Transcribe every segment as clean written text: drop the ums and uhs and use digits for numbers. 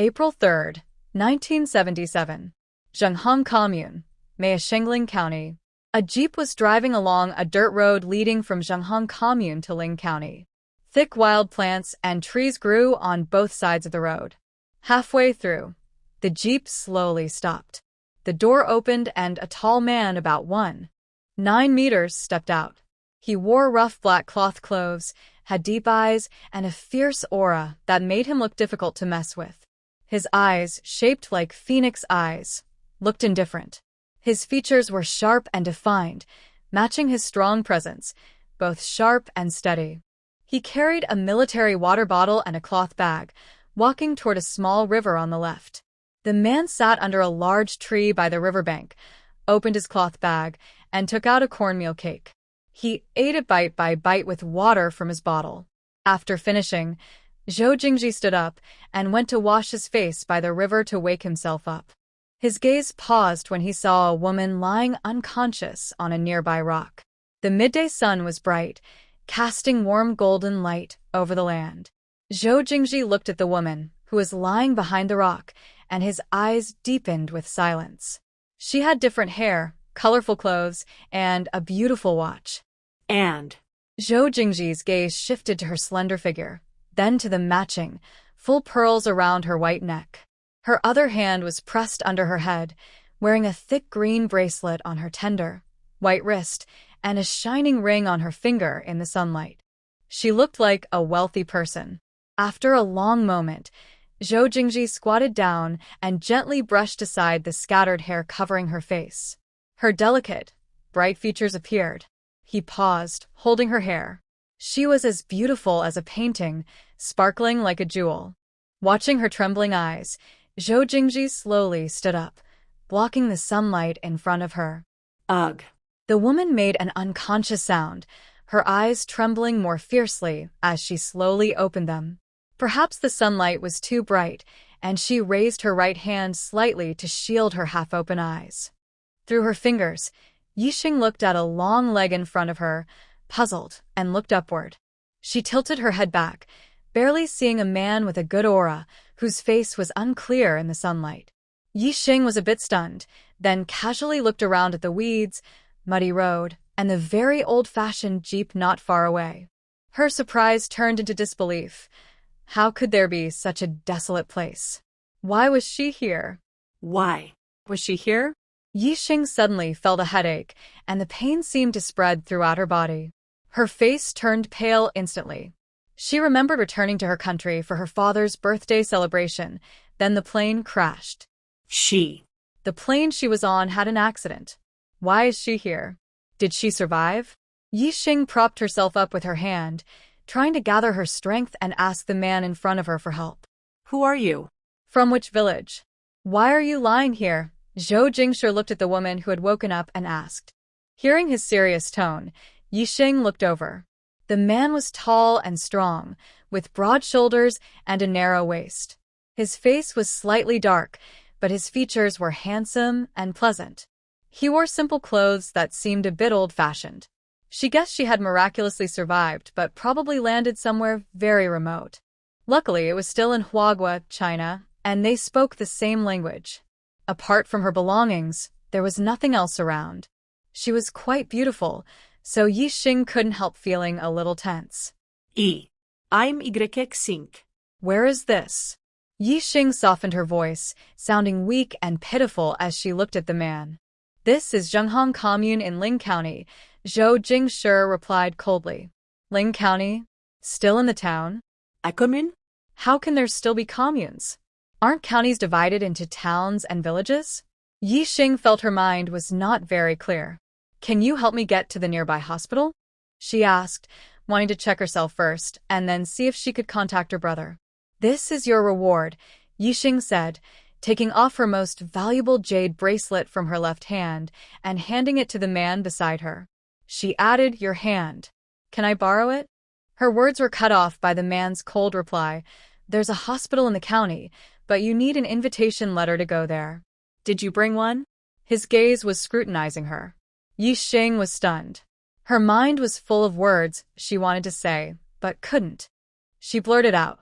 April 3, 1977. Zhenghong Commune, Meishengling County. A jeep was driving along a dirt road leading from Zhenghong Commune to Ling County. Thick wild plants and trees grew on both sides of the road. Halfway through, the jeep slowly stopped. The door opened and a tall man about 1.9 meters stepped out. He wore rough black cloth clothes, had deep eyes, and a fierce aura that made him look difficult to mess with. His eyes, shaped like phoenix eyes, looked indifferent. His features were sharp and defined, matching his strong presence, both sharp and steady. He carried a military water bottle and a cloth bag, walking toward a small river on the left. The man sat under a large tree by the riverbank, opened his cloth bag, and took out a cornmeal cake. He ate it bite by bite with water from his bottle. After finishing, Zhou Jingji stood up and went to wash his face by the river to wake himself up. His gaze paused when he saw a woman lying unconscious on a nearby rock. The midday sun was bright, casting warm golden light over the land. Zhou Jingji looked at the woman, who was lying behind the rock, and his eyes deepened with silence. She had different hair, colorful clothes, and a beautiful watch. And Zhou Jingji's gaze shifted to her slender figure, then to the matching, full pearls around her white neck. Her other hand was pressed under her head, wearing a thick green bracelet on her tender, white wrist and a shining ring on her finger in the sunlight. She looked like a wealthy person. After a long moment, Zhou Jingji squatted down and gently brushed aside the scattered hair covering her face. Her delicate, bright features appeared. He paused, holding her hair. She was as beautiful as a painting, sparkling like a jewel. Watching her trembling eyes, Zhou Jingji slowly stood up, blocking the sunlight in front of her. Ugh. The woman made an unconscious sound, her eyes trembling more fiercely as she slowly opened them. Perhaps the sunlight was too bright, and she raised her right hand slightly to shield her half-open eyes. Through her fingers, Yixing looked at a long leg in front of her, puzzled, and looked upward. She tilted her head back, barely seeing a man with a good aura, whose face was unclear in the sunlight. Yixing was a bit stunned, then casually looked around at the weeds, muddy road, and the very old-fashioned jeep not far away. Her surprise turned into disbelief. How could there be such a desolate place? Why was she here? Why Was she here? Yixing suddenly felt a headache, and the pain seemed to spread throughout her body. Her face turned pale instantly. She remembered returning to her country for her father's birthday celebration, then the plane crashed. The plane she was on had an accident. Why is she here? Did she survive? Yixing propped herself up with her hand, trying to gather her strength and ask the man in front of her for help. Who are you? From which village? Why are you lying here? Zhou Jingshi looked at the woman who had woken up and asked. Hearing his serious tone, Yixing looked over. The man was tall and strong, with broad shoulders and a narrow waist. His face was slightly dark, but his features were handsome and pleasant. He wore simple clothes that seemed a bit old-fashioned. She guessed she had miraculously survived, but probably landed somewhere very remote. Luckily, it was still in Huagua, China, and they spoke the same language. Apart from her belongings, there was nothing else around. She was quite beautiful, so Yixing couldn't help feeling a little tense. I'm Yxing. Where is this? Yixing softened her voice, sounding weak and pitiful as she looked at the man. This is Zhenghong Commune in Ling County, Zhou Jingshi replied coldly. Ling County? Still in the town? A commune? How can there still be communes? Aren't counties divided into towns and villages? Yixing felt her mind was not very clear. Can you help me get to the nearby hospital? She asked, wanting to check herself first and then see if she could contact her brother. This is your reward, Yixing said, taking off her most valuable jade bracelet from her left hand and handing it to the man beside her. She added, your hand. Can I borrow it? Her words were cut off by the man's cold reply. There's a hospital in the county, but you need an invitation letter to go there. Did you bring one? His gaze was scrutinizing her. Yixing was stunned. Her mind was full of words she wanted to say, but couldn't. She blurted out,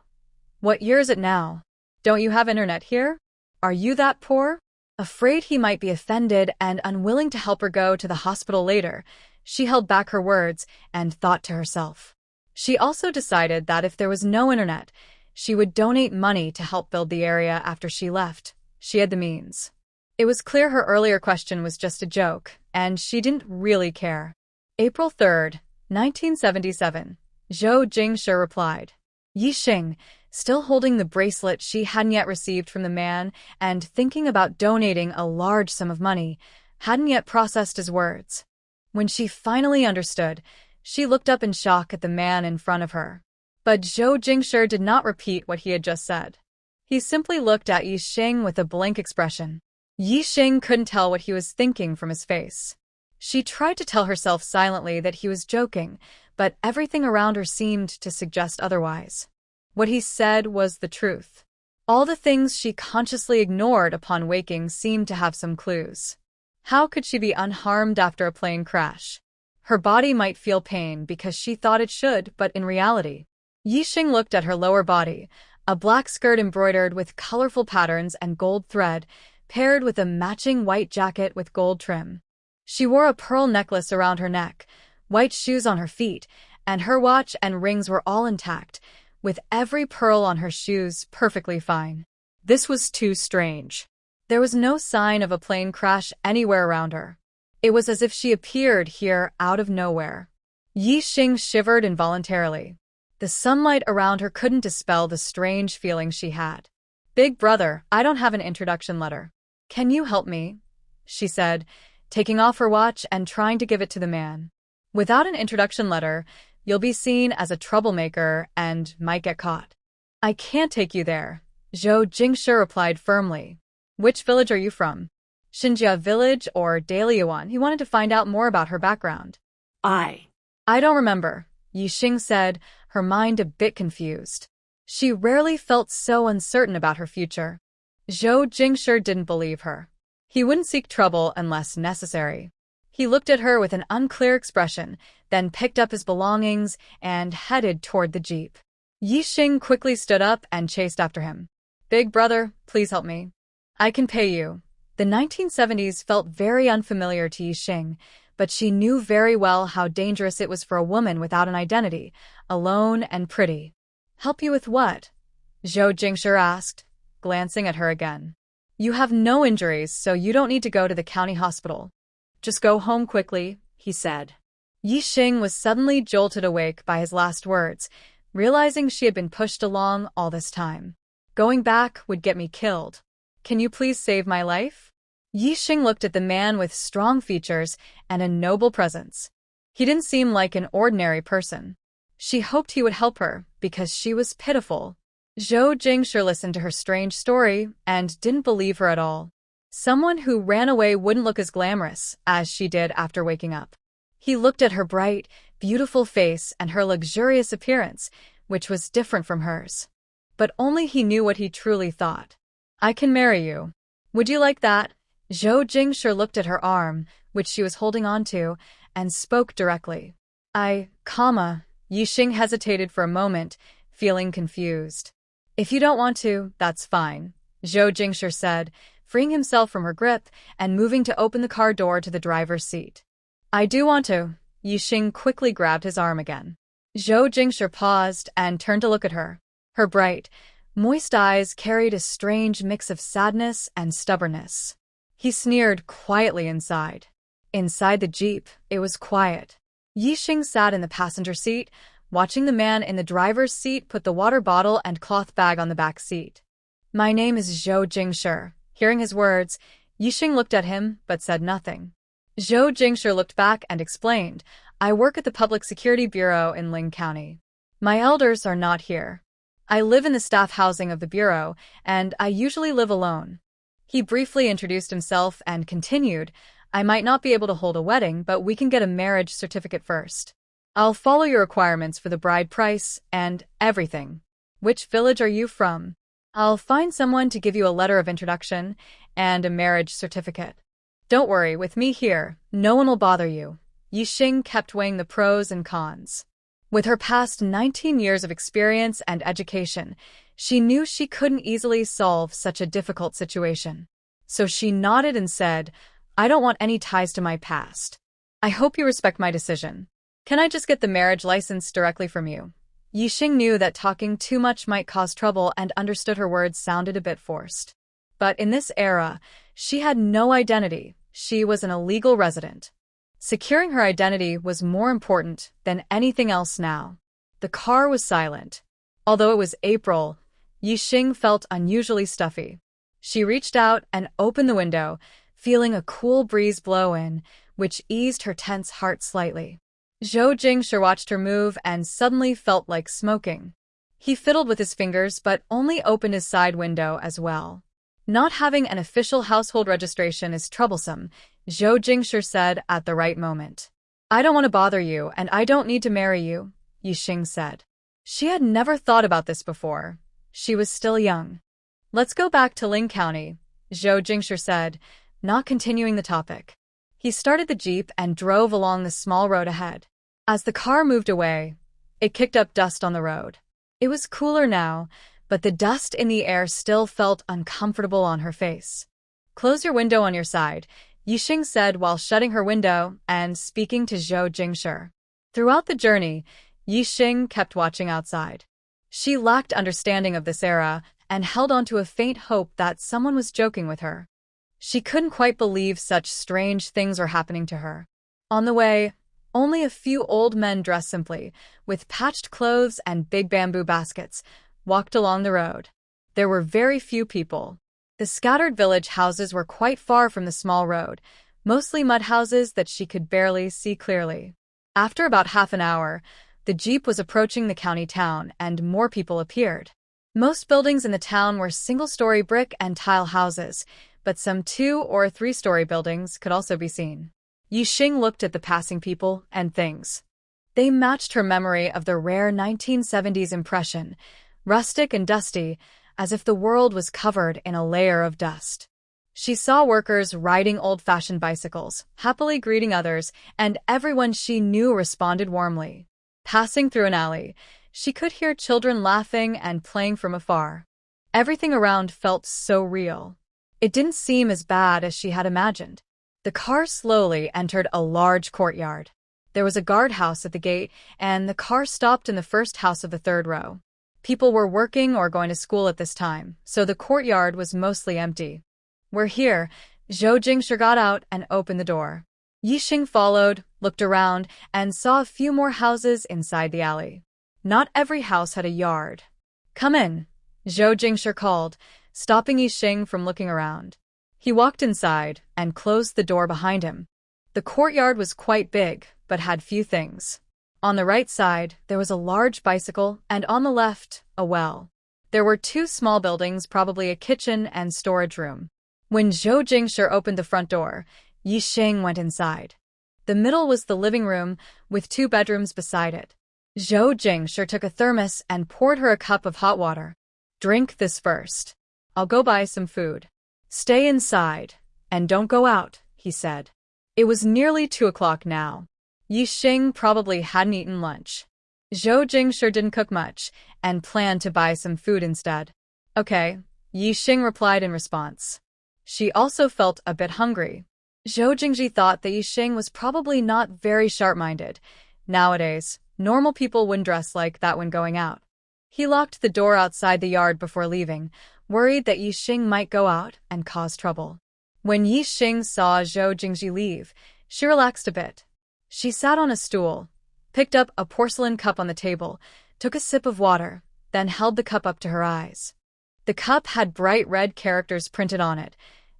what year is it now? Don't you have internet here? Are you that poor? Afraid he might be offended and unwilling to help her go to the hospital later, she held back her words and thought to herself. She also decided that if there was no internet, she would donate money to help build the area after she left. She had the means. It was clear her earlier question was just a joke, and she didn't really care. April 3rd, 1977. Zhou Jingshi replied. Yixing, still holding the bracelet she hadn't yet received from the man and thinking about donating a large sum of money, hadn't yet processed his words. When she finally understood, she looked up in shock at the man in front of her. But Zhou Jingshi did not repeat what he had just said. He simply looked at Yixing with a blank expression. Yixing couldn't tell what he was thinking from his face. She tried to tell herself silently that he was joking, but everything around her seemed to suggest otherwise. What he said was the truth. All the things she consciously ignored upon waking seemed to have some clues. How could she be unharmed after a plane crash? Her body might feel pain because she thought it should, but in reality. Yixing looked at her lower body, a black skirt embroidered with colorful patterns and gold thread, paired with a matching white jacket with gold trim. She wore a pearl necklace around her neck, white shoes on her feet, and her watch and rings were all intact, with every pearl on her shoes perfectly fine. This was too strange. There was no sign of a plane crash anywhere around her. It was as if she appeared here out of nowhere. Yixing shivered involuntarily. The sunlight around her couldn't dispel the strange feeling she had. Big brother, I don't have an introduction letter. Can you help me? She said, taking off her watch and trying to give it to the man. Without an introduction letter, you'll be seen as a troublemaker and might get caught. I can't take you there, Zhou Jingshi replied firmly. Which village are you from? Xinjia village or Dalian? He wanted to find out more about her background. I don't remember, Yixing said, her mind a bit confused. She rarely felt so uncertain about her future. Zhou Jingshi didn't believe her. He wouldn't seek trouble unless necessary. He looked at her with an unclear expression, then picked up his belongings and headed toward the jeep. Yixing quickly stood up and chased after him. Big brother, please help me. I can pay you. The 1970s felt very unfamiliar to Yixing, but she knew very well how dangerous it was for a woman without an identity, alone and pretty. Help you with what? Zhou Jingshi asked, glancing at her again. You have no injuries, so you don't need to go to the county hospital. Just go home quickly, he said. Yixing was suddenly jolted awake by his last words, realizing she had been pushed along all this time. Going back would get me killed. Can you please save my life? Yixing looked at the man with strong features and a noble presence. He didn't seem like an ordinary person. She hoped he would help her because she was pitiful. Zhou Jingshi listened to her strange story and didn't believe her at all. Someone who ran away wouldn't look as glamorous as she did after waking up. He looked at her bright, beautiful face and her luxurious appearance, which was different from hers. But only he knew what he truly thought. I can marry you. Would you like that? Zhou Jingshi looked at her arm, which she was holding onto, and spoke directly. Yixing hesitated for a moment, feeling confused. If you don't want to, that's fine, Zhou Jingshi said, freeing himself from her grip and moving to open the car door to the driver's seat. I do want to. Yixing quickly grabbed his arm again. Zhou Jingshi paused and turned to look at her. Her bright, moist eyes carried a strange mix of sadness and stubbornness. He sneered quietly inside. Inside the jeep, it was quiet. Yixing sat in the passenger seat, watching the man in the driver's seat put the water bottle and cloth bag on the back seat. My name is Zhou Jingshi. Hearing his words, Yixing looked at him but said nothing. Zhou Jingshi looked back and explained, I work at the Public Security Bureau in Ling County. My elders are not here. I live in the staff housing of the bureau, and I usually live alone. He briefly introduced himself and continued, I might not be able to hold a wedding, but we can get a marriage certificate first. I'll follow your requirements for the bride price and everything. Which village are you from? I'll find someone to give you a letter of introduction and a marriage certificate. Don't worry, with me here, no one will bother you. Yixing kept weighing the pros and cons. With her past 19 years of experience and education, she knew she couldn't easily solve such a difficult situation. So she nodded and said, "I don't want any ties to my past. I hope you respect my decision. Can I just get the marriage license directly from you?" Yixing knew that talking too much might cause trouble and understood her words sounded a bit forced. But in this era, she had no identity. She was an illegal resident. Securing her identity was more important than anything else now. The car was silent. Although it was April, Yixing felt unusually stuffy. She reached out and opened the window, feeling a cool breeze blow in, which eased her tense heart slightly. Zhou Jingshi watched her move and suddenly felt like smoking. He fiddled with his fingers but only opened his side window as well. Not having an official household registration is troublesome, Zhou Jingshi said at the right moment. "I don't want to bother you and I don't need to marry you," Yixing said. She had never thought about this before. She was still young. "Let's go back to Ling County," Zhou Jingshi said, not continuing the topic. He started the jeep and drove along the small road ahead. As the car moved away, it kicked up dust on the road. It was cooler now, but the dust in the air still felt uncomfortable on her face. "Close your window on your side," Yixing said while shutting her window and speaking to Zhou Jingshi. Throughout the journey, Yixing kept watching outside. She lacked understanding of this era and held on to a faint hope that someone was joking with her. She couldn't quite believe such strange things were happening to her. On the way, only a few old men dressed simply, with patched clothes and big bamboo baskets, walked along the road. There were very few people. The scattered village houses were quite far from the small road, mostly mud houses that she could barely see clearly. After about half an hour, the jeep was approaching the county town and more people appeared. Most buildings in the town were single-story brick and tile houses, but some 2- or 3-story buildings could also be seen. Yixing looked at the passing people and things. They matched her memory of the rare 1970s impression, rustic and dusty, as if the world was covered in a layer of dust. She saw workers riding old-fashioned bicycles, happily greeting others, and everyone she knew responded warmly. Passing through an alley, she could hear children laughing and playing from afar. Everything around felt so real. It didn't seem as bad as she had imagined. The car slowly entered a large courtyard. There was a guardhouse at the gate, and the car stopped in the first house of the third row. People were working or going to school at this time, so the courtyard was mostly empty. "We're here," Zhou Jingshi got out and opened the door. Yixing followed, looked around, and saw a few more houses inside the alley. Not every house had a yard. "Come in," Zhou Jingshi called, stopping Yixing from looking around. He walked inside and closed the door behind him. The courtyard was quite big, but had few things. On the right side, there was a large bicycle, and on the left, a well. There were 2 small buildings, probably a kitchen and storage room. When Zhou Jingshi opened the front door, Yixing went inside. The middle was the living room, with 2 bedrooms beside it. Zhou Jingshi took a thermos and poured her a cup of hot water. "Drink this first. I'll go buy some food. Stay inside, and don't go out," he said. It was nearly 2 o'clock now. Yixing probably hadn't eaten lunch. Zhou Jingshi didn't cook much, and planned to buy some food instead. "Okay," Yixing replied in response. She also felt a bit hungry. Zhou Jingshi thought that Yixing was probably not very sharp-minded. Nowadays, normal people wouldn't dress like that when going out. He locked the door outside the yard before leaving, worried that Yixing might go out and cause trouble. When Yixing saw Zhou Jingshi leave, she relaxed a bit. She sat on a stool, picked up a porcelain cup on the table, took a sip of water, then held the cup up to her eyes. The cup had bright red characters printed on it,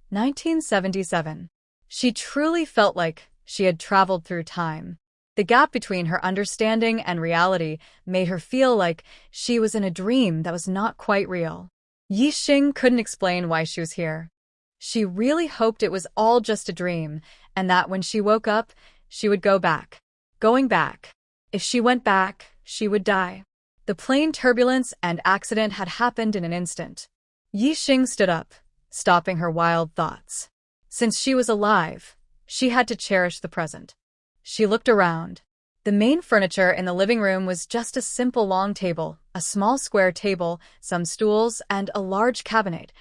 1977. She truly felt like she had traveled through time. The gap between her understanding and reality made her feel like she was in a dream that was not quite real. Yixing couldn't explain why she was here. She really hoped it was all just a dream, and that when she woke up, she would go back. Going back. If she went back, she would die. The plane turbulence and accident had happened in an instant. Yixing stood up, stopping her wild thoughts. Since she was alive, she had to cherish the present. She looked around. The main furniture in the living room was just a simple long table, a small square table, some stools, and a large cabinet,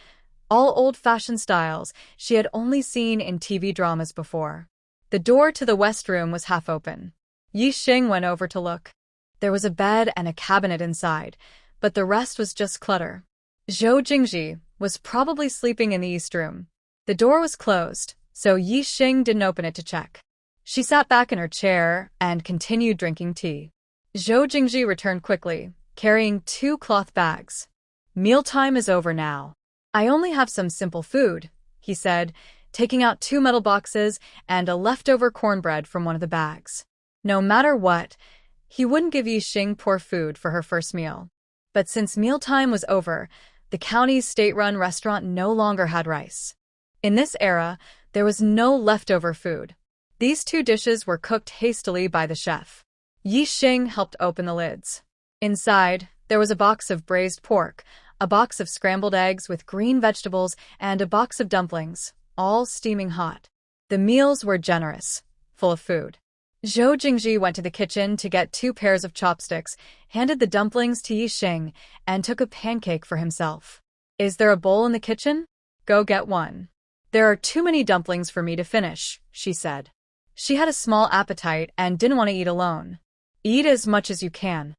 all old-fashioned styles she had only seen in TV dramas before. The door to the west room was half open. Yi Xing went over to look. There was a bed and a cabinet inside, but the rest was just clutter. Zhou Jingji was probably sleeping in the east room. The door was closed, so Yi Xing didn't open it to check. She sat back in her chair and continued drinking tea. Zhou Jingji returned quickly, carrying 2 cloth bags. "Mealtime is over now. I only have some simple food," he said, taking out 2 metal boxes and a leftover cornbread from one of the bags. No matter what, he wouldn't give Yi Xing poor food for her first meal. But since mealtime was over, the county's state-run restaurant no longer had rice. In this era, there was no leftover food. These 2 dishes were cooked hastily by the chef. Yi Xing helped open the lids. Inside, there was a box of braised pork, a box of scrambled eggs with green vegetables, and a box of dumplings, all steaming hot. The meals were generous, full of food. Zhou Jingji went to the kitchen to get 2 pairs of chopsticks, handed the dumplings to Yi Xing, and took a pancake for himself. "Is there a bowl in the kitchen? Go get one." "There are too many dumplings for me to finish," she said. She had a small appetite and didn't want to eat alone. "Eat as much as you can.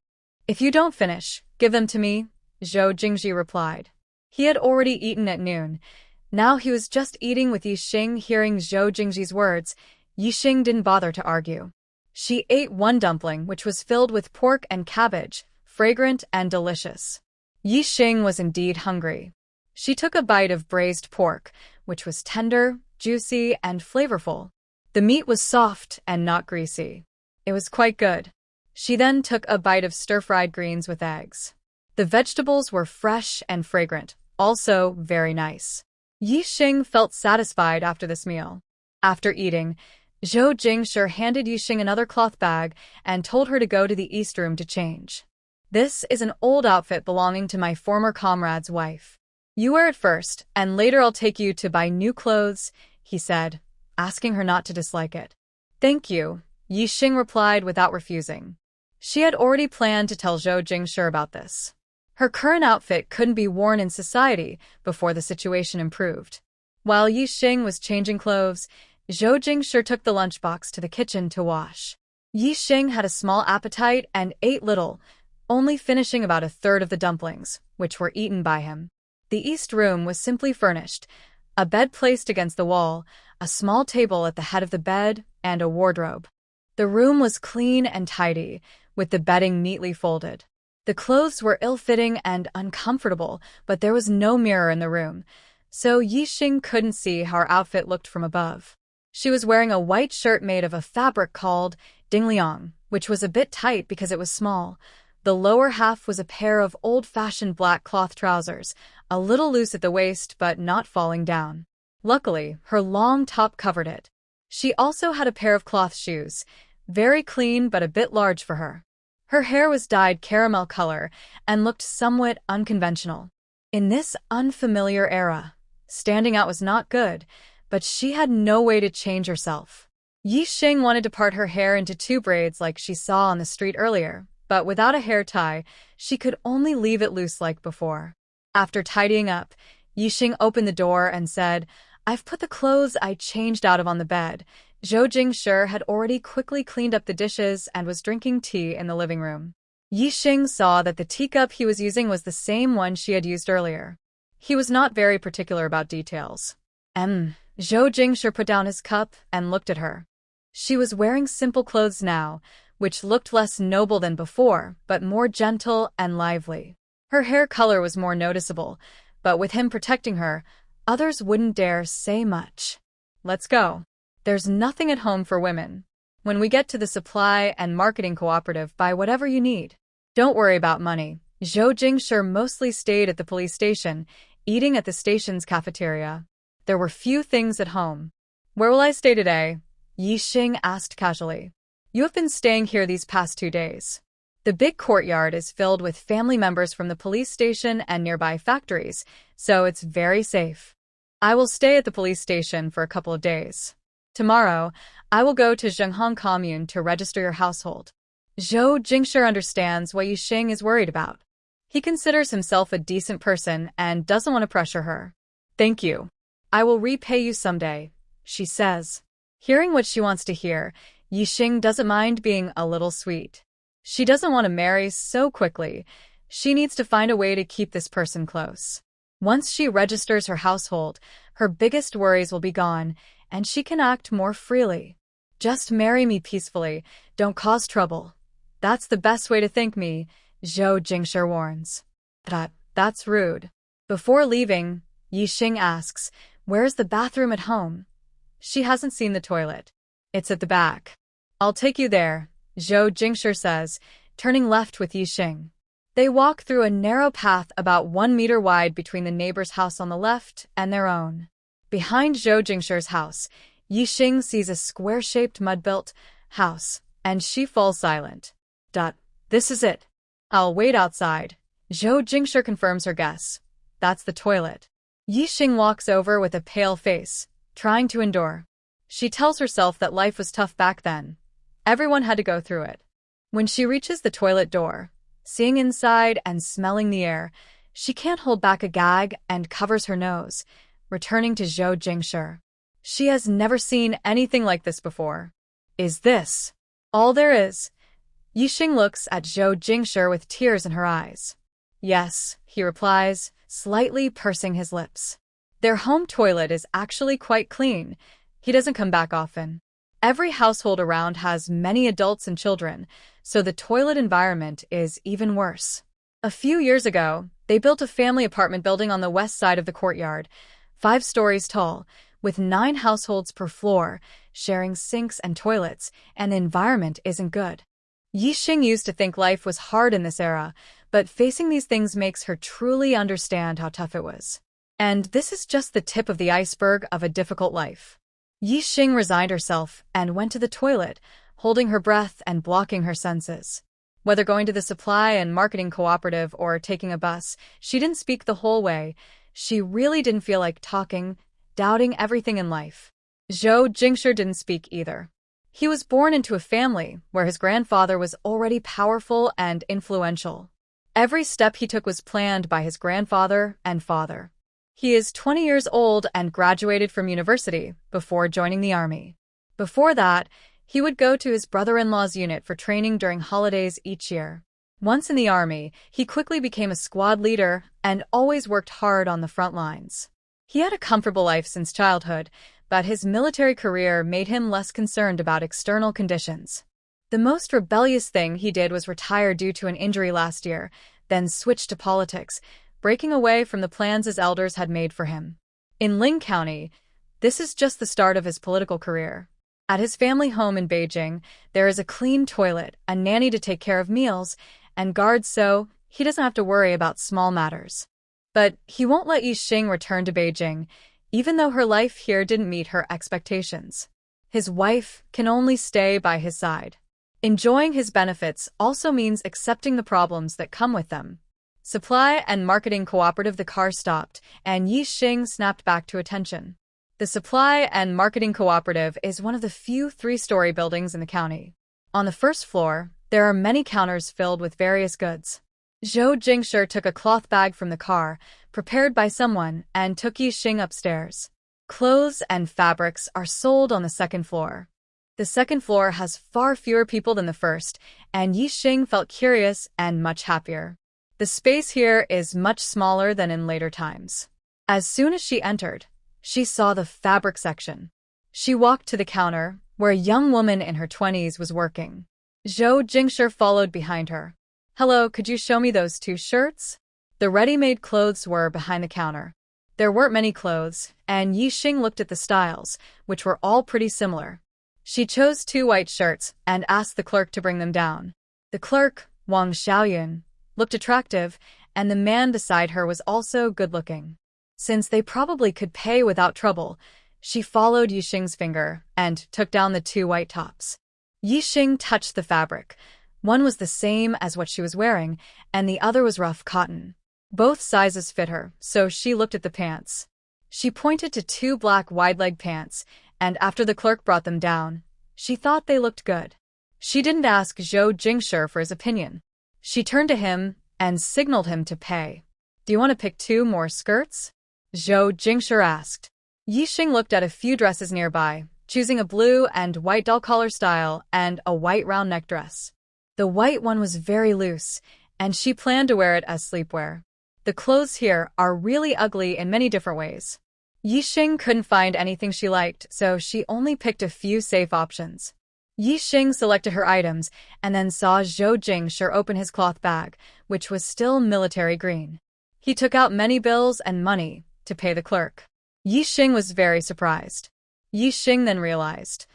If you don't finish, give them to me," Zhou Jingji replied. He had already eaten at noon. Now he was just eating with Yi Xing. Hearing Zhou Jingji's words, Yi Xing didn't bother to argue. She ate 1 dumpling, which was filled with pork and cabbage, fragrant and delicious. Yi Xing was indeed hungry. She took a bite of braised pork, which was tender, juicy, and flavorful. The meat was soft and not greasy. It was quite good. She then took a bite of stir-fried greens with eggs. The vegetables were fresh and fragrant, also very nice. Yi Xing felt satisfied after this meal. After eating, Zhou Jingshi handed Yi Xing another cloth bag and told her to go to the east room to change. "This is an old outfit belonging to my former comrade's wife. You wear it first, and later I'll take you to buy new clothes," he said, asking her not to dislike it. "Thank you," Yi Xing replied without refusing. She had already planned to tell Zhou Jingshi about this. Her current outfit couldn't be worn in society before the situation improved. While Yi Xing was changing clothes, Zhou Jingshi took the lunchbox to the kitchen to wash. Yi Xing had a small appetite and ate little, only finishing about a third of the dumplings, which were eaten by him. The east room was simply furnished, a bed placed against the wall, a small table at the head of the bed, and a wardrobe. The room was clean and tidy, with the bedding neatly folded. The clothes were ill-fitting and uncomfortable, but there was no mirror in the room, so Yi Xing couldn't see how her outfit looked from above. She was wearing a white shirt made of a fabric called dingliang, which was a bit tight because it was small. The lower half was a pair of old-fashioned black cloth trousers, a little loose at the waist but not falling down. Luckily, her long top covered it. She also had a pair of cloth shoes, very clean but a bit large for her. Her hair was dyed caramel color and looked somewhat unconventional. In this unfamiliar era, standing out was not good, but she had no way to change herself. Yi Xing wanted to part her hair into 2 braids like she saw on the street earlier, but without a hair tie, she could only leave it loose like before. After tidying up, Yi Xing opened the door and said, "I've put the clothes I changed out of on the bed." Zhou Jingshi had already quickly cleaned up the dishes and was drinking tea in the living room. Yi Xing saw that the teacup he was using was the same one she had used earlier. He was not very particular about details. Zhou Jingshi put down his cup and looked at her. She was wearing simple clothes now, which looked less noble than before, but more gentle and lively. Her hair color was more noticeable, but with him protecting her, others wouldn't dare say much. "Let's go. There's nothing at home for women. When we get to the supply and marketing cooperative, buy whatever you need. Don't worry about money." Zhou Jingshi mostly stayed at the police station, eating at the station's cafeteria. There were few things at home. "Where will I stay today?" Yi Xing asked casually. "You have been staying here these past 2 days. The big courtyard is filled with family members from the police station and nearby factories, so it's very safe. I will stay at the police station for a couple of days. Tomorrow, I will go to Zhenghong Commune to register your household. Zhou Jingshi understands what Yixing is worried about. He considers himself a decent person and doesn't want to pressure her. Thank you. I will repay you someday, she says. Hearing what she wants to hear, Yixing doesn't mind being a little sweet. She doesn't want to marry so quickly. She needs to find a way to keep this person close. Once she registers her household, her biggest worries will be gone, and she can act more freely. Just marry me peacefully, don't cause trouble. That's the best way to thank me, Zhou Jingshi warns. That's rude. Before leaving, Yixing asks, where's the bathroom at home? She hasn't seen the toilet. It's at the back. I'll take you there, Zhou Jingshi says, turning left with Yixing. They walk through a narrow path about 1 meter wide between the neighbor's house on the left and their own. Behind Zhou Jingshi's house, Yixing sees a square-shaped mud-built house, and she falls silent. This is it. I'll wait outside. Zhou Jingshi confirms her guess. That's the toilet. Yixing walks over with a pale face, trying to endure. She tells herself that life was tough back then. Everyone had to go through it. When she reaches the toilet door, seeing inside and smelling the air, she can't hold back a gag and covers her nose, returning to Zhou Jingshi. She has never seen anything like this before. Is this all there is? Yixing looks at Zhou Jingshi with tears in her eyes. Yes, he replies, slightly pursing his lips. Their home toilet is actually quite clean. He doesn't come back often. Every household around has many adults and children, so the toilet environment is even worse. A few years ago, they built a family apartment building on the west side of the courtyard, 5 stories tall, with 9 households per floor, sharing sinks and toilets, and the environment isn't good. Yixing used to think life was hard in this era, but facing these things makes her truly understand how tough it was. And this is just the tip of the iceberg of a difficult life. Yixing resigned herself and went to the toilet, holding her breath and blocking her senses. Whether going to the supply and marketing cooperative or taking a bus, she didn't speak the whole way. She really didn't feel like talking, doubting everything in life. Zhou Jingshi didn't speak either. He was born into a family where his grandfather was already powerful and influential. Every step he took was planned by his grandfather and father. He is 20 years old and graduated from university before joining the army. Before that, he would go to his brother-in-law's unit for training during holidays each year. Once in the army, he quickly became a squad leader and always worked hard on the front lines. He had a comfortable life since childhood, but his military career made him less concerned about external conditions. The most rebellious thing he did was retire due to an injury last year, then switch to politics, breaking away from the plans his elders had made for him. In Ling County, this is just the start of his political career. At his family home in Beijing, there is a clean toilet, a nanny to take care of meals, and guards so he doesn't have to worry about small matters. But he won't let Yixing return to Beijing, even though her life here didn't meet her expectations. His wife can only stay by his side. Enjoying his benefits also means accepting the problems that come with them. Supply and marketing cooperative. The car stopped, and Yixing snapped back to attention. The Supply and Marketing Cooperative is one of the few 3-story buildings in the county. On the first floor, there are many counters filled with various goods. Zhou Jingshi took a cloth bag from the car, prepared by someone, and took Yixing upstairs. Clothes and fabrics are sold on the second floor. The second floor has far fewer people than the first, and Yixing felt curious and much happier. The space here is much smaller than in later times. As soon as she entered, she saw the fabric section. She walked to the counter, where a young woman in her 20s was working. Zhou Jingshi followed behind her. Hello, could you show me those 2 shirts? The ready-made clothes were behind the counter. There weren't many clothes, and Yixing looked at the styles, which were all pretty similar. She chose 2 white shirts and asked the clerk to bring them down. The clerk, Wang Xiaoyun, looked attractive, and the man beside her was also good-looking. Since they probably could pay without trouble, she followed Yixing's finger and took down the 2 white tops. Yixing touched the fabric. One was the same as what she was wearing, and the other was rough cotton. Both sizes fit her, so she looked at the pants. She pointed to 2 black wide-leg pants, and after the clerk brought them down, she thought they looked good. She didn't ask Zhou Jingshi for his opinion. She turned to him and signaled him to pay. Do you want to pick 2 more skirts? Zhou Jingshi asked. Yixing looked at a few dresses nearby, choosing a blue and white doll collar style and a white round neck dress. The white one was very loose, and she planned to wear it as sleepwear. The clothes here are really ugly in many different ways. Yixing couldn't find anything she liked, so she only picked a few safe options. Yixing selected her items and then saw Zhou Jingshi open his cloth bag, which was still military green. He took out many bills and money to pay the clerk. Yixing was very surprised. Yixing then realized,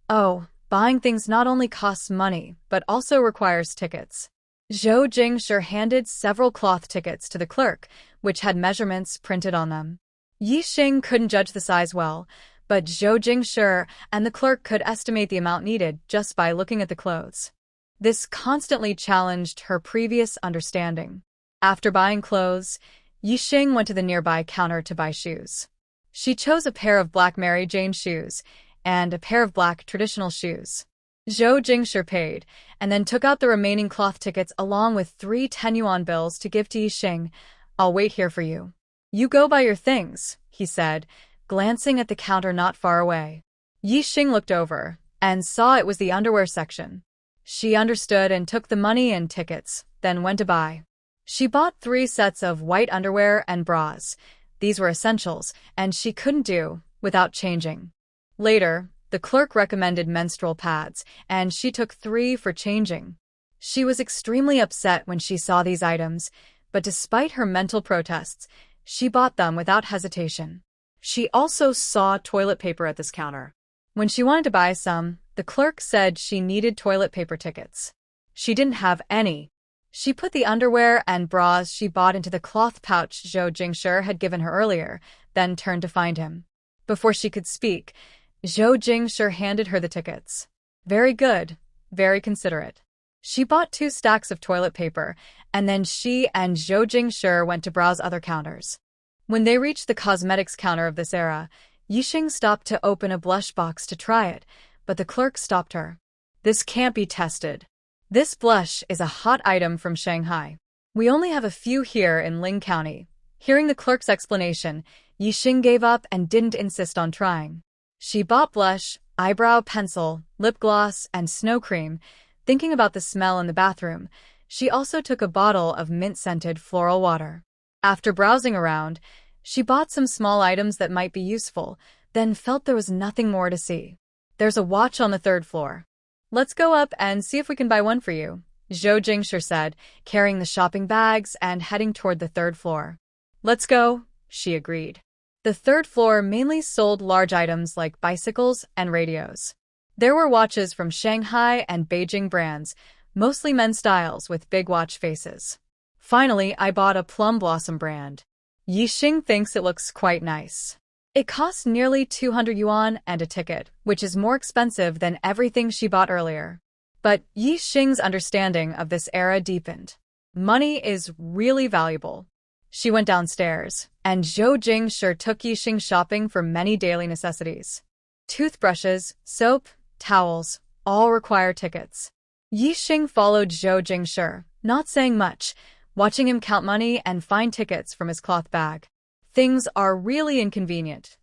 oh, buying things not only costs money, but also requires tickets. Zhou Jingshi handed several cloth tickets to the clerk, which had measurements printed on them. Yixing couldn't judge the size well, but Zhou Jingshi and the clerk could estimate the amount needed just by looking at the clothes. This constantly challenged her previous understanding. After buying clothes, Yixing went to the nearby counter to buy shoes. She chose a pair of black Mary Jane shoes and a pair of black traditional shoes. Zhou Jingshi paid, and then took out the remaining cloth tickets along with 3 10-yuan bills to give to Yixing. I'll wait here for you. You go buy your things, he said, glancing at the counter not far away. Yixing looked over and saw it was the underwear section. She understood and took the money and tickets, then went to buy. She bought 3 sets of white underwear and bras. These were essentials, and she couldn't do without changing. Later, the clerk recommended menstrual pads, and she took 3 for changing. She was extremely upset when she saw these items, but despite her mental protests, she bought them without hesitation. She also saw toilet paper at this counter. When she wanted to buy some, the clerk said she needed toilet paper tickets. She didn't have any. She put the underwear and bras she bought into the cloth pouch Zhou Jingshi had given her earlier, then turned to find him. Before she could speak, Zhou Jingshi handed her the tickets. Very good, very considerate. She bought 2 stacks of toilet paper, and then she and Zhou Jingshi went to browse other counters. When they reached the cosmetics counter of this era, Yixing stopped to open a blush box to try it, but the clerk stopped her. This can't be tested. This blush is a hot item from Shanghai. We only have a few here in Ling County. Hearing the clerk's explanation, Yixing gave up and didn't insist on trying. She bought blush, eyebrow pencil, lip gloss, and snow cream. Thinking about the smell in the bathroom, she also took a bottle of mint-scented floral water. After browsing around, she bought some small items that might be useful, then felt there was nothing more to see. There's a watch on the 3rd floor. Let's go up and see if we can buy one for you, Zhou Jingshi said, carrying the shopping bags and heading toward the 3rd floor. Let's go, she agreed. The 3rd floor mainly sold large items like bicycles and radios. There were watches from Shanghai and Beijing brands, mostly men's styles with big watch faces. Finally, I bought a Plum Blossom brand. Yixing thinks it looks quite nice. It costs nearly 200 yuan and a ticket, which is more expensive than everything she bought earlier. But Yixing's understanding of this era deepened. Money is really valuable. She went downstairs, and Zhou Jingshi took Yixing shopping for many daily necessities. Toothbrushes, soap, towels, all require tickets. Yixing followed Zhou Jingshi, not saying much, watching him count money and find tickets from his cloth bag. Things are really inconvenient.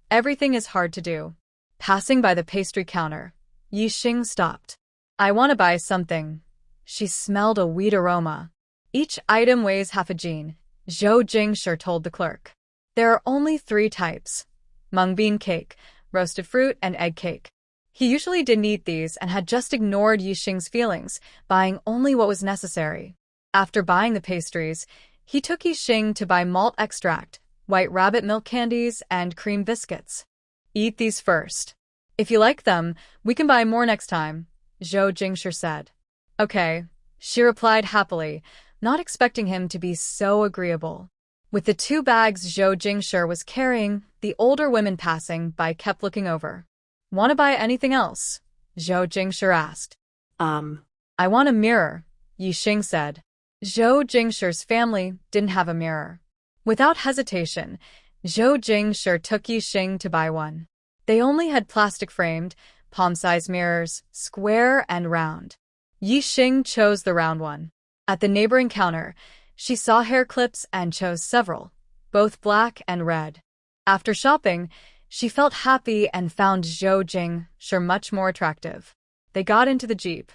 Everything is hard to do. Passing by the pastry counter, Yixing stopped. I want to buy something. She smelled a weed aroma. Each item weighs half a jin, Zhou Jingshi told the clerk. There are only 3 types: mung bean cake, roasted fruit, and egg cake. He usually didn't eat these and had just ignored Yixing's feelings, buying only what was necessary. After buying the pastries, he took Yixing to buy malt extract, white rabbit milk candies, and cream biscuits. Eat these first. If you like them, we can buy more next time, Zhou Jingshi said. Okay, she replied happily, not expecting him to be so agreeable. With the 2 bags Zhou Jingshi was carrying, the older women passing by kept looking over. Want to buy anything else? Zhou Jingshi asked. I want a mirror, Yixing said. Zhou Jingshi's family didn't have a mirror. Without hesitation, Zhou Jingshi took Yixing to buy one. They only had plastic framed, palm-sized mirrors, square and round. Yixing chose the round one. At the neighboring counter, she saw hair clips and chose several, both black and red. After shopping, she felt happy and found Zhou Jingshi much more attractive. They got into the Jeep.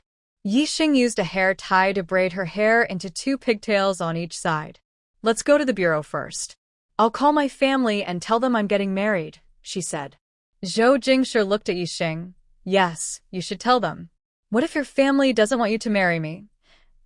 Yixing used a hair tie to braid her hair into 2 pigtails on each side. Let's go to the bureau first. I'll call my family and tell them I'm getting married, she said. Zhou Jingshi looked at Yixing. Yes, you should tell them. What if your family doesn't want you to marry me?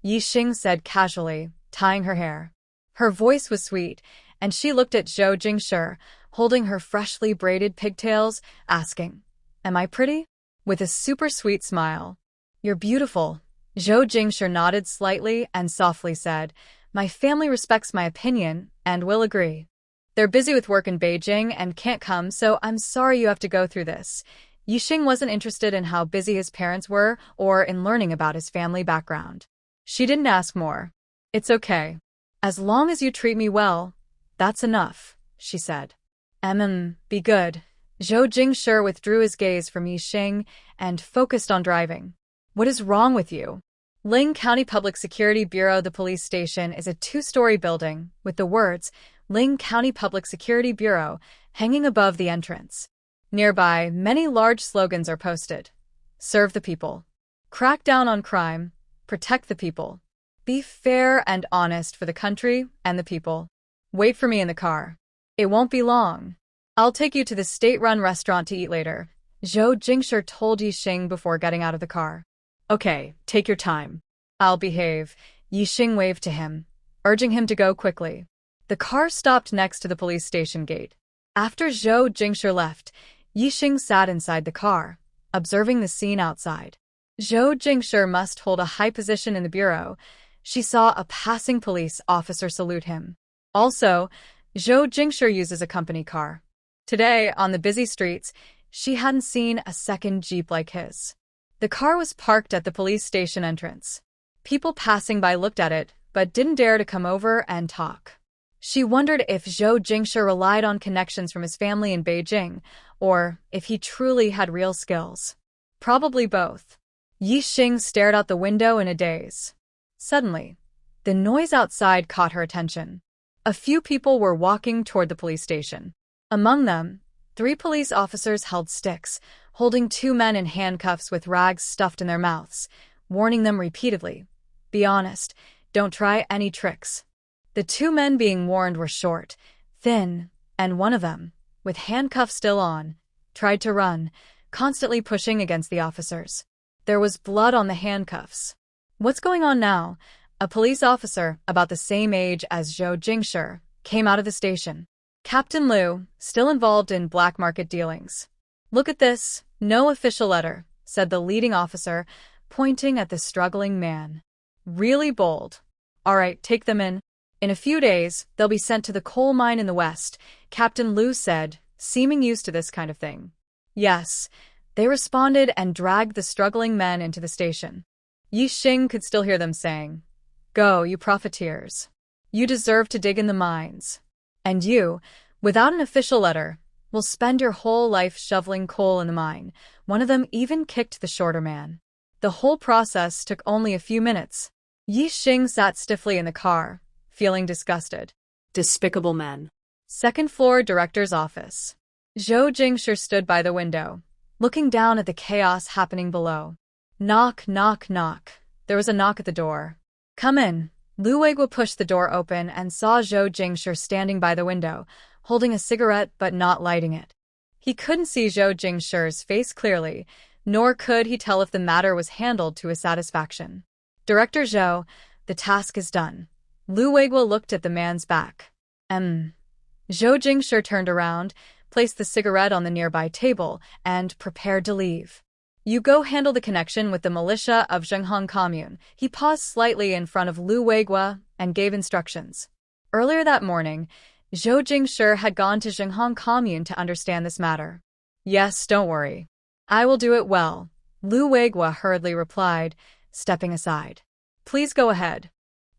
Yixing said casually, tying her hair. Her voice was sweet, and she looked at Zhou Jingshi, holding her freshly braided pigtails, asking, Am I pretty? With a super sweet smile. You're beautiful. Zhou Jingshi nodded slightly and softly said, My family respects my opinion and will agree. They're busy with work in Beijing and can't come, so I'm sorry you have to go through this. Yixing wasn't interested in how busy his parents were or in learning about his family background. She didn't ask more. It's okay. As long as you treat me well, that's enough, she said. Be good. Zhou Jingshi withdrew his gaze from Yixing and focused on driving. What is wrong with you? Ling County Public Security Bureau. The police station is a 2-story building with the words Ling County Public Security Bureau hanging above the entrance. Nearby, many large slogans are posted. Serve the people. Crack down on crime. Protect the people. Be fair and honest for the country and the people. Wait for me in the car. It won't be long. I'll take you to the state-run restaurant to eat later, Zhou Jingshi told Yixing before getting out of the car. Okay, take your time. I'll behave. Yixing waved to him, urging him to go quickly. The car stopped next to the police station gate. After Zhou Jingshi left, Yixing sat inside the car, observing the scene outside. Zhou Jingshi must hold a high position in the bureau. She saw a passing police officer salute him. Also, Zhou Jingshi uses a company car. Today, on the busy streets, she hadn't seen a second Jeep like his. The car was parked at the police station entrance. People passing by looked at it, but didn't dare to come over and talk. She wondered if Zhou Jingshi relied on connections from his family in Beijing, or if he truly had real skills. Probably both. Yixing stared out the window in a daze. Suddenly, the noise outside caught her attention. A few people were walking toward the police station. Among them, 3 police officers held sticks, holding 2 men in handcuffs with rags stuffed in their mouths, warning them repeatedly, Be honest, don't try any tricks. The 2 men being warned were short, thin, and one of them, with handcuffs still on, tried to run, constantly pushing against the officers. There was blood on the handcuffs. What's going on now? A police officer, about the same age as Zhou Jingshi, came out of the station. Captain Liu, still involved in black market dealings. Look at this, no official letter, said the leading officer, pointing at the struggling man. Really bold. All right, take them in. In a few days, they'll be sent to the coal mine in the west, Captain Liu said, seeming used to this kind of thing. Yes, they responded and dragged the struggling men into the station. Yixing could still hear them saying, Go, you profiteers. You deserve to dig in the mines. And you, without an official letter, will spend your whole life shoveling coal in the mine. One of them even kicked the shorter man. The whole process took only a few minutes. Yixing sat stiffly in the car, feeling disgusted. Despicable men. Second floor director's office. Zhou Jingshi stood by the window, looking down at the chaos happening below. Knock, knock, knock. There was a knock at the door. Come in. Lu Weiguo pushed the door open and saw Zhou Jingshi standing by the window, holding a cigarette but not lighting it. He couldn't see Zhou Jingshi's face clearly, nor could he tell if the matter was handled to his satisfaction. Director Zhou, the task is done. Lu Weiguo looked at the man's back. Zhou Jingshi turned around, placed the cigarette on the nearby table, and prepared to leave. You go handle the connection with the militia of Zhenghong Commune. He paused slightly in front of Lu Weiguo and gave instructions. Earlier that morning, Zhou Jingshi had gone to Zhenghong Commune to understand this matter. Yes, don't worry. I will do it well, Lu Weiguo hurriedly replied, stepping aside. Please go ahead.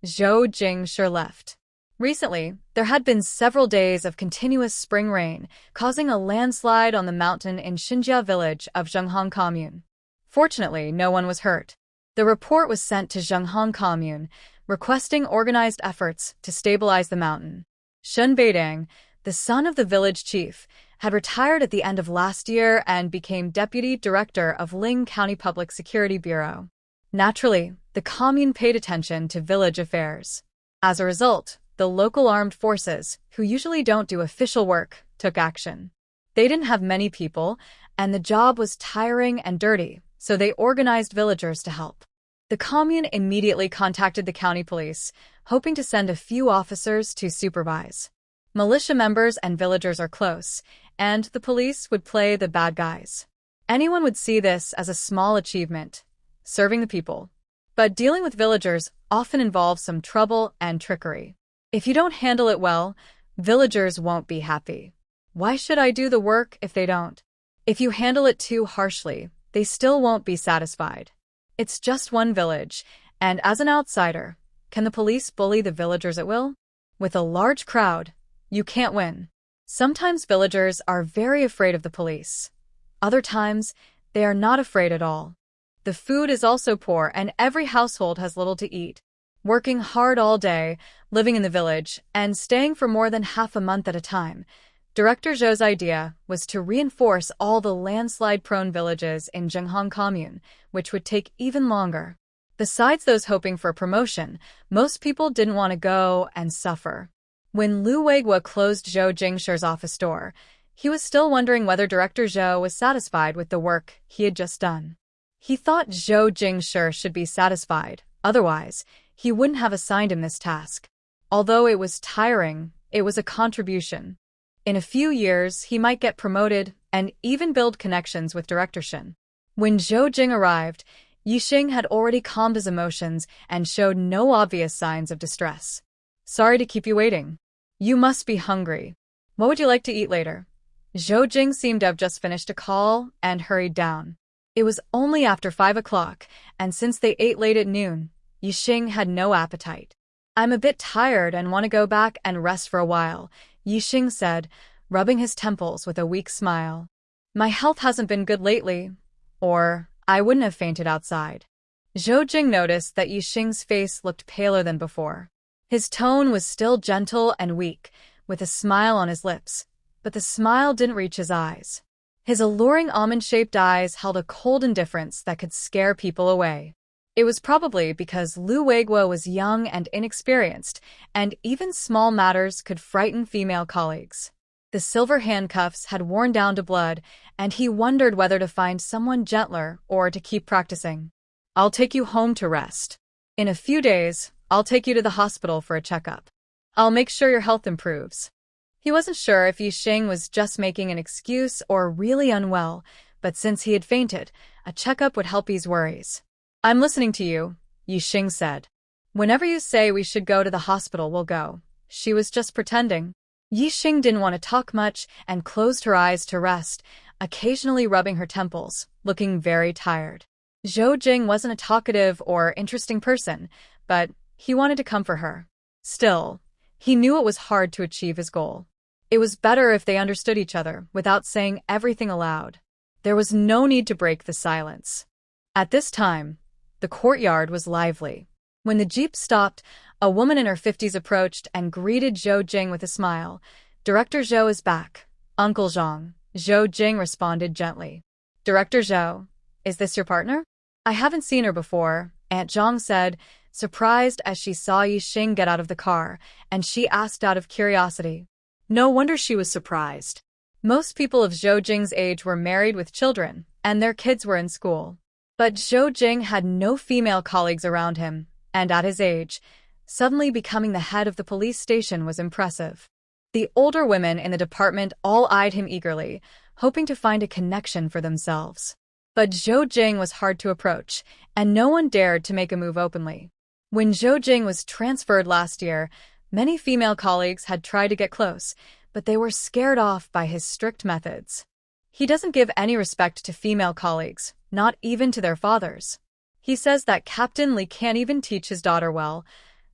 Zhou Jingshi left. Recently, there had been several days of continuous spring rain, causing a landslide on the mountain in Xinjia village of Zhenghong Commune. Fortunately, no one was hurt. The report was sent to Zhenghong Commune, requesting organized efforts to stabilize the mountain. Shun Beidang, the son of the village chief, had retired at the end of last year and became deputy director of Ling County Public Security Bureau. Naturally, the commune paid attention to village affairs. As a result, the local armed forces, who usually don't do official work, took action. They didn't have many people, and the job was tiring and dirty, so they organized villagers to help. The commune immediately contacted the county police, hoping to send a few officers to supervise. Militia members and villagers are close, and the police would play the bad guys. Anyone would see this as a small achievement, serving the people. But dealing with villagers often involves some trouble and trickery. If you don't handle it well, villagers won't be happy. Why should I do the work if they don't? If you handle it too harshly, they still won't be satisfied. It's just one village, and as an outsider, can the police bully the villagers at will? With a large crowd, you can't win. Sometimes villagers are very afraid of the police. Other times, they are not afraid at all. The food is also poor and every household has little to eat. Working hard all day, living in the village, and staying for more than half a month at a time, Director Zhou's idea was to reinforce all the landslide-prone villages in Zhenghong Commune, which would take even longer. Besides those hoping for promotion, most people didn't want to go and suffer. When Lu Weiguo closed Zhou Jingshi's office door, he was still wondering whether Director Zhou was satisfied with the work he had just done. He thought Zhou Jingshi should be satisfied, otherwise, he wouldn't have assigned him this task. Although it was tiring, it was a contribution. In a few years, he might get promoted and even build connections with Director Shin. When Zhou Jing arrived, Yixing had already calmed his emotions and showed no obvious signs of distress. Sorry to keep you waiting. You must be hungry. What would you like to eat later? Zhou Jing seemed to have just finished a call and hurried down. It was only after 5 o'clock, and since they ate late at noon, Yixing had no appetite. I'm a bit tired and want to go back and rest for a while, Yixing said, rubbing his temples with a weak smile. My health hasn't been good lately, or I wouldn't have fainted outside. Zhou Jing noticed that Yixing's face looked paler than before. His tone was still gentle and weak, with a smile on his lips, but the smile didn't reach his eyes. His alluring almond-shaped eyes held a cold indifference that could scare people away. It was probably because Lu Weiguo was young and inexperienced, and even small matters could frighten female colleagues. The silver handcuffs had worn down to blood, and he wondered whether to find someone gentler or to keep practicing. I'll take you home to rest. In a few days, I'll take you to the hospital for a checkup. I'll make sure your health improves. He wasn't sure if Yixing was just making an excuse or really unwell, but since he had fainted, a checkup would help ease worries. I'm listening to you, Yixing said. Whenever you say we should go to the hospital, we'll go. She was just pretending. Yixing didn't want to talk much and closed her eyes to rest, occasionally rubbing her temples, looking very tired. Zhou Jing wasn't a talkative or interesting person, but he wanted to comfort her. Still, he knew it was hard to achieve his goal. It was better if they understood each other without saying everything aloud. There was no need to break the silence. At this time, the courtyard was lively. When the jeep stopped, a woman in her 50s approached and greeted Zhou Jing with a smile. Director Zhou is back. Uncle Zhang. Zhou Jing responded gently. Director Zhou, is this your partner? I haven't seen her before, Aunt Zhang said, surprised as she saw Yixing get out of the car, and she asked out of curiosity. No wonder she was surprised. Most people of Zhou Jing's age were married with children, and their kids were in school. But Zhou Jing had no female colleagues around him, and at his age, suddenly becoming the head of the police station was impressive. The older women in the department all eyed him eagerly, hoping to find a connection for themselves. But Zhou Jing was hard to approach, and no one dared to make a move openly. When Zhou Jing was transferred last year, many female colleagues had tried to get close, but they were scared off by his strict methods. He doesn't give any respect to female colleagues, not even to their fathers. He says that Captain Li can't even teach his daughter well,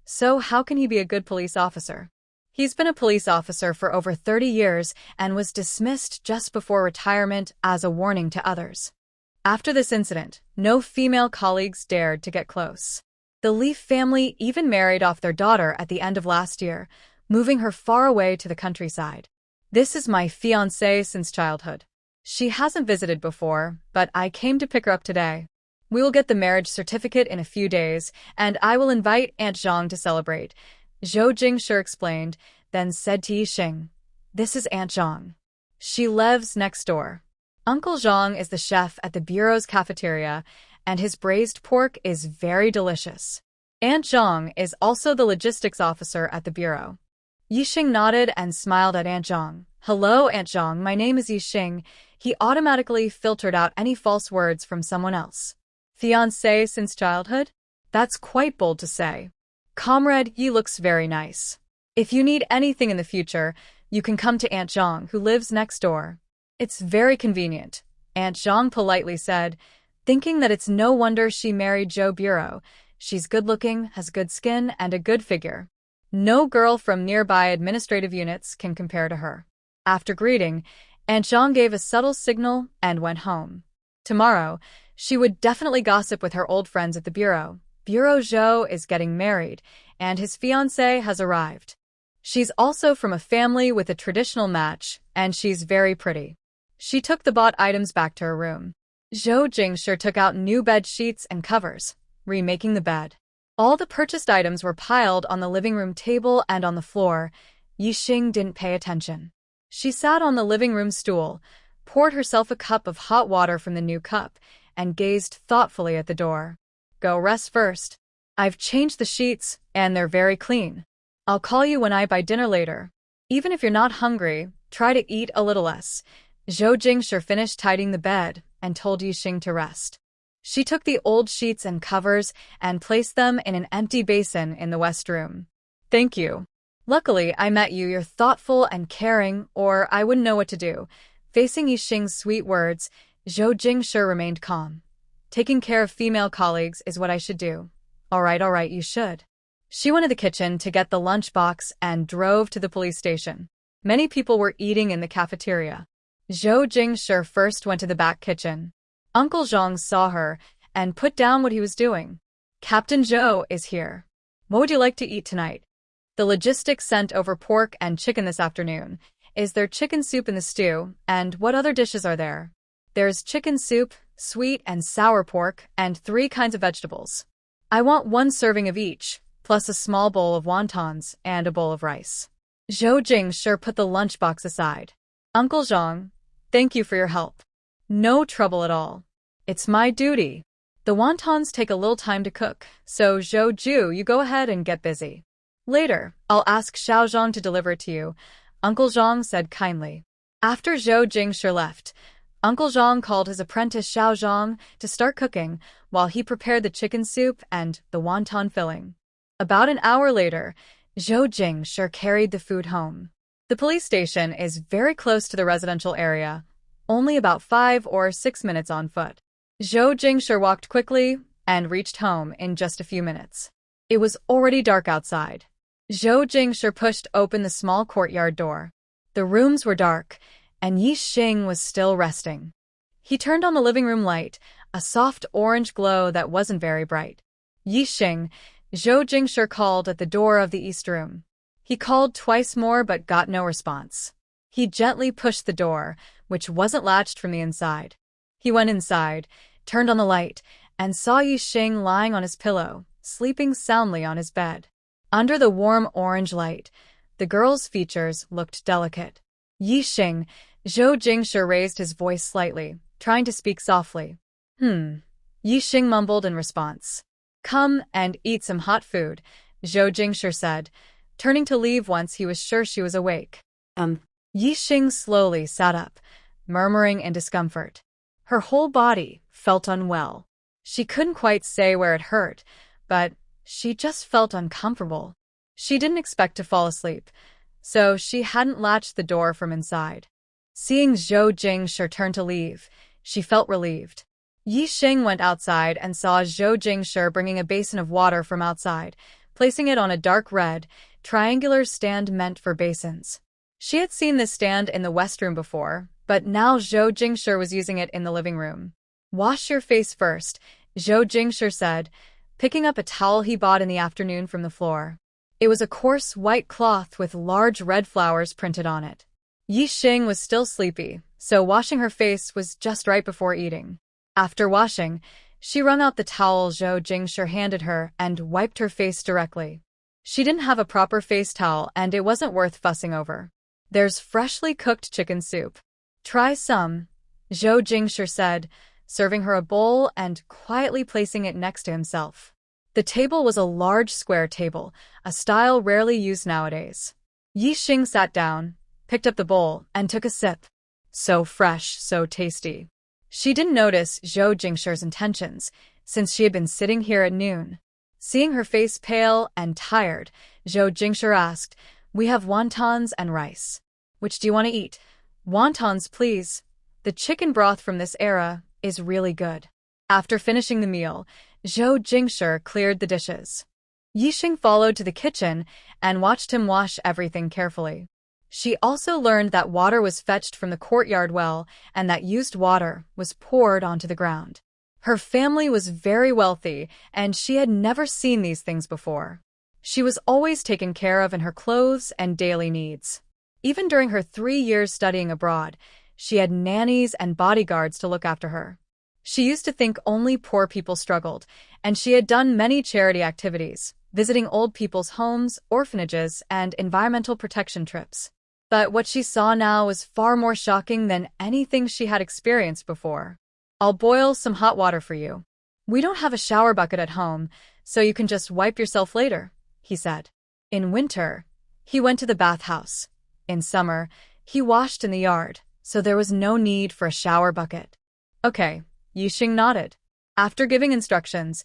so how can he be a good police officer? He's been a police officer for over 30 years and was dismissed just before retirement as a warning to others. After this incident, no female colleagues dared to get close. The Leaf family even married off their daughter at the end of last year, moving her far away to the countryside. This is my fiancée since childhood. She hasn't visited before, but I came to pick her up today. We will get the marriage certificate in a few days, and I will invite Aunt Zhang to celebrate, Zhou Jingshi explained, then said to Yixing, "This is Aunt Zhang. She lives next door. Uncle Zhang is the chef at the bureau's cafeteria, and his braised pork is very delicious. Aunt Zhang is also the logistics officer at the bureau." Yixing nodded and smiled at Aunt Zhang. "Hello, Aunt Zhang, my name is Yixing." He automatically filtered out any false words from someone else. "Fiancé since childhood? That's quite bold to say. Comrade, you looks very nice. If you need anything in the future, you can come to Aunt Zhang, who lives next door. It's very convenient," Aunt Zhang politely said, thinking that it's no wonder she married Joe Bureau. She's good-looking, has good skin, and a good figure. No girl from nearby administrative units can compare to her. After greeting, Aunt Zhang gave a subtle signal and went home. Tomorrow, she would definitely gossip with her old friends at the bureau. Bureau Zhou is getting married, and his fiancée has arrived. She's also from a family with a traditional match, and she's very pretty. She took the bought items back to her room. Zhou Jingshi took out new bed sheets and covers, remaking the bed. All the purchased items were piled on the living room table and on the floor. Yixing didn't pay attention. She sat on the living room stool, poured herself a cup of hot water from the new cup, and gazed thoughtfully at the door. "Go rest first. I've changed the sheets, and they're very clean. I'll call you when I buy dinner later. Even if you're not hungry, try to eat a little less." Zhou Jingshi finished tidying the bed and told Yixing to rest. She took the old sheets and covers and placed them in an empty basin in the west room. "Thank you. Luckily, I met you. You're thoughtful and caring, or I wouldn't know what to do." Facing Yixing's sweet words, Zhou Jingshi remained calm. "Taking care of female colleagues is what I should do." All right, you should." She went to the kitchen to get the lunchbox and drove to the police station. Many people were eating in the cafeteria. Zhou Jingshi first went to the back kitchen. Uncle Zhang saw her and put down what he was doing. "Captain Zhou is here. What would you like to eat tonight?" "The logistics sent over pork and chicken this afternoon. Is there chicken soup in the stew, and what other dishes are there?" "There's chicken soup, sweet and sour pork, and 3 kinds of vegetables. I want 1 serving of each, plus a small bowl of wontons and a bowl of rice." Zhou Jingshi put the lunchbox aside. "Uncle Zhang, thank you for your help." "No trouble at all. It's my duty. The wontons take a little time to cook, so Zhou Ju, you go ahead and get busy. Later, I'll ask Xiao Zhang to deliver it to you," Uncle Zhang said kindly. After Zhou Jingshi left, Uncle Zhang called his apprentice Xiao Zhang to start cooking while he prepared the chicken soup and the wonton filling. About an hour later, Zhou Jingshi carried the food home. The police station is very close to the residential area, only about 5 or 6 minutes on foot. Zhou Jingshi walked quickly and reached home in just a few minutes. It was already dark outside. Zhou Jingshi pushed open the small courtyard door. The rooms were dark, and Yixing was still resting. He turned on the living room light, a soft orange glow that wasn't very bright. "Yixing," Zhou Jingshi called at the door of the east room. He called twice more but got no response. He gently pushed the door, which wasn't latched from the inside. He went inside, turned on the light, and saw Yixing lying on his pillow, sleeping soundly on his bed. Under the warm orange light, the girl's features looked delicate. "Yixing," Zhou Jingshi raised his voice slightly, trying to speak softly. Yixing mumbled in response. "Come and eat some hot food," Zhou Jingshi said, turning to leave once he was sure she was awake. Yixing slowly sat up, murmuring in discomfort. Her whole body felt unwell. She couldn't quite say where it hurt, but she just felt uncomfortable. She didn't expect to fall asleep, so she hadn't latched the door from inside. Seeing Zhou Jingshi turn to leave, she felt relieved. Yixing went outside and saw Zhou Jingshi bringing a basin of water from outside, placing it on a dark red, triangular stand meant for basins. She had seen this stand in the West Room before, but now Zhou Jingshi was using it in the living room. "Wash your face first," Zhou Jingshi said, picking up a towel he bought in the afternoon from the floor. It was a coarse white cloth with large red flowers printed on it. Yixing was still sleepy, so washing her face was just right before eating. After washing, she wrung out the towel Zhou Jingshi handed her and wiped her face directly. She didn't have a proper face towel and it wasn't worth fussing over. "There's freshly cooked chicken soup. Try some," Zhou Jingshi said, serving her a bowl and quietly placing it next to himself. The table was a large square table, a style rarely used nowadays. Yixing sat down, picked up the bowl, and took a sip. So fresh, so tasty. She didn't notice Zhou Jingshi's intentions, since she had been sitting here at noon. Seeing her face pale and tired, Zhou Jingshi asked, "We have wontons and rice. Which do you want to eat?" "Wontons, please. The chicken broth from this era is really good." After finishing the meal, Zhou Jingshi cleared the dishes. Yixing followed to the kitchen and watched him wash everything carefully. She also learned that water was fetched from the courtyard well and that used water was poured onto the ground. Her family was very wealthy and she had never seen these things before. She was always taken care of in her clothes and daily needs. Even during her 3 years studying abroad, she had nannies and bodyguards to look after her. She used to think only poor people struggled, and she had done many charity activities, visiting old people's homes, orphanages, and environmental protection trips. But what she saw now was far more shocking than anything she had experienced before. "I'll boil some hot water for you. We don't have a shower bucket at home, so you can just wipe yourself later," he said. In winter, he went to the bathhouse. In summer, he washed in the yard, so there was no need for a shower bucket. "Okay," Yixing nodded. After giving instructions,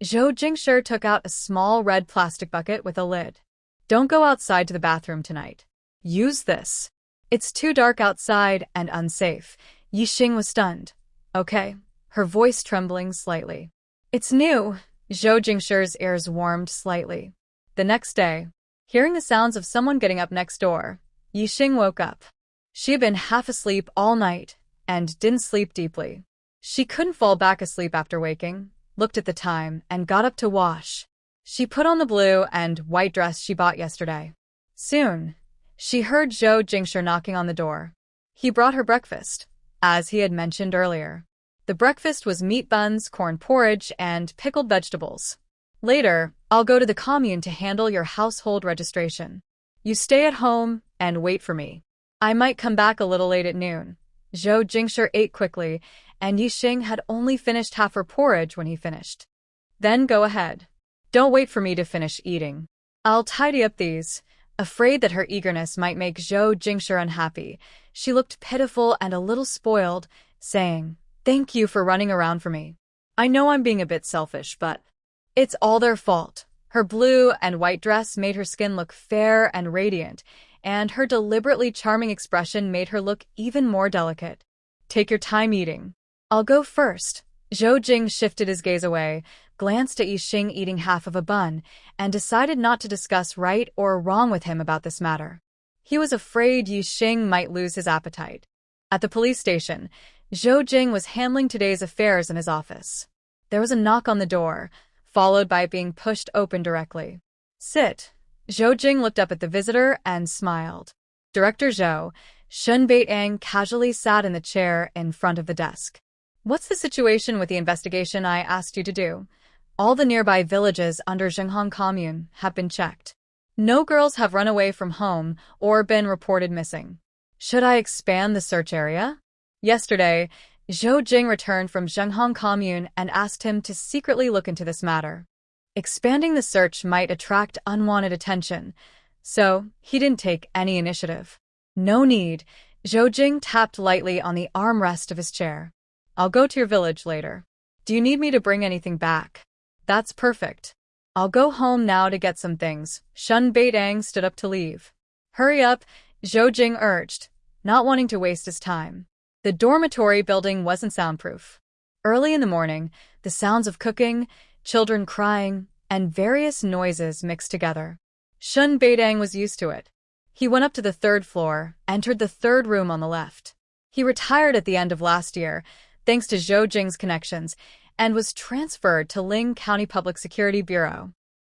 Zhou Jingshi took out a small red plastic bucket with a lid. "Don't go outside to the bathroom tonight. Use this. It's too dark outside and unsafe." Yixing was stunned. "Okay," her voice trembling slightly. "It's new." Zhou Jingshi's ears warmed slightly. The next day, hearing the sounds of someone getting up next door, Yixing woke up. She had been half asleep all night and didn't sleep deeply. She couldn't fall back asleep after waking, looked at the time, and got up to wash. She put on the blue and white dress she bought yesterday. Soon, she heard Zhou Jingshi knocking on the door. He brought her breakfast, as he had mentioned earlier. The breakfast was meat buns, corn porridge, and pickled vegetables. "Later, I'll go to the commune to handle your household registration. You stay at home and wait for me. I might come back a little late at noon." Zhou Jingshi ate quickly, and Yixing had only finished half her porridge when he finished. "Then go ahead. Don't wait for me to finish eating. I'll tidy up these." Afraid that her eagerness might make Zhou Jingshi unhappy, she looked pitiful and a little spoiled, saying, "Thank you for running around for me. I know I'm being a bit selfish, but it's all their fault." Her blue and white dress made her skin look fair and radiant, and her deliberately charming expression made her look even more delicate. "Take your time eating. I'll go first." Zhou Jing shifted his gaze away, glanced at Yixing eating half of a bun, and decided not to discuss right or wrong with him about this matter. He was afraid Yixing might lose his appetite. At the police station, Zhou Jing was handling today's affairs in his office. There was a knock on the door, followed by it being pushed open directly. "Sit." Zhou Jing looked up at the visitor and smiled. Director Zhou, Shun Baiting casually sat in the chair in front of the desk. "What's the situation with the investigation I asked you to do?" "All the nearby villages under Zhenghong Commune have been checked. No girls have run away from home or been reported missing." "Should I expand the search area?" Yesterday, Zhou Jing returned from Zhenghong Commune and asked him to secretly look into this matter. Expanding the search might attract unwanted attention, so he didn't take any initiative. "No need." Zhou Jing tapped lightly on the armrest of his chair. "I'll go to your village later. Do you need me to bring anything back?" "That's perfect. I'll go home now to get some things." Shun Baiting stood up to leave. "Hurry up," Zhou Jing urged, not wanting to waste his time. The dormitory building wasn't soundproof. Early in the morning, the sounds of cooking, children crying, and various noises mixed together. Shun Beidang was used to it. He went up to the third floor, entered the third room on the left. He retired at the end of last year, thanks to Zhou Jing's connections, and was transferred to Ling County Public Security Bureau.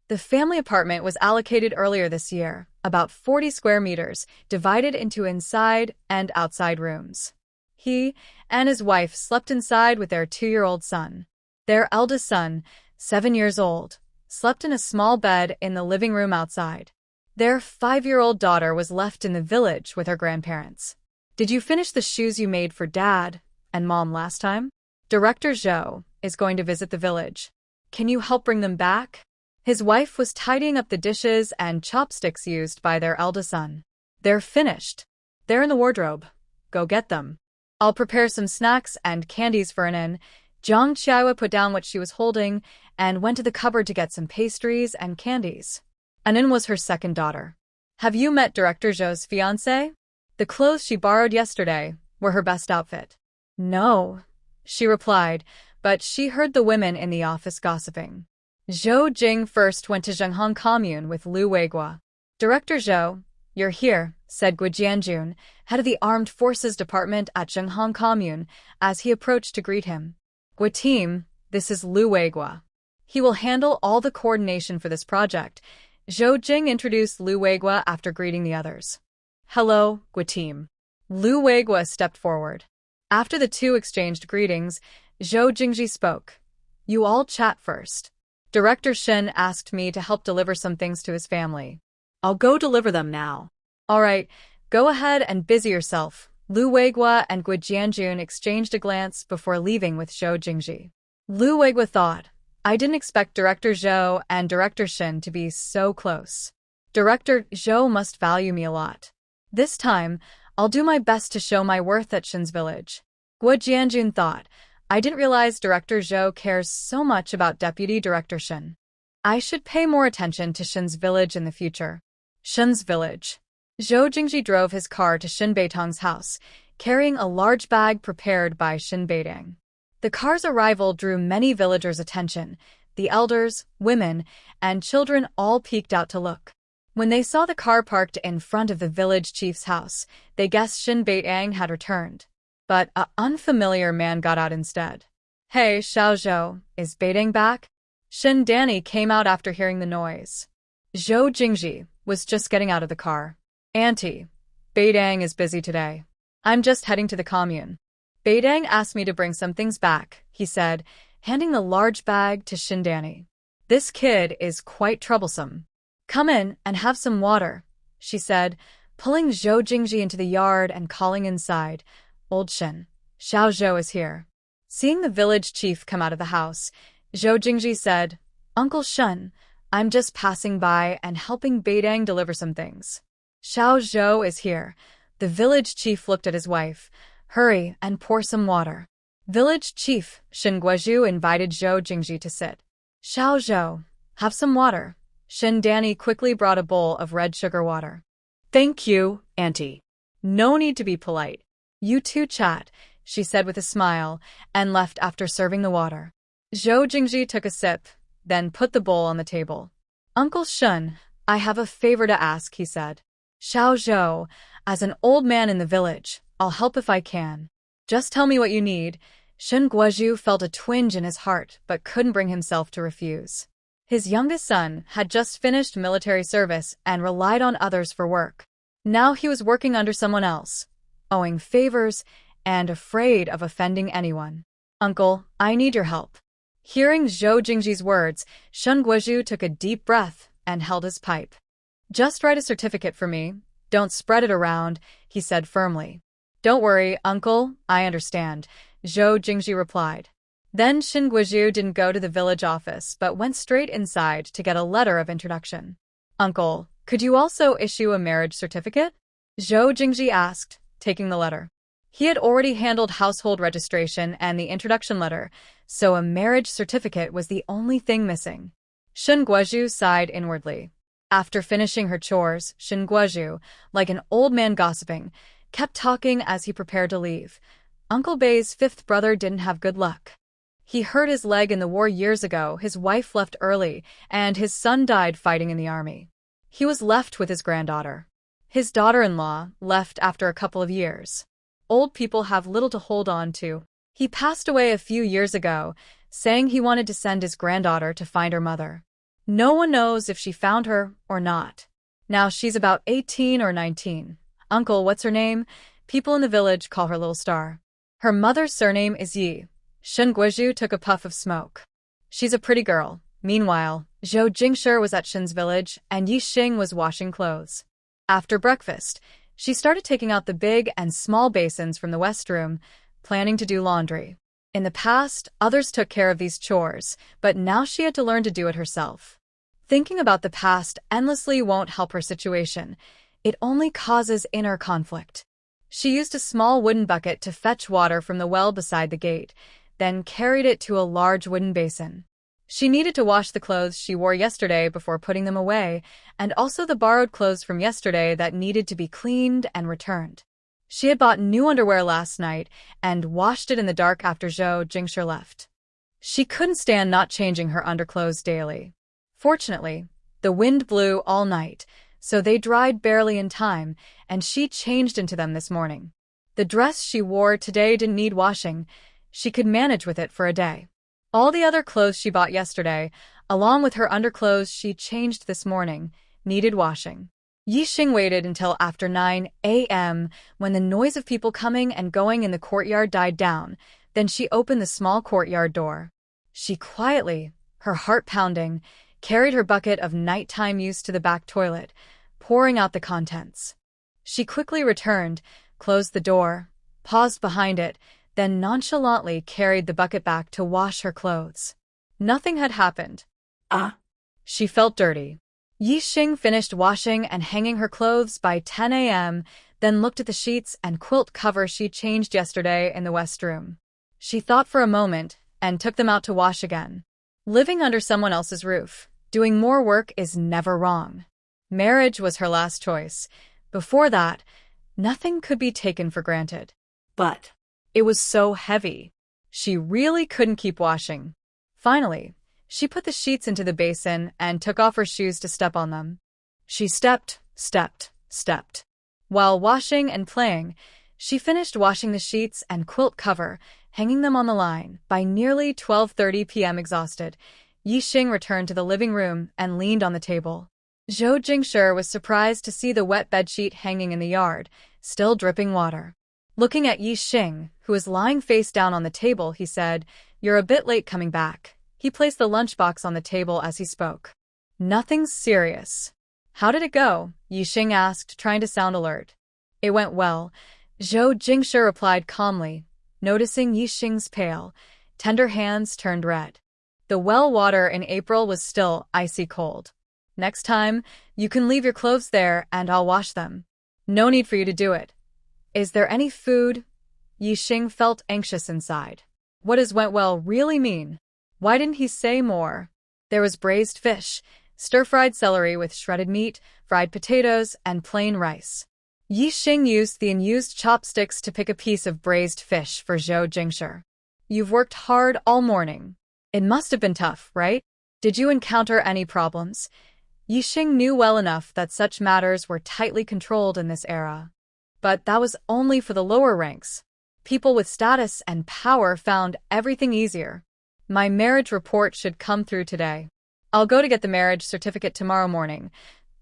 The family apartment was allocated earlier this year, about 40 square meters, divided into inside and outside rooms. He and his wife slept inside with their 2-year-old son. Their eldest son, 7 years old, slept in a small bed in the living room outside. Their 5-year-old daughter was left in the village with her grandparents. Did you finish the shoes you made for Dad and Mom last time? Director Zhou is going to visit the village. Can you help bring them back? His wife was tidying up the dishes and chopsticks used by their eldest son. They're finished. They're in the wardrobe. Go get them. I'll prepare some snacks and candies for Anin. Jiang Qiaihua put down what she was holding and went to the cupboard to get some pastries and candies. Anin was her second daughter. Have you met Director Zhou's fiancé? The clothes she borrowed yesterday were her best outfit. No, she replied, but she heard the women in the office gossiping. Zhou Jing first went to Zhenghong Commune with Lu Weiguo. Director Zhou, you're here, said Gu Jianjun, head of the Armed Forces Department at Zhenghong Commune, as he approached to greet him. Gu team, this is Lu Weiguo. He will handle all the coordination for this project. Zhou Jing introduced Lu Weiguo after greeting the others. Hello, Gu team. Lu Weiguo stepped forward. After the two exchanged greetings, Zhou Jingji spoke. You all chat first. Director Shen asked me to help deliver some things to his family. I'll go deliver them now. All right, go ahead and busy yourself. Lu Weiguo and Gu Jianjun exchanged a glance before leaving with Zhou Jingji. Lu Weiguo thought, I didn't expect Director Zhou and Director Shen to be so close. Director Zhou must value me a lot. This time, I'll do my best to show my worth at Shen's village. Gu Jianjun thought, I didn't realize Director Zhou cares so much about Deputy Director Shen. I should pay more attention to Shen's village in the future. Shen's village. Zhou Jingji drove his car to Shen Beitang's house, carrying a large bag prepared by Shen Beitang. The car's arrival drew many villagers' attention. The elders, women, and children all peeked out to look. When they saw the car parked in front of the village chief's house, they guessed Shen Beitang had returned. But an unfamiliar man got out instead. Hey, Xiao Zhou, is Beidang back? Shen Danny came out after hearing the noise. Zhou Jingji was just getting out of the car. Auntie, Beidang is busy today. I'm just heading to the commune. Beidang asked me to bring some things back, he said, handing the large bag to Shen Danny. This kid is quite troublesome. Come in and have some water, she said, pulling Zhou Jingji into the yard and calling inside. Old Shen, Xiao Zhou is here. Seeing the village chief come out of the house, Zhou Jingji said, Uncle Shen, I'm just passing by and helping Beidang deliver some things. Xiao Zhou is here. The village chief looked at his wife. Hurry and pour some water. Village chief Shen Guozhu invited Zhou Jingji to sit. Xiao Zhou, have some water. Shen Danny quickly brought a bowl of red sugar water. Thank you, Auntie. No need to be polite. You two chat, she said with a smile, and left after serving the water. Zhou Jingji took a sip, then put the bowl on the table. Uncle Shen, I have a favor to ask, he said. Xiao Zhou, as an old man in the village, I'll help if I can. Just tell me what you need. Shen Guozhu felt a twinge in his heart, but couldn't bring himself to refuse. His youngest son had just finished military service and relied on others for work. Now he was working under someone else, owing favors and afraid of offending anyone. Uncle, I need your help. Hearing Zhou Jingji's words, Shen Guozhu took a deep breath and held his pipe. Just write a certificate for me. Don't spread it around, he said firmly. Don't worry, uncle, I understand, Zhou Jingji replied. Then Shen Guozhu didn't go to the village office but went straight inside to get a letter of introduction. Uncle, could you also issue a marriage certificate? Zhou Jingji asked, taking the letter. He had already handled household registration and the introduction letter, so a marriage certificate was the only thing missing. Shen Guozhu sighed inwardly. After finishing her chores, Shen Guozhu, like an old man gossiping, kept talking as he prepared to leave. Uncle Bei's fifth brother didn't have good luck. He hurt his leg in the war years ago, his wife left early, and his son died fighting in the army. He was left with his granddaughter. His daughter-in-law left after a couple of years. Old people have little to hold on to. He passed away a few years ago, saying he wanted to send his granddaughter to find her mother. No one knows if she found her or not. Now she's about 18 or 19. Uncle, what's her name? People in the village call her Little Star. Her mother's surname is Yi. Shun Guizhu took a puff of smoke. She's a pretty girl. Meanwhile, Zhou Jingshi was at Shun's village, and Yi Xing was washing clothes. After breakfast, she started taking out the big and small basins from the west room, planning to do laundry. In the past, others took care of these chores, but now she had to learn to do it herself. Thinking about the past endlessly won't help her situation. It only causes inner conflict. She used a small wooden bucket to fetch water from the well beside the gate, then carried it to a large wooden basin. She needed to wash the clothes she wore yesterday before putting them away, and also the borrowed clothes from yesterday that needed to be cleaned and returned. She had bought new underwear last night and washed it in the dark after Zhou Jingshi left. She couldn't stand not changing her underclothes daily. Fortunately, the wind blew all night, so they dried barely in time, and she changed into them this morning. The dress she wore today didn't need washing. She could manage with it for a day. All the other clothes she bought yesterday, along with her underclothes she changed this morning, needed washing. Yi Xing waited until after 9 a.m. when the noise of people coming and going in the courtyard died down. Then she opened the small courtyard door. She quietly, her heart pounding, carried her bucket of nighttime use to the back toilet, pouring out the contents. She quickly returned, closed the door, paused behind it, then nonchalantly carried the bucket back to wash her clothes. Nothing had happened. She felt dirty. Yi Xing finished washing and hanging her clothes by 10 a.m., then looked at the sheets and quilt cover she changed yesterday in the west room. She thought for a moment and took them out to wash again. Living under someone else's roof, doing more work is never wrong. Marriage was her last choice. Before that, nothing could be taken for granted. But it was so heavy. She really couldn't keep washing. Finally, she put the sheets into the basin and took off her shoes to step on them. She stepped. While washing and playing, she finished washing the sheets and quilt cover, hanging them on the line. By nearly 12:30 p.m. exhausted, Yi Xing returned to the living room and leaned on the table. Zhou Jingshi was surprised to see the wet bedsheet hanging in the yard, still dripping water. Looking at Yi Xing, who was lying face down on the table, he said, "You're a bit late coming back." He placed the lunchbox on the table as he spoke. "Nothing serious." "How did it go?" Yi Xing asked, trying to sound alert. "It went well," Zhou Jingshi replied calmly, noticing Yi Xing's pale, tender hands turned red. The well water in April was still icy cold. "Next time, you can leave your clothes there and I'll wash them. No need for you to do it." "Is there any food?" Yi Xing felt anxious inside. What does went well really mean? Why didn't he say more? There was braised fish, stir-fried celery with shredded meat, fried potatoes, and plain rice. Yi Xing used the unused chopsticks to pick a piece of braised fish for Zhou Jingshi. "You've worked hard all morning. It must have been tough, right? Did you encounter any problems?" Yi Xing knew well enough that such matters were tightly controlled in this era. But that was only for the lower ranks. People with status and power found everything easier. "My marriage report should come through today. I'll go to get the marriage certificate tomorrow morning."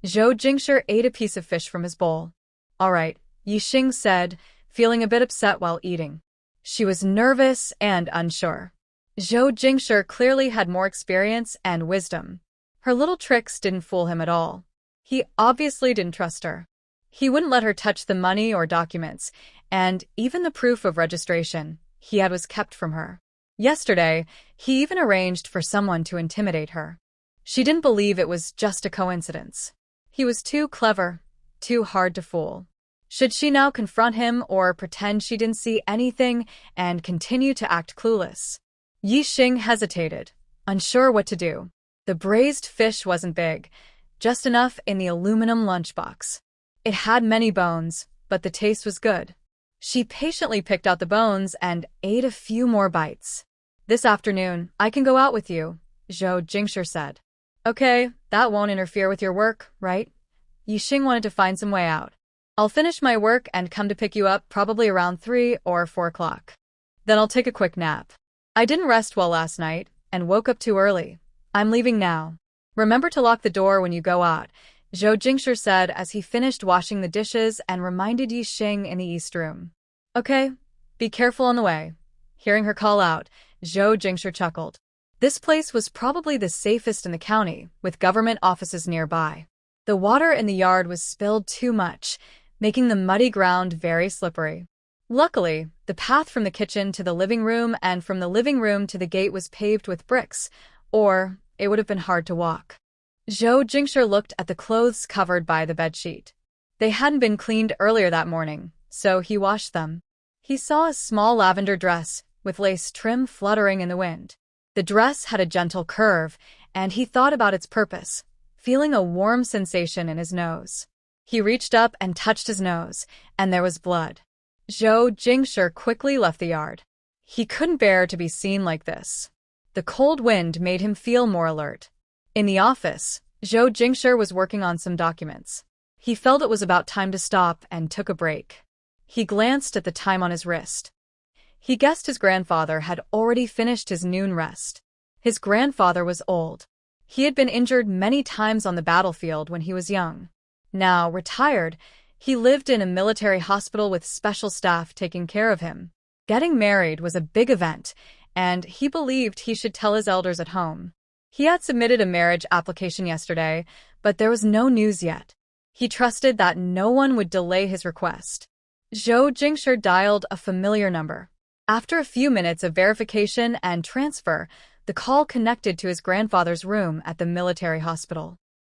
Zhou Jingshi ate a piece of fish from his bowl. "All right," Yi Xing said, feeling a bit upset while eating. She was nervous and unsure. Zhou Jingshi clearly had more experience and wisdom. Her little tricks didn't fool him at all. He obviously didn't trust her. He wouldn't let her touch the money or documents, and even the proof of registration he had was kept from her. Yesterday, he even arranged for someone to intimidate her. She didn't believe it was just a coincidence. He was too clever, too hard to fool. Should she now confront him or pretend she didn't see anything and continue to act clueless? Yi Xing hesitated, unsure what to do. The braised fish wasn't big, just enough in the aluminum lunchbox. It had many bones, but the taste was good. She patiently picked out the bones and ate a few more bites. "This afternoon, I can go out with you," Zhou Jingshi said. "Okay, that won't interfere with your work, right?" Yixing wanted to find some way out. I'll finish my work and come to pick you up probably around 3 or 4 o'clock. Then I'll take a quick nap. I didn't rest well last night and woke up too early. I'm leaving now. Remember to lock the door when you go out, Zhou Jingshi said as he finished washing the dishes and reminded Yixing in the east room. Okay, be careful on the way. Hearing her call out, Zhou Jingshi chuckled. This place was probably the safest in the county, with government offices nearby. The water in the yard was spilled too much, making the muddy ground very slippery. Luckily, the path from the kitchen to the living room and from the living room to the gate was paved with bricks, or it would have been hard to walk. Zhou Jingshi looked at the clothes covered by the bedsheet. They hadn't been cleaned earlier that morning, so he washed them. He saw a small lavender dress, with lace trim fluttering in the wind. The dress had a gentle curve, and he thought about its purpose, feeling a warm sensation in his nose. He reached up and touched his nose, and there was blood. Zhou Jingshi quickly left the yard. He couldn't bear to be seen like this. The cold wind made him feel more alert. In the office, Zhou Jingshi was working on some documents. He felt it was about time to stop and took a break. He glanced at the time on his wrist. He guessed his grandfather had already finished his noon rest. His grandfather was old. He had been injured many times on the battlefield when he was young. Now, retired, he lived in a military hospital with special staff taking care of him. Getting married was a big event, and he believed he should tell his elders at home. He had submitted a marriage application yesterday, but there was no news yet. He trusted that no one would delay his request. Zhou Jingshi dialed a familiar number. After a few minutes of verification and transfer, the call connected to his grandfather's room at the military hospital.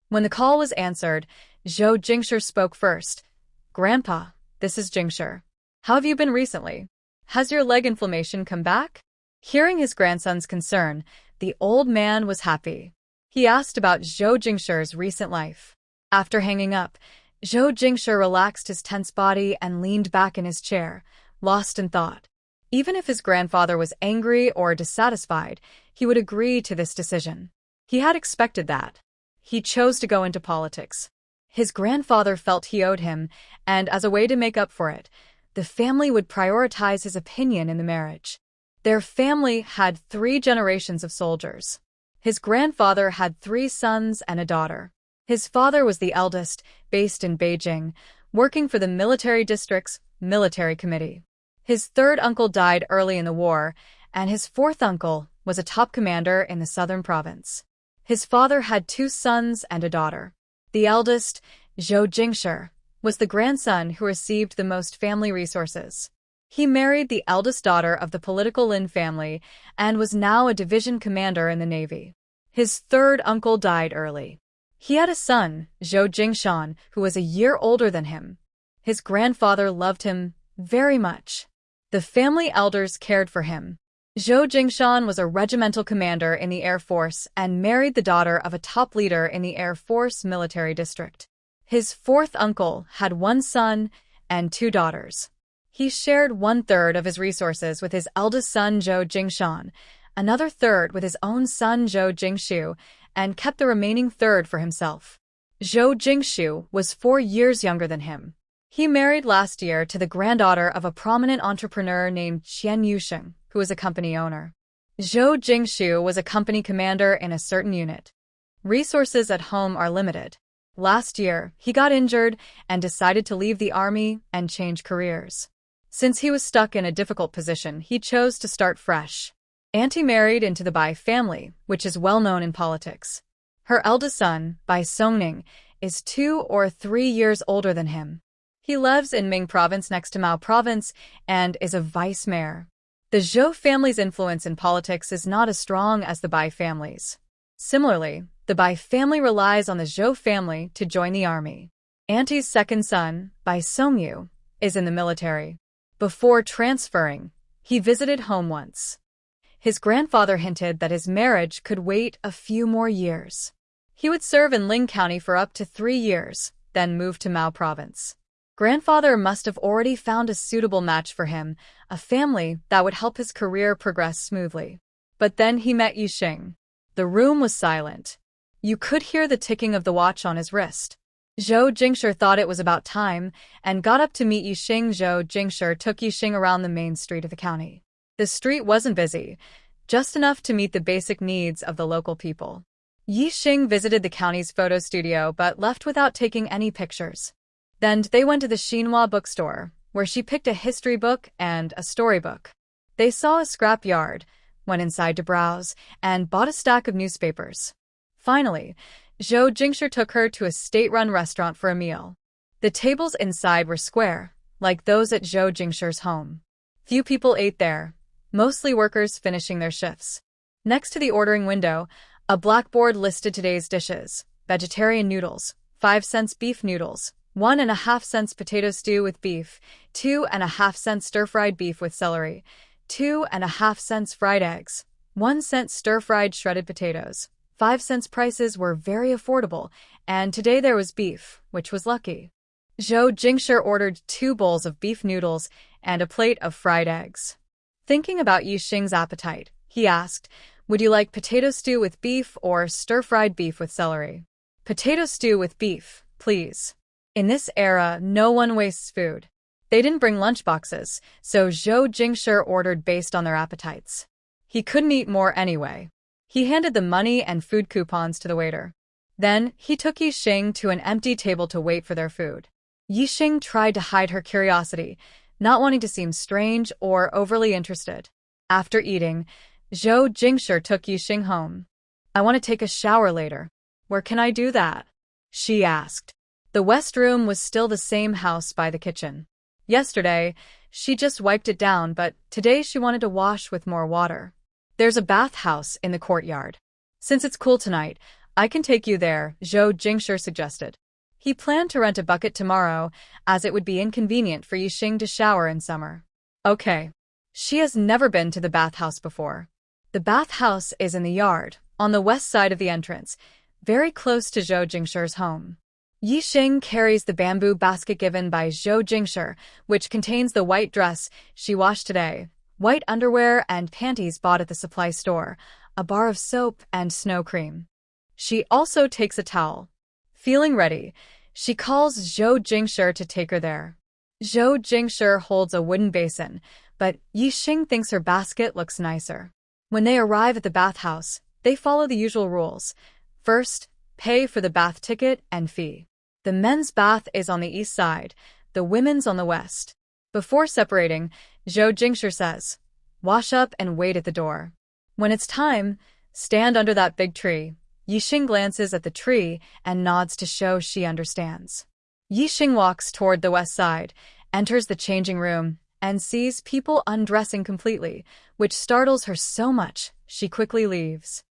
When the call was answered, Zhou Jingshi spoke first. Grandpa, this is Jingshi. How have you been recently? Has your leg inflammation come back? Hearing his grandson's concern, the old man was happy. He asked about Zhou Jingshi's recent life. After hanging up, Zhou Jingshi relaxed his tense body and leaned back in his chair, lost in thought. Even if his grandfather was angry or dissatisfied, he would agree to this decision. He had expected that. He chose to go into politics. His grandfather felt he owed him, and as a way to make up for it, the family would prioritize his opinion in the marriage. Their family had 3 generations of soldiers. His grandfather had 3 sons and a daughter. His father was the eldest, based in Beijing, working for the military district's military committee. His 3rd uncle died early in the war, and his 4th uncle was a top commander in the southern province. His father had 2 sons and a daughter. The eldest, Zhou Jingshi, was the grandson who received the most family resources. He married the eldest daughter of the political Lin family and was now a division commander in the Navy. His 3rd uncle died early. He had a son, Zhou Jingshan, who was a year older than him. His grandfather loved him very much. The family elders cared for him. Zhou Jingshan was a regimental commander in the Air Force and married the daughter of a top leader in the Air Force military district. His 4th uncle had 1 son and 2 daughters. He shared 1/3 of his resources with his eldest son Zhou Jingshan, another 1/3 with his own son Zhou Jingshi, and kept the remaining 1/3 for himself. Zhou Jingshi was 4 years younger than him. He married last year to the granddaughter of a prominent entrepreneur named Qian Yusheng, who was a company owner. Zhou Jingshi was a company commander in a certain unit. Resources at home are limited. Last year, he got injured and decided to leave the army and change careers. Since he was stuck in a difficult position, he chose to start fresh. Auntie married into the Bai family, which is well known in politics. Her eldest son, Bai Songning, is 2 or 3 years older than him. He lives in Ming province next to Mao province and is a vice mayor. The Zhou family's influence in politics is not as strong as the Bai family's. Similarly, the Bai family relies on the Zhou family to join the army. Auntie's 2nd son, Bai Songyu, is in the military. Before transferring, he visited home once. His grandfather hinted that his marriage could wait a few more years. He would serve in Ling County for up to 3 years, then move to Mao province. Grandfather must have already found a suitable match for him, a family that would help his career progress smoothly. But then he met Yixing. The room was silent. You could hear the ticking of the watch on his wrist. Zhou Jingshi thought it was about time and got up to meet Yixing. Zhou Jingshi took Yixing around the main street of the county. The street wasn't busy, just enough to meet the basic needs of the local people. Yixing visited the county's photo studio but left without taking any pictures. Then they went to the Xinhua bookstore, where she picked a history book and a storybook. They saw a scrap yard, went inside to browse, and bought a stack of newspapers. Finally, Zhou Jingshi took her to a state-run restaurant for a meal. The tables inside were square, like those at Zhou Jingshi's home. Few people ate there, mostly workers finishing their shifts. Next to the ordering window, a blackboard listed today's dishes: vegetarian noodles, 5 cents beef noodles, 1.5 cents potato stew with beef, 2.5 cents stir-fried beef with celery, 2.5 cents fried eggs, 1 cent stir-fried shredded potatoes. 5 cents prices were very affordable, and today there was beef, which was lucky. Zhou Jingshi ordered 2 bowls of beef noodles and a plate of fried eggs. Thinking about Yixing's appetite, he asked, "Would you like potato stew with beef or stir-fried beef with celery?" "Potato stew with beef, please." In this era, no one wastes food. They didn't bring lunchboxes, so Zhou Jingshi ordered based on their appetites. He couldn't eat more anyway. He handed the money and food coupons to the waiter. Then, he took Yixing to an empty table to wait for their food. Yixing tried to hide her curiosity, not wanting to seem strange or overly interested. After eating, Zhou Jingshi took Yixing home. "I want to take a shower later. Where can I do that?" she asked. The west room was still the same house by the kitchen. Yesterday, she just wiped it down, but today she wanted to wash with more water. "There's a bathhouse in the courtyard. Since it's cool tonight, I can take you there," Zhou Jingshi suggested. He planned to rent a bucket tomorrow, as it would be inconvenient for Yixing to shower in summer. Okay. She has never been to the bathhouse before. The bathhouse is in the yard, on the west side of the entrance, very close to Zhou Jingshi's home. Yixing carries the bamboo basket given by Zhou Jingshi, which contains the white dress she washed today, white underwear and panties bought at the supply store, a bar of soap and snow cream. She also takes a towel. Feeling ready, she calls Zhou Jingshi to take her there. Zhou Jingshi holds a wooden basin, but Yixing thinks her basket looks nicer. When they arrive at the bathhouse, they follow the usual rules. First, pay for the bath ticket and fee. The men's bath is on the east side, the women's on the west. Before separating, Zhou Jingshi says, "Wash up and wait at the door. When it's time, stand under that big tree." Yixing glances at the tree and nods to show she understands. Yixing walks toward the west side, enters the changing room, and sees people undressing completely, which startles her so much, she quickly leaves.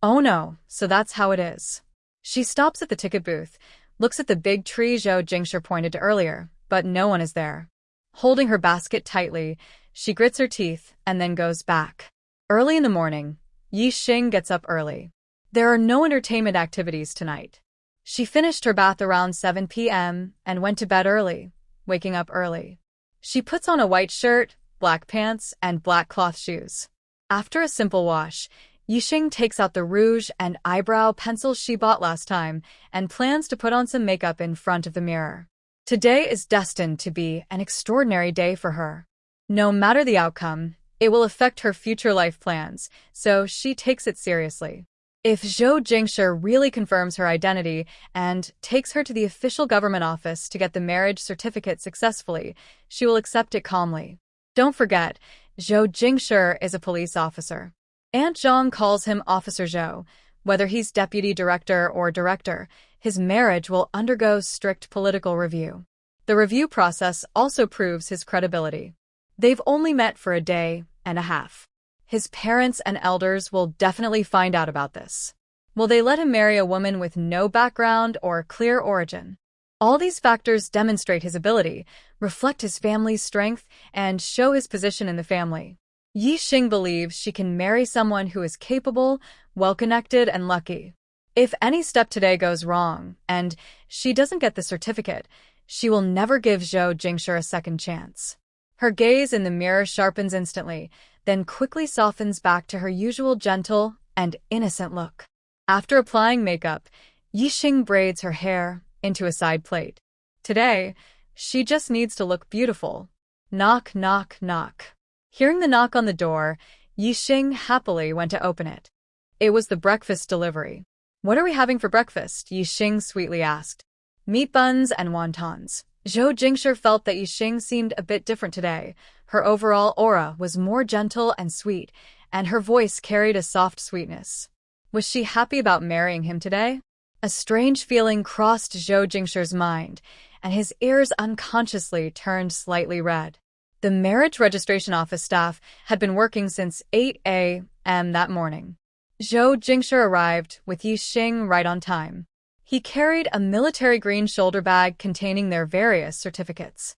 Oh no, so that's how it is. She stops at the ticket booth, looks at the big tree Zhou Jingshi pointed to earlier, but no one is there. Holding her basket tightly, she grits her teeth and then goes back. Early in the morning, Yixing gets up early. There are no entertainment activities tonight. She finished her bath around 7 p.m. and went to bed early, waking up early. She puts on a white shirt, black pants, and black cloth shoes. After a simple wash, Yixing takes out the rouge and eyebrow pencils she bought last time and plans to put on some makeup in front of the mirror. Today is destined to be an extraordinary day for her. No matter the outcome, it will affect her future life plans, so she takes it seriously. If Zhou Jingshi really confirms her identity and takes her to the official government office to get the marriage certificate successfully, she will accept it calmly. Don't forget, Zhou Jingshi is a police officer. Aunt Zhang calls him Officer Zhou. Whether he's deputy director or director, his marriage will undergo strict political review. The review process also proves his credibility. They've only met for a day and a half. His parents and elders will definitely find out about this. Will they let him marry a woman with no background or clear origin? All these factors demonstrate his ability, reflect his family's strength, and show his position in the family. Yixing believes she can marry someone who is capable, well-connected, and lucky. If any step today goes wrong, and she doesn't get the certificate, she will never give Zhou Jingshi a second chance. Her gaze in the mirror sharpens instantly, then quickly softens back to her usual gentle and innocent look. After applying makeup, Yixing braids her hair, into a side plate. Today, she just needs to look beautiful. Knock, knock, knock. Hearing the knock on the door, Yixing happily went to open it. It was the breakfast delivery. What are we having for breakfast? Yixing sweetly asked. Meat buns and wontons. Zhou Jingshi felt that Yixing seemed a bit different today. Her overall aura was more gentle and sweet, and her voice carried a soft sweetness. Was she happy about marrying him today? A strange feeling crossed Zhou Jingshi's mind, and his ears unconsciously turned slightly red. The marriage registration office staff had been working since 8 a.m. that morning. Zhou Jingshi arrived with Yixing right on time. He carried a military green shoulder bag containing their various certificates.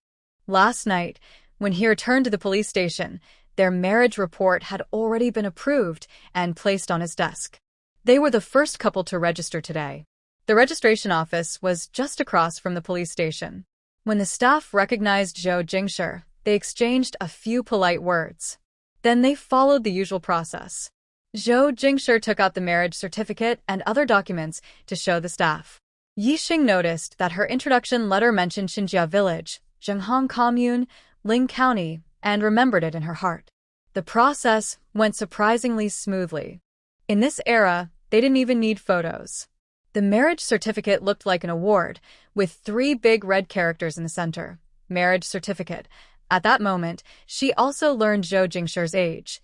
Last night, when he returned to the police station, their marriage report had already been approved and placed on his desk. They were the first couple to register today. The registration office was just across from the police station. When the staff recognized Zhou Jingshi, they exchanged a few polite words. Then they followed the usual process. Zhou Jingshi took out the marriage certificate and other documents to show the staff. Yixing noticed that her introduction letter mentioned Xinjia Village, Zhenghong Commune, Ling County, and remembered it in her heart. The process went surprisingly smoothly. In this era, they didn't even need photos. The marriage certificate looked like an award, with 3 big red characters in the center. Marriage certificate. At that moment, she also learned Zhou Jingshi's age,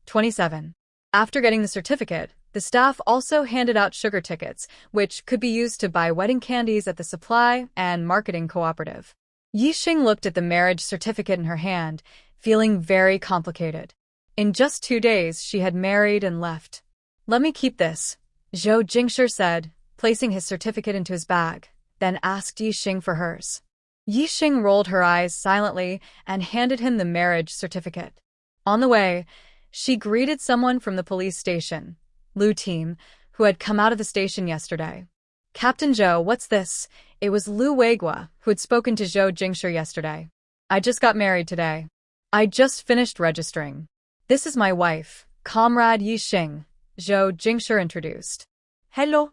27. After getting the certificate, the staff also handed out sugar tickets, which could be used to buy wedding candies at the supply and marketing cooperative. Yixing looked at the marriage certificate in her hand, feeling very complicated. In just 2 days, she had married and left. Let me keep this, Zhou Jingshi said, placing his certificate into his bag, then asked Yixing for hers. Yixing rolled her eyes silently and handed him the marriage certificate. On the way, she greeted someone from the police station, Lu Team, who had come out of the station yesterday. Captain Zhou, what's this? It was Lu Weigua, who had spoken to Zhou Jingshi yesterday. I just got married today. I just finished registering. This is my wife, Comrade Yixing, Zhou Jingshi introduced. Hello,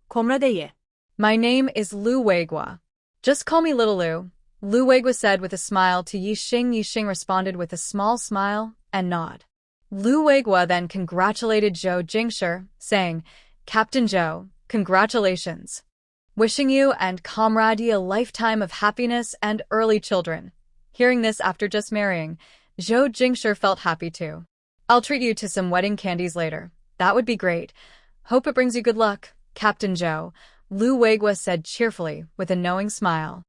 comrade Ye. My name is Lu Weigua. Just call me Little Lu, Lu Weigua said with a smile to Yixing. Yixing responded with a small smile and nod. Lu Weigua then congratulated Zhou Jingshi, saying, Captain Zhou, congratulations. Wishing you and Comrade Yi a lifetime of happiness and early children. Hearing this after just marrying, Zhou Jingshi felt happy too. I'll treat you to some wedding candies later. That would be great. Hope it brings you good luck, Captain Zhou, Lu Weigua said cheerfully with a knowing smile.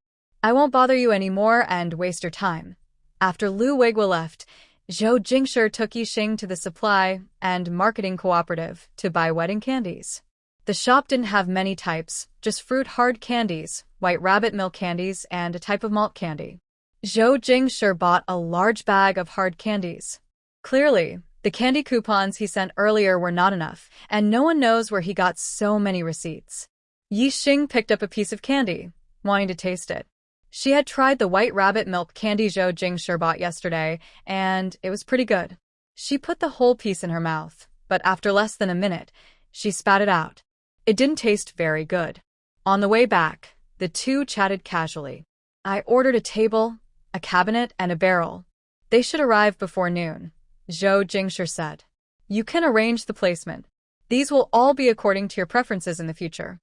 I won't bother you anymore and waste your time. After Lu Weigua left, Zhou Jingshi took Yixing to the supply and marketing cooperative to buy wedding candies. The shop didn't have many types, just fruit hard candies, white rabbit milk candies, and a type of malt candy. Zhou Jingshi bought a large bag of hard candies. Clearly, the candy coupons he sent earlier were not enough, and no one knows where he got so many receipts. Yixing picked up a piece of candy, wanting to taste it. She had tried the white rabbit milk candy Zhou Jingshi bought yesterday, and it was pretty good. She put the whole piece in her mouth, but after less than a minute, she spat it out. It didn't taste very good. On the way back, the two chatted casually. I ordered a table, a cabinet, and a barrel. They should arrive before noon, Zhou Jingshi said. You can arrange the placement. These will all be according to your preferences in the future.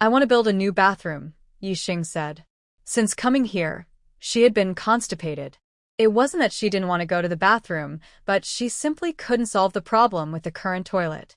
I want to build a new bathroom, Yixing said. Since coming here, she had been constipated. It wasn't that she didn't want to go to the bathroom, but she simply couldn't solve the problem with the current toilet.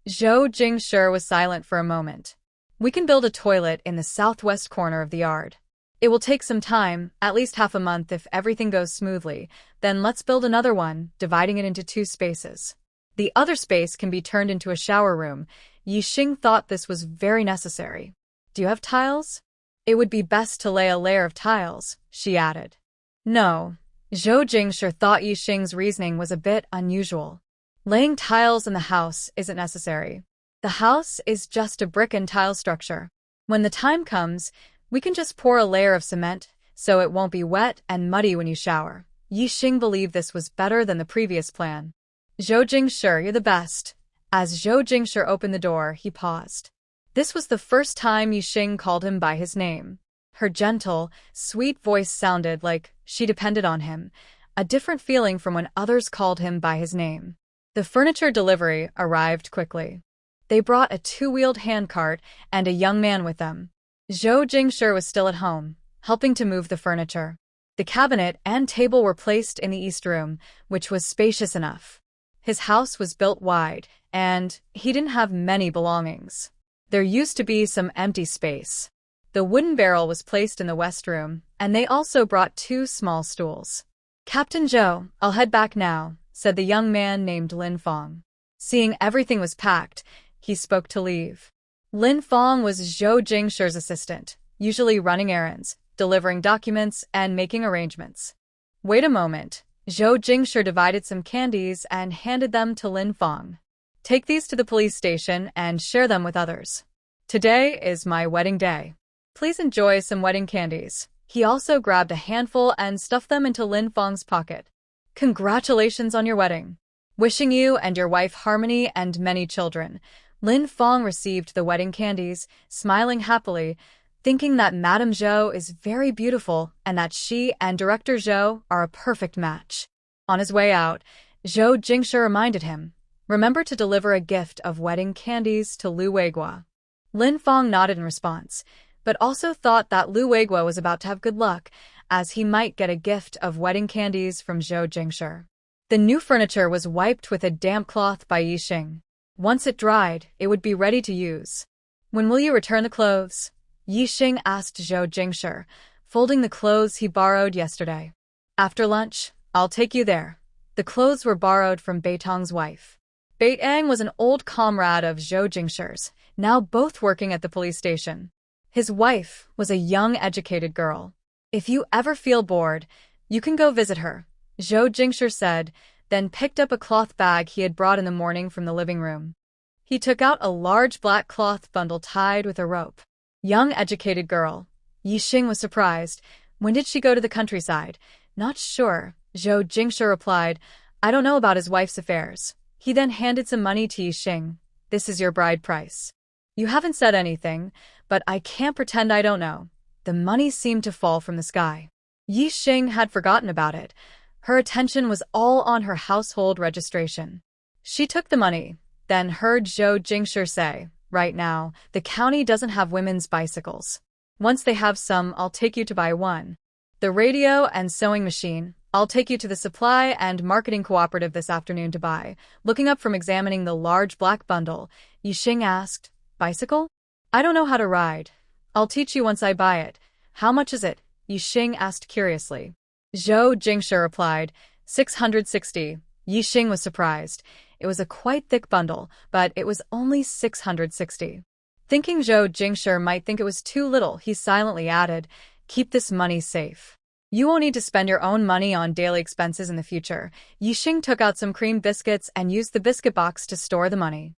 Zhou Jingshi was silent for a moment. We can build a toilet in the southwest corner of the yard. It will take some time, at least half a month if everything goes smoothly. Then let's build another one, dividing it into 2 spaces. The other space can be turned into a shower room. Yixing thought this was very necessary. Do you have tiles? It would be best to lay a layer of tiles, she added. No. Zhou Jingshi thought Yixing's reasoning was a bit unusual. Laying tiles in the house isn't necessary. The house is just a brick and tile structure. When the time comes, we can just pour a layer of cement, so it won't be wet and muddy when you shower. Yixing believed this was better than the previous plan. Zhou Jingshi, you're the best. As Zhou Jingshi opened the door, he paused. This was the first time Yixing called him by his name. Her gentle, sweet voice sounded like she depended on him, a different feeling from when others called him by his name. The furniture delivery arrived quickly. They brought a two-wheeled handcart and a young man with them. Zhou Jingshi was still at home, helping to move the furniture. The cabinet and table were placed in the east room, which was spacious enough. His house was built wide, and he didn't have many belongings. There used to be some empty space. The wooden barrel was placed in the west room, and they also brought two small stools. "Captain Zhou, I'll head back now," said the young man named Lin Fong. Seeing everything was packed, he spoke to leave. Lin Fong was Zhou Jingshi's assistant, usually running errands, delivering documents, and making arrangements. "Wait a moment." Zhou Jingshi divided some candies and handed them to Lin Fong. "Take these to the police station and share them with others. Today is my wedding day. Please enjoy some wedding candies." He also grabbed a handful and stuffed them into Lin Fong's pocket. "Congratulations on your wedding. Wishing you and your wife harmony and many children." Lin Fong received the wedding candies, smiling happily, thinking that Madame Zhou is very beautiful and that she and Director Zhou are a perfect match. On his way out, Zhou Jingshi reminded him, "Remember to deliver a gift of wedding candies to Lu Weigua." Lin Fong nodded in response, but also thought that Lu Weigua was about to have good luck, as he might get a gift of wedding candies from Zhou Jingshi. The new furniture was wiped with a damp cloth by Yixing. Once it dried, it would be ready to use. "When will you return the clothes?" Yixing asked Zhou Jingshi, folding the clothes he borrowed yesterday. "After lunch, I'll take you there." The clothes were borrowed from Beitong's wife. Beitang was an old comrade of Zhou Jingshi's, now both working at the police station. His wife was a young, educated girl. "If you ever feel bored, you can go visit her," Zhou Jingshi said, then picked up a cloth bag he had brought in the morning from the living room. He took out a large black cloth bundle tied with a rope. "Young, educated girl." Yixing was surprised. "When did she go to the countryside?" "Not sure," Zhou Jingshi replied. "I don't know about his wife's affairs." He then handed some money to Yixing. "This is your bride price." "You haven't said anything, but I can't pretend I don't know." The money seemed to fall from the sky. Yixing had forgotten about it. Her attention was all on her household registration. She took the money, then heard Zhou Jingshi say, "Right now, the county doesn't have women's bicycles. Once they have some, I'll take you to buy one. The radio and sewing machine, I'll take you to the supply and marketing cooperative this afternoon to buy." Looking up from examining the large black bundle, Yixing asked, "Bicycle? I don't know how to ride. I'll teach you once I buy it." "How much is it?" Yixing asked curiously. Zhou Jingshi replied, 660. Yixing was surprised. It was a quite thick bundle, but it was only 660. Thinking Zhou Jingshi might think it was too little, he silently added, "Keep this money safe. You won't need to spend your own money on daily expenses in the future." Yixing took out some cream biscuits and used the biscuit box to store the money.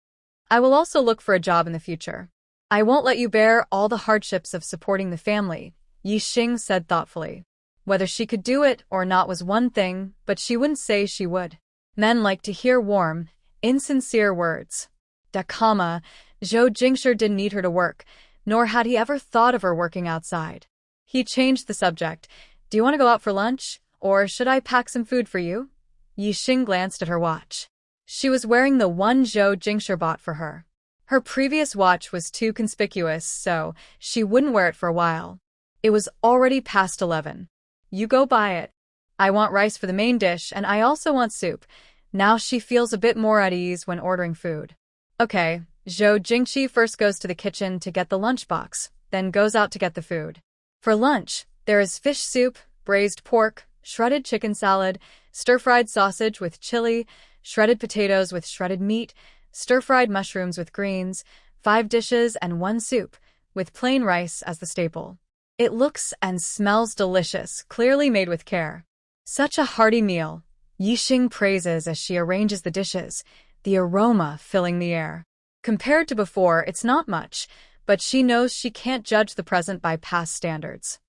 "I will also look for a job in the future. I won't let you bear all the hardships of supporting the family," Yixing said thoughtfully. Whether she could do it or not was one thing, but she wouldn't say she would. Men like to hear warm, insincere words. Zhou Jingshi didn't need her to work, nor had he ever thought of her working outside. He changed the subject. "Do you want to go out for lunch, or should I pack some food for you?" Yixing glanced at her watch. She was wearing the one Zhou Jingshi bought for her. Her previous watch was too conspicuous, so she wouldn't wear it for a while. It was already past 11. "You go buy it. I want rice for the main dish, and I also want soup." Now she feels a bit more at ease when ordering food. "Okay." Zhou Jingshi first goes to the kitchen to get the lunchbox, then goes out to get the food. For lunch, there is fish soup, braised pork, shredded chicken salad, stir-fried sausage with chili, shredded potatoes with shredded meat, stir-fried mushrooms with greens, 5 dishes and 1 soup, with plain rice as the staple. It looks and smells delicious, clearly made with care. Such a hearty meal. Yixing praises as she arranges the dishes, the aroma filling the air. Compared to before, it's not much, but she knows she can't judge the present by past standards.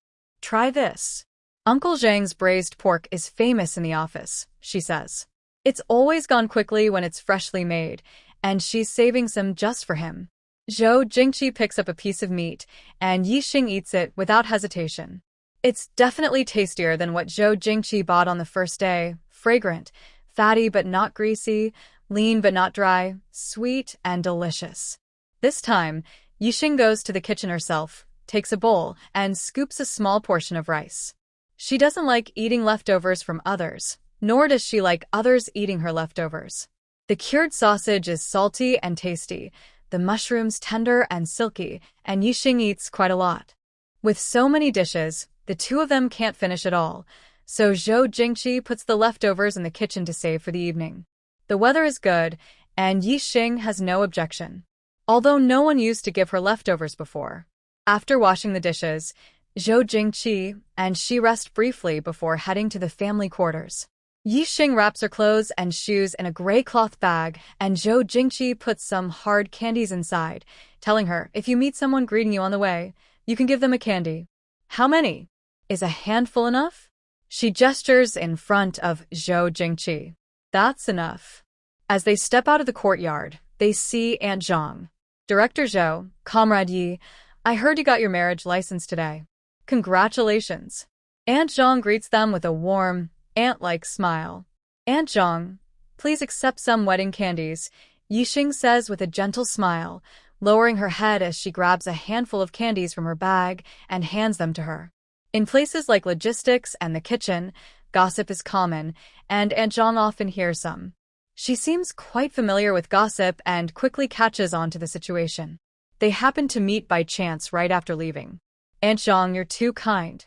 "Try this. Uncle Zhang's braised pork is famous in the office," she says. "It's always gone quickly when it's freshly made, and she's saving some just for him." Zhou Jingqi picks up a piece of meat, and Yixing eats it without hesitation. It's definitely tastier than what Zhou Jingqi bought on the first day, fragrant, fatty but not greasy, lean but not dry, sweet and delicious. This time, Yixing goes to the kitchen herself, takes a bowl, and scoops a small portion of rice. She doesn't like eating leftovers from others, nor does she like others eating her leftovers. The cured sausage is salty and tasty, the mushrooms tender and silky, and Yixing eats quite a lot. With so many dishes, the two of them can't finish it all, so Zhou Jingqi puts the leftovers in the kitchen to save for the evening. The weather is good, and Yixing has no objection, although no one used to give her leftovers before. After washing the dishes, Zhou Jingqi and she rest briefly before heading to the family quarters. Yixing wraps her clothes and shoes in a gray cloth bag, and Zhou Jingqi puts some hard candies inside, telling her if you meet someone greeting you on the way, you can give them a candy. How many? Is a handful enough? She gestures in front of Zhou Jingqi. That's enough. As they step out of the courtyard, they see Aunt Zhang. Director Zhou, Comrade Yi, I heard you got your marriage license today. Congratulations. Aunt Zhang greets them with a warm, ant-like smile. Aunt Zhang, please accept some wedding candies, Yixing says with a gentle smile, lowering her head as she grabs a handful of candies from her bag and hands them to her. In places like logistics and the kitchen, gossip is common, and Aunt Zhang often hears some. She seems quite familiar with gossip and quickly catches on to the situation. They happen to meet by chance right after leaving. Aunt Zhang, you're too kind.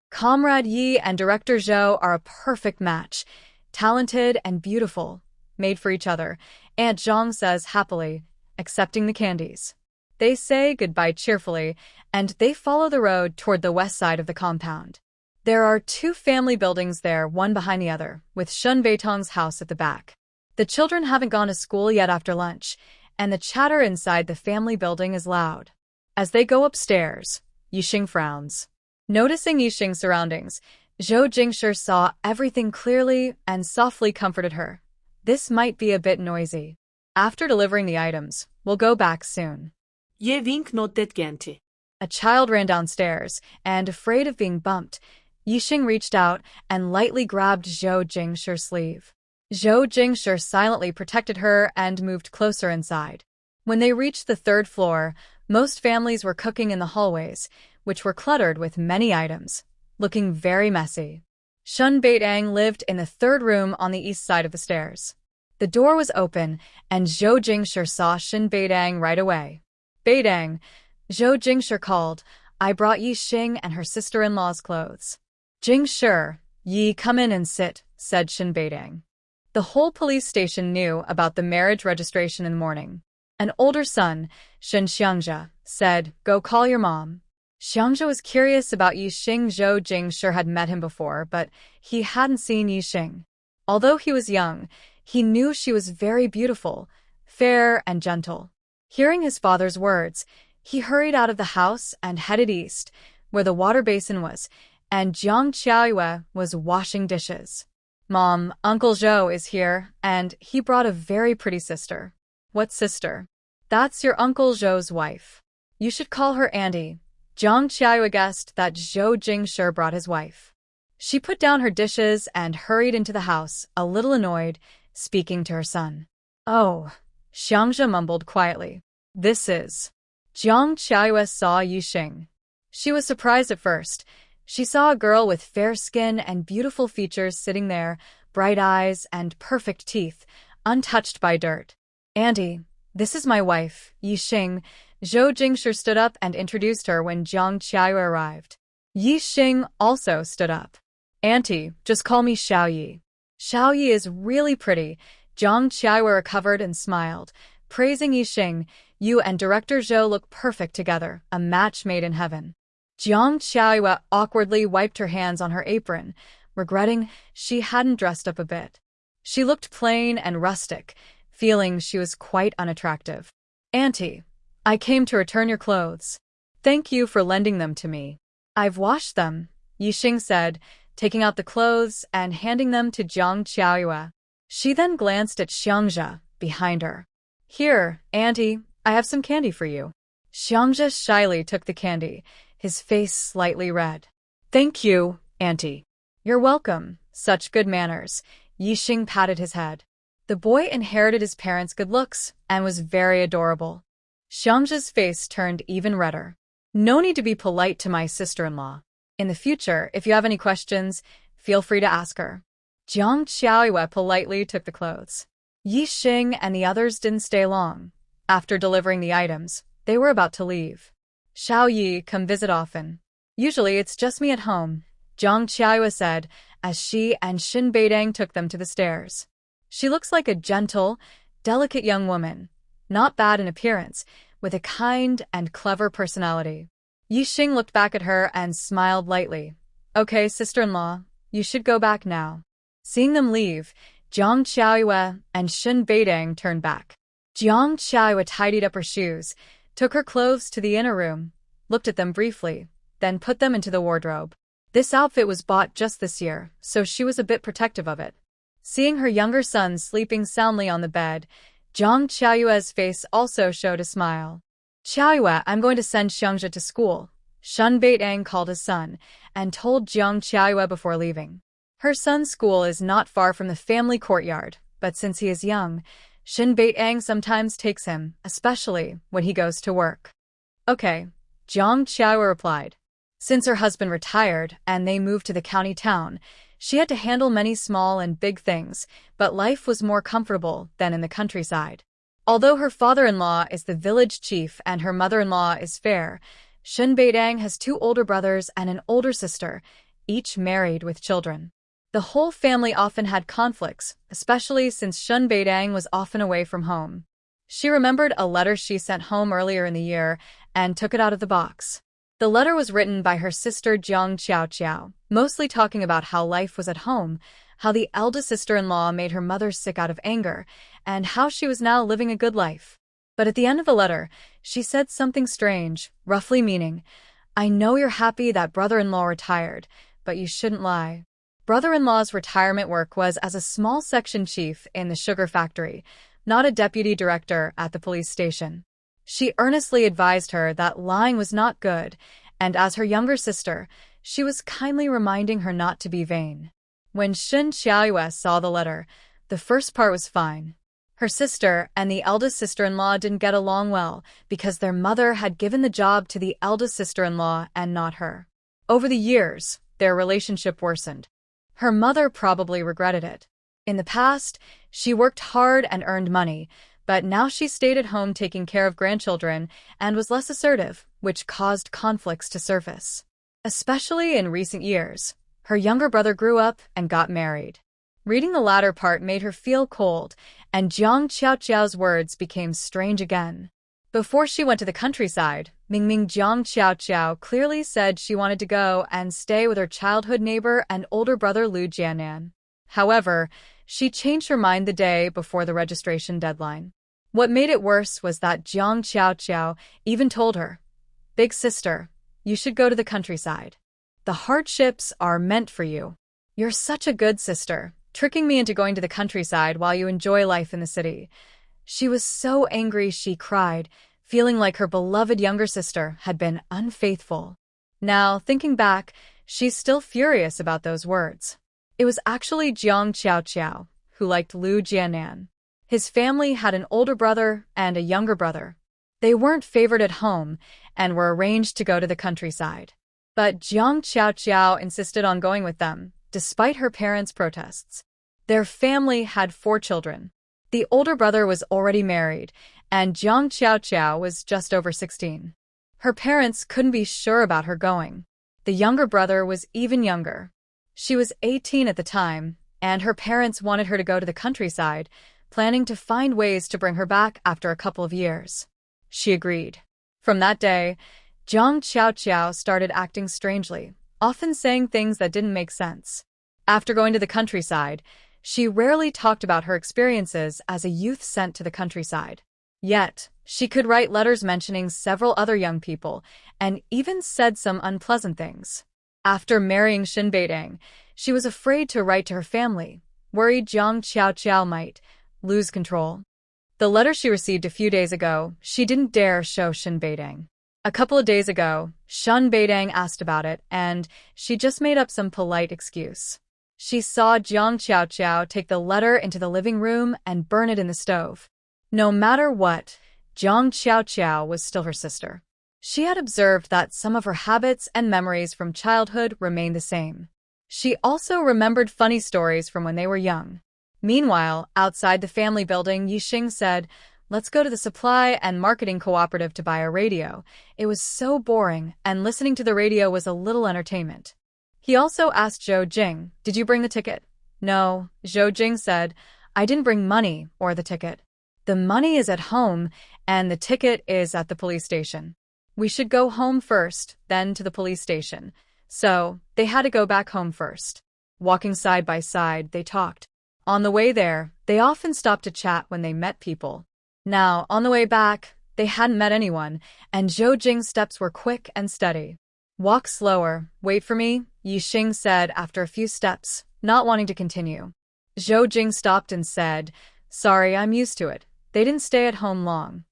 Comrade Yi and Director Zhou are a perfect match, talented and beautiful, made for each other, Aunt Zhang says happily, accepting the candies. They say goodbye cheerfully, and they follow the road toward the west side of the compound. There are two family buildings there, one behind the other, with Shun Beitong's house at the back. The children haven't gone to school yet after lunch, and the chatter inside the family building is loud. As they go upstairs, Yixing frowns. Noticing Yixing's surroundings, Zhou Jingshi saw everything clearly and softly comforted her. This might be a bit noisy. After delivering the items, we'll go back soon. Je vink notet genti. A child ran downstairs, and afraid of being bumped, Yixing reached out and lightly grabbed Zhou Jingshi's sleeve. Zhou Jingshi silently protected her and moved closer inside. When they reached the third floor, most families were cooking in the hallways, which were cluttered with many items, looking very messy. Shun Beitang lived in the third room on the east side of the stairs. The door was open, and Zhou Jingshi saw Shun Beitang right away. Beitang, Zhou Jingshi called, I brought Yixing and her sister-in-law's clothes. Jingshi, Yi, come in and sit, said Shun Beitang. The whole police station knew about the marriage registration in the morning. An older son, Shen Xiangzhe, said, go call your mom. Xiangzhe was curious about Yixing. Zhou Jingshi had met him before, but he hadn't seen Yixing. Although he was young, he knew she was very beautiful, fair and gentle. Hearing his father's words, he hurried out of the house and headed east, where the water basin was, and Jiang Qiaoyue was washing dishes. Mom, Uncle Zhou is here, and he brought a very pretty sister. What sister? That's your Uncle Zhou's wife. You should call her Auntie. Jiang Qiaoyue guessed that Zhou Jingshi brought his wife. She put down her dishes and hurried into the house, a little annoyed, speaking to her son. Oh, Xiangzhe mumbled quietly. This is. Jiang Qiaoyue saw Yixing. She was surprised at first. She saw a girl with fair skin and beautiful features sitting there, bright eyes and perfect teeth, untouched by dirt. Auntie, this is my wife, Yixing. Zhou Jingshi stood up and introduced her when Jiang Qiaoyue arrived. Yixing also stood up. Auntie, just call me Xiaoyi. Xiaoyi is really pretty. Jiang Qiaoyue recovered and smiled, praising Yixing. You and Director Zhou look perfect together, a match made in heaven. Jiang Qiaoyue awkwardly wiped her hands on her apron, regretting she hadn't dressed up a bit. She looked plain and rustic, feeling she was quite unattractive. Auntie, I came to return your clothes. Thank you for lending them to me. I've washed them, Yixing said, taking out the clothes and handing them to Jiang Qiaoyue. She then glanced at Xiangzhe, behind her. Here, Auntie, I have some candy for you. Xiangzhe shyly took the candy, his face slightly red. Thank you, Auntie. You're welcome. Such good manners. Yixing patted his head. The boy inherited his parents' good looks and was very adorable. Xiangzhe's face turned even redder. No need to be polite to my sister-in-law. In the future, if you have any questions, feel free to ask her. Jiang Qiaoyue politely took the clothes. Yixing and the others didn't stay long. After delivering the items, they were about to leave. Xiao Yi, come visit often. Usually it's just me at home, Jiang Qiaoyue said as she and Xin Beidang took them to the stairs. She looks like a gentle, delicate young woman, not bad in appearance, with a kind and clever personality. Yixing looked back at her and smiled lightly. Okay, sister-in-law, you should go back now. Seeing them leave, Jiang Qiaoyue and Xin Beidang turned back. Jiang Qiaoyue tidied up her shoes, took her clothes to the inner room, looked at them briefly, then put them into the wardrobe. This outfit was bought just this year, so she was a bit protective of it. Seeing her younger son sleeping soundly on the bed, Jiang Qiaoyue's face also showed a smile. Qiaoyue, I'm going to send Xiangzhe to school, Xin Beidang called his son, and told Jiang Qiaoyue before leaving. Her son's school is not far from the family courtyard, but since he is young, Xin Beidang sometimes takes him, especially when he goes to work. Okay, Jiang Qiaoyue replied. Since her husband retired and they moved to the county town, she had to handle many small and big things, but life was more comfortable than in the countryside. Although her father-in-law is the village chief and her mother-in-law is fair, Xin Beidang has 2 older brothers and an older sister, each married with children. The whole family often had conflicts, especially since Xin Beidang was often away from home. She remembered a letter she sent home earlier in the year and took it out of the box. The letter was written by her sister Jiang Qiaoqiao, mostly talking about how life was at home, how the eldest sister-in-law made her mother sick out of anger, and how she was now living a good life. But at the end of the letter, she said something strange, roughly meaning, I know you're happy that brother-in-law retired, but you shouldn't lie. Brother-in-law's retirement work was as a small section chief in the sugar factory, not a deputy director at the police station. She earnestly advised her that lying was not good, and as her younger sister, she was kindly reminding her not to be vain. When Xin Qiaoyue saw the letter, the first part was fine. Her sister and the eldest sister-in-law didn't get along well because their mother had given the job to the eldest sister-in-law and not her. Over the years, their relationship worsened. Her mother probably regretted it. In the past, she worked hard and earned money, but now she stayed at home taking care of grandchildren and was less assertive, which caused conflicts to surface. Especially in recent years, her younger brother grew up and got married. Reading the latter part made her feel cold, and Jiang Qiaoqiao's words became strange again. Before she went to the countryside, Mingming Jiang Qiaoqiao clearly said she wanted to go and stay with her childhood neighbor and older brother Lu Jianan. However, she changed her mind the day before the registration deadline. What made it worse was that Jiang Qiaoqiao even told her, Big sister, you should go to the countryside. The hardships are meant for you. You're such a good sister, tricking me into going to the countryside while you enjoy life in the city. She was so angry she cried, feeling like her beloved younger sister had been unfaithful. Now, thinking back, she's still furious about those words. It was actually Jiang Qiaoqiao who liked Lu Jianan. His family had an older brother and a younger brother. They weren't favored at home and were arranged to go to the countryside. But Jiang Qiaoqiao insisted on going with them, despite her parents' protests. Their family had 4 children. The older brother was already married, and Jiang Qiaoqiao was just over 16. Her parents couldn't be sure about her going. The younger brother was even younger. She was 18 at the time, and her parents wanted her to go to the countryside, planning to find ways to bring her back after a couple of years. She agreed. From that day, Jiang Qiaoqiao started acting strangely, often saying things that didn't make sense. After going to the countryside, she rarely talked about her experiences as a youth sent to the countryside. Yet, she could write letters mentioning several other young people, and even said some unpleasant things. After marrying Xin Beidang, she was afraid to write to her family, worried Jiang Qiaoqiao might lose control. The letter she received a few days ago, she didn't dare show Shin Beidang. A couple of days ago, Shun Beidang asked about it, and she just made up some polite excuse. She saw Jiang Qiaoqiao take the letter into the living room and burn it in the stove. No matter what, Jiang Qiaoqiao was still her sister. She had observed that some of her habits and memories from childhood remained the same. She also remembered funny stories from when they were young. Meanwhile, outside the family building, Yixing said, "Let's go to the supply and marketing cooperative to buy a radio." It was so boring, and listening to the radio was a little entertainment. He also asked Zhou Jing, "Did you bring the ticket?" "No," Zhou Jing said, "I didn't bring money or the ticket. The money is at home, and the ticket is at the police station. We should go home first, then to the police station." So, they had to go back home first. Walking side by side, they talked. On the way there, they often stopped to chat when they met people. Now, on the way back, they hadn't met anyone, and Zhou Jing's steps were quick and steady. "Walk slower, wait for me," Yixing said after a few steps, not wanting to continue. Zhou Jing stopped and said, "Sorry, I'm used to it. They didn't stay at home long."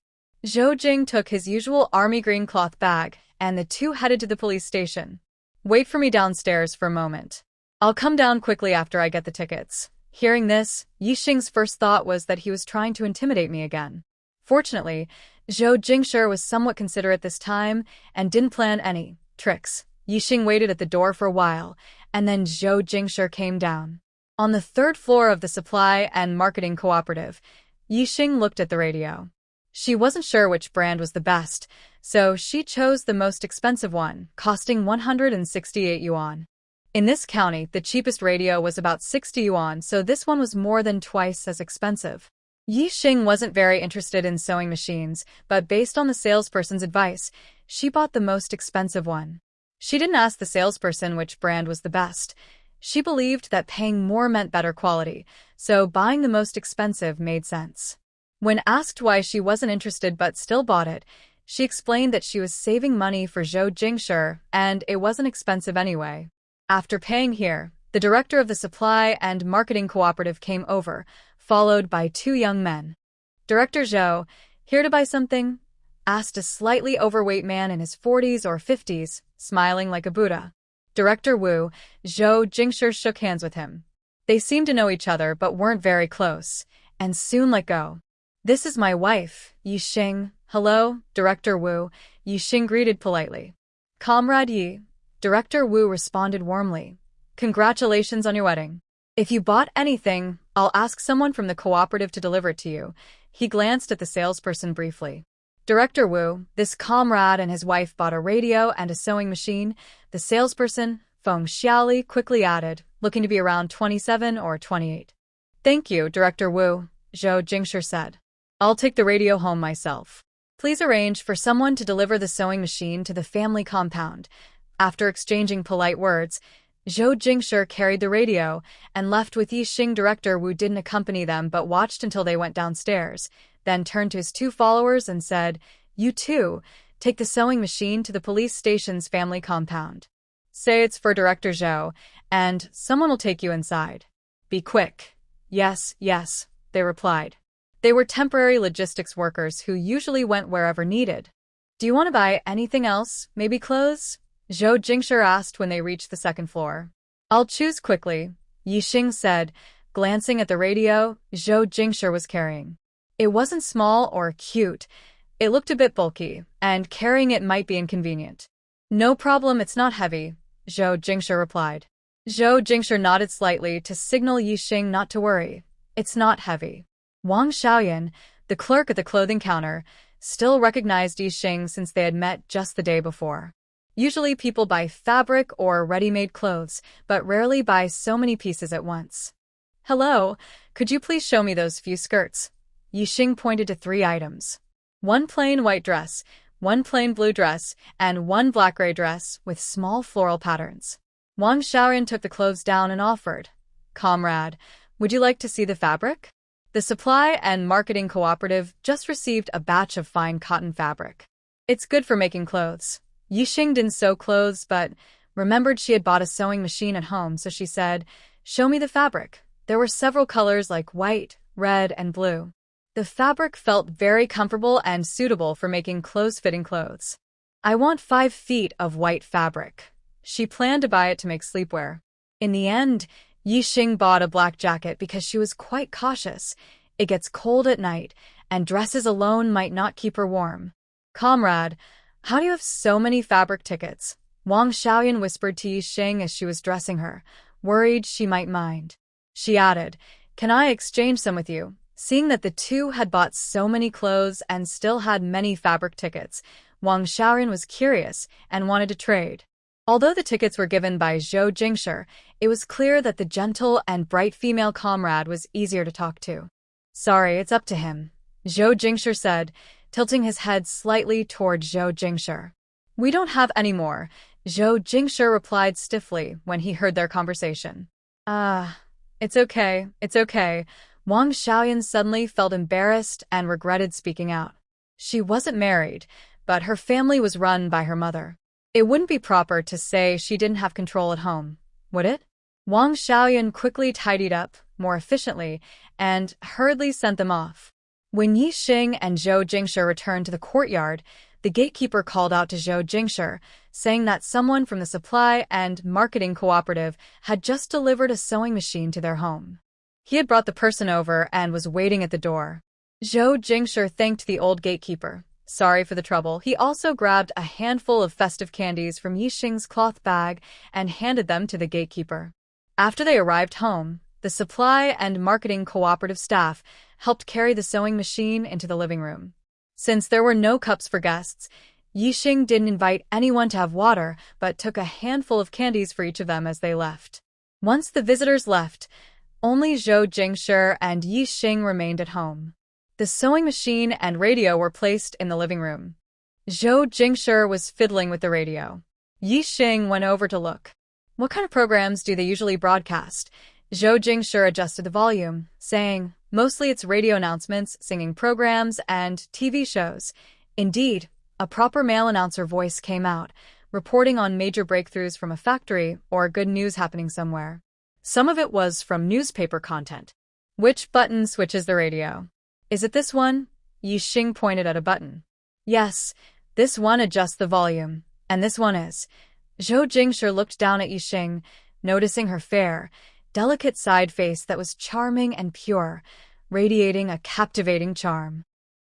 Zhou Jing took his usual army green cloth bag, and the two headed to the police station. "Wait for me downstairs for a moment. I'll come down quickly after I get the tickets." Hearing this, Yixing's first thought was that he was trying to intimidate me again. Fortunately, Zhou Jingshi was somewhat considerate this time and didn't plan any tricks. Yixing waited at the door for a while, and then Zhou Jingshi came down. On the third floor of the supply and marketing cooperative, Yixing looked at the radio. She wasn't sure which brand was the best, so she chose the most expensive one, costing 168 yuan. In this county, the cheapest radio was about 60 yuan, so this one was more than twice as expensive. Yixing wasn't very interested in sewing machines, but based on the salesperson's advice, she bought the most expensive one. She didn't ask the salesperson which brand was the best. She believed that paying more meant better quality, so buying the most expensive made sense. When asked why she wasn't interested but still bought it, she explained that she was saving money for Zhou Jingshi, and it wasn't expensive anyway. After paying here, the director of the supply and marketing cooperative came over, followed by two young men. "Director Zhou, here to buy something?" asked a slightly overweight man in his 40s or 50s, smiling like a Buddha. Director Wu, Zhou Jingshi shook hands with him. They seemed to know each other but weren't very close, and soon let go. "This is my wife, Yixing." "Hello, Director Wu," Yixing greeted politely. "Comrade Yi," Director Wu responded warmly. "Congratulations on your wedding. If you bought anything, I'll ask someone from the cooperative to deliver it to you." He glanced at the salesperson briefly. Director Wu, this comrade and his wife bought a radio and a sewing machine. The salesperson, Feng Xiaoli, quickly added, looking to be around 27 or 28. "Thank you, Director Wu," Zhou Jingshi said. "I'll take the radio home myself. Please arrange for someone to deliver the sewing machine to the family compound." After exchanging polite words, Zhou Jingshi carried the radio and left with Yixing. Director Wu didn't accompany them but watched until they went downstairs, then turned to his two followers and said, "You two, take the sewing machine to the police station's family compound. Say it's for Director Zhou, and someone will take you inside. Be quick." "Yes, yes," they replied. They were temporary logistics workers who usually went wherever needed. "Do you want to buy anything else, maybe clothes?" Zhou Jingshi asked when they reached the second floor. "I'll choose quickly," Yixing said, glancing at the radio Zhou Jingshi was carrying. It wasn't small or cute. It looked a bit bulky, and carrying it might be inconvenient. "No problem, it's not heavy," Zhou Jingshi replied. Zhou Jingshi nodded slightly to signal Yixing not to worry. "It's not heavy." Wang Xiaoyan, the clerk at the clothing counter, still recognized Yixing since they had met just the day before. Usually people buy fabric or ready-made clothes, but rarely buy so many pieces at once. "Hello, could you please show me those few skirts?" Yixing pointed to 3 items. One plain white dress, one plain blue dress, and one black-gray dress with small floral patterns. Wang Xiaoyan took the clothes down and offered, "Comrade, would you like to see the fabric?" The supply and marketing cooperative just received a batch of fine cotton fabric. It's good for making clothes. Yixing didn't sew clothes but remembered she had bought a sewing machine at home, so she said, "Show me the fabric." There were several colors like white, red, and blue. The fabric felt very comfortable and suitable for making close-fitting clothes. I want 5 feet of white fabric. She planned to buy it to make sleepwear. In the end, Yixing bought a black jacket because she was quite cautious. It gets cold at night, and dresses alone might not keep her warm. Comrade, how do you have so many fabric tickets? Wang Xiaoyan whispered to Yixing as she was dressing her, worried she might mind. She added, can I exchange some with you? Seeing that the two had bought so many clothes and still had many fabric tickets, Wang Xiaoyan was curious and wanted to trade. Although the tickets were given by Zhou Jingshi, it was clear that the gentle and bright female comrade was easier to talk to. Sorry, it's up to him, Zhou Jingshi said, tilting his head slightly toward Zhou Jingshi. We don't have any more, Zhou Jingshi replied stiffly when he heard their conversation. It's okay, it's okay. Wang Xiaoyan suddenly felt embarrassed and regretted speaking out. She wasn't married, but her family was run by her mother. It wouldn't be proper to say she didn't have control at home, would it? Wang Xiaoyan quickly tidied up, more efficiently, and hurriedly sent them off. When Yixing and Zhou Jingshi returned to the courtyard, the gatekeeper called out to Zhou Jingshi, saying that someone from the supply and marketing cooperative had just delivered a sewing machine to their home. He had brought the person over and was waiting at the door. Zhou Jingshi thanked the old gatekeeper. Sorry for the trouble. He also grabbed a handful of festive candies from Yixing's cloth bag and handed them to the gatekeeper. After they arrived home, the supply and marketing cooperative staff helped carry the sewing machine into the living room. Since there were no cups for guests, Yixing didn't invite anyone to have water, but took a handful of candies for each of them as they left. Once the visitors left, only Zhou Jingshi and Yixing remained at home. The sewing machine and radio were placed in the living room. Zhou Jingshi was fiddling with the radio. Yixing went over to look. What kind of programs do they usually broadcast? Zhou Jingshi adjusted the volume, saying, mostly it's radio announcements, singing programs, and TV shows. Indeed, a proper male announcer voice came out, reporting on major breakthroughs from a factory or good news happening somewhere. Some of it was from newspaper content. Which button switches the radio? Is it this one? Yixing pointed at a button. Yes, this one adjusts the volume, and this one is. Zhou Jingshi looked down at Yixing, noticing her fair, delicate side face that was charming and pure, radiating a captivating charm.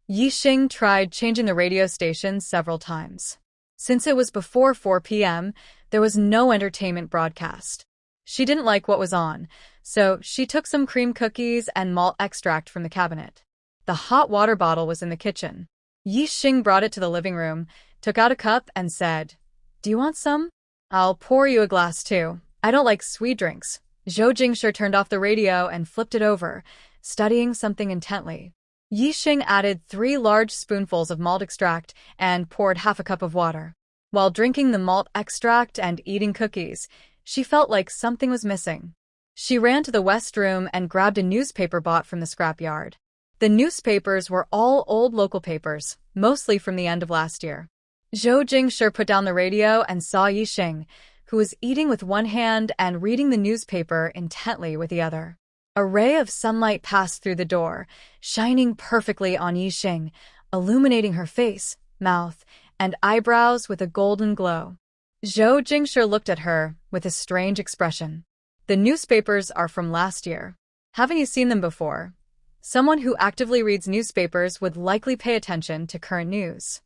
Yixing tried changing the radio station several times. Since it was before 4 p.m., there was no entertainment broadcast. She didn't like what was on, so she took some cream cookies and malt extract from the cabinet. The hot water bottle was in the kitchen. Yixing brought it to the living room, took out a cup, and said, Do you want some? I'll pour you a glass too. I don't like sweet drinks. Zhou Jingshi turned off the radio and flipped it over, studying something intently. Yixing added 3 large spoonfuls of malt extract and poured half a cup of water. While drinking the malt extract and eating cookies, she felt like something was missing. She ran to the west room and grabbed a newspaper bought from the scrapyard. The newspapers were all old local papers, mostly from the end of last year. Zhou Jingshi put down the radio and saw Yixing, who was eating with one hand and reading the newspaper intently with the other. A ray of sunlight passed through the door, shining perfectly on Yixing, illuminating her face, mouth, and eyebrows with a golden glow. Zhou Jingshi looked at her with a strange expression. The newspapers are from last year. Haven't you seen them before? Someone who actively reads newspapers would likely pay attention to current news.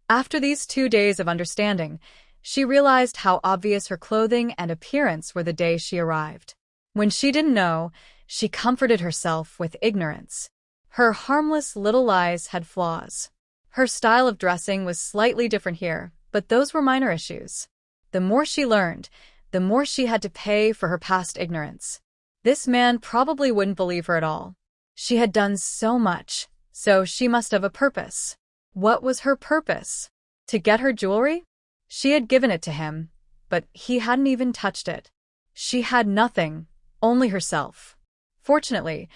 After these 2 days of understanding, she realized how obvious her clothing and appearance were the day she arrived. When she didn't know, she comforted herself with ignorance. Her harmless little lies had flaws. Her style of dressing was slightly different here, but those were minor issues. The more she learned, the more she had to pay for her past ignorance. This man probably wouldn't believe her at all. She had done so much, so she must have a purpose. What was her purpose? To get her jewelry? She had given it to him, but he hadn't even touched it. She had nothing, only herself. Fortunately,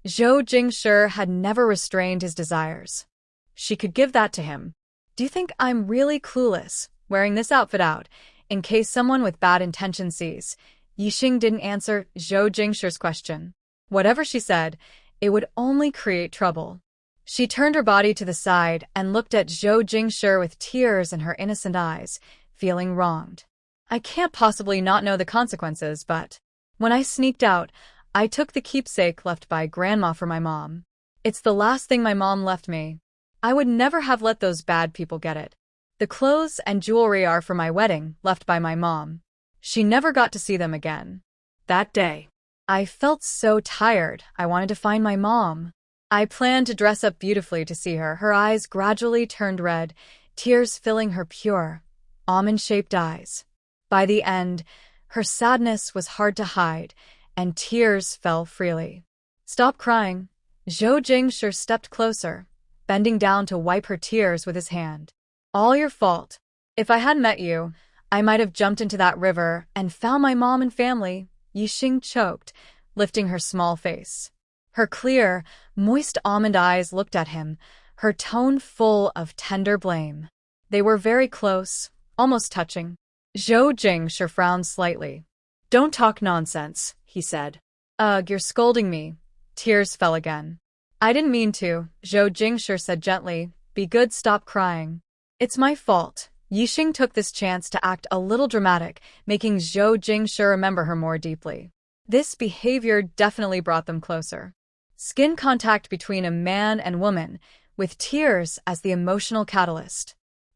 Zhou Jingshi had never restrained his desires. She could give that to him. Do you think I'm really clueless, wearing this outfit out, in case someone with bad intentions sees? Yixing didn't answer Zhou Jingshi's question. Whatever she said, it would only create trouble. She turned her body to the side and looked at Zhou Jingshi with tears in her innocent eyes, feeling wronged. I can't possibly not know the consequences, but when I sneaked out, I took the keepsake left by Grandma for my mom. It's the last thing my mom left me. I would never have let those bad people get it. The clothes and jewelry are for my wedding, left by my mom. She never got to see them again. That day, I felt so tired, I wanted to find my mom. I planned to dress up beautifully to see her. Her eyes gradually turned red, tears filling her pure, almond-shaped eyes. By the end, her sadness was hard to hide, and tears fell freely. Stop crying. Zhou Jingshi stepped closer, bending down to wipe her tears with his hand. All your fault. If I hadn't met you, I might have jumped into that river and found my mom and family. Yixing choked, lifting her small face. Her clear, moist almond eyes looked at him, her tone full of tender blame. They were very close, almost touching. Zhou Jingshi frowned slightly. Don't talk nonsense, he said. Ugh, you're scolding me. Tears fell again. I didn't mean to, Zhou Jingshi said gently. Be good, stop crying. It's my fault. Yixing took this chance to act a little dramatic, making Zhou Jingshi remember her more deeply. This behavior definitely brought them closer. Skin contact between a man and woman, with tears as the emotional catalyst.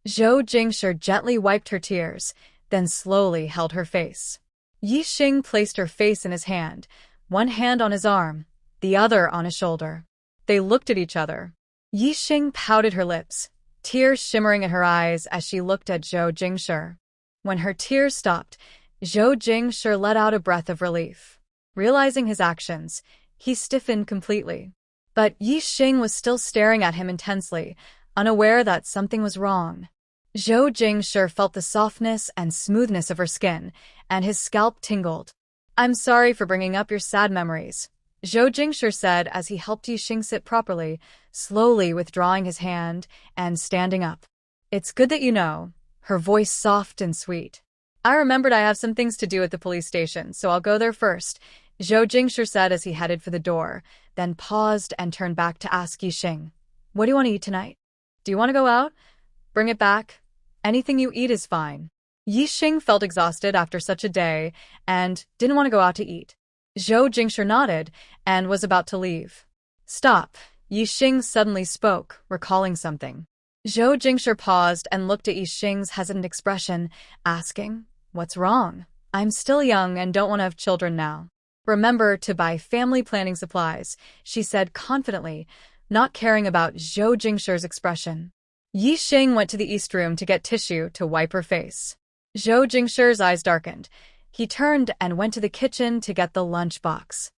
Zhou Jingshi gently wiped her tears, then slowly held her face. Yixing placed her face in his hand, one hand on his arm, the other on his shoulder. They looked at each other. Yixing pouted her lips, tears shimmering in her eyes as she looked at Zhou Jingshi. When her tears stopped, Zhou Jingshi let out a breath of relief. Realizing his actions, he stiffened completely. But Yixing was still staring at him intensely, unaware that something was wrong. Zhou Jingshi felt the softness and smoothness of her skin, and his scalp tingled. I'm sorry for bringing up your sad memories, Zhou Jingshi said as he helped Yixing sit properly, slowly withdrawing his hand and standing up. It's good that you know, her voice soft and sweet. I remembered I have some things to do at the police station, so I'll go there first, Zhou Jingshi said as he headed for the door, then paused and turned back to ask Yixing. What do you want to eat tonight? Do you want to go out? Bring it back. Anything you eat is fine. Yixing felt exhausted after such a day and didn't want to go out to eat. Zhou Jingshi nodded and was about to leave. Stop, Yixing suddenly spoke, recalling something. Zhou Jingshi paused and looked at Yixing's hesitant expression, asking, What's wrong? I'm still young and don't want to have children now. Remember to buy family planning supplies, she said confidently, not caring about Zhou Jingshi's expression. Yixing went to the east room to get tissue to wipe her face. Zhou Jingshi's eyes darkened. He turned and went to the kitchen to get the lunchbox.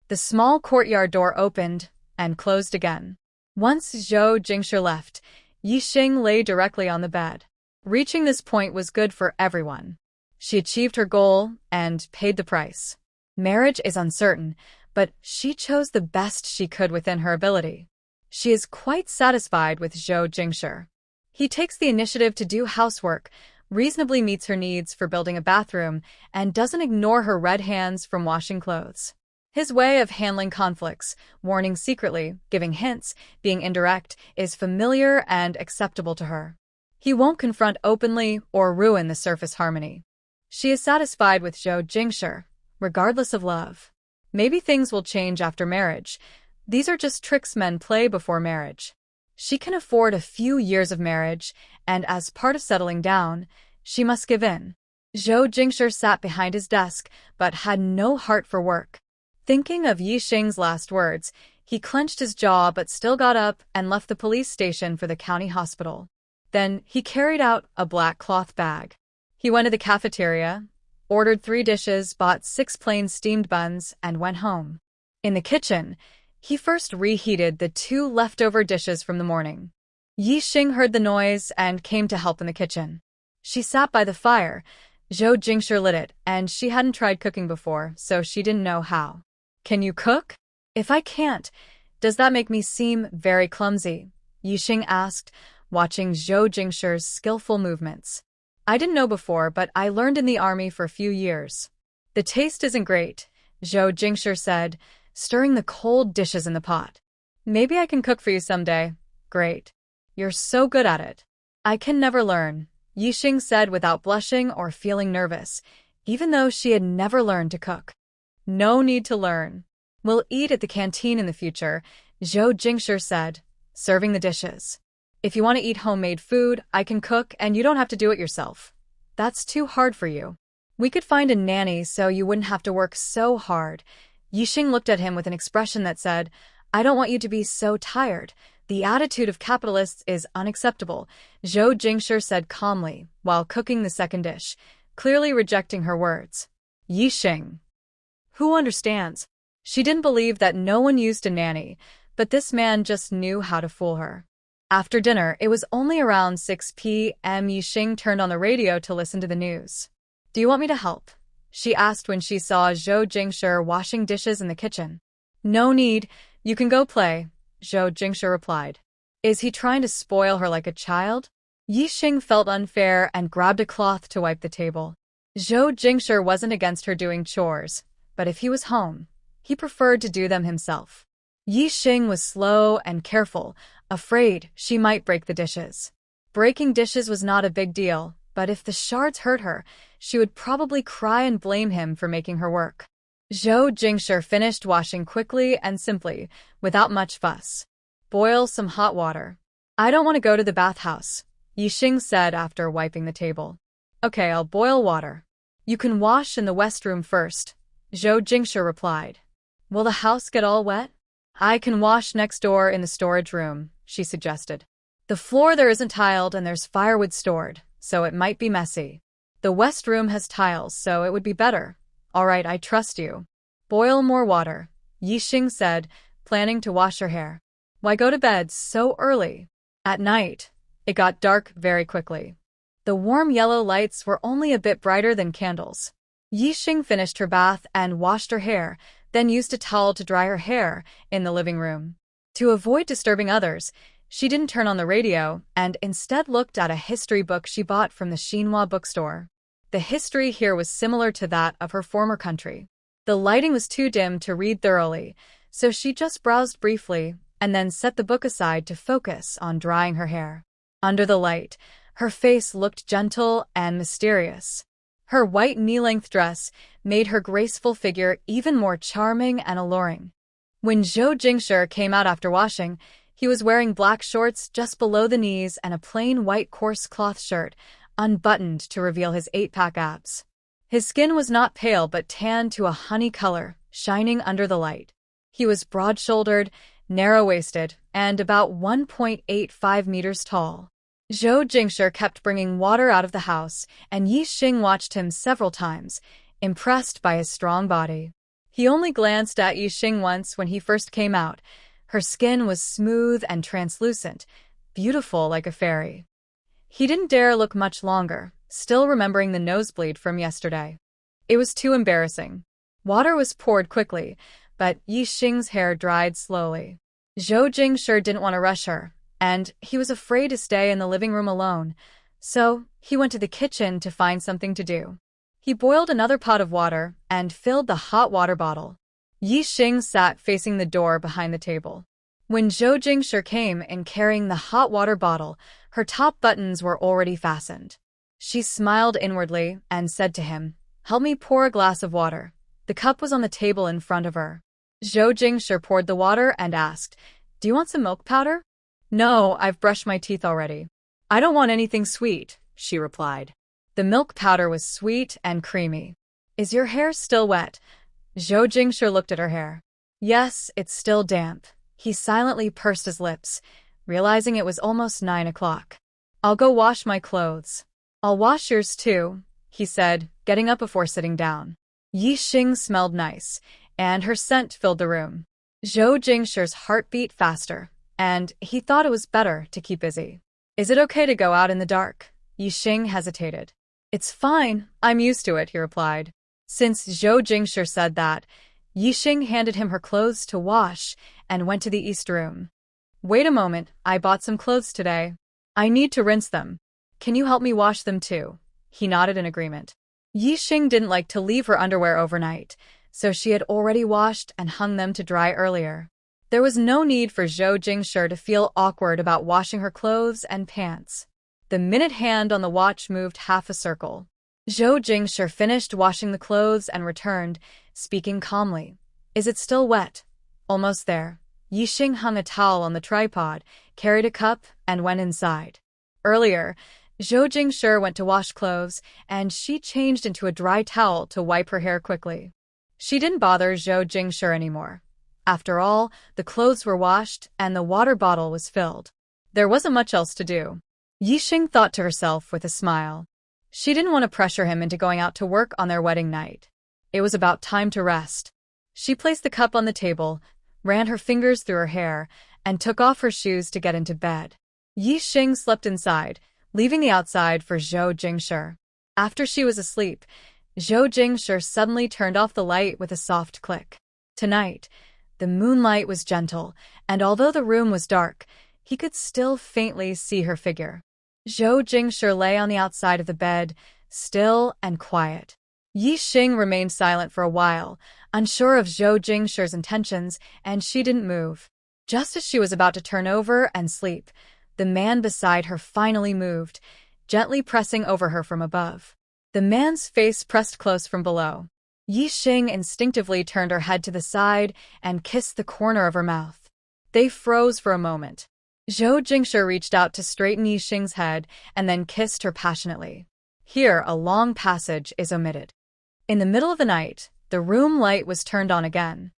The small courtyard door opened and closed again. Once Zhou Jingshi left, Yixing lay directly on the bed. Reaching this point was good for everyone. She achieved her goal and paid the price. Marriage is uncertain, but she chose the best she could within her ability. She is quite satisfied with Zhou Jingshi. He takes the initiative to do housework, reasonably meets her needs for building a bathroom, and doesn't ignore her red hands from washing clothes. His way of handling conflicts, warning secretly, giving hints, being indirect, is familiar and acceptable to her. He won't confront openly or ruin the surface harmony. She is satisfied with Zhou Jingshi, regardless of love. Maybe things will change after marriage. These are just tricks men play before marriage. She can afford a few years of marriage, and as part of settling down, she must give in. Zhou Jingshi sat behind his desk, but had no heart for work. Thinking of Yixing's last words, he clenched his jaw but still got up and left the police station for the county hospital. Then he carried out a black cloth bag. He went to the cafeteria, ordered 3 dishes, bought 6 plain steamed buns, and went home. In the kitchen, he first reheated the 2 leftover dishes from the morning. Yixing heard the noise and came to help in the kitchen. She sat by the fire. Zhou Jingshi lit it, and she hadn't tried cooking before, so she didn't know how. Can you cook? If I can't, does that make me seem very clumsy? Yixing asked, watching Zhou Jingshi's skillful movements. I didn't know before, but I learned in the army for a few years. The taste isn't great, Zhou Jingshi said, stirring the cold dishes in the pot. Maybe I can cook for you someday. Great. You're so good at it. I can never learn, Yixing said without blushing or feeling nervous, even though she had never learned to cook. No need to learn. We'll eat at the canteen in the future, Zhou Jingshi said, serving the dishes. If you want to eat homemade food, I can cook and you don't have to do it yourself. That's too hard for you. We could find a nanny so you wouldn't have to work so hard. Yixing looked at him with an expression that said, I don't want you to be so tired. The attitude of capitalists is unacceptable, Zhou Jingshi said calmly, while cooking the second dish, clearly rejecting her words. Yixing. Who understands? She didn't believe that no one used a nanny, but this man just knew how to fool her. After dinner, it was only around 6 p.m. Yixing turned on the radio to listen to the news. Do you want me to help? She asked when she saw Zhou Jingshi washing dishes in the kitchen. No need, you can go play, Zhou Jingshi replied. Is he trying to spoil her like a child? Yixing felt unfair and grabbed a cloth to wipe the table. Zhou Jingshi wasn't against her doing chores, but if he was home, he preferred to do them himself. Yixing was slow and careful, afraid she might break the dishes. Breaking dishes was not a big deal, but if the shards hurt her, she would probably cry and blame him for making her work. Zhou Jingshi finished washing quickly and simply, without much fuss. Boil some hot water. I don't want to go to the bathhouse, Yixing said after wiping the table. Okay, I'll boil water. You can wash in the west room first, Zhou Jingshi replied. Will the house get all wet? I can wash next door in the storage room, she suggested. The floor there isn't tiled and there's firewood stored, so it might be messy. The west room has tiles, so it would be better. All right, I trust you. Boil more water, Yixing said, planning to wash her hair. Why go to bed so early? At night, it got dark very quickly. The warm yellow lights were only a bit brighter than candles. Yixing finished her bath and washed her hair, then used a towel to dry her hair in the living room. To avoid disturbing others, she didn't turn on the radio and instead looked at a history book she bought from the Manhwa bookstore. The history here was similar to that of her former country. The lighting was too dim to read thoroughly, so she just browsed briefly and then set the book aside to focus on drying her hair. Under the light, her face looked gentle and mysterious. Her white knee-length dress made her graceful figure even more charming and alluring. When Zhou Jingshi came out after washing, he was wearing black shorts just below the knees and a plain white coarse cloth shirt, unbuttoned to reveal his 8-pack abs. His skin was not pale but tanned to a honey color, shining under the light. He was broad-shouldered, narrow-waisted, and about 1.85 meters tall. Zhou Jingshi kept bringing water out of the house, and Yixing watched him several times, impressed by his strong body. He only glanced at Yixing once when he first came out. Her skin was smooth and translucent, beautiful like a fairy. He didn't dare look much longer, still remembering the nosebleed from yesterday. It was too embarrassing. Water was poured quickly, but Yixing's hair dried slowly. Zhou Jingshi didn't want to rush her, and he was afraid to stay in the living room alone, so he went to the kitchen to find something to do. He boiled another pot of water and filled the hot water bottle. Yixing sat facing the door behind the table. When Zhou Jingshi came in carrying the hot water bottle, her top buttons were already fastened. She smiled inwardly and said to him, "Help me pour a glass of water." The cup was on the table in front of her. Zhou Jingshi poured the water and asked, "Do you want some milk powder?" "No, I've brushed my teeth already." "I don't want anything sweet," she replied. The milk powder was sweet and creamy. "Is your hair still wet?" Zhou Jingshi looked at her hair. "Yes, it's still damp." He silently pursed his lips, realizing it was almost 9 o'clock. "I'll go wash my clothes." "I'll wash yours too," he said, getting up before sitting down. Yixing smelled nice, and her scent filled the room. Zhou Jingshi's heart beat faster, and he thought it was better to keep busy. "Is it okay to go out in the dark?" Yixing hesitated. "It's fine, I'm used to it," he replied. Since Zhou Jingshi said that, Yixing handed him her clothes to wash and went to the east room. "Wait a moment, I bought some clothes today. I need to rinse them. Can you help me wash them too?" He nodded in agreement. Yixing didn't like to leave her underwear overnight, so she had already washed and hung them to dry earlier. There was no need for Zhou Jingshi to feel awkward about washing her clothes and pants. The minute hand on the watch moved half a circle. Zhou Jingshi finished washing the clothes and returned, speaking calmly. Is it still wet? Almost there. Yixing hung a towel on the tripod, carried a cup, and went inside. Earlier, Zhou Jingshi went to wash clothes, and she changed into a dry towel to wipe her hair quickly. She didn't bother Zhou Jingshi anymore. After all, the clothes were washed, and the water bottle was filled. There wasn't much else to do. Yixing thought to herself with a smile. She didn't want to pressure him into going out to work on their wedding night. It was about time to rest. She placed the cup on the table, ran her fingers through her hair, and took off her shoes to get into bed. Yixing slept inside, leaving the outside for Zhou Jingshi. After she was asleep, Zhou Jingshi suddenly turned off the light with a soft click. Tonight, the moonlight was gentle, and although the room was dark, he could still faintly see her figure. Zhou Jingshi lay on the outside of the bed, still and quiet. Yixing remained silent for a while, unsure of Zhou Jingshi's intentions, and she didn't move. Just as she was about to turn over and sleep, the man beside her finally moved, gently pressing over her from above. The man's face pressed close from below. Yixing instinctively turned her head to the side and kissed the corner of her mouth. They froze for a moment. Zhou Jingshi reached out to straighten Yixing's head and then kissed her passionately. Here, a long passage is omitted. In the middle of the night, the room light was turned on again.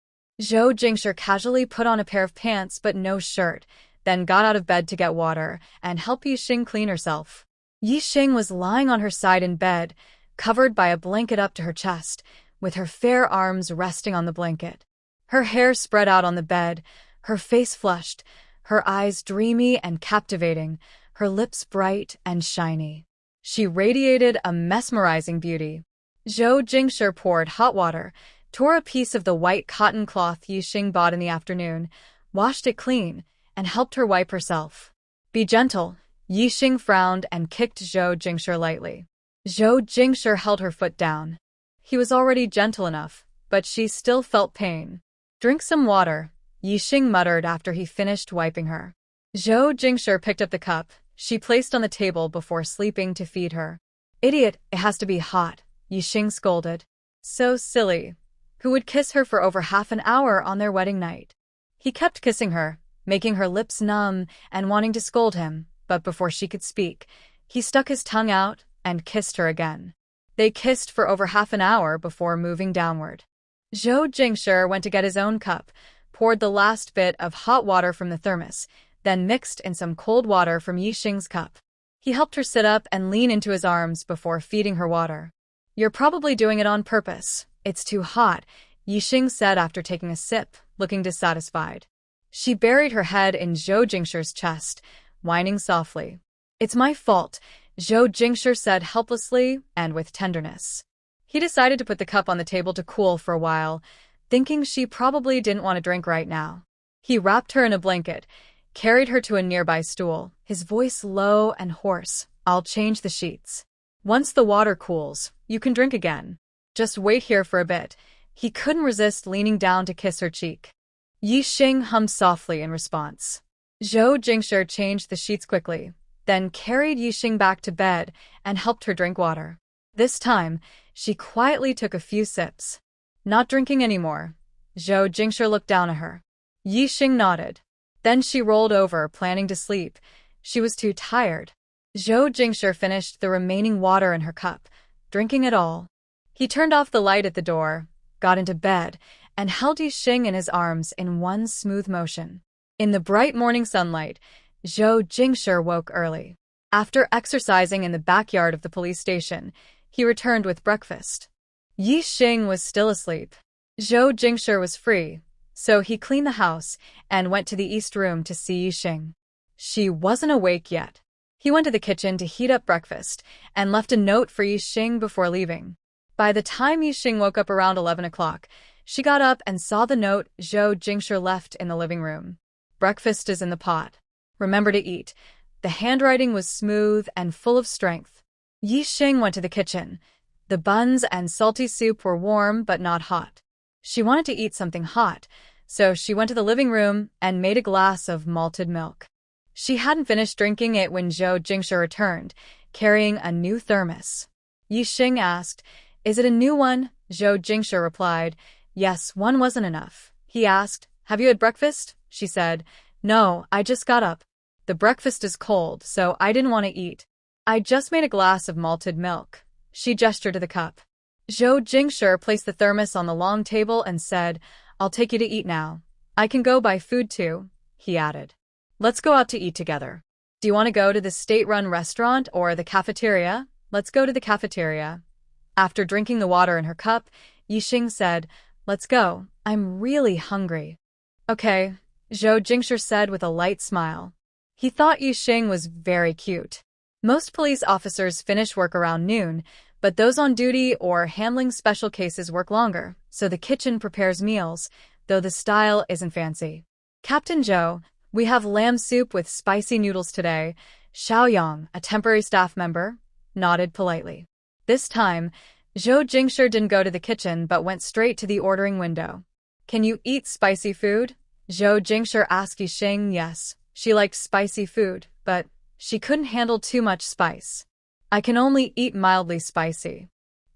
Zhou Jingshi casually put on a pair of pants but no shirt, then got out of bed to get water and help Yixing clean herself. Yixing was lying on her side in bed, covered by a blanket up to her chest, with her fair arms resting on the blanket. Her hair spread out on the bed, her face flushed, her eyes dreamy and captivating, her lips bright and shiny. She radiated a mesmerizing beauty. Zhou Jingshi poured hot water, tore a piece of the white cotton cloth Yixing bought in the afternoon, washed it clean, and helped her wipe herself. Be gentle. Yixing frowned and kicked Zhou Jingshi lightly. Zhou Jingshi held her foot down. He was already gentle enough, but she still felt pain. Drink some water, Yixing muttered after he finished wiping her. Zhou Jingshi picked up the cup she placed on the table before sleeping to feed her. Idiot, it has to be hot, Yixing scolded. So silly. Who would kiss her for over half an hour on their wedding night? He kept kissing her, making her lips numb and wanting to scold him, but before she could speak, he stuck his tongue out and kissed her again. They kissed for over half an hour before moving downward. Zhou Jingshi went to get his own cup, poured the last bit of hot water from the thermos, then mixed in some cold water from Yixing's cup. He helped her sit up and lean into his arms before feeding her water. You're probably doing it on purpose. It's too hot, Yixing said after taking a sip, looking dissatisfied. She buried her head in Zhou Jingshi's chest, whining softly. It's my fault, Zhou Jingshi said helplessly and with tenderness. He decided to put the cup on the table to cool for a while, thinking she probably didn't want to drink right now. He wrapped her in a blanket, carried her to a nearby stool, his voice low and hoarse. I'll change the sheets. Once the water cools, you can drink again. Just wait here for a bit. He couldn't resist leaning down to kiss her cheek. Yixing hummed softly in response. Zhou Jingshi changed the sheets quickly, then carried Yixing back to bed and helped her drink water. This time, she quietly took a few sips. Not drinking anymore. Zhou Jingshi looked down at her. Yixing nodded. Then she rolled over, planning to sleep. She was too tired. Zhou Jingshi finished the remaining water in her cup, drinking it all. He turned off the light at the door, got into bed, and held Yixing in his arms in one smooth motion. In the bright morning sunlight, Zhou Jingshi woke early. After exercising in the backyard of the police station, he returned with breakfast. Yixing was still asleep. Zhou Jingshi was free, so he cleaned the house and went to the east room to see Yixing. She wasn't awake yet. He went to the kitchen to heat up breakfast and left a note for Yixing before leaving. By the time Yixing woke up around 11 o'clock, she got up and saw the note Zhou Jingshi left in the living room. Breakfast is in the pot. Remember to eat. The handwriting was smooth and full of strength. Yixing went to the kitchen. The buns and salty soup were warm but not hot. She wanted to eat something hot, so she went to the living room and made a glass of malted milk. She hadn't finished drinking it when Zhou Jingshe returned, carrying a new thermos. Yixing asked, "Is it a new one?" Zhou Jingshe replied, "Yes, one wasn't enough." He asked, "Have you had breakfast?" She said, "No, I just got up. The breakfast is cold, so I didn't want to eat. I just made a glass of malted milk." She gestured to the cup. Zhou Jingshe placed the thermos on the long table and said, "I'll take you to eat now. I can go buy food too," he added. "Let's go out to eat together. Do you want to go to the state-run restaurant or the cafeteria?" "Let's go to the cafeteria." After drinking the water in her cup, Yixing said, "Let's go. I'm really hungry." "Okay," Zhou Jingshe said with a light smile. He thought Yixing was very cute. Most police officers finish work around noon, but those on duty or handling special cases work longer, so the kitchen prepares meals, though the style isn't fancy. "Captain Zhou, we have lamb soup with spicy noodles today." Xiaoyang, a temporary staff member, nodded politely. This time, Zhou Jingshe didn't go to the kitchen but went straight to the ordering window. "Can you eat spicy food?" Zhou Jingshe asked Yixing. Yes, she liked spicy food, but she couldn't handle too much spice. "I can only eat mildly spicy."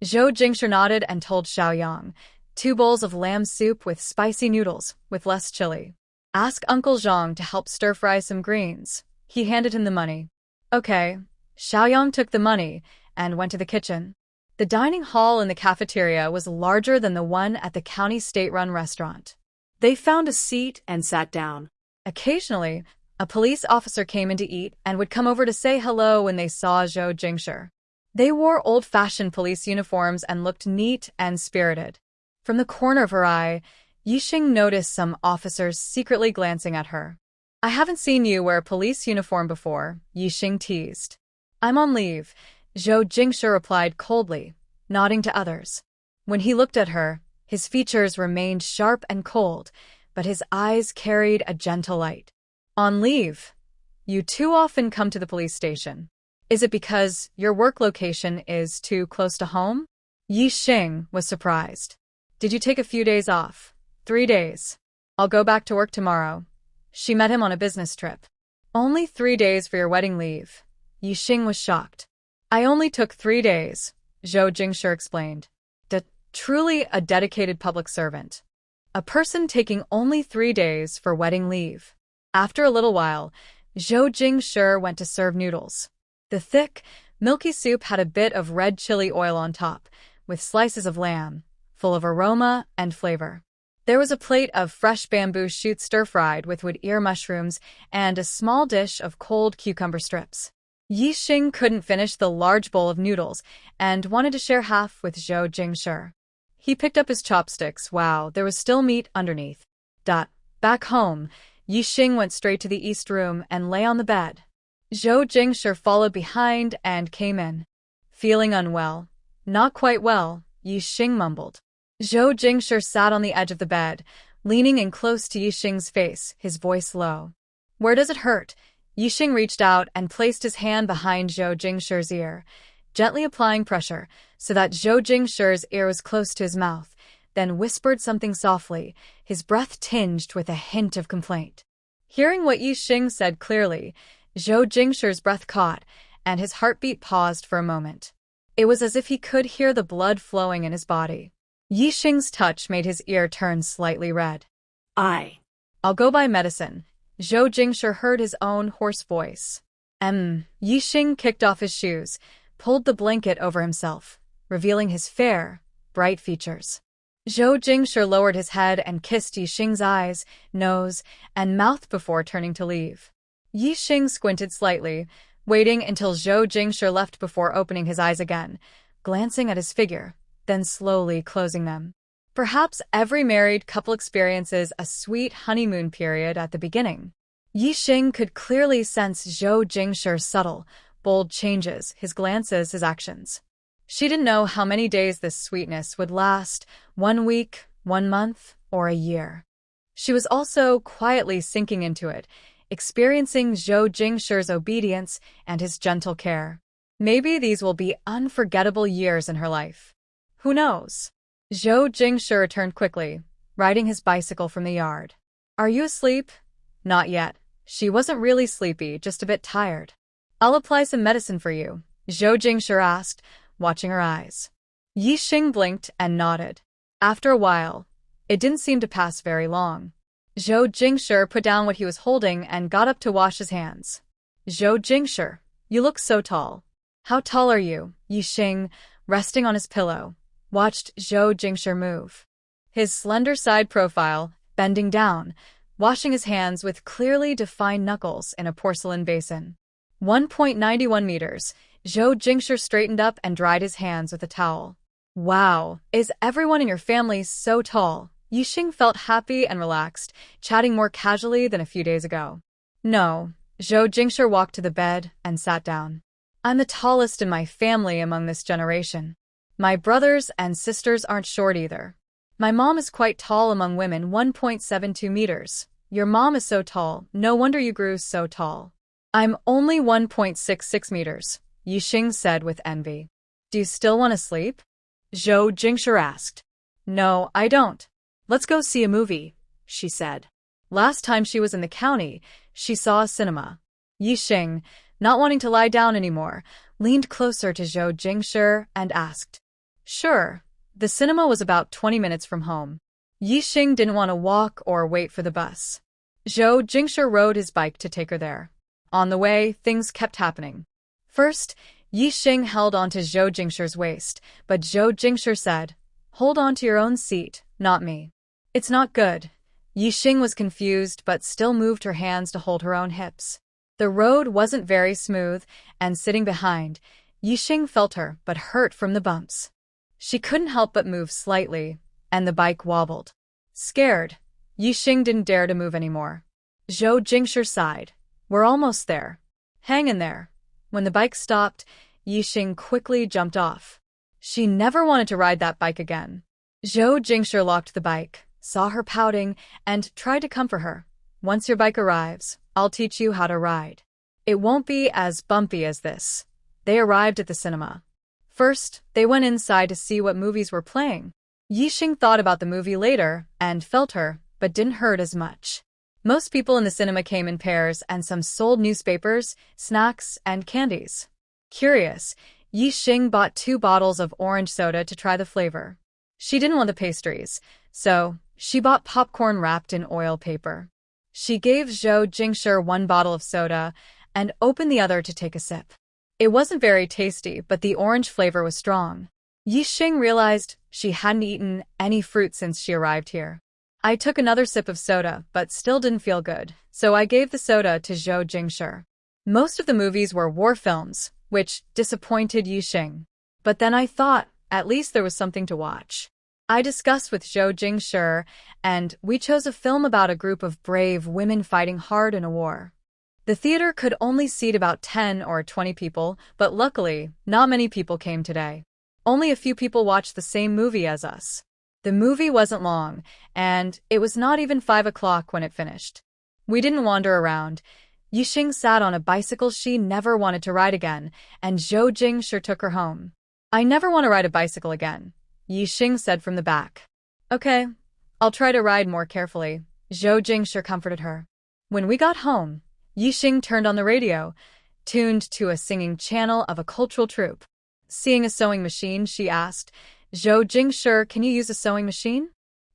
Zhou Jingshe nodded and told Xiaoyang, 2 bowls of lamb soup with spicy noodles, with less chili. "Ask Uncle Zhang to help stir-fry some greens." He handed him the money. "Okay." Xiaoyang took the money and went to the kitchen. The dining hall in the cafeteria was larger than the one at the county state-run restaurant. They found a seat and sat down. Occasionally, a police officer came in to eat and would come over to say hello when they saw Zhou Jingshe. They wore old-fashioned police uniforms and looked neat and spirited. From the corner of her eye, Yixing noticed some officers secretly glancing at her. "I haven't seen you wear a police uniform before," Yixing teased. "I'm on leave," Zhou Jingshe replied coldly, nodding to others. When he looked at her, his features remained sharp and cold, but his eyes carried a gentle light. "On leave? You too often come to the police station. Is it because your work location is too close to home?" Yixing was surprised. "Did you take a few days off?" 3 days. "I'll go back to work tomorrow." She met him on a business trip. "Only 3 days for your wedding leave?" Yixing was shocked. "I only took 3 days," Zhou Jingshe explained. Truly a dedicated public servant. A person taking only 3 days for wedding leave. After a little while, Zhou Jingshe went to serve noodles. The thick, milky soup had a bit of red chili oil on top, with slices of lamb, full of aroma and flavor. There was a plate of fresh bamboo shoots stir-fried with wood ear mushrooms and a small dish of cold cucumber strips. Yixing couldn't finish the large bowl of noodles and wanted to share half with Zhou Jingshe. He picked up his chopsticks. Wow, there was still meat underneath. Back home, Yixing went straight to the east room and lay on the bed. Zhou Jingshe followed behind and came in. "Feeling unwell?" "Not quite well," Yixing mumbled. Zhou Jingshe sat on the edge of the bed, leaning in close to Yixing's face, his voice low. "Where does it hurt?" Yixing reached out and placed his hand behind Zhou Jingshe's ear, gently applying pressure so that Zhou Jingshe's ear was close to his mouth, then whispered something softly, his breath tinged with a hint of complaint. Hearing what Yixing said clearly, Zhou Jingshe's breath caught, and his heartbeat paused for a moment. It was as if he could hear the blood flowing in his body. Yixing's touch made his ear turn slightly red. "I'll go buy medicine." Zhou Jingshe heard his own hoarse voice. Yixing kicked off his shoes, pulled the blanket over himself, revealing his fair, bright features. Zhou Jingshe lowered his head and kissed Yixing's eyes, nose, and mouth before turning to leave. Yixing squinted slightly, waiting until Zhou Jingshe left before opening his eyes again, glancing at his figure, then slowly closing them. Perhaps every married couple experiences a sweet honeymoon period at the beginning. Yixing could clearly sense Zhou Jingshe's subtle, bold changes, his glances, his actions. She didn't know how many days this sweetness would last, 1 week, 1 month, or a year. She was also quietly sinking into it, experiencing Zhou Jingshe's obedience and his gentle care. Maybe these will be unforgettable years in her life. Who knows? Zhou Jingshe returned quickly, riding his bicycle from the yard. Are you asleep? Not yet. She wasn't really sleepy, just a bit tired. I'll apply some medicine for you, Zhou Jingshi asked, watching her eyes. Yixing blinked and nodded. After a while, it didn't seem to pass very long. Zhou Jingshi put down what he was holding and got up to wash his hands. Zhou Jingshi, you look so tall. How tall are you? Yixing, resting on his pillow, watched Zhou Jingshi move. His slender side profile, bending down, washing his hands with clearly defined knuckles in a porcelain basin. 1.91 meters, Zhou Jingshi straightened up and dried his hands with a towel. Wow, is everyone in your family so tall? Yixing felt happy and relaxed, chatting more casually than a few days ago. No, Zhou Jingshi walked to the bed and sat down. I'm the tallest in my family among this generation. My brothers and sisters aren't short either. My mom is quite tall among women, 1.72 meters. Your mom is so tall, no wonder you grew so tall. I'm only 1.66 meters, Yixing said with envy. Do you still want to sleep? Zhou Jingshi asked. No, I don't. Let's go see a movie, she said. Last time she was in the county, she saw a cinema. Yixing, not wanting to lie down anymore, leaned closer to Zhou Jingshi and asked. Sure. The cinema was about 20 minutes from home. Yixing didn't want to walk or wait for the bus. Zhou Jingshi rode his bike to take her there. On the way, things kept happening. First, Yixing held onto Zhou Jingshi's waist, but Zhou Jingshi said, Hold on to your own seat, not me. It's not good. Yixing was confused but still moved her hands to hold her own hips. The road wasn't very smooth, and sitting behind, Yixing felt her but hurt from the bumps. She couldn't help but move slightly, and the bike wobbled. Scared, Yixing didn't dare to move anymore. Zhou Jingshi sighed. We're almost there. Hang in there. When the bike stopped, Yixing quickly jumped off. She never wanted to ride that bike again. Zhou Jingshi locked the bike, saw her pouting, and tried to comfort her. Once your bike arrives, I'll teach you how to ride. It won't be as bumpy as this. They arrived at the cinema. First, they went inside to see what movies were playing. Yixing thought about the movie later and felt her, but didn't hurt as much. Most people in the cinema came in pairs and some sold newspapers, snacks, and candies. Curious, Yixing bought 2 bottles of orange soda to try the flavor. She didn't want the pastries, so she bought popcorn wrapped in oil paper. She gave Zhou Jingshi 1 bottle of soda and opened the other to take a sip. It wasn't very tasty, but the orange flavor was strong. Yixing realized she hadn't eaten any fruit since she arrived here. I took another sip of soda, but still didn't feel good, so I gave the soda to Zhou Jingshi. Most of the movies were war films, which disappointed Yixing. But then I thought, at least there was something to watch. I discussed with Zhou Jingshi, and we chose a film about a group of brave women fighting hard in a war. The theater could only seat about 10 or 20 people, but luckily, not many people came today. Only a few people watched the same movie as us. The movie wasn't long, and it was not even 5 o'clock when it finished. We didn't wander around. Yixing sat on a bicycle she never wanted to ride again, and Zhou Jingshi took her home. I never want to ride a bicycle again, Yixing said from the back. Okay, I'll try to ride more carefully, Zhou Jingshi comforted her. When we got home, Yixing turned on the radio, tuned to a singing channel of a cultural troupe. Seeing a sewing machine, she asked, Zhou Jingshi, can you use a sewing machine?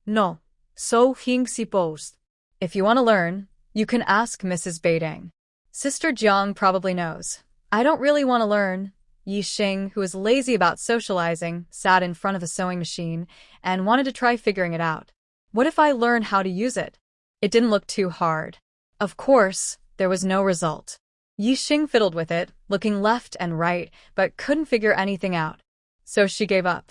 No. So suppose. If you want to learn, you can ask Mrs. Beidang. Sister Jiang probably knows. I don't really want to learn. Yixing, who was lazy about socializing, sat in front of the sewing machine and wanted to try figuring it out. What if I learn how to use it? It didn't look too hard. Of course, there was no result. Yixing fiddled with it, looking left and right, but couldn't figure anything out. So she gave up.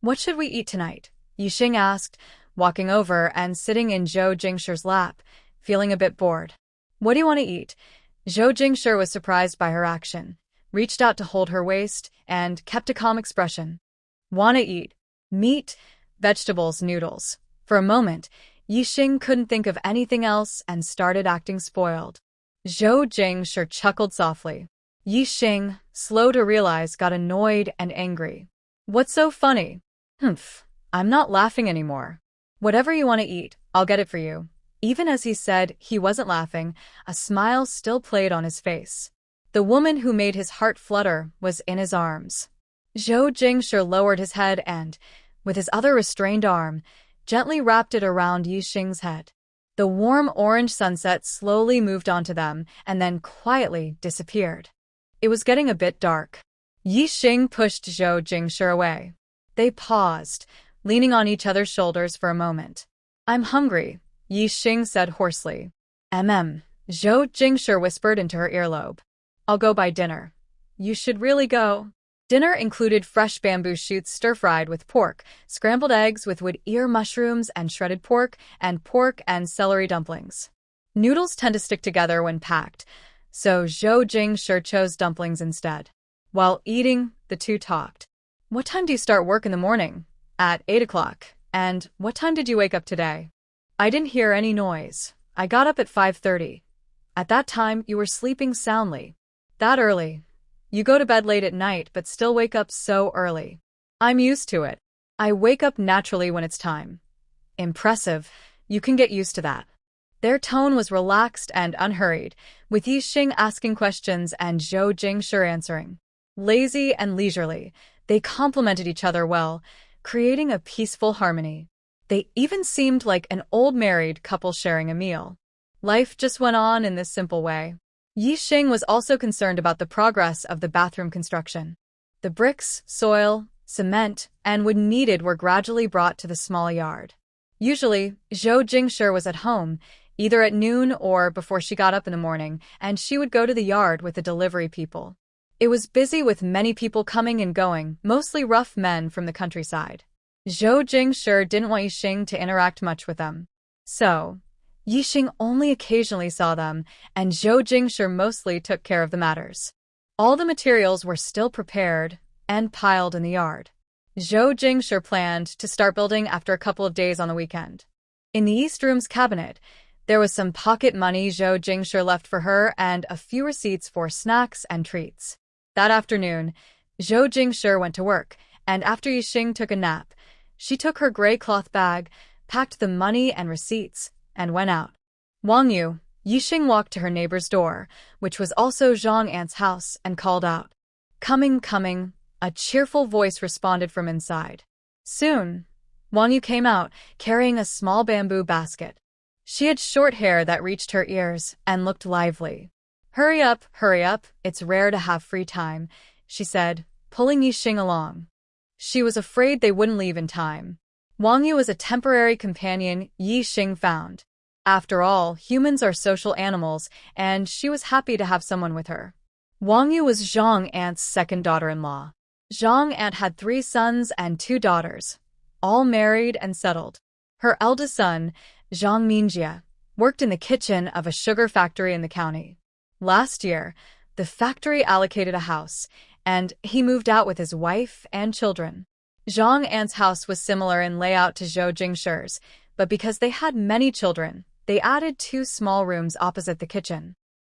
What should we eat tonight? Yixing asked, walking over and sitting in Zhou Jingshi's lap, feeling a bit bored. What do you want to eat? Zhou Jingshi was surprised by her action, reached out to hold her waist, and kept a calm expression. Want to eat meat, vegetables, noodles. For a moment, Yixing couldn't think of anything else and started acting spoiled. Zhou Jingshi chuckled softly. Yixing, slow to realize, got annoyed and angry. What's so funny? Humph, I'm not laughing anymore. Whatever you want to eat, I'll get it for you. Even as he said he wasn't laughing, a smile still played on his face. The woman who made his heart flutter was in his arms. Zhou Jingshi lowered his head and, with his other restrained arm, gently wrapped it around Yixing's head. The warm orange sunset slowly moved onto them and then quietly disappeared. It was getting a bit dark. Yixing pushed Zhou Jingshi away. They paused, leaning on each other's shoulders for a moment. I'm hungry, Yixing said hoarsely. Zhou Jingshi whispered into her earlobe. I'll go buy dinner. You should really go. Dinner included fresh bamboo shoots stir-fried with pork, scrambled eggs with wood ear mushrooms and shredded pork and celery dumplings. Noodles tend to stick together when packed, so Zhou Jingshi chose dumplings instead. While eating, the two talked. What time do you start work in the morning? At 8 o'clock. And what time did you wake up today? I didn't hear any noise. I got up at 5:30. At that time, you were sleeping soundly. That early. You go to bed late at night but still wake up so early. I'm used to it. I wake up naturally when it's time. Impressive. You can get used to that. Their tone was relaxed and unhurried, with Yixing asking questions and Zhou Jingshi answering. Lazy and leisurely, they complemented each other well, creating a peaceful harmony. They even seemed like an old married couple sharing a meal. Life just went on in this simple way. Yixing was also concerned about the progress of the bathroom construction. The bricks, soil, cement, and wood needed were gradually brought to the small yard. Usually, Zhou Jingshi was at home, either at noon or before she got up in the morning, and she would go to the yard with the delivery people. It was busy with many people coming and going, mostly rough men from the countryside. Zhou Jingshi didn't want Yixing to interact much with them. So, Yixing only occasionally saw them, and Zhou Jingshi mostly took care of the matters. All the materials were still prepared and piled in the yard. Zhou Jingshi planned to start building after a couple of days on the weekend. In the East Room's cabinet, there was some pocket money Zhou Jingshi left for her and a few receipts for snacks and treats. That afternoon, Zhou Jingshi went to work, and after Yixing took a nap, she took her gray cloth bag, packed the money and receipts, and went out. Wang Yu, Yixing walked to her neighbor's door, which was also Zhang Ant's house, and called out. Coming, coming, a cheerful voice responded from inside. Soon, Wang Yu came out, carrying a small bamboo basket. She had short hair that reached her ears and looked lively. Hurry up, it's rare to have free time, she said, pulling Yixing along. She was afraid they wouldn't leave in time. Wang Yu was a temporary companion Yixing found. After all, humans are social animals, and she was happy to have someone with her. Wang Yu was Zhang Ant's second daughter-in-law. Zhang Ant had 3 sons and 2 daughters, all married and settled. Her eldest son, Zhang Mingjie, worked in the kitchen of a sugar factory in the county. Last year, the factory allocated a house, and he moved out with his wife and children. Zhang Ant's house was similar in layout to Zhou Jingshi's, but because they had many children, they added 2 small rooms opposite the kitchen.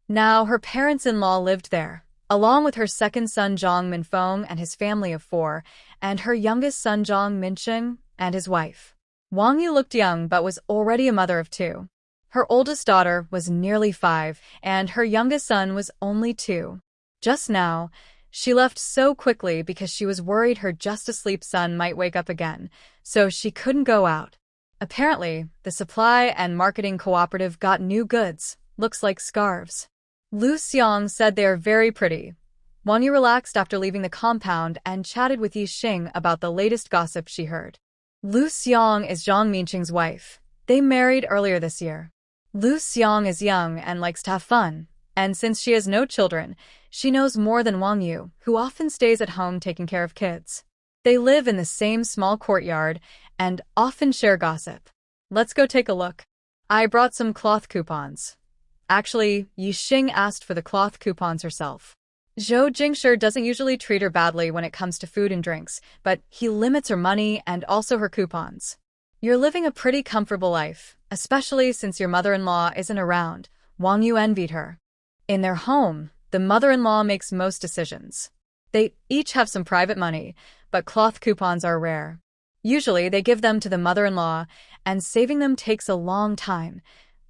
Now her parents-in-law lived there, along with her second son Zhang Minfeng and his family of 4, and her youngest son Zhang Mincheng and his wife. Wang Yu looked young but was already a mother of 2. Her oldest daughter was nearly 5, and her youngest son was only 2. Just now, she left so quickly because she was worried her just-asleep son might wake up again, so she couldn't go out. Apparently, the supply and marketing cooperative got new goods, looks like scarves. Lu Xiang said they are very pretty. Wang Yu relaxed after leaving the compound and chatted with Yixing about the latest gossip she heard. Lu Xiang is Zhang Minqing's wife. They married earlier this year. Lu Xiang is young and likes to have fun, and since she has no children, she knows more than Wang Yu, who often stays at home taking care of kids. They live in the same small courtyard and often share gossip. Let's go take a look. I brought some cloth coupons. Actually, Yixing asked for the cloth coupons herself. Zhou Jingshi doesn't usually treat her badly when it comes to food and drinks, but he limits her money and also her coupons. You're living a pretty comfortable life, especially since your mother-in-law isn't around. Wang Yu envied her. In their home, the mother-in-law makes most decisions. They each have some private money, but cloth coupons are rare. Usually, they give them to the mother-in-law, and saving them takes a long time.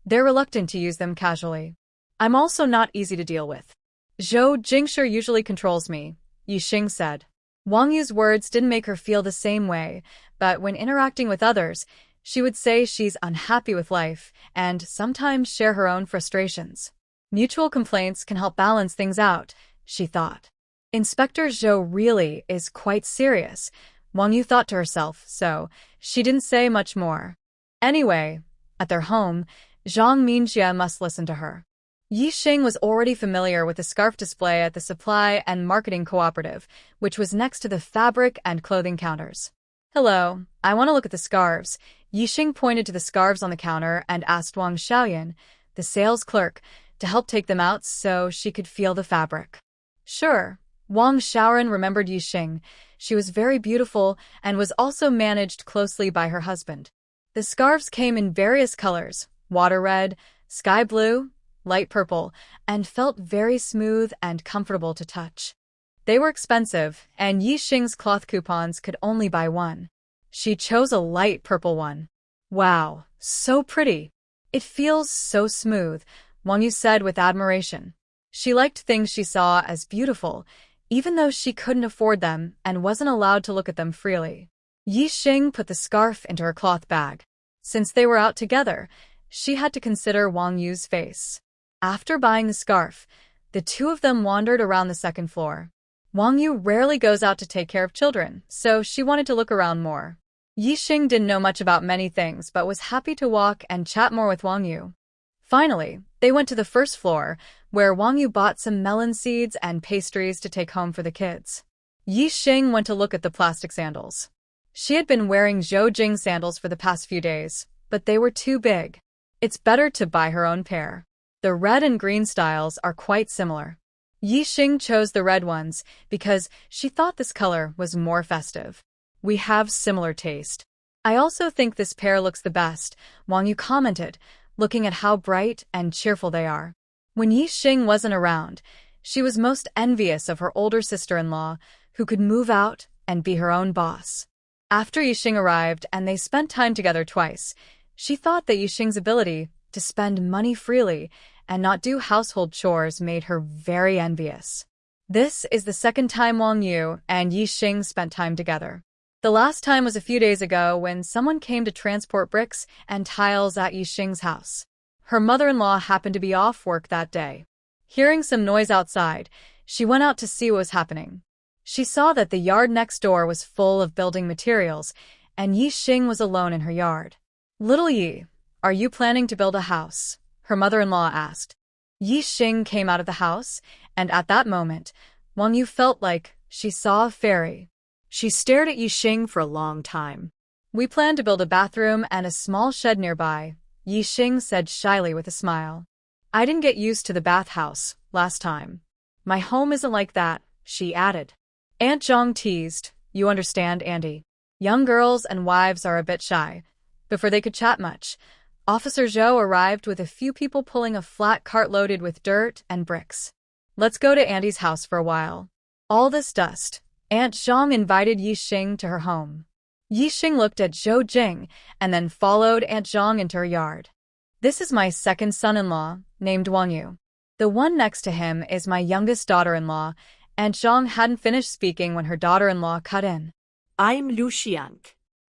They're reluctant to use them casually. I'm also not easy to deal with. Zhou Jingshi usually controls me, Yixing said. Wang Yu's words didn't make her feel the same way, but when interacting with others, she would say she's unhappy with life and sometimes share her own frustrations. Mutual complaints can help balance things out, she thought. Inspector Zhou really is quite serious, Wang Yu thought to herself, so she didn't say much more. Anyway, at their home, Zhang Mingjie must listen to her. Yixing was already familiar with the scarf display at the Supply and Marketing Cooperative, which was next to the fabric and clothing counters. Hello, I want to look at the scarves. Yixing pointed to the scarves on the counter and asked Wang Xiaoyan, the sales clerk, to help take them out so she could feel the fabric. Sure. Wang Xiaoyan remembered Yixing. She was very beautiful and was also managed closely by her husband. The scarves came in various colors, water red, sky blue, light purple, and felt very smooth and comfortable to touch. They were expensive, and Yixing's cloth coupons could only buy one. She chose a light purple one. Wow, so pretty. It feels so smooth, Wang Yu said with admiration. She liked things she saw as beautiful, even though she couldn't afford them and wasn't allowed to look at them freely. Yixing put the scarf into her cloth bag. Since they were out together, she had to consider Wang Yu's face. After buying the scarf, the two of them wandered around the second floor. Wang Yu rarely goes out to take care of children, so she wanted to look around more. Yixing didn't know much about many things but was happy to walk and chat more with Wang Yu. Finally, they went to the first floor, where Wang Yu bought some melon seeds and pastries to take home for the kids. Yixing went to look at the plastic sandals. She had been wearing Zhou Jing sandals for the past few days, but they were too big. It's better to buy her own pair. The red and green styles are quite similar. Yixing chose the red ones because she thought this color was more festive. We have similar taste. I also think this pair looks the best, Wang Yu commented, looking at how bright and cheerful they are. When Yixing wasn't around, she was most envious of her older sister-in-law, who could move out and be her own boss. After Yixing arrived and they spent time together twice, she thought that Yixing's ability to spend money freely and not do household chores made her very envious. This is the second time Wang Yu and Yixing spent time together. The last time was a few days ago when someone came to transport bricks and tiles at Yixing's house. Her mother-in-law happened to be off work that day. Hearing some noise outside, she went out to see what was happening. She saw that the yard next door was full of building materials, and Yixing was alone in her yard. Little Yi, are you planning to build a house? Her mother-in-law asked. Yixing came out of the house, and at that moment, Wang Yu felt like she saw a fairy. She stared at Yixing for a long time. We plan to build a bathroom and a small shed nearby, Yixing said shyly with a smile. I didn't get used to the bathhouse last time. My home isn't like that, she added. Aunt Zhang teased, you understand, Andy. Young girls and wives are a bit shy. Before they could chat much, Officer Zhou arrived with a few people pulling a flat cart loaded with dirt and bricks. Let's go to Andy's house for a while. All this dust. Aunt Zhang invited Yixing to her home. Yixing looked at Zhou Jing and then followed Aunt Zhang into her yard. This is my second son-in-law, named Wang Yu. The one next to him is my youngest daughter-in-law. Aunt Zhang hadn't finished speaking when her daughter-in-law cut in. I'm Liu Xiang.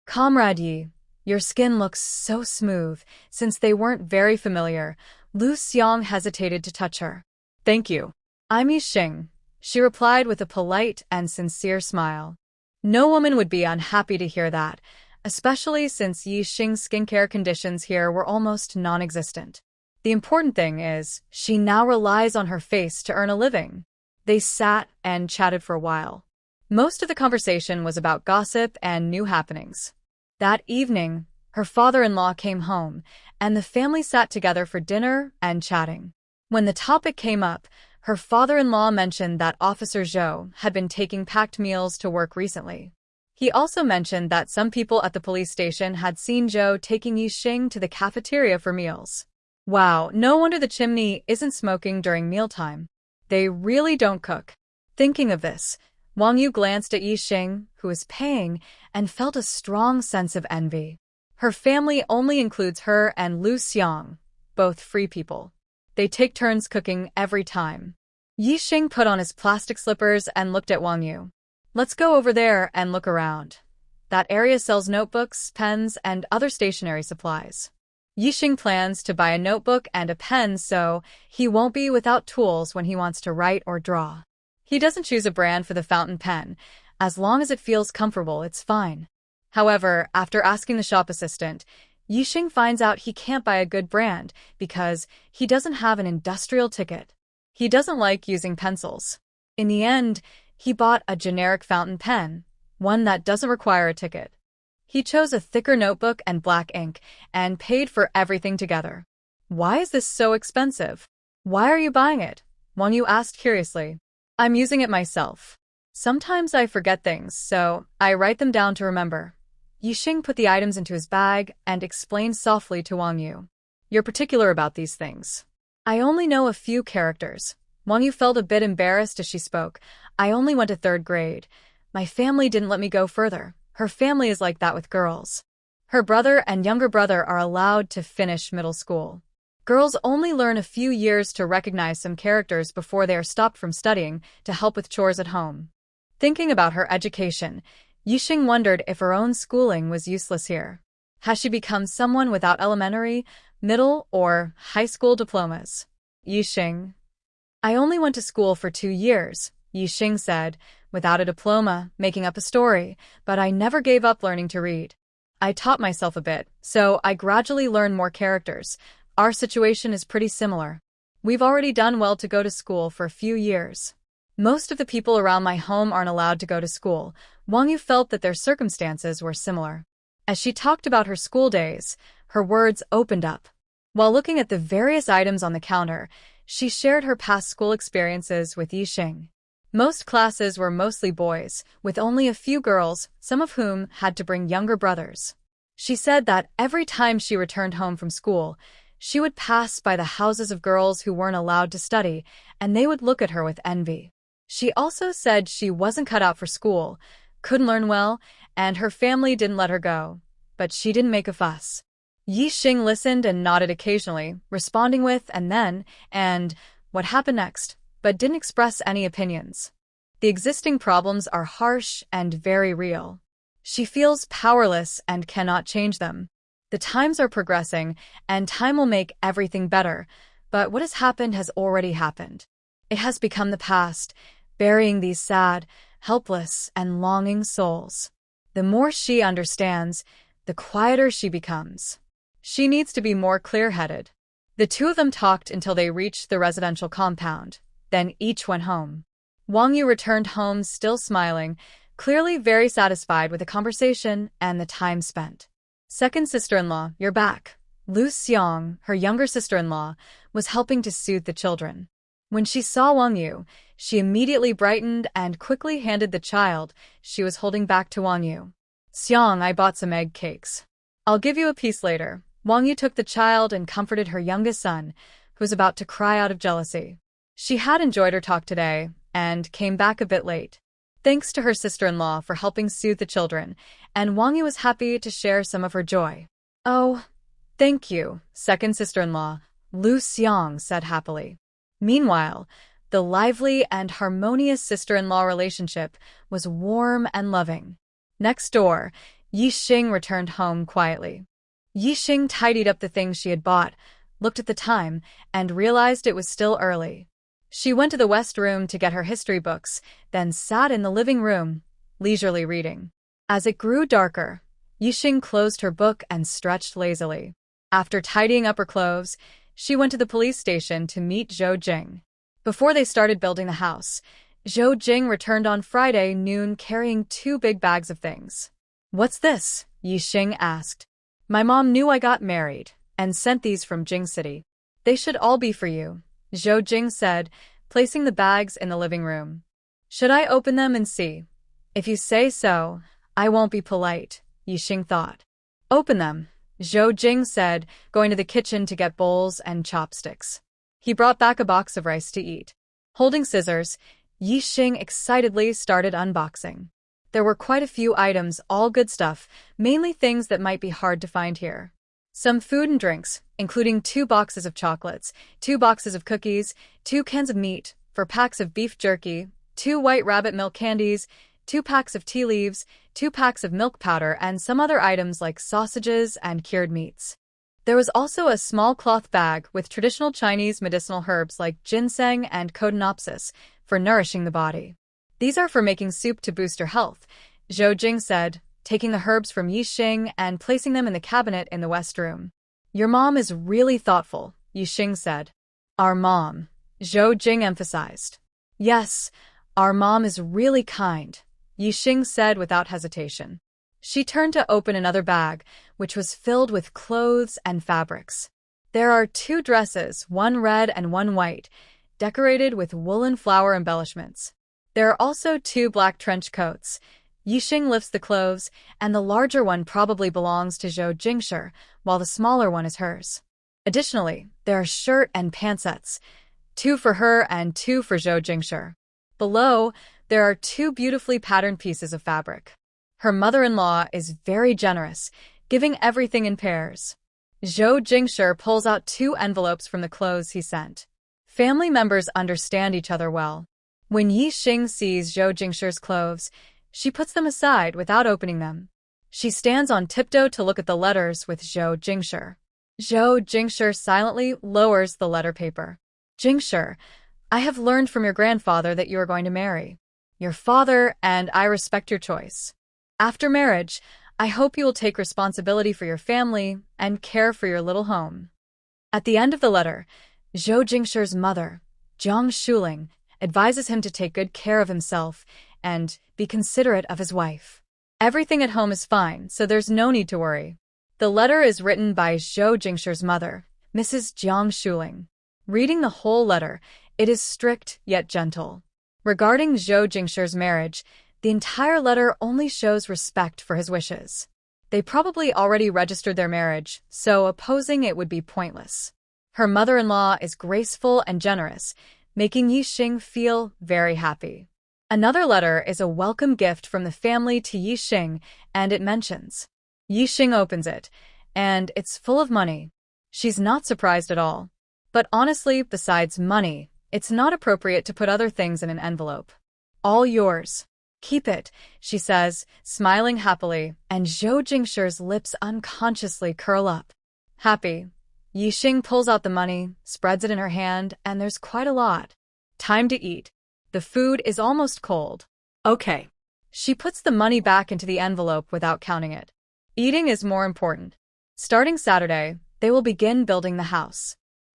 Comrade Yi, your skin looks so smooth. Since they weren't very familiar, Liu Xiang hesitated to touch her. Thank you. I'm Yixing, she replied with a polite and sincere smile. No woman would be unhappy to hear that, especially since Yixing's skincare conditions here were almost non-existent. The important thing is, she now relies on her face to earn a living. They sat and chatted for a while. Most of the conversation was about gossip and new happenings. That evening, her father-in-law came home, and the family sat together for dinner and chatting. When the topic came up, her father-in-law mentioned that Officer Zhou had been taking packed meals to work recently. He also mentioned that some people at the police station had seen Zhou taking Yixing to the cafeteria for meals. Wow, no wonder the chimney isn't smoking during mealtime. They really don't cook. Thinking of this, Wang Yu glanced at Yixing, who was paying, and felt a strong sense of envy. Her family only includes her and Lu Xiang, both free people. They take turns cooking every time. Yixing put on his plastic slippers and looked at Wang Yu. Let's go over there and look around. That area sells notebooks, pens, and other stationery supplies. Yixing plans to buy a notebook and a pen so he won't be without tools when he wants to write or draw. He doesn't choose a brand for the fountain pen. As long as it feels comfortable, it's fine. However, after asking the shop assistant, Yixing finds out he can't buy a good brand because he doesn't have an industrial ticket. He doesn't like using pencils. In the end, he bought a generic fountain pen, one that doesn't require a ticket. He chose a thicker notebook and black ink and paid for everything together. Why is this so expensive? Why are you buying it? Wang Yu asked curiously. I'm using it myself. Sometimes I forget things, so I write them down to remember. Yixing put the items into his bag and explained softly to Wang Yu. You're particular about these things. I only know a few characters. Wang Yu felt a bit embarrassed as she spoke. I only went to 3rd grade. My family didn't let me go further. Her family is like that with girls. Her brother and younger brother are allowed to finish middle school. Girls only learn a few years to recognize some characters before they are stopped from studying to help with chores at home. Thinking about her education, Yixing wondered if her own schooling was useless here. Has she become someone without elementary, middle, or high school diplomas? Yixing. I only went to school for 2 years, Yixing said, without a diploma, making up a story, but I never gave up learning to read. I taught myself a bit, so I gradually learned more characters. Our situation is pretty similar. We've already done well to go to school for a few years. Most of the people around my home aren't allowed to go to school. Wang Yu felt that their circumstances were similar. As she talked about her school days, her words opened up. While looking at the various items on the counter, she shared her past school experiences with Yixing. Most classes were mostly boys, with only a few girls, some of whom had to bring younger brothers. She said that every time she returned home from school, she would pass by the houses of girls who weren't allowed to study, and they would look at her with envy. She also said she wasn't cut out for school, couldn't learn well, and her family didn't let her go. But she didn't make a fuss. Yixing listened and nodded occasionally, responding with and then, and what happened next, but didn't express any opinions. The existing problems are harsh and very real. She feels powerless and cannot change them. The times are progressing, and time will make everything better, but what has happened has already happened. It has become the past, burying these sad, helpless, and longing souls. The more she understands, the quieter she becomes. She needs to be more clear-headed. The two of them talked until they reached the residential compound. Then each went home. Wang Yu returned home still smiling, clearly very satisfied with the conversation and the time spent. Second sister-in-law, you're back. Lu Xiang, her younger sister-in-law, was helping to soothe the children. When she saw Wang Yu, she immediately brightened and quickly handed the child she was holding back to Wang Yu. Xiang, I bought some egg cakes. I'll give you a piece later. Wang Yu took the child and comforted her youngest son, who was about to cry out of jealousy. She had enjoyed her talk today and came back a bit late. Thanks to her sister-in-law for helping soothe the children, and Wang Yu was happy to share some of her joy. Oh, thank you, second sister-in-law, Lu Xiang said happily. Meanwhile, the lively and harmonious sister-in-law relationship was warm and loving. Next door, Yixing returned home quietly. Yixing tidied up the things she had bought, looked at the time, and realized it was still early. She went to the west room to get her history books, then sat in the living room, leisurely reading. As it grew darker, Yixing closed her book and stretched lazily. After tidying up her clothes, she went to the police station to meet Zhou Jing. Before they started building the house, Zhou Jing returned on Friday noon carrying 2 big bags of things. What's this? Yixing asked. My mom knew I got married and sent these from Jing City. They should all be for you, Zhou Jing said, placing the bags in the living room. Should I open them and see? If you say so, I won't be polite, Yixing thought. Open them, Zhou Jing said, going to the kitchen to get bowls and chopsticks. He brought back a box of rice to eat. Holding scissors, Yixing excitedly started unboxing. There were quite a few items, all good stuff, mainly things that might be hard to find here. Some food and drinks, including 2 boxes of chocolates, 2 boxes of cookies, 2 cans of meat, 4 packs of beef jerky, 2 white rabbit milk candies, 2 packs of tea leaves, 2 packs of milk powder, and some other items like sausages and cured meats. There was also a small cloth bag with traditional Chinese medicinal herbs like ginseng and codonopsis for nourishing the body. These are for making soup to boost your health, Zhou Jing said, taking the herbs from Yixing and placing them in the cabinet in the west room. Your mom is really thoughtful, Yixing said. Our mom, Zhou Jing emphasized. Yes, our mom is really kind, Yixing said without hesitation. She turned to open another bag, which was filled with clothes and fabrics. There are 2 dresses, one red and one white, decorated with woolen flower embellishments. There are also 2 black trench coats. Yixing lifts the clothes, and the larger one probably belongs to Zhou Jingshi, while the smaller one is hers. Additionally, there are shirt and pant sets, 2 for her and 2 for Zhou Jingshi. Below, there are 2 beautifully patterned pieces of fabric. Her mother-in-law is very generous, giving everything in pairs. Zhou Jingshi pulls out 2 envelopes from the clothes he sent. Family members understand each other well. When Yixing sees Zhou Jingshi's clothes, she puts them aside without opening them. She stands on tiptoe to look at the letters with Zhou Jingshi. Zhou Jingshi silently lowers the letter paper. Jingshi, I have learned from your grandfather that you are going to marry your father, and I respect your choice. After marriage, I hope you will take responsibility for your family and care for your little home. At the end of the letter, Zhou Jingshi's mother, Jiang Shuling, advises him to take good care of himself and be considerate of his wife. Everything at home is fine, so there's no need to worry. The letter is written by Zhou Jingshi's mother, Mrs. Jiang Shuling. Reading the whole letter, it is strict yet gentle. Regarding Zhou Jingshi's marriage, the entire letter only shows respect for his wishes. They probably already registered their marriage, so opposing it would be pointless. Her mother-in-law is graceful and generous, making Yixing feel very happy. Another letter is a welcome gift from the family to Yixing, and it mentions. Yixing opens it, and it's full of money. She's not surprised at all. But honestly, besides money, it's not appropriate to put other things in an envelope. All yours. Keep it, she says, smiling happily, and Zhou Jingshi's lips unconsciously curl up. Happy. Yixing pulls out the money, spreads it in her hand, and there's quite a lot. Time to eat. The food is almost cold. Okay. She puts the money back into the envelope without counting it. Eating is more important. Starting Saturday, they will begin building the house.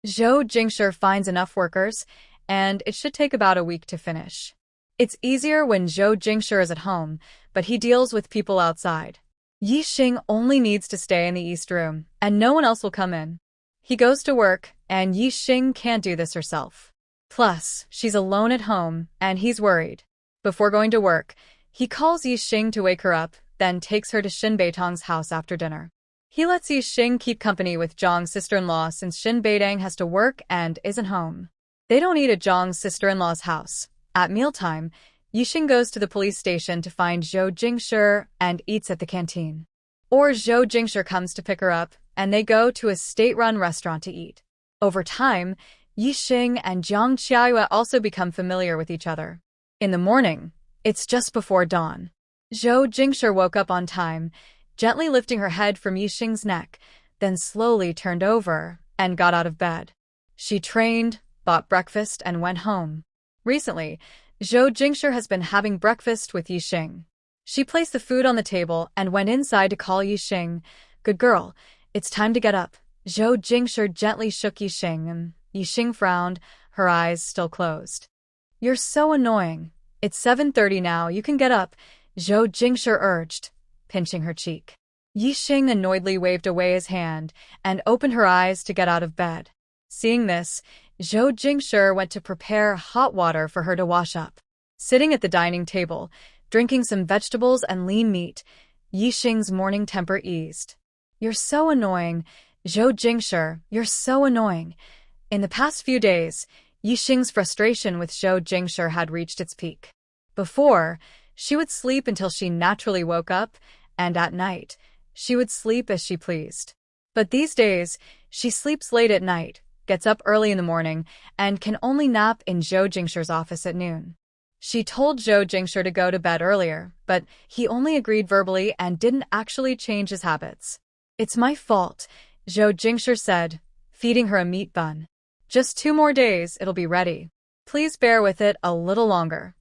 Zhou Jingshi finds enough workers, and it should take about a week to finish. It's easier when Zhou Jingshi is at home, but he deals with people outside. Yixing only needs to stay in the East Room, and no one else will come in. He goes to work, and Yixing can't do this herself. Plus, she's alone at home, and he's worried. Before going to work, he calls Yixing to wake her up, then takes her to Xin Beitang's house after dinner. He lets Yixing keep company with Zhang's sister-in-law since Xin Beitang has to work and isn't home. They don't eat at Zhang's sister-in-law's house. At mealtime, Yixing goes to the police station to find Zhou Jingshi and eats at the canteen. Or Zhou Jingshi comes to pick her up, and they go to a state-run restaurant to eat. Over time, Yixing and Jiang Qiayue also become familiar with each other. In the morning, it's just before dawn. Zhou Jingshi woke up on time, gently lifting her head from Yixing's neck, then slowly turned over and got out of bed. She trained, bought breakfast, and went home. Recently, Zhou Jingshi has been having breakfast with Yixing. She placed the food on the table and went inside to call Yixing. Good girl, it's time to get up. Zhou Jingshi gently shook Yixing, and Yixing frowned, her eyes still closed. You're so annoying. It's 7:30 now, you can get up, Zhou Jingshi urged, pinching her cheek. Yixing annoyedly waved away his hand and opened her eyes to get out of bed. Seeing this, Zhou Jingshi went to prepare hot water for her to wash up. Sitting at the dining table, drinking some vegetables and lean meat, Yixing's morning temper eased. You're so annoying, Zhou Jingshi, you're so annoying. In the past few days, Yixing's frustration with Zhou Jingshi had reached its peak. Before, she would sleep until she naturally woke up, and at night, she would sleep as she pleased. But these days, she sleeps late at night, gets up early in the morning, and can only nap in Zhou Jingshi's office at noon. She told Zhou Jingshi to go to bed earlier, but he only agreed verbally and didn't actually change his habits. "It's my fault," Zhou Jingshi said, feeding her a meat bun. "Just 2 more days, it'll be ready. Please bear with it a little longer."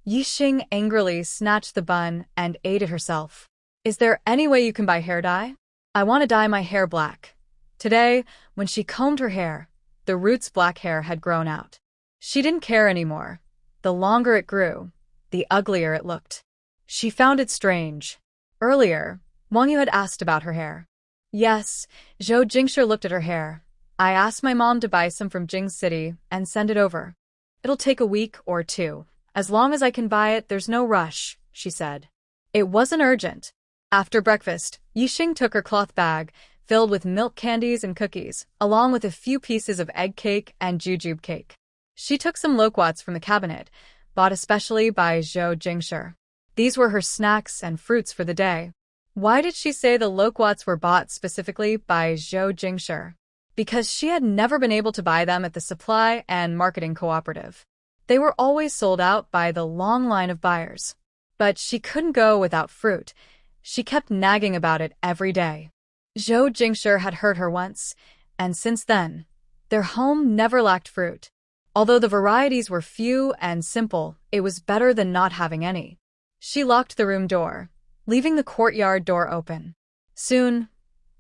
Yixing angrily snatched the bun and ate it herself. "Is there any way you can buy hair dye? I want to dye my hair black." Today, when she combed her hair, the roots black hair had grown out. She didn't care anymore. The longer it grew, the uglier it looked. She found it strange. Earlier, Wang Yu had asked about her hair. "Yes," Zhou Jingshi looked at her hair. "I asked my mom to buy some from Jing City and send it over. It'll take a week or 2. As long as I can buy it, there's no rush," she said. It wasn't urgent. After breakfast, Yixing took her cloth bag, filled with milk candies and cookies, along with a few pieces of egg cake and jujube cake. She took some loquats from the cabinet, bought especially by Zhou Jingshi. These were her snacks and fruits for the day. Why did she say the loquats were bought specifically by Zhou Jingshi? Because she had never been able to buy them at the supply and marketing cooperative. They were always sold out by the long line of buyers. But she couldn't go without fruit. She kept nagging about it every day. Zhou Jingshi had hurt her once, and since then, their home never lacked fruit. Although the varieties were few and simple, it was better than not having any. She locked the room door, leaving the courtyard door open. Soon,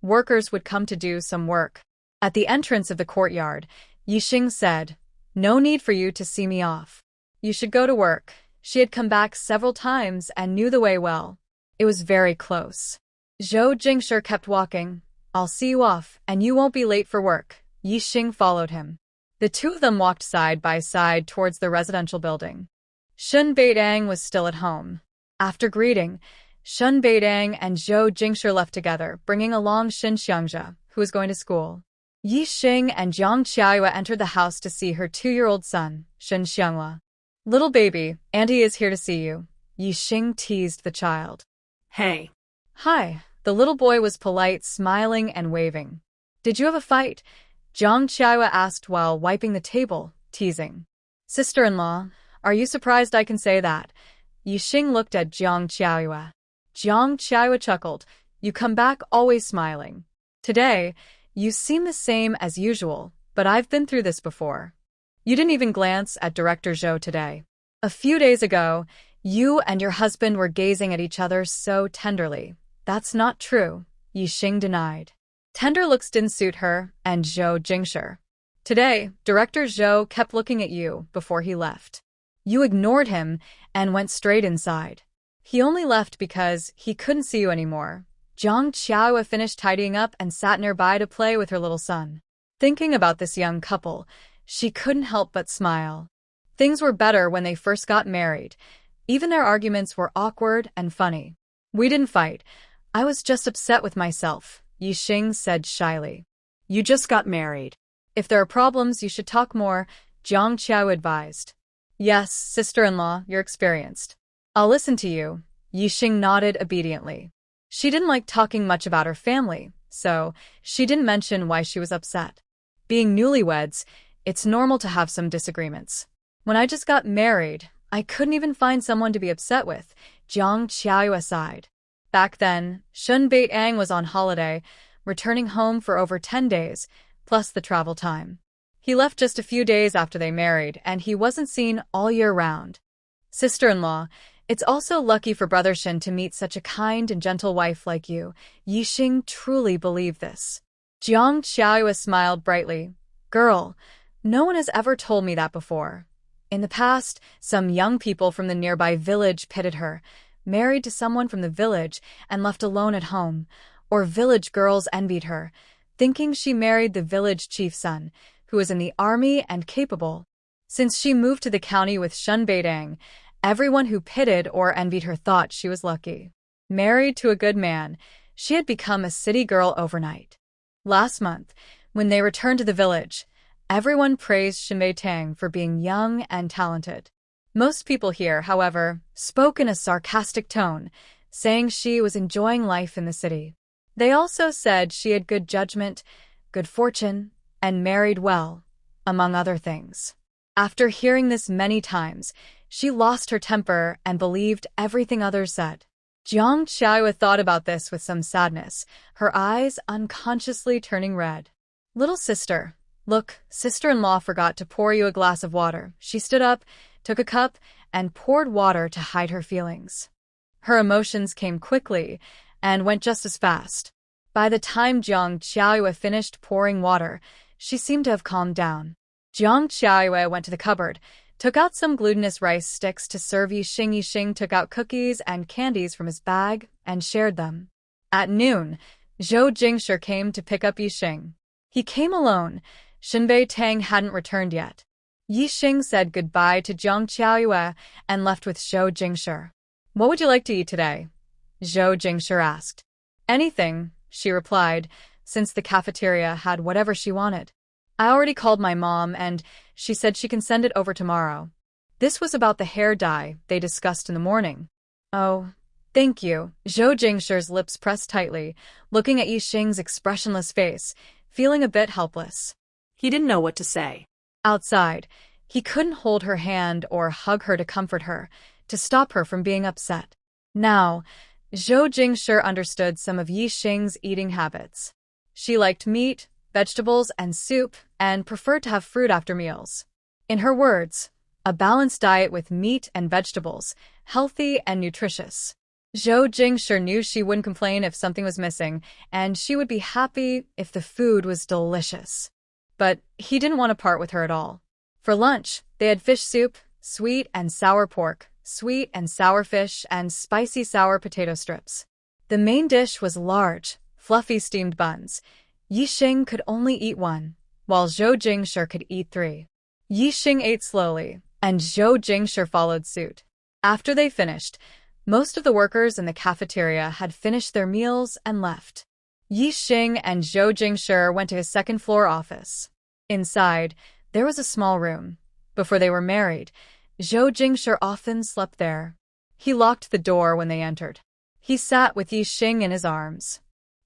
workers would come to do some work. At the entrance of the courtyard, Yixing said, "No need for you to see me off. You should go to work." She had come back several times and knew the way well. It was very close. Zhou Jingshi kept walking. "I'll see you off, and you won't be late for work." Yixing followed him. The two of them walked side by side towards the residential building. Shun Beidang was still at home. After greeting, Shun Beidang and Zhou Jingshi left together, bringing along Shin Xiangzhe, who was going to school. Yixing and Jiang Qiaoyue entered the house to see her 2-year-old son, Shin Xiangla. "Little baby, Auntie is here to see you," Yixing teased the child. Hey. "Hi." The little boy was polite, smiling and waving. "Did you have a fight?" Jiang Qiaoyue asked while wiping the table, teasing. "Sister-in-law, are you surprised I can say that?" Yixing looked at Jiang Qiaoyue. Jiang Qiaoyue chuckled. "You come back always smiling. Today, you seem the same as usual, but I've been through this before. You didn't even glance at Director Zhou today. A few days ago, you and your husband were gazing at each other so tenderly." "That's not true," Yixing denied. Tender looks didn't suit her and Zhou Jingshi. "Today, Director Zhou kept looking at you before he left. You ignored him and went straight inside. He only left because he couldn't see you anymore." Jiang Qiaoyue finished tidying up and sat nearby to play with her little son. Thinking about this young couple, she couldn't help but smile. Things were better when they first got married. Even their arguments were awkward and funny. "We didn't fight. I was just upset with myself," Yixing said shyly. You just got married. "If there are problems, you should talk more," Jiang Qiao advised. "Yes, sister-in-law, you're experienced. I'll listen to you." Yixing nodded obediently. She didn't like talking much about her family, so she didn't mention why she was upset. Being newlyweds, it's normal to have some disagreements. "When I just got married, I couldn't even find someone to be upset with," Jiang Qiao sighed. Back then, Shun Beidang was on holiday, returning home for over 10 days, plus the travel time. He left just a few days after they married, and he wasn't seen all year round. "Sister-in-law, it's also lucky for Brother Shin to meet such a kind and gentle wife like you." Yixing truly believed this. Jiang Qiaoyue smiled brightly. "Girl, no one has ever told me that before. In the past, some young people from the nearby village pitted her, married to someone from the village and left alone at home, or village girls envied her, thinking she married the village chief's son, who was in the army and capable. Since she moved to the county with Shun Beidang, everyone who pitted or envied her thought she was lucky. Married to a good man, she had become a city girl overnight. Last month, when they returned to the village, Everyone praised Shinbei Tang for being young and talented. Most people here, however, spoke in a sarcastic tone, saying she was enjoying life in the city. They also said she had good judgment, good fortune, and married well, among other things. After hearing this many times, she lost her temper and believed everything others said. Jiang Qiaoyue thought about this with some sadness, her eyes unconsciously turning red. "Little sister, look, sister-in-law forgot to pour you a glass of water." She stood up, took a cup, and poured water to hide her feelings. Her emotions came quickly and went just as fast. By the time Jiang Qiaoyue finished pouring water, she seemed to have calmed down. Jiang Qiaoyue went to the cupboard, took out some glutinous rice sticks to serve Yixing. Yixing took out cookies and candies from his bag and shared them. At noon, Zhou Jingshi came to pick up Yixing. He came alone. Shinbei Tang hadn't returned yet. Yixing said goodbye to Jiang Qiaoyue and left with Zhou Jingshi. "What would you like to eat today?" Zhou Jingshi asked. "Anything," she replied, since the cafeteria had whatever she wanted. "I already called my mom and she said she can send it over tomorrow." This was about the hair dye they discussed in the morning. "Oh, thank you." Zhou Jingshi's lips pressed tightly, looking at Yixing's expressionless face, feeling a bit helpless. He didn't know what to say. Outside, he couldn't hold her hand or hug her to comfort her, to stop her from being upset. Now, Zhou Jingshi understood some of Yixing's eating habits. She liked meat, vegetables, and soup, and preferred to have fruit after meals. In her words, a balanced diet with meat and vegetables, healthy and nutritious. Zhou Jingshi knew she wouldn't complain if something was missing, and she would be happy if the food was delicious. But he didn't want to part with her at all. For lunch, they had fish soup, sweet and sour pork, sweet and sour fish, and spicy sour potato strips. The main dish was large, fluffy steamed buns. Yixing could only eat one, while Zhou Jingshi could eat 3. Yixing ate slowly, and Zhou Jingshi followed suit. After they finished, most of the workers in the cafeteria had finished their meals and left. Yixing and Zhou Jingshi went to his second-floor office. Inside, there was a small room. Before they were married, Zhou Jingshi often slept there. He locked the door when they entered. He sat with Yixing in his arms.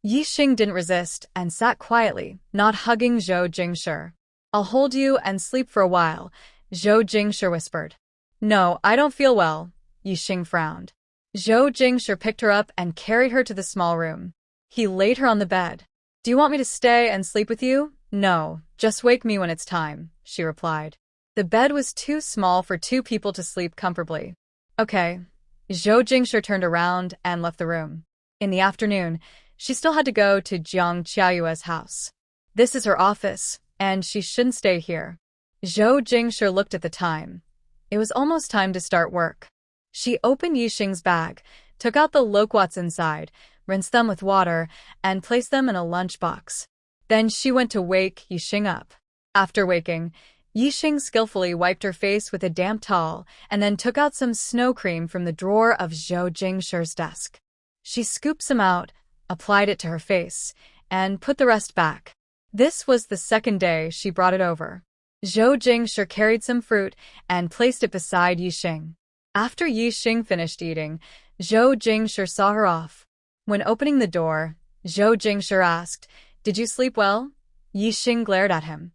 Yixing didn't resist and sat quietly, not hugging Zhou Jingshi. "I'll hold you and sleep for a while," Zhou Jingshi whispered. "No, I don't feel well," Yixing frowned. Zhou Jingshi picked her up and carried her to the small room. He laid her on the bed. "Do you want me to stay and sleep with you?" "No, just wake me when it's time," she replied. The bed was too small for 2 people to sleep comfortably. "Okay." Zhou Jingshi turned around and left the room. In the afternoon, she still had to go to Jiang Qiaoyue's house. This is her office, and she shouldn't stay here. Zhou Jingshi looked at the time. It was almost time to start work. She opened Yixing's bag, took out the loquats inside, rinsed them with water, and placed them in a lunchbox. Then she went to wake Yixing up. After waking, Yixing skillfully wiped her face with a damp towel and then took out some snow cream from the drawer of Zhou Jingshi's desk. She scooped some out, applied it to her face, and put the rest back. This was the second day she brought it over. Zhou Jingshi carried some fruit and placed it beside Yixing. After Yixing finished eating, Zhou Jingshi saw her off. When opening the door, Zhou Jingshi asked, "Did you sleep well?" Yixing glared at him.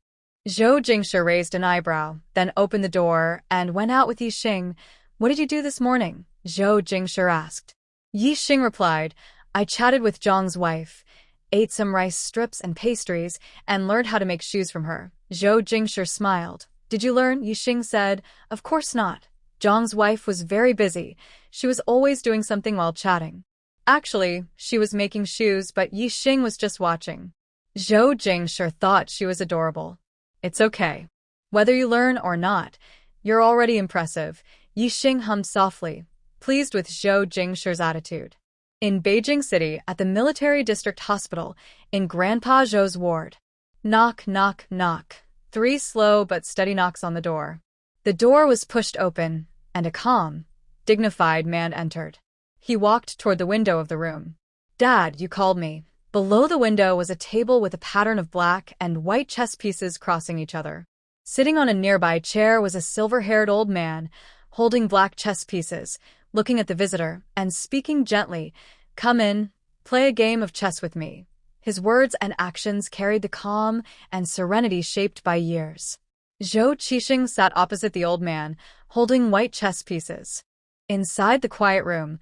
Zhou Jingshi raised an eyebrow, then opened the door and went out with Yixing. "What did you do this morning?" Zhou Jingshi asked. Yixing replied, "I chatted with Zhang's wife, ate some rice strips and pastries, and learned how to make shoes from her." Zhou Jingshi smiled. "Did you learn?" Yixing said. "Of course not. Zhang's wife was very busy. She was always doing something while chatting." Actually, she was making shoes, but Yixing was just watching. Zhou Jingshi thought she was adorable. "It's okay. Whether you learn or not, you're already impressive," Yixing hummed softly, pleased with Zhou Jingshi's attitude. In Beijing City, at the Military District Hospital, in Grandpa Zhou's ward. Knock, knock, knock. 3 slow but steady knocks on the door. The door was pushed open, and a calm, dignified man entered. He walked toward the window of the room. "Dad, you called me." Below the window was a table with a pattern of black and white chess pieces crossing each other. Sitting on a nearby chair was a silver-haired old man, holding black chess pieces, looking at the visitor, and speaking gently, "Come in, play a game of chess with me." His words and actions carried the calm and serenity shaped by years. Zhou Qixing sat opposite the old man, holding white chess pieces. Inside the quiet room,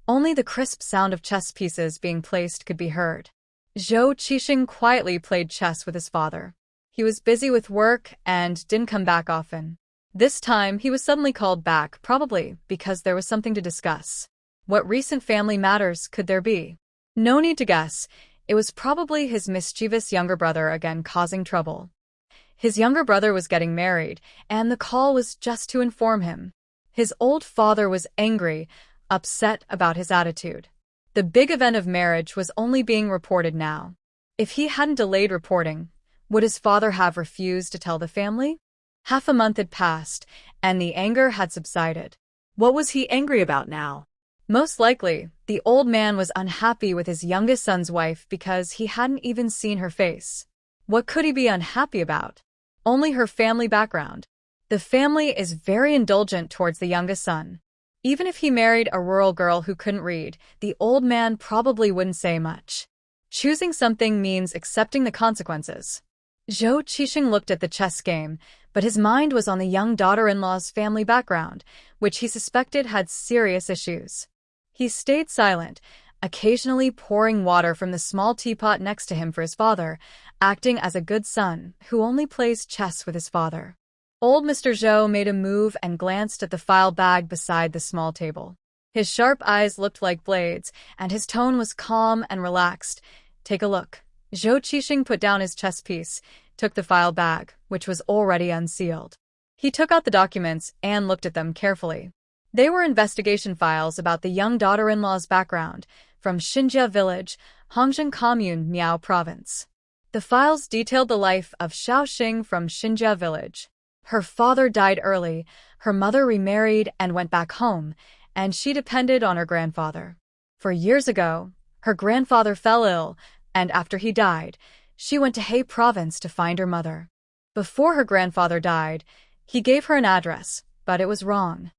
only the crisp sound of chess pieces being placed could be heard. Zhou Qixing quietly played chess with his father. He was busy with work and didn't come back often. This time, he was suddenly called back, probably because there was something to discuss. What recent family matters could there be? No need to guess. It was probably his mischievous younger brother again causing trouble. His younger brother was getting married, and the call was just to inform him. His old father was angry, upset about his attitude. The big event of marriage was only being reported now. If he hadn't delayed reporting, would his father have refused to tell the family? Half a month had passed, and the anger had subsided. What was he angry about now? Most likely, the old man was unhappy with his youngest son's wife because he hadn't even seen her face. What could he be unhappy about? Only her family background. The family is very indulgent towards the youngest son. Even if he married a rural girl who couldn't read, the old man probably wouldn't say much. Choosing something means accepting the consequences. Zhou Qixing looked at the chess game, but his mind was on the young daughter-in-law's family background, which he suspected had serious issues. He stayed silent, occasionally pouring water from the small teapot next to him for his father, acting as a good son who only plays chess with his father. Old Mr. Zhou made a move and glanced at the file bag beside the small table. His sharp eyes looked like blades, and his tone was calm and relaxed. "Take a look." Zhou Qixing put down his chess piece, took the file bag, which was already unsealed. He took out the documents and looked at them carefully. They were investigation files about the young daughter-in-law's background, from Xinjia Village, Hongzheng Commune, Miao Province. The files detailed the life of Xiaoxing from Xinjia Village. Her father died early, her mother remarried and went back home, and she depended on her grandfather. 4 years ago, her grandfather fell ill, and after he died, she went to He Province to find her mother. Before her grandfather died, he gave her an address, but it was wrong.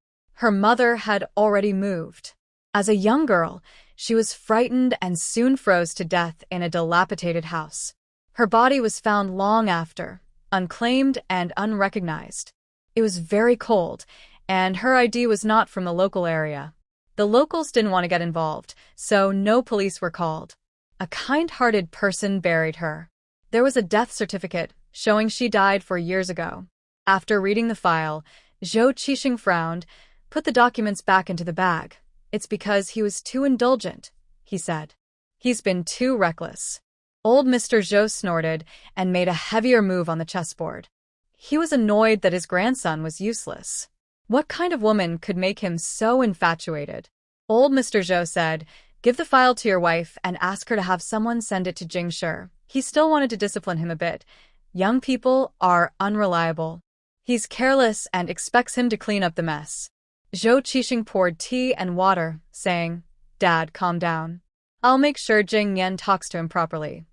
Her mother had already moved. As a young girl, she was frightened and soon froze to death in a dilapidated house. Her body was found long after, unclaimed and unrecognized. It was very cold, and her ID was not from the local area. The locals didn't want to get involved, so no police were called. A kind-hearted person buried her. There was a death certificate showing she died 4 years ago. After reading the file, Zhou Qixing frowned, put the documents back into the bag. "It's because he was too indulgent," he said. "He's been too reckless." Old Mr. Zhou snorted and made a heavier move on the chessboard. He was annoyed that his grandson was useless. What kind of woman could make him so infatuated? Old Mr. Zhou said, "Give the file to your wife and ask her to have someone send it to Jing Shi." He still wanted to discipline him a bit. Young people are unreliable. He's careless and expects him to clean up the mess. Zhou Qixing poured tea and water, saying, "Dad, calm down. I'll make sure Jing Yan talks to him properly.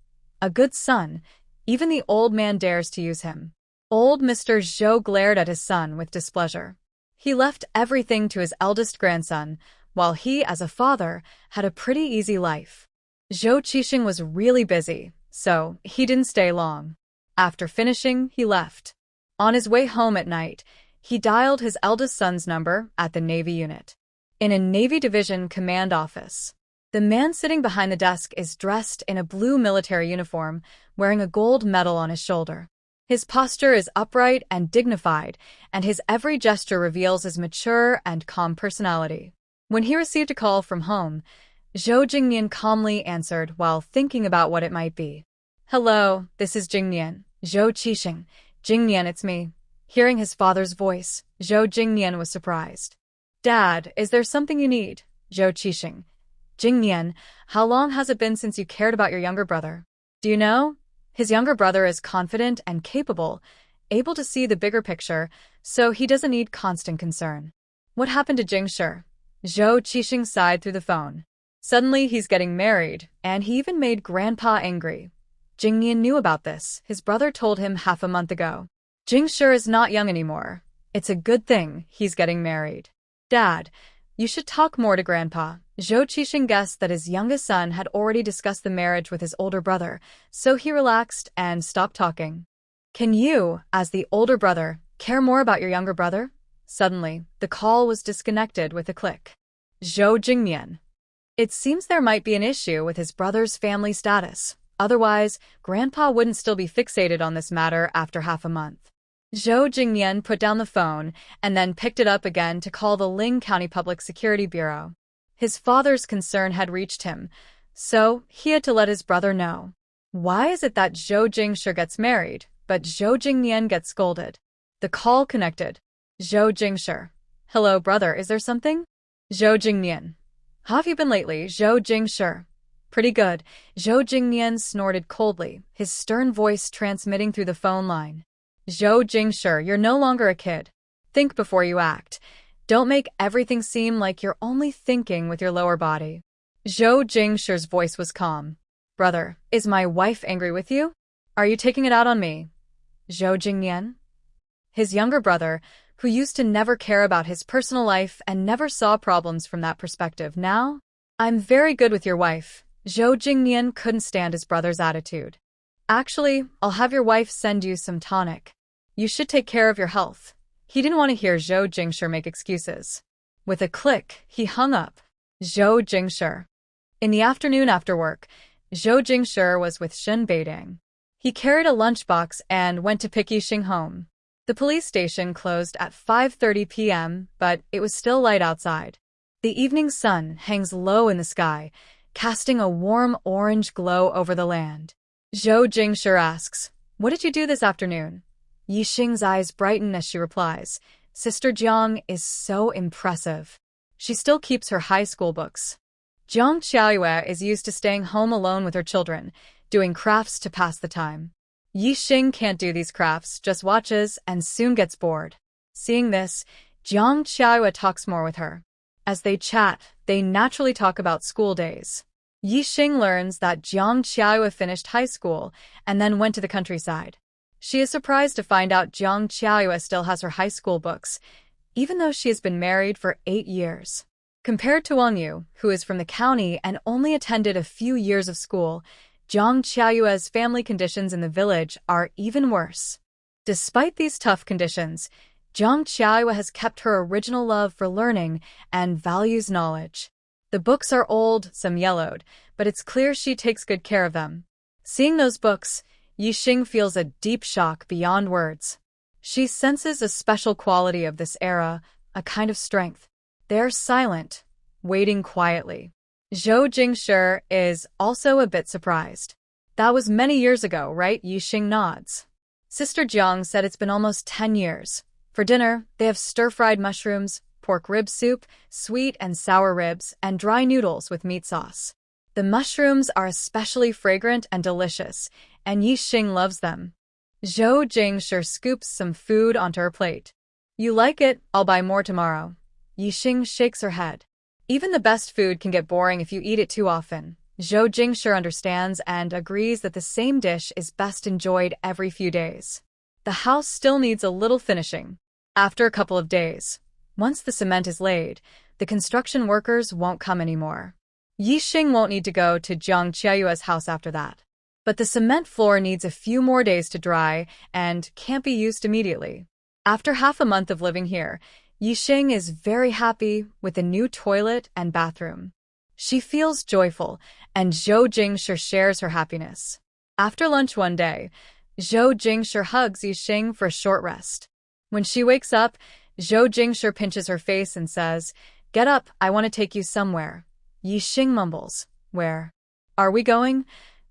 A good son, even the old man dares to use him." Old Mr. Zhou glared at his son with displeasure. He left everything to his eldest grandson, while he, as a father, had a pretty easy life. Zhou Qixing was really busy, so he didn't stay long. After finishing, he left. On his way home at night, he dialed his eldest son's number at the Navy unit. In a Navy Division command office. The man sitting behind the desk is dressed in a blue military uniform, wearing a gold medal on his shoulder. His posture is upright and dignified, and his every gesture reveals his mature and calm personality. When he received a call from home, Zhou Jingnian calmly answered while thinking about what it might be. "Hello, this is Jingnian." "Zhou Qixing." "Jingnian, it's me." Hearing his father's voice, Zhou Jingnian was surprised. "Dad, is there something you need?" Zhou Qixing. "Jingnian, how long has it been since you cared about your younger brother?" "Do you know? His younger brother is confident and capable, able to see the bigger picture, so he doesn't need constant concern." "What happened to Jing Shi?" Zhou Qixing sighed through the phone. Suddenly, he's getting married, and he even made Grandpa angry. Jingmian knew about this. His brother told him half a month ago. Jingshi is not young anymore. It's a good thing he's getting married. Dad, you should talk more to Grandpa. Zhou Qixing guessed that his youngest son had already discussed the marriage with his older brother, so he relaxed and stopped talking. Can you, as the older brother, care more about your younger brother? Suddenly, the call was disconnected with a click. Zhou Jingmian. It seems there might be an issue with his brother's family status. Otherwise, Grandpa wouldn't still be fixated on this matter after half a month. Zhou Jingmian put down the phone and then picked it up again to call the Ling County Public Security Bureau. His father's concern had reached him, so he had to let his brother know. Why is it that Zhou Jingshi gets married, but Zhou Jingmian gets scolded? The call connected. Zhou Jingshi. Hello, brother, is there something? Zhou Jingmian. How have you been lately, Zhou Jingshi? Pretty good. Zhou Jingmian snorted coldly, his stern voice transmitting through the phone line. Zhou Jingshi, you're no longer a kid. Think before you act. Don't make everything seem like you're only thinking with your lower body. Zhou Jingshi's voice was calm. Brother, is my wife angry with you? Are you taking it out on me? Zhou Jingmian? His younger brother, who used to never care about his personal life and never saw problems from that perspective, now? I'm very good with your wife. Zhou Jingmian couldn't stand his brother's attitude. Actually, I'll have your wife send you some tonic. You should take care of your health. He didn't want to hear Zhou Jingshi make excuses. With a click, he hung up. Zhou Jingshi. In the afternoon after work, Zhou Jingshi was with Shen Beiding. He carried a lunchbox and went to pick Yixing home. The police station closed at 5:30 p.m., but it was still light outside. The evening sun hangs low in the sky, casting a warm orange glow over the land. Zhou Jingshi asks, "What did you do this afternoon?" Yixing's eyes brighten as she replies, "Sister Jiang is so impressive. She still keeps her high school books." Jiang Qiaoyue is used to staying home alone with her children, doing crafts to pass the time. Yixing can't do these crafts, just watches, and soon gets bored. Seeing this, Jiang Qiaoyue talks more with her. As they chat, they naturally talk about school days. Yixing learns that Jiang Qiaoyue finished high school and then went to the countryside. She is surprised to find out Jiang Qiaoyue still has her high school books, even though she has been married for 8 years. Compared to Wang Yu, who is from the county and only attended a few years of school, Jiang Qiaoyue's family conditions in the village are even worse. Despite these tough conditions, Jiang Qiaoyue has kept her original love for learning and values knowledge. The books are old, some yellowed, but it's clear she takes good care of them. Seeing those books, Yixing feels a deep shock beyond words. She senses a special quality of this era, a kind of strength. They are silent, waiting quietly. Zhou Jingshi is also a bit surprised. That was many years ago, right? Yixing nods. Sister Jiang said it's been almost 10 years. For dinner, they have stir-fried mushrooms, pork rib soup, sweet and sour ribs, and dry noodles with meat sauce. The mushrooms are especially fragrant and delicious, and Yixing loves them. Zhou Jingshi scoops some food onto her plate. You like it? I'll buy more tomorrow. Yixing shakes her head. Even the best food can get boring if you eat it too often. Zhou Jingshi understands and agrees that the same dish is best enjoyed every few days. The house still needs a little finishing. After a couple of days, once the cement is laid, the construction workers won't come anymore. Yixing won't need to go to Jiang Qiaoyue's house after that. But the cement floor needs a few more days to dry and can't be used immediately. After half a month of living here, Yixing is very happy with the new toilet and bathroom. She feels joyful, and Zhou Jingshi shares her happiness. After lunch one day, Zhou Jingshi hugs Yixing for a short rest. When she wakes up, Zhou Jingshi pinches her face and says, "Get up, I want to take you somewhere." Yixing mumbles, "Where are we going?"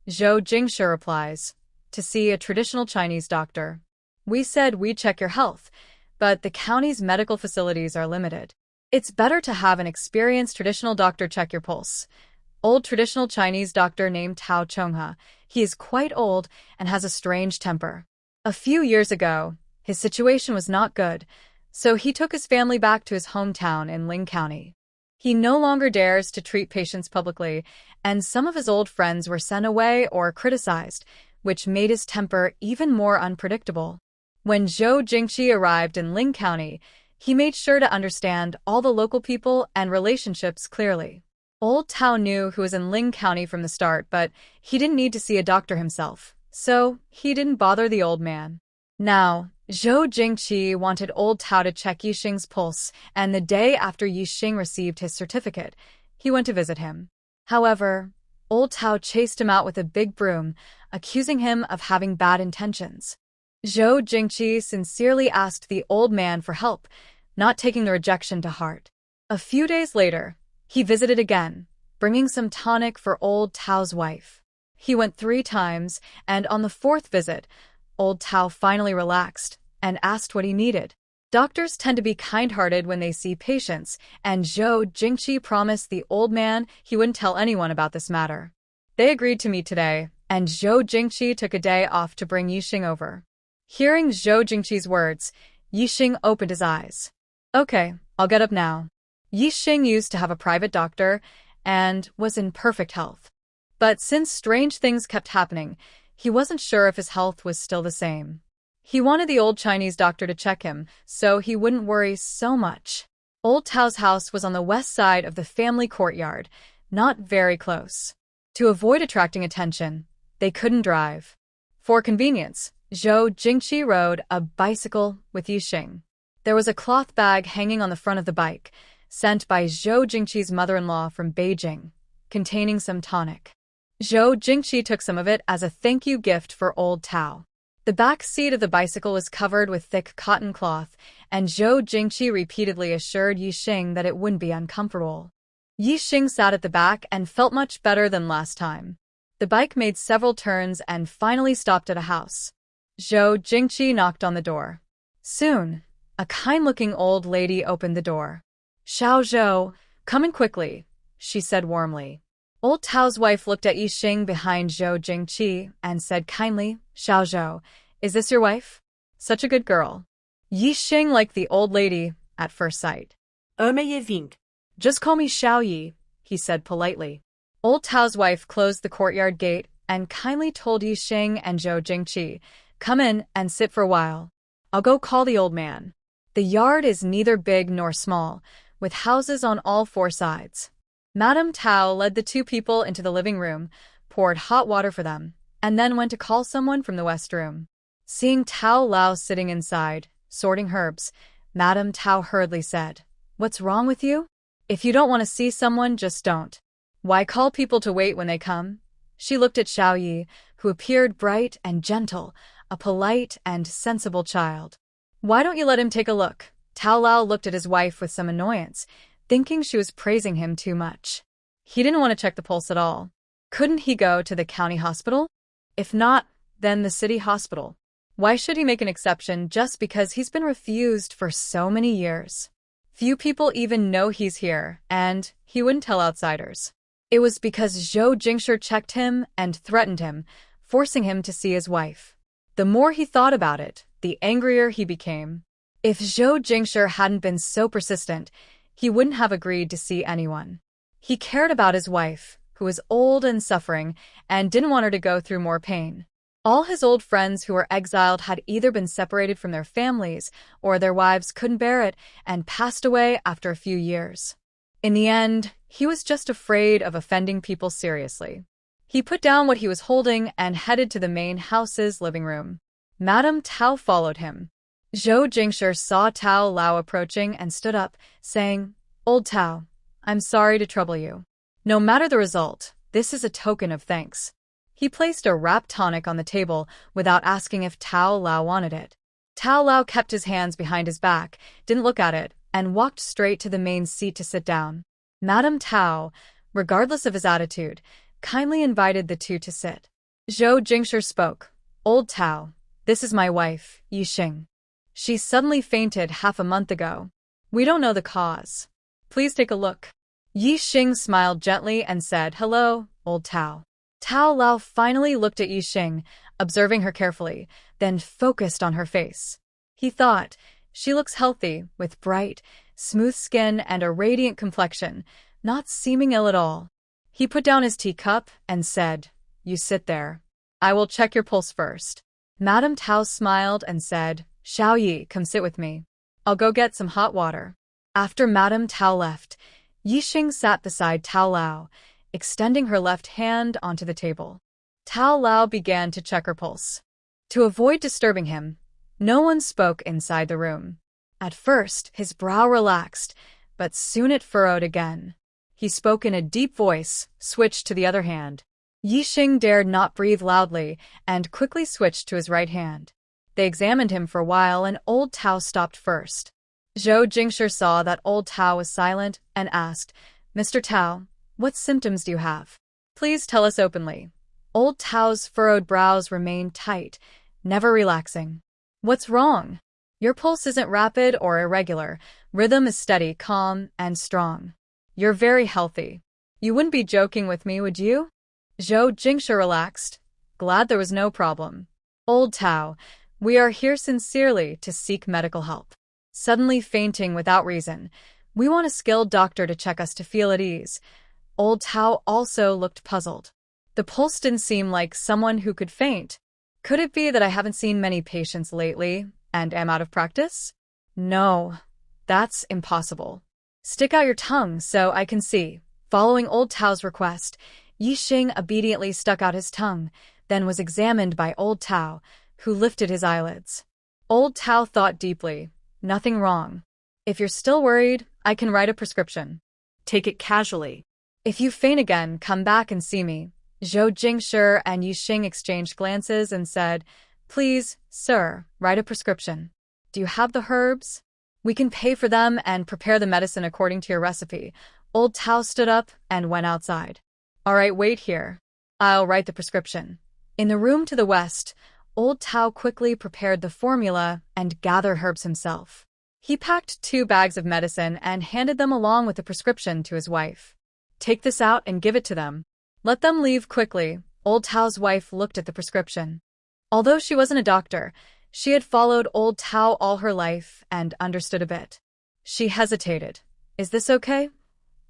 Zhou Jingshi replies, "To see a traditional Chinese doctor. We said we'd check your health, but the county's medical facilities are limited. It's better to have an experienced traditional doctor check your pulse." Old traditional Chinese doctor named Tao Chonghe. He is quite old and has a strange temper. A few years ago, his situation was not good, so he took his family back to his hometown in Ling County. He no longer dares to treat patients publicly, and some of his old friends were sent away or criticized, which made his temper even more unpredictable. When Zhou Jingqi arrived in Ling County, he made sure to understand all the local people and relationships clearly. Old Tao knew who was in Ling County from the start, but he didn't need to see a doctor himself, so he didn't bother the old man. Now, Zhou Jingqi wanted Old Tao to check Yixing's pulse, and the day after Yixing received his certificate, he went to visit him. However, Old Tao chased him out with a big broom, accusing him of having bad intentions. Zhou Jingqi sincerely asked the old man for help, not taking the rejection to heart. A few days later, he visited again, bringing some tonic for Old Tao's wife. He went 3 times, and on the 4th visit, Old Tao finally relaxed and asked what he needed. Doctors tend to be kind-hearted when they see patients, and Zhou Jingqi promised the old man he wouldn't tell anyone about this matter. They agreed to meet today, and Zhou Jingqi took a day off to bring Yixing over. Hearing Zhou Jingqi's words, Yixing opened his eyes. Okay, I'll get up now. Yixing used to have a private doctor and was in perfect health. But since strange things kept happening, he wasn't sure if his health was still the same. He wanted the old Chinese doctor to check him so he wouldn't worry so much. Old Tao's house was on the west side of the family courtyard, not very close. To avoid attracting attention, they couldn't drive. For convenience, Zhou Jingqi rode a bicycle with Yixing. There was a cloth bag hanging on the front of the bike, sent by Zhou Jingqi's mother-in-law from Beijing, containing some tonic. Zhou Jingqi took some of it as a thank you gift for Old Tao. The back seat of the bicycle was covered with thick cotton cloth, and Zhou Jingqi repeatedly assured Yixing that it wouldn't be uncomfortable. Yixing sat at the back and felt much better than last time. The bike made several turns and finally stopped at a house. Zhou Jingqi knocked on the door. Soon, a kind-looking old lady opened the door. "Xiao Zhou, come in quickly," she said warmly. Old Tao's wife looked at Yixing behind Zhou Jingqi and said kindly, "Xiao Zhou, is this your wife? Such a good girl." Yixing liked the old lady at first sight. "Just call me Xiao Yi," he said politely. Old Tao's wife closed the courtyard gate and kindly told Yixing and Zhou Jingqi, "Come in and sit for a while. I'll go call the old man." The yard is neither big nor small, with houses on all 4 sides. Madame Tao led the 2 people into the living room, poured hot water for them, and then went to call someone from the west room. Seeing Tao Lao sitting inside, sorting herbs, Madame Tao hurriedly said, "What's wrong with you? If you don't want to see someone, just don't. Why call people to wait when they come?" She looked at Xiao Yi, who appeared bright and gentle, a polite and sensible child. "Why don't you let him take a look?" Tao Lao looked at his wife with some annoyance, thinking she was praising him too much. He didn't want to check the pulse at all. Couldn't he go to the county hospital? If not, then the city hospital. Why should he make an exception just because he's been refused for so many years? Few people even know he's here, and he wouldn't tell outsiders. It was because Zhou Jingshi checked him and threatened him, forcing him to see his wife. The more he thought about it, the angrier he became. If Zhou Jingshi hadn't been so persistent, he wouldn't have agreed to see anyone. He cared about his wife, who was old and suffering, and didn't want her to go through more pain. All his old friends who were exiled had either been separated from their families, or their wives couldn't bear it and passed away after a few years. In the end, he was just afraid of offending people seriously. He put down what he was holding and headed to the main house's living room. Madame Tao followed him. Zhou Jingshi saw Tao Lao approaching and stood up, saying, "Old Tao, I'm sorry to trouble you. No matter the result, this is a token of thanks." He placed a wrapped tonic on the table without asking if Tao Lao wanted it. Tao Lao kept his hands behind his back, didn't look at it, and walked straight to the main seat to sit down. Madame Tao, regardless of his attitude, kindly invited the 2 to sit. Zhou Jingshi spoke, "Old Tao, this is my wife, Yixing. She suddenly fainted half a month ago. We don't know the cause. Please take a look." Yixing smiled gently and said, "Hello, Old Tao." Tao Lao finally looked at Yixing, observing her carefully, then focused on her face. He thought, she looks healthy, with bright, smooth skin and a radiant complexion, not seeming ill at all. He put down his teacup and said, "You sit there. I will check your pulse first." Madame Tao smiled and said, "Xiao Yi, come sit with me. I'll go get some hot water." After Madame Tao left, Yixing sat beside Tao Lao, extending her left hand onto the table. Tao Lao began to check her pulse. To avoid disturbing him, no one spoke inside the room. At first, his brow relaxed, but soon it furrowed again. He spoke in a deep voice, switched to the other hand. Yixing dared not breathe loudly and quickly switched to his right hand. They examined him for a while and old Tao stopped first. Zhou Jingshi saw that old Tao was silent and asked, "Mr. Tao, what symptoms do you have? Please tell us openly." Old Tao's furrowed brows remained tight, never relaxing. "What's wrong? Your pulse isn't rapid or irregular. Rhythm is steady, calm, and strong. You're very healthy. You wouldn't be joking with me, would you?" Zhou Jingshi relaxed, glad there was no problem. "Old Tao, we are here sincerely to seek medical help. Suddenly fainting without reason. We want a skilled doctor to check us to feel at ease." Old Tao also looked puzzled. The pulse didn't seem like someone who could faint. Could it be that I haven't seen many patients lately and am out of practice? No, that's impossible. Stick out your tongue so I can see. Following old Tao's request, Yixing obediently stuck out his tongue, then was examined by old Tao, who lifted his eyelids. Old Tao thought deeply. Nothing wrong. If you're still worried, I can write a prescription. Take it casually. If you faint again, come back and see me. Zhou Jingshi and Yixing exchanged glances and said, "Please, sir, write a prescription. Do you have the herbs? We can pay for them and prepare the medicine according to your recipe." Old Tao stood up and went outside. "All right, wait here. I'll write the prescription." In the room to the west, old Tao quickly prepared the formula and gathered herbs himself. He packed 2 bags of medicine and handed them along with the prescription to his wife. "Take this out and give it to them. Let them leave quickly." Old Tao's wife looked at the prescription. Although she wasn't a doctor, she had followed old Tao all her life and understood a bit. She hesitated. "Is this okay?"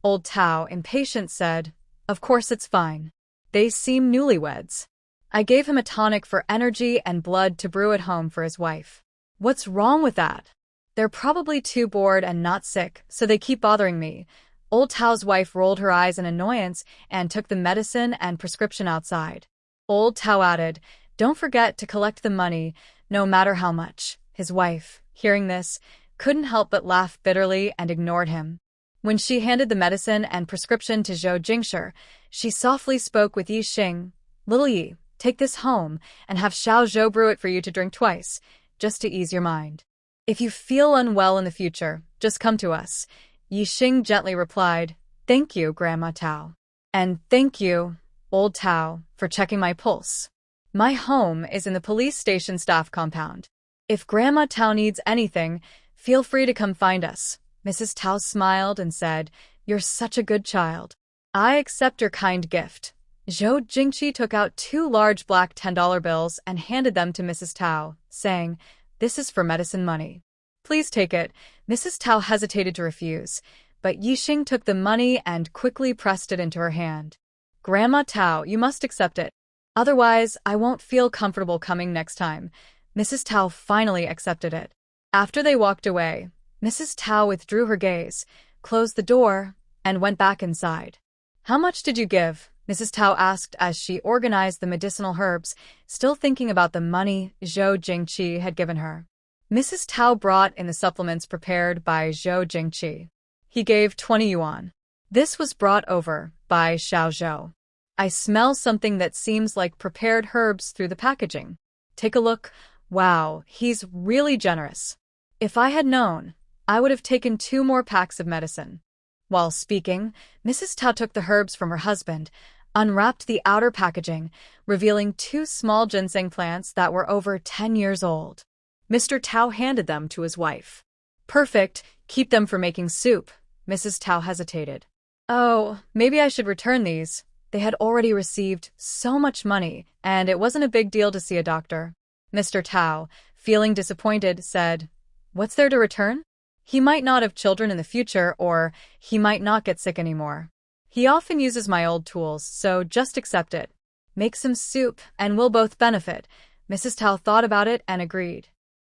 Old Tao, impatient, said, "Of course it's fine. They seem newlyweds. I gave him a tonic for energy and blood to brew at home for his wife." "What's wrong with that?" "They're probably too bored and not sick, so they keep bothering me." Old Tao's wife rolled her eyes in annoyance and took the medicine and prescription outside. Old Tao added, "Don't forget to collect the money, no matter how much." His wife, hearing this, couldn't help but laugh bitterly and ignored him. When she handed the medicine and prescription to Zhou Jingshi, she softly spoke with Yixing. "Little Yi, take this home and have Xiao Zhou brew it for you to drink twice, just to ease your mind. If you feel unwell in the future, just come to us." Yixing gently replied, "Thank you, Grandma Tao. And thank you, Old Tao, for checking my pulse. My home is in the police station staff compound. If Grandma Tao needs anything, feel free to come find us." Mrs. Tao smiled and said, "You're such a good child. I accept your kind gift." Zhou Jingshi took out 2 large black $10 bills and handed them to Mrs. Tao, saying, "This is for medicine money. Please take it." Mrs. Tao hesitated to refuse, but Yixing took the money and quickly pressed it into her hand. "Grandma Tao, you must accept it. Otherwise, I won't feel comfortable coming next time." Mrs. Tao finally accepted it. After they walked away, Mrs. Tao withdrew her gaze, closed the door, and went back inside. "How much did you give?" Mrs. Tao asked as she organized the medicinal herbs, still thinking about the money Zhou Jingshi had given her. Mrs. Tao brought in the supplements prepared by Zhou Jingshi. He gave 20 yuan. This was brought over by Xiao Zhou. "I smell something that seems like prepared herbs through the packaging. Take a look. Wow, he's really generous. If I had known, I would have taken 2 more packs of medicine." While speaking, Mrs. Tao took the herbs from her husband, unwrapped the outer packaging, revealing 2 small ginseng plants that were over 10 years old. Mr. Tao handed them to his wife. "Perfect, keep them for making soup." Mrs. Tao hesitated. "Oh, maybe I should return these. They had already received so much money, and it wasn't a big deal to see a doctor." Mr. Tao, feeling disappointed, said, "What's there to return? He might not have children in the future, or he might not get sick anymore. He often uses my old tools, so just accept it. Make some soup, and we'll both benefit. Mrs. Tao thought about it and agreed.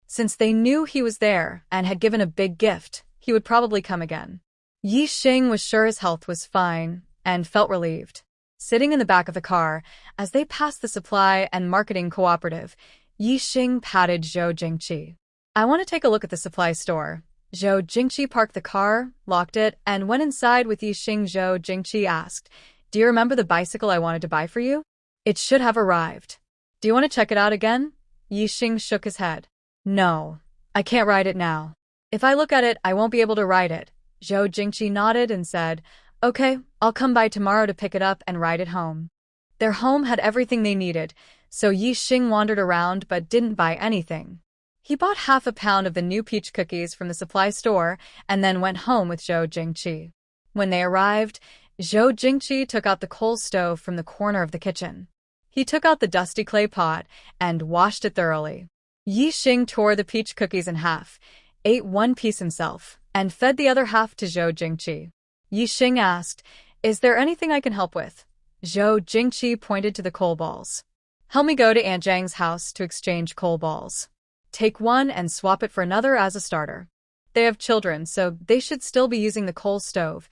Since they knew he was there and had given a big gift, he would probably come again. Yi Xing was sure his health was fine and felt relieved. Sitting in the back of the car, as they passed the supply and marketing cooperative, Yi Xing patted Zhou Jingqi. I want to take a look at the supply store. Zhou Jingqi parked the car, locked it, and went inside with Yi Xing. Zhou Jingqi asked, "Do you remember the bicycle I wanted to buy for you? It should have arrived. Do you want to check it out again?" Yi Xing shook his head. "No, I can't ride it now. If I look at it, I won't be able to ride it." Zhou Jingqi nodded and said, "Okay, I'll come by tomorrow to pick it up and ride it home." Their home had everything they needed, so Yi Xing wandered around but didn't buy anything. He bought half a pound of the new peach cookies from the supply store and then went home with Zhou Jingqi. When they arrived, Zhou Jingqi took out the coal stove from the corner of the kitchen. He took out the dusty clay pot and washed it thoroughly. Yi Xing tore the peach cookies in half, ate one piece himself, and fed the other half to Zhou Jingqi. Yi Xing asked, "Is there anything I can help with?" Zhou Jingqi pointed to the coal balls. "Help me go to Aunt Zhang's house to exchange coal balls. Take one and swap it for another as a starter. They have children, so they should still be using the coal stove."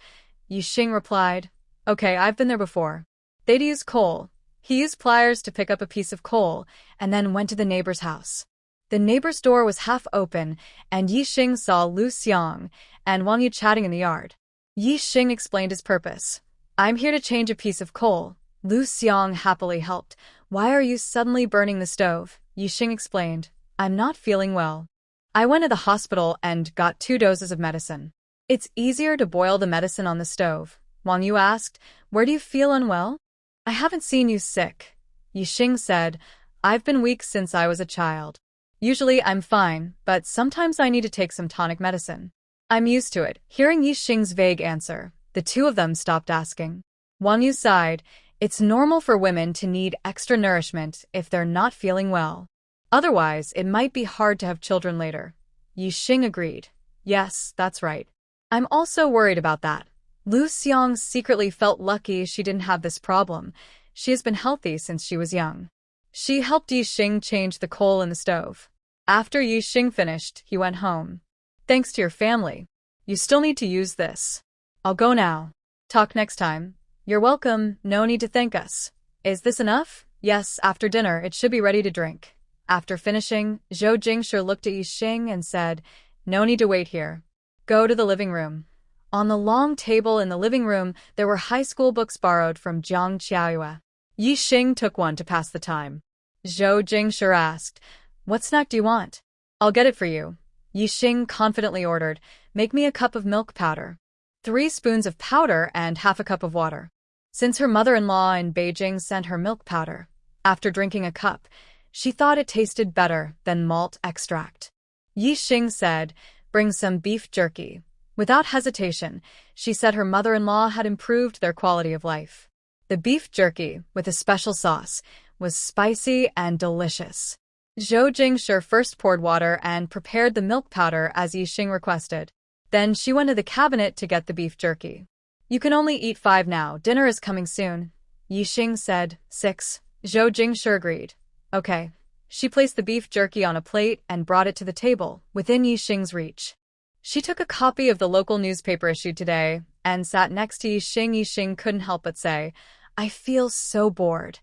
Yi Xing replied, "Okay, I've been there before." They'd use coal. He used pliers to pick up a piece of coal and then went to the neighbor's house. The neighbor's door was half open, and Yi Xing saw Lu Xiang and Wang Yu chatting in the yard. Yi Xing explained his purpose. "I'm here to change a piece of coal." Lu Xiang happily helped. "Why are you suddenly burning the stove?" Yi Xing explained. "I'm not feeling well. I went to the hospital and got 2 doses of medicine." "It's easier to boil the medicine on the stove." Wang Yu asked, "Where do you feel unwell?" "I haven't seen you sick." Yi Xing said, "I've been weak since I was a child. Usually I'm fine, but sometimes I need to take some tonic medicine." "I'm used to it." Hearing Yi Xing's vague answer, the two of them stopped asking. Wang Yu sighed. "It's normal for women to need extra nourishment if they're not feeling well. Otherwise, it might be hard to have children later." Yi Xing agreed. "Yes, that's right. I'm also worried about that." Lu Xiang secretly felt lucky she didn't have this problem. She has been healthy since she was young. She helped Yi Xing change the coal in the stove. After Yi Xing finished, he went home. "Thanks to your family. You still need to use this. I'll go now. Talk next time." "You're welcome, no need to thank us." "Is this enough?" "Yes, after dinner it should be ready to drink." After finishing, Zhou Jingshi looked at Yi Xing and said, "No need to wait here. Go to the living room." On the long table in the living room, there were high school books borrowed from Jiang Qiaoyue. Yi Xing took one to pass the time. Zhou Jingshi asked, "What snack do you want?" "I'll get it for you." Yi Xing confidently ordered, "Make me a cup of milk powder. 3 spoons of powder and half a cup of water." Since her mother-in-law in Beijing sent her milk powder, after drinking a cup, she thought it tasted better than malt extract. Yi Xing said, "Bring some beef jerky." Without hesitation, she said her mother-in-law had improved their quality of life. The beef jerky, with a special sauce, was spicy and delicious. Zhou Jingshi first poured water and prepared the milk powder as Yi Xing requested. Then she went to the cabinet to get the beef jerky. "You can only eat 5 now, dinner is coming soon." Yi Xing said, 6. Zhou Jingshi agreed. "Okay." She placed the beef jerky on a plate and brought it to the table, within Yi Xing's reach. She took a copy of the local newspaper issued today and sat next to Yi Xing. Yi Xing couldn't help but say, "I feel so bored."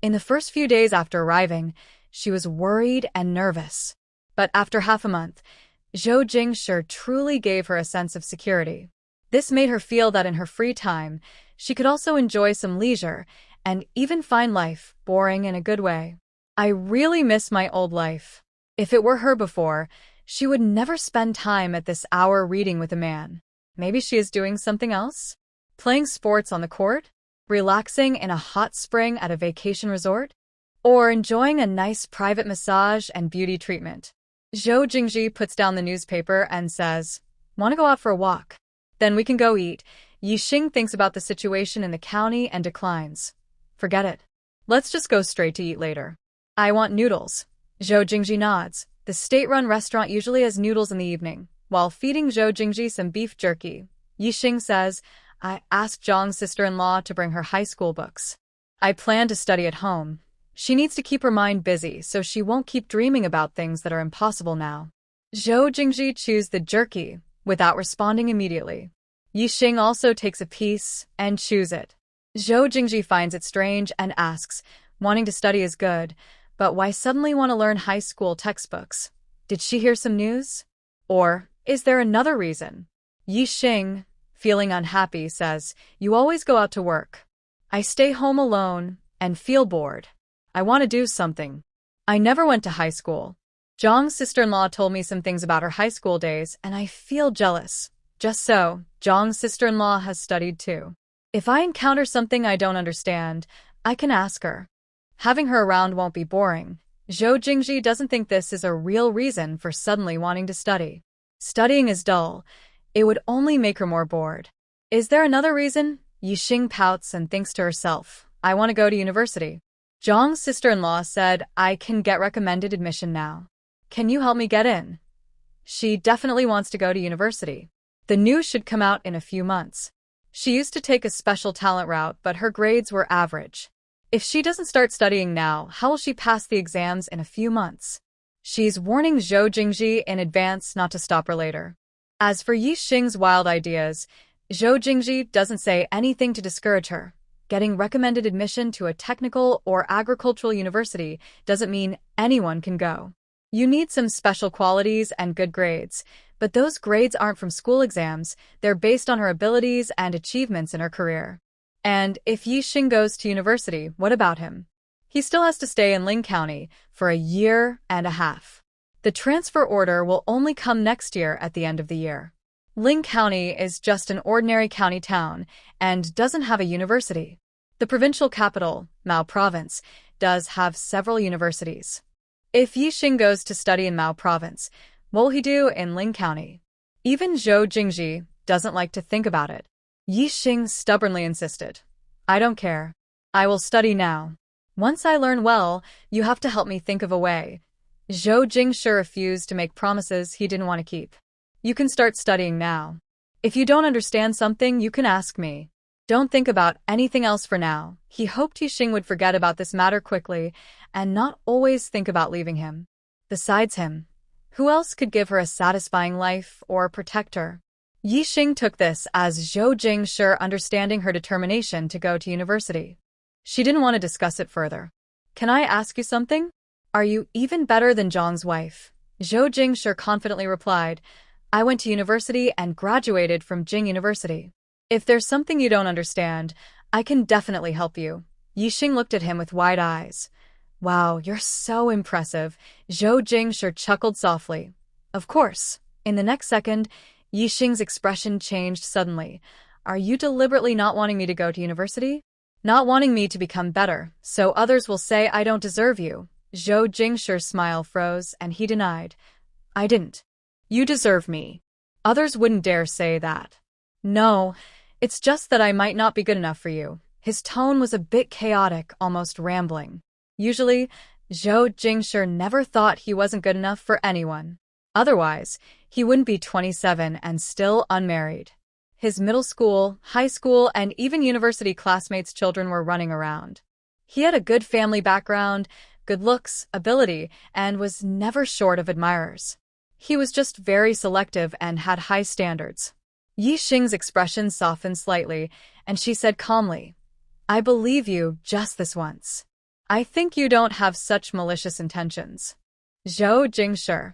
In the first few days after arriving, she was worried and nervous. But after half a month, Zhou Jingshi truly gave her a sense of security. This made her feel that in her free time, she could also enjoy some leisure and even find life boring in a good way. "I really miss my old life. If it were her before, she would never spend time at this hour reading with a man. Maybe she is doing something else? Playing sports on the court? Relaxing in a hot spring at a vacation resort? Or enjoying a nice private massage and beauty treatment?" Zhou Jingji puts down the newspaper and says, "Want to go out for a walk? Then we can go eat." Yi Xing thinks about the situation in the county and declines. "Forget it. Let's just go straight to eat later." "I want noodles." Zhou Jingji nods. The state-run restaurant usually has noodles in the evening. While feeding Zhou Jingji some beef jerky, Yixing says, I asked Zhang's sister-in-law to bring her high school books. I plan to study at home. She needs to keep her mind busy so she won't keep dreaming about things that are impossible now. Zhou Jingji chews the jerky without responding immediately. Yixing also takes a piece and chews it. Zhou Jingji finds it strange and asks, wanting to study is good, but why suddenly want to learn high school textbooks? Did she hear some news? Or is there another reason? Yixing, feeling unhappy, says, you always go out to work. I stay home alone and feel bored. I want to do something. I never went to high school. Zhang's sister-in-law told me some things about her high school days, and I feel jealous. Just so, Zhang's sister-in-law has studied too. If I encounter something I don't understand, I can ask her. Having her around won't be boring. Zhou Jingji doesn't think this is a real reason for suddenly wanting to study. Studying is dull. It would only make her more bored. Is there another reason? Yixing pouts and thinks to herself, I want to go to university. Zhang's sister-in-law said, I can get recommended admission now. Can you help me get in? She definitely wants to go to university. The news should come out in a few months. She used to take a special talent route, but her grades were average. If she doesn't start studying now, how will she pass the exams in a few months? She's warning Zhou Jingji in advance not to stop her later. As for Yixing's wild ideas, Zhou Jingji doesn't say anything to discourage her. Getting recommended admission to a technical or agricultural university doesn't mean anyone can go. You need some special qualities and good grades, but those grades aren't from school exams, they're based on her abilities and achievements in her career. And if Yixing goes to university, what about him? He still has to stay in Ling County for a year and a half. The transfer order will only come next year at the end of the year. Ling County is just an ordinary county town and doesn't have a university. The provincial capital, Mao Province, does have several universities. If Yixing goes to study in Mao Province, what will he do in Ling County? Even Zhou Jingji doesn't like to think about it. Yixing stubbornly insisted. I don't care. I will study now. Once I learn well, you have to help me think of a way. Zhou Jingshi refused to make promises he didn't want to keep. You can start studying now. If you don't understand something, you can ask me. Don't think about anything else for now. He hoped Yixing would forget about this matter quickly and not always think about leaving him. Besides him, who else could give her a satisfying life or protect her? Yixing took this as Zhou Jingshi understanding her determination to go to university. She didn't want to discuss it further. Can I ask you something? Are you even better than Zhang's wife? Zhou Jingshi confidently replied, I went to university and graduated from Jing University. If there's something you don't understand, I can definitely help you. Yixing looked at him with wide eyes. Wow, you're so impressive. Zhou Jingshi chuckled softly. Of course. In the next second, Yixing's expression changed suddenly. Are you deliberately not wanting me to go to university? Not wanting me to become better, so others will say I don't deserve you. Zhou Jingshi's smile froze and he denied. I didn't. You deserve me. Others wouldn't dare say that. No, it's just that I might not be good enough for you. His tone was a bit chaotic, almost rambling. Usually, Zhou Jingshi never thought he wasn't good enough for anyone. Otherwise, he wouldn't be 27 and still unmarried. His middle school, high school, and even university classmates' children were running around. He had a good family background, good looks, ability, and was never short of admirers. He was just very selective and had high standards. Yixing's expression softened slightly, and she said calmly, I believe you just this once. I think you don't have such malicious intentions. Zhou Jingshi.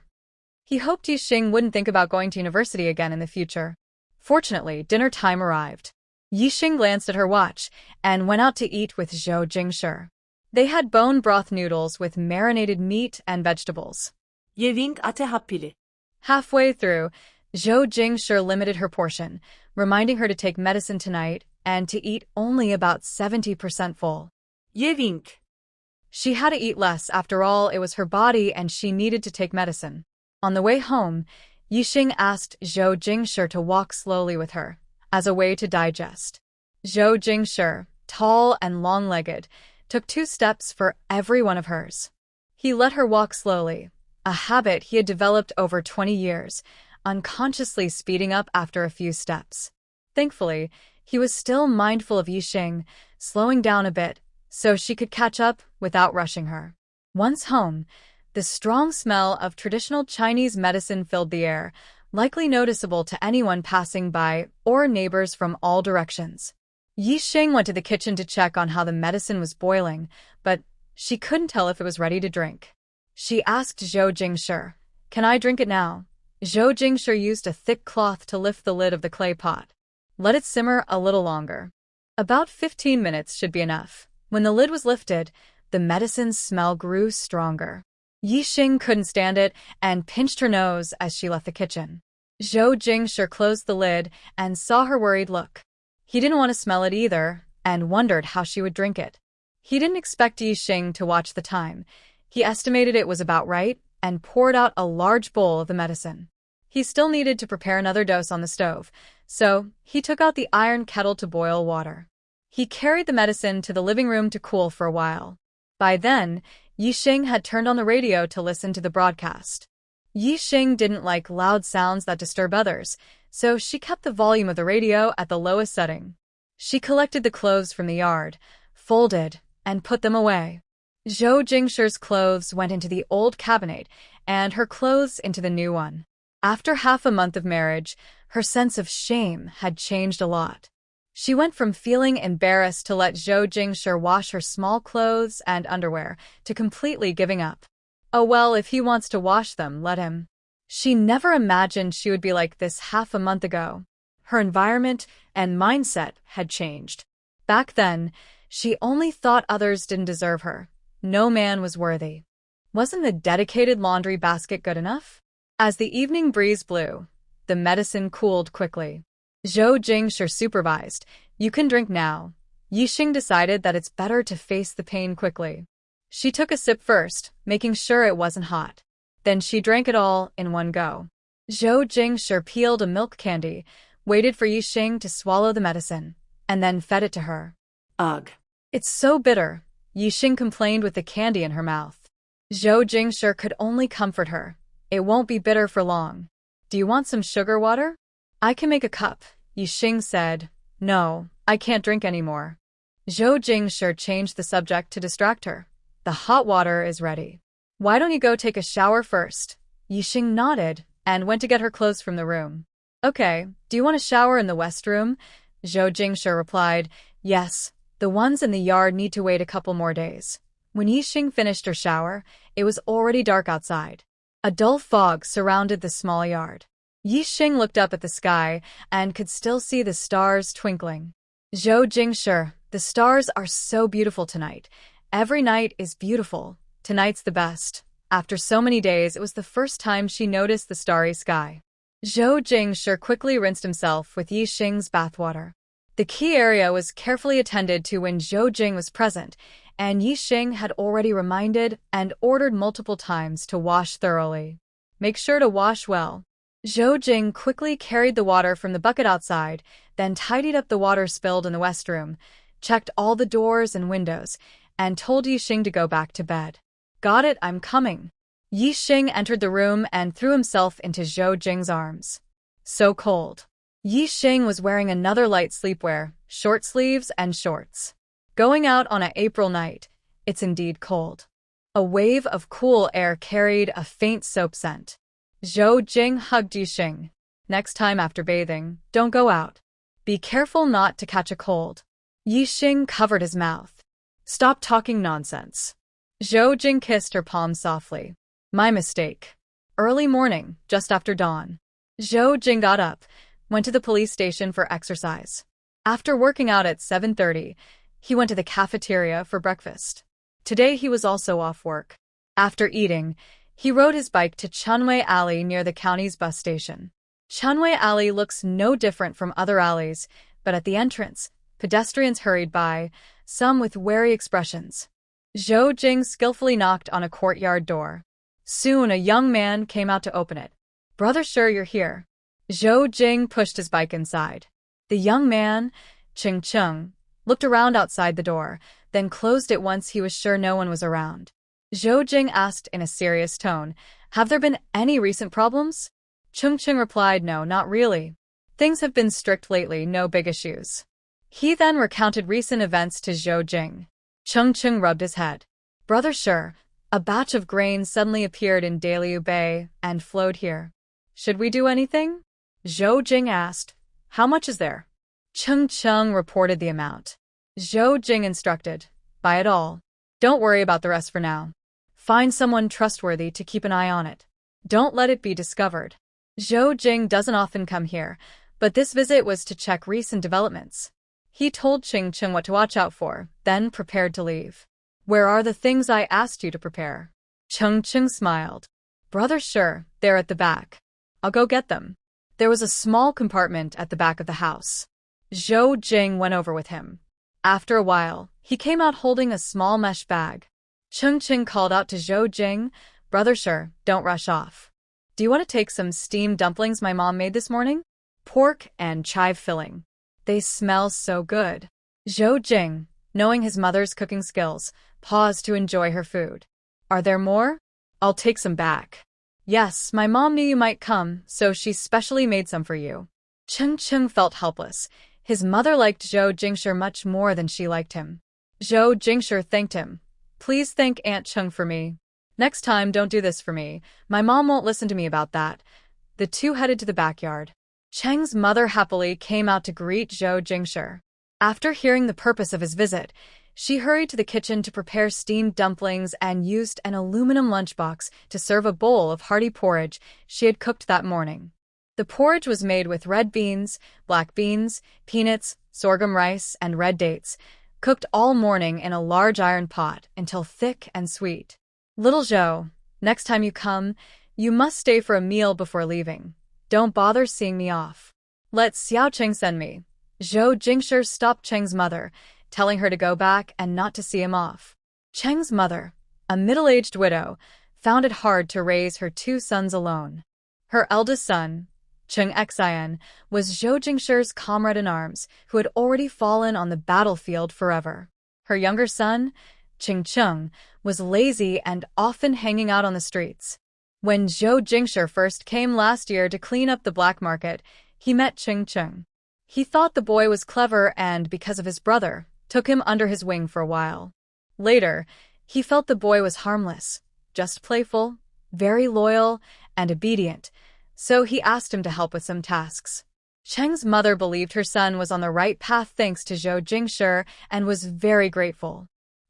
He hoped Yixing wouldn't think about going to university again in the future. Fortunately, dinner time arrived. Yixing glanced at her watch and went out to eat with Zhou Jingshi. They had bone broth noodles with marinated meat and vegetables. Yewing ate happily. Halfway through, Zhou Jingshi limited her portion, reminding her to take medicine tonight and to eat only about 70% full. Yewing. She had to eat less. After all, it was her body and she needed to take medicine. On the way home, Yixing asked Zhou Jingshi to walk slowly with her, as a way to digest. Zhou Jingshi, tall and long-legged, took 2 steps for every one of hers. He let her walk slowly, a habit he had developed over 20 years, unconsciously speeding up after a few steps. Thankfully, he was still mindful of Yixing, slowing down a bit so she could catch up without rushing her. Once home, the strong smell of traditional Chinese medicine filled the air, likely noticeable to anyone passing by or neighbors from all directions. Yixing went to the kitchen to check on how the medicine was boiling, but she couldn't tell if it was ready to drink. She asked Zhou Jingshi, "Can I drink it now?" Zhou Jingshi used a thick cloth to lift the lid of the clay pot. Let it simmer a little longer. About 15 minutes should be enough. When the lid was lifted, the medicine's smell grew stronger. Yixing couldn't stand it and pinched her nose as she left the kitchen. Zhou Jingshi closed the lid and saw her worried look. He didn't want to smell it either and wondered how she would drink it. He didn't expect Yixing to watch the time. He estimated it was about right and poured out a large bowl of the medicine. He still needed to prepare another dose on the stove, so he took out the iron kettle to boil water. He carried the medicine to the living room to cool for a while. By then, Yixing had turned on the radio to listen to the broadcast. Yixing didn't like loud sounds that disturb others, so she kept the volume of the radio at the lowest setting. She collected the clothes from the yard, folded, and put them away. Zhou Jingshi's clothes went into the old cabinet, and her clothes into the new one. After half a month of marriage, her sense of shame had changed a lot. She went from feeling embarrassed to let Zhou Jingshi wash her small clothes and underwear to completely giving up. Oh well, if he wants to wash them, let him. She never imagined she would be like this half a month ago. Her environment and mindset had changed. Back then, she only thought others didn't deserve her. No man was worthy. Wasn't the dedicated laundry basket good enough? As the evening breeze blew, the medicine cooled quickly. Zhou Jingshi supervised. "You can drink now." Yixing decided that it's better to face the pain quickly. She took a sip first, making sure it wasn't hot. Then she drank it all in one go. Zhou Jingshi peeled a milk candy, waited for Yixing to swallow the medicine, and then fed it to her. Ugh. "It's so bitter," Yixing complained with the candy in her mouth. Zhou Jingshi could only comfort her. "It won't be bitter for long. Do you want some sugar water?" "I can make a cup," Yixing said. "No, I can't drink anymore." Zhou Jingshi changed the subject to distract her. "The hot water is ready. Why don't you go take a shower first?" Yixing nodded and went to get her clothes from the room. "Okay, do you want a shower in the west room?" Zhou Jingshi replied. "Yes, the ones in the yard need to wait a couple more days." When Yixing finished her shower, it was already dark outside. A dull fog surrounded the small yard. Yixing looked up at the sky and could still see the stars twinkling. "Zhou Jingshi, the stars are so beautiful tonight. Every night is beautiful. Tonight's the best." After so many days, it was the first time she noticed the starry sky. Zhou Jingshi quickly rinsed himself with Yixing's bathwater. The key area was carefully attended to when Zhou Jing was present, and Yixing had already reminded and ordered multiple times to wash thoroughly. "Make sure to wash well." Zhou Jing quickly carried the water from the bucket outside, then tidied up the water spilled in the west room, checked all the doors and windows, and told Yixing to go back to bed. "Got it, I'm coming." Yixing entered the room and threw himself into Zhou Jing's arms. So cold. Yixing was wearing another light sleepwear, short sleeves and shorts. Going out on an April night, it's indeed cold. A wave of cool air carried a faint soap scent. Zhou Jing hugged Yixing. "Next time after bathing, don't go out. Be careful not to catch a cold." Yixing covered his mouth. "Stop talking nonsense." Zhou Jing kissed her palm softly. "My mistake." Early morning, just after dawn. Zhou Jing got up, went to the police station for exercise. After working out at 7:30, he went to the cafeteria for breakfast. Today he was also off work. After eating, he rode his bike to Chunwei Alley near the county's bus station. Chunwei Alley looks no different from other alleys, but at the entrance, pedestrians hurried by, some with wary expressions. Zhou Jing skillfully knocked on a courtyard door. Soon a young man came out to open it. "Brother, sure you're here." Zhou Jing pushed his bike inside. The young man, Ching Chung, looked around outside the door, then closed it once he was sure no one was around. Zhou Jing asked in a serious tone, "Have there been any recent problems?" Cheng replied, no, not really. Things have been strict lately, no big issues. He then recounted recent events to Zhou Jing. Cheng rubbed his head. Brother sure, a batch of grain suddenly appeared in Daliu Bay and flowed here. Should we do anything? Zhou Jing asked. How much is there? Cheng reported the amount. Zhou Jing instructed. Buy it all. Don't worry about the rest for now. Find someone trustworthy to keep an eye on it. Don't let it be discovered. Zhou Jing doesn't often come here, but this visit was to check recent developments. He told Cheng what to watch out for, then prepared to leave. Where are the things I asked you to prepare? Cheng smiled. Brother sure, they're at the back. I'll go get them. There was a small compartment at the back of the house. Zhou Jing went over with him. After a while, he came out holding a small mesh bag. Cheng called out to Zhou Jing, Brother sure, don't rush off. Do you want to take some steamed dumplings my mom made this morning? Pork and chive filling. They smell so good. Zhou Jing, knowing his mother's cooking skills, paused to enjoy her food. Are there more? I'll take some back. Yes, my mom knew you might come, so she specially made some for you. Cheng felt helpless. His mother liked Zhou Jingshi much more than she liked him. Zhou Jingshi thanked him. Please thank Aunt Cheng for me. Next time, don't do this for me. My mom won't listen to me about that. The two headed to the backyard. Cheng's mother happily came out to greet Zhou Jingshi. After hearing the purpose of his visit, she hurried to the kitchen to prepare steamed dumplings and used an aluminum lunchbox to serve a bowl of hearty porridge she had cooked that morning. The porridge was made with red beans, black beans, peanuts, sorghum rice, and red dates, cooked all morning in a large iron pot until thick and sweet. Little Zhou, next time you come, you must stay for a meal before leaving. Don't bother seeing me off. Let Xiao Cheng send me. Zhou Jingshi stopped Cheng's mother, telling her to go back and not to see him off. Cheng's mother, a middle-aged widow, found it hard to raise her two sons alone. Her eldest son, Cheng Xian, was Zhou Jingshi's comrade-in-arms who had already fallen on the battlefield forever. Her younger son, Cheng, was lazy and often hanging out on the streets. When Zhou Jingshi first came last year to clean up the black market, he met Cheng. He thought the boy was clever and, because of his brother, took him under his wing for a while. Later, he felt the boy was harmless, just playful, very loyal, and obedient, so he asked him to help with some tasks. Cheng's mother believed her son was on the right path thanks to Zhou Jingshi and was very grateful.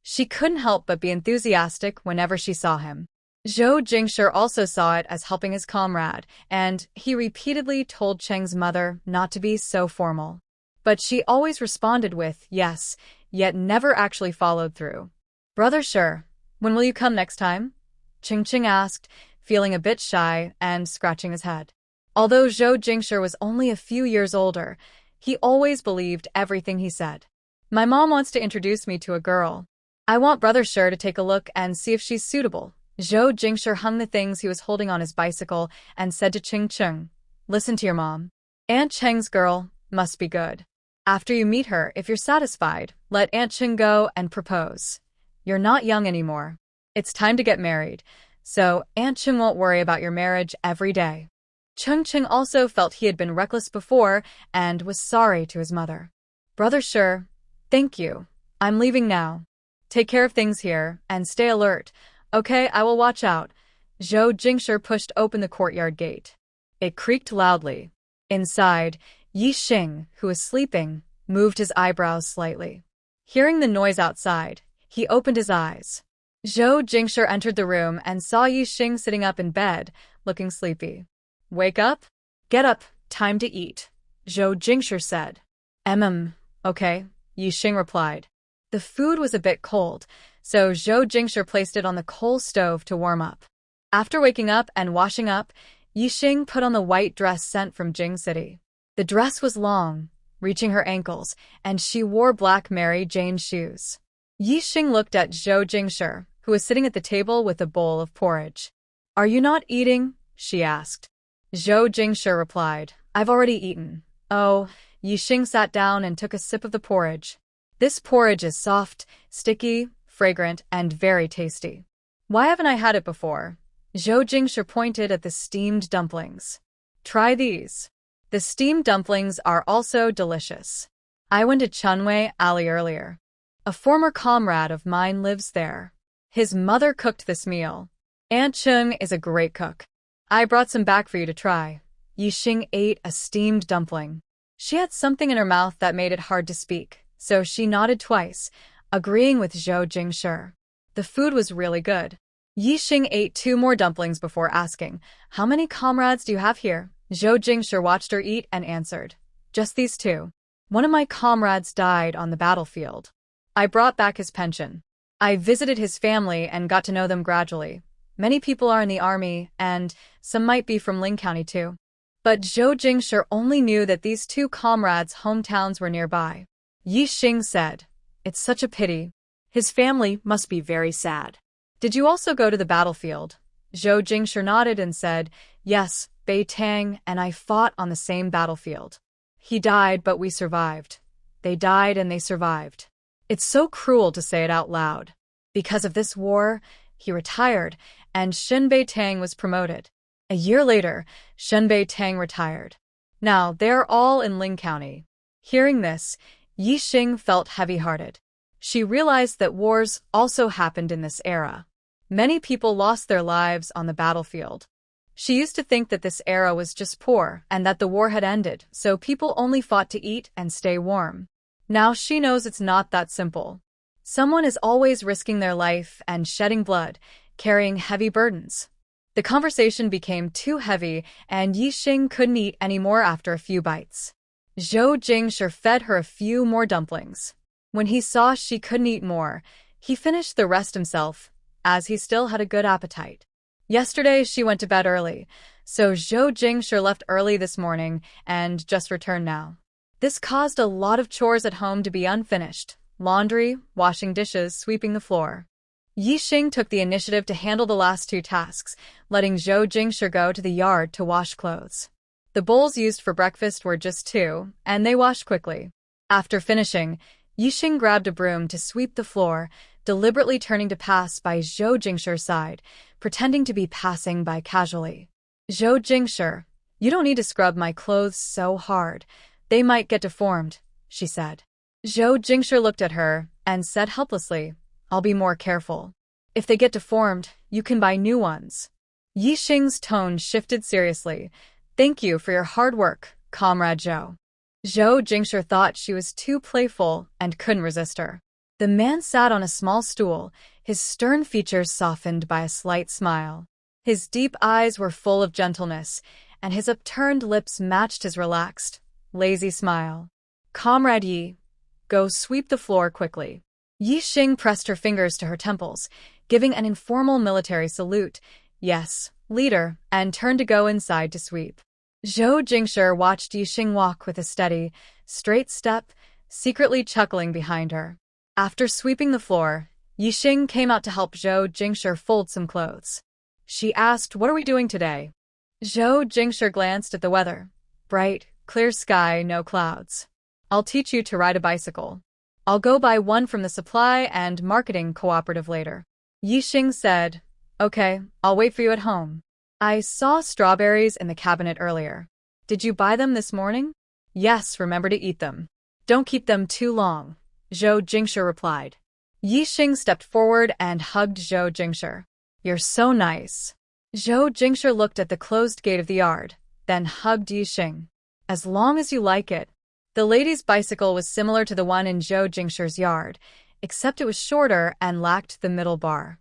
She couldn't help but be enthusiastic whenever she saw him. Zhou Jingshi also saw it as helping his comrade, and he repeatedly told Cheng's mother not to be so formal. But she always responded with yes, yet never actually followed through. Brother sure, when will you come next time? Cheng asked, feeling a bit shy and scratching his head. Although Zhou Jingshi was only a few years older, he always believed everything he said. My mom wants to introduce me to a girl. I want Brother Sure to take a look and see if she's suitable. Zhou Jingshi hung the things he was holding on his bicycle and said to Cheng, listen to your mom. Aunt Cheng's girl must be good. After you meet her, if you're satisfied, let Aunt Cheng go and propose. You're not young anymore. It's time to get married, so Aunt Cheng won't worry about your marriage every day. Cheng also felt he had been reckless before and was sorry to his mother. Brother Sure, thank you. I'm leaving now. Take care of things here and stay alert. Okay, I will watch out. Zhou Jingshi pushed open the courtyard gate. It creaked loudly. Inside, Yi Xing, who was sleeping, moved his eyebrows slightly. Hearing the noise outside, he opened his eyes. Zhou Jingshi entered the room and saw Yi Xing sitting up in bed, looking sleepy. Wake up? Get up, time to eat, Zhou Jingshi said. Okay, Yi Xing replied. The food was a bit cold, so Zhou Jingshi placed it on the coal stove to warm up. After waking up and washing up, Yi Xing put on the white dress sent from Jing City. The dress was long, reaching her ankles, and she wore black Mary Jane shoes. Yi Xing looked at Zhou Jingshi, who was sitting at the table with a bowl of porridge. Are you not eating? She asked. Zhou Jingshi replied, I've already eaten. Oh, Yi Xing sat down and took a sip of the porridge. This porridge is soft, sticky, fragrant, and very tasty. Why haven't I had it before? Zhou Jingshi pointed at the steamed dumplings. Try these. The steamed dumplings are also delicious. I went to Chunwei Alley earlier. A former comrade of mine lives there. His mother cooked this meal. Aunt Chung is a great cook. I brought some back for you to try. Yixing ate a steamed dumpling. She had something in her mouth that made it hard to speak, so she nodded twice, agreeing with Zhou Jingshi. The food was really good. Yixing ate 2 more dumplings before asking, "How many comrades do you have here?" Zhou Jingshi watched her eat and answered, "Just these 2. One of my comrades died on the battlefield. I brought back his pension. I visited his family and got to know them gradually. Many people are in the army, and some might be from Ling County too." But Zhou Jingshi only knew that these 2 comrades' hometowns were nearby. Yixing said, "It's such a pity. His family must be very sad. Did you also go to the battlefield?" Zhou Jingshi nodded and said, "Yes, Bei Tang and I fought on the same battlefield. He died, but we survived. They died and they survived. It's so cruel to say it out loud. Because of this war, he retired, and Shen Bei Tang was promoted. A year later, Shen Bei Tang retired. Now, they're all in Ling County." Hearing this, Yixing felt heavy-hearted. She realized that wars also happened in this era. Many people lost their lives on the battlefield. She used to think that this era was just poor and that the war had ended, so people only fought to eat and stay warm. Now she knows it's not that simple. Someone is always risking their life and shedding blood, carrying heavy burdens. The conversation became too heavy, and Yixing couldn't eat any more after a few bites. Zhou Jingshi fed her a few more dumplings. When he saw she couldn't eat more, he finished the rest himself, as he still had a good appetite. Yesterday she went to bed early, so Zhou Jingshi left early this morning and just returned now. This caused a lot of chores at home to be unfinished: laundry, washing dishes, sweeping the floor. Yixing took the initiative to handle the last 2 tasks, letting Zhou Jingshi go to the yard to wash clothes. The bowls used for breakfast were just 2, and they washed quickly. After finishing, Yixing grabbed a broom to sweep the floor, deliberately turning to pass by Zhou Jingshi's side, pretending to be passing by casually. "Zhou Jingshi, you don't need to scrub my clothes so hard. They might get deformed," she said. Zhou Jingshi looked at her and said helplessly, "I'll be more careful. If they get deformed, you can buy new ones." Yixing's tone shifted seriously. "Thank you for your hard work, Comrade Zhou." Zhou Jingshi thought she was too playful and couldn't resist her. The man sat on a small stool, his stern features softened by a slight smile. His deep eyes were full of gentleness, and his upturned lips matched his relaxed, lazy smile. "Comrade Yi, go sweep the floor quickly." Yixing pressed her fingers to her temples, giving an informal military salute, "Yes, leader," and turned to go inside to sweep. Zhou Jingshi watched Yixing walk with a steady, straight step, secretly chuckling behind her. After sweeping the floor, Yixing came out to help Zhou Jingshi fold some clothes. She asked, "What are we doing today?" Zhou Jingshi glanced at the weather. "Bright, clear sky, no clouds. I'll teach you to ride a bicycle. I'll go buy one from the supply and marketing cooperative later." Yixing said, "Okay, I'll wait for you at home. I saw strawberries in the cabinet earlier. Did you buy them this morning?" "Yes, remember to eat them. Don't keep them too long," Zhou Jingshi replied. Yixing stepped forward and hugged Zhou Jingshi. "You're so nice." Zhou Jingshi looked at the closed gate of the yard, then hugged Yixing. "As long as you like it." The lady's bicycle was similar to the one in Zhou Jingshi's yard, except it was shorter and lacked the middle bar.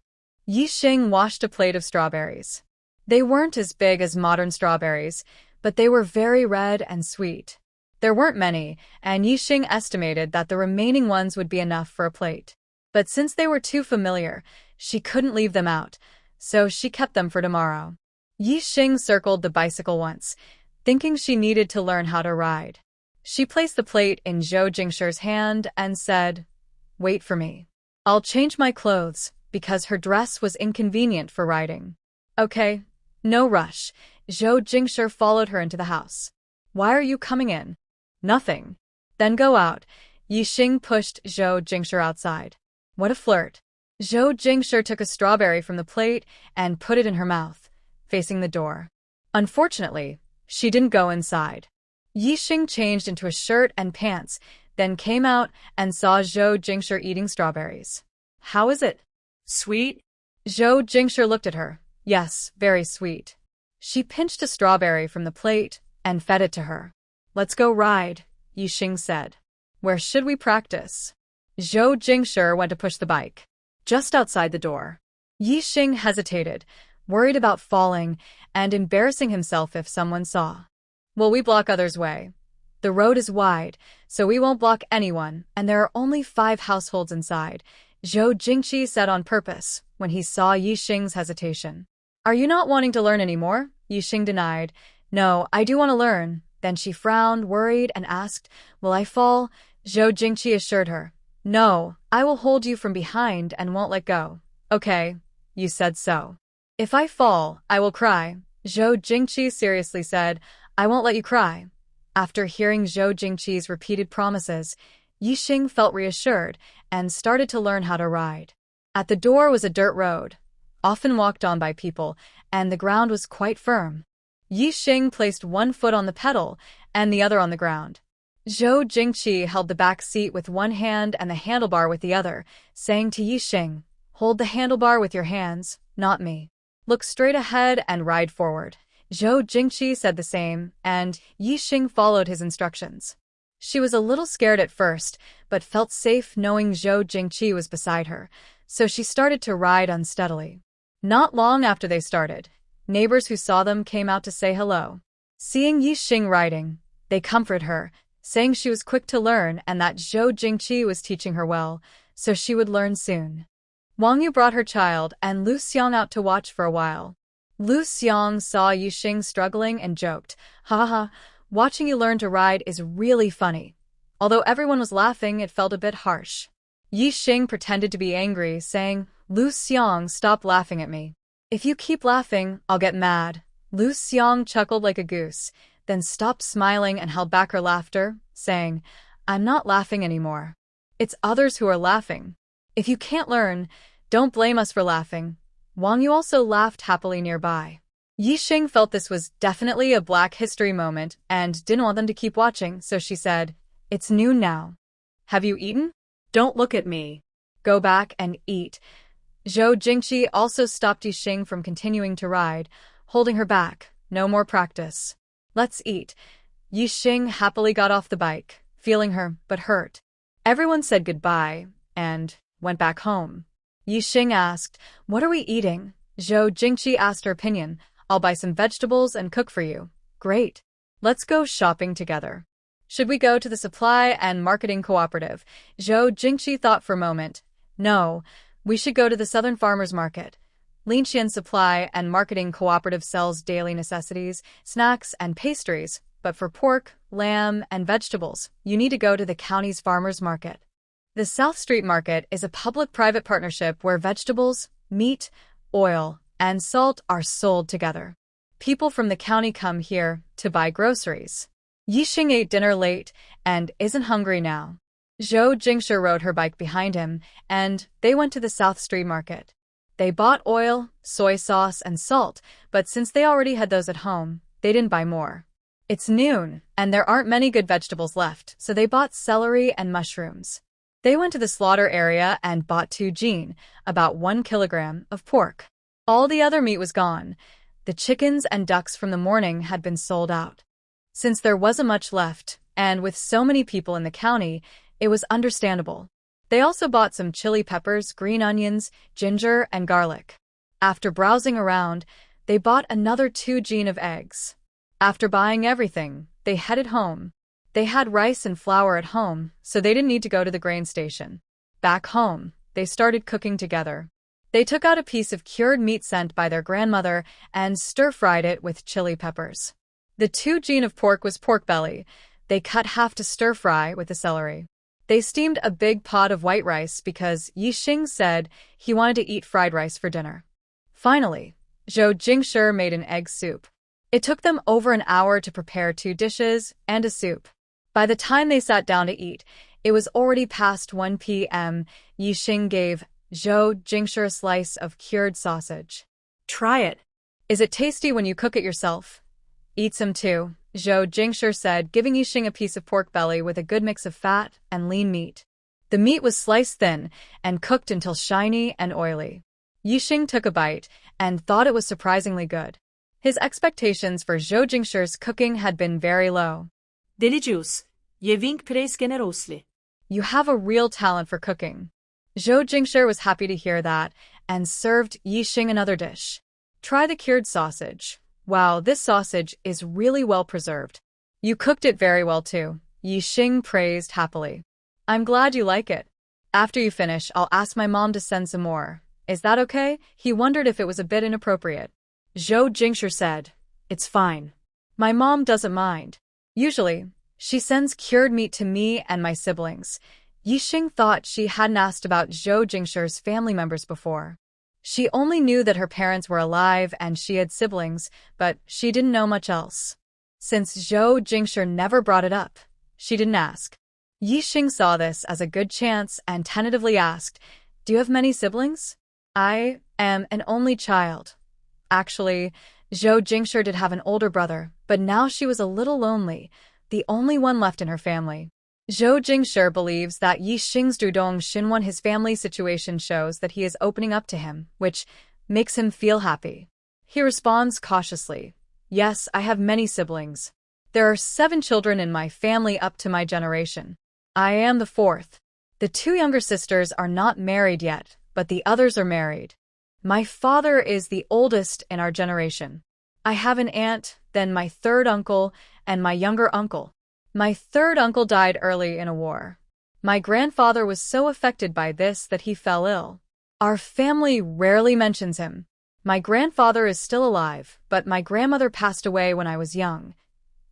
Yixing washed a plate of strawberries. They weren't as big as modern strawberries, but they were very red and sweet. There weren't many, and Yixing estimated that the remaining ones would be enough for a plate. But since they were too familiar, she couldn't leave them out, so she kept them for tomorrow. Yixing circled the bicycle once, thinking she needed to learn how to ride. She placed the plate in Zhou Jingshi's hand and said, "Wait for me. I'll change my clothes," because her dress was inconvenient for riding. "Okay, no rush." Zhou Jingshi followed her into the house. "Why are you coming in?" "Nothing." "Then go out." Yixing pushed Zhou Jingshi outside. What a flirt. Zhou Jingshi took a strawberry from the plate and put it in her mouth, facing the door. Unfortunately, She didn't go inside. Yixing changed into a shirt and pants, then came out and saw Zhou Jingshi eating strawberries. How is it? Sweet? Zhou Jingshi looked at her. Yes, very sweet. She pinched a strawberry from the plate and fed it to her. Let's go ride, Yixing said. Where should we practice? Zhou Jingshi went to push the bike. Just outside the door. Yixing hesitated, worried about falling and embarrassing himself if someone saw. Will we block others' way? The road is wide, so we won't block anyone, and there are only 5 households inside, Zhou Jingshi said on purpose when he saw Yixing's hesitation. Are you not wanting to learn anymore? Yixing denied. No, I do want to learn. Then she frowned, worried, and asked, Will I fall? Zhou Jingshi assured her. No, I will hold you from behind and won't let go. Okay, you said so. If I fall, I will cry. Zhou Jingshi seriously said, I won't let you cry. After hearing Zhou Jingqi's repeated promises, Yixing felt reassured and started to learn how to ride. At the door was a dirt road, often walked on by people, and the ground was quite firm. Yixing placed one foot on the pedal and the other on the ground. Zhou Jingqi held the back seat with one hand and the handlebar with the other, saying to Yixing, Hold the handlebar with your hands, not me. Look straight ahead and ride forward. Zhou Jingqi said the same, and Yixing followed his instructions. She was a little scared at first, but felt safe knowing Zhou Jingqi was beside her, so she started to ride unsteadily. Not long after they started, neighbors who saw them came out to say hello. Seeing Yixing riding, they comforted her, saying she was quick to learn and that Zhou Jingqi was teaching her well, so she would learn soon. Wang Yu brought her child and Lu Xiang out to watch for a while. Lu Xiang saw Yixing struggling and joked, Haha, watching you learn to ride is really funny. Although everyone was laughing, it felt a bit harsh. Yixing pretended to be angry, saying, Lu Xiang, stop laughing at me. If you keep laughing, I'll get mad. Lu Xiang chuckled like a goose, then stopped smiling and held back her laughter, saying, I'm not laughing anymore. It's others who are laughing. If you can't learn, don't blame us for laughing. Wang Yu also laughed happily nearby. Yixing felt this was definitely a Black History moment and didn't want them to keep watching, so she said, It's noon now. Have you eaten? Don't look at me. Go back and eat. Zhou Jingqi also stopped Yixing from continuing to ride, holding her back. No more practice. Let's eat. Yixing happily got off the bike, feeling her, but hurt. Everyone said goodbye and went back home. Yixing asked, What are we eating? Zhou Jingqi asked her opinion. I'll buy some vegetables and cook for you. Great. Let's go shopping together. Should we go to the supply and marketing cooperative? Zhou Jingqi thought for a moment. No, we should go to the Southern Farmers Market. Linqian Supply and Marketing Cooperative sells daily necessities, snacks, and pastries, but for pork, lamb, and vegetables, you need to go to the county's farmers market. The South Street Market is a public-private partnership where vegetables, meat, oil, and salt are sold together. People from the county come here to buy groceries. Yixing ate dinner late and isn't hungry now. Zhou Jingshi rode her bike behind him, and they went to the South Street Market. They bought oil, soy sauce, and salt, but since they already had those at home, they didn't buy more. It's noon, and there aren't many good vegetables left, so they bought celery and mushrooms. They went to the slaughter area and bought 2 jin, about 1 kilogram, of pork. All the other meat was gone. The chickens and ducks from the morning had been sold out. Since there wasn't much left, and with so many people in the county, it was understandable. They also bought some chili peppers, green onions, ginger, and garlic. After browsing around, they bought another 2 jin of eggs. After buying everything, they headed home. They had rice and flour at home, so they didn't need to go to the grain station. Back home, they started cooking together. They took out a piece of cured meat sent by their grandmother and stir-fried it with chili peppers. The 2 jin of pork was pork belly. They cut half to stir-fry with the celery. They steamed a big pot of white rice because Yixing said he wanted to eat fried rice for dinner. Finally, Zhou Jingshi made an egg soup. It took them over an hour to prepare 2 dishes and a soup. By the time they sat down to eat, it was already past 1 p.m. Yixing gave Zhou Jingshi a slice of cured sausage. Try it. Is it tasty when you cook it yourself? Eat some too, Zhou Jingshi said, giving Yixing a piece of pork belly with a good mix of fat and lean meat. The meat was sliced thin and cooked until shiny and oily. Yixing took a bite and thought it was surprisingly good. His expectations for Zhou Jingshi's cooking had been very low. Delicious. Je wink prijs generously. You have a real talent for cooking. Zhou Jingshi was happy to hear that and served Yixing another dish. Try the cured sausage. Wow, this sausage is really well preserved. You cooked it very well too, Yixing praised happily. I'm glad you like it. After you finish, I'll ask my mom to send some more. Is that okay? He wondered if it was a bit inappropriate. Zhou Jingshi said, It's fine. My mom doesn't mind. Usually, she sends cured meat to me and my siblings. Yixing thought she hadn't asked about Zhou Jingshi's family members before. She only knew that her parents were alive and she had siblings, but she didn't know much else. Since Zhou Jingshi never brought it up, she didn't ask. Yixing saw this as a good chance and tentatively asked, Do you have many siblings? I am an only child. Actually, Zhou Jingshi did have an older brother, but now she was a little lonely, the only one left in her family. Zhou Jingshi believes that Yixing's Dudong Xinwen his family situation shows that he is opening up to him, which makes him feel happy. He responds cautiously, Yes, I have many siblings. There are 7 children in my family up to my generation. I am the 4th. The 2 younger sisters are not married yet, but the others are married. My father is the oldest in our generation. I have an aunt, then my 3rd uncle, and my younger uncle. My 3rd uncle died early in a war. My grandfather was so affected by this that he fell ill. Our family rarely mentions him. My grandfather is still alive, but my grandmother passed away when I was young.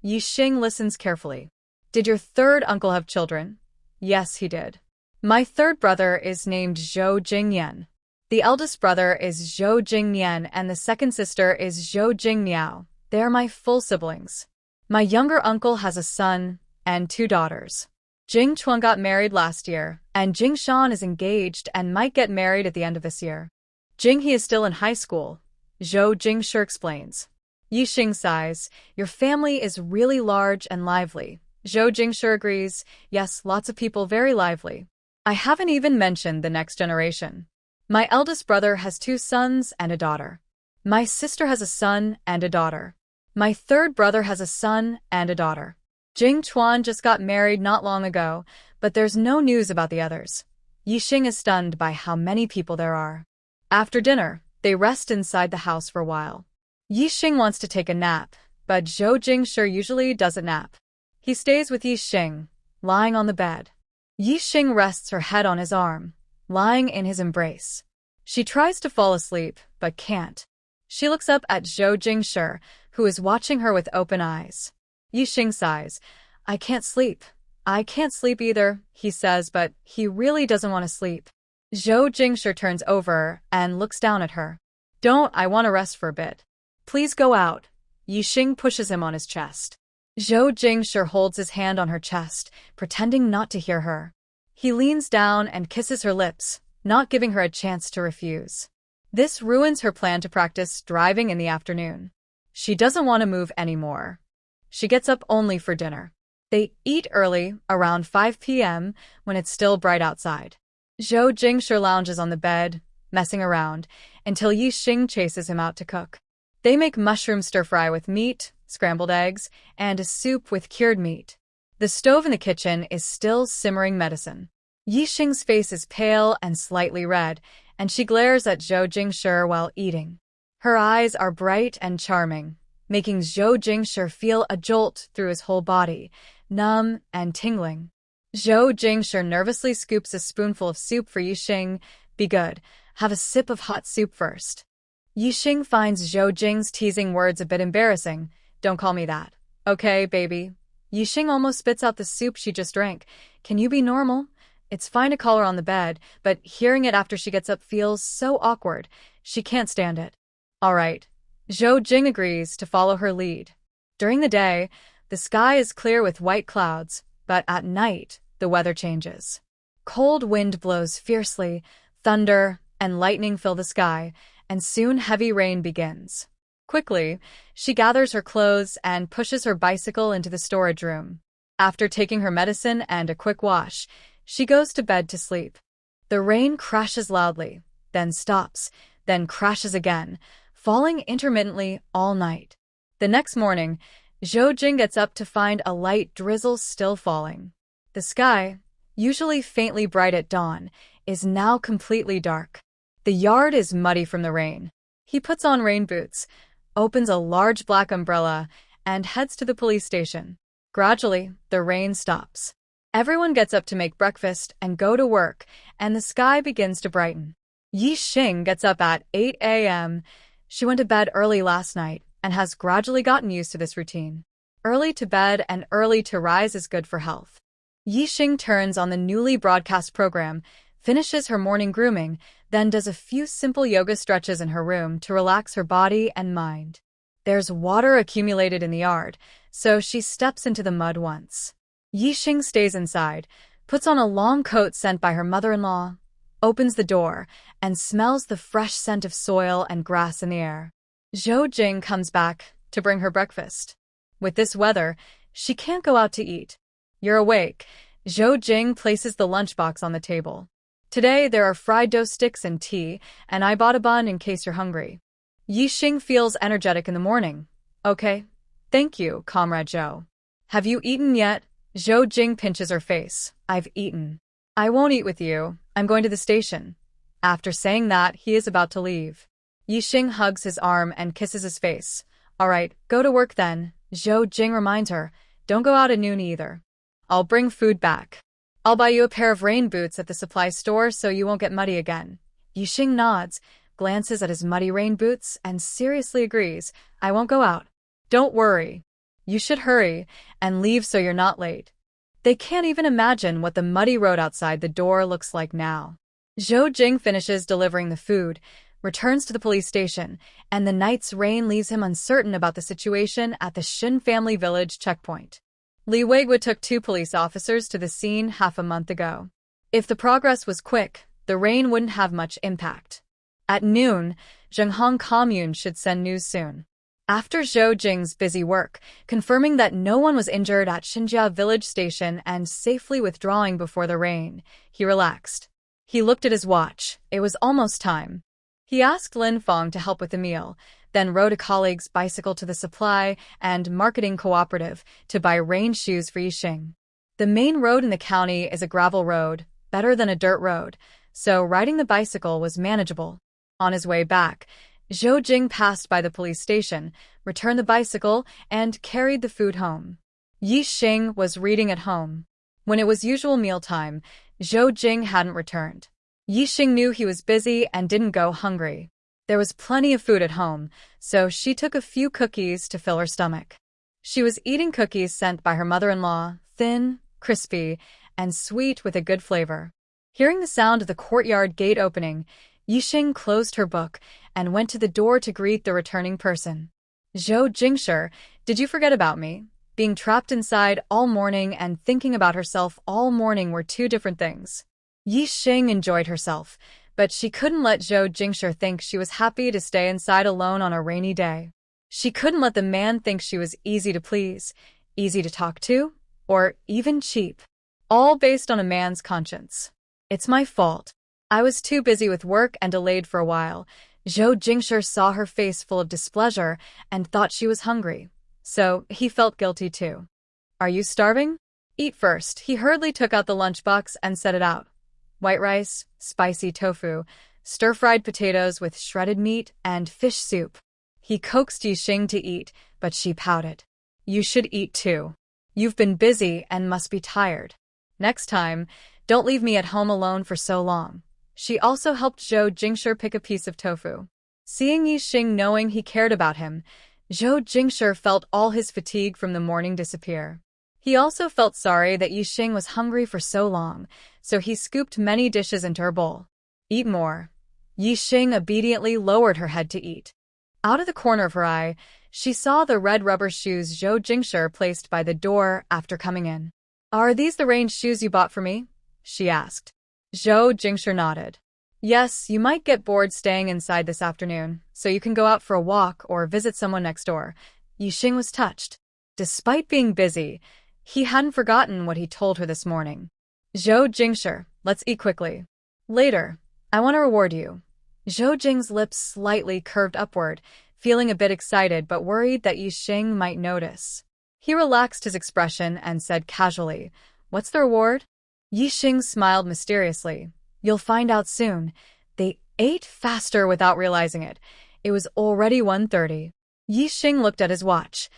Yixing listens carefully. Did your 3rd uncle have children? Yes, he did. My 3rd brother is named Zhou Jingyan. The eldest brother is Zhou Jingnian and the 2nd sister is Zhou Jingniao. They are my full siblings. My younger uncle has a son and 2 daughters. Jing Chuan got married last year, and Jing Shan is engaged and might get married at the end of this year. Jing He is still in high school, Zhou Jingshi explains. Yixing sighs, Your family is really large and lively. Zhou Jingshi agrees, Yes, lots of people very lively. I haven't even mentioned the next generation. My eldest brother has 2 sons and a daughter. My sister has a son and a daughter. My 3rd brother has a son and a daughter. Jing Chuan just got married not long ago, but there's no news about the others. Yixing is stunned by how many people there are. After dinner, they rest inside the house for a while. Yixing wants to take a nap, but Zhou Jingshi usually doesn't nap. He stays with Yixing, lying on the bed. Yixing rests her head on his arm, lying in his embrace. She tries to fall asleep, but can't. She looks up at Zhou Jingshi, who is watching her with open eyes. Yixing sighs. I can't sleep. I can't sleep either, he says, but he really doesn't want to sleep. Zhou Jingshi turns over and looks down at her. Don't, I want to rest for a bit. Please go out. Yixing pushes him on his chest. Zhou Jingshi holds his hand on her chest, pretending not to hear her. He leans down and kisses her lips, not giving her a chance to refuse. This ruins her plan to practice driving in the afternoon. She doesn't want to move anymore. She gets up only for dinner. They eat early, around 5 p.m., when it's still bright outside. Zhou Jingshi lounges on the bed, messing around, until Yixing chases him out to cook. They make mushroom stir-fry with meat, scrambled eggs, and a soup with cured meat. The stove in the kitchen is still simmering medicine. Yixing's face is pale and slightly red, and she glares at Zhou Jingshi while eating. Her eyes are bright and charming, making Zhou Jingshi feel a jolt through his whole body, numb and tingling. Zhou Jingshi nervously scoops a spoonful of soup for Yixing. Be good, have a sip of hot soup first. Yixing finds Zhou Jing's teasing words a bit embarrassing. Don't call me that. Okay, baby. Yixing almost spits out the soup she just drank. Can you be normal? It's fine to call her on the bed, but hearing it after she gets up feels so awkward. She can't stand it. All right. Zhou Jing agrees to follow her lead. During the day, the sky is clear with white clouds, but at night, the weather changes. Cold wind blows fiercely, thunder and lightning fill the sky, and soon heavy rain begins. Quickly, she gathers her clothes and pushes her bicycle into the storage room. After taking her medicine and a quick wash, she goes to bed to sleep. The rain crashes loudly, then stops, then crashes again, falling intermittently all night. The next morning, Zhou Jing gets up to find a light drizzle still falling. The sky, usually faintly bright at dawn, is now completely dark. The yard is muddy from the rain. He puts on rain boots, opens a large black umbrella, and heads to the police station. Gradually, the rain stops. Everyone gets up to make breakfast and go to work, and the sky begins to brighten. Yi Xing gets up at 8 a.m. She went to bed early last night and has gradually gotten used to this routine. Early to bed and early to rise is good for health. Yi Xing turns on the newly broadcast program, finishes her morning grooming, then does a few simple yoga stretches in her room to relax her body and mind. There's water accumulated in the yard, so she steps into the mud once. Yi Xing stays inside, puts on a long coat sent by her mother-in-law, opens the door, and smells the fresh scent of soil and grass in the air. Zhou Jing comes back to bring her breakfast. With this weather, she can't go out to eat. You're awake. Zhou Jing places the lunchbox on the table. Today there are fried dough sticks and tea, and I bought a bun in case you're hungry. Yi Xing feels energetic in the morning. Okay. Thank you, Comrade Zhou. Have you eaten yet? Zhou Jing pinches her face. I've eaten. I won't eat with you. I'm going to the station. After saying that, he is about to leave. Yi Xing hugs his arm and kisses his face. All right, go to work then. Zhou Jing reminds her. Don't go out at noon either. I'll bring food back. I'll buy you a pair of rain boots at the supply store so you won't get muddy again. Yi Xing nods, glances at his muddy rain boots, and seriously agrees. I won't go out. Don't worry. You should hurry and leave so you're not late. They can't even imagine what the muddy road outside the door looks like now. Zhou Jing finishes delivering the food, returns to the police station, and the night's rain leaves him uncertain about the situation at the Shin family village checkpoint. Li Weigua took 2 police officers to the scene half a month ago. If the progress was quick, the rain wouldn't have much impact. At noon, Zhenghong Commune should send news soon. After Zhou Jing's busy work, confirming that no one was injured at Xinjia village station and safely withdrawing before the rain, he relaxed. He looked at his watch. It was almost time. He asked Lin Feng to help with the meal, then rode a colleague's bicycle to the supply and marketing cooperative to buy rain shoes for Yi Xing. The main road in the county is a gravel road, better than a dirt road, so riding the bicycle was manageable. On his way back, Zhou Jing passed by the police station, returned the bicycle, and carried the food home. Yi Xing was reading at home. When it was usual mealtime, Zhou Jing hadn't returned. Yi Xing knew he was busy and didn't go hungry. There was plenty of food at home, so she took a few cookies to fill her stomach. She was eating cookies sent by her mother-in-law, thin, crispy, and sweet with a good flavor. Hearing the sound of the courtyard gate opening, Yi Xing closed her book and went to the door to greet the returning person. Zhou Jingshi, did you forget about me? Being trapped inside all morning and thinking about herself all morning were 2 different things. Yi Xing enjoyed herself, but she couldn't let Zhou Jingshi think she was happy to stay inside alone on a rainy day. She couldn't let the man think she was easy to please, easy to talk to, or even cheap. All based on a man's conscience. It's my fault. I was too busy with work and delayed for a while. Zhou Jingshi saw her face full of displeasure and thought she was hungry. So he felt guilty too. Are you starving? Eat first. He hurriedly took out the lunchbox and set it out. White rice, spicy tofu, stir-fried potatoes with shredded meat, and fish soup. He coaxed Yi Xing to eat, but she pouted. You should eat too. You've been busy and must be tired. Next time, don't leave me at home alone for so long. She also helped Zhou Jingshi pick a piece of tofu. Seeing Yi Xing knowing he cared about him, Zhou Jingshi felt all his fatigue from the morning disappear. He also felt sorry that Yi Xing was hungry for so long, so he scooped many dishes into her bowl. Eat more. Yi Xing obediently lowered her head to eat. Out of the corner of her eye, she saw the red rubber shoes Zhou Jingshi placed by the door after coming in. Are these the rain shoes you bought for me? She asked. Zhou Jingshi nodded. Yes, you might get bored staying inside this afternoon, so you can go out for a walk or visit someone next door. Yixing was touched. Despite being busy, he hadn't forgotten what he told her this morning. Zhou Jingshi, let's eat quickly. Later, I want to reward you. Zhou Jing's lips slightly curved upward, feeling a bit excited but worried that Yixing might notice. He relaxed his expression and said casually, "What's the reward?" Yixing smiled mysteriously. "You'll find out soon." They ate faster without realizing it. It was already 1:30. Yixing looked at his watch.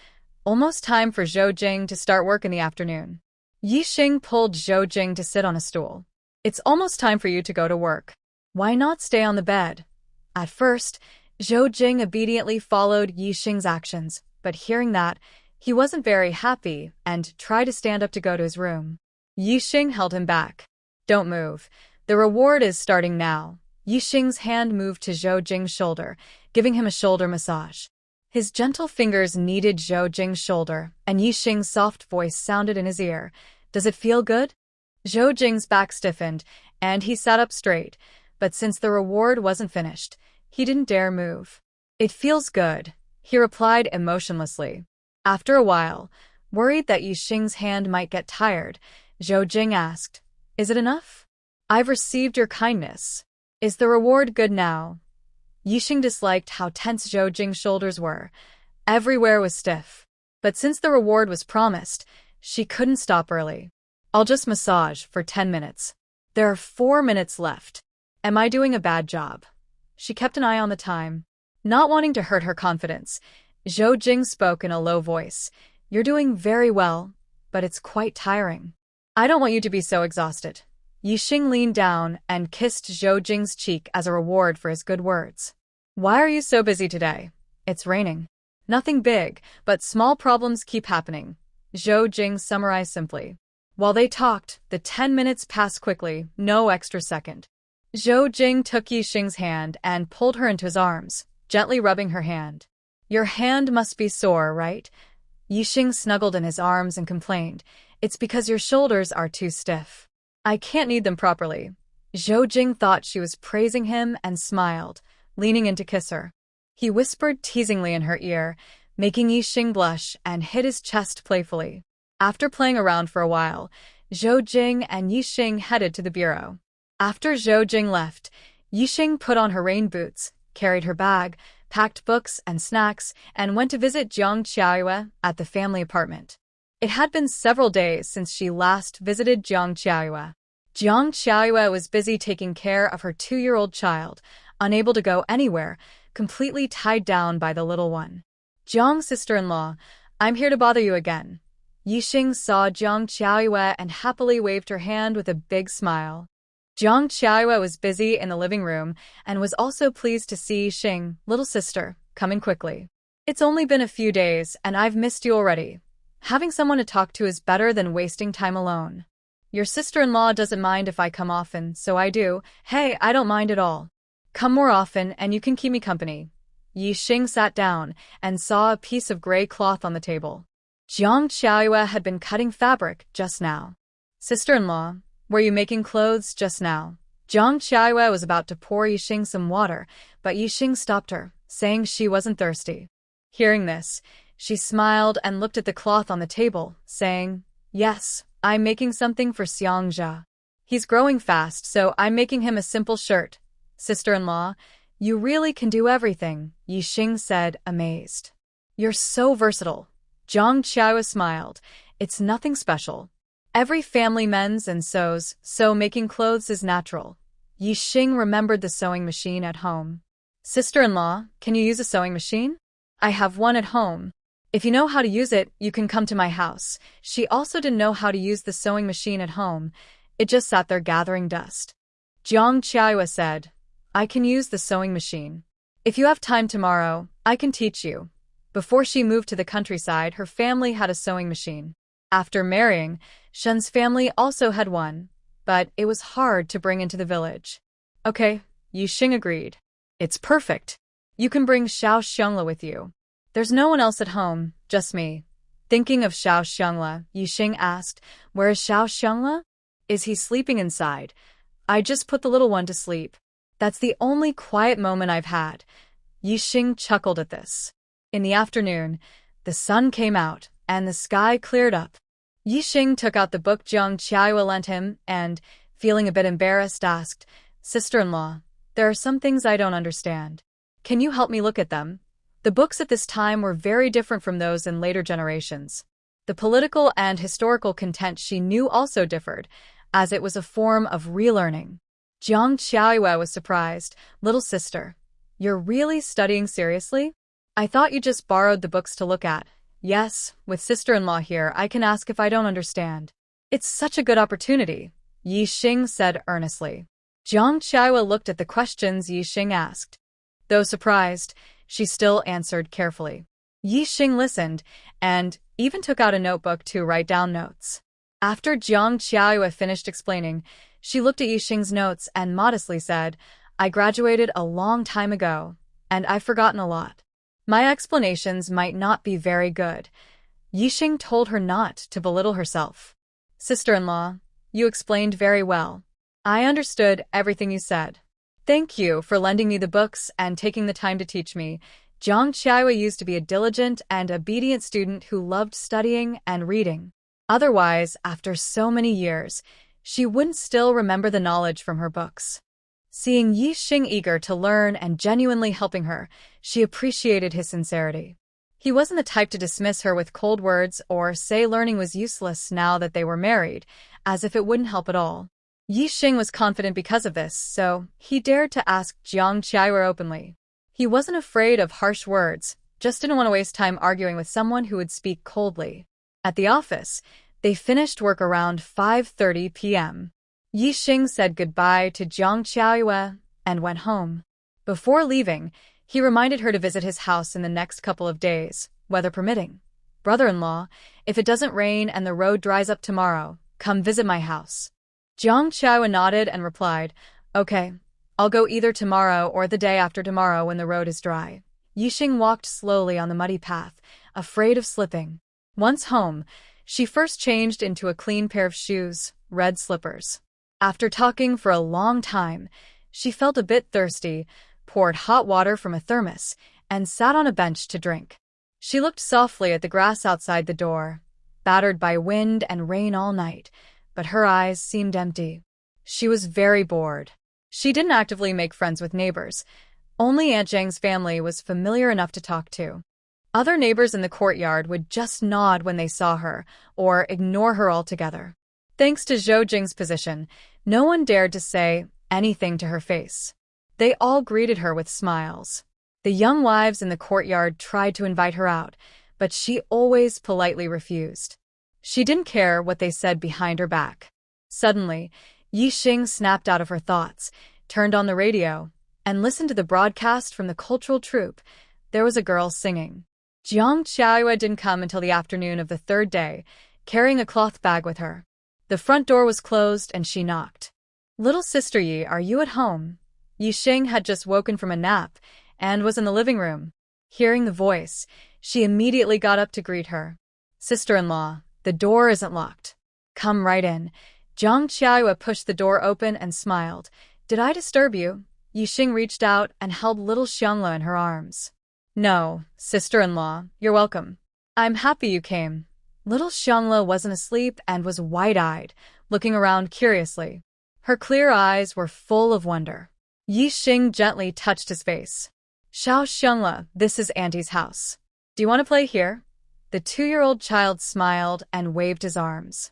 Almost time for Zhou Jing to start work in the afternoon. Yixing pulled Zhou Jing to sit on a stool. "It's almost time for you to go to work. Why not stay on the bed?" At first, Zhou Jing obediently followed Yixing's actions, but hearing that, he wasn't very happy and tried to stand up to go to his room. Yixing held him back. "Don't move. The reward is starting now." Yixing's hand moved to Zhou Jing's shoulder, giving him a shoulder massage. His gentle fingers kneaded Zhou Jing's shoulder, and Yixing's soft voice sounded in his ear. "Does it feel good?" Zhou Jing's back stiffened, and he sat up straight, but since the reward wasn't finished, he didn't dare move. "It feels good," he replied emotionlessly. After a while, worried that Yixing's hand might get tired, Zhou Jing asked, "Is it enough? I've received your kindness. Is the reward good now?" Yixing disliked how tense Zhou Jing's shoulders were. Everywhere was stiff. But since the reward was promised, she couldn't stop early. "I'll just massage for 10 minutes. There are 4 minutes left. Am I doing a bad job?" She kept an eye on the time. Not wanting to hurt her confidence, Zhou Jing spoke in a low voice. "You're doing very well, but it's quite tiring. I don't want you to be so exhausted." Yixing leaned down and kissed Zhou Jing's cheek as a reward for his good words. "Why are you so busy today?" "It's raining." "Nothing big, but small problems keep happening," Zhou Jing summarized simply. While they talked, the 10 minutes passed quickly, no extra second. Zhou Jing took Yixing's hand and pulled her into his arms, gently rubbing her hand. "Your hand must be sore, right?" Yixing snuggled in his arms and complained, "It's because your shoulders are too stiff. I can't knead them properly." Zhou Jing thought she was praising him and smiled, leaning in to kiss her. He whispered teasingly in her ear, making Yixing blush and hit his chest playfully. After playing around for a while, Zhou Jing and Yixing headed to the bureau. After Zhou Jing left, Yixing put on her rain boots, carried her bag, packed books and snacks, and went to visit Jiang Qiaoyue at the family apartment. It had been several days since she last visited Jiang Qiaoyue. Jiang Qiaoyue was busy taking care of her 2-year-old child, unable to go anywhere, completely tied down by the little one. "Jiang's sister-in-law, I'm here to bother you again." Yixing saw Jiang Qiaoyue and happily waved her hand with a big smile. Jiang Qiaoyue was busy in the living room and was also pleased to see Yixing, "Little sister, come in quickly. It's only been a few days and I've missed you already. Having someone to talk to is better than wasting time alone. Your sister-in-law doesn't mind if I come often, so I do. Hey, I don't mind at all. Come more often and you can keep me company." Yixing sat down and saw a piece of gray cloth on the table. Jiang Qiaoyue had been cutting fabric just now. "Sister-in-law, were you making clothes just now?" Jiang Qiaoyue was about to pour Yixing some water, but Yixing stopped her, saying she wasn't thirsty. Hearing this, she smiled and looked at the cloth on the table, saying, "Yes, I'm making something for Xiangjia. He's growing fast, so I'm making him a simple shirt." "Sister-in-law, you really can do everything," Yixing said, amazed. "You're so versatile." Jiang Qiaoyue smiled. "It's nothing special. Every family mends and sews, so making clothes is natural." Yixing remembered the sewing machine at home. "Sister-in-law, can you use a sewing machine?" "I have one at home. If you know how to use it, you can come to my house." She also didn't know how to use the sewing machine at home. It just sat there gathering dust. Jiang Qiaoyue said, "I can use the sewing machine. If you have time tomorrow, I can teach you." Before she moved to the countryside, her family had a sewing machine. After marrying, Shen's family also had one, but it was hard to bring into the village. "Okay," Yixing agreed. "It's perfect. You can bring Xiao Xiongla with you. There's no one else at home, just me." Thinking of Xiao Xiongla, Yixing asked, "Where is Xiao Xiongla?" "Is he sleeping inside? I just put the little one to sleep." That's the only quiet moment I've had. Yixing chuckled at this. In the afternoon, the sun came out, and the sky cleared up. Yixing took out the book Jiang Qiayue lent him and, feeling a bit embarrassed, asked, "Sister-in-law, there are some things I don't understand. Can you help me look at them?" The books at this time were very different from those in later generations. The political and historical content she knew also differed, as it was a form of relearning. Jiang Qiayue was surprised. "Little sister, you're really studying seriously? I thought you just borrowed the books to look at." "Yes, with sister-in-law here, I can ask if I don't understand." "It's such a good opportunity," Yixing said earnestly. Jiang Qiayue looked at the questions Yixing asked. Though surprised, she still answered carefully. Yixing listened, and even took out a notebook to write down notes. After Jiang Qiayue finished explaining, she looked at Yixing's notes and modestly said, "I graduated a long time ago, and I've forgotten a lot. My explanations might not be very good." Yixing told her not to belittle herself. "Sister-in-law, you explained very well. I understood everything you said. Thank you for lending me the books and taking the time to teach me." Jiang Qiayue used to be a diligent and obedient student who loved studying and reading. Otherwise, after so many years, she wouldn't still remember the knowledge from her books. Seeing Yixing eager to learn and genuinely helping her, she appreciated his sincerity. He wasn't the type to dismiss her with cold words or say learning was useless now that they were married, as if it wouldn't help at all. Yixing was confident because of this, so he dared to ask Jiang Qiayue openly. He wasn't afraid of harsh words, just didn't want to waste time arguing with someone who would speak coldly. At the office, they finished work around 5:30 p.m. Yixing said goodbye to Jiang Qiayue and went home. Before leaving, he reminded her to visit his house in the next couple of days, weather permitting. "Brother-in-law, if it doesn't rain and the road dries up tomorrow, come visit my house." Jiang Qiayue nodded and replied, "Okay, I'll go either tomorrow or the day after tomorrow when the road is dry." Yixing walked slowly on the muddy path, afraid of slipping. Once home, she first changed into a clean pair of shoes, red slippers. After talking for a long time, she felt a bit thirsty, poured hot water from a thermos, and sat on a bench to drink. She looked softly at the grass outside the door, battered by wind and rain all night, but her eyes seemed empty. She was very bored. She didn't actively make friends with neighbors. Only Aunt Zhang's family was familiar enough to talk to. Other neighbors in the courtyard would just nod when they saw her, or ignore her altogether. Thanks to Zhou Jing's position, no one dared to say anything to her face. They all greeted her with smiles. The young wives in the courtyard tried to invite her out, but she always politely refused. She didn't care what they said behind her back. Suddenly, Yixing snapped out of her thoughts, turned on the radio, and listened to the broadcast from the cultural troupe. There was a girl singing. Jiang Qiayue didn't come until the afternoon of the third day, carrying a cloth bag with her. The front door was closed and she knocked. "Little sister Yi, are you at home?" Yixing had just woken from a nap and was in the living room. Hearing the voice, she immediately got up to greet her. "Sister-in-law, the door isn't locked. Come right in." Jiang Qiayue pushed the door open and smiled. "Did I disturb you?" Yixing reached out and held little Xiangla in her arms. "No, sister-in-law, you're welcome. I'm happy you came." Little Xiangla wasn't asleep and was wide-eyed, looking around curiously. Her clear eyes were full of wonder. Yixing gently touched his face. "Xiao Xiangla, this is Auntie's house. Do you want to play here?" The 2-year-old child smiled and waved his arms.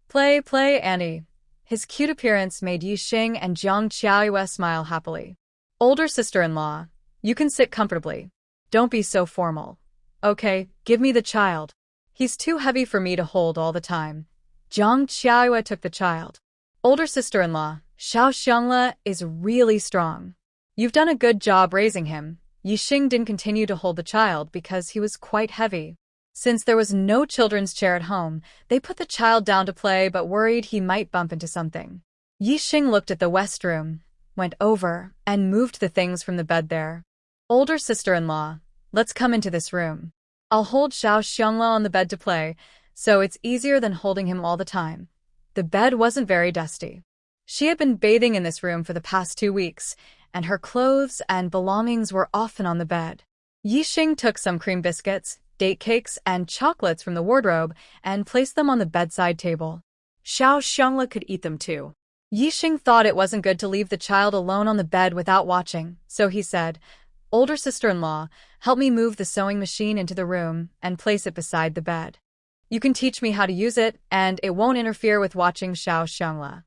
"Play, play, Auntie." His cute appearance made Yixing and Jiang Qiayue smile happily. "Older sister-in-law, you can sit comfortably. Don't be so formal." "Okay, give me the child. He's too heavy for me to hold all the time." Jiang Qiayue took the child. "Older sister-in-law, Xiao Xiangla is really strong. You've done a good job raising him." Yixing didn't continue to hold the child because he was quite heavy. Since there was no children's chair at home, they put the child down to play but worried he might bump into something. Yixing looked at the west room, went over, and moved the things from the bed there. "Older sister-in-law, let's come into this room. I'll hold Xiao Xiangla on the bed to play, so it's easier than holding him all the time." The bed wasn't very dusty. She had been bathing in this room for the past 2 weeks, and her clothes and belongings were often on the bed. Yixing took some cream biscuits, date cakes, and chocolates from the wardrobe and placed them on the bedside table. Xiao Xiangla could eat them too. Yixing thought it wasn't good to leave the child alone on the bed without watching, so he said, "Older sister-in-law, help me move the sewing machine into the room and place it beside the bed. You can teach me how to use it, and it won't interfere with watching Xiao Xiangla."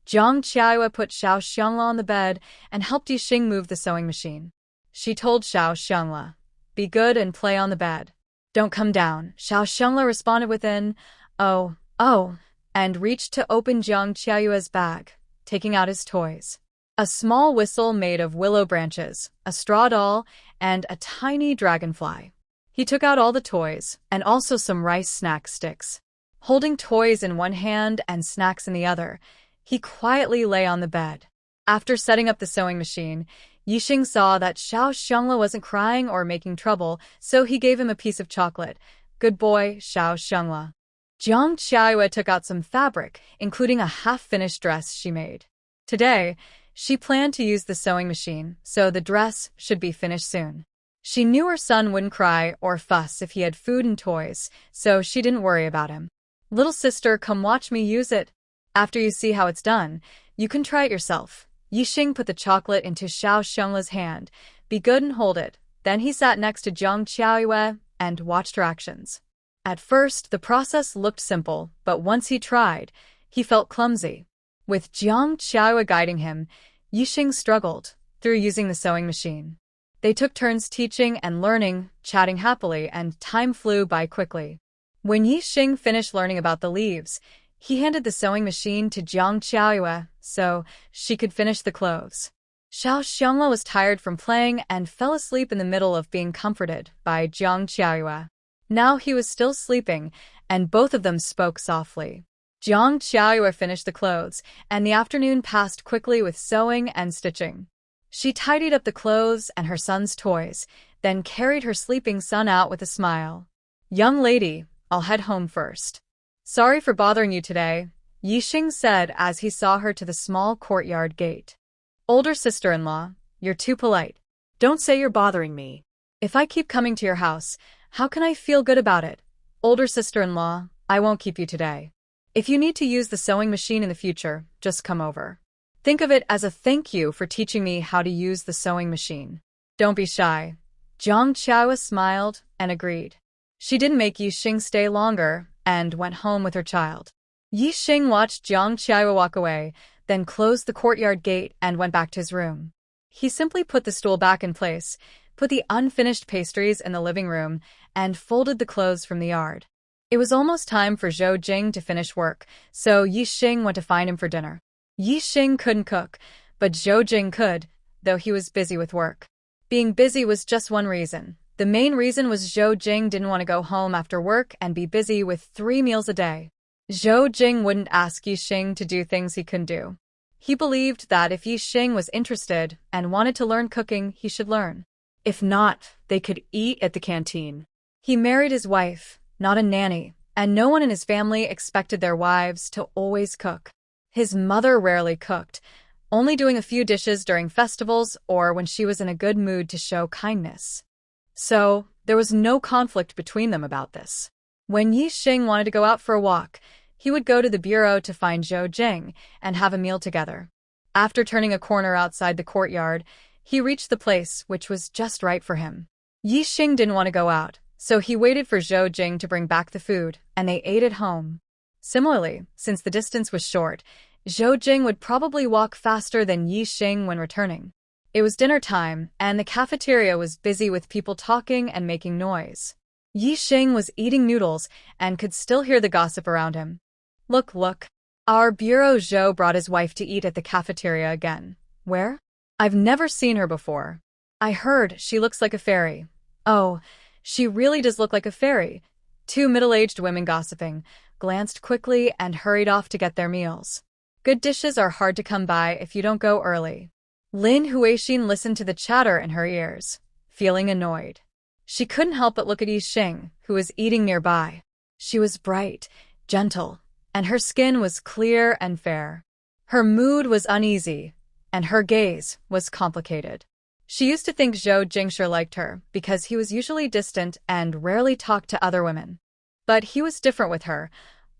Jiang Qiayue put Xiao Xiangla on the bed and helped Yixing move the sewing machine. She told Xiao Xiangla, "Be good and play on the bed. Don't come down." Xiao Xiangla responded with an, "Oh, oh," and reached to open Jiang Qiayue's bag, taking out his toys. A small whistle made of willow branches, a straw doll, and a tiny dragonfly. He took out all the toys, and also some rice snack sticks. Holding toys in one hand and snacks in the other, he quietly lay on the bed. After setting up the sewing machine, Yixing saw that Xiao Xiangla wasn't crying or making trouble, so he gave him a piece of chocolate. "Good boy, Xiao Xiangla." Jiang Qiayue took out some fabric, including a half-finished dress she made. Today, she planned to use the sewing machine, so the dress should be finished soon. She knew her son wouldn't cry or fuss if he had food and toys, so she didn't worry about him. "Little sister, come watch me use it. After you see how it's done, you can try it yourself." Yixing put the chocolate into Xiao Xiangla's hand. "Be good and hold it." Then he sat next to Jiang Qiayue and watched her actions. At first, the process looked simple, but once he tried, he felt clumsy. With Jiang Qiayue guiding him, Yixing struggled through using the sewing machine. They took turns teaching and learning, chatting happily, and time flew by quickly. When Yixing finished learning about the leaves, he handed the sewing machine to Jiang Qiayue so she could finish the clothes. Xiao Xiangla was tired from playing and fell asleep in the middle of being comforted by Jiang Qiayue. Now he was still sleeping, and both of them spoke softly. Jiang Qiayue finished the clothes, and the afternoon passed quickly with sewing and stitching. She tidied up the clothes and her son's toys, then carried her sleeping son out with a smile. "Young lady, I'll head home first." "Sorry for bothering you today," Yixing said as he saw her to the small courtyard gate. "Older sister-in-law, you're too polite. Don't say you're bothering me. If I keep coming to your house, how can I feel good about it? Older sister-in-law, I won't keep you today. If you need to use the sewing machine in the future, just come over. Think of it as a thank you for teaching me how to use the sewing machine. Don't be shy." Jiang Qiayue smiled and agreed. She didn't make Yixing stay longer and went home with her child. Yixing watched Jiang Qiayue walk away, then closed the courtyard gate and went back to his room. He simply put the stool back in place, put the unfinished pastries in the living room, and folded the clothes from the yard. It was almost time for Zhou Jing to finish work, so Yixing went to find him for dinner. Yixing couldn't cook, but Zhou Jing could, though he was busy with work. Being busy was just one reason. The main reason was Zhou Jing didn't want to go home after work and be busy with 3 meals a day. Zhou Jing wouldn't ask Yixing to do things he couldn't do. He believed that if Yixing was interested and wanted to learn cooking, he should learn. If not, they could eat at the canteen. He married his wife, not a nanny, and no one in his family expected their wives to always cook. His mother rarely cooked, only doing a few dishes during festivals or when she was in a good mood to show kindness. So, there was no conflict between them about this. When Yixing wanted to go out for a walk, he would go to the bureau to find Zhou Jing and have a meal together. After turning a corner outside the courtyard, he reached the place which was just right for him. Yixing didn't want to go out, so he waited for Zhou Jing to bring back the food, and they ate at home. Similarly, since the distance was short, Zhou Jing would probably walk faster than Yixing when returning. It was dinner time, and the cafeteria was busy with people talking and making noise. Yixing was eating noodles and could still hear the gossip around him. Look. Our bureau Zhou brought his wife to eat at the cafeteria again." "Where? I've never seen her before. I heard she looks like a fairy." "Oh, she really does look like a fairy." 2 middle-aged women gossiping glanced quickly and hurried off to get their meals. Good dishes are hard to come by if you don't go early. Lin Huixin listened to the chatter in her ears, feeling annoyed. She couldn't help but look at Yixing, who was eating nearby. She was bright, gentle, and her skin was clear and fair. Her mood was uneasy, and her gaze was complicated. She used to think Zhou Jingshi liked her because he was usually distant and rarely talked to other women. But he was different with her,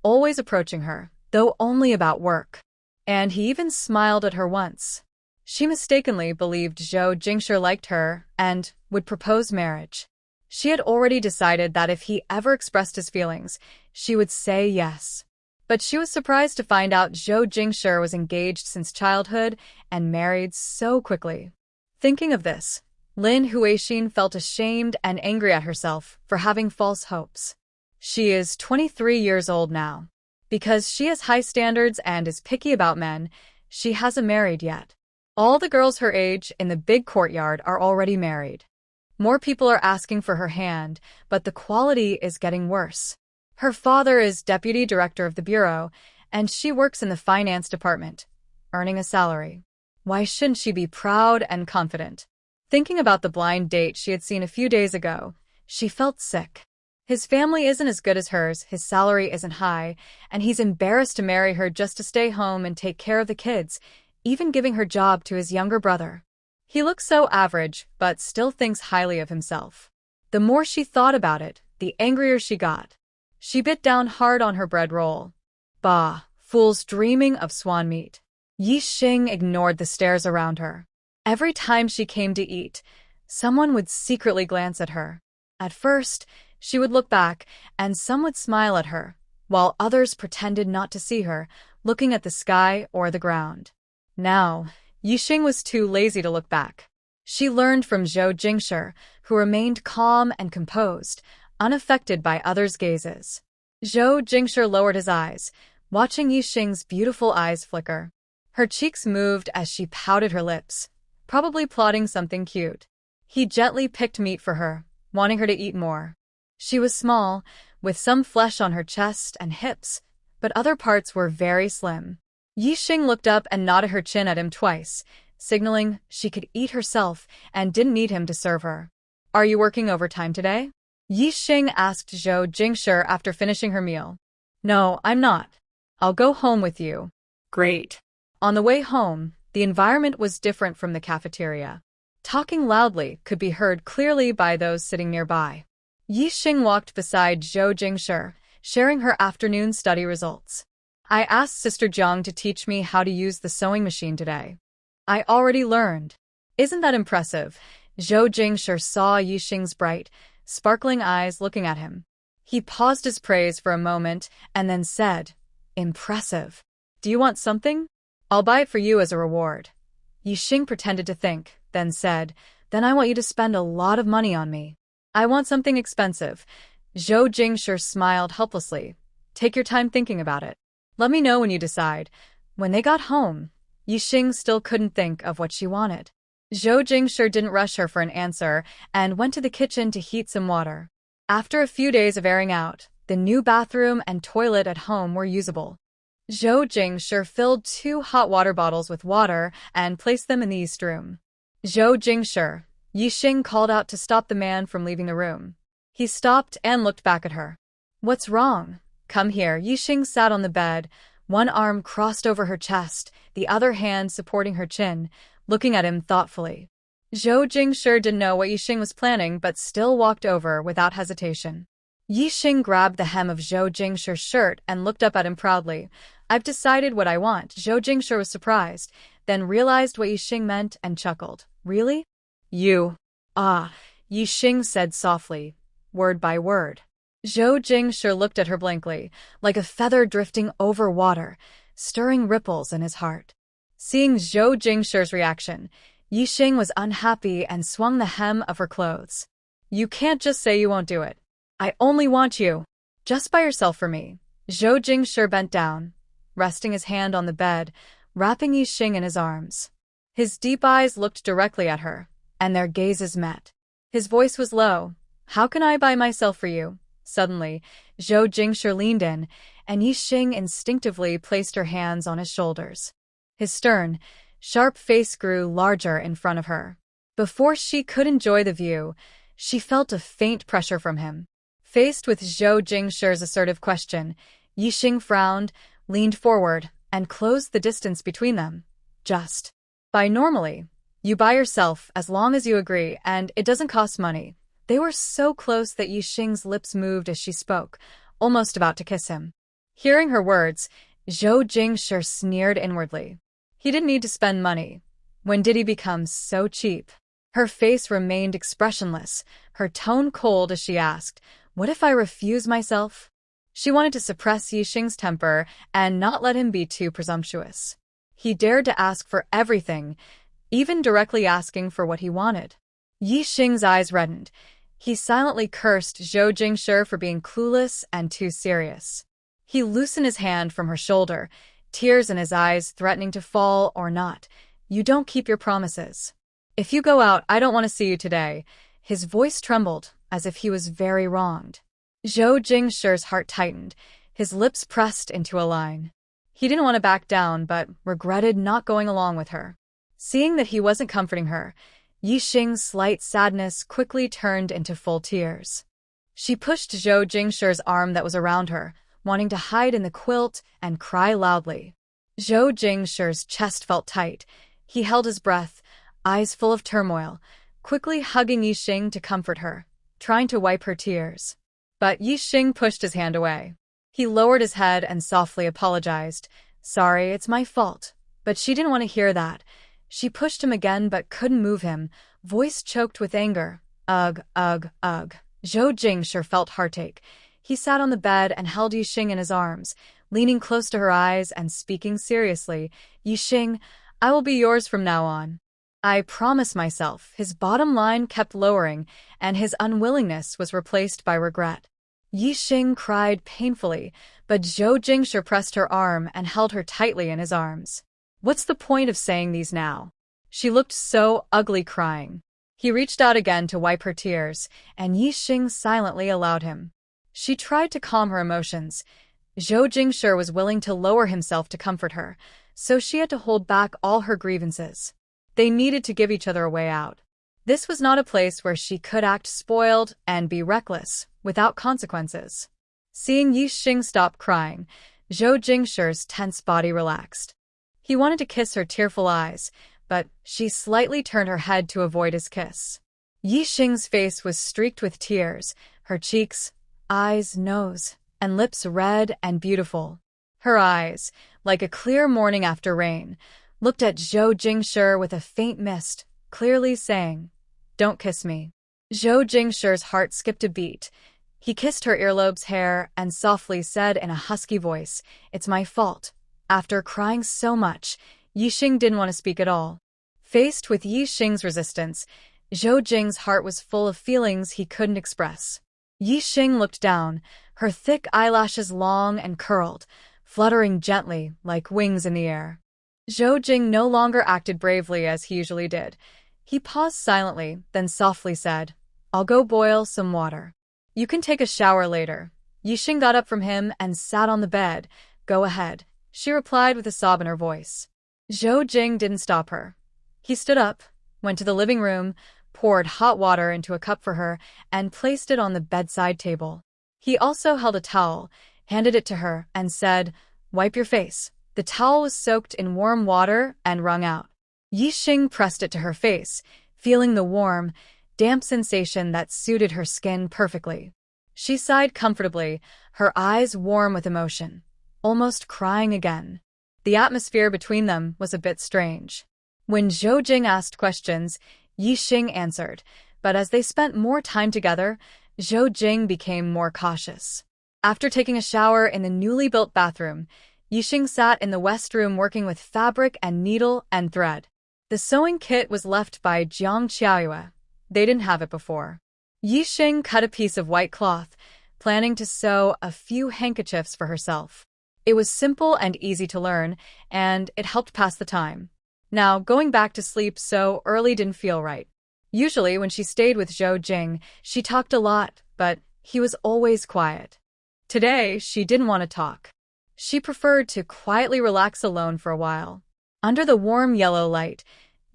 always approaching her, though only about work. And he even smiled at her once. She mistakenly believed Zhou Jingshi liked her and would propose marriage. She had already decided that if he ever expressed his feelings, she would say yes. But she was surprised to find out Zhou Jingshi was engaged since childhood and married so quickly. Thinking of this, Lin Huixin felt ashamed and angry at herself for having false hopes. She is 23 years old now. Because she has high standards and is picky about men, she hasn't married yet. All the girls her age in the big courtyard are already married. More people are asking for her hand, but the quality is getting worse. Her father is deputy director of the bureau, and she works in the finance department, earning a salary. Why shouldn't she be proud and confident? Thinking about the blind date she had seen a few days ago, she felt sick. His family isn't as good as hers, his salary isn't high, and he's embarrassed to marry her just to stay home and take care of the kids, even giving her job to his younger brother. He looks so average, but still thinks highly of himself. The more she thought about it, the angrier she got. She bit down hard on her bread roll. Bah, fools dreaming of swan meat. Yi Xing ignored the stares around her. Every time she came to eat, someone would secretly glance at her. At first, she would look back, and some would smile at her, while others pretended not to see her, looking at the sky or the ground. Now, Yi Xing was too lazy to look back. She learned from Zhou Jingshi, who remained calm and composed, unaffected by others' gazes. Zhou Jingshi lowered his eyes, watching Yi Xing's beautiful eyes flicker. Her cheeks moved as she pouted her lips, probably plotting something cute. He gently picked meat for her, wanting her to eat more. She was small, with some flesh on her chest and hips, but other parts were very slim. Yi Xing looked up and nodded her chin at him twice, signaling she could eat herself and didn't need him to serve her. Are you working overtime today? Yi Xing asked Zhou Jingshi after finishing her meal. No, I'm not. I'll go home with you. Great. On the way home, the environment was different from the cafeteria. Talking loudly could be heard clearly by those sitting nearby. Yi Xing walked beside Zhou Jingshi, sharing her afternoon study results. I asked Sister Jiang to teach me how to use the sewing machine today. I already learned. Isn't that impressive? Zhou Jingshi saw Yi Xing's bright, sparkling eyes looking at him. He paused his praise for a moment and then said, Impressive. Do you want something? I'll buy it for you as a reward. Yi Xing pretended to think, then said, Then I want you to spend a lot of money on me. I want something expensive. Zhou Jingshi smiled helplessly. Take your time thinking about it. Let me know when you decide. When they got home, Yi Xing still couldn't think of what she wanted. Zhou Jingshi didn't rush her for an answer and went to the kitchen to heat some water. After a few days of airing out, the new bathroom and toilet at home were usable. Zhou Jingshi filled 2 hot water bottles with water and placed them in the east room. Zhou Jingshi, Yi Xing called out to stop the man from leaving the room. He stopped and looked back at her. What's wrong? Come here. Yi Xing sat on the bed, one arm crossed over her chest, the other hand supporting her chin, looking at him thoughtfully. Zhou Jingshi didn't know what Yi Xing was planning but still walked over without hesitation. Yi Xing grabbed the hem of Zhou Jingshi's shirt and looked up at him proudly. I've decided what I want. Zhou Jingshi was surprised, then realized what Yi Xing meant and chuckled. Really? You. Ah, Yi Xing said softly, word by word. Zhou Jingshi looked at her blankly, like a feather drifting over water, stirring ripples in his heart. Seeing Zhou Jingshi's reaction, Yi Xing was unhappy and swung the hem of her clothes. You can't just say you won't do it. I only want you. Just by yourself for me. Zhou Jingshi bent down, resting his hand on the bed, wrapping Yi Xing in his arms. His deep eyes looked directly at her, and their gazes met. His voice was low. How can I buy myself for you? Suddenly, Zhou Jingshi leaned in, and Yi Xing instinctively placed her hands on his shoulders. His stern, sharp face grew larger in front of her. Before she could enjoy the view, she felt a faint pressure from him. Faced with Zhou Jingshi's assertive question, Yi Xing frowned, leaned forward, and closed the distance between them. Just Buy normally. You buy yourself as long as you agree, and it doesn't cost money. They were so close that Yixing's lips moved as she spoke, almost about to kiss him. Hearing her words, Zhou Jingshi sneered inwardly. He didn't need to spend money. When did he become so cheap? Her face remained expressionless, her tone cold as she asked, "What if I refuse myself?" She wanted to suppress Yixing's temper and not let him be too presumptuous. He dared to ask for everything, even directly asking for what he wanted. Yixing's eyes reddened. He silently cursed Zhou Jingshi for being clueless and too serious. He loosened his hand from her shoulder, tears in his eyes threatening to fall or not. "You don't keep your promises. If you go out, I don't want to see you today." His voice trembled, as if he was very wronged. Zhou Jingshi's heart tightened, his lips pressed into a line. He didn't want to back down, but regretted not going along with her. Seeing that he wasn't comforting her, Yixing's slight sadness quickly turned into full tears. She pushed Zhou Jingshi's arm that was around her, wanting to hide in the quilt and cry loudly. Zhou Jingshi's chest felt tight. He held his breath, eyes full of turmoil, quickly hugging Yixing to comfort her, trying to wipe her tears. But Yixing pushed his hand away. He lowered his head and softly apologized. "Sorry, it's my fault." But she didn't want to hear that. She pushed him again but couldn't move him, voice choked with anger. Ugh, ugh, ugh. Zhou Jingshi felt heartache. He sat on the bed and held Yixing in his arms, leaning close to her eyes and speaking seriously. "Yixing, I will be yours from now on. I promise myself." His bottom line kept lowering, and his unwillingness was replaced by regret. Yixing cried painfully, but Zhou Jingshi pressed her arm and held her tightly in his arms. What's the point of saying these now? She looked so ugly crying. He reached out again to wipe her tears, and Yixing silently allowed him. She tried to calm her emotions. Zhou Jingshi was willing to lower himself to comfort her, so she had to hold back all her grievances. They needed to give each other a way out. This was not a place where she could act spoiled and be reckless, without consequences. Seeing Yixing stop crying, Zhou Jingshi's tense body relaxed. He wanted to kiss her tearful eyes, but she slightly turned her head to avoid his kiss. Yixing's face was streaked with tears, her cheeks, eyes, nose, and lips red and beautiful. Her eyes, like a clear morning after rain, looked at Zhou Jingshi with a faint mist, clearly saying, "Don't kiss me." Zhou Jingshi's heart skipped a beat. He kissed her earlobes hair and softly said in a husky voice, "It's my fault." After crying so much, Yixing didn't want to speak at all. Faced with Yixing's resistance, Zhou Jing's heart was full of feelings he couldn't express. Yixing looked down, her thick eyelashes long and curled, fluttering gently like wings in the air. Zhou Jing no longer acted bravely as he usually did. He paused silently, then softly said, "I'll go boil some water. You can take a shower later." Yixing got up from him and sat on the bed. "Go ahead," she replied with a sob in her voice. Zhou Jing didn't stop her. He stood up, went to the living room, poured hot water into a cup for her, and placed it on the bedside table. He also held a towel, handed it to her, and said, "Wipe your face." The towel was soaked in warm water and wrung out. Yixing pressed it to her face, feeling the warm, damp sensation that suited her skin perfectly. She sighed comfortably, her eyes warm with emotion, almost crying again. The atmosphere between them was a bit strange. When Zhou Jing asked questions, Yixing answered, but as they spent more time together, Zhou Jing became more cautious. After taking a shower in the newly built bathroom, Yixing sat in the west room working with fabric and needle and thread. The sewing kit was left by Jiang Qiaoyue. They didn't have it before. Yixing cut a piece of white cloth, planning to sew a few handkerchiefs for herself. It was simple and easy to learn, and it helped pass the time. Now, going back to sleep so early didn't feel right. Usually, when she stayed with Zhou Jing, she talked a lot, but he was always quiet. Today, she didn't want to talk. She preferred to quietly relax alone for a while. Under the warm yellow light,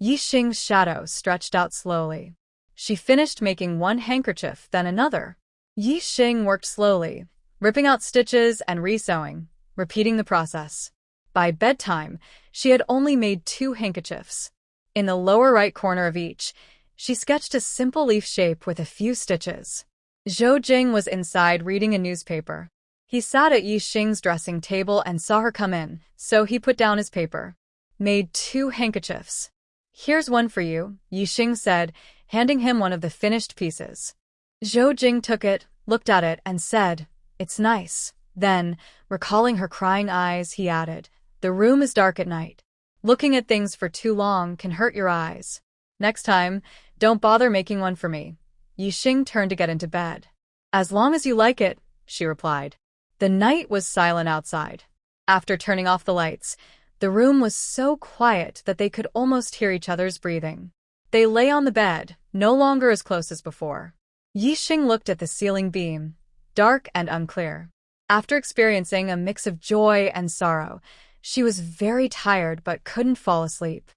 Yixing's shadow stretched out slowly. She finished making one handkerchief, then another. Yixing worked slowly, ripping out stitches and resewing, repeating the process. By bedtime, she had only made 2 handkerchiefs. In the lower right corner of each, she sketched a simple leaf shape with a few stitches. Zhou Jing was inside reading a newspaper. He sat at Yi Xing's dressing table and saw her come in, so he put down his paper. Made 2 handkerchiefs. Here's one for you, Yi Xing said, handing him one of the finished pieces. Zhou Jing took it, looked at it, and said, "It's nice." Then, recalling her crying eyes, he added, "The room is dark at night. Looking at things for too long can hurt your eyes. Next time, don't bother making one for me." Yi Xing turned to get into bed. "As long as you like it," she replied. The night was silent outside. After turning off the lights, the room was so quiet that they could almost hear each other's breathing. They lay on the bed, no longer as close as before. Yi Xing looked at the ceiling beam, dark and unclear. After experiencing a mix of joy and sorrow, she was very tired but couldn't fall asleep.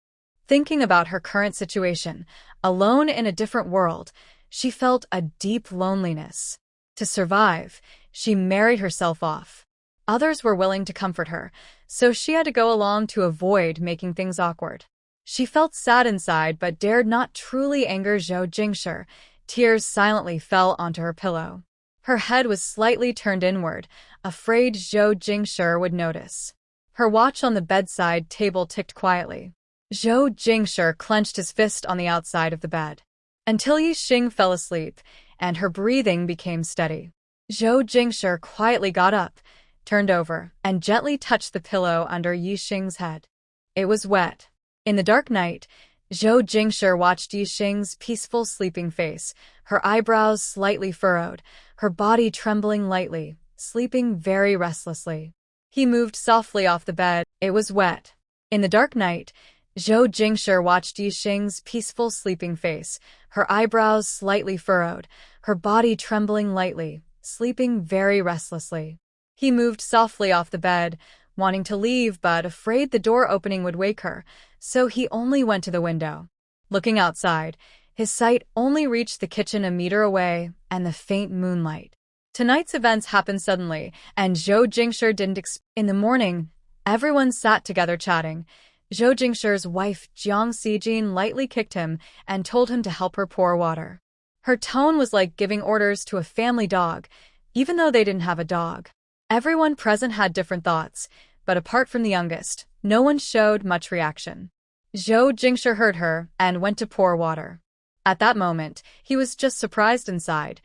Thinking about her current situation, alone in a different world, she felt a deep loneliness. To survive, she married herself off. Others were willing to comfort her, so she had to go along to avoid making things awkward. She felt sad inside but dared not truly anger Zhou Jingshi. Tears silently fell onto her pillow. Her head was slightly turned inward, afraid Zhou Jingshi would notice. Her watch on the bedside table ticked quietly. Zhou Jingshi clenched his fist on the outside of the bed. Until Yi Xing fell asleep, and her breathing became steady. Zhou Jingshi quietly got up, turned over, and gently touched the pillow under Yi Xing's head. It was wet. In the dark night, Zhou Jingshi watched Yi Xing's peaceful sleeping face, her eyebrows slightly furrowed, her body trembling lightly, sleeping very restlessly. He moved softly off the bed. It was wet. In the dark night, Zhou Jingshi watched Yi Xing's peaceful sleeping face, her eyebrows slightly furrowed, her body trembling lightly, sleeping very restlessly. He moved softly off the bed, wanting to leave but afraid the door opening would wake her, so he only went to the window. Looking outside, his sight only reached the kitchen a meter away and the faint moonlight. Tonight's events happened suddenly, and Zhou Jingshi didn't expect. In the morning, everyone sat together chatting. Zhou Jingshi's wife Jiang Xijin lightly kicked him and told him to help her pour water. Her tone was like giving orders to a family dog, even though they didn't have a dog. Everyone present had different thoughts, but apart from the youngest, no one showed much reaction. Zhou Jingshi heard her and went to pour water. At that moment, he was just surprised inside.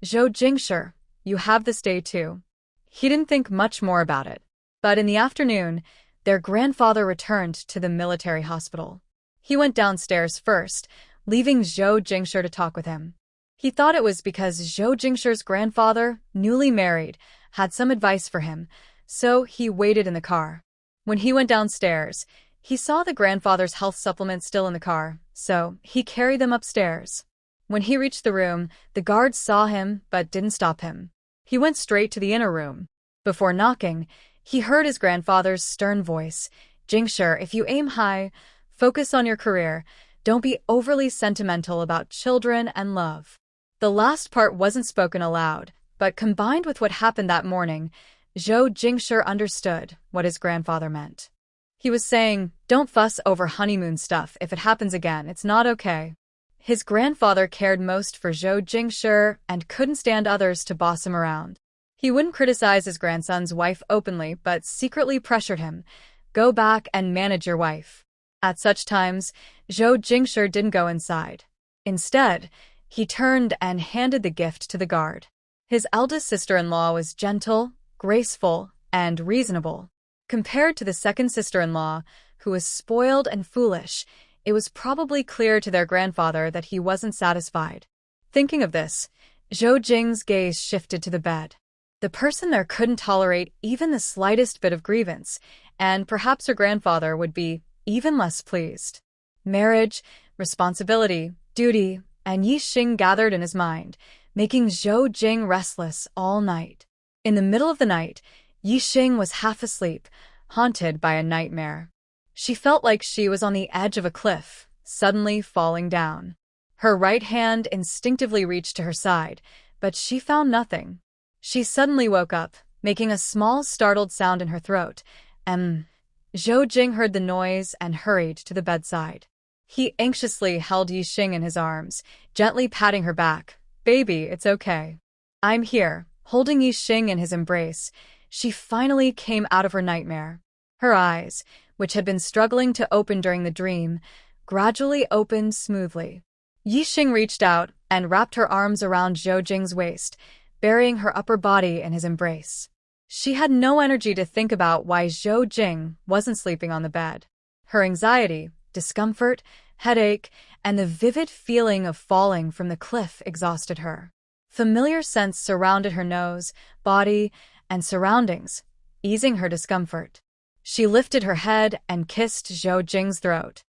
"Zhou Jingshi, you have this day too." He didn't think much more about it. But in the afternoon, their grandfather returned to the military hospital. He went downstairs first, leaving Zhou Jingshi to talk with him. He thought it was because Zhou Jingshi's grandfather, newly married, had some advice for him, so he waited in the car. When he went downstairs, he saw the grandfather's health supplements still in the car, so he carried them upstairs. When he reached the room, the guards saw him but didn't stop him. He went straight to the inner room. Before knocking, he heard his grandfather's stern voice, "Jingshi, if you aim high, focus on your career, don't be overly sentimental about children and love." The last part wasn't spoken aloud, but combined with what happened that morning, Zhou Jingshi understood what his grandfather meant. He was saying, don't fuss over honeymoon stuff. If it happens again, it's not okay. His grandfather cared most for Zhou Jingshi and couldn't stand others to boss him around. He wouldn't criticize his grandson's wife openly, but secretly pressured him, "Go back and manage your wife." At such times, Zhou Jingshi didn't go inside. Instead, he turned and handed the gift to the guard. His eldest sister-in-law was gentle, graceful, and reasonable. Compared to the second sister-in-law, who was spoiled and foolish, it was probably clear to their grandfather that he wasn't satisfied. Thinking of this, Zhou Jing's gaze shifted to the bed. The person there couldn't tolerate even the slightest bit of grievance, and perhaps her grandfather would be even less pleased. Marriage, responsibility, duty, and Yi Xing gathered in his mind, making Zhou Jing restless all night. In the middle of the night, Yi Xing was half asleep, haunted by a nightmare. She felt like she was on the edge of a cliff, suddenly falling down. Her right hand instinctively reached to her side, but she found nothing. She suddenly woke up, making a small startled sound in her throat. Zhou Jing heard the noise and hurried to the bedside. He anxiously held Yixing in his arms, gently patting her back. Baby, it's okay. I'm here. Holding Yixing in his embrace, she finally came out of her nightmare. Her eyes, which had been struggling to open during the dream, gradually opened smoothly. Yixing reached out and wrapped her arms around Zhou Jing's waist, burying her upper body in his embrace. She had no energy to think about why Zhou Jing wasn't sleeping on the bed. Her anxiety, discomfort, headache, and the vivid feeling of falling from the cliff exhausted her. Familiar scents surrounded her nose, body, and surroundings, easing her discomfort. She lifted her head and kissed Zhou Jing's throat.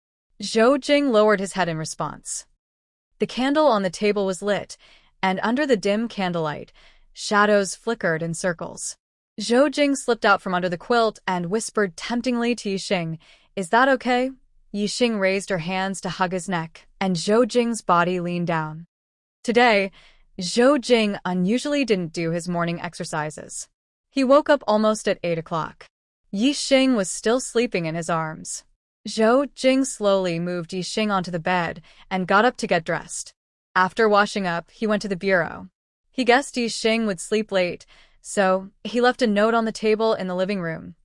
Zhou Jing lowered his head in response. The candle on the table was lit, and under the dim candlelight, shadows flickered in circles. Zhou Jing slipped out from under the quilt and whispered temptingly to Yixing, "Is that okay?" Yixing raised her hands to hug his neck, and Zhou Jing's body leaned down. Today, Zhou Jing unusually didn't do his morning exercises. He woke up almost at 8 o'clock. Yixing was still sleeping in his arms. Zhou Jing slowly moved Yixing onto the bed and got up to get dressed. After washing up, he went to the bureau. He guessed Yixing would sleep late, so he left a note on the table in the living room.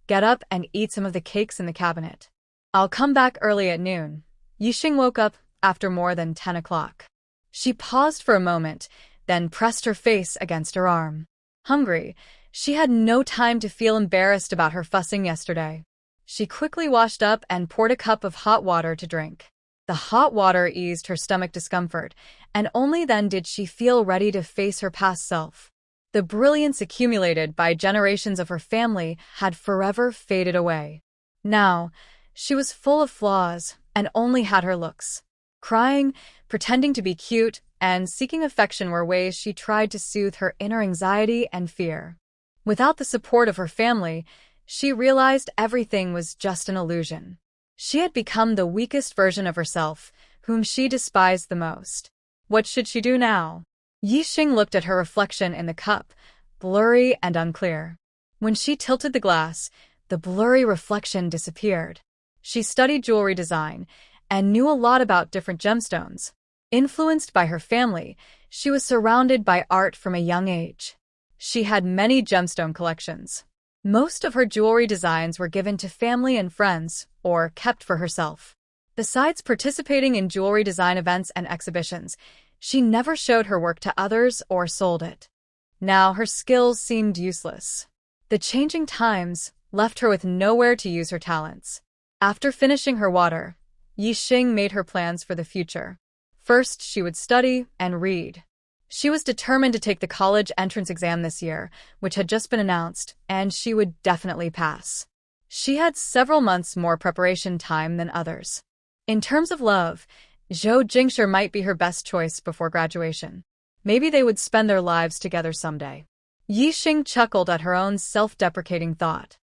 Get up and eat some of the cakes in the cabinet. I'll come back early at noon. Yixing woke up after more than 10 o'clock. She paused for a moment, then pressed her face against her arm. Hungry, she had no time to feel embarrassed about her fussing yesterday. She quickly washed up and poured a cup of hot water to drink. The hot water eased her stomach discomfort, and only then did she feel ready to face her past self. The brilliance accumulated by generations of her family had forever faded away. Now, she was full of flaws and only had her looks. Crying, pretending to be cute, and seeking affection were ways she tried to soothe her inner anxiety and fear. Without the support of her family, she realized everything was just an illusion. She had become the weakest version of herself, whom she despised the most. What should she do now? Yixing looked at her reflection in the cup, blurry and unclear. When she tilted the glass, the blurry reflection disappeared. She studied jewelry design and knew a lot about different gemstones. Influenced by her family, she was surrounded by art from a young age. She had many gemstone collections. Most of her jewelry designs were given to family and friends, or kept for herself. Besides participating in jewelry design events and exhibitions, she never showed her work to others or sold it. Now her skills seemed useless. The changing times left her with nowhere to use her talents. After finishing her water, Yixing made her plans for the future. First, she would study and read. She was determined to take the college entrance exam this year, which had just been announced, and she would definitely pass. She had several months more preparation time than others. In terms of love, Zhou Jingshi might be her best choice before graduation. Maybe they would spend their lives together someday. Yixing chuckled at her own self-deprecating thought.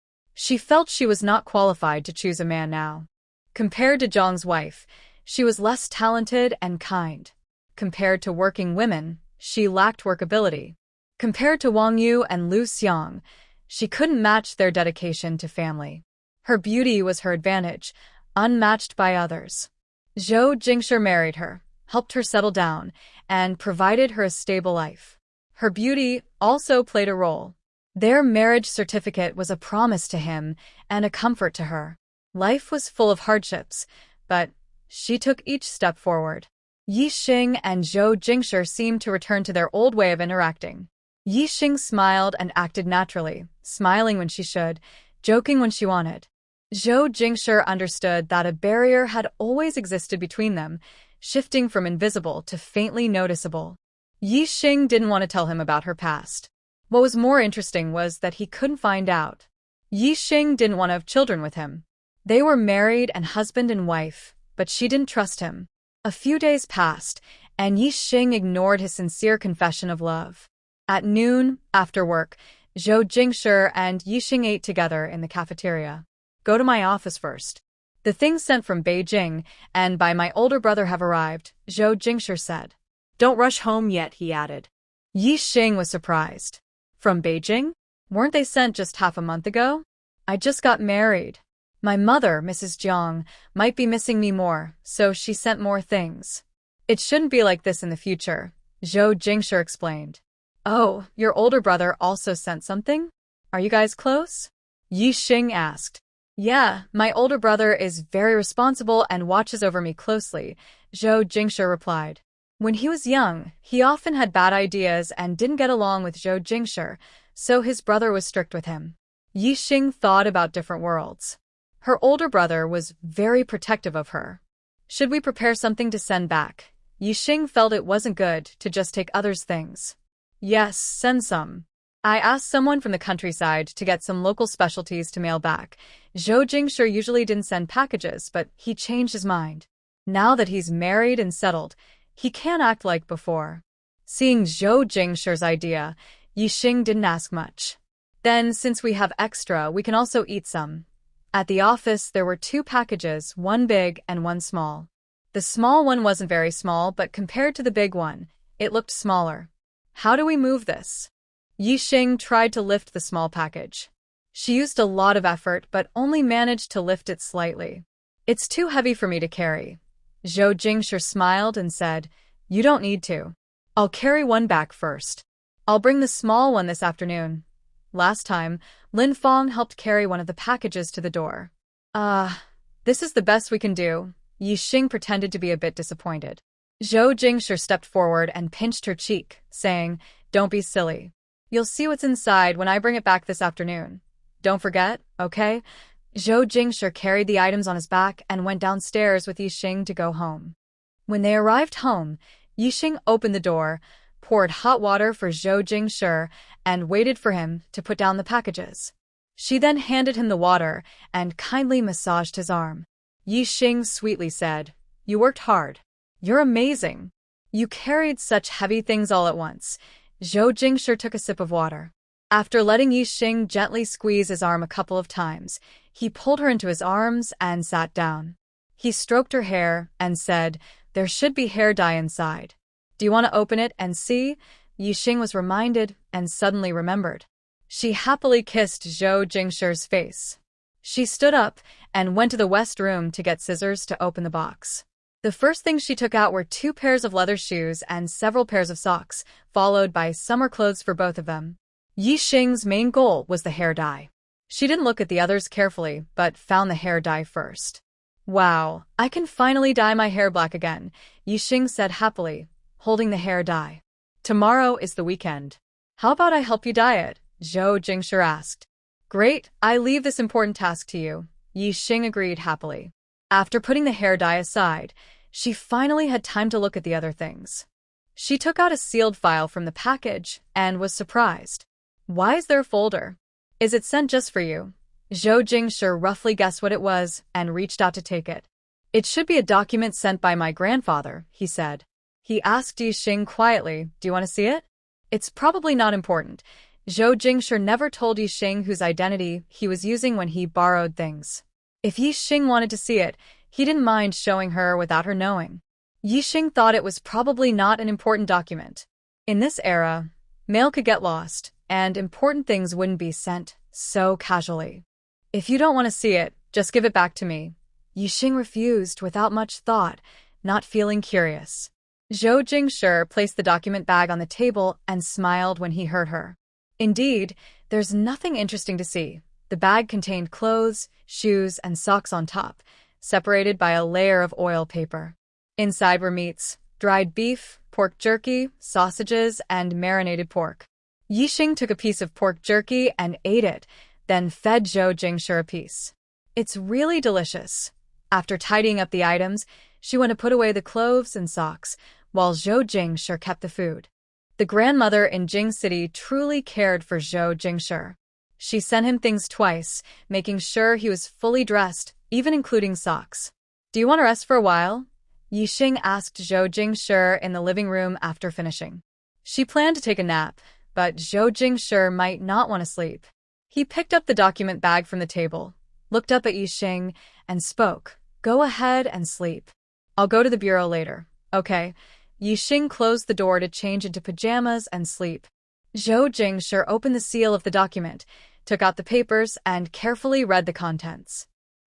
She felt she was not qualified to choose a man now. Compared to Zhang's wife, she was less talented and kind. Compared to working women, she lacked workability. Compared to Wang Yu and Lu Xiang, she couldn't match their dedication to family. Her beauty was her advantage, unmatched by others. Zhou Jingshi married her, helped her settle down, and provided her a stable life. Her beauty also played a role. Their marriage certificate was a promise to him and a comfort to her. Life was full of hardships, but she took each step forward. Yixing and Zhou Jingshi seemed to return to their old way of interacting. Yixing smiled and acted naturally, smiling when she should, joking when she wanted. Zhou Jingshi understood that a barrier had always existed between them, shifting from invisible to faintly noticeable. Yixing didn't want to tell him about her past. What was more interesting was that he couldn't find out. Yixing didn't want to have children with him. They were married and husband and wife, but she didn't trust him. A few days passed, and Yixing ignored his sincere confession of love. At noon, after work, Zhou Jingshi and Yixing ate together in the cafeteria. Go to my office first. The things sent from Beijing and by my older brother have arrived, Zhou Jingshi said. Don't rush home yet, he added. Yixing was surprised. From Beijing? Weren't they sent just half a month ago? I just got married. My mother, Mrs. Jiang, might be missing me more, so she sent more things. It shouldn't be like this in the future, Zhou Jingshi explained. Oh, your older brother also sent something? Are you guys close? Yi Xing asked. Yeah, my older brother is very responsible and watches over me closely, Zhou Jingshi replied. When he was young, he often had bad ideas and didn't get along with Zhou Jingshi, so his brother was strict with him. Yi Xing thought about different worlds. Her older brother was very protective of her. Should we prepare something to send back? Yi Xing felt it wasn't good to just take others' things. Yes, send some. I asked someone from the countryside to get some local specialties to mail back. Zhou Jingshi usually didn't send packages, but he changed his mind. Now that he's married and settled, he can't act like before. Seeing Zhou Jingshi's idea, Yi Xing didn't ask much. Then, since we have extra, we can also eat some. At the office, there were 2 packages, one big and one small. The small one wasn't very small, but compared to the big one, it looked smaller. How do we move this? Yi Xing tried to lift the small package. She used a lot of effort, but only managed to lift it slightly. It's too heavy for me to carry. Zhou Jingshi smiled and said, You don't need to. I'll carry one back first. I'll bring the small one this afternoon. Last time, Lin Fong helped carry one of the packages to the door. This is the best we can do. Yi Xing pretended to be a bit disappointed. Zhou Jingshi stepped forward and pinched her cheek, saying, Don't be silly. You'll see what's inside when I bring it back this afternoon. Don't forget, okay? Zhou Jingshi carried the items on his back and went downstairs with Yi Xing to go home. When they arrived home, Yi Xing opened the door, poured hot water for Zhou Jingshi, and waited for him to put down the packages. She then handed him the water and kindly massaged his arm. Yi Xing sweetly said, You worked hard. You're amazing. You carried such heavy things all at once. Zhou Jingshi took a sip of water. After letting Yi Xing gently squeeze his arm a couple of times, he pulled her into his arms and sat down. He stroked her hair and said, There should be hair dye inside. Do you want to open it and see? Yi Xing was reminded and suddenly remembered. She happily kissed Zhou Jingshi's face. She stood up and went to the west room to get scissors to open the box. The first thing she took out were 2 pairs of leather shoes and several pairs of socks, followed by summer clothes for both of them. Yi Xing's main goal was the hair dye. She didn't look at the others carefully, but found the hair dye first. Wow, I can finally dye my hair black again, Yi Xing said happily, holding the hair dye. Tomorrow is the weekend. How about I help you dye it? Zhou Jingshi asked. Great, I leave this important task to you, Yi Xing agreed happily. After putting the hair dye aside, she finally had time to look at the other things. She took out a sealed file from the package and was surprised. Why is there a folder? Is it sent just for you? Zhou Jingshi roughly guessed what it was and reached out to take it. It should be a document sent by my grandfather, he said. He asked Yi Xing quietly, Do you want to see it? It's probably not important. Zhou Jingshi never told Yi Xing whose identity he was using when he borrowed things. If Yi Xing wanted to see it, he didn't mind showing her without her knowing. Yi Xing thought it was probably not an important document. In this era, mail could get lost, and important things wouldn't be sent so casually. If you don't want to see it, just give it back to me. Yi Xing refused without much thought, not feeling curious. Zhou Jingshi placed the document bag on the table and smiled when he heard her. Indeed, there's nothing interesting to see. The bag contained clothes, shoes, and socks on top, separated by a layer of oil paper. Inside were meats, dried beef, pork jerky, sausages, and marinated pork. Yi Xing took a piece of pork jerky and ate it, then fed Zhou Jingshi a piece. It's really delicious. After tidying up the items, she went to put away the clothes and socks, while Zhou Jingshi kept the food. The grandmother in Jing City truly cared for Zhou Jingshi. She sent him things twice, making sure he was fully dressed, even including socks. Do you want to rest for a while? Yi Xing asked Zhou Jingshi in the living room after finishing. She planned to take a nap, but Zhou Jingshi might not want to sleep. He picked up the document bag from the table, looked up at Yi Xing, and spoke. Go ahead and sleep. I'll go to the bureau later, okay? Yi Xing closed the door to change into pajamas and sleep. Zhou Jingshi opened the seal of the document, took out the papers, and carefully read the contents.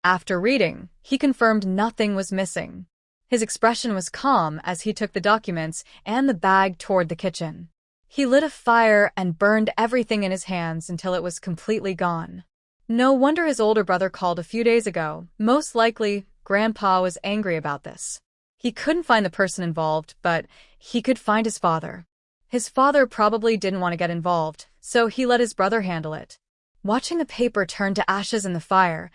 After reading, he confirmed nothing was missing. His expression was calm as he took the documents and the bag toward the kitchen. He lit a fire and burned everything in his hands until it was completely gone. No wonder his older brother called a few days ago. Most likely, Grandpa was angry about this. He couldn't find the person involved, but he could find his father. His father probably didn't want to get involved, so he let his brother handle it. Watching the paper turn to ashes in the fire,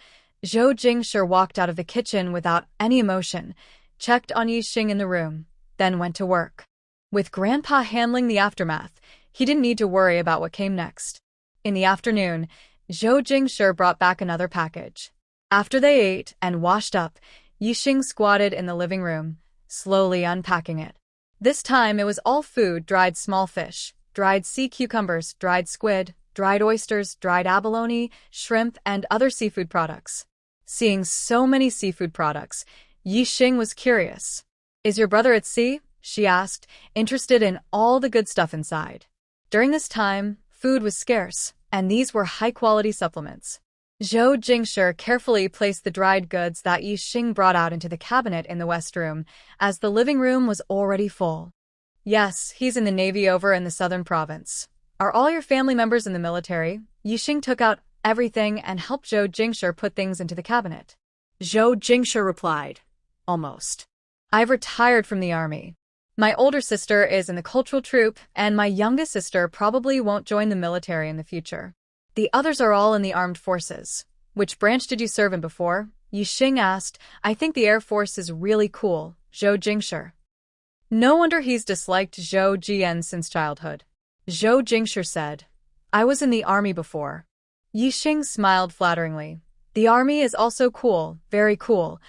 Zhou Jingshi walked out of the kitchen without any emotion, checked on Yixing in the room, then went to work. With Grandpa handling the aftermath, he didn't need to worry about what came next. In the afternoon, Zhou Jingshi brought back another package. After they ate and washed up, Yixing squatted in the living room, slowly unpacking it. This time it was all food: dried small fish, dried sea cucumbers, dried squid, dried oysters, dried abalone, shrimp, and other seafood products. Seeing so many seafood products, Yixing was curious. "Is your brother at sea?" she asked, interested in all the good stuff inside. During this time, food was scarce, and these were high-quality supplements. Zhou Jingshi carefully placed the dried goods that Yixing brought out into the cabinet in the west room, as the living room was already full. "Yes, he's in the Navy over in the southern province. Are all your family members in the military?" Yixing took out everything and helped Zhou Jingshi put things into the cabinet. Zhou Jingshi replied, "Almost. "I've retired from the army. My older sister is in the cultural troop, and my youngest sister probably won't join the military in the future. The others are all in the armed forces." "Which branch did you serve in before?" Yixing asked. "I think the Air Force is really cool." Zhou Jingshi. No wonder he's disliked Zhou Jian since childhood. Zhou Jingshi said, "I was in the army before." Yixing smiled flatteringly. "The army is also cool, very cool."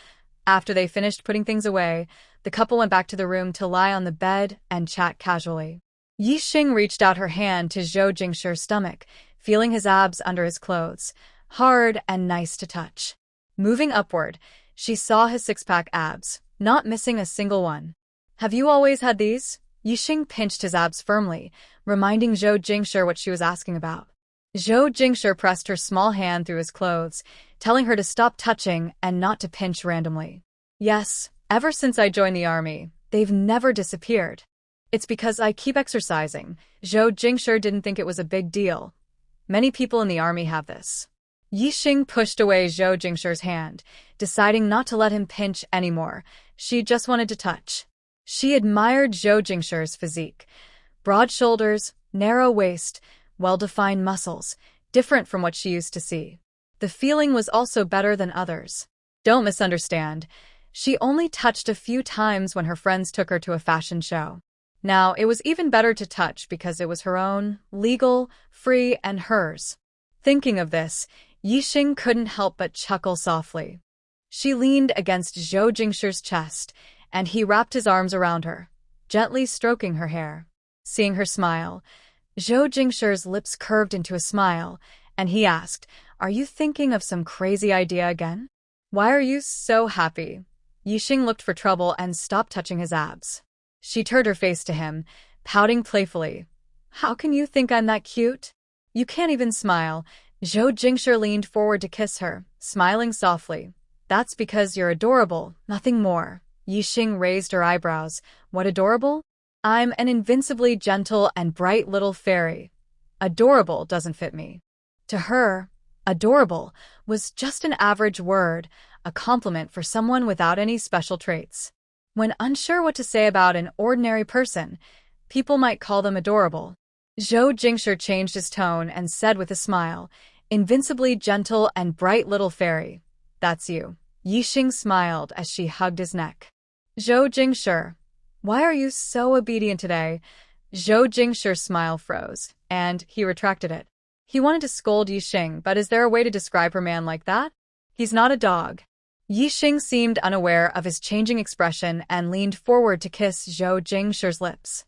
After they finished putting things away, the couple went back to the room to lie on the bed and chat casually. Yixing reached out her hand to Zhou Jingshi's stomach, feeling his abs under his clothes, hard and nice to touch. Moving upward, she saw his six-pack abs, not missing a single one. "Have you always had these?" Yixing pinched his abs firmly, reminding Zhou Jingshi what she was asking about. Zhou Jingshi pressed her small hand through his clothes, telling her to stop touching and not to pinch randomly. "Yes, ever since I joined the army, they've never disappeared. It's because I keep exercising." Zhou Jingshi didn't think it was a big deal. Many people in the army have this. Yixing pushed away Zhou Jingshi's hand, deciding not to let him pinch anymore. She just wanted to touch. She admired Zhou Jingshi's physique. Broad shoulders, narrow waist, well-defined muscles, different from what she used to see. The feeling was also better than others. Don't misunderstand. She only touched a few times when her friends took her to a fashion show. Now, it was even better to touch because it was her own, legal, free, and hers. Thinking of this, Yixing couldn't help but chuckle softly. She leaned against Zhou Jingshi's chest, and he wrapped his arms around her, gently stroking her hair. Seeing her smile, Zhou Jingshi's lips curved into a smile, and he asked, "Are you thinking of some crazy idea again? Why are you so happy?" Yixing looked for trouble and stopped touching his abs. She turned her face to him, pouting playfully. "How can you think I'm that cute? You can't even smile." Zhou Jingshi leaned forward to kiss her, smiling softly. "That's because you're adorable, nothing more." Yixing raised her eyebrows. "What adorable?" "I'm an invincibly gentle and bright little fairy. Adorable doesn't fit me." To her, adorable was just an average word, a compliment for someone without any special traits. When unsure what to say about an ordinary person, people might call them adorable. Zhou Jingshi changed his tone and said with a smile, "Invincibly gentle and bright little fairy. That's you." Yixing smiled as she hugged his neck. "Zhou Jingshi, why are you so obedient today?" Zhou Jingshi's smile froze, and he retracted it. He wanted to scold Yixing, but is there a way to describe her man like that? He's not a dog. Yixing seemed unaware of his changing expression and leaned forward to kiss Zhou Jingshi's lips.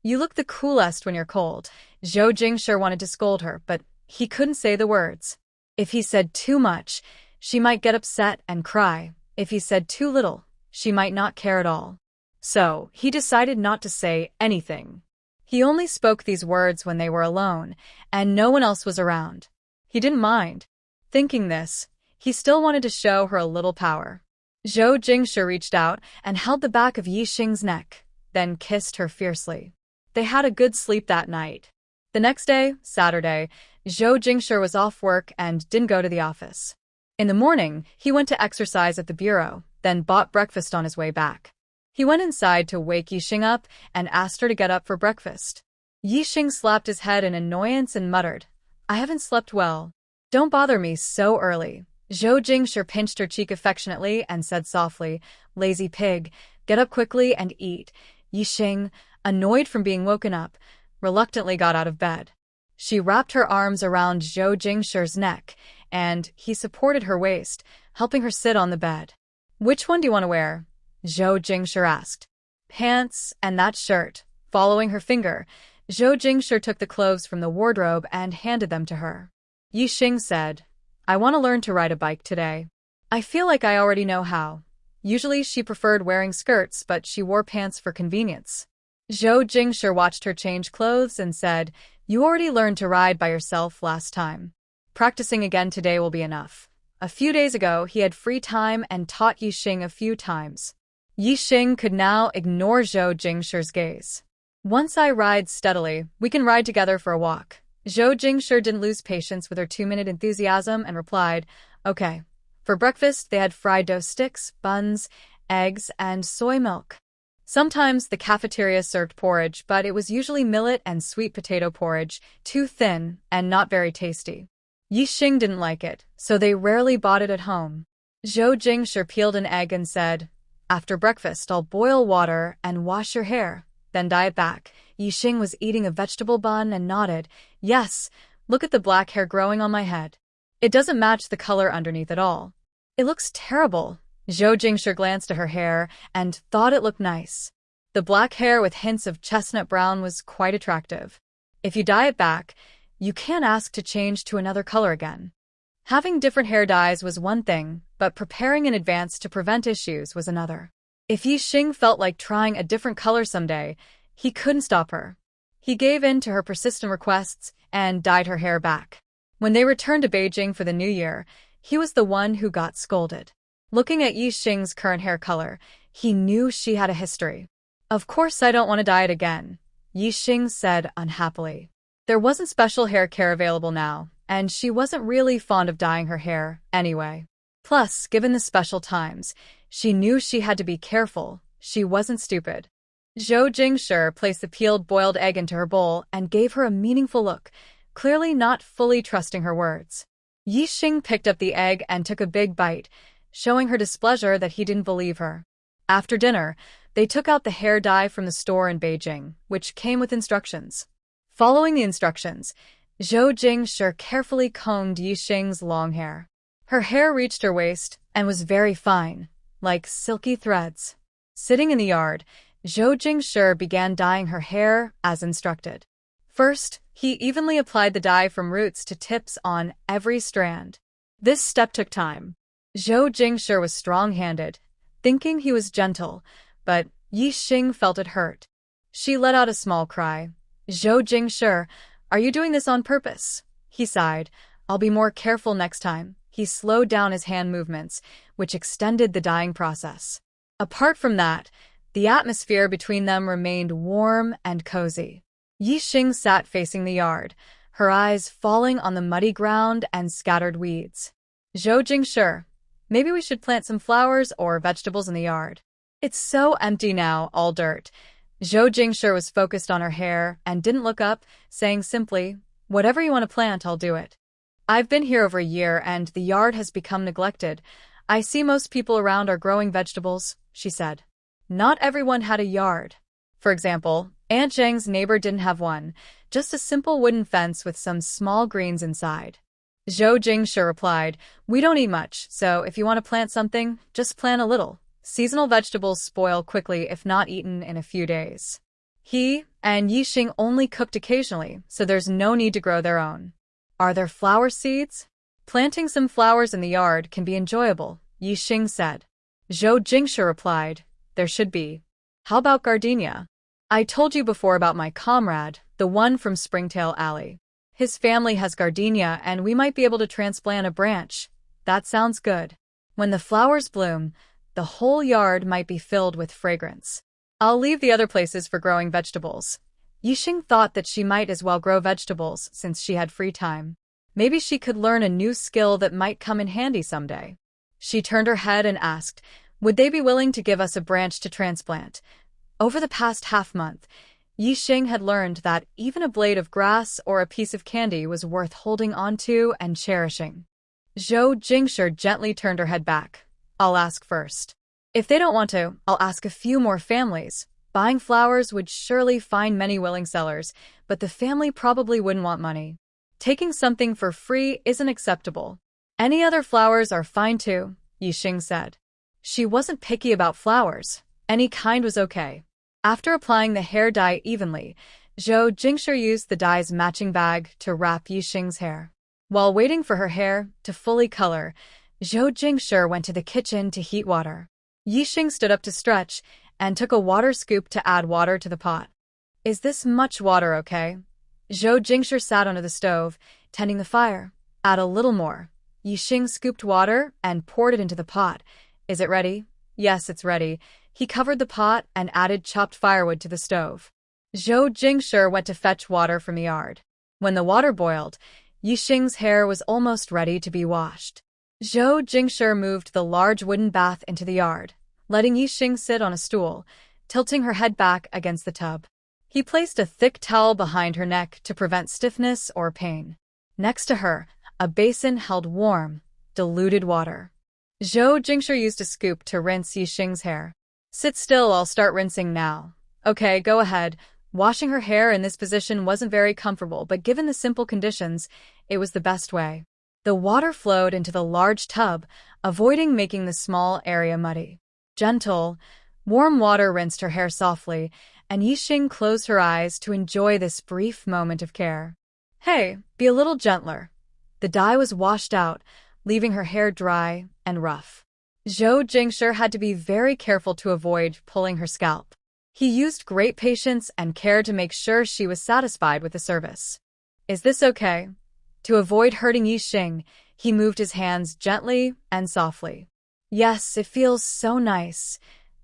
"You look the coolest when you're cold." Zhou Jingshi wanted to scold her, but he couldn't say the words. If he said too much, she might get upset and cry. If he said too little, she might not care at all. So, he decided not to say anything. He only spoke these words when they were alone, and no one else was around. He didn't mind. Thinking this, He still wanted to show her a little power. Zhou Jingshi reached out and held the back of Yi Xing's neck, then kissed her fiercely. They had a good sleep that night. The next day, Saturday, Zhou Jingshi was off work and didn't go to the office. In the morning, he went to exercise at the bureau, then bought breakfast on his way back. He went inside to wake Yi Xing up and asked her to get up for breakfast. Yi Xing slapped his head in annoyance and muttered, "I haven't slept well. Don't bother me so early." Zhou Jingshi pinched her cheek affectionately and said softly, "Lazy pig, get up quickly and eat." Yi Xing, annoyed from being woken up, reluctantly got out of bed. She wrapped her arms around Zhou Jingshi's neck, and he supported her waist, helping her sit on the bed. "Which one do you want to wear?" Zhou Jingshi asked. "Pants and that shirt." Following her finger, Zhou Jingshi took the clothes from the wardrobe and handed them to her. Yi Xing said, "I want to learn to ride a bike today. I feel like I already know how." Usually she preferred wearing skirts, but she wore pants for convenience. Zhou Jingshi watched her change clothes and said, "You already learned to ride by yourself last time. Practicing again today will be enough." A few days ago, he had free time and taught Yi Xing a few times. Yi Xing could now ignore Zhou Jingshi's gaze. "Once I ride steadily, we can ride together for a walk." Zhou Jingshi didn't lose patience with her 2-minute enthusiasm and replied, "Okay." For breakfast, they had fried dough sticks, buns, eggs, and soy milk. Sometimes the cafeteria served porridge, but it was usually millet and sweet potato porridge, too thin and not very tasty. Yi Xing didn't like it, so they rarely bought it at home. Zhou Jingshi peeled an egg and said, "After breakfast, I'll boil water and wash your hair, then dye it back." Yi Xing was eating a vegetable bun and nodded, "Yes, look at the black hair growing on my head. It doesn't match the color underneath at all. It looks terrible." Zhou Jingshi glanced at her hair and thought it looked nice. The black hair with hints of chestnut brown was quite attractive. If you dye it back, you can't ask to change to another color again. Having different hair dyes was one thing, but preparing in advance to prevent issues was another. If Yi Xing felt like trying a different color someday, he couldn't stop her. He gave in to her persistent requests and dyed her hair back. When they returned to Beijing for the new year, he was the one who got scolded. Looking at Yi Xing's current hair color, he knew she had a history. "Of course I don't want to dye it again," Yi Xing said unhappily. There wasn't special hair care available now, and she wasn't really fond of dyeing her hair anyway. Plus, given the special times, she knew she had to be careful. She wasn't stupid. Zhou Jingshi placed the peeled boiled egg into her bowl and gave her a meaningful look, clearly not fully trusting her words. Yi Xing picked up the egg and took a big bite, showing her displeasure that he didn't believe her. After dinner, they took out the hair dye from the store in Beijing, which came with instructions. Following the instructions, Zhou Jingshi carefully combed Yi Xing's long hair. Her hair reached her waist and was very fine, like silky threads. Sitting in the yard, Zhou Jingshi began dyeing her hair as instructed. First, he evenly applied the dye from roots to tips on every strand. This step took time. Zhou Jingshi was strong-handed, thinking he was gentle, but Yi Xing felt it hurt. She let out a small cry. "Zhou Jingshi, are you doing this on purpose?" He sighed. "I'll be more careful next time." He slowed down his hand movements, which extended the dyeing process. Apart from that, the atmosphere between them remained warm and cozy. Yi Xing sat facing the yard, her eyes falling on the muddy ground and scattered weeds. "Zhou Jingshi, maybe we should plant some flowers or vegetables in the yard. It's so empty now, all dirt." Zhou Jingshi was focused on her hair and didn't look up, saying simply, "Whatever you want to plant, I'll do it. I've been here over a year and the yard has become neglected. I see most people around are growing vegetables," she said. Not everyone had a yard. For example, Aunt Zhang's neighbor didn't have one, just a simple wooden fence with some small greens inside. Zhou Jingshi replied, "We don't eat much, so if you want to plant something, just plant a little. Seasonal vegetables spoil quickly if not eaten in a few days." He and Yi Xing only cooked occasionally, so there's no need to grow their own. "Are there flower seeds?" "Planting some flowers in the yard can be enjoyable," Yi Xing said. Zhou Jingshi replied, "There should be. How about gardenia? I told you before about my comrade, the one from Springtail Alley. His family has gardenia and we might be able to transplant a branch. That sounds good. When the flowers bloom, the whole yard might be filled with fragrance. I'll leave the other places for growing vegetables. Yixing thought that she might as well grow vegetables since she had free time. Maybe she could learn a new skill that might come in handy someday. She turned her head and asked, would they be willing to give us a branch to transplant? Over the past half-month, Yixing had learned that even a blade of grass or a piece of candy was worth holding onto and cherishing. Zhou Jingshi gently turned her head back. I'll ask first. If they don't want to, I'll ask a few more families. Buying flowers would surely find many willing sellers, but the family probably wouldn't want money. Taking something for free isn't acceptable. Any other flowers are fine too, Yixing said. She wasn't picky about flowers. Any kind was okay. After applying the hair dye evenly, Zhou Jingshi used the dye's matching bag to wrap Yixing's hair. While waiting for her hair to fully color, Zhou Jingshi went to the kitchen to heat water. Yixing stood up to stretch and took a water scoop to add water to the pot. Is this much water okay? Zhou Jingshi sat under the stove, tending the fire. Add a little more. Yixing scooped water and poured it into the pot. Is it ready? Yes, it's ready. He covered the pot and added chopped firewood to the stove. Zhou Jingshi went to fetch water from the yard. When the water boiled, Yixing's hair was almost ready to be washed. Zhou Jingshi moved the large wooden bath into the yard, letting Yixing sit on a stool, tilting her head back against the tub. He placed a thick towel behind her neck to prevent stiffness or pain. Next to her, a basin held warm, diluted water. Zhou Jingshi used a scoop to rinse Yixing's hair. Sit still, I'll start rinsing now. Okay, go ahead. Washing her hair in this position wasn't very comfortable, but given the simple conditions, it was the best way. The water flowed into the large tub, avoiding making the small area muddy. Gentle, warm water rinsed her hair softly, and Yixing closed her eyes to enjoy this brief moment of care. Hey, be a little gentler. The dye was washed out, leaving her hair dry and rough. Zhou Jingshi had to be very careful to avoid pulling her scalp. He used great patience and care to make sure she was satisfied with the service. Is this okay? To avoid hurting Yixing, he moved his hands gently and softly. Yes, it feels so nice.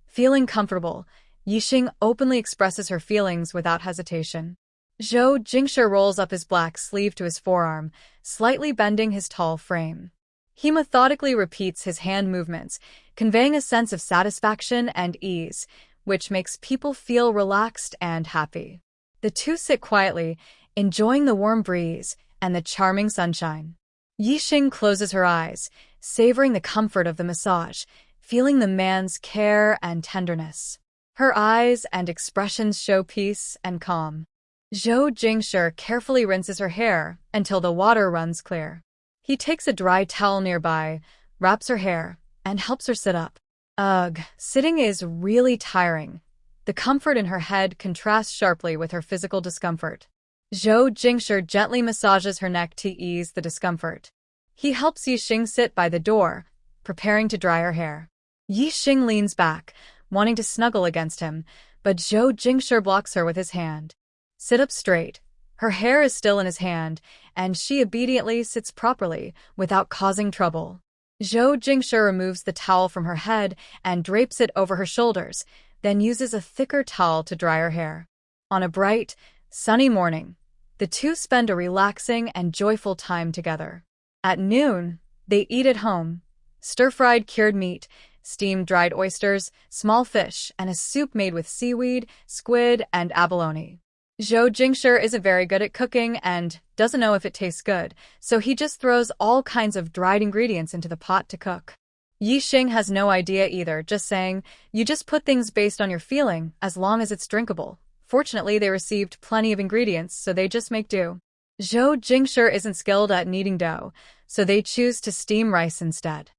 Feeling comfortable, Yixing openly expresses her feelings without hesitation. Zhou Jingshi rolls up his black sleeve to his forearm, slightly bending his tall frame. He methodically repeats his hand movements, conveying a sense of satisfaction and ease, which makes people feel relaxed and happy. The two sit quietly, enjoying the warm breeze and the charming sunshine. Yixing closes her eyes, savoring the comfort of the massage, feeling the man's care and tenderness. Her eyes and expressions show peace and calm. Zhou Jingshi carefully rinses her hair until the water runs clear. He takes a dry towel nearby, wraps her hair, and helps her sit up. Ugh, sitting is really tiring. The comfort in her head contrasts sharply with her physical discomfort. Zhou Jingshi gently massages her neck to ease the discomfort. He helps Yixing sit by the door, preparing to dry her hair. Yixing leans back, wanting to snuggle against him, but Zhou Jingshi blocks her with his hand. Sit up straight. Her hair is still in his hand, and she obediently sits properly, without causing trouble. Zhou Jingshi removes the towel from her head and drapes it over her shoulders, then uses a thicker towel to dry her hair. On a bright, sunny morning, the two spend a relaxing and joyful time together. At noon, they eat at home. Stir-fried cured meat, steamed dried oysters, small fish, and a soup made with seaweed, squid, and abalone. Zhou Jingshi isn't very good at cooking and doesn't know if it tastes good, so he just throws all kinds of dried ingredients into the pot to cook. Yixing has no idea either, just saying, you just put things based on your feeling, as long as it's drinkable. Fortunately, they received plenty of ingredients, so they just make do. Zhou Jingshi isn't skilled at kneading dough, so they choose to steam rice instead.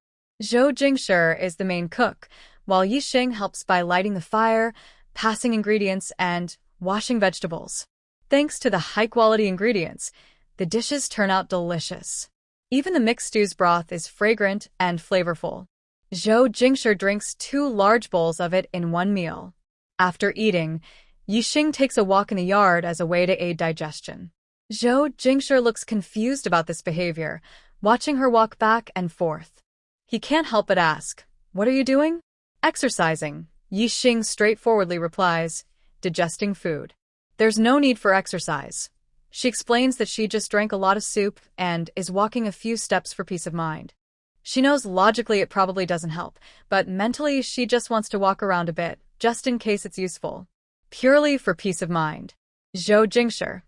Zhou Jingshi is the main cook, while Yixing helps by lighting the fire, passing ingredients, and washing vegetables. Thanks to the high-quality ingredients, the dishes turn out delicious. Even the mixed stew's broth is fragrant and flavorful. Zhou Jingshi drinks 2 large bowls of it in one meal. After eating, Yixing takes a walk in the yard as a way to aid digestion. Zhou Jingshi looks confused about this behavior, watching her walk back and forth. He can't help but ask, "What are you doing?" "Exercising," Yixing straightforwardly replies, digesting food. There's no need for exercise. She explains that she just drank a lot of soup and is walking a few steps for peace of mind. She knows logically it probably doesn't help, but mentally she just wants to walk around a bit, just in case it's useful. Purely for peace of mind. Zhou Jingshi.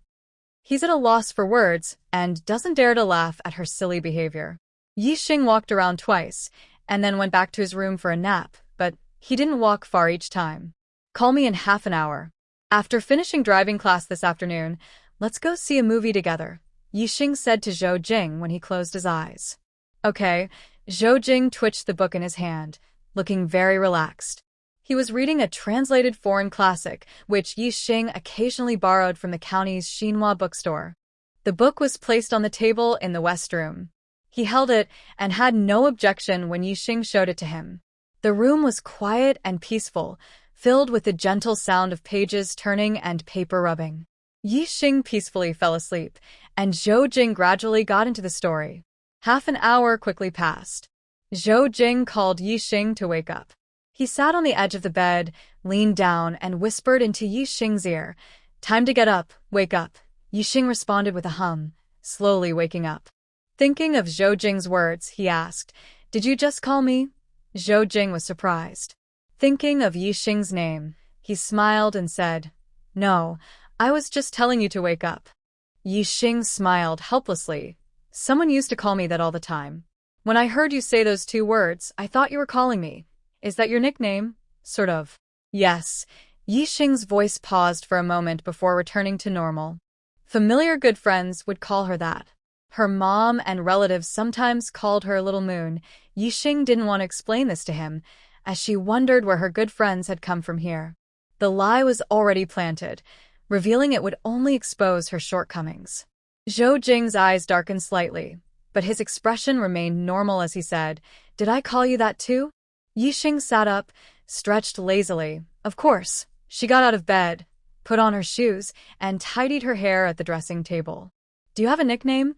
He's at a loss for words and doesn't dare to laugh at her silly behavior. Yixing walked around twice and then went back to his room for a nap, but he didn't walk far each time. "Call me in half an hour. After finishing driving class this afternoon, let's go see a movie together," Yixing said to Zhou Jing when he closed his eyes. "Okay." Zhou Jing twitched the book in his hand, looking very relaxed. He was reading a translated foreign classic, which Yixing occasionally borrowed from the county's Xinhua bookstore. The book was placed on the table in the West Room. He held it and had no objection when Yixing showed it to him. The room was quiet and peaceful, filled with the gentle sound of pages turning and paper rubbing. Yixing peacefully fell asleep, and Zhou Jing gradually got into the story. Half an hour quickly passed. Zhou Jing called Yixing to wake up. He sat on the edge of the bed, leaned down, and whispered into Yixing's ear, "Time to get up, wake up." Yixing responded with a hum, slowly waking up. Thinking of Zhou Jing's words, he asked, "Did you just call me?" Zhou Jing was surprised. Thinking of Yixing's name, he smiled and said, "No, I was just telling you to wake up." Yixing smiled helplessly. "Someone used to call me that all the time. When I heard you say those two words, I thought you were calling me. Is that your nickname?" "Sort of." "Yes." Yixing's voice paused for a moment before returning to normal. Familiar good friends would call her that. Her mom and relatives sometimes called her Little Moon. Yixing didn't want to explain this to him, as she wondered where her good friends had come from here. The lie was already planted, revealing it would only expose her shortcomings. Zhou Jing's eyes darkened slightly, but his expression remained normal as he said, "Did I call you that too?" Yixing sat up, stretched lazily. Of course. She got out of bed, put on her shoes, and tidied her hair at the dressing table. "Do you have a nickname?"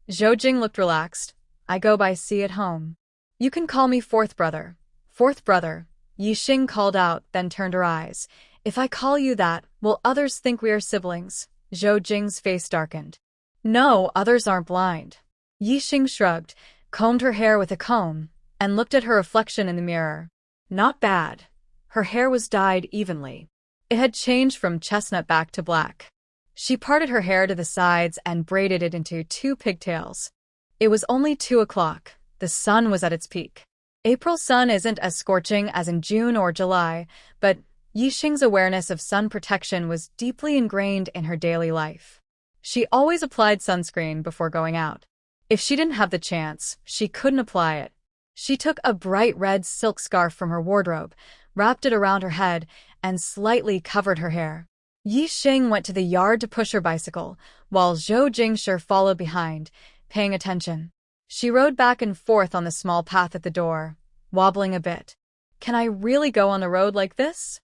Zhou Jing looked relaxed. "I go by C at home." "You can call me Fourth Brother." "Fourth Brother," Yixing called out, then turned her eyes. "If I call you that, will others think we are siblings?" Zhou Jing's face darkened. "No, others aren't blind." Yixing shrugged, combed her hair with a comb, and looked at her reflection in the mirror. Not bad. Her hair was dyed evenly. It had changed from chestnut back to black. She parted her hair to the sides and braided it into two pigtails. It was only 2 o'clock. The sun was at its peak. April's sun isn't as scorching as in June or July, but Yixing's awareness of sun protection was deeply ingrained in her daily life. She always applied sunscreen before going out. If she didn't have the chance, she couldn't apply it. She took a bright red silk scarf from her wardrobe, wrapped it around her head, and slightly covered her hair. Yixing went to the yard to push her bicycle, while Zhou Jingshi followed behind, paying attention. She rode back and forth on the small path at the door, wobbling a bit. "Can I really go on the road like this?"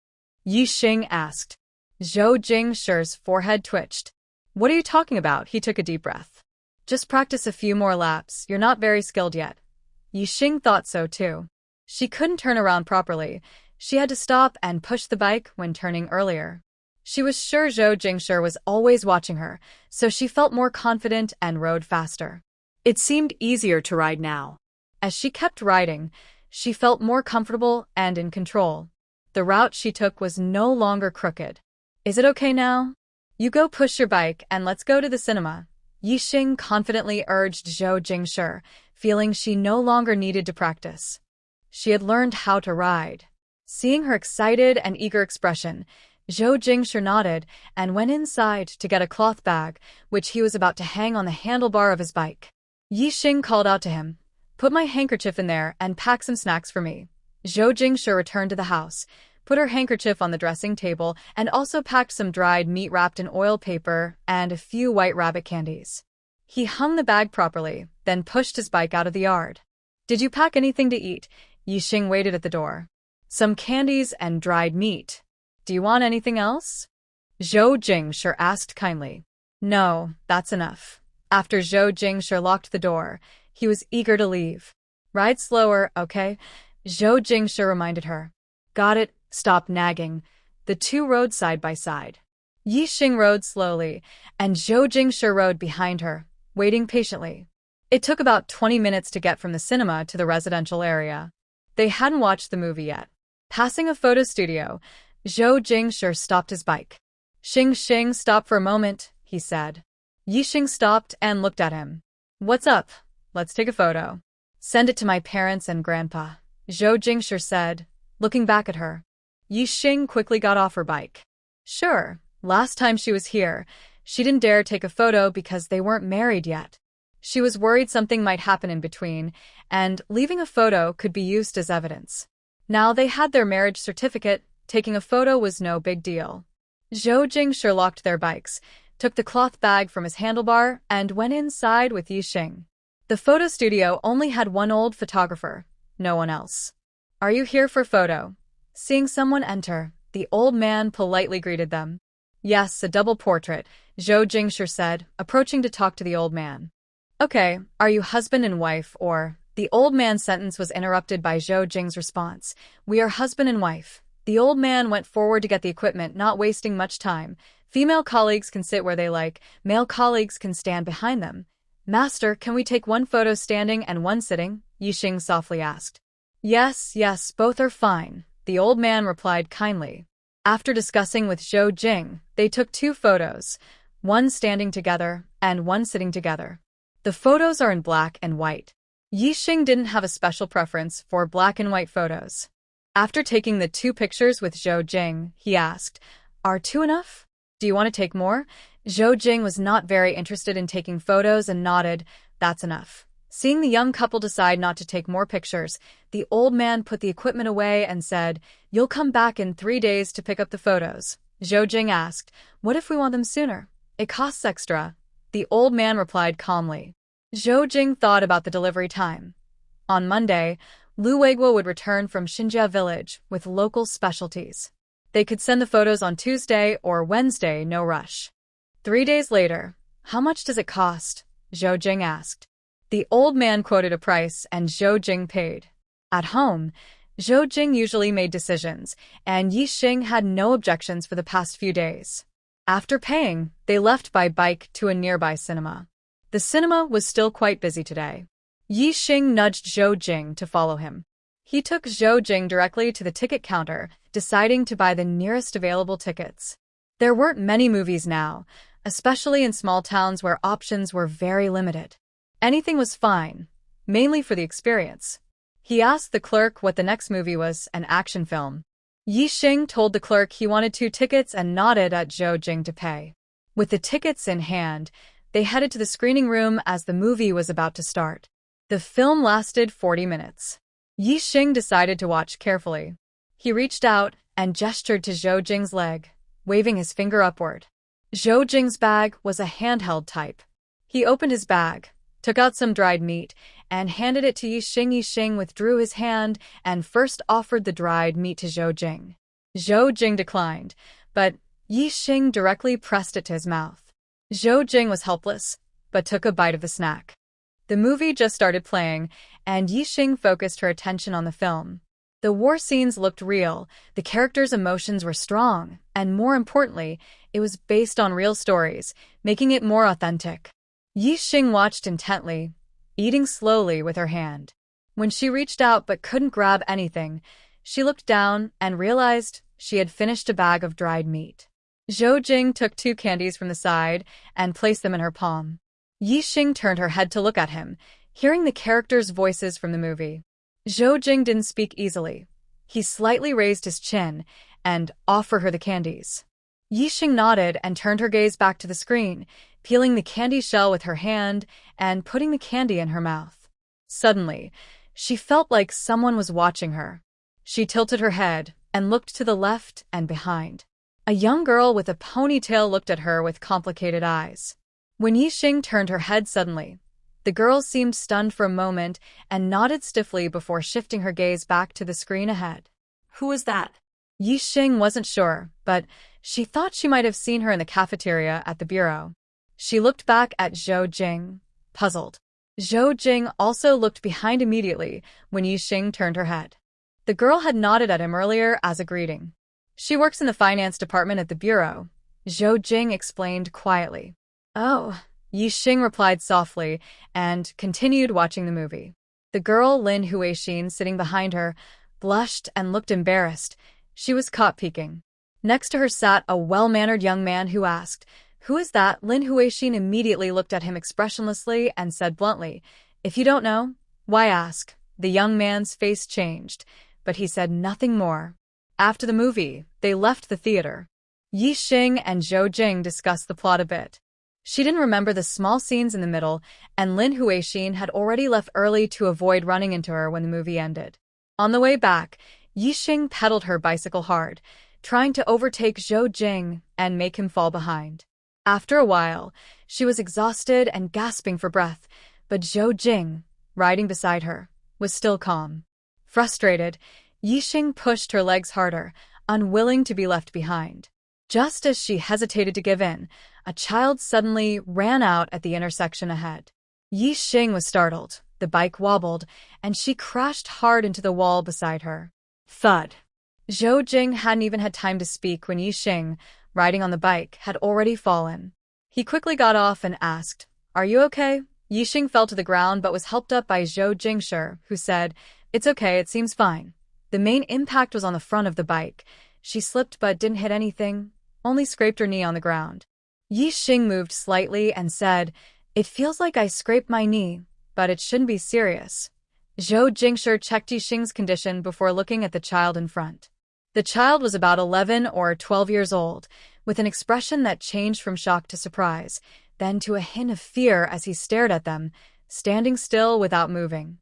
Yixing asked. Zhou Jingshi's forehead twitched. "What are you talking about?" He took a deep breath. "Just practice a few more laps. You're not very skilled yet." Yixing thought so too. She couldn't turn around properly. She had to stop and push the bike when turning earlier. She was sure Zhou Jingshi was always watching her, so she felt more confident and rode faster. It seemed easier to ride now. As she kept riding, she felt more comfortable and in control. The route she took was no longer crooked. "Is it okay now? You go push your bike and let's go to the cinema," Yixing confidently urged Zhou Jingshi, feeling she no longer needed to practice. She had learned how to ride. Seeing her excited and eager expression, Zhou Jingshi nodded and went inside to get a cloth bag, which he was about to hang on the handlebar of his bike. Yixing called out to him, "Put my handkerchief in there and pack some snacks for me." Zhou Jingshi returned to the house, put her handkerchief on the dressing table, and also packed some dried meat wrapped in oil paper and a few white rabbit candies. He hung the bag properly, then pushed his bike out of the yard. "Did you pack anything to eat?" Yixing waited at the door. "Some candies and dried meat. Do you want anything else?" Zhou Jingshi asked kindly. "No, that's enough." After Zhou Jingshi locked the door, He was eager to leave. Ride slower, okay? Zhou Jingsha reminded her. Got it, stop nagging. The two rode side by side. Yixing rode slowly, and Zhou Jingsha rode behind her, waiting patiently. It took about 20 minutes to get from the cinema to the residential area. They hadn't watched the movie yet. Passing a photo studio, Zhou Jingsha stopped his bike. Xing, stop for a moment, he said. Yixing stopped and looked at him. What's up? Let's take a photo. Send it to my parents and grandpa, Zhou Jingsha said, looking back at her. Yixing quickly got off her bike. Sure, last time she was here, she didn't dare take a photo because they weren't married yet. She was worried something might happen in between, and leaving a photo could be used as evidence. Now they had their marriage certificate, taking a photo was no big deal. Zhou Jingsha locked their bikes, took the cloth bag from his handlebar, and went inside with Yixing. The photo studio only had one old photographer, no one else. Are you here for photo? Seeing someone enter, the old man politely greeted them. Yes, a double portrait, Zhou Jingsha said, approaching to talk to the old man. Okay, are you husband and wife or... The old man's sentence was interrupted by Zhou Jing's response. We are husband and wife. The old man went forward to get the equipment, not wasting much time. Female colleagues can sit where they like, male colleagues can stand behind them. Master, can we take one photo standing and one sitting? Yixing softly asked. Yes, both are fine, the old man replied kindly. After discussing with Zhou Jing, they took two photos, one standing together and one sitting together. The photos are in black and white. Yixing didn't have a special preference for black and white photos. After taking the two pictures with Zhou Jing, he asked, Are two enough? Do you want to take more? Zhou Jing was not very interested in taking photos and nodded, That's enough. Seeing the young couple decide not to take more pictures, the old man put the equipment away and said, You'll come back in 3 days to pick up the photos. Zhou Jing asked, What if we want them sooner? It costs extra. The old man replied calmly. Zhou Jing thought about the delivery time. On Monday, Lu Weiguo would return from Xinjia village with local specialties. They could send the photos on Tuesday or Wednesday, no rush. 3 days later, how much does it cost? Zhou Jing asked. The old man quoted a price and Zhou Jing paid. At home, Zhou Jing usually made decisions, and Yixing had no objections for the past few days. After paying, they left by bike to a nearby cinema. The cinema was still quite busy today. Yixing nudged Zhou Jing to follow him. He took Zhou Jing directly to the ticket counter, deciding to buy the nearest available tickets. There weren't many movies now, especially in small towns where options were very limited. Anything was fine, mainly for the experience. He asked the clerk what the next movie was, an action film. Yixing told the clerk he wanted 2 tickets and nodded at Zhou Jing to pay. With the tickets in hand, they headed to the screening room as the movie was about to start. The film lasted 40 minutes. Yixing decided to watch carefully. He reached out and gestured to Zhou Jing's leg, waving his finger upward. Zhou Jing's bag was a handheld type. He opened his bag, took out some dried meat, and handed it to Yixing. Yixing withdrew his hand and first offered the dried meat to Zhou Jing. Zhou Jing declined, but Yixing directly pressed it to his mouth. Zhou Jing was helpless, but took a bite of the snack. The movie just started playing, and Yixing focused her attention on the film. The war scenes looked real, the characters' emotions were strong, and more importantly, it was based on real stories, making it more authentic. Yixing watched intently, eating slowly with her hand. When she reached out but couldn't grab anything, she looked down and realized she had finished a bag of dried meat. Zhou Jing took 2 candies from the side and placed them in her palm. Yixing turned her head to look at him, hearing the characters' voices from the movie. Zhou Jing didn't speak easily. He slightly raised his chin and offered her the candies. Yixing nodded and turned her gaze back to the screen, peeling the candy shell with her hand and putting the candy in her mouth. Suddenly, she felt like someone was watching her. She tilted her head and looked to the left and behind. A young girl with a ponytail looked at her with complicated eyes. When Yixing turned her head suddenly, the girl seemed stunned for a moment and nodded stiffly before shifting her gaze back to the screen ahead. Who was that? Yixing wasn't sure, but she thought she might have seen her in the cafeteria at the bureau. She looked back at Zhou Jing, puzzled. Zhou Jing also looked behind immediately when Yixing turned her head. The girl had nodded at him earlier as a greeting. She works in the finance department at the bureau, Zhou Jing explained quietly. Oh, Yixing replied softly and continued watching the movie. The girl, Lin Huixin, sitting behind her, blushed and looked embarrassed. She was caught peeking. Next to her sat a well-mannered young man who asked, "Who is that?" Lin Huixin immediately looked at him expressionlessly and said bluntly, "If you don't know, why ask?" The young man's face changed, but he said nothing more. After the movie, they left the theater. Yixing and Zhou Jing discussed the plot a bit. She didn't remember the small scenes in the middle, and Lin Huixin had already left early to avoid running into her when the movie ended. On the way back, Yixing pedaled her bicycle hard, trying to overtake Zhou Jing and make him fall behind. After a while, she was exhausted and gasping for breath, but Zhou Jing, riding beside her, was still calm. Frustrated, Yixing pushed her legs harder, unwilling to be left behind. Just as she hesitated to give in, a child suddenly ran out at the intersection ahead. Yixing was startled, the bike wobbled, and she crashed hard into the wall beside her. Thud. Zhou Jing hadn't even had time to speak when Yixing, riding on the bike, had already fallen. He quickly got off and asked, "Are you okay?" Yixing fell to the ground but was helped up by Zhou Jingshi, who said, "It's okay, it seems fine." The main impact was on the front of the bike. She slipped but didn't hit anything, only scraped her knee on the ground. Yixing moved slightly and said, "It feels like I scraped my knee, but it shouldn't be serious." Zhou Jingshi checked Yixing's condition before looking at the child in front. The child was about 11 or 12 years old, with an expression that changed from shock to surprise, then to a hint of fear as he stared at them, standing still without moving.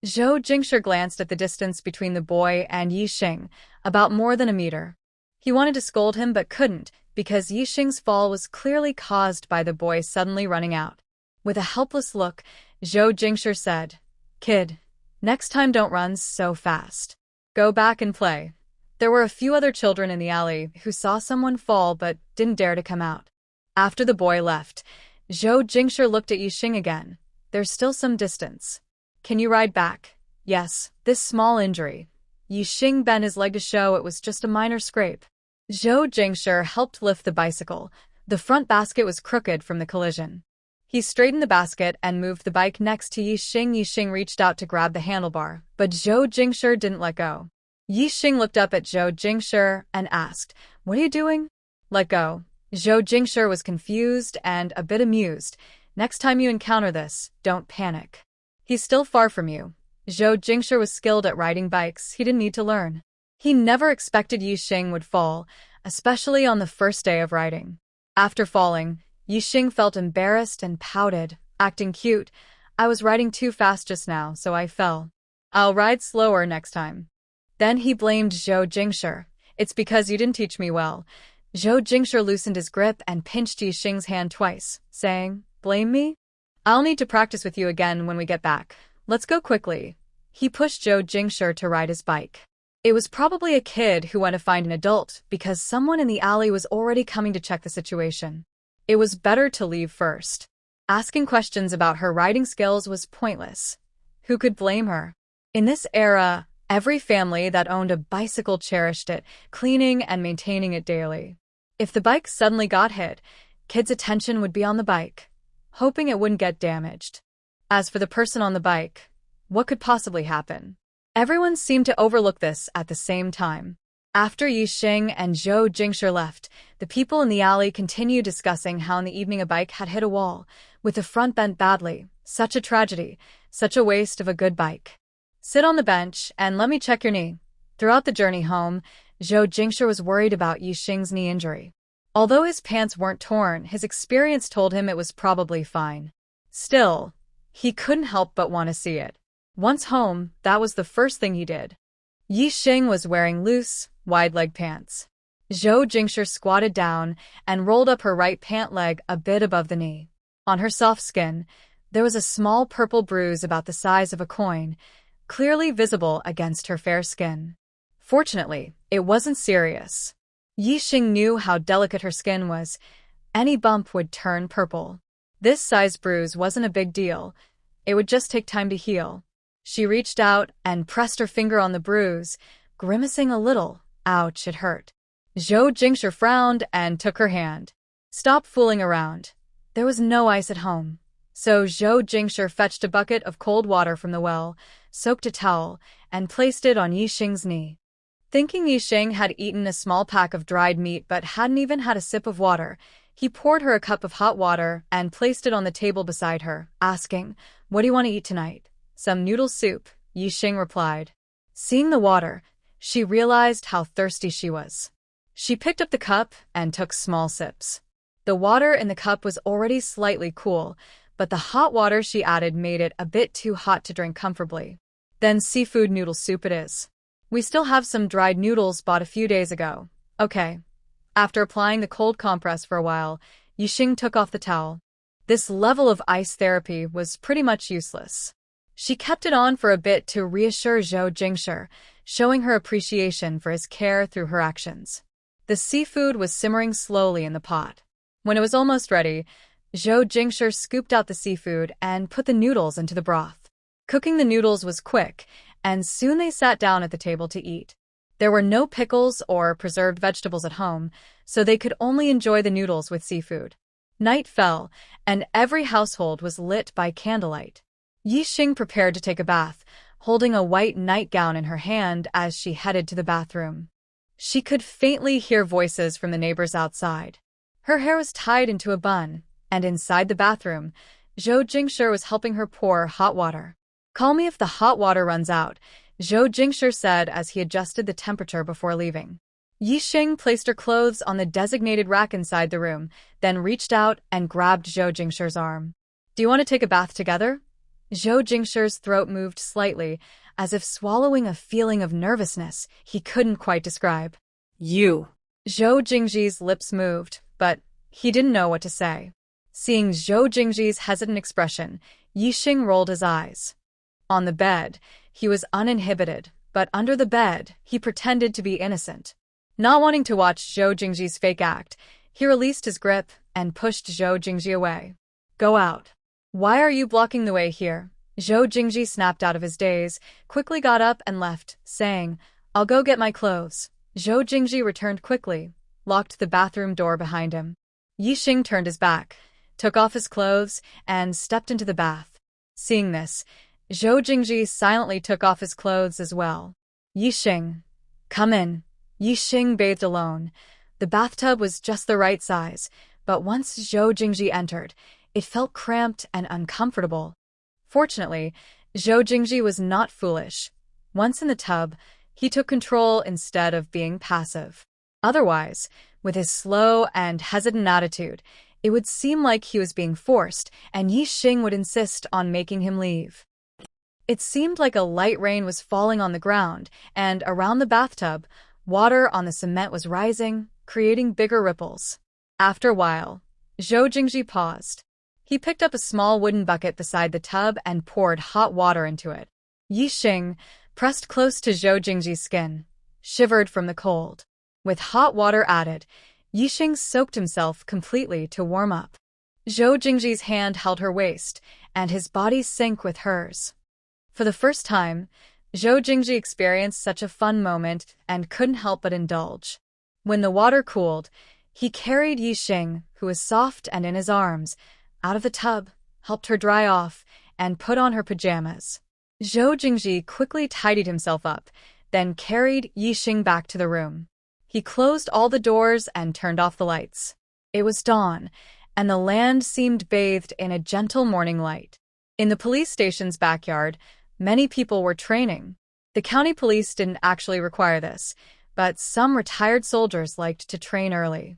Zhou Jingshi glanced at the distance between the boy and Yixing, about more than a meter. He wanted to scold him but couldn't, because Yixing's fall was clearly caused by the boy suddenly running out. With a helpless look, Zhou Jingshi said, "Kid, next time don't run so fast. Go back and play." There were a few other children in the alley who saw someone fall but didn't dare to come out. After the boy left, Zhou Jingshi looked at Yixing again. "There's still some distance. Can you ride back?" "Yes, this small injury." Yixing bent his leg to show it was just a minor scrape. Zhou Jingshi helped lift the bicycle. The front basket was crooked from the collision. He straightened the basket and moved the bike next to Yixing. Yixing reached out to grab the handlebar, but Zhou Jingshi didn't let go. Yixing looked up at Zhou Jingshi and asked, "What are you doing?" "Let go." Zhou Jingshi was confused and a bit amused. "Next time you encounter this, don't panic. He's still far from you." Zhou Jingshi was skilled at riding bikes. He didn't need to learn. He never expected Yixing would fall, especially on the first day of riding. After falling, Yixing felt embarrassed and pouted, acting cute. "I was riding too fast just now, so I fell. I'll ride slower next time." Then he blamed Zhou Jingshi. "It's because you didn't teach me well." Zhou Jingshi loosened his grip and pinched Yixing's hand twice, saying, "Blame me? I'll need to practice with you again when we get back. Let's go quickly." He pushed Zhou Jingshi to ride his bike. It was probably a kid who went to find an adult because someone in the alley was already coming to check the situation. It was better to leave first. Asking questions about her riding skills was pointless. Who could blame her? In this era, every family that owned a bicycle cherished it, cleaning and maintaining it daily. If the bike suddenly got hit, kids' attention would be on the bike, hoping it wouldn't get damaged. As for the person on the bike, what could possibly happen? Everyone seemed to overlook this at the same time. After Yixing and Zhou Jingshi left, the people in the alley continued discussing how in the evening a bike had hit a wall, with the front bent badly. Such a tragedy, such a waste of a good bike. "Sit on the bench and let me check your knee." Throughout the journey home, Zhou Jingshi was worried about Yixing's knee injury. Although his pants weren't torn, his experience told him it was probably fine. Still, he couldn't help but want to see it. Once home, that was the first thing he did. Yixing was wearing loose, wide-leg pants. Zhou Jingshi squatted down and rolled up her right pant leg a bit above the knee. On her soft skin, there was a small purple bruise about the size of a coin, clearly visible against her fair skin. Fortunately, it wasn't serious. Yixing knew how delicate her skin was. Any bump would turn purple. This size bruise wasn't a big deal. It would just take time to heal. She reached out and pressed her finger on the bruise, grimacing a little. Ouch, it hurt. Zhou Jingshi frowned and took her hand. Stop fooling around. There was no ice at home. So Zhou Jingshi fetched a bucket of cold water from the well, soaked a towel, and placed it on Yixing's knee. Thinking Yixing had eaten a small pack of dried meat but hadn't even had a sip of water, he poured her a cup of hot water and placed it on the table beside her, asking, "What do you want to eat tonight?" "Some noodle soup," Yixing replied. Seeing the water, she realized how thirsty she was. She picked up the cup and took small sips. The water in the cup was already slightly cool, but the hot water she added made it a bit too hot to drink comfortably. "Then seafood noodle soup it is. We still have some dried noodles bought a few days ago." "Okay." After applying the cold compress for a while, Yixing took off the towel. This level of ice therapy was pretty much useless. She kept it on for a bit to reassure Zhou Jingshi, showing her appreciation for his care through her actions. The seafood was simmering slowly in the pot. When it was almost ready, Zhou Jingshi scooped out the seafood and put the noodles into the broth. Cooking the noodles was quick, and soon they sat down at the table to eat. There were no pickles or preserved vegetables at home, so they could only enjoy the noodles with seafood. Night fell, and every household was lit by candlelight. Yixing prepared to take a bath, holding a white nightgown in her hand as she headed to the bathroom. She could faintly hear voices from the neighbors outside. Her hair was tied into a bun, and inside the bathroom, Zhou Jingshi was helping her pour hot water. "Call me if the hot water runs out," Zhou Jingshi said as he adjusted the temperature before leaving. Yixing placed her clothes on the designated rack inside the room, then reached out and grabbed Zhou Jingshi's arm. "Do you want to take a bath together?" Zhou Jingshi's throat moved slightly, as if swallowing a feeling of nervousness he couldn't quite describe. You. Zhou Jingshi's lips moved, but he didn't know what to say. Seeing Zhou Jingshi's hesitant expression, Yixing rolled his eyes. On the bed, he was uninhibited, but under the bed, he pretended to be innocent. Not wanting to watch Zhou Jingshi's fake act, he released his grip and pushed Zhou Jingshi away. "Go out." "Why are you blocking the way here?" Zhou Jingshi snapped out of his daze, quickly got up and left, saying, "I'll go get my clothes." Zhou Jingshi returned quickly, locked the bathroom door behind him. Yixing turned his back, took off his clothes, and stepped into the bath. Seeing this, Zhou Jingshi silently took off his clothes as well. "Yixing, come in." Yixing bathed alone. The bathtub was just the right size, but once Zhou Jingshi entered, it felt cramped and uncomfortable. Fortunately, Zhou Jingshi was not foolish. Once in the tub, he took control instead of being passive. Otherwise, with his slow and hesitant attitude, it would seem like he was being forced, and Yixing would insist on making him leave. It seemed like a light rain was falling on the ground, and around the bathtub, water on the cement was rising, creating bigger ripples. After a while, Zhou Jingshi paused. He picked up a small wooden bucket beside the tub and poured hot water into it. Yixing, pressed close to Zhou Jingshi's skin, shivered from the cold. With hot water added, Yixing soaked himself completely to warm up. Zhou Jingshi's hand held her waist, and his body sank with hers. For the first time, Zhou Jingshi experienced such a fun moment and couldn't help but indulge. When the water cooled, he carried Yixing, who was soft and in his arms, out of the tub, helped her dry off, and put on her pajamas. Zhou Jingshi quickly tidied himself up, then carried Yixing back to the room. He closed all the doors and turned off the lights. It was dawn, and the land seemed bathed in a gentle morning light. In the police station's backyard, many people were training. The county police didn't actually require this, but some retired soldiers liked to train early.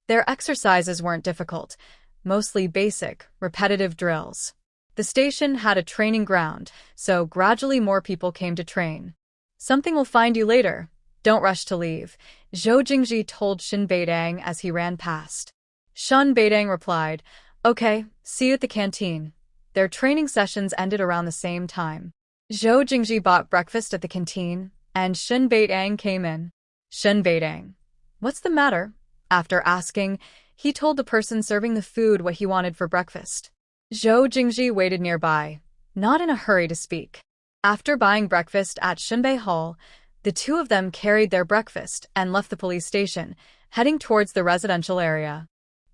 Their exercises weren't difficult, mostly basic, repetitive drills. The station had a training ground, so gradually more people came to train. "Something will find you later. Don't rush to leave," Zhou Jingshi told Shen Beidang as he ran past. Shen Beidang replied, "Okay, see you at the canteen." Their training sessions ended around the same time. Zhou Jingshi bought breakfast at the canteen, and Shen Beidang came in. Shen Beidang, "What's the matter?" After asking, he told the person serving the food what he wanted for breakfast. Zhou Jingshi waited nearby, not in a hurry to speak. After buying breakfast at Shinbei Hall, the two of them carried their breakfast and left the police station, heading towards the residential area.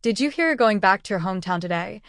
Did you hear you're going back to your hometown today?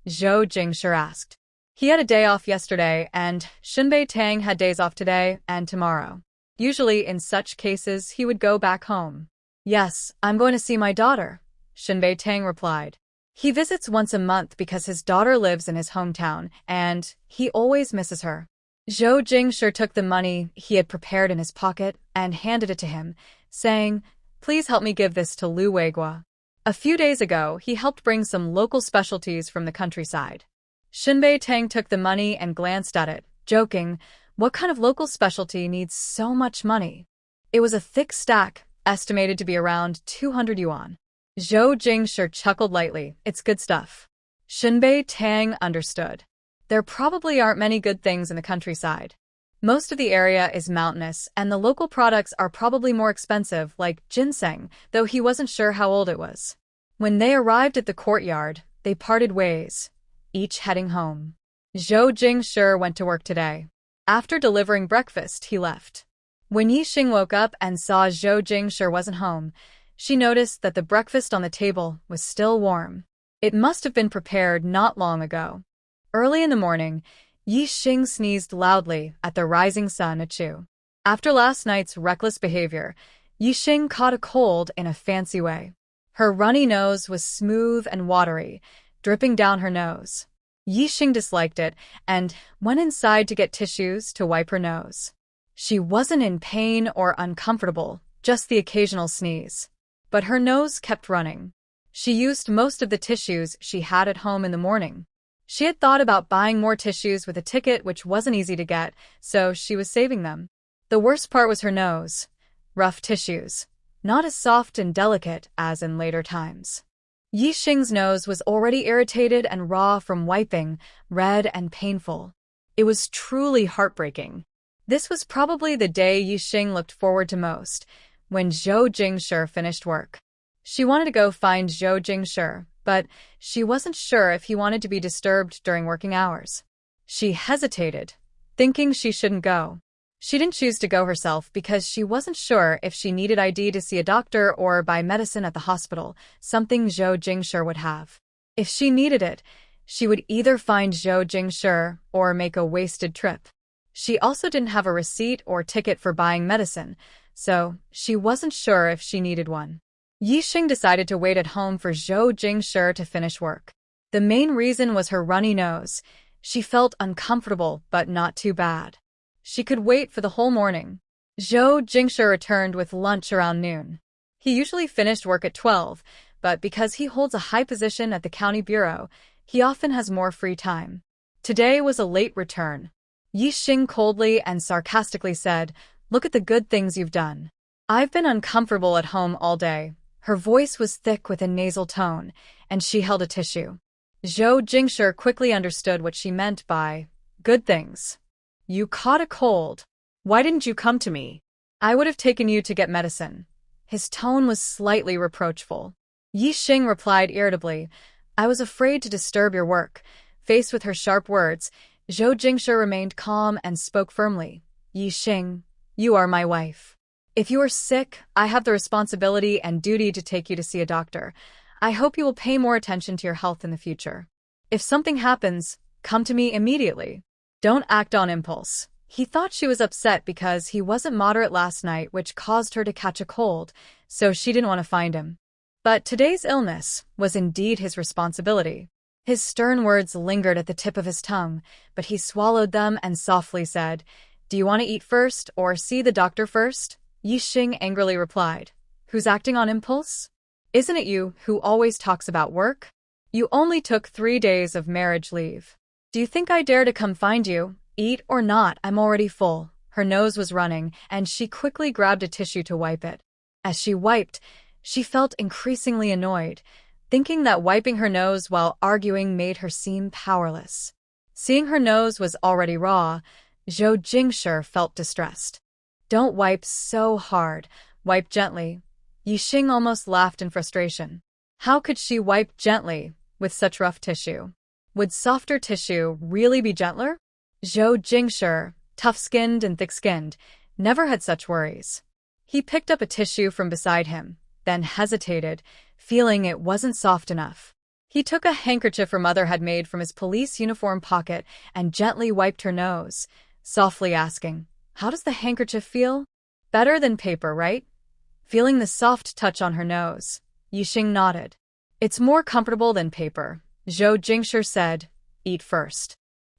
Zhou Jingshi asked. He had a day off yesterday, and Shinbei Tang had days off today and tomorrow. Usually, in such cases, he would go back home. Yes, I'm going to see my daughter, Shinbei Tang replied. He visits once a month because his daughter lives in his hometown, and he always misses her. Zhou Jingshi took the money he had prepared in his pocket and handed it to him, saying, Please help me give this to Lu Weigua. A few days ago, he helped bring some local specialties from the countryside. Shinbei Tang took the money and glanced at it, joking, What kind of local specialty needs so much money? It was a thick stack, estimated to be around 200 yuan. Zhou Jingshi chuckled lightly, It's good stuff. Shinbei Tang understood. There probably aren't many good things in the countryside. Most of the area is mountainous, and the local products are probably more expensive, like ginseng, though he wasn't sure how old it was. When they arrived at the courtyard, they parted ways, each heading home. Zhou Jingshi went to work today. After delivering breakfast, he left. When Yixing woke up and saw Zhou Jingshi wasn't home, she noticed that the breakfast on the table was still warm. It must have been prepared not long ago. Early in the morning, Yixing sneezed loudly at the rising sun at Chu. After last night's reckless behavior, Yixing caught a cold in a fancy way. Her runny nose was smooth and watery, dripping down her nose. Yixing disliked it and went inside to get tissues to wipe her nose. She wasn't in pain or uncomfortable, just the occasional sneeze. But her nose kept running. She used most of the tissues she had at home in the morning. She had thought about buying more tissues with a ticket which wasn't easy to get, so she was saving them. The worst part was her nose. Rough tissues. Not as soft and delicate as in later times. Yixing's nose was already irritated and raw from wiping, red and painful. It was truly heartbreaking. This was probably the day Yixing looked forward to most, when Zhou Jingshi finished work. She wanted to go find Zhou Jingshi, but she wasn't sure if he wanted to be disturbed during working hours. She hesitated, thinking she shouldn't go. She didn't choose to go herself because she wasn't sure if she needed ID to see a doctor or buy medicine at the hospital, something Zhou Jingshi would have. If she needed it, she would either find Zhou Jingshi or make a wasted trip. She also didn't have a receipt or ticket for buying medicine, so she wasn't sure if she needed one. Yixing decided to wait at home for Zhou Jingshi to finish work. The main reason was her runny nose. She felt uncomfortable, but not too bad. She could wait for the whole morning. Zhou Jingshi returned with lunch around noon. He usually finished work at 12, but because he holds a high position at the county bureau, he often has more free time. Today was a late return. Yixing coldly and sarcastically said, Look at the good things you've done. I've been uncomfortable at home all day. Her voice was thick with a nasal tone, and she held a tissue. Zhou Jingshi quickly understood what she meant by good things. You caught a cold. Why didn't you come to me? I would have taken you to get medicine. His tone was slightly reproachful. Yixing replied irritably, I was afraid to disturb your work. Faced with her sharp words, Zhou Jingshi remained calm and spoke firmly. Yixing, you are my wife. If you are sick, I have the responsibility and duty to take you to see a doctor. I hope you will pay more attention to your health in the future. If something happens, come to me immediately. Don't act on impulse. He thought she was upset because he wasn't moderate last night, which caused her to catch a cold, so she didn't want to find him. But today's illness was indeed his responsibility. His stern words lingered at the tip of his tongue, but he swallowed them and softly said, Do you want to eat first or see the doctor first? Yixing angrily replied, Who's acting on impulse? Isn't it you who always talks about work? You only took 3 days of marriage leave. Do you think I dare to come find you? Eat or not, I'm already full. Her nose was running, and she quickly grabbed a tissue to wipe it. As she wiped, she felt increasingly annoyed, thinking that wiping her nose while arguing made her seem powerless. Seeing her nose was already raw, Zhou Jingshi felt distressed. Don't wipe so hard, wipe gently. Yixing almost laughed in frustration. How could she wipe gently with such rough tissue? Would softer tissue really be gentler? Zhou Jingshi, tough-skinned and thick-skinned, never had such worries. He picked up a tissue from beside him, then hesitated, feeling it wasn't soft enough. He took a handkerchief her mother had made from his police uniform pocket and gently wiped her nose, softly asking, "How does the handkerchief feel?" "Better than paper, right?" Feeling the soft touch on her nose, Yixing nodded. "It's more comfortable than paper," Zhou Jingshi said. "Eat first.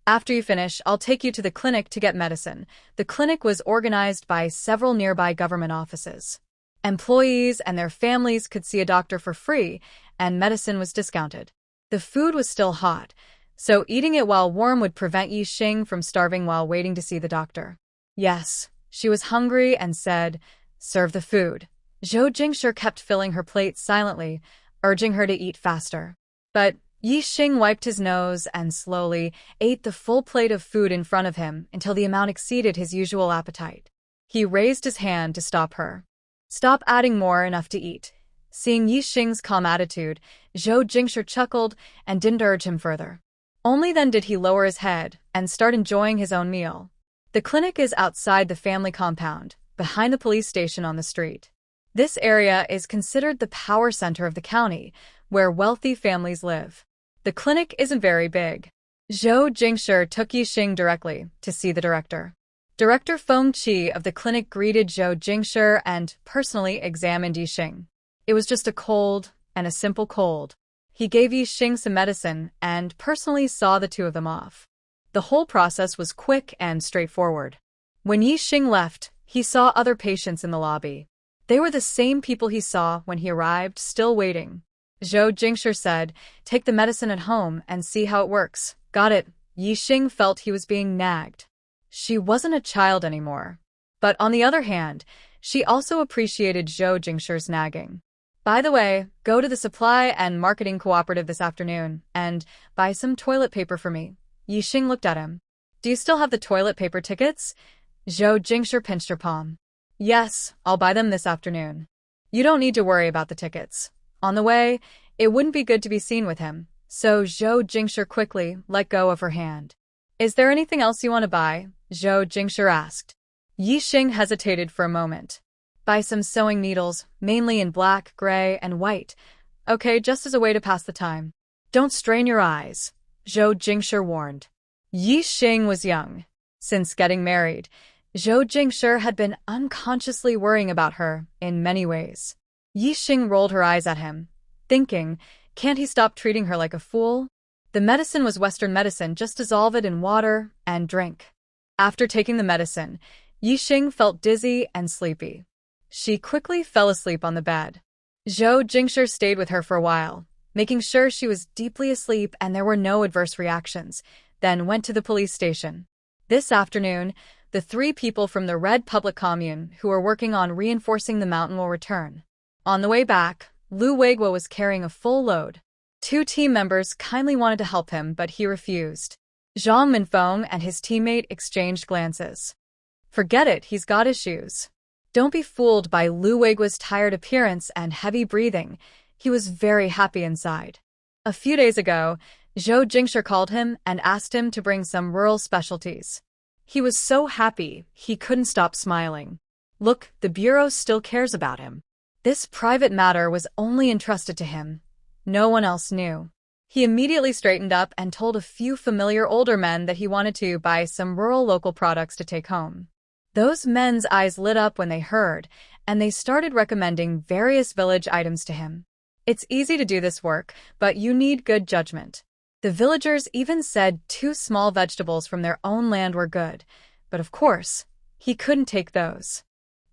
After you finish, I'll take you to the clinic to get medicine." The clinic was organized by several nearby government offices. Employees and their families could see a doctor for free, and medicine was discounted. The food was still hot, so eating it while warm would prevent Yixing from starving while waiting to see the doctor. Yes, she was hungry and said, "Serve the food." Zhou Jingshi kept filling her plate silently, urging her to eat faster. But Yixing wiped his nose and slowly ate the full plate of food in front of him until the amount exceeded his usual appetite. He raised his hand to stop her. "Stop adding more, enough to eat." Seeing Yixing's calm attitude, Zhou Jingshi chuckled and didn't urge him further. Only then did he lower his head and start enjoying his own meal. The clinic is outside the family compound, behind the police station on the street. This area is considered the power center of the county, where wealthy families live. The clinic isn't very big. Zhou Jingshi took Yixing directly to see the director. Director Feng Qi of the clinic greeted Zhou Jingshi and personally examined Yixing. It was just a cold, and a simple cold. He gave Yixing some medicine and personally saw the two of them off. The whole process was quick and straightforward. When Yixing left, he saw other patients in the lobby. They were the same people he saw when he arrived, still waiting. Zhou Jingshi said, "Take the medicine at home and see how it works." "Got it." Yixing felt he was being nagged. She wasn't a child anymore. But on the other hand, she also appreciated Zhou Jingshi's nagging. "By the way, go to the supply and marketing cooperative this afternoon and buy some toilet paper for me." Yixing looked at him. "Do you still have the toilet paper tickets?" Zhou Jingshi pinched her palm. "Yes, I'll buy them this afternoon." "You don't need to worry about the tickets." On the way, it wouldn't be good to be seen with him, so Zhou Jingshi quickly let go of her hand. "Is there anything else you want to buy?" Zhou Jingshi asked. Yixing hesitated for a moment. "Buy some sewing needles, mainly in black, gray, and white. Okay, just as a way to pass the time." "Don't strain your eyes," Zhou Jingshi warned. Yixing was young. Since getting married, Zhou Jingshi had been unconsciously worrying about her in many ways. Yixing rolled her eyes at him, thinking, can't he stop treating her like a fool? The medicine was Western medicine, just dissolve it in water and drink. After taking the medicine, Yixing felt dizzy and sleepy. She quickly fell asleep on the bed. Zhou Jingshi stayed with her for a while, making sure she was deeply asleep and there were no adverse reactions, then went to the police station. This afternoon, the 3 people from the Red Public Commune who were working on reinforcing the mountain will return. On the way back, Lu Weiguo was carrying a full load. 2 team members kindly wanted to help him, but he refused. Zhang Minfeng and his teammate exchanged glances. "Forget it, he's got issues." Don't be fooled by Lu Weiguo's tired appearance and heavy breathing. He was very happy inside. A few days ago, Zhou Jingshi called him and asked him to bring some rural specialties. He was so happy, he couldn't stop smiling. Look, the bureau still cares about him. This private matter was only entrusted to him. No one else knew. He immediately straightened up and told a few familiar older men that he wanted to buy some rural local products to take home. Those men's eyes lit up when they heard, and they started recommending various village items to him. It's easy to do this work, but you need good judgment. The villagers even said 2 small vegetables from their own land were good, but of course, he couldn't take those.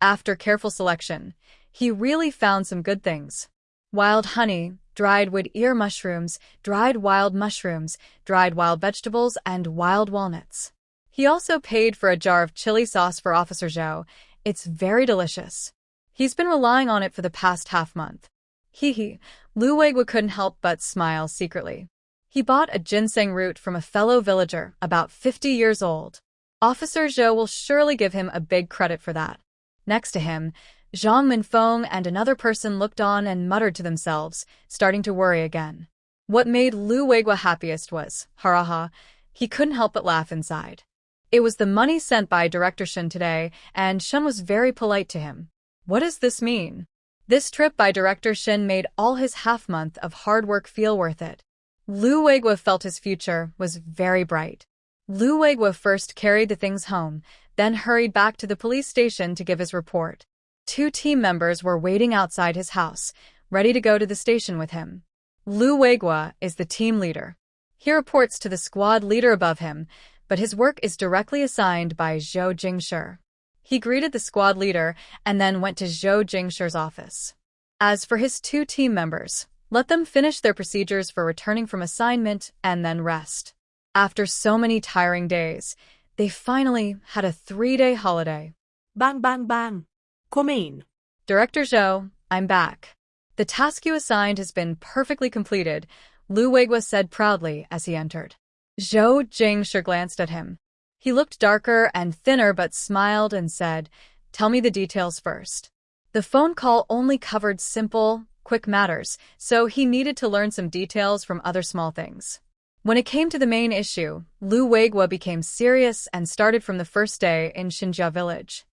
After careful selection, he really found some good things. Wild honey, dried wood ear mushrooms, dried wild mushrooms, dried wild vegetables, and wild walnuts. He also paid for a jar of chili sauce for Officer Zhou. It's very delicious. He's been relying on it for the past half-month. Hee. Lu Weiguo couldn't help but smile secretly. He bought a ginseng root from a fellow villager, about 50 years old. Officer Zhou will surely give him a big credit for that. Next to him, Zhang Minfeng and another person looked on and muttered to themselves, starting to worry again. What made Lu Weiguo happiest was, haraha, he couldn't help but laugh inside. It was the money sent by Director Shen today, and Shen was very polite to him. What does this mean? This trip by Director Shen made all his half-month of hard work feel worth it. Lu Weigua felt his future was very bright. Lu Weigua first carried the things home, then hurried back to the police station to give his report. 2 team members were waiting outside his house, ready to go to the station with him. Lu Weigua is the team leader. He reports to the squad leader above him, but his work is directly assigned by Zhou Jingshi. He greeted the squad leader and then went to Zhou Jingshi's office. As for his 2 team members, let them finish their procedures for returning from assignment and then rest. After so many tiring days, they finally had a 3-day holiday. Bang, bang, bang. Come in. Director Zhou, I'm back. The task you assigned has been perfectly completed, Lu Weigua said proudly as he entered. Zhou Jingshi glanced at him. He looked darker and thinner but smiled and said, "Tell me the details first." The phone call only covered simple, quick matters, so he needed to learn some details from other small things. When it came to the main issue, Lu Weigua became serious and started from the first day in Xinjia village.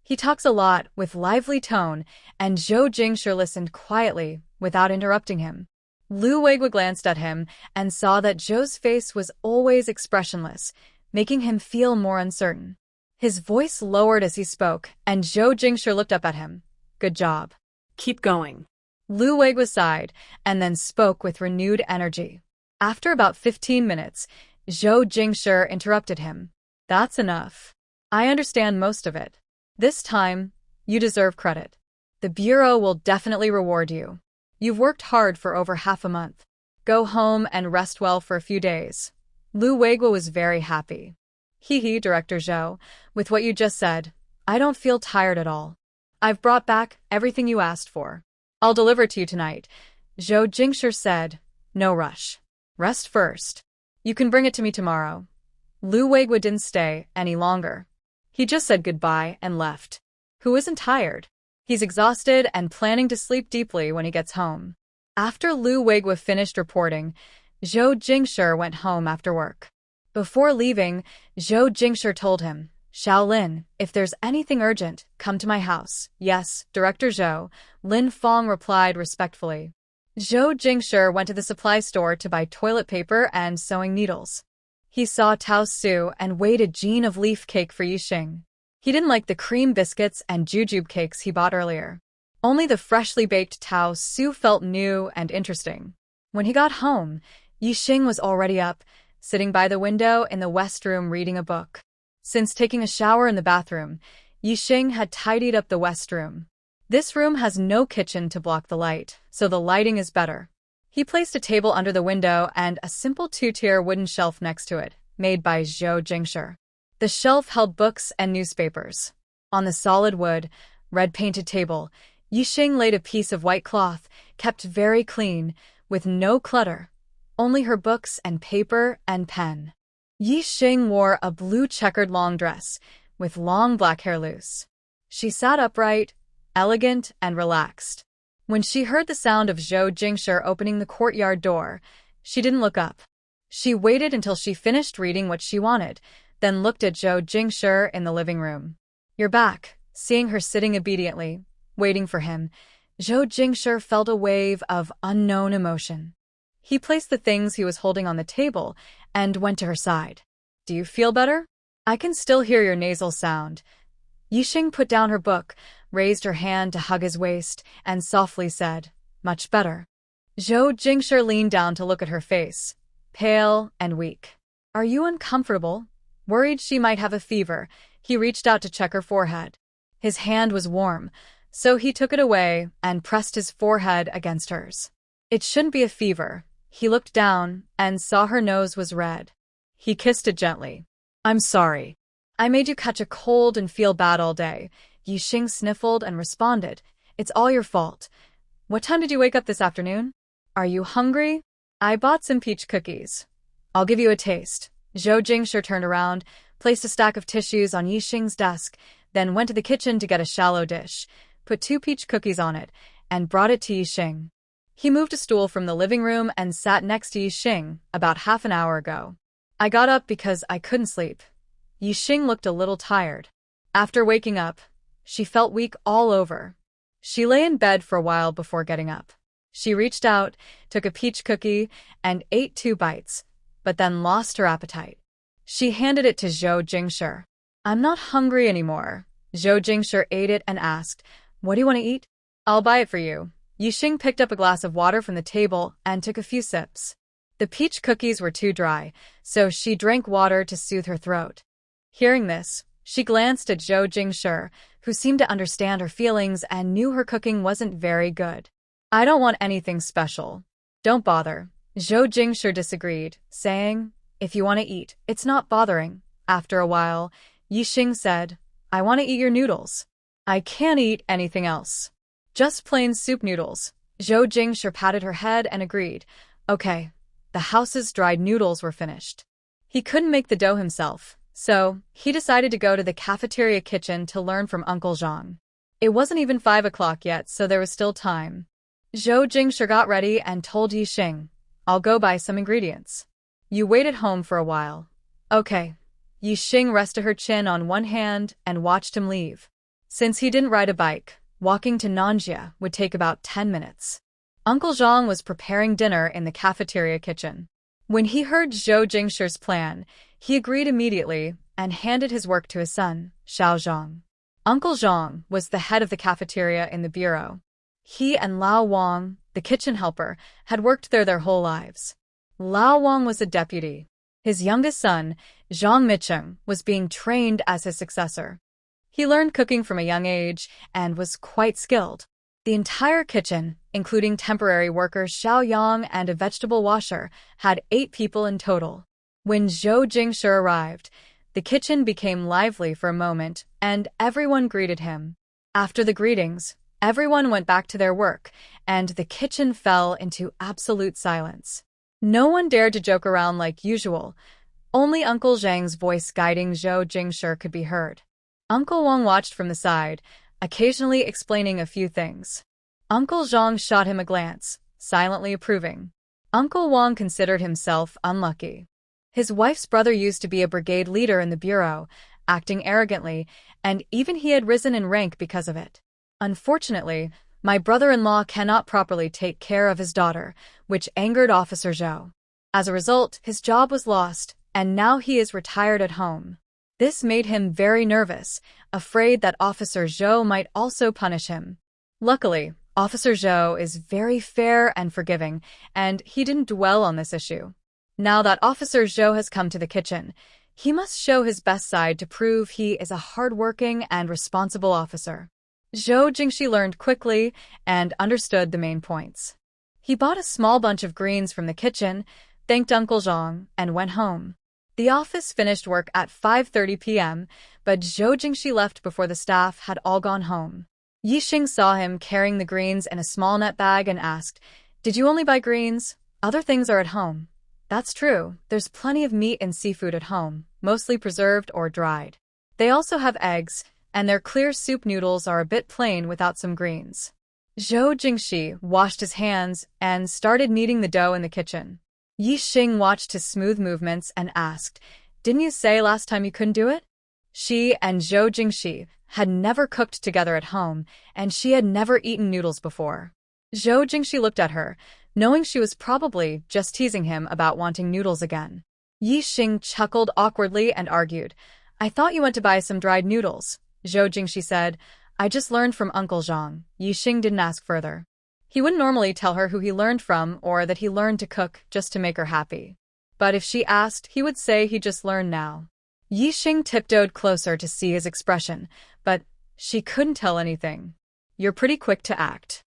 He talks a lot with lively tone, and Zhou Jingshi listened quietly without interrupting him. Lu Weigua glanced at him and saw that Zhou's face was always expressionless, making him feel more uncertain. His voice lowered as he spoke, and Zhou Jingshi looked up at him. Good job. Keep going. Lu Weigua sighed and then spoke with renewed energy. After about 15 minutes, Zhou Jingshi interrupted him. That's enough. I understand most of it. This time, you deserve credit. The Bureau will definitely reward you. You've worked hard for over half a month. Go home and rest well for a few days. Lu Weigua was very happy. Hee, Director Zhou, with what you just said, I don't feel tired at all. I've brought back everything you asked for. I'll deliver to you tonight. Zhou Jingshi said, no rush. Rest first. You can bring it to me tomorrow. Lu Weigua didn't stay any longer. He just said goodbye and left. Who isn't tired? He's exhausted and planning to sleep deeply when he gets home. After Lu Weigua finished reporting, Zhou Jingshi went home after work. Before leaving, Zhou Jingshi told him, Shaolin, if there's anything urgent, come to my house. Yes, Director Zhou, Lin Fong replied respectfully. Zhou Jingshi went to the supply store to buy toilet paper and sewing needles. He saw Tao Su and weighed a jean of leaf cake for Yixing. He didn't like the cream biscuits and jujube cakes he bought earlier. Only the freshly baked Tao Su felt new and interesting. When he got home, Yixing was already up, sitting by the window in the west room reading a book. Since taking a shower in the bathroom, Yixing had tidied up the west room. This room has no kitchen to block the light, so the lighting is better. He placed a table under the window and a simple 2-tier wooden shelf next to it, made by Zhou Jingshi. The shelf held books and newspapers. On the solid wood, red-painted table, Yixing laid a piece of white cloth, kept very clean, with no clutter, only her books and paper and pen. Yixing wore a blue checkered long dress, with long black hair loose. She sat upright, elegant and relaxed. When she heard the sound of Zhou Jingshi opening the courtyard door, she didn't look up. She waited until she finished reading what she wanted, then looked at Zhou Jingshi in the living room. You're back. Seeing her sitting obediently, waiting for him, Zhou Jingshi felt a wave of unknown emotion. He placed the things he was holding on the table and went to her side. Do you feel better? I can still hear your nasal sound. Yixing put down her book, raised her hand to hug his waist, and softly said, much better. Zhou Jingshi leaned down to look at her face, pale and weak. Are you uncomfortable? Worried she might have a fever, he reached out to check her forehead. His hand was warm, so he took it away and pressed his forehead against hers. It shouldn't be a fever. He looked down and saw her nose was red. He kissed it gently. I'm sorry. I made you catch a cold and feel bad all day. Yixing sniffled and responded, it's all your fault. What time did you wake up this afternoon? Are you hungry? I bought some peach cookies. I'll give you a taste. Zhou Jingshi turned around, placed a stack of tissues on Yixing's desk, then went to the kitchen to get a shallow dish, put 2 peach cookies on it, and brought it to Yixing. He moved a stool from the living room and sat next to Yixing about half an hour ago. I got up because I couldn't sleep. Yixing looked a little tired. After waking up, she felt weak all over. She lay in bed for a while before getting up. She reached out, took a peach cookie, and ate 2 bites, but then lost her appetite. She handed it to Zhou Jingshi. I'm not hungry anymore. Zhou Jingshi ate it and asked, what do you want to eat? I'll buy it for you. Yixing picked up a glass of water from the table and took a few sips. The peach cookies were too dry, so she drank water to soothe her throat. Hearing this, she glanced at Zhou Jingshi, who seemed to understand her feelings and knew her cooking wasn't very good. I don't want anything special. Don't bother. Zhou Jingshi disagreed, saying, if you want to eat, it's not bothering. After a while, Yixing said, I want to eat your noodles. I can't eat anything else. Just plain soup noodles. Zhou Jingshi patted her head and agreed. Okay. The house's dried noodles were finished. He couldn't make the dough himself, so he decided to go to the cafeteria kitchen to learn from Uncle Zhang. It wasn't even 5 o'clock yet, so there was still time. Zhou Jingshi got ready and told Yixing, I'll go buy some ingredients. You wait at home for a while. Okay. Yixing rested her chin on one hand and watched him leave. Since he didn't ride a bike, walking to Nanjia would take about 10 minutes. Uncle Zhang was preparing dinner in the cafeteria kitchen. When he heard Zhou Jingshi's plan, he agreed immediately and handed his work to his son, Xiao Zhang. Uncle Zhang was the head of the cafeteria in the bureau. He and Lao Wang, the kitchen helper, had worked there their whole lives. Lao Wang was a deputy. His youngest son, Zhang Micheng, was being trained as his successor. He learned cooking from a young age and was quite skilled. The entire kitchen, including temporary workers Xiao Yang and a vegetable washer, had 8 people in total. When Zhou Jingshi arrived, the kitchen became lively for a moment, and everyone greeted him. After the greetings, everyone went back to their work, and the kitchen fell into absolute silence. No one dared to joke around like usual. Only Uncle Zhang's voice guiding Zhou Jingshi could be heard. Uncle Wang watched from the side, occasionally explaining a few things. Uncle Zhang shot him a glance, silently approving. Uncle Wang considered himself unlucky. His wife's brother used to be a brigade leader in the bureau, acting arrogantly, and even he had risen in rank because of it. Unfortunately, my brother-in-law cannot properly take care of his daughter, which angered Officer Zhou. As a result, his job was lost, and now he is retired at home. This made him very nervous, afraid that Officer Zhou might also punish him. Luckily, Officer Zhou is very fair and forgiving, and he didn't dwell on this issue. Now that Officer Zhou has come to the kitchen, he must show his best side to prove he is a hardworking and responsible officer. Zhou Jingshi learned quickly and understood the main points. He bought a small bunch of greens from the kitchen, thanked Uncle Zhang, and went home. The office finished work at 5:30 p.m., but Zhou Jingshi left before the staff had all gone home. Yixing saw him carrying the greens in a small net bag and asked, Did you only buy greens? Other things are at home. That's true. There's plenty of meat and seafood at home, mostly preserved or dried. They also have eggs, and their clear soup noodles are a bit plain without some greens. Zhou Jingshi washed his hands and started kneading the dough in the kitchen. Yixing watched his smooth movements and asked, Didn't you say last time you couldn't do it? She and Zhou Jingshi had never cooked together at home, and she had never eaten noodles before. Zhou Jingshi looked at her, knowing she was probably just teasing him about wanting noodles again. Yixing chuckled awkwardly and argued, I thought you went to buy some dried noodles. Zhou Jingshi said, I just learned from Uncle Zhang. Yixing didn't ask further. He wouldn't normally tell her who he learned from or that he learned to cook just to make her happy. But if she asked, he would say he just learned now. Yixing tiptoed closer to see his expression, but she couldn't tell anything. You're pretty quick to act.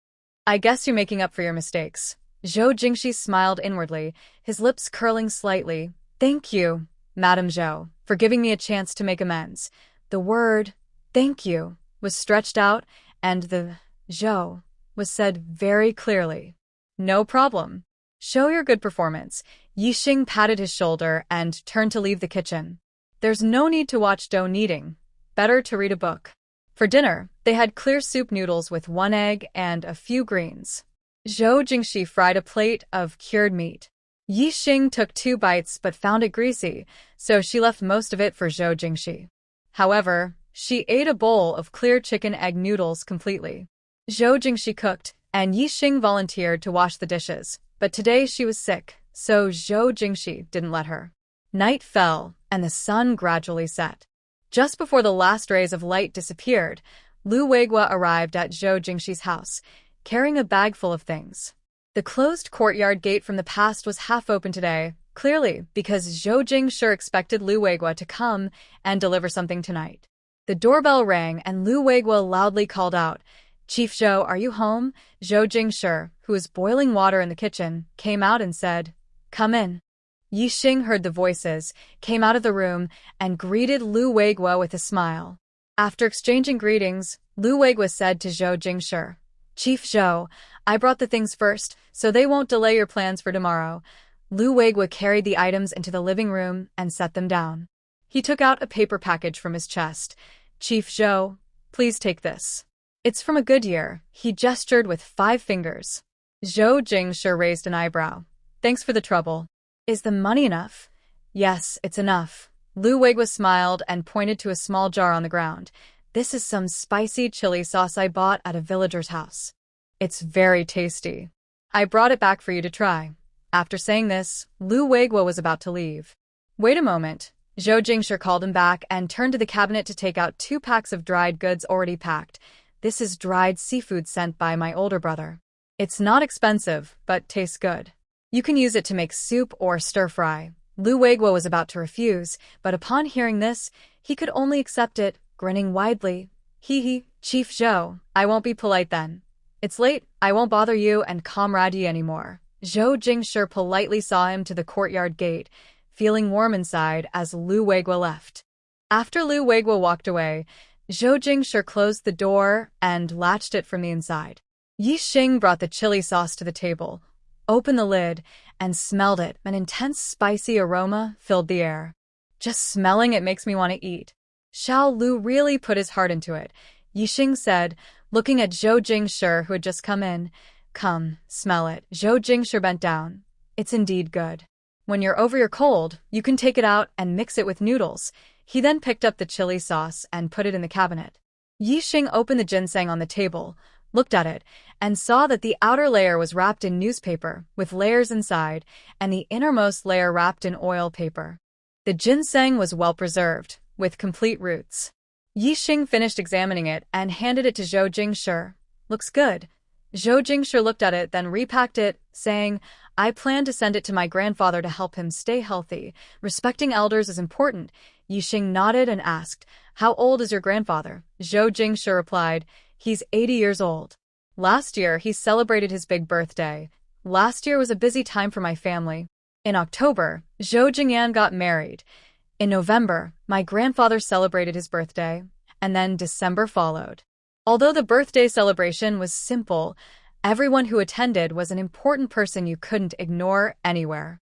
I guess you're making up for your mistakes. Zhou Jingshi smiled inwardly, his lips curling slightly. Thank you, Madame Zhou, for giving me a chance to make amends. The word, thank you, was stretched out, and the Zhou was said very clearly. No problem. Show your good performance. Yixing patted his shoulder and turned to leave the kitchen. There's no need to watch dough kneading. Better to read a book. For dinner, they had clear soup noodles with 1 egg and a few greens. Zhou Jingshi fried a plate of cured meat. Yi Xing took 2 bites but found it greasy, so she left most of it for Zhou Jingxi. However, she ate a bowl of clear chicken egg noodles completely. Zhou Jingxi cooked, and Yi Xing volunteered to wash the dishes, but today she was sick, so Zhou Jingxi didn't let her. Night fell, and the sun gradually set. Just before the last rays of light disappeared, Lu Weiguo arrived at Zhou Jingxi's house, carrying a bag full of things. The closed courtyard gate from the past was half open today, clearly because Zhou Jingshi expected Lu Weiguo to come and deliver something tonight. The doorbell rang and Lu Weiguo loudly called out, "Chief Zhou, are you home?" Zhou Jingshi, who was boiling water in the kitchen, came out and said, "Come in." Yi Xing heard the voices, came out of the room, and greeted Lu Weiguo with a smile. After exchanging greetings, Lu Weiguo said to Zhou Jingshi, "Chief Zhou, I brought the things first, so they won't delay your plans for tomorrow." Lu Weiguo carried the items into the living room and set them down. He took out a paper package from his chest. "Chief Zhou, please take this. It's from a Goodyear." He gestured with 5 fingers. Zhou Jingshi raised an eyebrow. "Thanks for the trouble. Is the money enough?" "Yes, it's enough." Lu Weiguo smiled and pointed to a small jar on the ground. "This is some spicy chili sauce I bought at a villager's house. It's very tasty. I brought it back for you to try." After saying this, Lu Weiguo was about to leave. "Wait a moment." Zhou Jingshi called him back and turned to the cabinet to take out 2 packs of dried goods already packed. "This is dried seafood sent by my older brother. It's not expensive, but tastes good. You can use it to make soup or stir-fry." Lu Weiguo was about to refuse, but upon hearing this, he could only accept it, grinning widely. "Hee, Chief Zhou, I won't be polite then. It's late, I won't bother you and Comrade Yi anymore." Zhou Jingshi politely saw him to the courtyard gate, feeling warm inside as Lu Weiguo left. After Lu Weiguo walked away, Zhou Jingshi closed the door and latched it from the inside. Yi Xing brought the chili sauce to the table, opened the lid, and smelled it. An intense spicy aroma filled the air. "Just smelling it makes me want to eat." Xiao Lu really put his heart into it, Yi Xing said, looking at Zhou Jingshi who had just come in. "Come, smell it." Zhou Jingshi bent down. "It's indeed good. When you're over your cold, you can take it out and mix it with noodles." He then picked up the chili sauce and put it in the cabinet. Yi Xing opened the ginseng on the table, looked at it, and saw that the outer layer was wrapped in newspaper, with layers inside, and the innermost layer wrapped in oil paper. The ginseng was well preserved, with complete roots. Yi Xing finished examining it and handed it to Zhou Jingshi. "Looks good." Zhou Jingshi looked at it, then repacked it, saying, "I plan to send it to my grandfather to help him stay healthy. Respecting elders is important." Yi Xing nodded and asked, "How old is your grandfather?" Zhou Jingshi replied, "He's 80 years old. Last year, he celebrated his big birthday. Last year was a busy time for my family. In October, Zhou Jingyan got married. In November, my grandfather celebrated his birthday, and then December followed. Although the birthday celebration was simple, everyone who attended was an important person you couldn't ignore anywhere.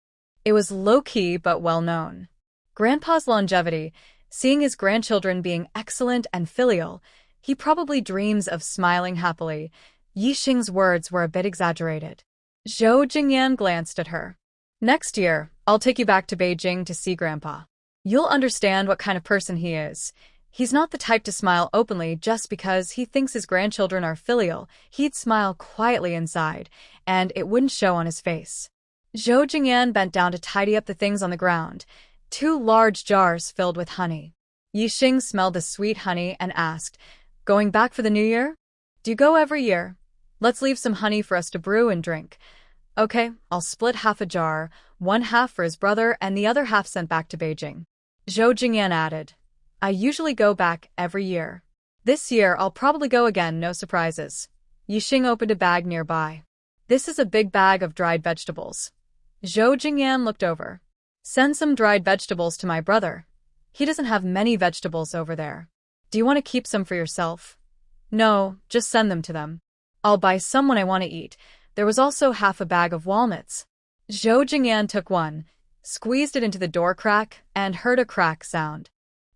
It was low-key but well-known. Grandpa's longevity, seeing his grandchildren being excellent and filial, he probably dreams of smiling happily." Yi Xing's words were a bit exaggerated. Zhou Jingyan glanced at her. "Next year, I'll take you back to Beijing to see Grandpa. You'll understand what kind of person he is. He's not the type to smile openly just because he thinks his grandchildren are filial. He'd smile quietly inside, and it wouldn't show on his face." Zhou Jingyan bent down to tidy up the things on the ground, 2 large jars filled with honey. Yi Xing smelled the sweet honey and asked, "Going back for the new year? Do you go every year? Let's leave some honey for us to brew and drink." "Okay, I'll split half a jar, 1/2 for his brother and the other half sent back to Beijing." Zhou Jingyan added, "I usually go back every year. This year I'll probably go again, no surprises." Yi Xing opened a bag nearby. "This is a big bag of dried vegetables." Zhou Jingyan looked over. "Send some dried vegetables to my brother. He doesn't have many vegetables over there. Do you want to keep some for yourself?" "No, just send them to them. I'll buy some when I want to eat." There was also half a bag of walnuts. Zhou Jingyan took one, squeezed it into the door crack, and heard a crack sound.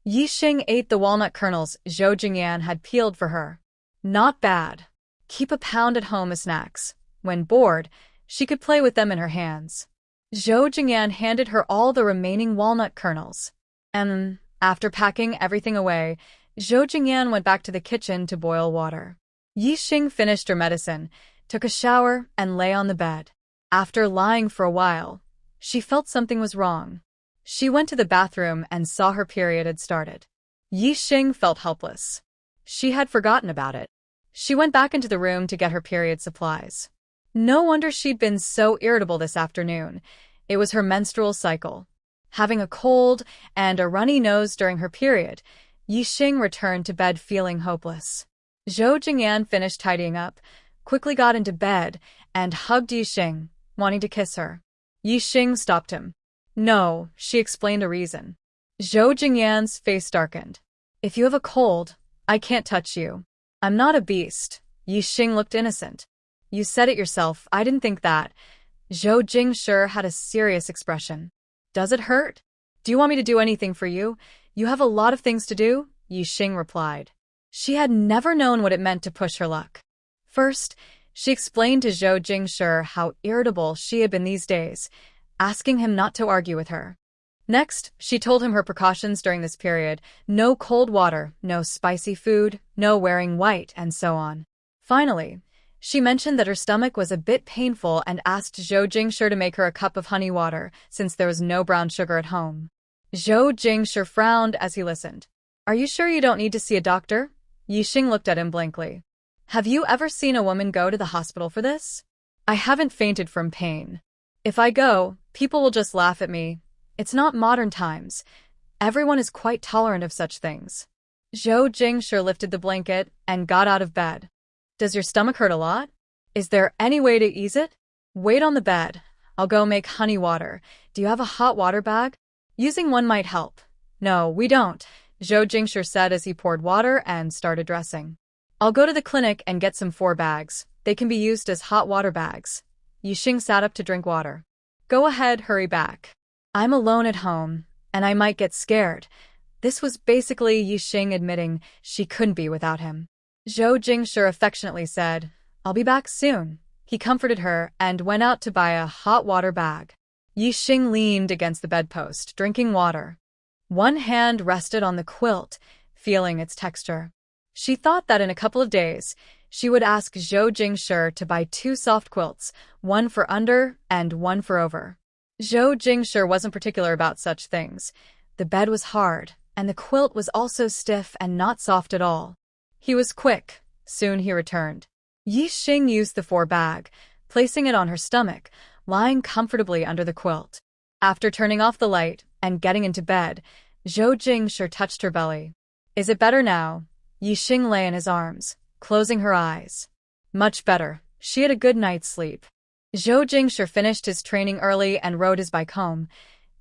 Yi Xing ate the walnut kernels Zhou Jingyan had peeled for her. Not bad. Keep a pound at home as snacks. When bored, she could play with them in her hands. Zhou Jingyan handed her all the remaining walnut kernels. And after packing everything away, Zhou Jingyan went back to the kitchen to boil water. Yixing finished her medicine, took a shower, and lay on the bed. After lying for a while, she felt something was wrong. She went to the bathroom and saw her period had started. Yixing felt helpless. She had forgotten about it. She went back into the room to get her period supplies. No wonder she'd been so irritable this afternoon. It was her menstrual cycle. Having a cold and a runny nose during her period, Yixing returned to bed feeling hopeless. Zhou Jingyan finished tidying up, quickly got into bed, and hugged Yixing, wanting to kiss her. Yixing stopped him. No, she explained a reason. Zhou Jingyan's face darkened. If you have a cold, I can't touch you. I'm not a beast. Yixing looked innocent. You said it yourself, I didn't think that. Zhou Jingshi had a serious expression. Does it hurt? Do you want me to do anything for you? You have a lot of things to do, Yixing replied. She had never known what it meant to push her luck. First, she explained to Zhou Jingshi how irritable she had been these days, asking him not to argue with her. Next, she told him her precautions during this period: no cold water, no spicy food, no wearing white, and so on. Finally, she mentioned that her stomach was a bit painful and asked Zhou Jingshi to make her a cup of honey water, since there was no brown sugar at home. Zhou Jingshi frowned as he listened. Are you sure you don't need to see a doctor? Yixing looked at him blankly. Have you ever seen a woman go to the hospital for this? I haven't fainted from pain. If I go, people will just laugh at me. It's not modern times. Everyone is quite tolerant of such things. Zhou Jingshi lifted the blanket and got out of bed. Does your stomach hurt a lot? Is there any way to ease it? Wait on the bed. I'll go make honey water. Do you have a hot water bag? Using one might help. No, we don't, Zhou Jingshi said as he poured water and started dressing. I'll go to the clinic and get some 4 bags. They can be used as hot water bags. Yixing sat up to drink water. Go ahead, hurry back. I'm alone at home, and I might get scared. This was basically Yixing admitting she couldn't be without him. Zhou Jingshi affectionately said, I'll be back soon. He comforted her and went out to buy a hot water bag. Yixing leaned against the bedpost, drinking water. One hand rested on the quilt, feeling its texture. She thought that in a couple of days, she would ask Zhou Jingshi to buy 2 soft quilts, one for under and one for over. Zhou Jingshi wasn't particular about such things. The bed was hard, and the quilt was also stiff and not soft at all. He was quick. Soon he returned. Yixing used the 4 bag, placing it on her stomach, lying comfortably under the quilt. After turning off the light and getting into bed, Zhou Jingshi touched her belly. Is it better now? Yixing lay in his arms, closing her eyes. Much better. She had a good night's sleep. Zhou Jingshi finished his training early and rode his bike home,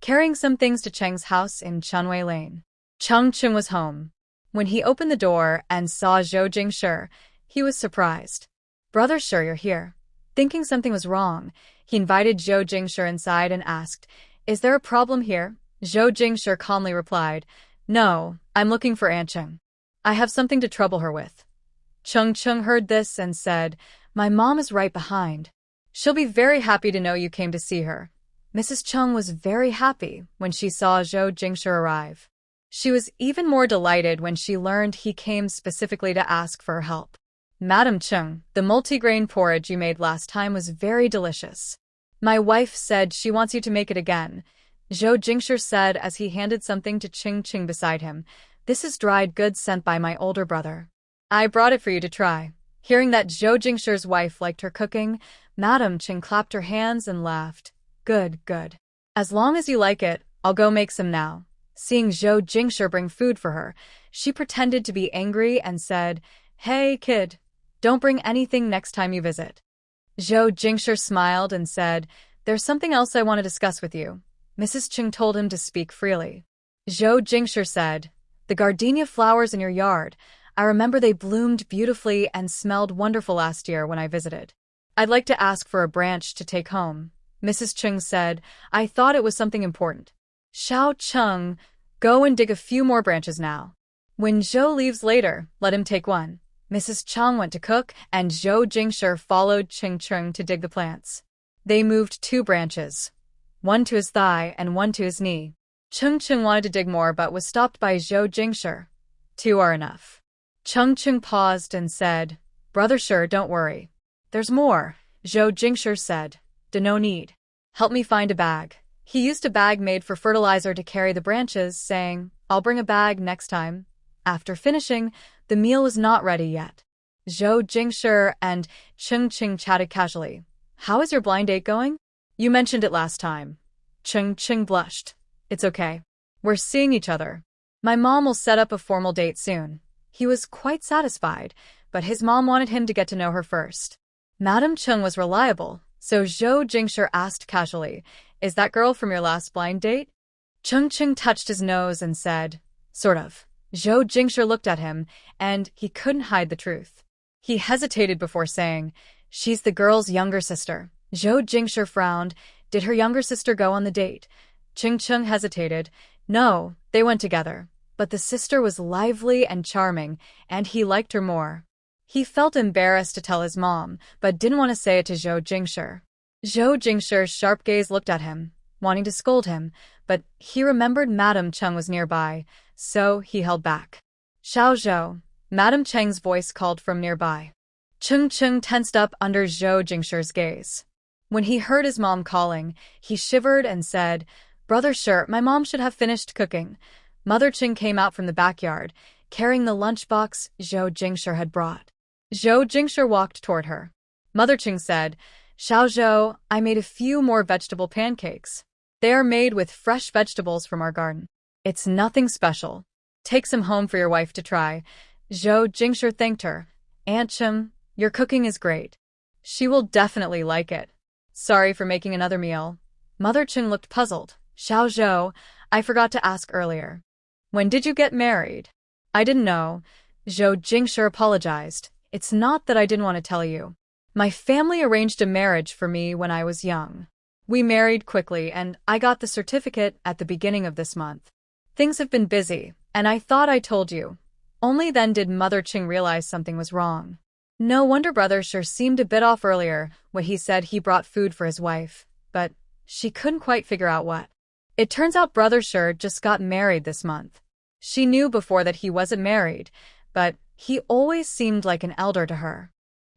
carrying some things to Cheng's house in Chunwei Lane. Cheng was home. When he opened the door and saw Zhou Jingshi, he was surprised. Brother Shi, you're here. Thinking something was wrong, he invited Zhou Jingshi inside and asked, Is there a problem here? Zhou Jingshi calmly replied, No, I'm looking for Aunt Cheng. I have something to trouble her with. Cheng heard this and said, My mom is right behind. She'll be very happy to know you came to see her. Mrs. Cheng was very happy when she saw Zhou Jingshi arrive. She was even more delighted when she learned he came specifically to ask for her help. Madam Cheng, the multigrain porridge you made last time was very delicious. My wife said she wants you to make it again, Zhou Jingshi said as he handed something to Cheng beside him. This is dried goods sent by my older brother. I brought it for you to try. Hearing that Zhou Jingshi's wife liked her cooking, Madam Cheng clapped her hands and laughed. Good. As long as you like it, I'll go make some now. Seeing Zhou Jingshi bring food for her, she pretended to be angry and said, Hey, kid, don't bring anything next time you visit. Zhou Jingshi smiled and said, There's something else I want to discuss with you. Mrs. Cheng told him to speak freely. Zhou Jingshi said, The gardenia flowers in your yard, I remember they bloomed beautifully and smelled wonderful last year when I visited. I'd like to ask for a branch to take home. Mrs. Cheng said, I thought it was something important. Xiao Cheng, go and dig a few more branches now. When Zhou leaves later, let him take one. Mrs. Cheng went to cook, and Zhou Jingshi followed Cheng to dig the plants. They moved 2 branches. one to his thigh and one to his knee. Cheng Cheng wanted to dig more but was stopped by Zhou Jingshi. Two are enough. Cheng Cheng paused and said, Brother Shi, don't worry. There's more, Zhou Jingshi said. No need. Help me find a bag. He used a bag made for fertilizer to carry the branches, saying, I'll bring a bag next time. After finishing, the meal was not ready yet. Zhou Jingshi and Cheng Cheng chatted casually. How is your blind date going? You mentioned it last time. Cheng Cheng blushed. It's okay. We're seeing each other. My mom will set up a formal date soon. He was quite satisfied, but his mom wanted him to get to know her first. Madam Cheng was reliable, so Zhou Jingshi asked casually, Is that girl from your last blind date? Cheng Cheng touched his nose and said, Sort of. Zhou Jingshi looked at him, and he couldn't hide the truth. He hesitated before saying, She's the girl's younger sister. Zhou Jingshi frowned. Did her younger sister go on the date? Cheng Cheng hesitated. No, they went together. But the sister was lively and charming, and he liked her more. He felt embarrassed to tell his mom, but didn't want to say it to Zhou Jingshi. Zhou Jingshi's sharp gaze looked at him, wanting to scold him, but he remembered Madam Cheng was nearby, so he held back. Xiao Zhou, Madam Cheng's voice called from nearby. Cheng Cheng tensed up under Zhou Jingshi's gaze. When he heard his mom calling, he shivered and said, Brother Shi, my mom should have finished cooking. Mother Cheng came out from the backyard, carrying the lunchbox Zhou Jingshi had brought. Zhou Jingshi walked toward her. Mother Cheng said, Xiao Zhou, I made a few more vegetable pancakes. They are made with fresh vegetables from our garden. It's nothing special. Take some home for your wife to try. Zhou Jingshi thanked her. Aunt Cheng, your cooking is great. She will definitely like it. Sorry for making another meal. Mother Cheng looked puzzled. Xiao Zhou, I forgot to ask earlier. When did you get married? I didn't know. Zhou Jingshi apologized. It's not that I didn't want to tell you. My family arranged a marriage for me when I was young. We married quickly and I got the certificate at the beginning of this month. Things have been busy, and I thought I told you. Only then did Mother Cheng realize something was wrong. No wonder Brother Shi seemed a bit off earlier when he said he brought food for his wife, but she couldn't quite figure out what. It turns out Brother Shi just got married this month. She knew before that he wasn't married, but he always seemed like an elder to her.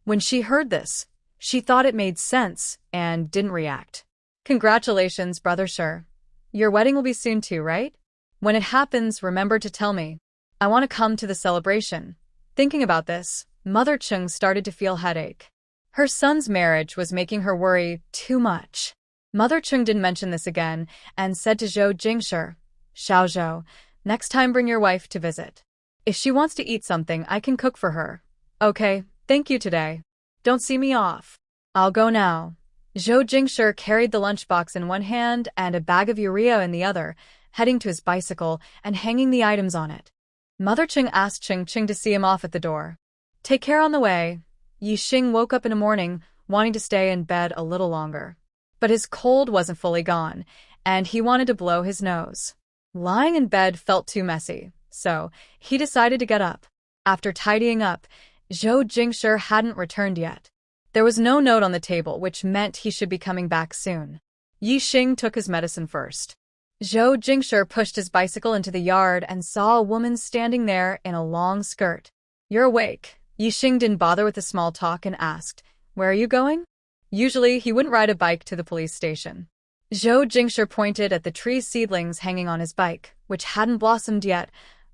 When she heard this, she thought it made sense and didn't react. Congratulations, Brother Shi. Your wedding will be soon too, right? When it happens, remember to tell me. I want to come to the celebration. Thinking about this, Mother Cheng started to feel headache. Her son's marriage was making her worry too much. Mother Cheng didn't mention this again and said to Zhou Jingshi, Xiao Zhou, next time bring your wife to visit. If she wants to eat something, I can cook for her. Okay, thank you today. Don't see me off. I'll go now. Zhou Jingshi carried the lunchbox in one hand and a bag of urea in the other, heading to his bicycle and hanging the items on it. Mother Cheng asked Cheng Cheng to see him off at the door. Take care on the way. Yi Xing woke up in the morning, wanting to stay in bed a little longer. But his cold wasn't fully gone, and he wanted to blow his nose. Lying in bed felt too messy, so he decided to get up. After tidying up, Zhou Jingshi hadn't returned yet. There was no note on the table, which meant he should be coming back soon. Yi Xing took his medicine first. Zhou Jingshi pushed his bicycle into the yard and saw a woman standing there in a long skirt. You're awake. Yi Xing didn't bother with the small talk and asked, Where are you going? Usually, he wouldn't ride a bike to the police station. Zhou Jingshi pointed at the tree seedlings hanging on his bike, which hadn't blossomed yet,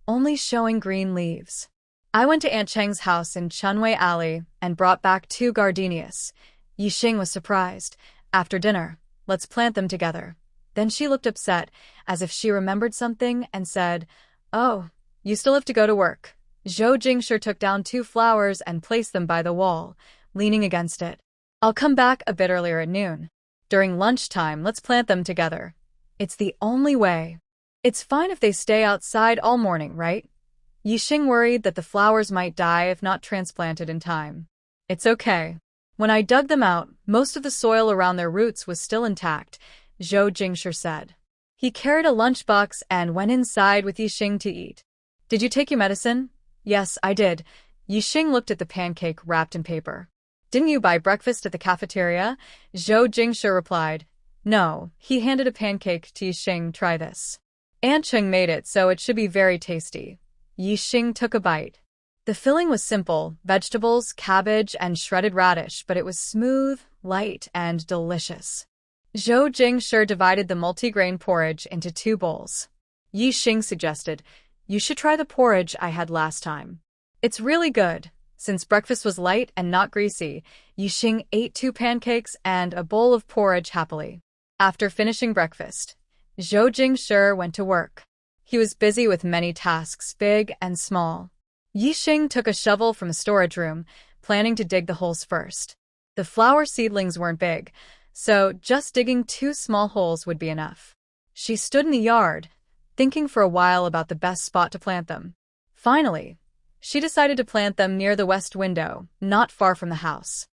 only showing green leaves. I went to Aunt Cheng's house in Chunwei Alley and brought back 2 gardenias. Yi Xing was surprised. After dinner, let's plant them together. Then she looked upset, as if she remembered something, and said, Oh, you still have to go to work. Zhou Jingshi took down 2 flowers and placed them by the wall, leaning against it. I'll come back a bit earlier at noon. During lunchtime, let's plant them together. It's the only way. It's fine if they stay outside all morning, right? Yi Xing worried that the flowers might die if not transplanted in time. It's okay. When I dug them out, most of the soil around their roots was still intact, Zhou Jingshi said. He carried a lunchbox and went inside with Yi Xing to eat. Did you take your medicine? Yes, I did. Yi Xing looked at the pancake wrapped in paper. Didn't you buy breakfast at the cafeteria? Zhou Jingshi replied. No, he handed a pancake to Yixing. Try this. Aunt Cheng made it, so it should be very tasty. Yixing took a bite. The filling was simple, vegetables, cabbage, and shredded radish, but it was smooth, light, and delicious. Zhou Jingshi divided the multigrain porridge into 2 bowls. Yixing suggested, "You should try the porridge I had last time. It's really good." Since breakfast was light and not greasy, Yixing ate 2 pancakes and a bowl of porridge happily. After finishing breakfast, Zhou Jingshi went to work. He was busy with many tasks, big and small. Yixing took a shovel from a storage room, planning to dig the holes first. The flower seedlings weren't big, so just digging 2 small holes would be enough. She stood in the yard, thinking for a while about the best spot to plant them. Finally, she decided to plant them near the west window, not far from the house.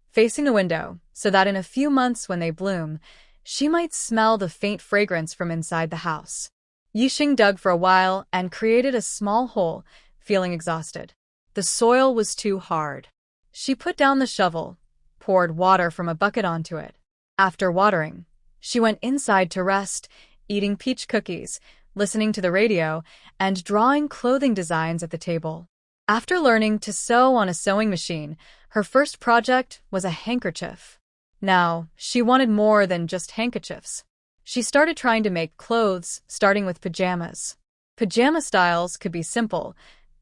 Facing the window, so that in a few months when they bloom, she might smell the faint fragrance from inside the house. Yixing dug for a while and created a small hole, feeling exhausted. The soil was too hard. She put down the shovel, poured water from a bucket onto it. After watering, she went inside to rest, eating peach cookies, listening to the radio, and drawing clothing designs at the table. After learning to sew on a sewing machine, her first project was a handkerchief. Now, she wanted more than just handkerchiefs. She started trying to make clothes, starting with pajamas. Pajama styles could be simple.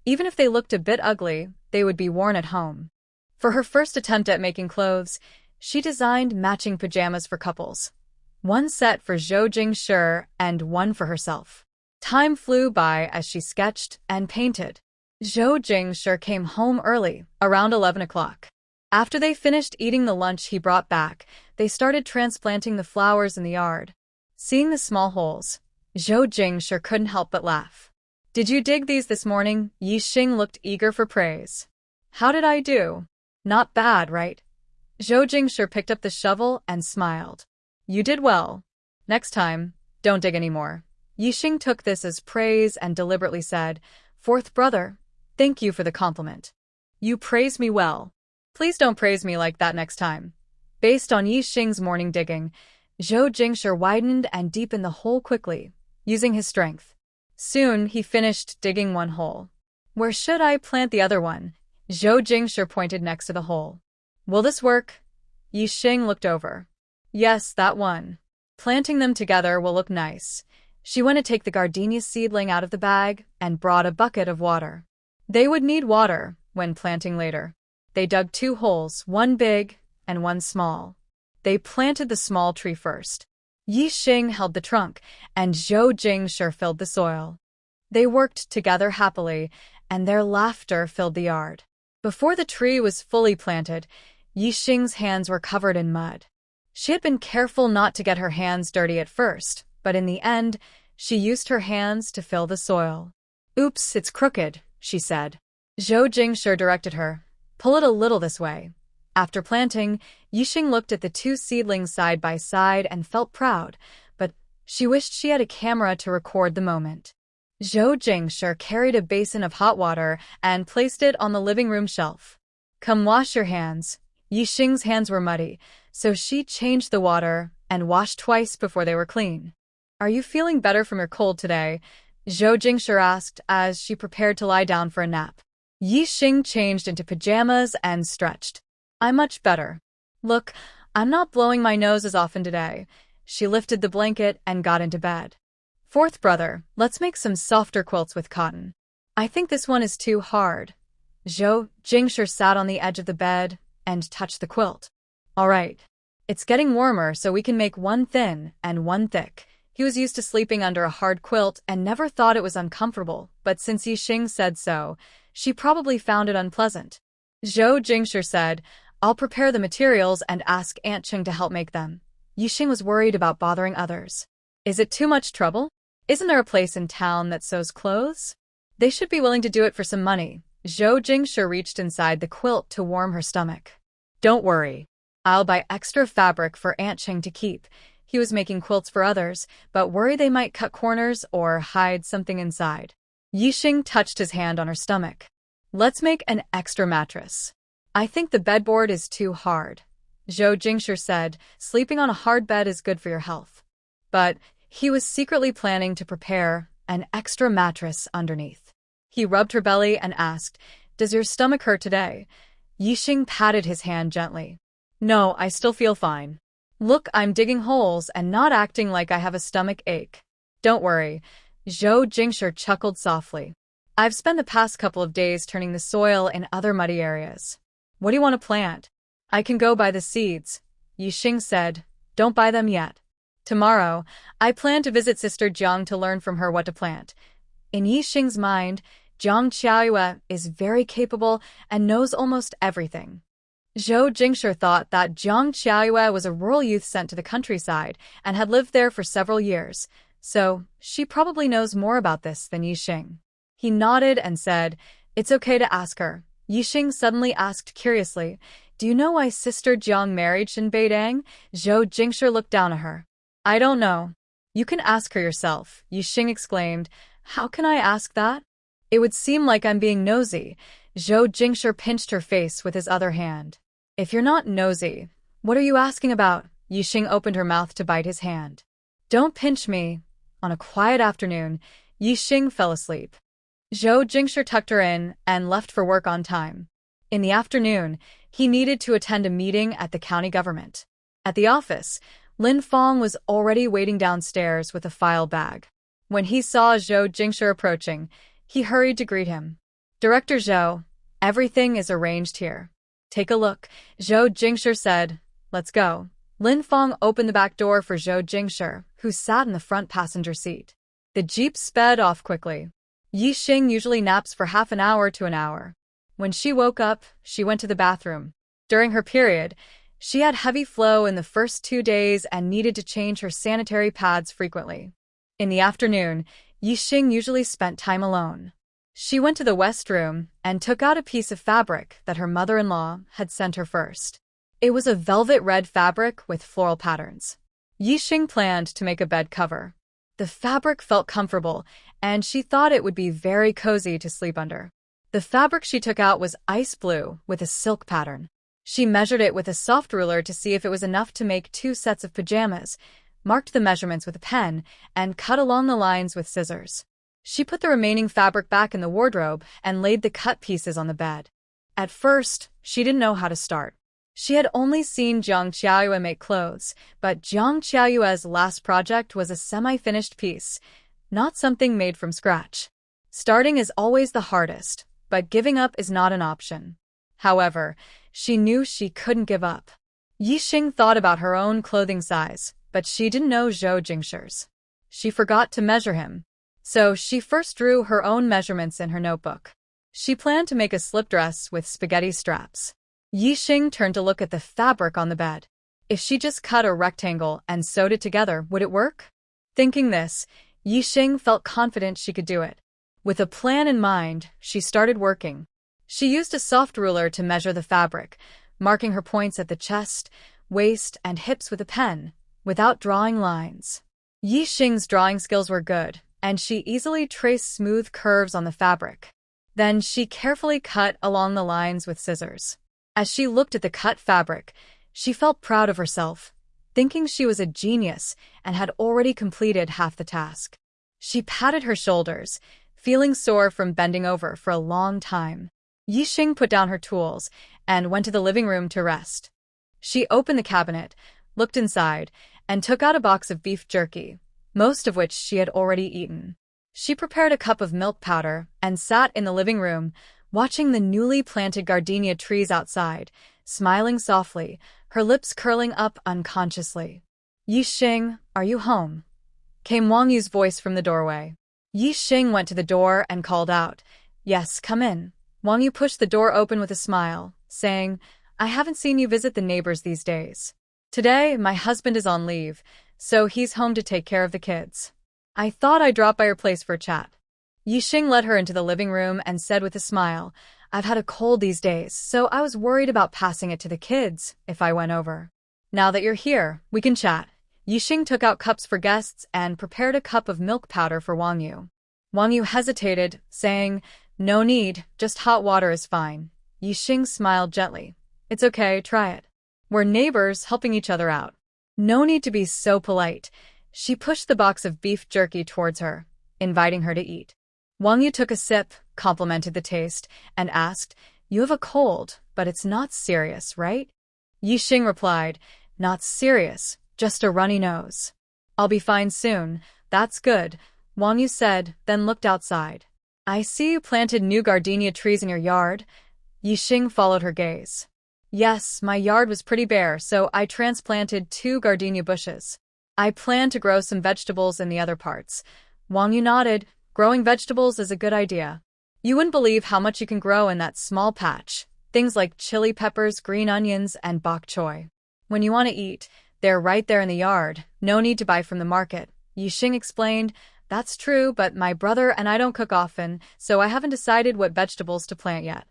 Even if they looked a bit ugly, they would be worn at home. For her first attempt at making clothes, she designed matching pajamas for couples. 1 set for Zhou Jingshi and 1 for herself. Time flew by as she sketched and painted. Zhou Jingshi came home early, around 11 o'clock. After they finished eating the lunch he brought back, they started transplanting the flowers in the yard. Seeing the small holes, Zhou Jingshi couldn't help but laugh. "Did you dig these this morning?" Yixing looked eager for praise. "How did I do?" "Not bad, right?" Zhou Jingshi picked up the shovel and smiled. "You did well. Next time, don't dig anymore." Yixing took this as praise and deliberately said, "Fourth brother, thank you for the compliment. You praised me well. Please don't praise me like that next time." Based on Yixing's morning digging, Zhou Jingshi widened and deepened the hole quickly, using his strength. Soon, he finished digging 1 hole. "Where should I plant the other one?" Zhou Jingshi pointed next to the hole. "Will this work?" Yixing looked over. "Yes, that one. Planting them together will look nice." She went to take the gardenia seedling out of the bag and brought a bucket of water. They would need water when planting later. They dug 2 holes, 1 big and 1 small. They planted the small tree first. Yixing held the trunk, and Zhou Jingshi filled the soil. They worked together happily, and their laughter filled the yard. Before the tree was fully planted, Yixing's hands were covered in mud. She had been careful not to get her hands dirty at first, but in the end, she used her hands to fill the soil. "Oops, it's crooked," she said. Zhou Jingshi directed her. "Pull it a little this way." After planting, Yixing looked at the 2 seedlings side by side and felt proud, but she wished she had a camera to record the moment. Zhou Jingshi carried a basin of hot water and placed it on the living room shelf. "Come wash your hands." Yixing's hands were muddy, so she changed the water and washed twice before they were clean. "Are you feeling better from your cold today?" Zhou Jingshi asked as she prepared to lie down for a nap. Yixing changed into pajamas and stretched. "I'm much better. Look, I'm not blowing my nose as often today." She lifted the blanket and got into bed. "Fourth brother, let's make some softer quilts with cotton." "I think this one is too hard." Zhou Jingshi sat on the edge of the bed and touched the quilt. "All right. It's getting warmer, so we can make 1 thin and 1 thick." He was used to sleeping under a hard quilt and never thought it was uncomfortable, but since Yixing said so, she probably found it unpleasant. Zhou Jingshi said, "I'll prepare the materials and ask Aunt Cheng to help make them." Yixing was worried about bothering others. "Is it too much trouble? Isn't there a place in town that sews clothes? They should be willing to do it for some money." Zhou Jingshi reached inside the quilt to warm her stomach. "Don't worry. I'll buy extra fabric for Aunt Cheng to keep." He was making quilts for others, but worried they might cut corners or hide something inside. Yixing touched his hand on her stomach. "Let's make an extra mattress. I think the bedboard is too hard." Zhou Jingshi said, sleeping on a hard bed is good for your health. But he was secretly planning to prepare an extra mattress underneath. He rubbed her belly and asked, "Does your stomach hurt today?" Yixing patted his hand gently. "No, I still feel fine. Look, I'm digging holes and not acting like I have a stomach ache. Don't worry." Zhou Jingshi chuckled softly. "I've spent the past couple of days turning the soil in other muddy areas. What do you want to plant?" "I can go buy the seeds," Yixing said. "Don't buy them yet. Tomorrow, I plan to visit Sister Jiang to learn from her what to plant." In Yixing's mind, Jiang Qiaoyue is very capable and knows almost everything. Zhou Jingshi thought that Jiang Qiaoyue was a rural youth sent to the countryside and had lived there for several years, so she probably knows more about this than Yixing. He nodded and said, "It's okay to ask her." Yixing suddenly asked curiously, "Do you know why Sister Jiang married Shin Beidang?" Zhou Jingshi looked down at her. "I don't know. You can ask her yourself," Yixing exclaimed. "How can I ask that? It would seem like I'm being nosy." Zhou Jingshi pinched her face with his other hand. "If you're not nosy, what are you asking about?" Yixing opened her mouth to bite his hand. "Don't pinch me." On a quiet afternoon, Yixing fell asleep. Zhou Jingshi tucked her in and left for work on time. In the afternoon, he needed to attend a meeting at the county government. At the office, Lin Fong was already waiting downstairs with a file bag. When he saw Zhou Jingshi approaching, he hurried to greet him. "Director Zhou, everything is arranged here. Take a look," Zhou Jingshi said. "Let's go." Lin Fong opened the back door for Zhou Jingshi, who sat in the front passenger seat. The jeep sped off quickly. Yixing usually naps for half an hour to an hour. When she woke up, she went to the bathroom. During her period, she had heavy flow in the first 2 days and needed to change her sanitary pads frequently. In the afternoon, Yixing usually spent time alone. She went to the west room and took out a piece of fabric that her mother-in-law had sent her first. It was a velvet red fabric with floral patterns. Yixing planned to make a bed cover. The fabric felt comfortable, and she thought it would be very cozy to sleep under. The fabric she took out was ice blue with a silk pattern. She measured it with a soft ruler to see if it was enough to make 2 sets of pajamas, marked the measurements with a pen, and cut along the lines with scissors. She put the remaining fabric back in the wardrobe and laid the cut pieces on the bed. At first, she didn't know how to start. She had only seen Jiang Qiaoyue make clothes, but Jiang Qiaoyue's last project was a semi-finished piece, not something made from scratch. Starting is always the hardest, but giving up is not an option. However, she knew she couldn't give up. Yixing thought about her own clothing size, but she didn't know Zhou Jingshi's. She forgot to measure him. So she first drew her own measurements in her notebook. She planned to make a slip dress with spaghetti straps. Yixing turned to look at the fabric on the bed. If she just cut a rectangle and sewed it together, would it work? Thinking this, Yixing felt confident she could do it. With a plan in mind, she started working. She used a soft ruler to measure the fabric, marking her points at the chest, waist, and hips with a pen, without drawing lines. Yixing's drawing skills were good, and she easily traced smooth curves on the fabric. Then she carefully cut along the lines with scissors. As she looked at the cut fabric, she felt proud of herself, thinking she was a genius and had already completed half the task. She patted her shoulders, feeling sore from bending over for a long time. Yixing put down her tools and went to the living room to rest. She opened the cabinet, looked inside, and took out a box of beef jerky, most of which she had already eaten. She prepared a cup of milk powder and sat in the living room, watching the newly planted gardenia trees outside, smiling softly, her lips curling up unconsciously. "Yixing, are you home?" came Wang Yu's voice from the doorway. Yixing went to the door and called out, "Yes, come in." Wang Yu pushed the door open with a smile, saying, "I haven't seen you visit the neighbors these days. Today, my husband is on leave, so he's home to take care of the kids. I thought I'd drop by your place for a chat." Yixing led her into the living room and said with a smile, "I've had a cold these days, so I was worried about passing it to the kids if I went over. Now that you're here, we can chat." Yixing took out cups for guests and prepared a cup of milk powder for Wang Yu. Wang Yu hesitated, saying, "No need, just hot water is fine." Yixing smiled gently. "It's okay, try it." We're neighbors helping each other out. No need to be so polite. She pushed the box of beef jerky towards her, inviting her to eat. Wang Yu took a sip, complimented the taste, and asked, "You have a cold, but it's not serious, right?" Yixing replied, "Not serious, just a runny nose." "I'll be fine soon, that's good," Wang Yu said, then looked outside. "I see you planted new gardenia trees in your yard." Yixing followed her gaze. "Yes, my yard was pretty bare, so I transplanted 2 gardenia bushes. I plan to grow some vegetables in the other parts." Wang Yu nodded. Growing vegetables is a good idea. You wouldn't believe how much you can grow in that small patch. Things like chili peppers, green onions, and bok choy. When you want to eat, they're right there in the yard. No need to buy from the market. Yixing explained, "That's true, but my brother and I don't cook often, so I haven't decided what vegetables to plant yet."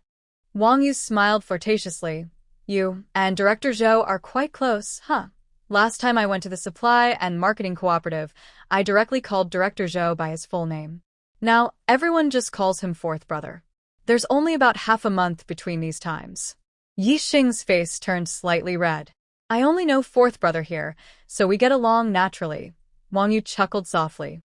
Wang Yu smiled flirtatiously. "You and Director Zhou are quite close, huh? Last time I went to the Supply and Marketing Cooperative, I directly called Director Zhou by his full name. Now, everyone just calls him Fourth Brother. There's only about half a month between these times." Yixing's face turned slightly red. "I only know Fourth Brother here, so we get along naturally." Wang Yu chuckled softly.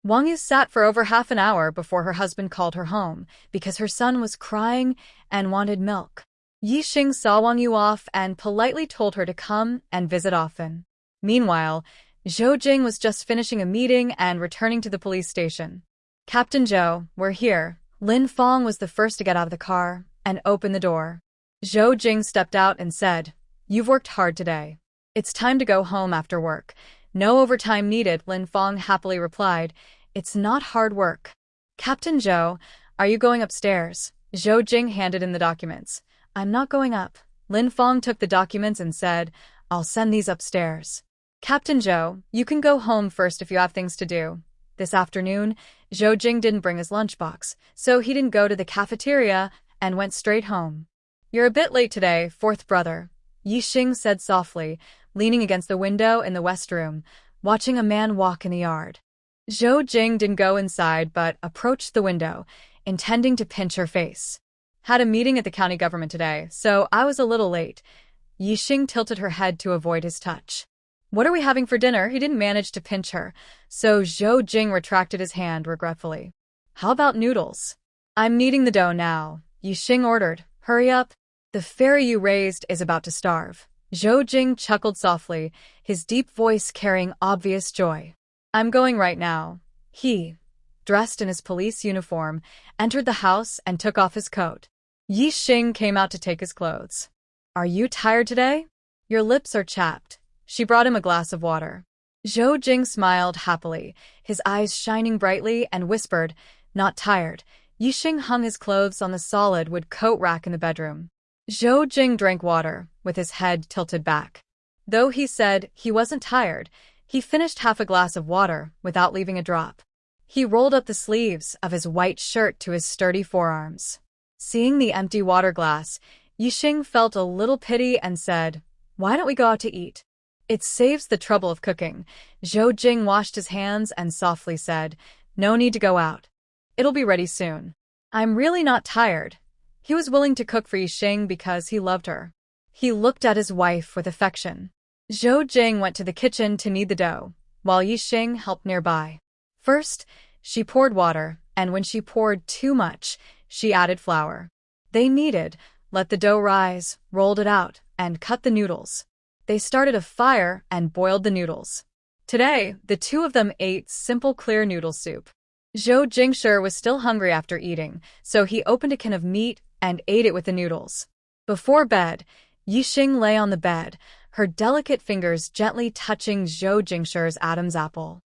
Wang Yu sat for over half an hour before her husband called her home because her son was crying and wanted milk. Yixing saw Wang Yu off and politely told her to come and visit often. Meanwhile, Zhou Jing was just finishing a meeting and returning to the police station. "Captain Zhou, we're here." Lin Fong was the first to get out of the car and open the door. Zhou Jing stepped out and said, "You've worked hard today. It's time to go home after work." "No overtime needed," Lin Fong happily replied. "It's not hard work." "Captain Zhou, are you going upstairs?" Zhou Jing handed in the documents. "I'm not going up." Lin Fong took the documents and said, "I'll send these upstairs." "Captain Zhou, you can go home first if you have things to do." This afternoon, Zhou Jing didn't bring his lunchbox, so he didn't go to the cafeteria and went straight home. "You're a bit late today, Fourth Brother," Yixing said softly, leaning against the window in the west room, watching a man walk in the yard. Zhou Jing didn't go inside but approached the window, intending to pinch her face. "Had a meeting at the county government today, so I was a little late." Yixing tilted her head to avoid his touch. "What are we having for dinner?" He didn't manage to pinch her, so Zhou Jing retracted his hand regretfully. "How about noodles?" "I'm kneading the dough now," Yixing ordered. "Hurry up. The fairy you raised is about to starve." Zhou Jing chuckled softly, his deep voice carrying obvious joy. "I'm going right now." He, dressed in his police uniform, entered the house and took off his coat. Yixing came out to take his clothes. "Are you tired today? Your lips are chapped." She brought him a glass of water. Zhou Jing smiled happily, his eyes shining brightly, and whispered, "Not tired." Yixing hung his clothes on the solid wood coat rack in the bedroom. Zhou Jing drank water, with his head tilted back. Though he said he wasn't tired, he finished half a glass of water without leaving a drop. He rolled up the sleeves of his white shirt to his sturdy forearms. Seeing the empty water glass, Yixing felt a little pity and said, "Why don't we go out to eat? It saves the trouble of cooking." Zhou Jing washed his hands and softly said, "No need to go out. It'll be ready soon." "I'm really not tired." He was willing to cook for Yixing because he loved her. He looked at his wife with affection. Zhou Jing went to the kitchen to knead the dough, while Yixing helped nearby. First, she poured water, and when she poured too much, she added flour. They kneaded, let the dough rise, rolled it out, and cut the noodles. They started a fire and boiled the noodles. Today, the two of them ate simple clear noodle soup. Zhou Jingshi was still hungry after eating, so he opened a can of meat and ate it with the noodles. Before bed, Yixing lay on the bed, her delicate fingers gently touching Zhou Jingshi's Adam's apple.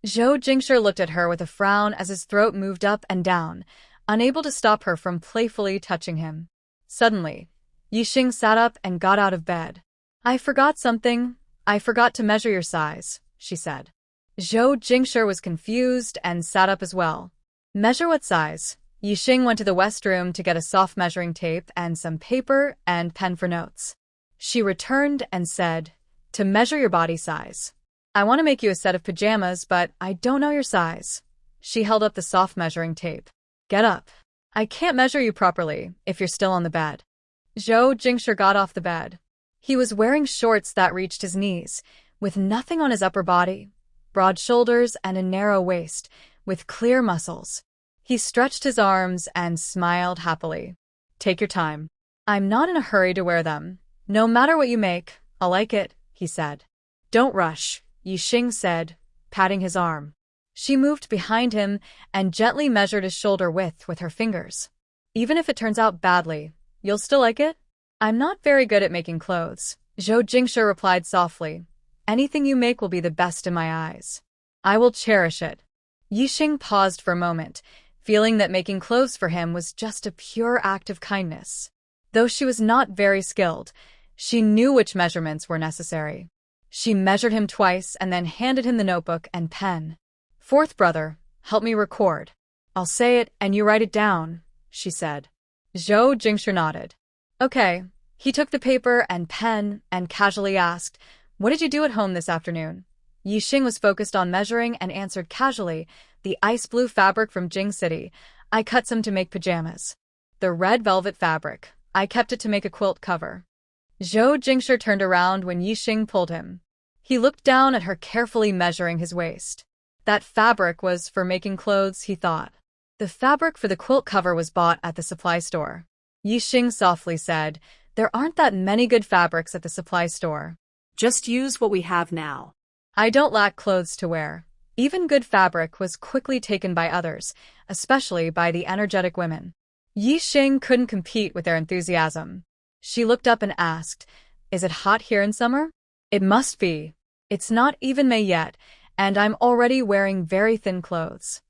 Zhou Jingshi looked at her with a frown as his throat moved up and down, unable to stop her from playfully touching him. Suddenly, Yixing sat up and got out of bed. "I forgot something. I forgot to measure your size," she said. Zhou Jingshi was confused and sat up as well. "Measure what size?" Yixing went to the west room to get a soft measuring tape and some paper and pen for notes. She returned and said, "To measure your body size. I want to make you a set of pajamas, but I don't know your size." She held up the soft measuring tape. "Get up. I can't measure you properly if you're still on the bed." Zhou Jingshi got off the bed. He was wearing shorts that reached his knees, with nothing on his upper body, broad shoulders and a narrow waist, with clear muscles. He stretched his arms and smiled happily. Take your time. I'm not in a hurry to wear them. No matter what you make, I'll like it, he said. Don't rush, Yixing said, patting his arm. She moved behind him and gently measured his shoulder width with her fingers. Even if it turns out badly, you'll still like it? I'm not very good at making clothes, Zhou Jingshi replied softly. Anything you make will be the best in my eyes. I will cherish it. Yixing paused for a moment, feeling that making clothes for him was just a pure act of kindness. Though she was not very skilled, she knew which measurements were necessary. She measured him twice and then handed him the notebook and pen. Fourth brother, help me record. I'll say it and you write it down, she said. Zhou Jingshi nodded. Okay. He took the paper and pen and casually asked, What did you do at home this afternoon? Yixing was focused on measuring and answered casually, The ice blue fabric from Jing City. I cut some to make pajamas. The red velvet fabric. I kept it to make a quilt cover. Zhou Jingshi turned around when Yixing pulled him. He looked down at her, carefully measuring his waist. That fabric was for making clothes, he thought. The fabric for the quilt cover was bought at the supply store. Yixing softly said, There aren't that many good fabrics at the supply store. Just use what we have now. I don't lack clothes to wear. Even good fabric was quickly taken by others, especially by the energetic women. Yixing couldn't compete with their enthusiasm. She looked up and asked, Is it hot here in summer? It must be. It's not even May yet, and I'm already wearing very thin clothes.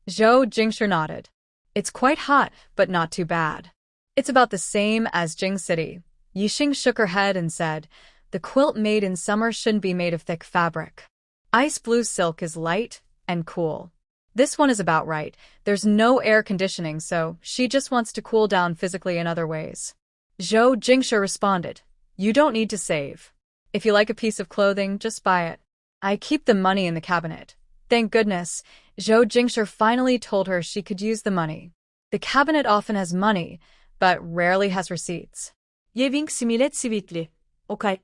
Zhou Jingshi nodded. It's quite hot, but not too bad. It's about the same as Jing City. Yixing shook her head and said, The quilt made in summer shouldn't be made of thick fabric. Ice blue silk is light and cool. This one is about right. There's no air conditioning, so she just wants to cool down physically in other ways. Zhou Jingshi responded, You don't need to save. If you like a piece of clothing, just buy it. I keep the money in the cabinet. Thank goodness, Zhou Jingshi finally told her she could use the money. The cabinet often has money, but rarely has receipts. Jeving similet svitli. Okay.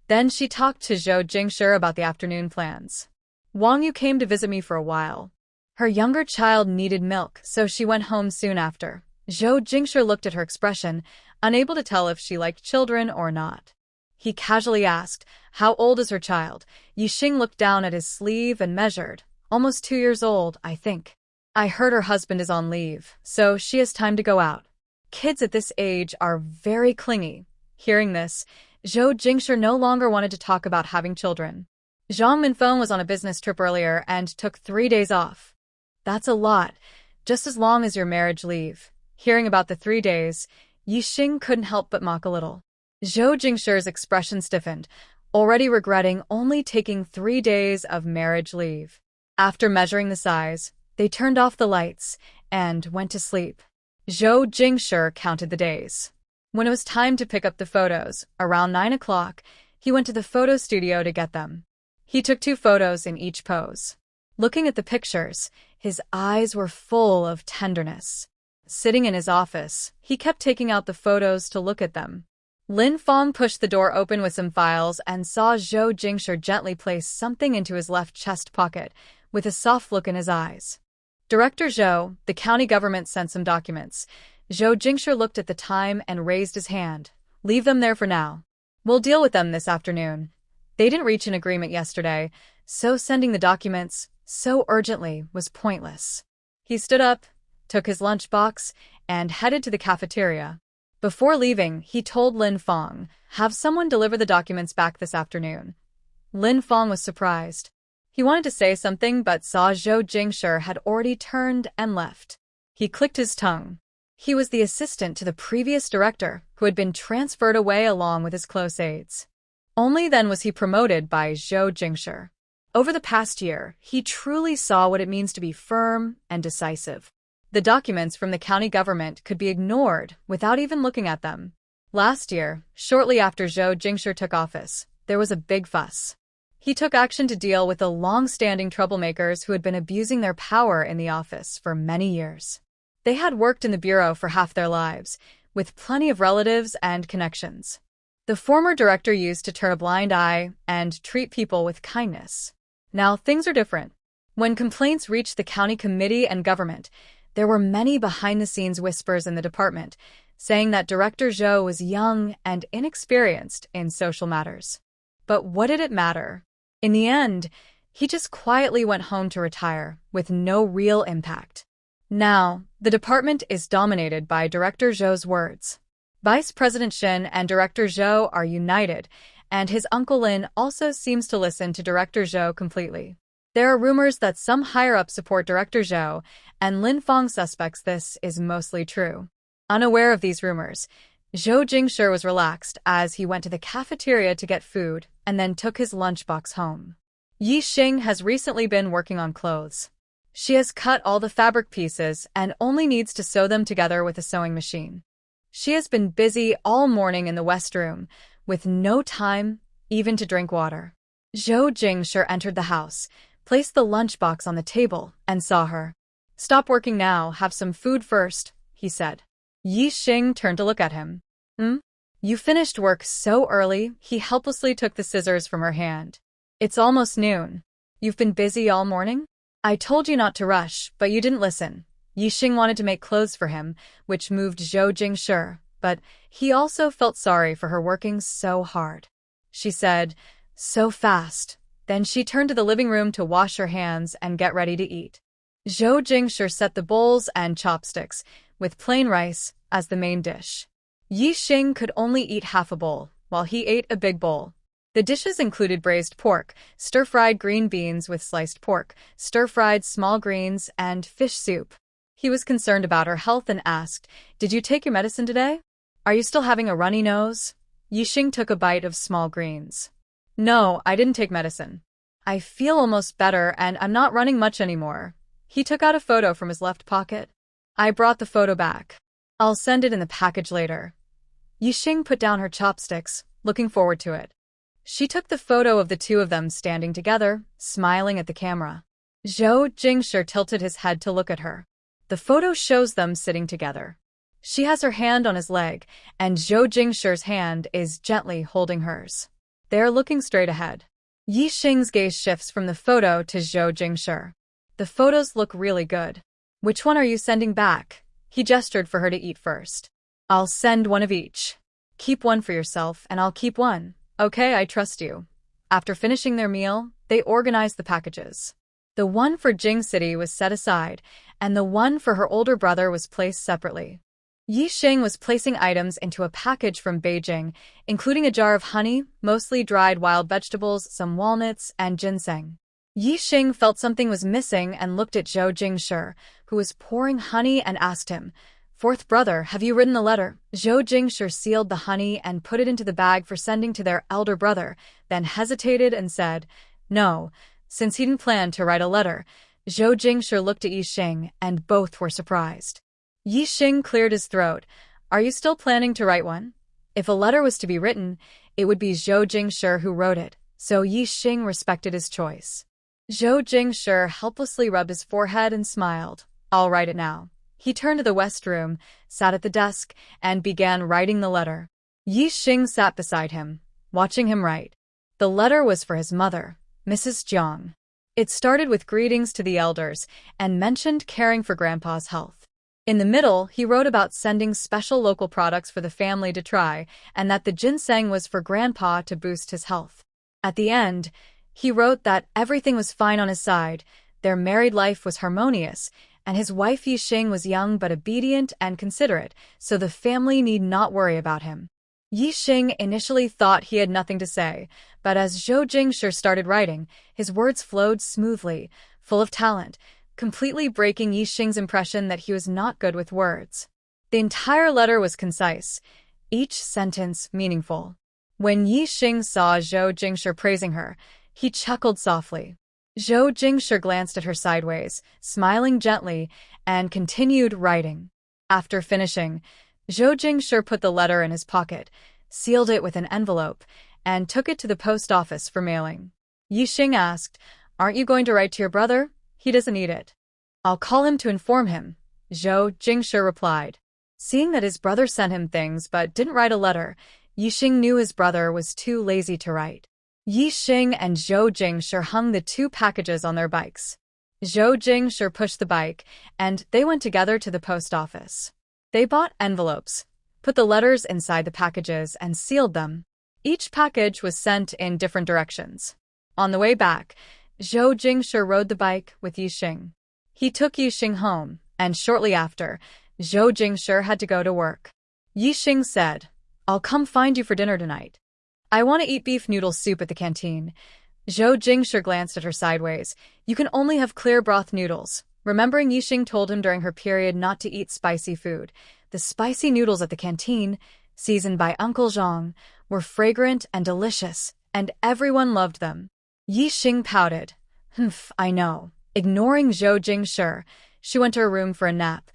Then she talked to Zhou Jingshi about the afternoon plans. Wang Yu came to visit me for a while. Her younger child needed milk, so she went home soon after. Zhou Jingshi looked at her expression, unable to tell if she liked children or not. He casually asked, How old is her child? Yixing looked down at his sleeve and measured. Almost 2 years old, I think. I heard her husband is on leave, so she has time to go out. Kids at this age are very clingy. Hearing this, Zhou Jingshi no longer wanted to talk about having children. Zhang Minfeng was on a business trip earlier and took 3 days off. That's a lot, just as long as your marriage leave. Hearing about the 3 days, Yixing couldn't help but mock a little. Zhou Jingshi's expression stiffened, already regretting only taking 3 days of marriage leave. After measuring the size, they turned off the lights and went to sleep. Zhou Jingshi counted the days. When it was time to pick up the photos, around 9 o'clock, he went to the photo studio to get them. He took 2 photos in each pose. Looking at the pictures, his eyes were full of tenderness. Sitting in his office, he kept taking out the photos to look at them. Lin Fong pushed the door open with some files and saw Zhou Jingshi gently place something into his left chest pocket, with a soft look in his eyes. Director Zhou, the county government sent some documents. Zhou Jingshi looked at the time and raised his hand. Leave them there for now. We'll deal with them this afternoon. They didn't reach an agreement yesterday, so sending the documents so urgently was pointless. He stood up, took his lunchbox, and headed to the cafeteria. Before leaving, he told Lin Fong, Have someone deliver the documents back this afternoon. Lin Fong was surprised. He wanted to say something but saw Zhou Jingshi had already turned and left. He clicked his tongue. He was the assistant to the previous director who had been transferred away along with his close aides. Only then was he promoted by Zhou Jingshi. Over the past year, he truly saw what it means to be firm and decisive. The documents from the county government could be ignored without even looking at them. Last year, shortly after Zhou Jingshi took office, there was a big fuss. He took action to deal with the long-standing troublemakers who had been abusing their power in the office for many years. They had worked in the bureau for half their lives, with plenty of relatives and connections. The former director used to turn a blind eye and treat people with kindness. Now things are different. When complaints reached the county committee and government, there were many behind-the-scenes whispers in the department, saying that Director Zhou was young and inexperienced in social matters. But what did it matter? In the end, he just quietly went home to retire, with no real impact. Now, the department is dominated by Director Zhou's words. Vice President Shin and Director Zhou are united, and his uncle Lin also seems to listen to Director Zhou completely. There are rumors that some higher-ups support Director Zhou, and Lin Fong suspects this is mostly true. Unaware of these rumors, Zhou Jingshi was relaxed as he went to the cafeteria to get food and then took his lunchbox home. Yi Xing has recently been working on clothes. She has cut all the fabric pieces and only needs to sew them together with a sewing machine. She has been busy all morning in the West Room, with no time even to drink water. Zhou Jingshi entered the house, placed the lunchbox on the table, and saw her. "Stop working now, have some food first," he said. Yi Xing turned to look at him. You finished work so early," he helplessly took the scissors from her hand. "It's almost noon. You've been busy all morning? I told you not to rush, but you didn't listen." Yi Xing wanted to make clothes for him, which moved Zhou Jingshi, but he also felt sorry for her working so hard. She said, "So fast." Then she turned to the living room to wash her hands and get ready to eat. Zhou Jingshi set the bowls and chopsticks, with plain rice, as the main dish. Yi Xing could only eat half a bowl, while he ate a big bowl. The dishes included braised pork, stir-fried green beans with sliced pork, stir-fried small greens, and fish soup. He was concerned about her health and asked, "Did you take your medicine today? Are you still having a runny nose?" Yi Xing took a bite of small greens. "No, I didn't take medicine. I feel almost better and I'm not running much anymore." He took out a photo from his left pocket. "I brought the photo back. I'll send it in the package later." Yi Xing put down her chopsticks, looking forward to it. She took the photo of the two of them standing together, smiling at the camera. Zhou Jingshi tilted his head to look at her. The photo shows them sitting together. She has her hand on his leg, and Zhou Jingshi's hand is gently holding hers. They are looking straight ahead. Yi Xing's gaze shifts from the photo to Zhou Jingshi. "The photos look really good. Which one are you sending back?" He gestured for her to eat first. "I'll send one of each. Keep one for yourself, and I'll keep one. Okay, I trust you." After finishing their meal, they organized the packages. The one for Jing City was set aside, and the one for her older brother was placed separately. Yi Xing was placing items into a package from Beijing, including a jar of honey, mostly dried wild vegetables, some walnuts, and ginseng. Yi Xing felt something was missing and looked at Zhou Jingshi, who was pouring honey, and asked him, "Fourth brother, have you written the letter?" Zhou Jingshi sealed the honey and put it into the bag for sending to their elder brother, then hesitated and said, "No," since he didn't plan to write a letter. Zhou Jingshi looked at Yi Xing, and both were surprised. Yi Xing cleared his throat. "Are you still planning to write one?" If a letter was to be written, it would be Zhou Jingshi who wrote it, so Yi Xing respected his choice. Zhou Jingshi helplessly rubbed his forehead and smiled. "I'll write it now." He turned to the West Room, sat at the desk, and began writing the letter. Yi Xing sat beside him, watching him write. The letter was for his mother, Mrs. Jiang. It started with greetings to the elders and mentioned caring for Grandpa's health. In the middle, he wrote about sending special local products for the family to try, and that the ginseng was for Grandpa to boost his health. At the end, he wrote that everything was fine on his side, their married life was harmonious, and his wife Yi Xing was young but obedient and considerate, so the family need not worry about him. Yi Xing initially thought he had nothing to say, but as Zhou Jingshi started writing, his words flowed smoothly, full of talent, completely breaking Yi Xing's impression that he was not good with words. The entire letter was concise, each sentence meaningful. When Yi Xing saw Zhou Jingshi praising her, he chuckled softly. Zhou Jingshi glanced at her sideways, smiling gently, and continued writing. After finishing, Zhou Jingshi put the letter in his pocket, sealed it with an envelope, and took it to the post office for mailing. Yi Xing asked, "Aren't you going to write to your brother? He doesn't need it." "I'll call him to inform him," Zhou Jingshi replied. Seeing that his brother sent him things but didn't write a letter, Yixing knew his brother was too lazy to write. Yixing and Zhou Jingshi hung the 2 packages on their bikes. Zhou Jingshi pushed the bike, and they went together to the post office. They bought envelopes, put the letters inside the packages, and sealed them. Each package was sent in different directions. On the way back, Zhou Jingshi rode the bike with Yixing. He took Yixing home, and shortly after, Zhou Jingshi had to go to work. Yixing said, "I'll come find you for dinner tonight. I want to eat beef noodle soup at the canteen." Zhou Jingshi glanced at her sideways. "You can only have clear broth noodles." Remembering Yixing told him during her period not to eat spicy food, the spicy noodles at the canteen, seasoned by Uncle Zhang, were fragrant and delicious, and everyone loved them. Yixing pouted. "Humph, I know." Ignoring Zhou Jingshi, she went to her room for a nap,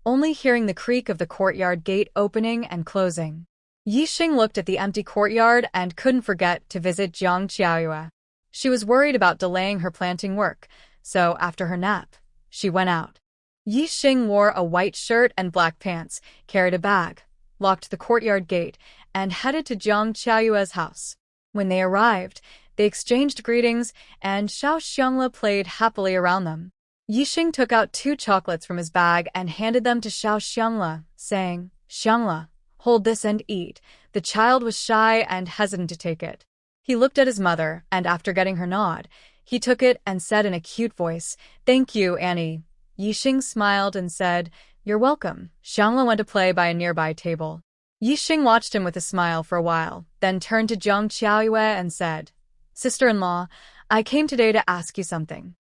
only hearing the creak of the courtyard gate opening and closing. Yixing looked at the empty courtyard and couldn't forget to visit Jiang Qiaoyue. She was worried about delaying her planting work, so after her nap, she went out. Yixing wore a white shirt and black pants, carried a bag, locked the courtyard gate, and headed to Jiang Qiaoyue's house. When they arrived, they exchanged greetings, and Xiao Xiangla played happily around them. Yixing took out 2 chocolates from his bag and handed them to Xiao Xiangla, saying, "Xiangla, hold this and eat." The child was shy and hesitant to take it. He looked at his mother, and after getting her nod, he took it and said in a cute voice, "Thank you, Annie." Yixing smiled and said, "You're welcome." Xiangla went to play by a nearby table. Yixing watched him with a smile for a while, then turned to Jiang Qiaoyue and said, "Sister-in-law, I came today to ask you something."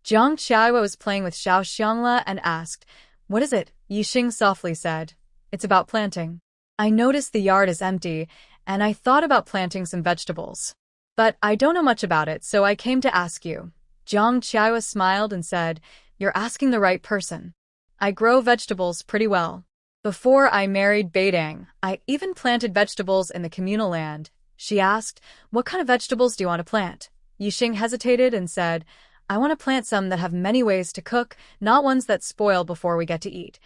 Jiang Qiaoyue was playing with Xiao Xiangla and asked, "What is it?" Yixing softly said, "It's about planting. I noticed the yard is empty, and I thought about planting some vegetables. But I don't know much about it, so I came to ask you." Jiang Qiaoyue smiled and said, "You're asking the right person. I grow vegetables pretty well. Before I married Beidang, I even planted vegetables in the communal land." She asked, "What kind of vegetables do you want to plant?" Yixing hesitated and said, "I want to plant some that have many ways to cook, not ones that spoil before we get to eat."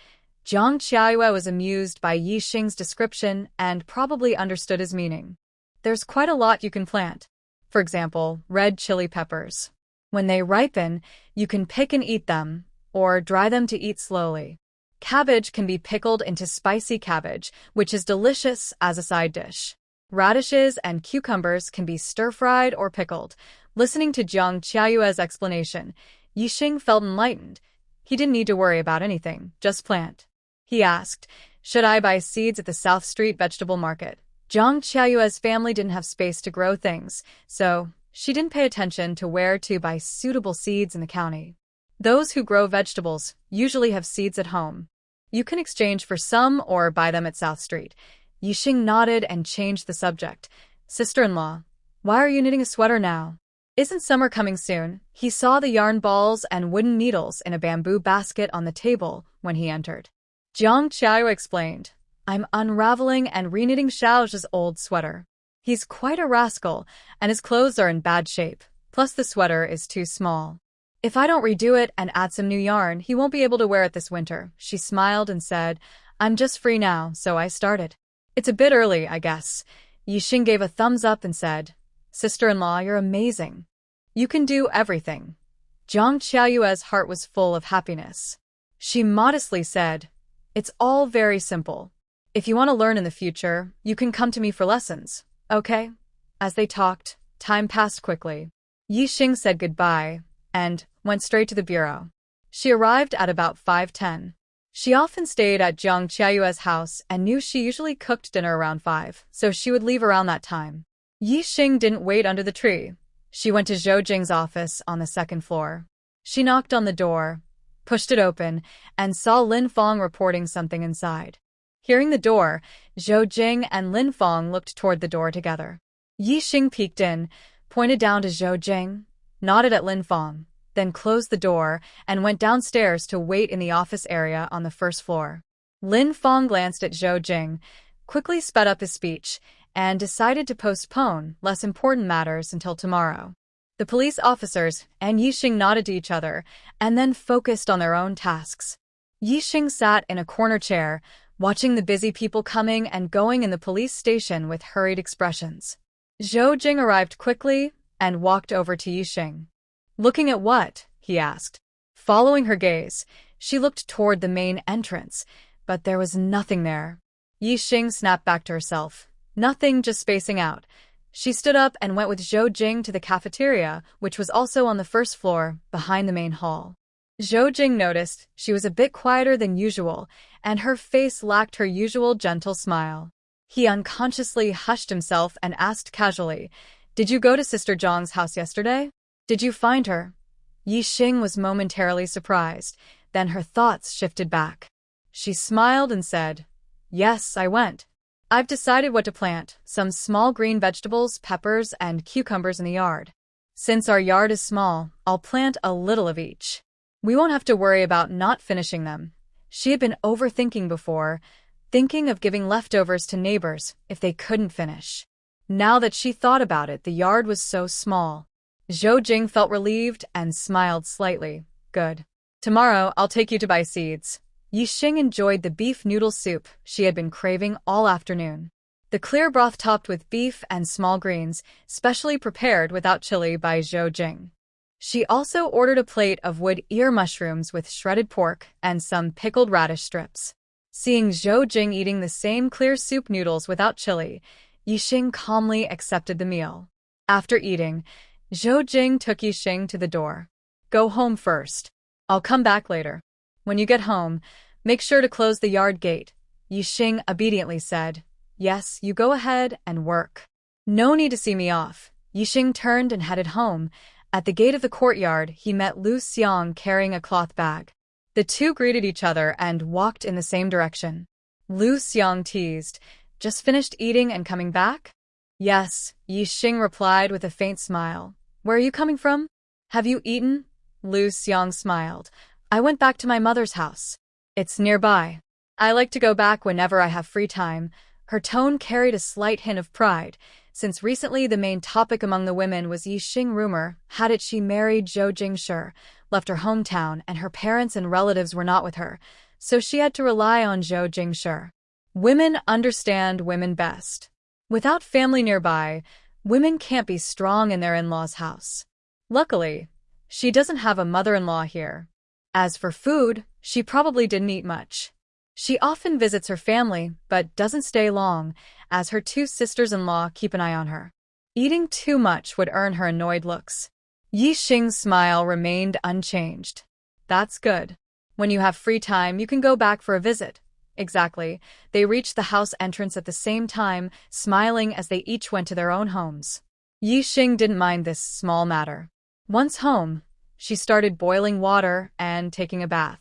Jiang Qiaoyue was amused by Yixing's description and probably understood his meaning. "There's quite a lot you can plant. For example, red chili peppers. When they ripen, you can pick and eat them, or dry them to eat slowly. Cabbage can be pickled into spicy cabbage, which is delicious as a side dish. Radishes and cucumbers can be stir-fried or pickled." Listening to Jiang Qiaoyue's explanation, Yixing felt enlightened. He didn't need to worry about anything, just plant. He asked, "Should I buy seeds at the South Street vegetable market?" Jiang Qiaoyue's family didn't have space to grow things, so she didn't pay attention to where to buy suitable seeds in the county. Those who grow vegetables usually have seeds at home. You can exchange for some or buy them at South Street. Yixing nodded and changed the subject. "Sister-in-law, why are you knitting a sweater now? Isn't summer coming soon?" He saw the yarn balls and wooden needles in a bamboo basket on the table when he entered. Jiang Qiaoyue explained, "I'm unraveling and reknitting Xiao's old sweater. He's quite a rascal, and his clothes are in bad shape. Plus the sweater is too small. If I don't redo it and add some new yarn, he won't be able to wear it this winter." She smiled and said, "I'm just free now, so I started. It's a bit early, I guess." Yixing gave a thumbs up and said, "Sister-in-law, you're amazing. You can do everything." Jiang Qiaoyue's heart was full of happiness. She modestly said, "It's all very simple. If you want to learn in the future, you can come to me for lessons, okay?" As they talked, time passed quickly. Yixing said goodbye and went straight to the bureau. She arrived at about 5:10. She often stayed at Jiang Qiaoyue's house and knew she usually cooked dinner around 5, so she would leave around that time. Yixing didn't wait under the tree. She went to Zhou Jing's office on the 2nd floor. She knocked on the door, pushed it open, and saw Lin Fong reporting something inside. Hearing the door, Zhou Jing and Lin Fong looked toward the door together. Yixing peeked in, pointed down to Zhou Jing, nodded at Lin Fong, then closed the door and went downstairs to wait in the office area on the 1st floor. Lin Fong glanced at Zhou Jing, quickly sped up his speech, and decided to postpone less important matters until tomorrow. The police officers and Yixing nodded to each other and then focused on their own tasks. Yixing sat in a corner chair, watching the busy people coming and going in the police station with hurried expressions. Zhou Jing arrived quickly and walked over to Yixing. "Looking at what?" he asked. Following her gaze, she looked toward the main entrance, but there was nothing there. Yixing snapped back to herself. "Nothing, just spacing out." She stood up and went with Zhou Jing to the cafeteria, which was also on the first floor, behind the main hall. Zhou Jing noticed she was a bit quieter than usual, and her face lacked her usual gentle smile. He unconsciously hushed himself and asked casually, "Did you go to Sister Zhang's house yesterday? Did you find her?" Yixing was momentarily surprised, then her thoughts shifted back. She smiled and said, "Yes, I went. I've decided what to plant, some small green vegetables, peppers, and cucumbers in the yard. Since our yard is small, I'll plant a little of each. We won't have to worry about not finishing them." She had been overthinking before, thinking of giving leftovers to neighbors if they couldn't finish. Now that she thought about it, the yard was so small. Zhou Jing felt relieved and smiled slightly. "Good. Tomorrow, I'll take you to buy seeds." Yixing enjoyed the beef noodle soup she had been craving all afternoon. The clear broth topped with beef and small greens, specially prepared without chili by Zhou Jing. She also ordered a plate of wood ear mushrooms with shredded pork and some pickled radish strips. Seeing Zhou Jing eating the same clear soup noodles without chili, Yixing calmly accepted the meal. After eating, Zhou Jing took Yixing to the door. "Go home first. I'll come back later. When you get home, make sure to close the yard gate." Yixing obediently said, "Yes, you go ahead and work. No need to see me off." Yixing turned and headed home. At the gate of the courtyard, he met Lu Xiang carrying a cloth bag. The two greeted each other and walked in the same direction. Lu Xiang teased, "Just finished eating and coming back?" "Yes," Yixing replied with a faint smile. "Where are you coming from? Have you eaten?" Lu Xiang smiled. "I went back to my mother's house. It's nearby. I like to go back whenever I have free time." Her tone carried a slight hint of pride, since recently the main topic among the women was Yixing rumor had it she married Zhou Jingshi, left her hometown, and her parents and relatives were not with her, so she had to rely on Zhou Jingshi. Women understand women best. Without family nearby, women can't be strong in their in-laws' house. Luckily, she doesn't have a mother-in-law here. As for food, she probably didn't eat much. She often visits her family, but doesn't stay long, as her two sisters-in-law keep an eye on her. Eating too much would earn her annoyed looks. Yixing's smile remained unchanged. "That's good. When you have free time, you can go back for a visit." Exactly. They reached the house entrance at the same time, smiling as they each went to their own homes. Yixing didn't mind this small matter. Once home, she started boiling water and taking a bath.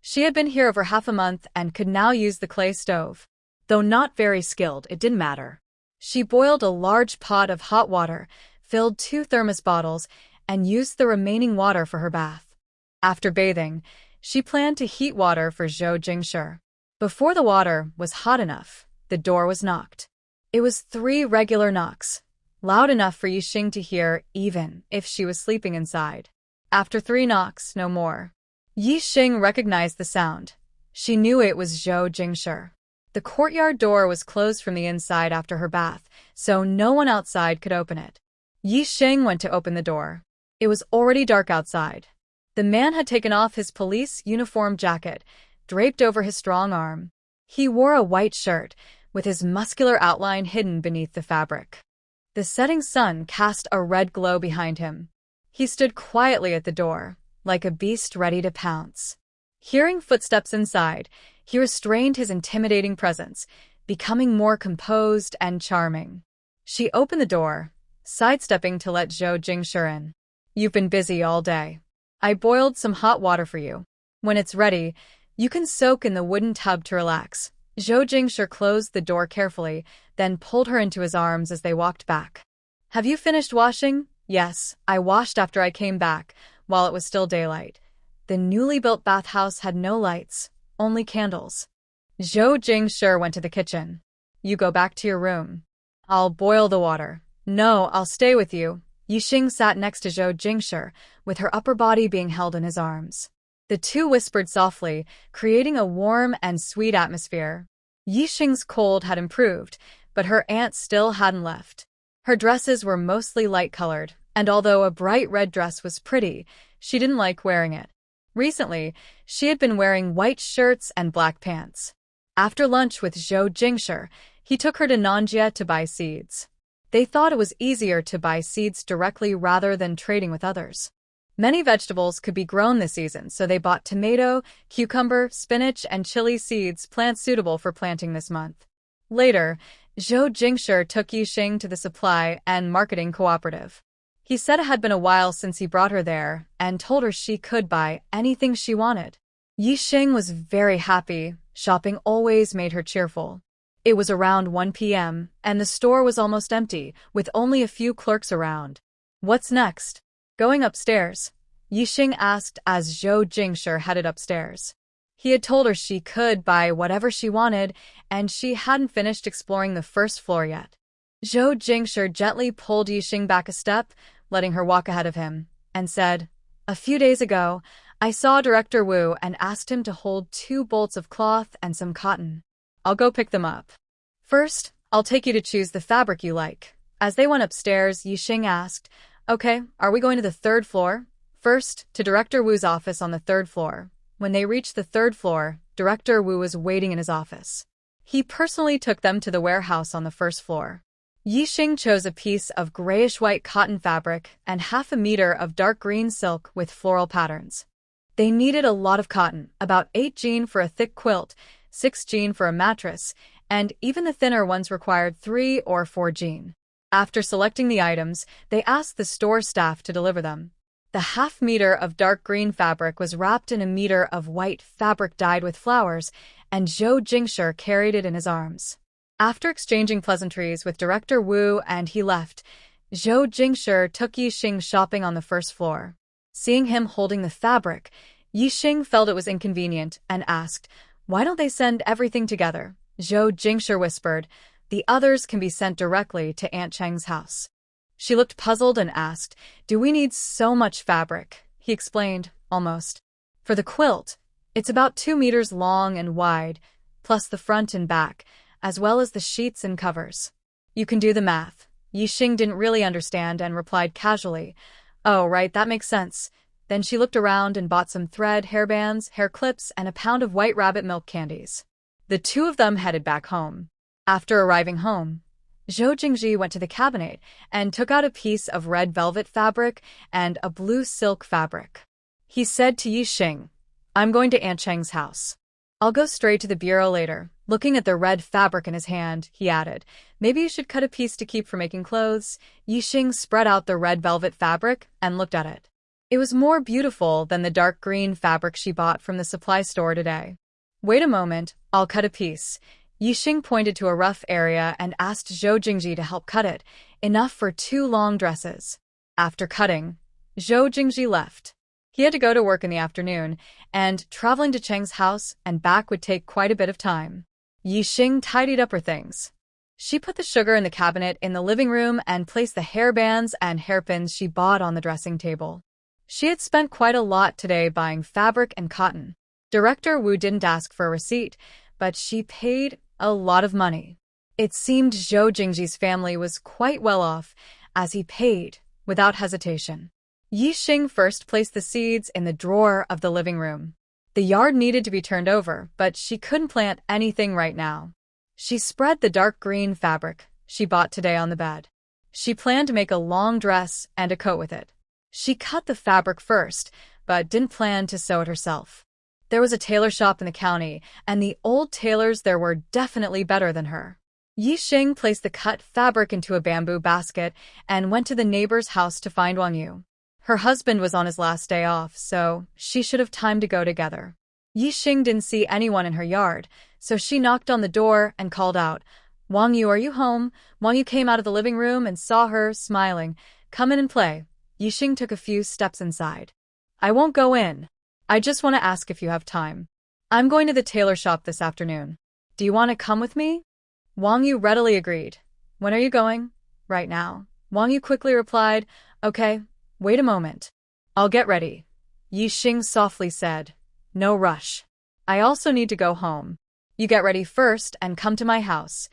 She had been here over half a month and could now use the clay stove. Though not very skilled, it didn't matter. She boiled a large pot of hot water, filled 2 thermos bottles, and used the remaining water for her bath. After bathing, she planned to heat water for Zhou Jingshi. Before the water was hot enough, the door was knocked. It was 3 regular knocks, loud enough for Yixing to hear even if she was sleeping inside. After 3 knocks, no more. Yixing recognized the sound. She knew it was Zhou Jingshi. The courtyard door was closed from the inside after her bath, so no one outside could open it. Yixing went to open the door. It was already dark outside. The man had taken off his police uniform jacket, draped over his strong arm. He wore a white shirt, with his muscular outline hidden beneath the fabric. The setting sun cast a red glow behind him. He stood quietly at the door, like a beast ready to pounce. Hearing footsteps inside, he restrained his intimidating presence, becoming more composed and charming. She opened the door, sidestepping to let Zhou Jingshi in. "You've been busy all day. I boiled some hot water for you. When it's ready, you can soak in the wooden tub to relax." Zhou Jingshi closed the door carefully, then pulled her into his arms as they walked back. "Have you finished washing?" "Yes, I washed after I came back, while it was still daylight." The newly built bathhouse had no lights, only candles. Zhou Jingshi went to the kitchen. "You go back to your room. I'll boil the water." "No, I'll stay with you." Yixing sat next to Zhou Jingshi, with her upper body being held in his arms. The two whispered softly, creating a warm and sweet atmosphere. Yixing's cold had improved, but her aunt still hadn't left. Her dresses were mostly light-colored, and although a bright red dress was pretty, she didn't like wearing it. Recently, she had been wearing white shirts and black pants. After lunch with Zhou Jingshi, he took her to Nanjie to buy seeds. They thought it was easier to buy seeds directly rather than trading with others. Many vegetables could be grown this season, so they bought tomato, cucumber, spinach, and chili seeds, plants suitable for planting this month. Later, Zhou Jingshi took Yixing to the supply and marketing cooperative. He said it had been a while since he brought her there and told her she could buy anything she wanted. Yixing was very happy. Shopping always made her cheerful. It was around 1 p.m., and the store was almost empty, with only a few clerks around. What's next? Going upstairs? Yixing asked as Zhou Jingshi headed upstairs. He had told her she could buy whatever she wanted, and she hadn't finished exploring the first floor yet. Zhou Jingshi gently pulled Yixing back a step, letting her walk ahead of him, and said, "A few days ago, I saw Director Wu and asked him to hold 2 bolts of cloth and some cotton. I'll go pick them up. First, I'll take you to choose the fabric you like." As they went upstairs, Yixing asked, "Okay, are we going to the 3rd floor?" "First, to Director Wu's office on the 3rd floor." When they reached the 3rd floor, Director Wu was waiting in his office. He personally took them to the warehouse on the 1st floor. Yixing chose a piece of grayish-white cotton fabric and half a meter of dark green silk with floral patterns. They needed a lot of cotton, about 8 jean for a thick quilt, 6 jean for a mattress, and even the thinner ones required 3 or 4 jean. After selecting the items, they asked the store staff to deliver them. The half meter of dark green fabric was wrapped in a meter of white fabric dyed with flowers, and Zhou Jingshi carried it in his arms. After exchanging pleasantries with Director Wu and he left, Zhou Jingshi took Yixing shopping on the 1st floor. Seeing him holding the fabric, Yixing felt it was inconvenient and asked, "Why don't they send everything together?" Zhou Jingshi whispered, "The others can be sent directly to Aunt Cheng's house." She looked puzzled and asked, "Do we need so much fabric?" He explained, "Almost. For the quilt, it's about 2 meters long and wide, plus the front and back, as well as the sheets and covers. You can do the math." Yixing didn't really understand and replied casually, "Oh, right, that makes sense." Then she looked around and bought some thread, hairbands, hair clips, and a pound of white rabbit milk candies. The 2 of them headed back home. After arriving home, Zhou Jingji went to the cabinet and took out a piece of red velvet fabric and a blue silk fabric. He said to Yixing, "I'm going to Aunt Cheng's house. I'll go straight to the bureau later." Looking at the red fabric in his hand, he added, "Maybe you should cut a piece to keep for making clothes." Yixing spread out the red velvet fabric and looked at it. It was more beautiful than the dark green fabric she bought from the supply store today. "Wait a moment, I'll cut a piece." Yixing pointed to a rough area and asked Zhou Jingji to help cut it, enough for 2 long dresses. After cutting, Zhou Jingji left. He had to go to work in the afternoon, and traveling to Cheng's house and back would take quite a bit of time. Yixing tidied up her things. She put the sugar in the cabinet in the living room and placed the hairbands and hairpins she bought on the dressing table. She had spent quite a lot today buying fabric and cotton. Director Wu didn't ask for a receipt, but she paid a lot of money. It seemed Zhou Jingji's family was quite well off, as he paid without hesitation. Yixing first placed the seeds in the drawer of the living room. The yard needed to be turned over, but she couldn't plant anything right now. She spread the dark green fabric she bought today on the bed. She planned to make a long dress and a coat with it. She cut the fabric first, but didn't plan to sew it herself. There was a tailor shop in the county, and the old tailors there were definitely better than her. Yixing placed the cut fabric into a bamboo basket and went to the neighbor's house to find Wang Yu. Her husband was on his last day off, so she should have time to go together. Yixing didn't see anyone in her yard, so she knocked on the door and called out, "Wang Yu, are you home?" Wang Yu came out of the living room and saw her, smiling. "Come in and play." Yixing took a few steps inside. "I won't go in. I just want to ask if you have time. I'm going to the tailor shop this afternoon. Do you want to come with me?" Wang Yu readily agreed. "When are you going?" "Right now." Wang Yu quickly replied, "Okay, wait a moment. I'll get ready." Yixing softly said, "No rush. I also need to go home." You get ready first and come to my house.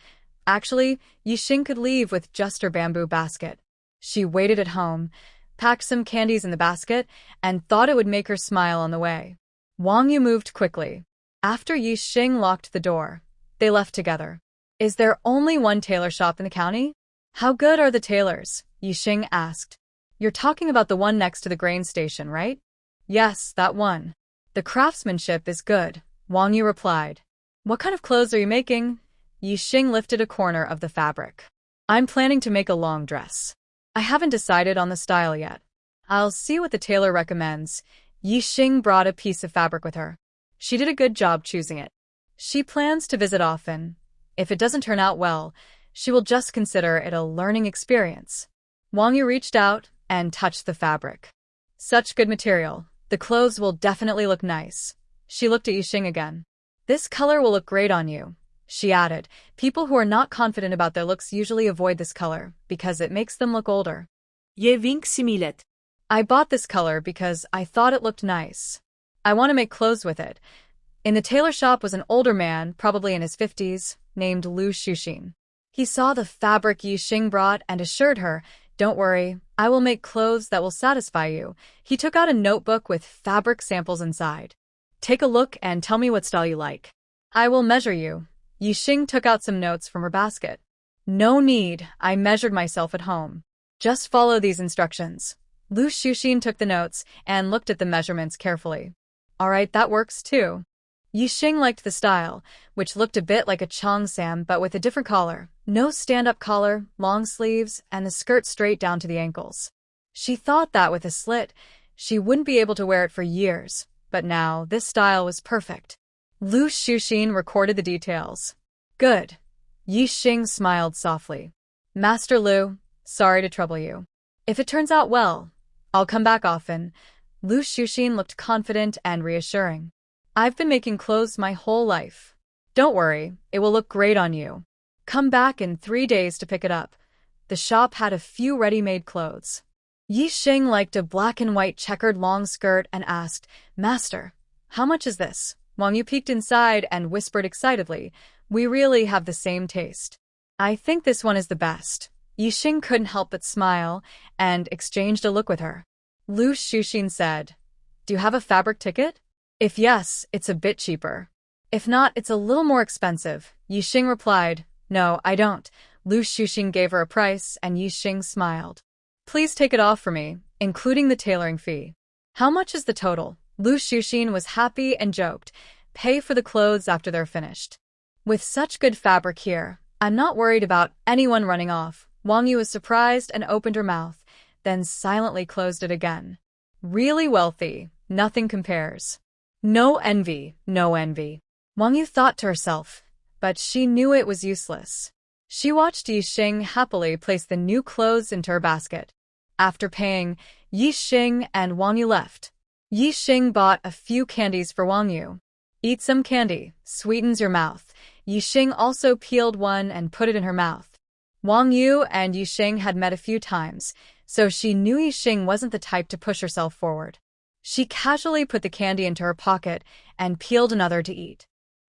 Actually, Yixing could leave with just her bamboo basket. She waited at home, packed some candies in the basket, and thought it would make her smile on the way. Wang Yu moved quickly. After Yixing locked the door, they left together. Is there only one tailor shop in the county? How good are the tailors? Yixing asked. You're talking about the one next to the grain station, right? Yes, that one. The craftsmanship is good, Wang Yu replied. What kind of clothes are you making? Yixing lifted a corner of the fabric. I'm planning to make a long dress. I haven't decided on the style yet. I'll see what the tailor recommends. Yixing brought a piece of fabric with her. She did a good job choosing it. She plans to visit often. If it doesn't turn out well, she will just consider it a learning experience. Wang Yu reached out and touched the fabric. Such good material. The clothes will definitely look nice. She looked at Yixing again. This color will look great on you, she added. People who are not confident about their looks usually avoid this color because it makes them look older. Je vingt similet. I bought this color because I thought it looked nice. I want to make clothes with it. In the tailor shop was an older man, probably in his 50s, named Lu Xuxin. He saw the fabric Yixing brought and assured her, Don't worry, I will make clothes that will satisfy you. He took out a notebook with fabric samples inside. Take a look and tell me what style you like. I will measure you. Yixing took out some notes from her basket. No need, I measured myself at home. Just follow these instructions. Lu Xuxin took the notes and looked at the measurements carefully. Alright, that works too. Yixing liked the style, which looked a bit like a cheongsam but with a different collar. No stand-up collar, long sleeves, and the skirt straight down to the ankles. She thought that with a slit, she wouldn't be able to wear it for years, but now this style was perfect. Lu Xuxin recorded the details. Good. Yixing smiled softly. Master Lu, sorry to trouble you. If it turns out well, I'll come back often. Lu Xuxin looked confident and reassuring. I've been making clothes my whole life. Don't worry, it will look great on you. Come back in 3 days to pick it up. The shop had a few ready-made clothes. Yixing liked a black and white checkered long skirt and asked, Master, how much is this? Wang Yu peeked inside and whispered excitedly, We really have the same taste. I think this one is the best. Yixing couldn't help but smile and exchanged a look with her. Lu Xuxin said, Do you have a fabric ticket? If yes, it's a bit cheaper. If not, it's a little more expensive. Yixing replied, No, I don't. Lu Xuxin gave her a price and Yixing smiled. Please take it off for me, including the tailoring fee. How much is the total? Lu Xuxin was happy and joked, Pay for the clothes after they're finished. With such good fabric here, I'm not worried about anyone running off. Wang Yu was surprised and opened her mouth, then silently closed it again. Really wealthy, nothing compares. No envy, no envy. Wang Yu thought to herself, but she knew it was useless. She watched Yixing happily place the new clothes into her basket. After paying, Yixing and Wang Yu left. Yixing bought a few candies for Wang Yu. Eat some candy, sweetens your mouth. Yixing also peeled one and put it in her mouth. Wang Yu and Yixing had met a few times, so she knew Yixing wasn't the type to push herself forward. She casually put the candy into her pocket and peeled another to eat.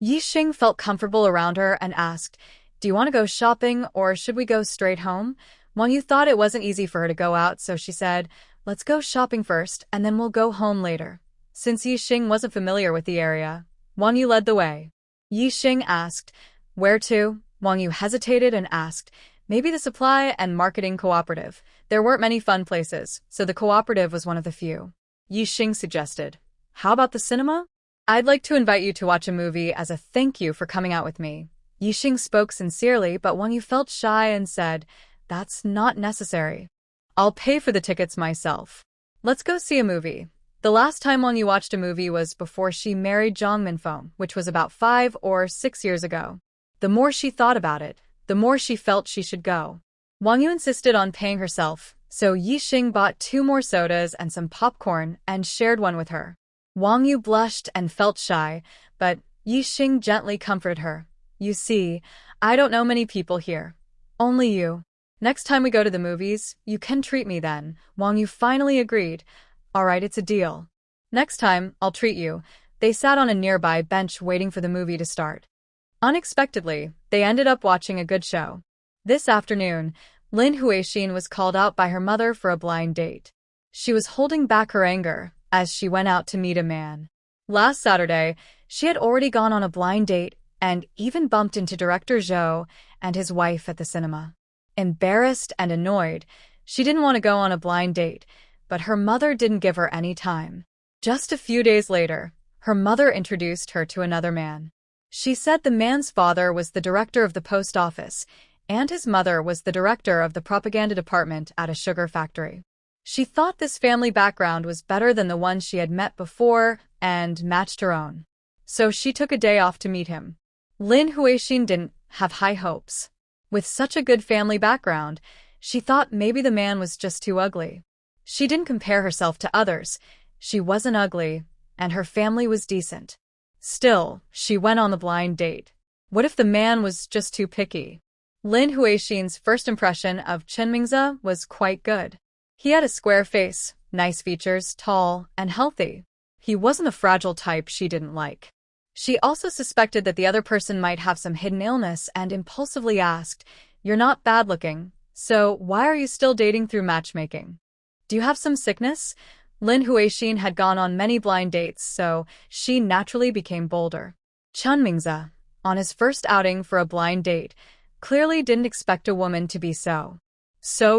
Yixing felt comfortable around her and asked, Do you want to go shopping or should we go straight home? Wang Yu thought it wasn't easy for her to go out, so she said, Let's go shopping first and then we'll go home later. Since Yixing wasn't familiar with the area, Wang Yu led the way. Yixing asked, Where to? Wang Yu hesitated and asked, Maybe the supply and marketing cooperative. There weren't many fun places, so the cooperative was one of the few. Yixing suggested, How about the cinema? I'd like to invite you to watch a movie as a thank you for coming out with me. Yixing spoke sincerely, but Wang Yu felt shy and said, That's not necessary. I'll pay for the tickets myself. Let's go see a movie. The last time Wang Yu watched a movie was before she married Zhang Minfeng, which was about 5 or 6 years ago. The more she thought about it, the more she felt she should go. Wang Yu insisted on paying herself, so Yixing bought 2 more sodas and some popcorn and shared one with her. Wang Yu blushed and felt shy, but Yixing gently comforted her. You see, I don't know many people here. Only you. Next time we go to the movies, you can treat me then. Wang Yu finally agreed. All right, it's a deal. Next time, I'll treat you. They sat on a nearby bench waiting for the movie to start. Unexpectedly, they ended up watching a good show. This afternoon, Lin Huixin was called out by her mother for a blind date. She was holding back her anger as she went out to meet a man. Last Saturday, she had already gone on a blind date and even bumped into director Zhou and his wife at the cinema. Embarrassed and annoyed, she didn't want to go on a blind date, but her mother didn't give her any time. Just a few days later, her mother introduced her to another man. She said the man's father was the director of the post office, and his mother was the director of the propaganda department at a sugar factory. She thought this family background was better than the one she had met before and matched her own. So she took a day off to meet him. Lin Huixin didn't have high hopes. With such a good family background, she thought maybe the man was just too ugly. She didn't compare herself to others. She wasn't ugly, and her family was decent. Still, she went on the blind date. What if the man was just too picky? Lin Huixin's first impression of Chen Mingze was quite good. He had a square face, nice features, tall, and healthy. He wasn't the fragile type she didn't like. She also suspected that the other person might have some hidden illness and impulsively asked, "You're not bad-looking, so why are you still dating through matchmaking? Do you have some sickness?" Lin Huixin had gone on many blind dates, so she naturally became bolder. Chen Mingze, on his first outing for a blind date, clearly didn't expect a woman to be so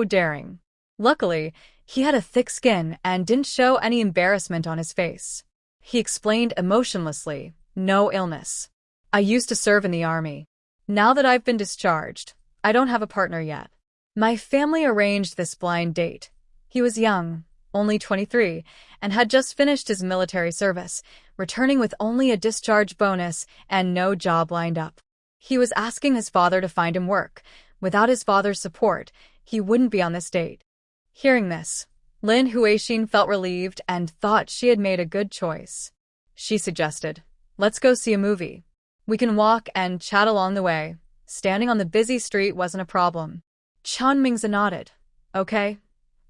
daring. Luckily, he had a thick skin and didn't show any embarrassment on his face. He explained emotionlessly, "No illness. I used to serve in the army. Now that I've been discharged, I don't have a partner yet. My family arranged this blind date." He was young, only 23, and had just finished his military service, returning with only a discharge bonus and no job lined up. He was asking his father to find him work. Without his father's support, he wouldn't be on this date. Hearing this, Lin Huixin felt relieved and thought she had made a good choice. She suggested, "Let's go see a movie. We can walk and chat along the way." Standing on the busy street wasn't a problem. Chen Mingze nodded. Okay.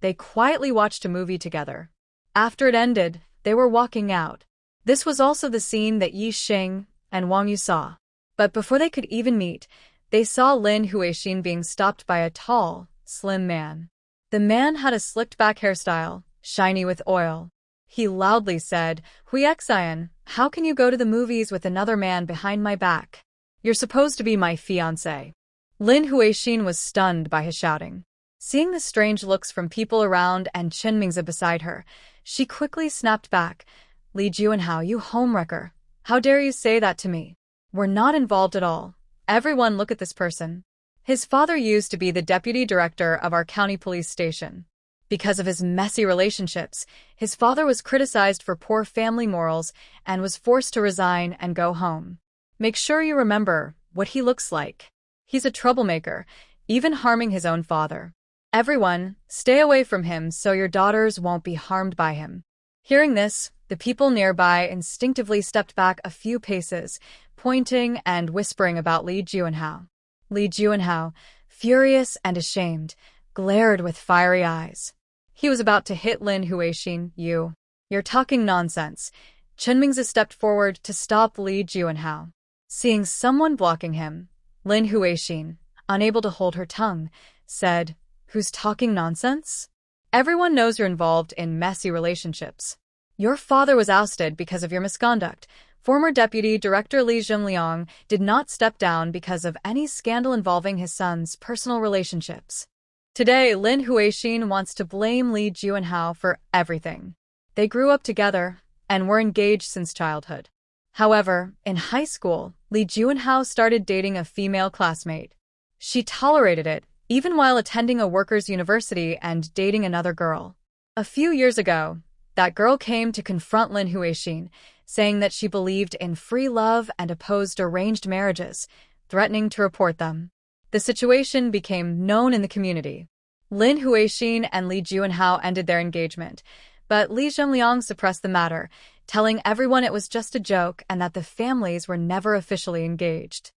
They quietly watched a movie together. After it ended, they were walking out. This was also the scene that Yi Xing and Wang Yu saw. But before they could even meet, they saw Lin Huixin being stopped by a tall, slim man. The man had a slicked-back hairstyle, shiny with oil. He loudly said, "Huixian, how can you go to the movies with another man behind my back? You're supposed to be my fiancé." Lin Huixin was stunned by his shouting. Seeing the strange looks from people around and Chen Mingze beside her, she quickly snapped back. "Li Juanhao, you homewrecker. How dare you say that to me? We're not involved at all. Everyone look at this person." His father used to be the deputy director of our county police station. Because of his messy relationships, his father was criticized for poor family morals and was forced to resign and go home. Make sure you remember what he looks like. He's a troublemaker, even harming his own father. Everyone, stay away from him so your daughters won't be harmed by him. Hearing this, the people nearby instinctively stepped back a few paces, pointing and whispering about Li Juanhao. Li Juanhao, furious and ashamed, glared with fiery eyes. He was about to hit Lin Huixin. You're talking nonsense." Chen Mingze stepped forward to stop Li Juanhao. Seeing someone blocking him, Lin Huixin, unable to hold her tongue, said, "Who's talking nonsense? Everyone knows you're involved in messy relationships. Your father was ousted because of your misconduct. Former Deputy Director Li Zhenliang did not step down because of any scandal involving his son's personal relationships." Today, Lin Huixin wants to blame Li Juanhao for everything. They grew up together and were engaged since childhood. However, in high school, Li Juanhao started dating a female classmate. She tolerated it, even while attending a workers' university and dating another girl. A few years ago, that girl came to confront Lin Huixin, saying that she believed in free love and opposed arranged marriages, threatening to report them. The situation became known in the community. Lin Huixin and Li Juanhao ended their engagement, but Li Zhenliang suppressed the matter, telling everyone it was just a joke and that the families were never officially engaged.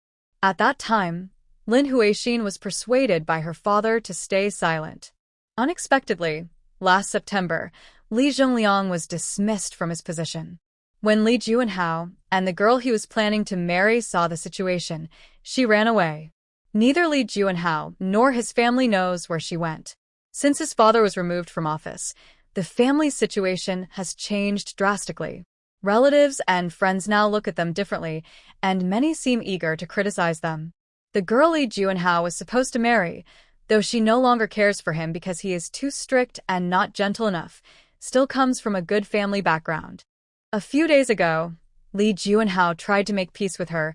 At that time, Lin Huixin was persuaded by her father to stay silent. Unexpectedly, last September, Li Zhenliang was dismissed from his position. When Lee Juanhao and the girl he was planning to marry saw the situation, she ran away. Neither Lee Juanhao nor his family knows where she went. Since his father was removed from office, the family's situation has changed drastically. Relatives and friends now look at them differently, and many seem eager to criticize them. The girl Lee Juanhao was supposed to marry, though she no longer cares for him because he is too strict and not gentle enough, still comes from a good family background. A few days ago, Lee Juanhao tried to make peace with her,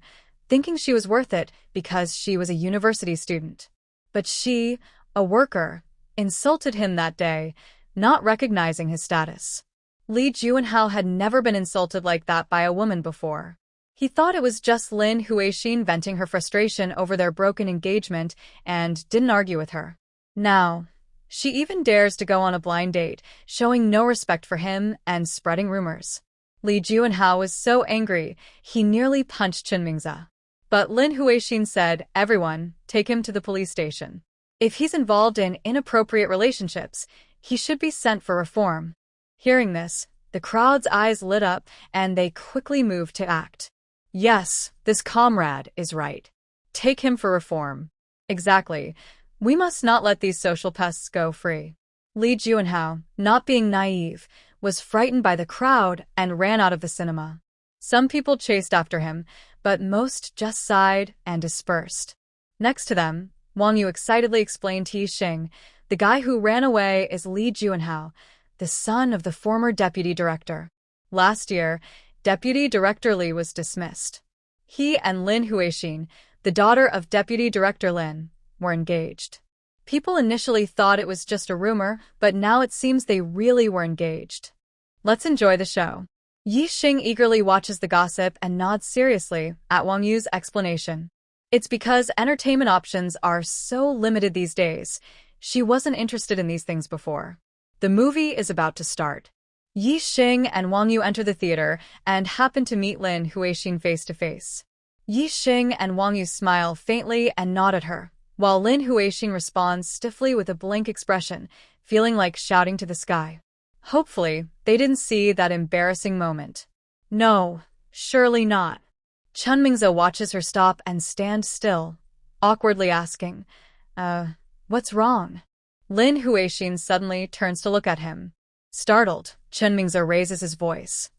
thinking she was worth it because she was a university student. But she, a worker, insulted him that day, not recognizing his status. Lee Juanhao had never been insulted like that by a woman before. He thought it was just Lin Huixin venting her frustration over their broken engagement and didn't argue with her. Now, she even dares to go on a blind date, showing no respect for him and spreading rumors. Lee Juanhao was so angry, he nearly punched Chunmingze. But Lin Huixin said, "Everyone, take him to the police station. If he's involved in inappropriate relationships, he should be sent for reform." Hearing this, the crowd's eyes lit up and they quickly moved to act. Yes, this comrade is right. Take him for reform. Exactly. We must not let these social pests go free. Lee Juanhao, not being naive, was frightened by the crowd and ran out of the cinema. Some people chased after him, but most just sighed and dispersed. Next to them, Wang Yu excitedly explained to Yixing, "The guy who ran away is Lee Juanhao, the son of the former deputy director. Last year, Deputy Director Li was dismissed. He and Lin Huixin, the daughter of Deputy Director Lin, were engaged." People initially thought it was just a rumor, but now it seems they really were engaged. Let's enjoy the show. Yixing eagerly watches the gossip and nods seriously at Wang Yu's explanation. It's because entertainment options are so limited these days. She wasn't interested in these things before. The movie is about to start. Yixing and Wang Yu enter the theater and happen to meet Lin Huixin face to face. Yixing and Wang Yu smile faintly and nod at her, while Lin Huixin responds stiffly with a blank expression, feeling like shouting to the sky. Hopefully, they didn't see that embarrassing moment. No, surely not. Chunmingze watches her stop and stand still, awkwardly asking, what's wrong? Lin Huixin suddenly turns to look at him. Startled, Chunmingze raises his voice.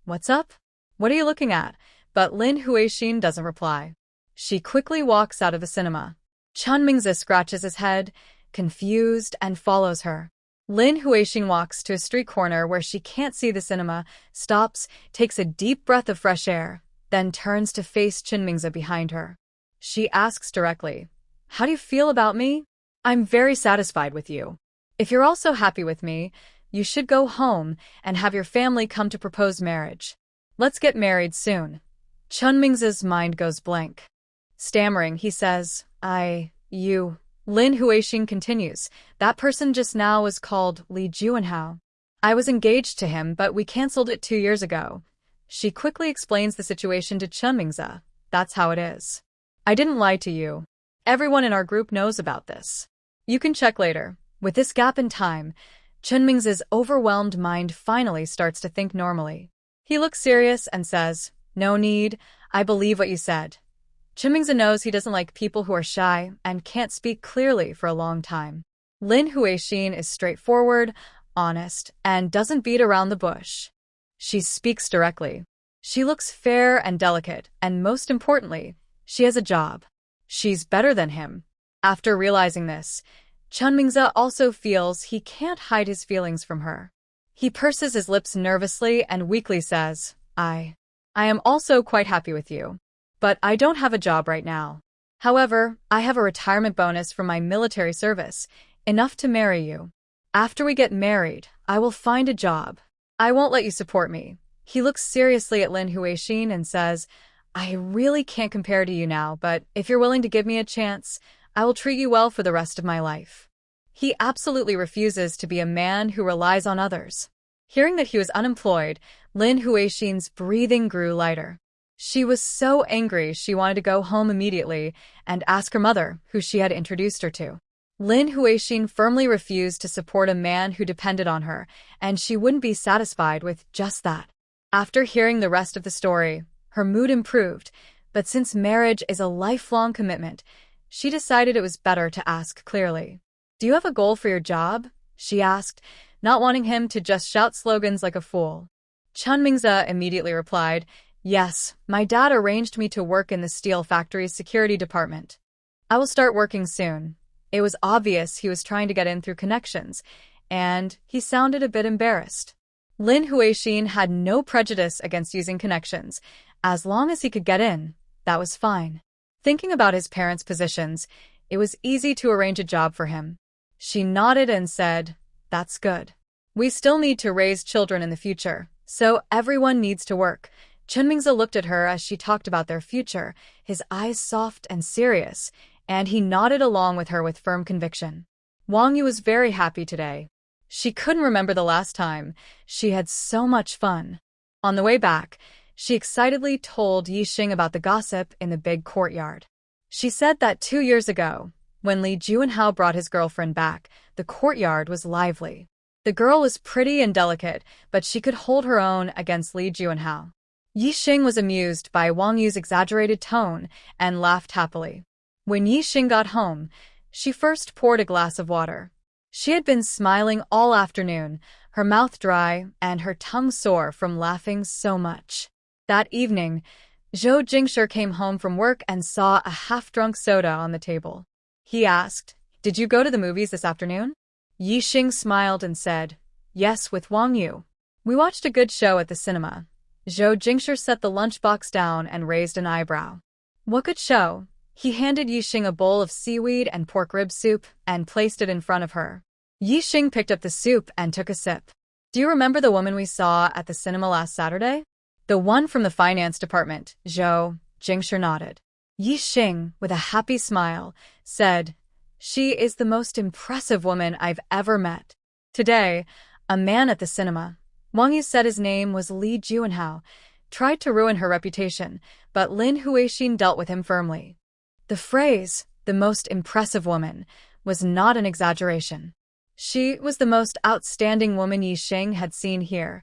"What's up? What are you looking at?" But Lin Huixin doesn't reply. She quickly walks out of the cinema. Chunmingze scratches his head, confused, and follows her. Lin Huixin walks to a street corner where she can't see the cinema, stops, takes a deep breath of fresh air, then turns to face Chunmingze behind her. She asks directly, "How do you feel about me? I'm very satisfied with you. If you're also happy with me, you should go home and have your family come to propose marriage. Let's get married soon." Chunmingze's mind goes blank. Stammering, he says, you. Lin Huixin continues, "That person just now was called Lee Juanhao. I was engaged to him, but we cancelled it 2 years ago." She quickly explains the situation to Chunmingze. "That's how it is. I didn't lie to you. Everyone in our group knows about this. You can check later." With this gap in time, Chunmingze's overwhelmed mind finally starts to think normally. He looks serious and says, "No need, I believe what you said." Chunmingze knows he doesn't like people who are shy and can't speak clearly for a long time. Lin Huixin is straightforward, honest, and doesn't beat around the bush. She speaks directly. She looks fair and delicate, and most importantly, she has a job. She's better than him. After realizing this, Chunmingze also feels he can't hide his feelings from her. He purses his lips nervously and weakly says, I am also quite happy with you. But I don't have a job right now. However, I have a retirement bonus from my military service, enough to marry you. After we get married, I will find a job. I won't let you support me." He looks seriously at Lin Huixin and says, "I really can't compare to you now, but if you're willing to give me a chance, I will treat you well for the rest of my life." He absolutely refuses to be a man who relies on others. Hearing that he was unemployed, Lin Huixin's breathing grew lighter. She was so angry she wanted to go home immediately and ask her mother, who she had introduced her to. Lin Huixin firmly refused to support a man who depended on her, and she wouldn't be satisfied with just that. After hearing the rest of the story, her mood improved, but since marriage is a lifelong commitment, she decided it was better to ask clearly. "Do you have a goal for your job?" she asked, not wanting him to just shout slogans like a fool. Chun Mingze immediately replied, "Yes, my dad arranged me to work in the steel factory's security department. I will start working soon." It was obvious he was trying to get in through connections, and he sounded a bit embarrassed. Lin Huixin had no prejudice against using connections. As long as he could get in, that was fine. Thinking about his parents' positions, it was easy to arrange a job for him. She nodded and said, "That's good. We still need to raise children in the future, so everyone needs to work." Chun Mingze looked at her as she talked about their future, his eyes soft and serious, and he nodded along with her with firm conviction. Wang Yu was very happy today. She couldn't remember the last time. She had so much fun. On the way back, she excitedly told Yixing about the gossip in the big courtyard. She said that 2 years ago, when Li Juanhao brought his girlfriend back, the courtyard was lively. The girl was pretty and delicate, but she could hold her own against Li Juanhao. Yixing was amused by Wang Yu's exaggerated tone and laughed happily. When Yixing got home, she first poured a glass of water. She had been smiling all afternoon, her mouth dry and her tongue sore from laughing so much. That evening, Zhou Jingshi came home from work and saw a half-drunk soda on the table. He asked, "Did you go to the movies this afternoon?" Yixing smiled and said, "Yes, with Wang Yu. We watched a good show at the cinema." Zhou Jingshi set the lunchbox down and raised an eyebrow. "What good show?" He handed Yixing a bowl of seaweed and pork rib soup and placed it in front of her. Yixing picked up the soup and took a sip. "Do you remember the woman we saw at the cinema last Saturday?" "The one from the finance department," Zhou Jingshi nodded. Yixing, with a happy smile, said, "She is the most impressive woman I've ever met." Today, a man at the cinema, Wang Yu said his name was Li Juanhao, tried to ruin her reputation, but Lin Huixin dealt with him firmly. The phrase, "the most impressive woman," was not an exaggeration. She was the most outstanding woman Yixing had seen here,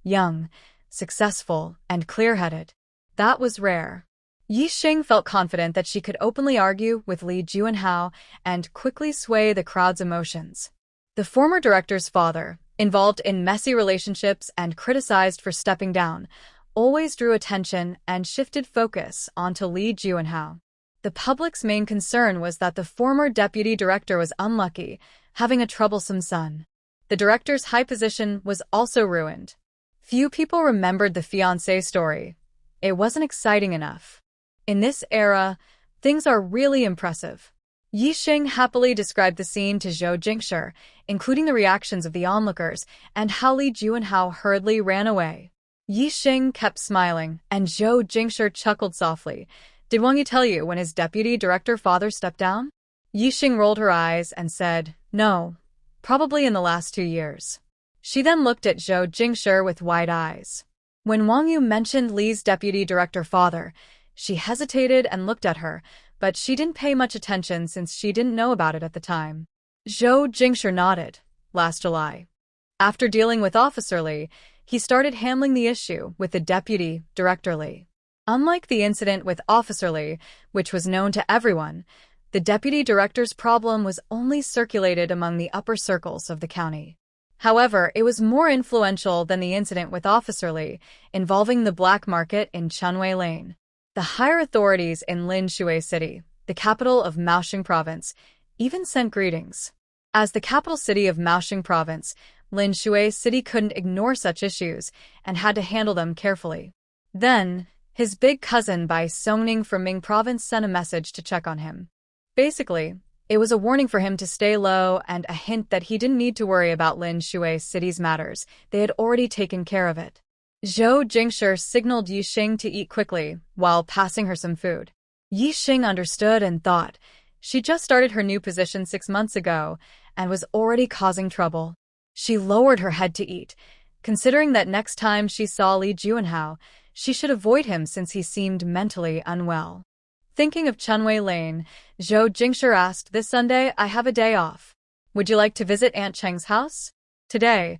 young, successful, and clear-headed. That was rare. Yixing felt confident that she could openly argue with Li Juanhao and quickly sway the crowd's emotions. The former director's father, involved in messy relationships and criticized for stepping down, always drew attention and shifted focus onto Li Juanhao. The public's main concern was that the former deputy director was unlucky, having a troublesome son. The director's high position was also ruined. Few people remembered the fiancé story. It wasn't exciting enough. In this era, things are really impressive. Yixing happily described the scene to Zhou Jingshi, including the reactions of the onlookers and how Li Juanhao hurriedly ran away. Yixing kept smiling, and Zhou Jingshi chuckled softly. "Did Wang Yu tell you when his deputy director father stepped down?" Yixing rolled her eyes and said, "No, probably in the last 2 years." She then looked at Zhou Jingshi with wide eyes. When Wang Yu mentioned Li's deputy director father, she hesitated and looked at her, but she didn't pay much attention since she didn't know about it at the time. Zhou Jingshi nodded. Last July. After dealing with Officer Li, he started handling the issue with the deputy director Li. Unlike the incident with Officer Li, which was known to everyone, the deputy director's problem was only circulated among the upper circles of the county. However, it was more influential than the incident with Officer Li, involving the black market in Chunwei Lane. The higher authorities in Linshui City, the capital of Maoxing Province, even sent greetings. As the capital city of Maoxing Province, Linshui City couldn't ignore such issues and had to handle them carefully. Then, his big cousin Bai Songning from Ming Province sent a message to check on him. Basically, it was a warning for him to stay low and a hint that he didn't need to worry about Linshui City's matters. They had already taken care of it. Zhou Jingshi signaled Yixing to eat quickly while passing her some food. Yixing understood and thought, she just started her new position 6 months ago and was already causing trouble. She lowered her head to eat, considering that next time she saw Li Juanhao, she should avoid him since he seemed mentally unwell. Thinking of Chunwei Lane, Zhou Jingshi asked, "This Sunday I have a day off. Would you like to visit Aunt Cheng's house?" Today,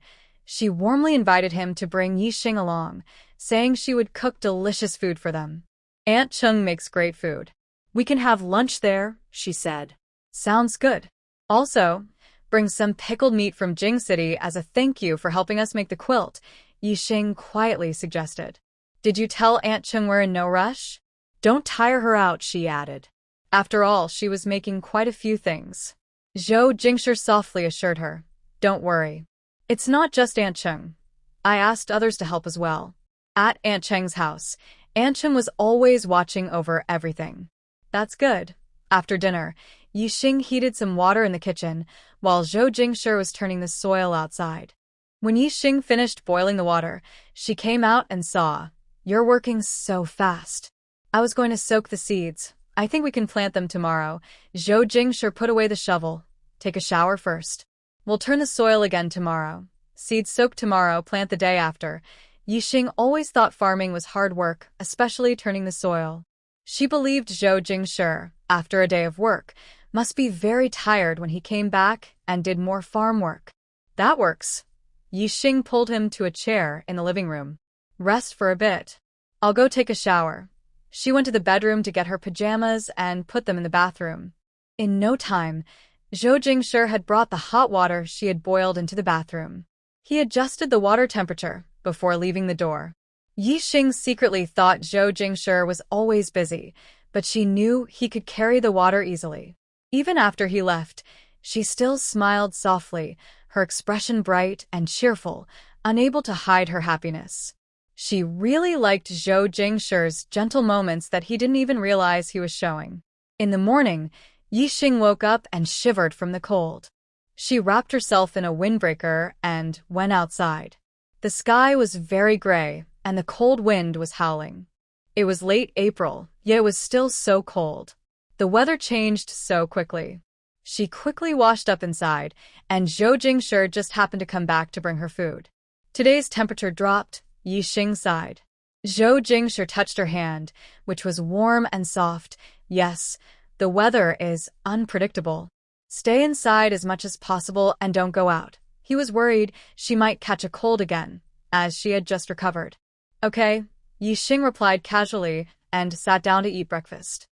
She warmly invited him to bring Yixing along, saying she would cook delicious food for them. Aunt Chung makes great food. We can have lunch there, she said. Sounds good. Also, bring some pickled meat from Jing City as a thank you for helping us make the quilt, Yixing quietly suggested. Did you tell Aunt Chung we're in no rush? Don't tire her out, she added. After all, she was making quite a few things. Zhou Jingshi softly assured her. Don't worry. It's not just Aunt Chung. I asked others to help as well. At Aunt Cheng's house, Aunt Chung was always watching over everything. That's good. After dinner, Yixing heated some water in the kitchen, while Zhou Jingshi was turning the soil outside. When Yixing finished boiling the water, she came out and saw, "You're working so fast. I was going to soak the seeds. I think we can plant them tomorrow." Zhou Jingshi put away the shovel. Take a shower first. We'll turn the soil again tomorrow. Seeds soaked tomorrow, plant the day after. Yixing always thought farming was hard work, especially turning the soil. She believed Zhou Jingshi, after a day of work, must be very tired when he came back and did more farm work. That works. Yixing pulled him to a chair in the living room. Rest for a bit. I'll go take a shower. She went to the bedroom to get her pajamas and put them in the bathroom. In no time, Zhou Jingshi had brought the hot water she had boiled into the bathroom. He adjusted the water temperature before leaving the door. Yixing secretly thought Zhou Jingshi was always busy, but she knew he could carry the water easily. Even after he left, she still smiled softly, her expression bright and cheerful, unable to hide her happiness. She really liked Zhou Jingshi's gentle moments that he didn't even realize he was showing. In the morning, Yixing woke up and shivered from the cold. She wrapped herself in a windbreaker and went outside. The sky was very gray, and the cold wind was howling. It was late April, yet it was still so cold. The weather changed so quickly. She quickly washed up inside, and Zhou Jingshi just happened to come back to bring her food. Today's temperature dropped, Yixing sighed. Zhou Jingshi touched her hand, which was warm and soft. Yes, the weather is unpredictable. Stay inside as much as possible and don't go out. He was worried she might catch a cold again, as she had just recovered. Okay, Yixing replied casually and sat down to eat breakfast.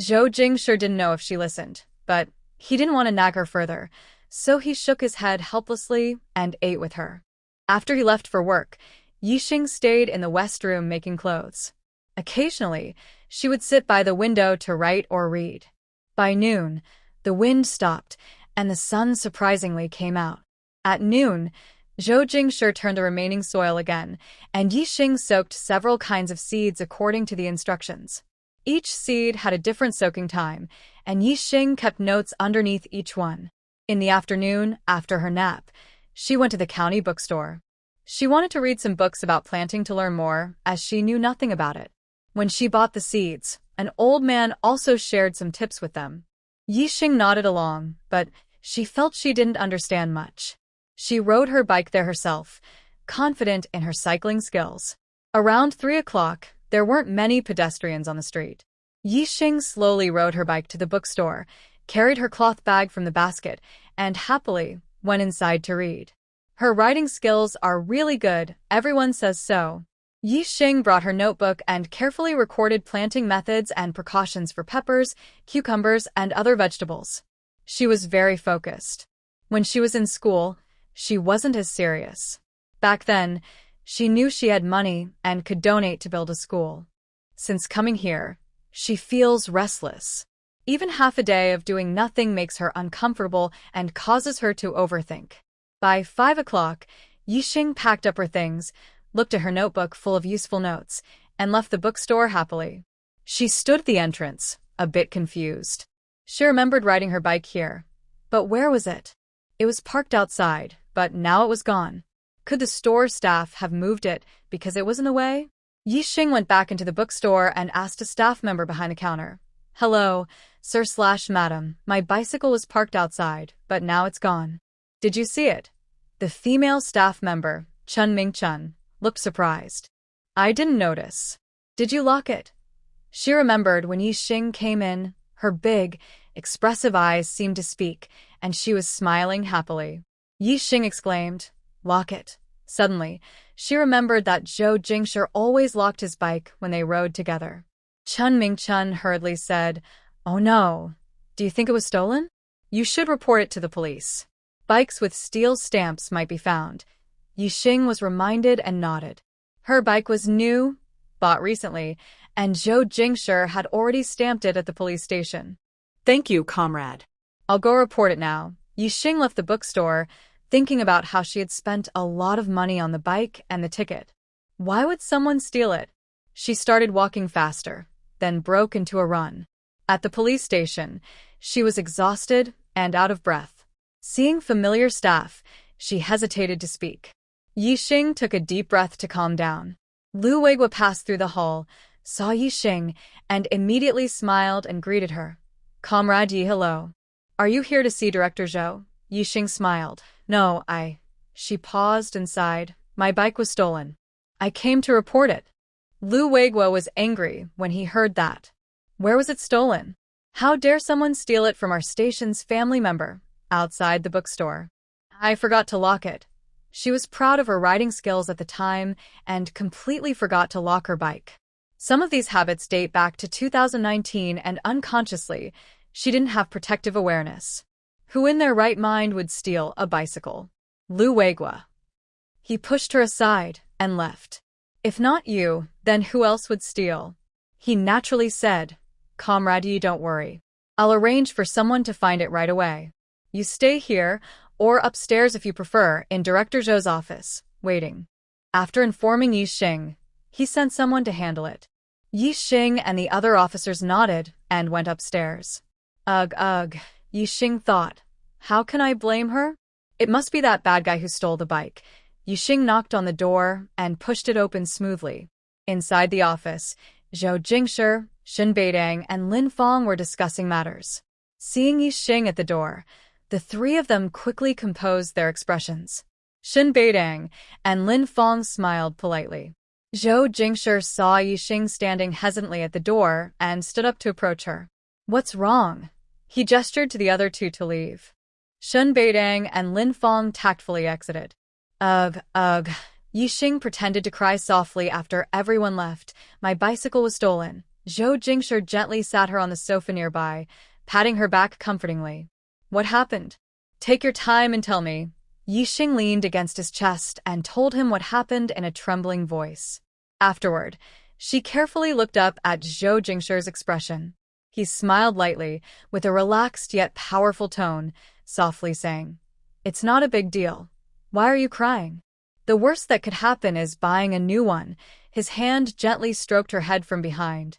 Zhou Jingshi didn't know if she listened, but he didn't want to nag her further, so he shook his head helplessly and ate with her. After he left for work, Yixing stayed in the west room making clothes. Occasionally, she would sit by the window to write or read. By noon, the wind stopped, and the sun surprisingly came out. At noon, Zhou Jingshi turned the remaining soil again, and Yixing soaked several kinds of seeds according to the instructions. Each seed had a different soaking time, and Yixing kept notes underneath each one. In the afternoon, after her nap, she went to the county bookstore. She wanted to read some books about planting to learn more, as she knew nothing about it. When she bought the seeds, an old man also shared some tips with them. Yixing nodded along, but she felt she didn't understand much. She rode her bike there herself, confident in her cycling skills. Around 3 o'clock, there weren't many pedestrians on the street. Yixing slowly rode her bike to the bookstore, carried her cloth bag from the basket, and happily went inside to read. Her writing skills are really good, everyone says so. Yixing brought her notebook and carefully recorded planting methods and precautions for peppers, cucumbers, and other vegetables. She was very focused. When she was in school, she wasn't as serious. Back then, she knew she had money and could donate to build a school. Since coming here, she feels restless. Even half a day of doing nothing makes her uncomfortable and causes her to overthink. By 5 o'clock, Yixing packed up her things, looked at her notebook full of useful notes, and left the bookstore happily. She stood at the entrance, a bit confused. She remembered riding her bike here. But where was it? It was parked outside, but now it was gone. Could the store staff have moved it because it was in the way? Yixing went back into the bookstore and asked a staff member behind the counter. Hello, sir/madam, my bicycle was parked outside, but now it's gone. Did you see it? The female staff member, Chun Ming Chun, looked surprised. I didn't notice. Did you lock it? She remembered when Yixing came in, her big, expressive eyes seemed to speak, and she was smiling happily. Yixing exclaimed, Lock it. Suddenly, she remembered that Zhou Jingshi always locked his bike when they rode together. Chun Mingchun hurriedly said, "Oh no. Do you think it was stolen? You should report it to the police. Bikes with steel stamps might be found." Yixing was reminded and nodded. Her bike was new, bought recently, and Zhou Jingshi had already stamped it at the police station. Thank you, comrade. "I'll go report it now." Yixing left the bookstore, thinking about how she had spent a lot of money on the bike and the ticket. Why would someone steal it? She started walking faster, then broke into a run. At the police station, she was exhausted and out of breath. Seeing familiar staff, she hesitated to speak. Yixing took a deep breath to calm down. Lu Weigua passed through the hall, saw Yixing, and immediately smiled and greeted her. "Comrade Yi, hello. Are you here to see Director Zhou?" Yixing smiled. "No, She paused and sighed. "My bike was stolen. I came to report it." Lu Weigua was angry when he heard that. "Where was it stolen? How dare someone steal it from our station's family member?" "Outside the bookstore. I forgot to lock it." She was proud of her riding skills at the time and completely forgot to lock her bike. Some of these habits date back to 2019 and unconsciously, she didn't have protective awareness. Who in their right mind would steal a bicycle? Lu Weigua. He pushed her aside and left. "If not you, then who else would steal?" He naturally said, "Comrade Yi, don't worry. I'll arrange for someone to find it right away. You stay here, or upstairs if you prefer, in Director Zhou's office, waiting." After informing Yixing, he sent someone to handle it. Yixing and the other officers nodded and went upstairs. Ugh, Yixing thought. How can I blame her? It must be that bad guy who stole the bike. Yixing knocked on the door and pushed it open smoothly. Inside the office, Zhou Jingshi, Shen Beidang, and Lin Fong were discussing matters. Seeing Yixing at the door, the three of them quickly composed their expressions. Shen Beidang and Lin Fong smiled politely. Zhou Jingshi saw Yixing standing hesitantly at the door and stood up to approach her. "What's wrong?" He gestured to the other two to leave. Shen Beidang and Lin Fong tactfully exited. Ugh. Yixing pretended to cry softly after everyone left. "My bicycle was stolen." Zhou Jingshi gently sat her on the sofa nearby, patting her back comfortingly. "What happened? Take your time and tell me." Yixing leaned against his chest and told him what happened in a trembling voice. Afterward, she carefully looked up at Zhou Jingshi's expression. He smiled lightly, with a relaxed yet powerful tone, softly saying, "It's not a big deal. Why are you crying? The worst that could happen is buying a new one." His hand gently stroked her head from behind.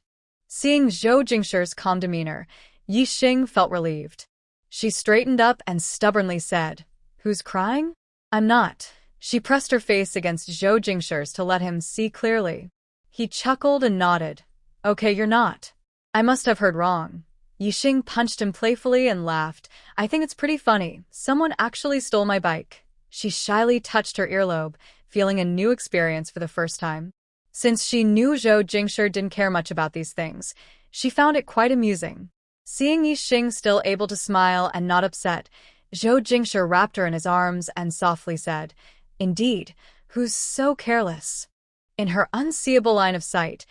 Seeing Zhou Jingshi's calm demeanor, Yixing felt relieved. She straightened up and stubbornly said, "Who's crying? I'm not." She pressed her face against Zhou Jingshi's to let him see clearly. He chuckled and nodded. "Okay, you're not. I must have heard wrong." Yixing punched him playfully and laughed. "I think it's pretty funny. Someone actually stole my bike." She shyly touched her earlobe, feeling a new experience for the first time. Since she knew Zhou Jingshi didn't care much about these things, she found it quite amusing. Seeing Yixing still able to smile and not upset, Zhou Jingshi wrapped her in his arms and softly said, "Indeed, who's so careless?" In her unseeable line of sight,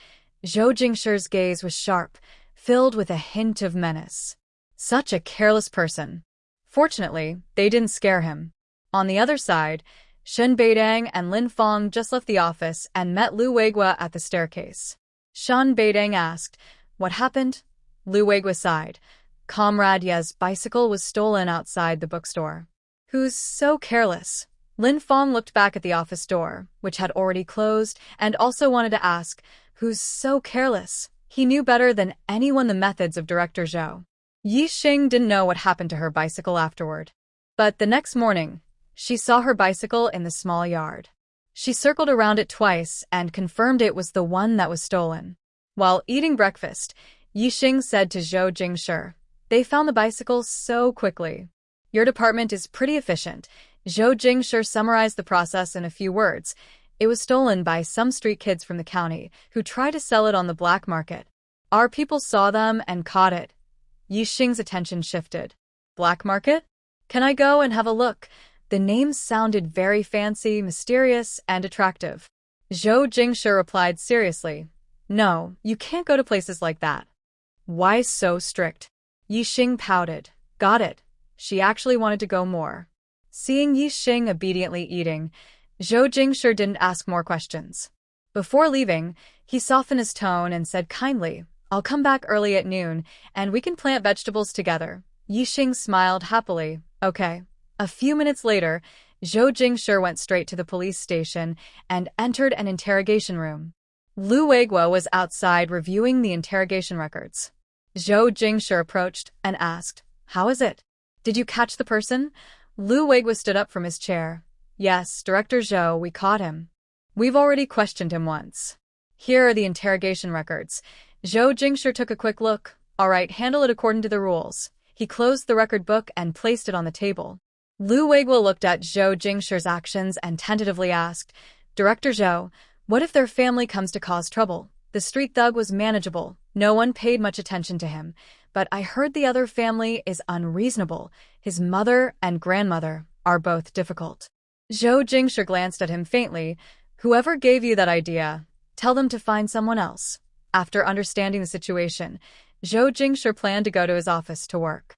Zhou Jingshi's gaze was sharp, filled with a hint of menace. Such a careless person. Fortunately, they didn't scare him. On the other side, Shen Beidang and Lin Fong just left the office and met Lu Weigua at the staircase. Shen Beidang asked, "What happened?" Lu Weigua sighed. "Comrade Ye's bicycle was stolen outside the bookstore." "Who's so careless?" Lin Fong looked back at the office door, which had already closed, and also wanted to ask, "Who's so careless?" He knew better than anyone the methods of Director Zhou. Yixing didn't know what happened to her bicycle afterward. But the next morning, she saw her bicycle in the small yard. She circled around it twice and confirmed it was the one that was stolen. While eating breakfast, Yixing said to Zhou Jingshi, "They found the bicycle so quickly. Your department is pretty efficient." Zhou Jingshi summarized the process in a few words. "It was stolen by some street kids from the county who tried to sell it on the black market. Our people saw them and caught it." Yixing's attention shifted. "Black market? Can I go and have a look?" The names sounded very fancy, mysterious, and attractive. Zhou Jingshi replied seriously, "No, you can't go to places like that." "Why so strict?" Yixing pouted. "Got it. She actually wanted to go more." Seeing Yixing obediently eating, Zhou Jingshi didn't ask more questions. Before leaving, he softened his tone and said kindly, "I'll come back early at noon, and we can plant vegetables together." Yixing smiled happily. "Okay." A few minutes later, Zhou Jingshi went straight to the police station and entered an interrogation room. Lu Weiguo was outside reviewing the interrogation records. Zhou Jingshi approached and asked, "How is it? Did you catch the person?" Lu Weiguo stood up from his chair. "Yes, Director Zhou, we caught him. We've already questioned him once." "Here are the interrogation records." Zhou Jingshi took a quick look. "All right, handle it according to the rules." He closed the record book and placed it on the table. Lu Weiguo looked at Zhou Jingshi's actions and tentatively asked, "Director Zhou, what if their family comes to cause trouble?" The street thug was manageable. No one paid much attention to him. "But I heard the other family is unreasonable. His mother and grandmother are both difficult." Zhou Jingshi glanced at him faintly. "Whoever gave you that idea, tell them to find someone else." After understanding the situation, Zhou Jingshi planned to go to his office to work.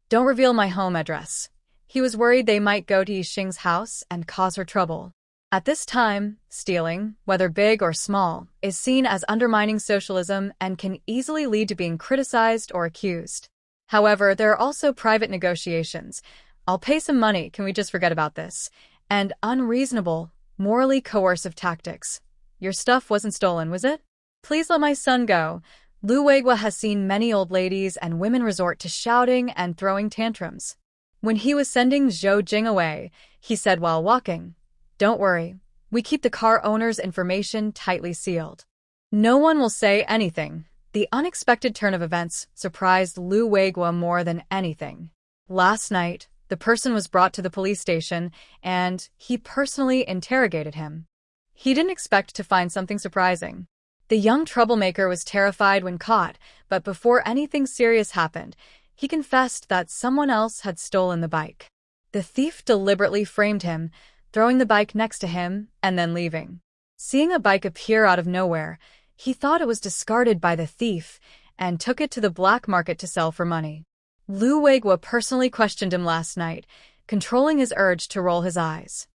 "Don't reveal my home address." He was worried they might go to Yixing's house and cause her trouble. At this time, stealing, whether big or small, is seen as undermining socialism and can easily lead to being criticized or accused. However, there are also private negotiations. "I'll pay some money, can we just forget about this?" And unreasonable, morally coercive tactics. "Your stuff wasn't stolen, was it? Please let my son go." Lu Weiguo has seen many old ladies and women resort to shouting and throwing tantrums. When he was sending Zhou Jing away, he said while walking, "Don't worry, we keep the car owner's information tightly sealed. No one will say anything." The unexpected turn of events surprised Lu Weiguo more than anything. Last night, the person was brought to the police station, and he personally interrogated him. He didn't expect to find something surprising. The young troublemaker was terrified when caught, but before anything serious happened, he confessed that someone else had stolen the bike. The thief deliberately framed him, throwing the bike next to him and then leaving. Seeing a bike appear out of nowhere, he thought it was discarded by the thief and took it to the black market to sell for money. Lu Weiguo personally questioned him last night, controlling his urge to roll his eyes.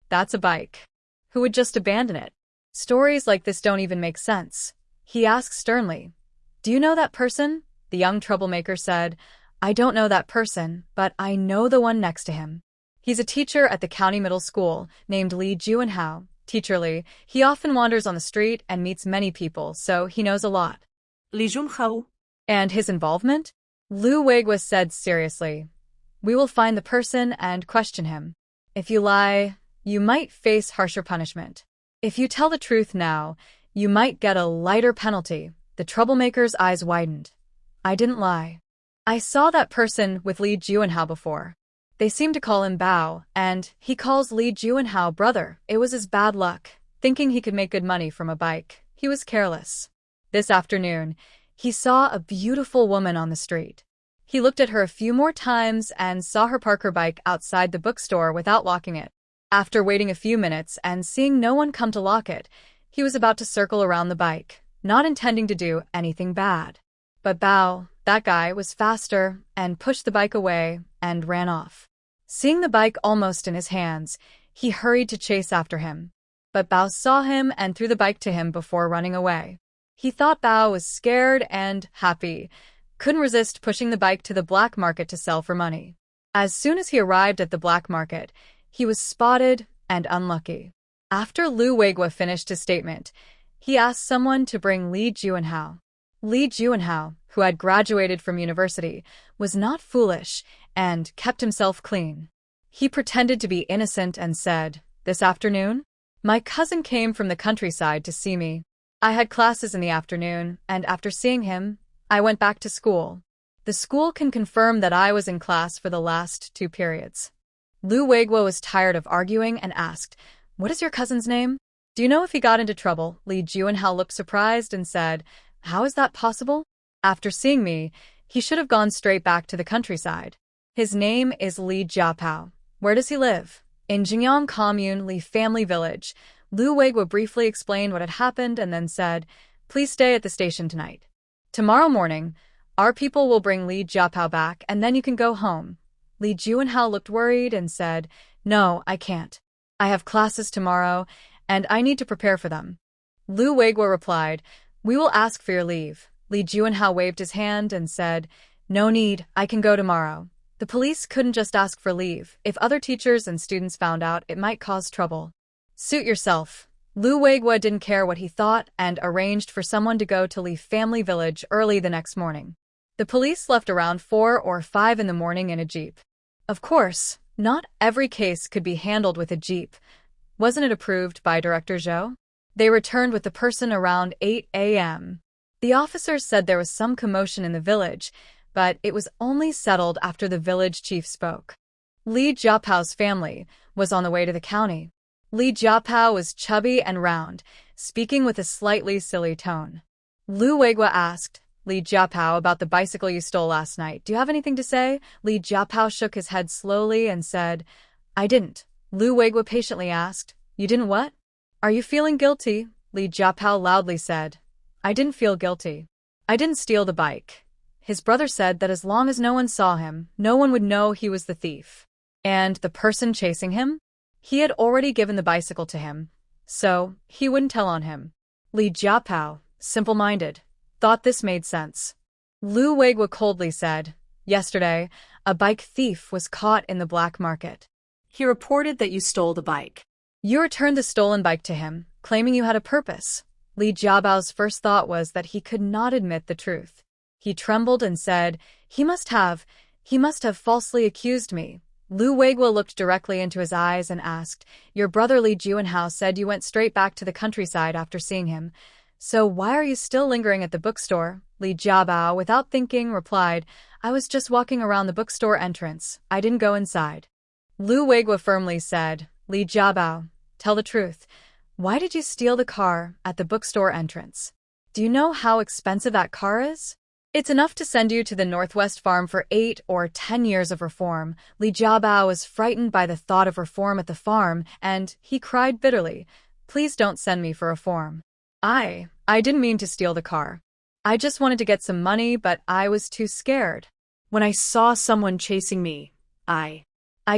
"That's a bike. Who would just abandon it? Stories like this don't even make sense." He asked sternly, "Do you know that person?" The young troublemaker said, "I don't know that person, but I know the one next to him. He's a teacher at the county middle school, named Li Juanhao. Teacher Li, he often wanders on the street and meets many people, so he knows a lot." Li Junhao. "And his involvement?" Lu Weiguo said seriously, "We will find the person and question him. If you lie, you might face harsher punishment. If you tell the truth now, you might get a lighter penalty." The troublemaker's eyes widened. "I didn't lie. I saw that person with Li Juanhao before. They seem to call him Bao, and he calls Li Juanhao brother. It was his bad luck. Thinking he could make good money from a bike, he was careless. This afternoon, he saw a beautiful woman on the street. He looked at her a few more times and saw her park her bike outside the bookstore without locking it. After waiting a few minutes and seeing no one come to lock it, he was about to circle around the bike, not intending to do anything bad. But Bao, that guy, was faster and pushed the bike away and ran off. Seeing the bike almost in his hands, he hurried to chase after him. But Bao saw him and threw the bike to him before running away. He thought Bao was scared and happy, couldn't resist pushing the bike to the black market to sell for money. As soon as he arrived at the black market, he was spotted and unlucky. After Lu Weiguo finished his statement, he asked someone to bring Li Juanhao. Li Juanhao, who had graduated from university, was not foolish and kept himself clean. He pretended to be innocent and said, "This afternoon? My cousin came from the countryside to see me. I had classes in the afternoon, and after seeing him, I went back to school. The school can confirm that I was in class for the last 2 periods." Lu Weiguo was tired of arguing and asked, "What is your cousin's name? Do you know if he got into trouble?" Li Juanhao looked surprised and said, "How is that possible? After seeing me, he should have gone straight back to the countryside. His name is Li Jiapao. Where does he live?" In Jingyang Commune, Li Family Village, Lu Weiguo briefly explained what had happened and then said, "Please stay at the station tonight. Tomorrow morning, our people will bring Li Jiapao back and then you can go home." Li Juanhao looked worried and said, "No, I can't. I have classes tomorrow, and I need to prepare for them." Lu Weiguo replied, "We will ask for your leave." Li Juanhao waved his hand and said, "No need, I can go tomorrow." The police couldn't just ask for leave. If other teachers and students found out, it might cause trouble. Suit yourself. Lu Weiguo didn't care what he thought and arranged for someone to go to Li Family Village early the next morning. The police left around 4 or 5 in the morning in a jeep. Of course, not every case could be handled with a jeep. Wasn't it approved by Director Zhou? They returned with the person around 8 a.m. The officers said there was some commotion in the village, but it was only settled after the village chief spoke. Li Jiapao's family was on the way to the county. Li Jiapao was chubby and round, speaking with a slightly silly tone. Lu Weiguo asked Li Jiapao about the bicycle you stole last night. "Do you have anything to say?" Li Jiapao shook his head slowly and said, "I didn't." Lu Weiguo patiently asked, "You didn't what?" "Are you feeling guilty?" Li Jiapao loudly said, "I didn't feel guilty. I didn't steal the bike." His brother said that as long as no one saw him, no one would know he was the thief. And the person chasing him? He had already given the bicycle to him, so he wouldn't tell on him. Li Jiapao, simple-minded, thought this made sense. Lu Weiguo coldly said, "Yesterday, a bike thief was caught in the black market. He reported that you stole the bike. You returned the stolen bike to him, claiming you had a purpose." Li Jiabao's first thought was that he could not admit the truth. He trembled and said, He must have falsely accused me." Lu Weiguo looked directly into his eyes and asked, "Your brother Li Juanhao said you went straight back to the countryside after seeing him. So why are you still lingering at the bookstore?" Li Jiabao, without thinking, replied, "I was just walking around the bookstore entrance. I didn't go inside." Lu Weiguo firmly said, "Li Jiabao, tell the truth. Why did you steal the car at the bookstore entrance? Do you know how expensive that car is? It's enough to send you to the Northwest Farm for 8 or 10 years of reform." Li Jiabao was frightened by the thought of reform at the farm, and he cried bitterly, "Please don't send me for reform. I didn't mean to steal the car. I just wanted to get some money, but I was too scared. When I saw someone chasing me, I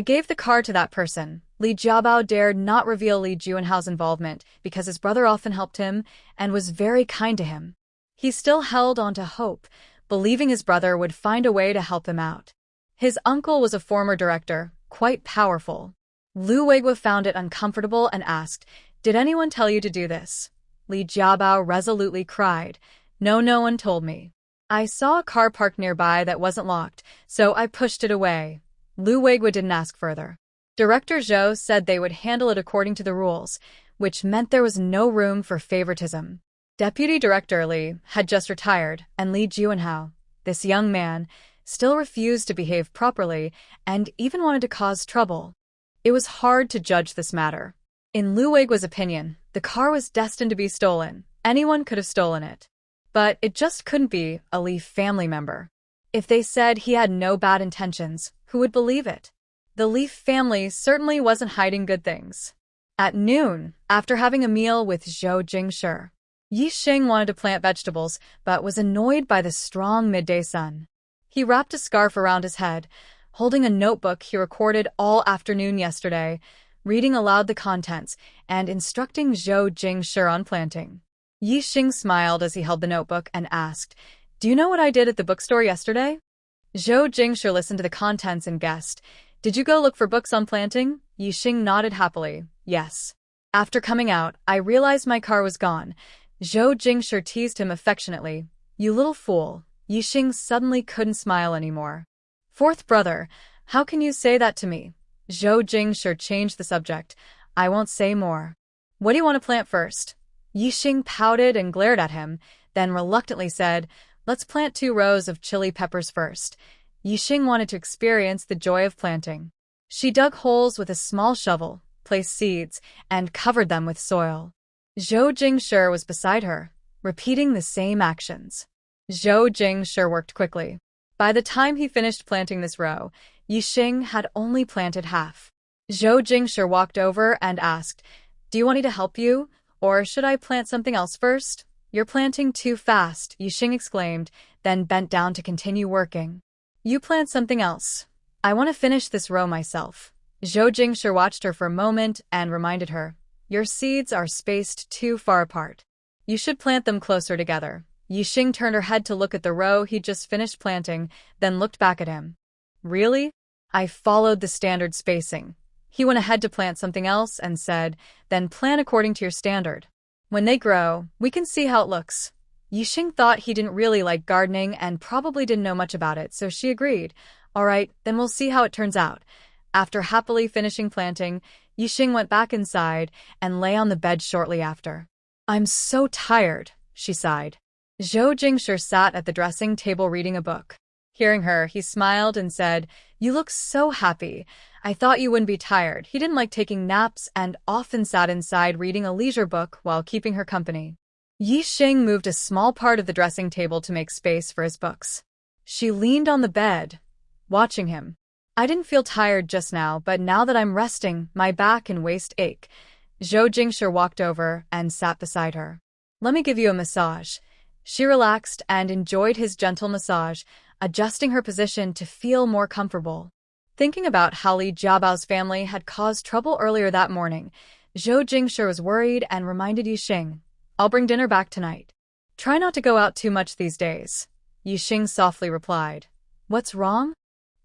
gave the car to that person." Li Jiabao dared not reveal Li Juanhao's involvement because his brother often helped him and was very kind to him. He still held on to hope, believing his brother would find a way to help him out. His uncle was a former director, quite powerful. Lu Weiguo found it uncomfortable and asked, "Did anyone tell you to do this?" Li Jiabao resolutely cried, "No, no one told me. I saw a car parked nearby that wasn't locked, so I pushed it away." Lu Weiguo didn't ask further. Director Zhou said they would handle it according to the rules, which meant there was no room for favoritism. Deputy Director Li had just retired, and Li Juanhao, this young man, still refused to behave properly and even wanted to cause trouble. It was hard to judge this matter. In Lu Weiguo's opinion, the car was destined to be stolen. Anyone could have stolen it. But it just couldn't be a Li family member. If they said he had no bad intentions, who would believe it? The Li family certainly wasn't hiding good things. At noon, after having a meal with Zhou Jingshi, Yixing wanted to plant vegetables, but was annoyed by the strong midday sun. He wrapped a scarf around his head, holding a notebook he recorded all afternoon yesterday, reading aloud the contents and instructing Zhou Jingshi on planting. Yixing smiled as he held the notebook and asked, "Do you know what I did at the bookstore yesterday?" Zhou Jingshi listened to the contents and guessed, "Did you go look for books on planting?" Yixing nodded happily, "Yes. After coming out, I realized my car was gone." Zhou Jingshi teased him affectionately. "You little fool." Yixing suddenly couldn't smile anymore. "Fourth brother, how can you say that to me?" Zhou Jingshi changed the subject. "I won't say more. What do you want to plant first?" Yixing pouted and glared at him, then reluctantly said, "Let's plant 2 rows of chili peppers first." Yixing wanted to experience the joy of planting. She dug holes with a small shovel, placed seeds, and covered them with soil. Zhou Jingshi was beside her, repeating the same actions. Zhou Jingshi worked quickly. By the time he finished planting this row, Yixing had only planted half. Zhou Jingshi walked over and asked, "Do you want me to help you? Or should I plant something else first?" "You're planting too fast," Yixing exclaimed, then bent down to continue working. "You plant something else. I want to finish this row myself." Zhou Jingshi watched her for a moment and reminded her, "Your seeds are spaced too far apart. You should plant them closer together." Yixing turned her head to look at the row he'd just finished planting, then looked back at him. "Really? I followed the standard spacing." He went ahead to plant something else and said, "Then plan according to your standard. When they grow, we can see how it looks." Yixing thought he didn't really like gardening and probably didn't know much about it, so she agreed. "All right, then we'll see how it turns out." After happily finishing planting, Yixing went back inside and lay on the bed shortly after. "I'm so tired," she sighed. Zhou Jingshi sat at the dressing table reading a book. Hearing her, he smiled and said, "You look so happy. I thought you wouldn't be tired." He didn't like taking naps and often sat inside reading a leisure book while keeping her company. Yixing moved a small part of the dressing table to make space for his books. She leaned on the bed, watching him. "I didn't feel tired just now, but now that I'm resting, my back and waist ache." Zhou Jingshi walked over and sat beside her. "Let me give you a massage." She relaxed and enjoyed his gentle massage, adjusting her position to feel more comfortable. Thinking about how Li Jiabao's family had caused trouble earlier that morning, Zhou Jingshi was worried and reminded Yixing, "I'll bring dinner back tonight. Try not to go out too much these days." Yixing softly replied, "What's wrong?"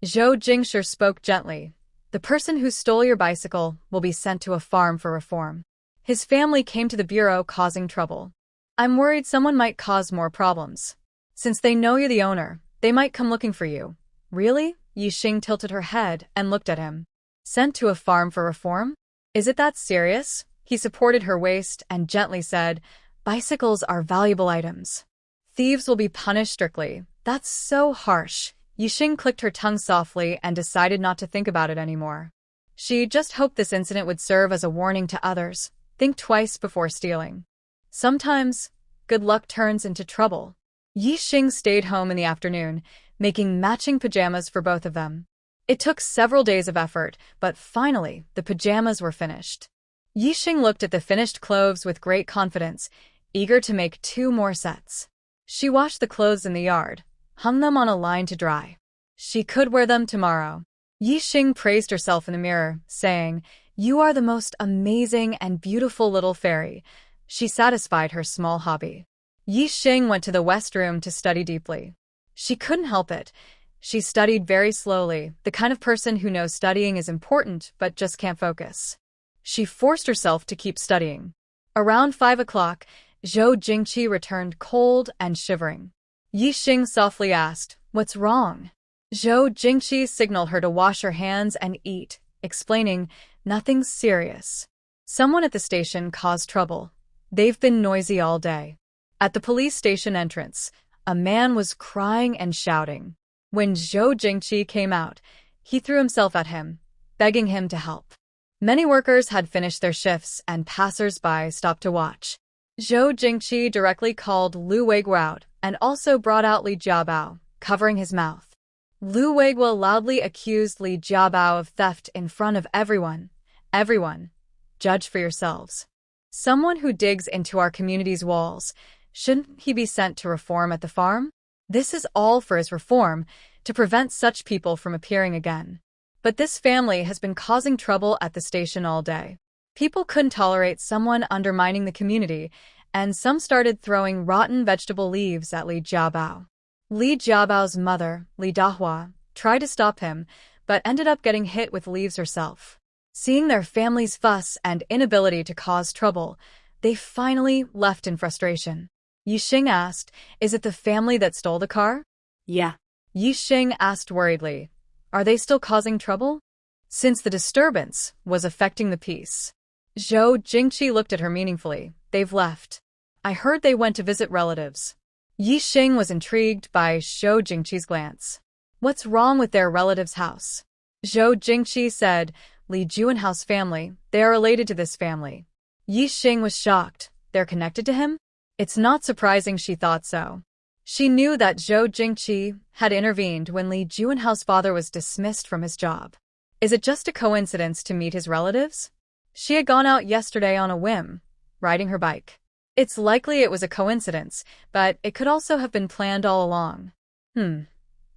Zhou Jingshi spoke gently. "The person who stole your bicycle will be sent to a farm for reform. His family came to the bureau causing trouble. I'm worried someone might cause more problems. Since they know you're the owner, they might come looking for you." "Really?" Yixing tilted her head and looked at him. "Sent to a farm for reform? Is it that serious?" He supported her waist and gently said, "Bicycles are valuable items. Thieves will be punished strictly." "That's so harsh." Yixing clicked her tongue softly and decided not to think about it anymore. She just hoped this incident would serve as a warning to others. Think twice before stealing. Sometimes, good luck turns into trouble. Yixing stayed home in the afternoon, making matching pajamas for both of them. It took several days of effort, but finally, the pajamas were finished. Yixing looked at the finished clothes with great confidence, eager to make 2 more sets. She washed the clothes in the yard, hung them on a line to dry. She could wear them tomorrow. Yixing praised herself in the mirror, saying, "You are the most amazing and beautiful little fairy." She satisfied her small hobby. Yixing went to the west room to study deeply. She couldn't help it. She studied very slowly, the kind of person who knows studying is important but just can't focus. She forced herself to keep studying. Around 5 o'clock, Zhou Jingshi returned cold and shivering. Yixing softly asked, "What's wrong?" Zhou Jingshi signaled her to wash her hands and eat, explaining, "Nothing's serious. Someone at the station caused trouble. They've been noisy all day." At the police station entrance, a man was crying and shouting. When Zhou Jingshi came out, he threw himself at him, begging him to help. Many workers had finished their shifts and passers-by stopped to watch. Zhou Jingshi directly called Lu Weiguo out and also brought out Li Jiabao, covering his mouth. Lu Weiguo loudly accused Li Jiabao of theft in front of everyone. "Everyone, judge for yourselves. Someone who digs into our community's walls, shouldn't he be sent to reform at the farm? This is all for his reform, to prevent such people from appearing again. But this family has been causing trouble at the station all day. People couldn't tolerate someone undermining the community, and some started throwing rotten vegetable leaves at Li Jiabao. Li Jiabao's mother, Li Dahua, tried to stop him, but ended up getting hit with leaves herself. Seeing their family's fuss and inability to cause trouble, they finally left in frustration. Yixing asked, "Is it the family that stole the car?" Yeah. Yixing asked worriedly, "Are they still causing trouble?" Since the disturbance was affecting the peace. Zhou Jingshi looked at her meaningfully. "They've left. I heard they went to visit relatives." Yixing was intrigued by Zhou Jingqi's glance. "What's wrong with their relative's house?" Zhou Jingqi said, "Li Juanhao's family, they are related to this family." Yixing was shocked. They're connected to him? It's not surprising she thought so. She knew that Zhou Jingqi had intervened when Li Juanhao's father was dismissed from his job. Is it just a coincidence to meet his relatives? She had gone out yesterday on a whim, riding her bike. It's likely it was a coincidence, but it could also have been planned all along. Zhou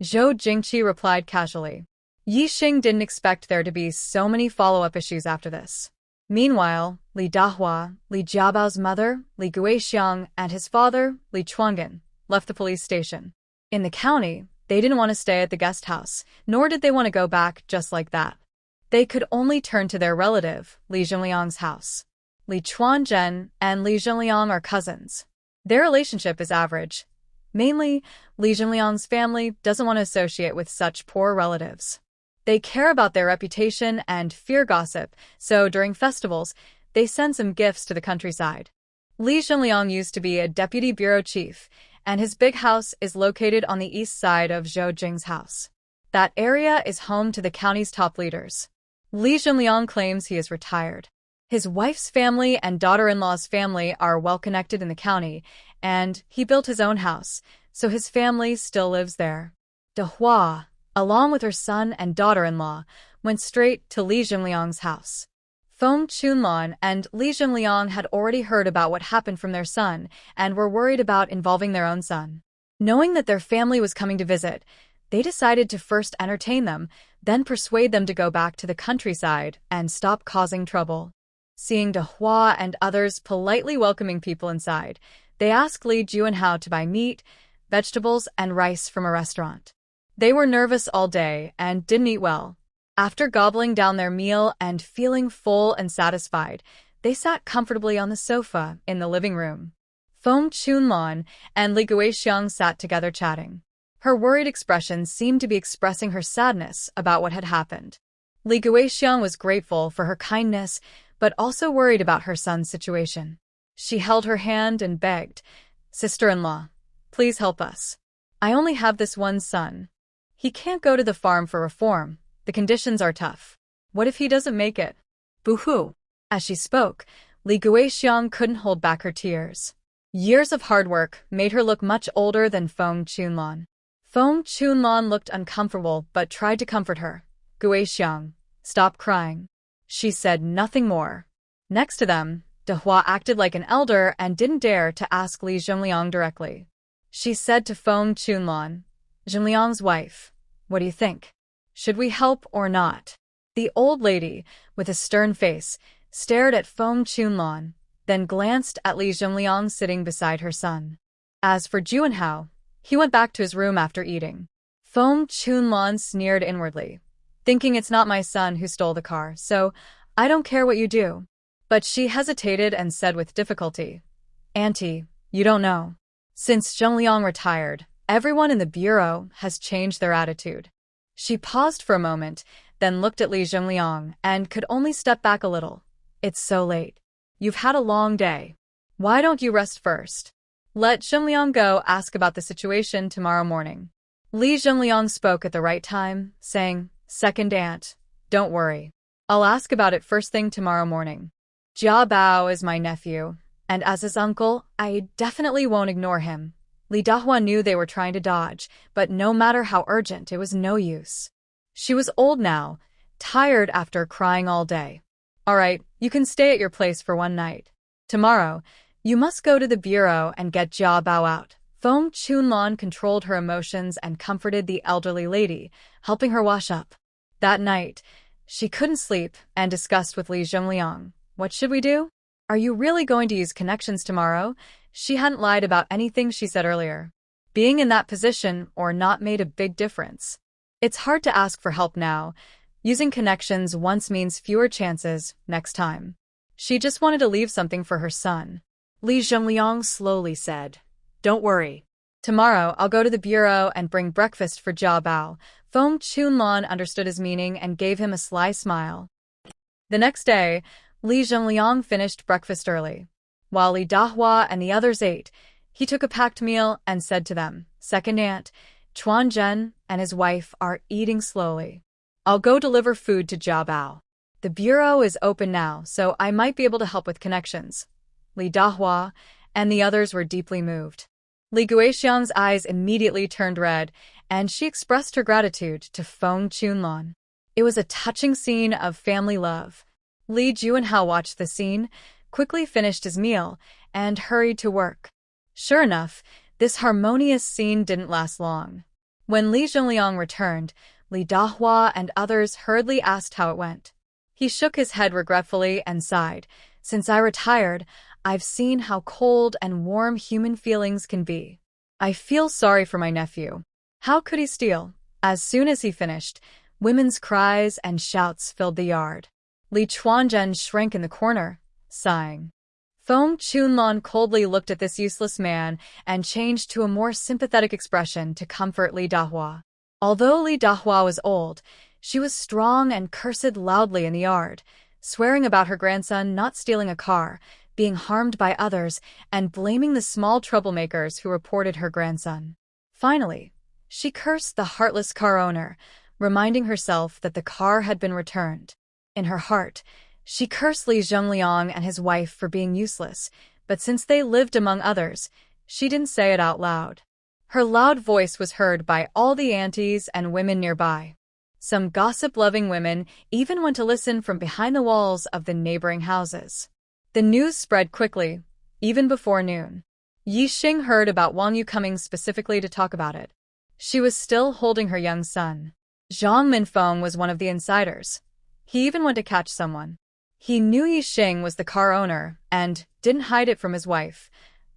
Jingqi replied casually. Yi Xing didn't expect there to be so many follow-up issues after this. Meanwhile, Li Dahua, Li Jiabao's mother, Li Guixiang, and his father, Li Chuanggen, left the police station. In the county, they didn't want to stay at the guest house, nor did they want to go back just like that. They could only turn to their relative, Li Zhenliang's house. Li Chuanggen and Li Zhenliang are cousins. Their relationship is average. Mainly, Li Zhenliang's family doesn't want to associate with such poor relatives. They care about their reputation and fear gossip, so during festivals, they send some gifts to the countryside. Li Zhenliang used to be a deputy bureau chief, and his big house is located on the east side of Zhou Jing's house. That area is home to the county's top leaders. Li Zhenliang claims he is retired. His wife's family and daughter-in-law's family are well-connected in the county, and he built his own house, so his family still lives there. Dahua, along with her son and daughter-in-law, went straight to Li Zhenliang's house. Feng Chunlan and Li Zhenliang had already heard about what happened from their son and were worried about involving their own son. Knowing that their family was coming to visit, they decided to first entertain them, then persuade them to go back to the countryside and stop causing trouble. Seeing Dahua and others politely welcoming people inside, they asked Li Juanhao to buy meat, vegetables, and rice from a restaurant. They were nervous all day and didn't eat well. After gobbling down their meal and feeling full and satisfied, they sat comfortably on the sofa in the living room. Feng Chunlan and Li Guixiang sat together chatting. Her worried expression seemed to be expressing her sadness about what had happened. Li Guixiang was grateful for her kindness, but also worried about her son's situation. She held her hand and begged, "Sister-in-law, please help us. I only have this one son. He can't go to the farm for reform. The conditions are tough. What if he doesn't make it?" Boo-hoo. As she spoke, Li Guixiang couldn't hold back her tears. Years of hard work made her look much older than Feng Chunlan. Feng Chunlan looked uncomfortable but tried to comfort her. "Guixiang, stop crying." She said nothing more. Next to them, Dahua acted like an elder and didn't dare to ask Li Zhenliang directly. She said to Feng Chunlan, "Zhenliang's wife, what do you think? Should we help or not?" The old lady, with a stern face, stared at Feng Chunlan, then glanced at Li Zhenliang sitting beside her son. As for Juanhao, he went back to his room after eating. Feng Chunlan sneered inwardly, thinking it's not my son who stole the car, so I don't care what you do. But she hesitated and said with difficulty, "Auntie, you don't know. Since Zhenliang retired, everyone in the bureau has changed their attitude." She paused for a moment, then looked at Li Zhenliang and could only step back a little. "It's so late. You've had a long day. Why don't you rest first? Let Zhenliang go ask about the situation tomorrow morning." Li Zhenliang spoke at the right time, saying, "Second aunt, don't worry. I'll ask about it first thing tomorrow morning. Jia Bao is my nephew, and as his uncle, I definitely won't ignore him." Li Dahua knew they were trying to dodge, but no matter how urgent, it was no use. She was old now, tired after crying all day. "All right, you can stay at your place for one night. Tomorrow, you must go to the bureau and get Jia Bao out." Feng Chunlan controlled her emotions and comforted the elderly lady, helping her wash up. That night, she couldn't sleep and discussed with Li Zhenliang, "What should we do? Are you really going to use connections tomorrow?" She hadn't lied about anything she said earlier. Being in that position or not made a big difference. It's hard to ask for help now. Using connections once means fewer chances next time. She just wanted to leave something for her son. Li Zhenliang slowly said, "Don't worry. Tomorrow, I'll go to the bureau and bring breakfast for Jia Bao." Feng Chunlan understood his meaning and gave him a sly smile. The next day, Li Zhenliang finished breakfast early. While Li Dahua and the others ate, he took a packed meal and said to them, "Second aunt, Chuan Zhen and his wife are eating slowly. I'll go deliver food to Jia Bao. The bureau is open now, so I might be able to help with connections." Li Dahua and the others were deeply moved. Li Guixiang's eyes immediately turned red, and she expressed her gratitude to Feng Chunlan. It was a touching scene of family love. Li Juanhao watched the scene, quickly finished his meal, and hurried to work. Sure enough, this harmonious scene didn't last long. When Li Zhongliang returned, Li Dahua and others hurriedly asked how it went. He shook his head regretfully and sighed. Since I retired, I've seen how cold and warm human feelings can be. I feel sorry for my nephew. How could he steal? As soon as he finished, women's cries and shouts filled the yard. Li Chuanzhen shrank in the corner, sighing. Feng Chunlan coldly looked at this useless man and changed to a more sympathetic expression to comfort Li Dahua. Although Li Dahua was old, she was strong and cursed loudly in the yard, swearing about her grandson not stealing a car, being harmed by others, and blaming the small troublemakers who reported her grandson. Finally, she cursed the heartless car owner, reminding herself that the car had been returned. In her heart, she cursed Li Zhongliang and his wife for being useless, but since they lived among others, she didn't say it out loud. Her loud voice was heard by all the aunties and women nearby. Some gossip-loving women even went to listen from behind the walls of the neighboring houses. The news spread quickly, even before noon. Yi Xing heard about Wang Yu coming specifically to talk about it. She was still holding her young son. Zhang Minfeng was one of the insiders. He even went to catch someone. He knew Yi Xing was the car owner and didn't hide it from his wife,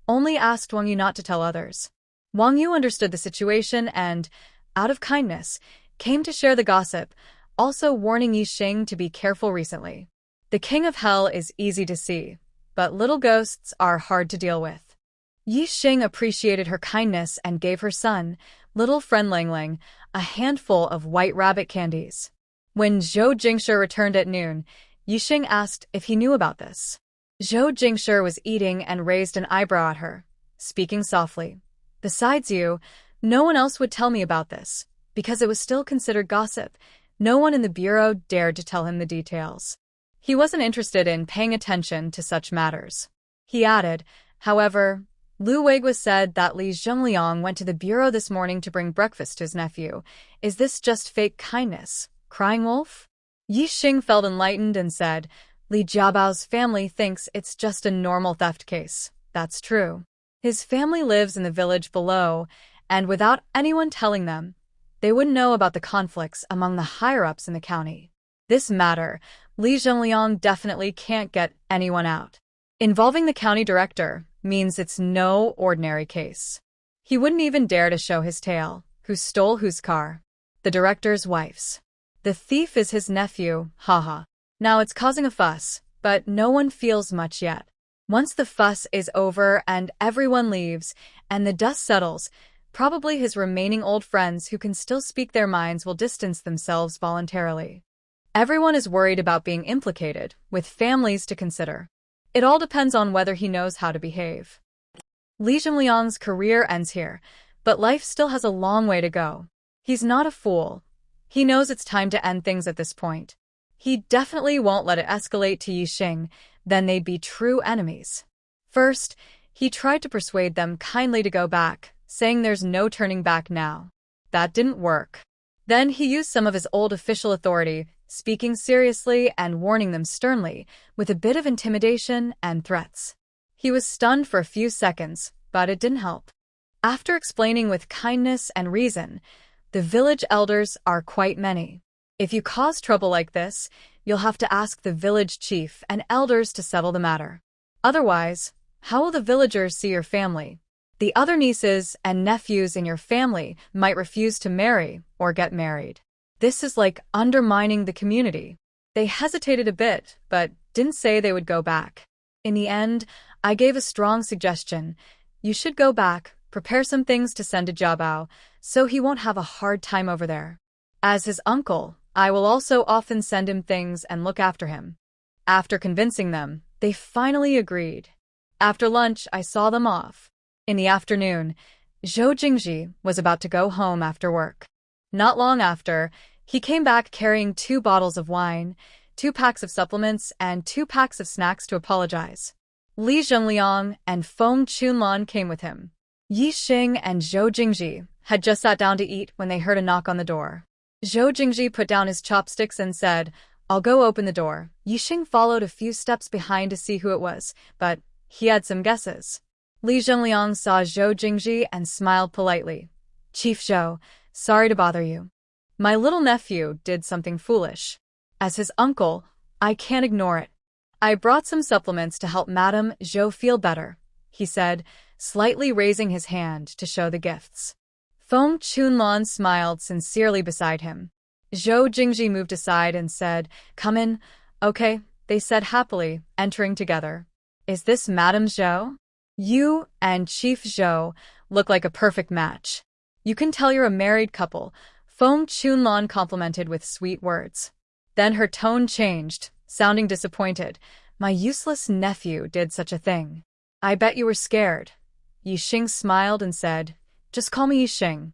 only asked Wang Yu not to tell others. Wang Yu understood the situation and, out of kindness, came to share the gossip, also warning Yi Xing to be careful recently. The king of hell is easy to see, but little ghosts are hard to deal with. Yi Xing appreciated her kindness and gave her son, little friend Lang Lang, a handful of white rabbit candies. When Zhou Jingshi returned at noon, Yi Xing asked if he knew about this. Zhou Jingshi was eating and raised an eyebrow at her, speaking softly. Besides you, no one else would tell me about this, because it was still considered gossip. No one in the bureau dared to tell him the details. He wasn't interested in paying attention to such matters. He added, however, Lu Weiguo said that Li Zhongliang went to the bureau this morning to bring breakfast to his nephew. Is this just fake kindness? Crying wolf? Yi Xing felt enlightened and said, Li Jiabao's family thinks it's just a normal theft case. That's true. His family lives in the village below, and without anyone telling them, they wouldn't know about the conflicts among the higher-ups in the county. This matter, Li Zhongliang definitely can't get anyone out. Involving the county director means it's no ordinary case. He wouldn't even dare to show his tail. Who stole whose car? The director's wife's. The thief is his nephew, haha. Now it's causing a fuss, but no one feels much yet. Once the fuss is over and everyone leaves, and the dust settles, probably his remaining old friends who can still speak their minds will distance themselves voluntarily. Everyone is worried about being implicated, with families to consider. It all depends on whether he knows how to behave. Li Zhongliang's career ends here, but life still has a long way to go. He's not a fool. He knows it's time to end things at this point. He definitely won't let it escalate to Yi Xing, then they'd be true enemies. First, he tried to persuade them kindly to go back, saying there's no turning back now. That didn't work. Then he used some of his old official authority, speaking seriously and warning them sternly, with a bit of intimidation and threats. He was stunned for a few seconds, but it didn't help. After explaining with kindness and reason, the village elders are quite many. If you cause trouble like this, you'll have to ask the village chief and elders to settle the matter. Otherwise, how will the villagers see your family? The other nieces and nephews in your family might refuse to marry or get married. This is like undermining the community. They hesitated a bit, but didn't say they would go back. In the end, I gave a strong suggestion. You should go back, prepare some things to send to Jiabao, so he won't have a hard time over there. As his uncle, I will also often send him things and look after him. After convincing them, they finally agreed. After lunch, I saw them off. In the afternoon, Zhou Jingji was about to go home after work. Not long after, he came back carrying 2 bottles of wine, 2 packs of supplements, and 2 packs of snacks to apologize. Li Zhongliang and Feng Chunlan came with him. Yi Xing and Zhou Jingji had just sat down to eat when they heard a knock on the door. Zhou Jingji put down his chopsticks and said, I'll go open the door. Yixing followed a few steps behind to see who it was, but he had some guesses. Li Zhengliang saw Zhou Jingji and smiled politely. Chief Zhou, sorry to bother you. My little nephew did something foolish. As his uncle, I can't ignore it. I brought some supplements to help Madame Zhou feel better, he said, slightly raising his hand to show the gifts. Feng Chunlan smiled sincerely beside him. Zhou Jingji moved aside and said, Come in. Okay, they said happily, entering together. Is this Madame Zhou? You and Chief Zhou look like a perfect match. You can tell you're a married couple, Feng Chunlan complimented with sweet words. Then her tone changed, sounding disappointed. My useless nephew did such a thing. I bet you were scared. Yixing smiled and said, Just call me Yixing.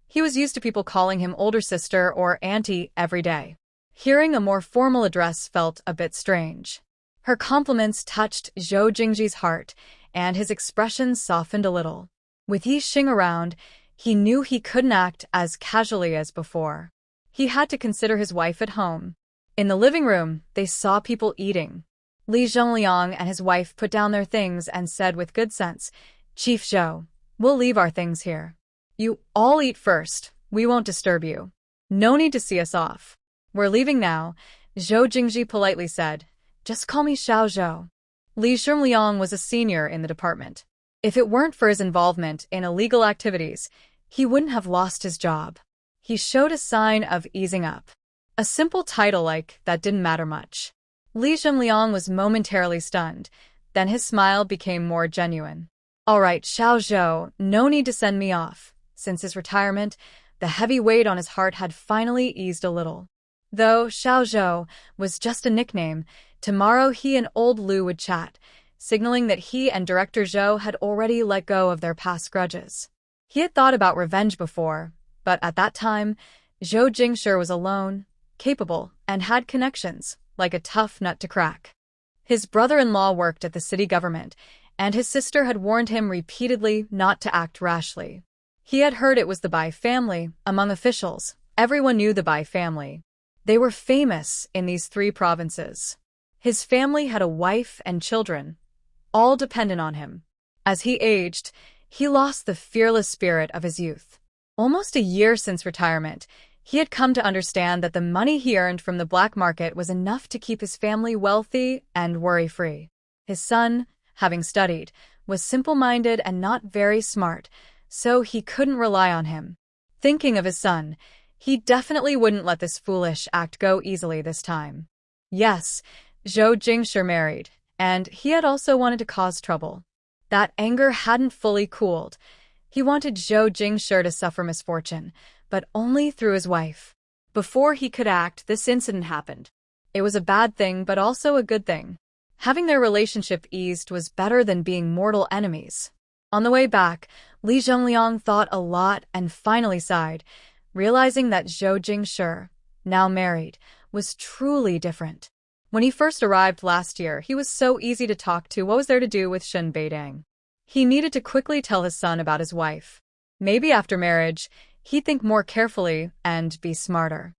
He was used to people calling him older sister or auntie every day. Hearing a more formal address felt a bit strange. Her compliments touched Zhou Jingji's heart, and his expression softened a little. With Yixing around, he knew he couldn't act as casually as before. He had to consider his wife at home. In the living room, they saw people eating. Li Zhengliang and his wife put down their things and said with good sense, Chief Zhou, we'll leave our things here. You all eat first. We won't disturb you. No need to see us off. We're leaving now, Zhou Jingji politely said. Just call me Xiao Zhou. Li Zhengliang was a senior in the department. If it weren't for his involvement in illegal activities, he wouldn't have lost his job. He showed a sign of easing up. A simple title like that didn't matter much. Li Zhengliang was momentarily stunned. Then his smile became more genuine. All right, Xiao Zhou, no need to send me off. Since his retirement, the heavy weight on his heart had finally eased a little. Though Xiao Zhou was just a nickname, tomorrow he and old Lu would chat, signaling that he and Director Zhou had already let go of their past grudges. He had thought about revenge before, but at that time, Zhou Jingshi was alone, capable, and had connections, like a tough nut to crack. His brother-in-law worked at the city government, and his sister had warned him repeatedly not to act rashly. He had heard it was the Bai family. Among officials, everyone knew the Bai family. They were famous in these 3 provinces. His family had a wife and children, all dependent on him. As he aged, he lost the fearless spirit of his youth. Almost a year since retirement, he had come to understand that the money he earned from the black market was enough to keep his family wealthy and worry-free. His son, having studied, was simple-minded and not very smart, so he couldn't rely on him. Thinking of his son, he definitely wouldn't let this foolish act go easily this time. Yes, Zhou Jingshi married, and he had also wanted to cause trouble. That anger hadn't fully cooled. He wanted Zhou Jingshi to suffer misfortune, but only through his wife. Before he could act, this incident happened. It was a bad thing, but also a good thing. Having their relationship eased was better than being mortal enemies. On the way back, Li Zhengliang thought a lot and finally sighed, realizing that Zhou Jingshi, now married, was truly different. When he first arrived last year, he was so easy to talk to. What was there to do with Shen Beidang? He needed to quickly tell his son about his wife. Maybe after marriage, he'd think more carefully and be smarter.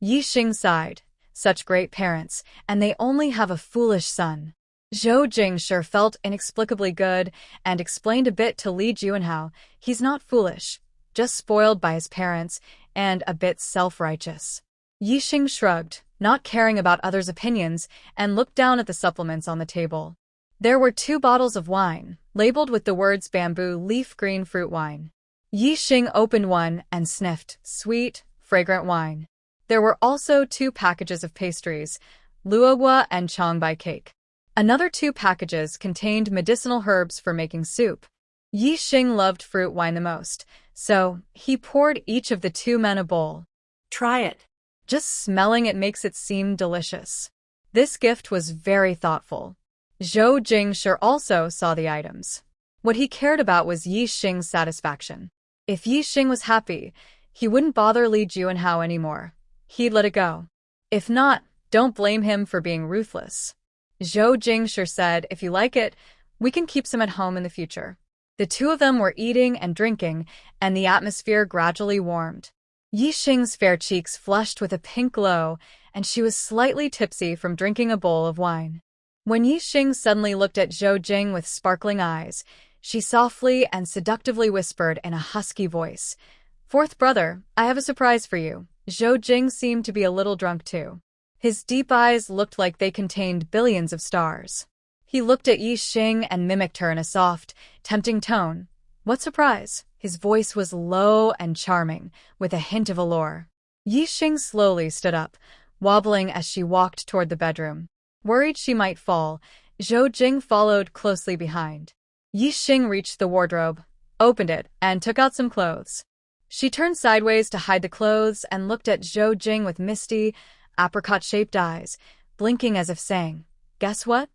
Yixing sighed. Such great parents, and they only have a foolish son. Zhou Jingshi felt inexplicably good and explained a bit to Li Juanhao. He's not foolish, just spoiled by his parents and a bit self-righteous. Yixing shrugged, not caring about others' opinions, and looked down at the supplements on the table. There were 2 bottles of wine, labeled with the words bamboo leaf green fruit wine. Yixing opened one and sniffed sweet, fragrant wine. There were also 2 packages of pastries, luogua and chongbai cake. Another 2 packages contained medicinal herbs for making soup. Yixing loved fruit wine the most, so he poured each of the 2 men a bowl. Try it. Just smelling it makes it seem delicious. This gift was very thoughtful. Zhou Jingshi also saw the items. What he cared about was Yixing's satisfaction. If Yixing was happy, he wouldn't bother Li Juanhao anymore. He'd let it go. If not, don't blame him for being ruthless. Zhou Jingshi said, if you like it, we can keep some at home in the future. The 2 of them were eating and drinking, and the atmosphere gradually warmed. Yixing's fair cheeks flushed with a pink glow, and she was slightly tipsy from drinking a bowl of wine. When Yixing suddenly looked at Zhou Jing with sparkling eyes, she softly and seductively whispered in a husky voice, "Fourth brother, I have a surprise for you." Zhou Jing seemed to be a little drunk too. His deep eyes looked like they contained billions of stars. He looked at Yixing and mimicked her in a soft, tempting tone. "What surprise?" His voice was low and charming, with a hint of allure. Yixing slowly stood up, wobbling as she walked toward the bedroom. Worried she might fall, Zhou Jing followed closely behind. Yixing reached the wardrobe, opened it, and took out some clothes. She turned sideways to hide the clothes and looked at Zhou Jing with misty, apricot-shaped eyes, blinking as if saying, "Guess what?"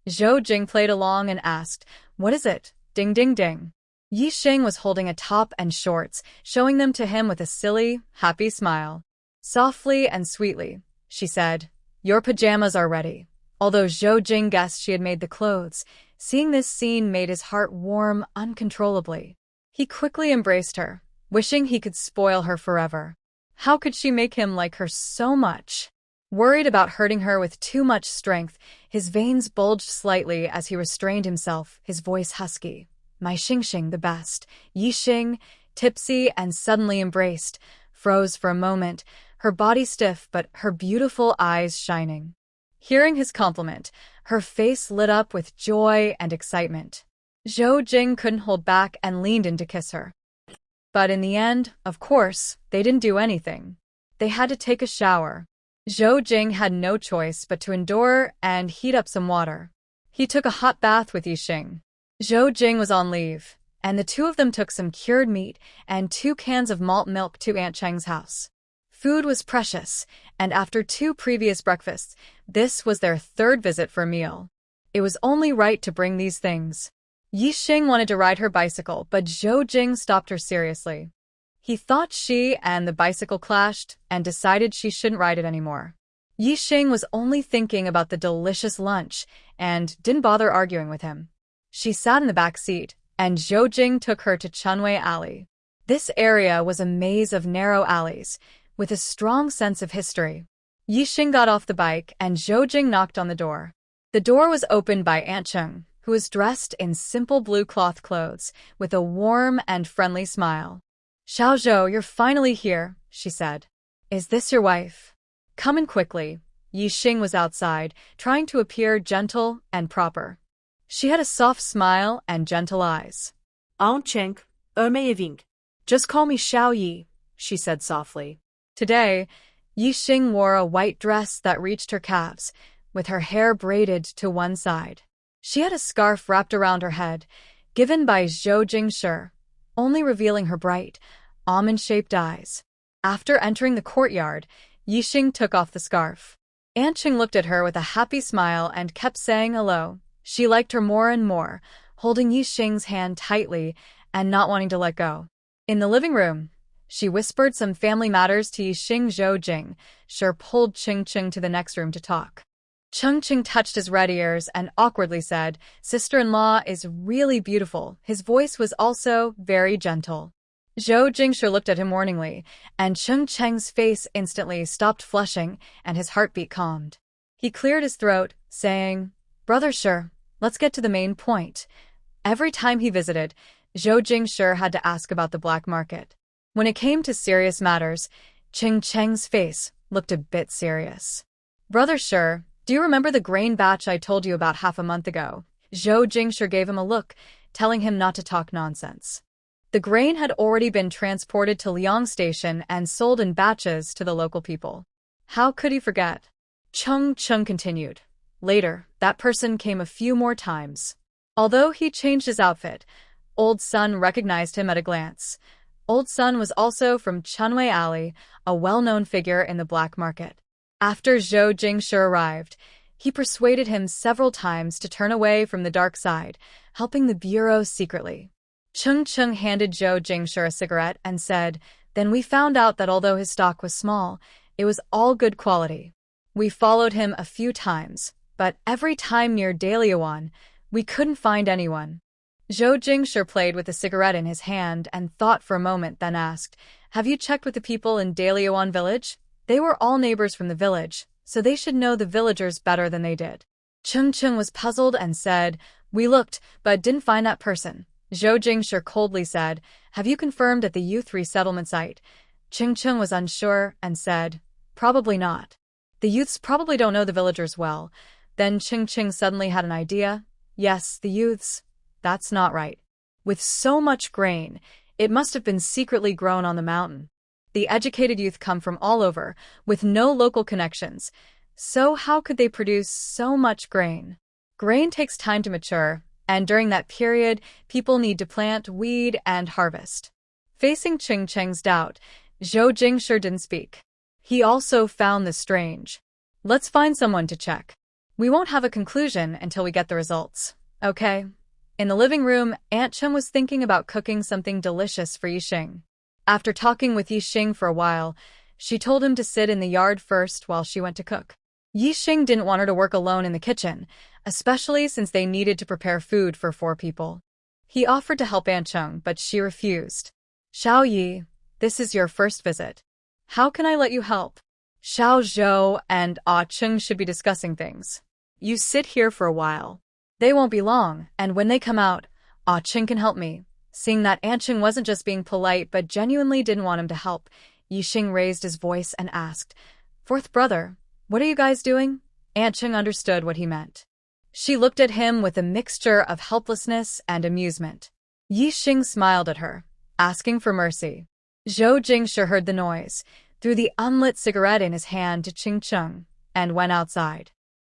Zhou Jing played along and asked, "What is it?" Ding ding ding. Yixing was holding a top and shorts, showing them to him with a silly, happy smile. Softly and sweetly, she said, "Your pajamas are ready." Although Zhou Jing guessed she had made the clothes, seeing this scene made his heart warm uncontrollably. He quickly embraced her, wishing he could spoil her forever. How could she make him like her so much? Worried about hurting her with too much strength, his veins bulged slightly as he restrained himself, his voice husky. "My Xingxing the best." Yixing, tipsy and suddenly embraced, froze for a moment, her body stiff but her beautiful eyes shining. Hearing his compliment, her face lit up with joy and excitement. Zhou Jing couldn't hold back and leaned in to kiss her. But in the end, of course, they didn't do anything. They had to take a shower. Zhou Jing had no choice but to endure and heat up some water. He took a hot bath with Yixing. Zhou Jing was on leave, and the two of them took some cured meat and 2 cans of malt milk to Aunt Cheng's house. Food was precious, and after 2 previous breakfasts, this was their 3rd visit for a meal. It was only right to bring these things. Yixing wanted to ride her bicycle, but Zhou Jing stopped her seriously. He thought she and the bicycle clashed and decided she shouldn't ride it anymore. Yixing was only thinking about the delicious lunch and didn't bother arguing with him. She sat in the back seat, and Zhou Jing took her to Chunwei Alley. This area was a maze of narrow alleys, with a strong sense of history. Yixing got off the bike, and Zhou Jing knocked on the door. The door was opened by Aunt Cheng, who was dressed in simple blue cloth clothes, with a warm and friendly smile. "Xiao Zhou, you're finally here," she said. "Is this your wife?" "Come in quickly." Yixing was outside, trying to appear gentle and proper. She had a soft smile and gentle eyes. Aunt Cheng, Ermeyeving. Just call me Xiao Yi, she said softly. Today, Yixing wore a white dress that reached her calves, with her hair braided to one side. She had a scarf wrapped around her head, given by Zhou Jingshi, only revealing her bright, almond-shaped eyes. After entering the courtyard, Yixing took off the scarf. Aunt Cheng looked at her with a happy smile and kept saying hello. She liked her more and more, holding Yixing's hand tightly and not wanting to let go. In the living room, she whispered some family matters to Yixing. Zhou Jing pulled Cheng to the next room to talk. Cheng touched his red ears and awkwardly said, "Sister-in-law is really beautiful." His voice was also very gentle. Zhou Jingshi looked at him warningly, and Cheng's face instantly stopped flushing and his heartbeat calmed. He cleared his throat, saying, "Brother Shi, let's get to the main point." Every time he visited, Zhou Jingshi had to ask about the black market. When it came to serious matters, Cheng's face looked a bit serious. "Brother Shi, do you remember the grain batch I told you about half a month ago?" Zhou Jingshi gave him a look, telling him not to talk nonsense. The grain had already been transported to Liang Station and sold in batches to the local people. How could he forget? Cheng continued. Later, that person came a few more times. Although he changed his outfit, Old Sun recognized him at a glance. Old Sun was also from Chunwei Alley, a well-known figure in the black market. After Zhou Jingshi arrived, he persuaded him several times to turn away from the dark side, helping the bureau secretly. Cheng handed Zhou Jingshi a cigarette and said, "Then we found out that although his stock was small, it was all good quality. We followed him a few times, but every time near Dalian, we couldn't find anyone." Zhou Jingshi played with the cigarette in his hand and thought for a moment, then asked, "Have you checked with the people in Daliuan village? They were all neighbors from the village, so they should know the villagers better than they did." Cheng Cheng was puzzled and said, "We looked, but didn't find that person." Zhou Jingshi coldly said, "Have you confirmed at the youth resettlement site?" Cheng Cheng was unsure and said, "Probably not. The youths probably don't know the villagers well." Then Cheng Cheng suddenly had an idea. "Yes, the youths. That's not right. With so much grain, it must have been secretly grown on the mountain. The educated youth come from all over, with no local connections. So how could they produce so much grain? Grain takes time to mature, and during that period, people need to plant, weed, and harvest." Facing Cheng Cheng's doubt, Zhou Jingshi didn't speak. He also found this strange. "Let's find someone to check. We won't have a conclusion until we get the results. Okay?" In the living room, Aunt Cheng was thinking about cooking something delicious for Yixing. After talking with Yixing for a while, she told him to sit in the yard first while she went to cook. Yixing didn't want her to work alone in the kitchen, especially since they needed to prepare food for 4 people. He offered to help Aunt Cheng, but she refused. "Xiao Yi, this is your first visit. How can I let you help? Xiao Zhou and Ah Cheng should be discussing things. You sit here for a while. They won't be long, and when they come out, Ah Cheng can help me." Seeing that Aunt Cheng wasn't just being polite but genuinely didn't want him to help, Yixing raised his voice and asked, "Fourth brother, what are you guys doing?" Aunt Cheng understood what he meant. She looked at him with a mixture of helplessness and amusement. Yixing smiled at her, asking for mercy. Zhou Jingshi heard the noise, threw the unlit cigarette in his hand to Cheng Cheng, and went outside.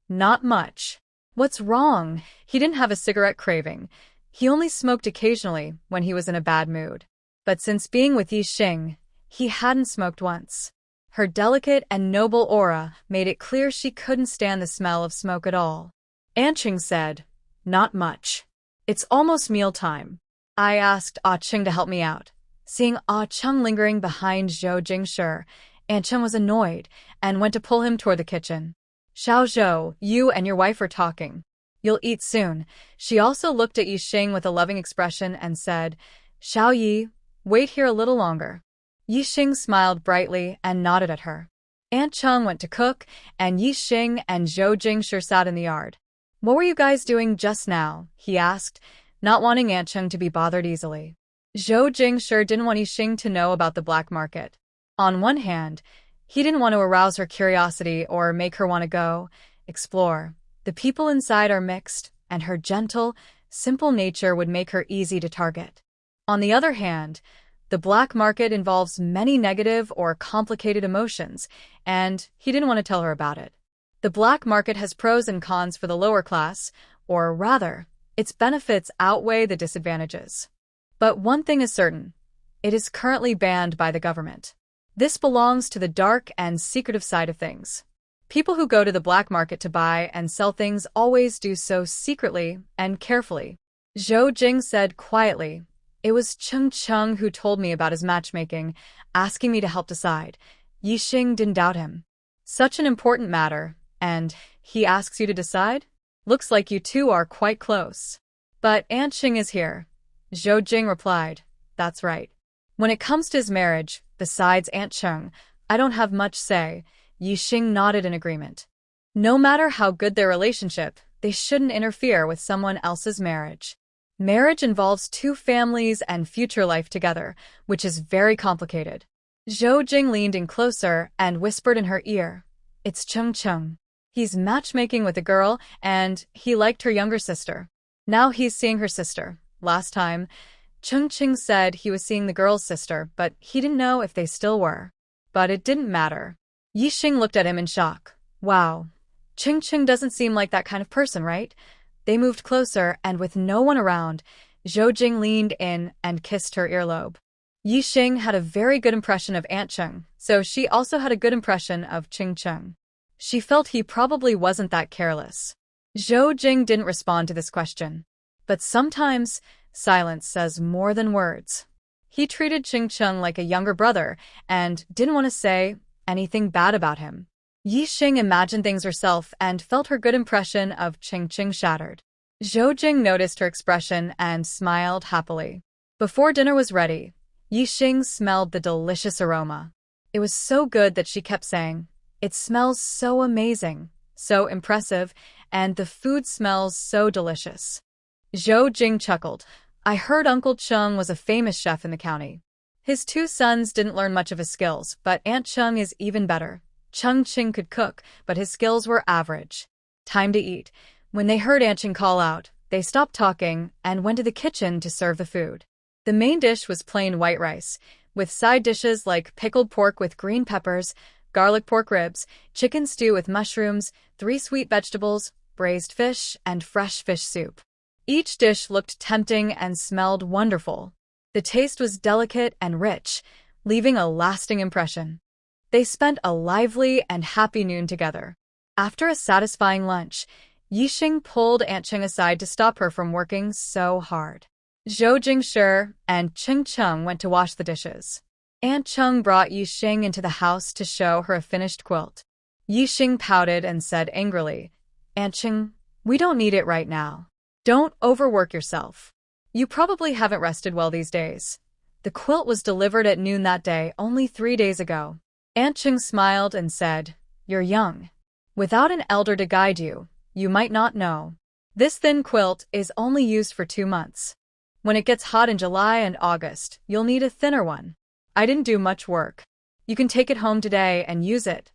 "Not much. What's wrong?" He didn't have a cigarette craving. He only smoked occasionally when he was in a bad mood. But since being with Yixing, he hadn't smoked once. Her delicate and noble aura made it clear she couldn't stand the smell of smoke at all. Aunt Cheng said, "Not much. It's almost mealtime. I asked Ah Cheng to help me out." Seeing Ah Cheng lingering behind Zhou Jingshi, Aunt Cheng was annoyed and went to pull him toward the kitchen. "Xiao Zhou, you and your wife are talking. You'll eat soon." She also looked at Yixing with a loving expression and said, "Xiao Yi, wait here a little longer." Yixing smiled brightly and nodded at her. Aunt Cheng went to cook, and Yixing and Zhou Jingshi sat in the yard. "What were you guys doing just now?" he asked, not wanting Aunt Cheng to be bothered easily. Zhou Jingshi didn't want Yixing to know about the black market. On one hand, he didn't want to arouse her curiosity or make her want to go explore. The people inside are mixed, and her gentle, simple nature would make her easy to target. On the other hand, the black market involves many negative or complicated emotions, and he didn't want to tell her about it. The black market has pros and cons for the lower class, or rather, its benefits outweigh the disadvantages. But one thing is certain, it is currently banned by the government. This belongs to the dark and secretive side of things. People who go to the black market to buy and sell things always do so secretly and carefully. Zhou Jing said quietly, "It was Cheng Cheng who told me about his matchmaking, asking me to help decide." Yixing didn't doubt him. "Such an important matter, and he asks you to decide? Looks like you two are quite close." "But Aunt Cheng is here," Zhou Jing replied. "That's right. When it comes to his marriage, besides Aunt Cheng, I don't have much say." Yixing nodded in agreement. No matter how good their relationship, they shouldn't interfere with someone else's marriage. Marriage involves 2 families and future life together, which is very complicated. Zhou Jing leaned in closer and whispered in her ear, "It's Cheng Cheng. He's matchmaking with a girl, and he liked her younger sister. Now he's seeing her sister. Last time, Cheng Cheng said he was seeing the girl's sister, but he didn't know if they still were. But it didn't matter." Yixing looked at him in shock. "Wow. Cheng Cheng doesn't seem like that kind of person, right?" They moved closer, and with no one around, Zhou Jing leaned in and kissed her earlobe. Yixing had a very good impression of Aunt Cheng, so she also had a good impression of Cheng Cheng. She felt he probably wasn't that careless. Zhou Jing didn't respond to this question. But sometimes, silence says more than words. He treated Cheng Cheng like a younger brother, and didn't want to say anything bad about him. Yixing imagined things herself and felt her good impression of Cheng Cheng shattered. Zhou Jing noticed her expression and smiled happily. Before dinner was ready, Yixing smelled the delicious aroma. It was so good that she kept saying, "It smells so amazing, so impressive, and the food smells so delicious." Zhou Jing chuckled. "I heard Uncle Chung was a famous chef in the county. His two sons didn't learn much of his skills, but Aunt Chung is even better. Chung Ching could cook, but his skills were average." Time to eat. When they heard Aunt Chung call out, they stopped talking and went to the kitchen to serve the food. The main dish was plain white rice, with side dishes like pickled pork with green peppers, garlic pork ribs, chicken stew with mushrooms, 3 sweet vegetables, braised fish, and fresh fish soup. Each dish looked tempting and smelled wonderful. The taste was delicate and rich, leaving a lasting impression. They spent a lively and happy noon together. After a satisfying lunch, Yixing pulled Aunt Chung aside to stop her from working so hard. Zhou Jingshi and Cheng Chung went to wash the dishes. Aunt Chung brought Yixing into the house to show her a finished quilt. Yixing pouted and said angrily, "Aunt Chung, we don't need it right now. Don't overwork yourself. You probably haven't rested well these days. The quilt was delivered at noon that day, only 3 days ago." Aunt Chung smiled and said, "You're young. Without an elder to guide you, you might not know. This thin quilt is only used for 2 months. When it gets hot in July and August, you'll need a thinner one. I didn't do much work. You can take it home today and use it."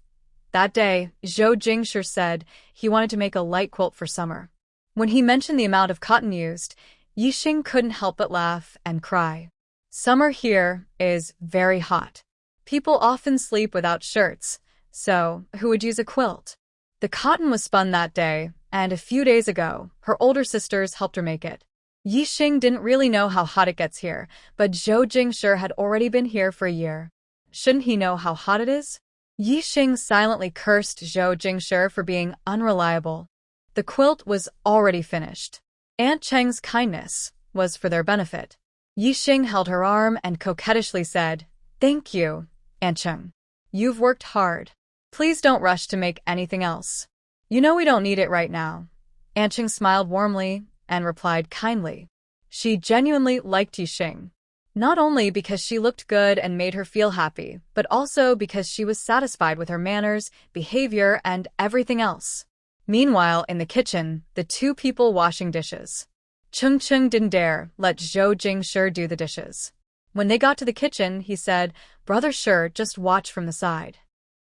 That day, Zhou Jingshi said he wanted to make a light quilt for summer. When he mentioned the amount of cotton used, Yixing couldn't help but laugh and cry. "Summer here is very hot. People often sleep without shirts, so who would use a quilt?" The cotton was spun that day, and a few days ago, her older sisters helped her make it. Yixing didn't really know how hot it gets here, but Zhou Jingshi had already been here for a year. Shouldn't he know how hot it is? Yixing silently cursed Zhou Jingshi for being unreliable. The quilt was already finished. Aunt Cheng's kindness was for their benefit. Yixing held her arm and coquettishly said, "Thank you, Aunt Cheng. You've worked hard. Please don't rush to make anything else. You know we don't need it right now." Aunt Cheng smiled warmly and replied kindly. She genuinely liked Yixing. Not only because she looked good and made her feel happy, but also because she was satisfied with her manners, behavior, and everything else. Meanwhile, in the kitchen, the two people washing dishes. Chung Chung didn't dare let Zhou Jingshi do the dishes. When they got to the kitchen, he said, "Brother Shi, just watch from the side.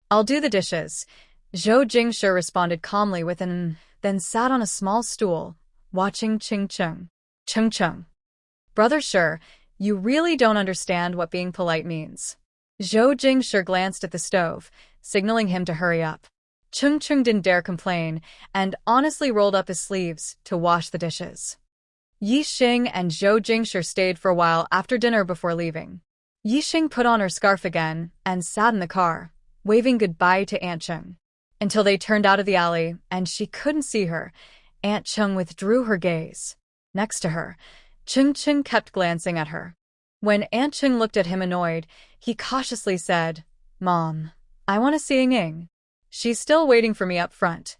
I'll do the dishes." Zhou Jingshi responded calmly with an then sat on a small stool, watching Chung Chung. Chung Chung. "Brother Shi, you really don't understand what being polite means." Zhou Jingshi glanced at the stove, signaling him to hurry up. Chung Chung didn't dare complain, and honestly rolled up his sleeves to wash the dishes. Yixing and Zhou Jingshi stayed for a while after dinner before leaving. Yixing put on her scarf again and sat in the car, waving goodbye to Aunt Chung. Until they turned out of the alley and she couldn't see her, Aunt Chung withdrew her gaze. Next to her, Chung Chung kept glancing at her. When Aunt Chung looked at him annoyed, he cautiously said, "Mom, I want to see Ying Ying. She's still waiting for me up front.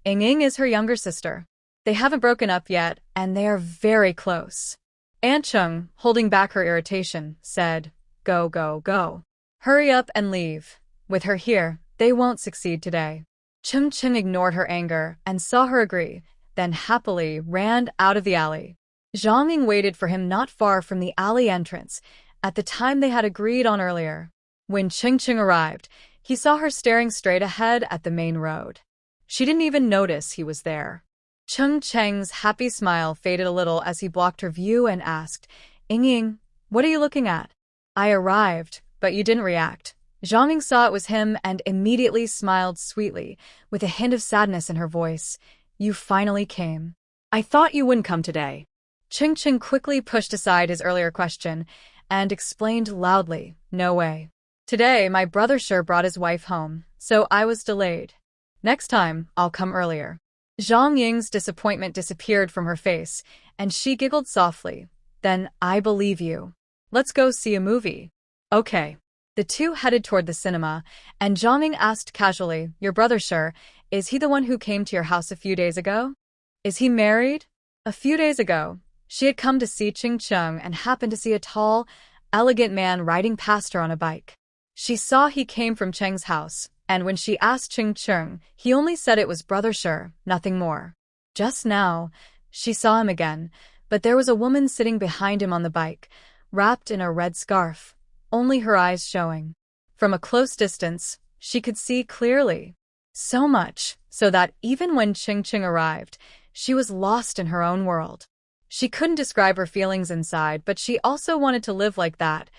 Ying Ying is her younger sister. They haven't broken up yet, and they are very close." Aunt Chung, holding back her irritation, said, "Go, go, go. Hurry up and leave. With her here, they won't succeed today." Chung Chung ignored her anger and saw her agree, then happily ran out of the alley. Zhang Ying waited for him not far from the alley entrance, at the time they had agreed on earlier. When Chung Chung arrived, he saw her staring straight ahead at the main road. She didn't even notice he was there. Chung Cheng's happy smile faded a little as he blocked her view and asked, "Ying Ying, what are you looking at?" "I arrived, but you didn't react." Zhang Ying saw it was him and immediately smiled sweetly, with a hint of sadness in her voice. "You finally came. I thought you wouldn't come today." Chung Chung quickly pushed aside his earlier question and explained loudly, "No way. Today, my brother Shi brought his wife home, so I was delayed. Next time, I'll come earlier." Zhang Ying's disappointment disappeared from her face, and she giggled softly. "Then I believe you. Let's go see a movie." "Okay." The two headed toward the cinema, and Zhang Ying asked casually, "Your brother Shi, is he the one who came to your house a few days ago? Is he married?" A few days ago, she had come to see Ching Chung and happened to see a tall, elegant man riding past her on a bike. She saw he came from Cheng's house, and when she asked Ching Chung, he only said it was Brother Shi, nothing more. Just now, she saw him again, but there was a woman sitting behind him on the bike, wrapped in a red scarf, only her eyes showing. From a close distance, she could see clearly. So much, so that even when Ching Chung arrived, she was lost in her own world. She couldn't describe her feelings inside, but she also wanted to live like that,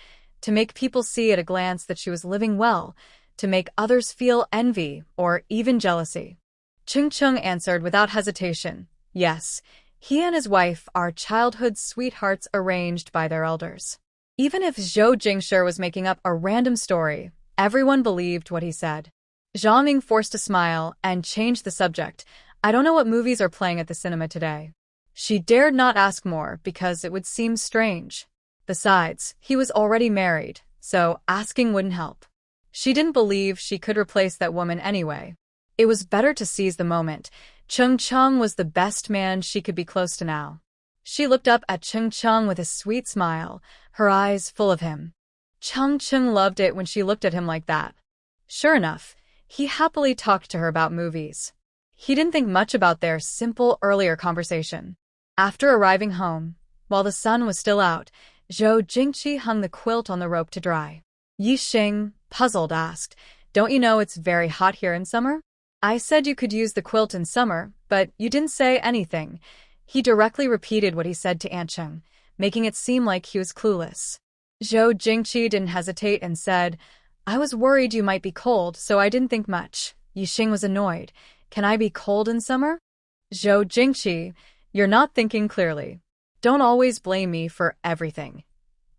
to make people see at a glance that she was living well, to make others feel envy or even jealousy. Ching Chung answered without hesitation, yes, he and his wife are childhood sweethearts arranged by their elders. Even if Zhou Jingshi was making up a random story, everyone believed what he said. Zhang Ming forced a smile and changed the subject. I don't know what movies are playing at the cinema today. She dared not ask more because it would seem strange. Besides, he was already married, so asking wouldn't help. She didn't believe she could replace that woman anyway. It was better to seize the moment. Cheng Chung was the best man she could be close to now. She looked up at Cheng Chung with a sweet smile, her eyes full of him. Cheng Chung loved it when she looked at him like that. Sure enough, he happily talked to her about movies. He didn't think much about their simple earlier conversation. After arriving home, while the sun was still out, Zhou Jingqi hung the quilt on the rope to dry. Yi Xing, puzzled, asked, "Don't you know it's very hot here in summer?" "I said you could use the quilt in summer, but you didn't say anything." He directly repeated what he said to Aunt Cheng, making it seem like he was clueless. Zhou Jingqi didn't hesitate and said, "I was worried you might be cold, so I didn't think much." Yi Xing was annoyed. "Can I be cold in summer?" "Zhou Jingqi, you're not thinking clearly. Don't always blame me for everything.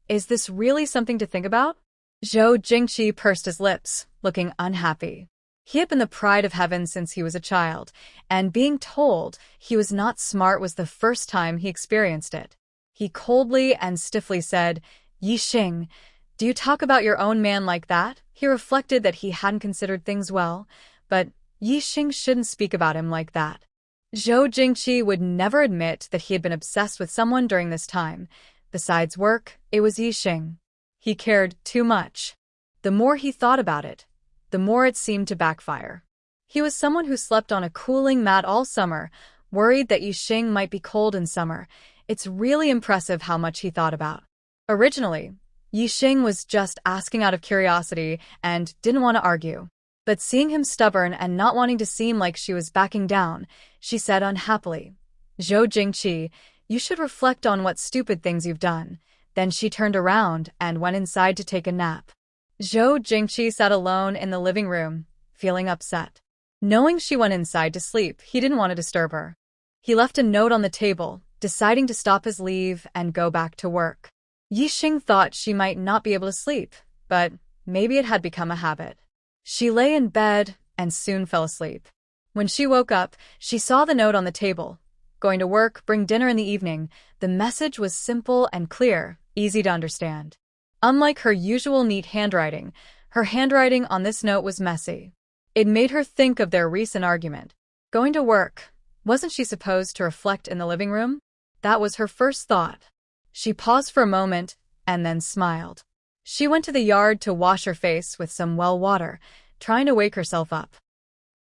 Is this really something to think about?" Zhou Jingqi pursed his lips, looking unhappy. He had been the pride of heaven since he was a child, and being told he was not smart was the first time he experienced it. He coldly and stiffly said, "Yi Xing, do you talk about your own man like that?" He reflected that he hadn't considered things well, but Yi Xing shouldn't speak about him like that. Zhou Jingqi would never admit that he had been obsessed with someone during this time. Besides work, it was Yi Xing. He cared too much. The more he thought about it, the more it seemed to backfire. He was someone who slept on a cooling mat all summer, worried that Yi Xing might be cold in summer. It's really impressive how much he thought about. Originally, Yi Xing was just asking out of curiosity and didn't want to argue. But seeing him stubborn and not wanting to seem like she was backing down, she said unhappily, "Zhou Jingqi, you should reflect on what stupid things you've done." Then she turned around and went inside to take a nap. Zhou Jingqi sat alone in the living room, feeling upset. Knowing she went inside to sleep, he didn't want to disturb her. He left a note on the table, deciding to stop his leave and go back to work. Yi Xing thought she might not be able to sleep, but maybe it had become a habit. She lay in bed and soon fell asleep. When she woke up, she saw the note on the table. "Going to work, bring dinner in the evening." The message was simple and clear, easy to understand. Unlike her usual neat handwriting, her handwriting on this note was messy. It made her think of their recent argument. Going to work. Wasn't she supposed to reflect in the living room? That was her first thought. She paused for a moment and then smiled. She went to the yard to wash her face with some well water, trying to wake herself up.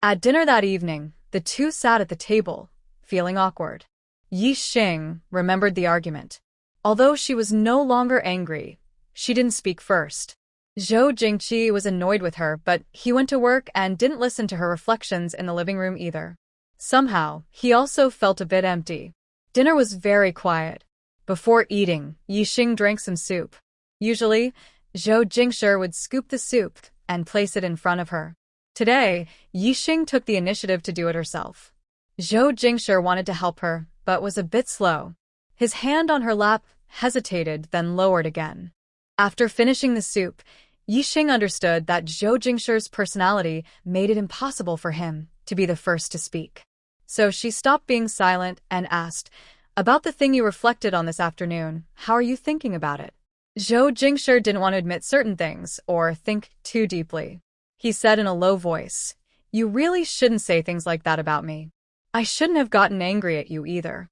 At dinner that evening, the two sat at the table, feeling awkward. Yi Xing remembered the argument. Although she was no longer angry, she didn't speak first. Zhou Jingqi was annoyed with her, but he went to work and didn't listen to her reflections in the living room either. Somehow, he also felt a bit empty. Dinner was very quiet. Before eating, Yi Xing drank some soup. Usually, Zhou Jingshi would scoop the soup and place it in front of her. Today, Yi Xing took the initiative to do it herself. Zhou Jingshi wanted to help her, but was a bit slow. His hand on her lap hesitated, then lowered again. After finishing the soup, Yi Xing understood that Zhou Jingshi's personality made it impossible for him to be the first to speak. So she stopped being silent and asked, "About the thing you reflected on this afternoon, how are you thinking about it?" Zhou Jingshi didn't want to admit certain things or think too deeply. He said in a low voice, "You really shouldn't say things like that about me. I shouldn't have gotten angry at you either."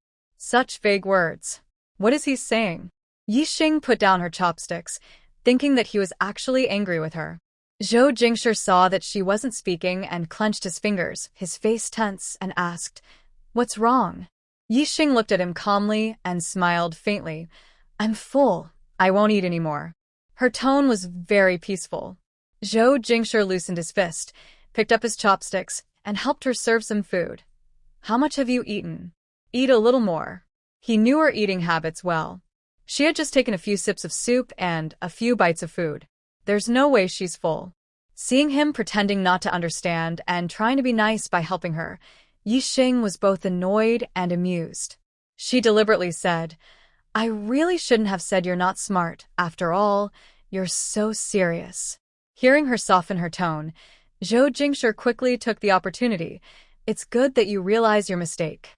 Such vague words. What is he saying? Yixing put down her chopsticks, thinking that he was actually angry with her. Zhou Jingshi saw that she wasn't speaking and clenched his fingers, his face tense, and asked, "What's wrong?" Yixing looked at him calmly and smiled faintly. "I'm full. I won't eat anymore." Her tone was very peaceful. Zhou Jingshi loosened his fist, picked up his chopsticks, and helped her serve some food. "How much have you eaten?" "Eat a little more." He knew her eating habits well. She had just taken a few sips of soup and a few bites of food. There's no way she's full. Seeing him pretending not to understand and trying to be nice by helping her, Yixing was both annoyed and amused. She deliberately said, "I really shouldn't have said you're not smart. After all, you're so serious." Hearing her soften her tone, Zhou Jingshi quickly took the opportunity. "It's good that you realize your mistake."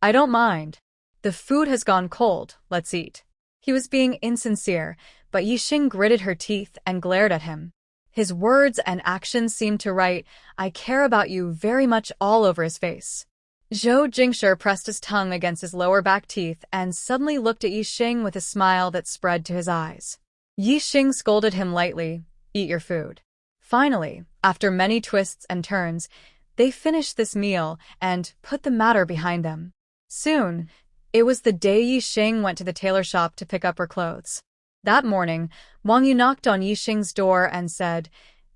"I don't mind. The food has gone cold. Let's eat." He was being insincere, but Yixing gritted her teeth and glared at him. His words and actions seemed to write, "I care about you" very much all over his face. Zhou Jingshi pressed his tongue against his lower back teeth and suddenly looked at Yixing with a smile that spread to his eyes. Yixing scolded him lightly, "Eat your food." Finally, after many twists and turns, they finished this meal and put the matter behind them. Soon, it was the day Yixing went to the tailor shop to pick up her clothes. That morning, Wang Yu knocked on Yixing's door and said,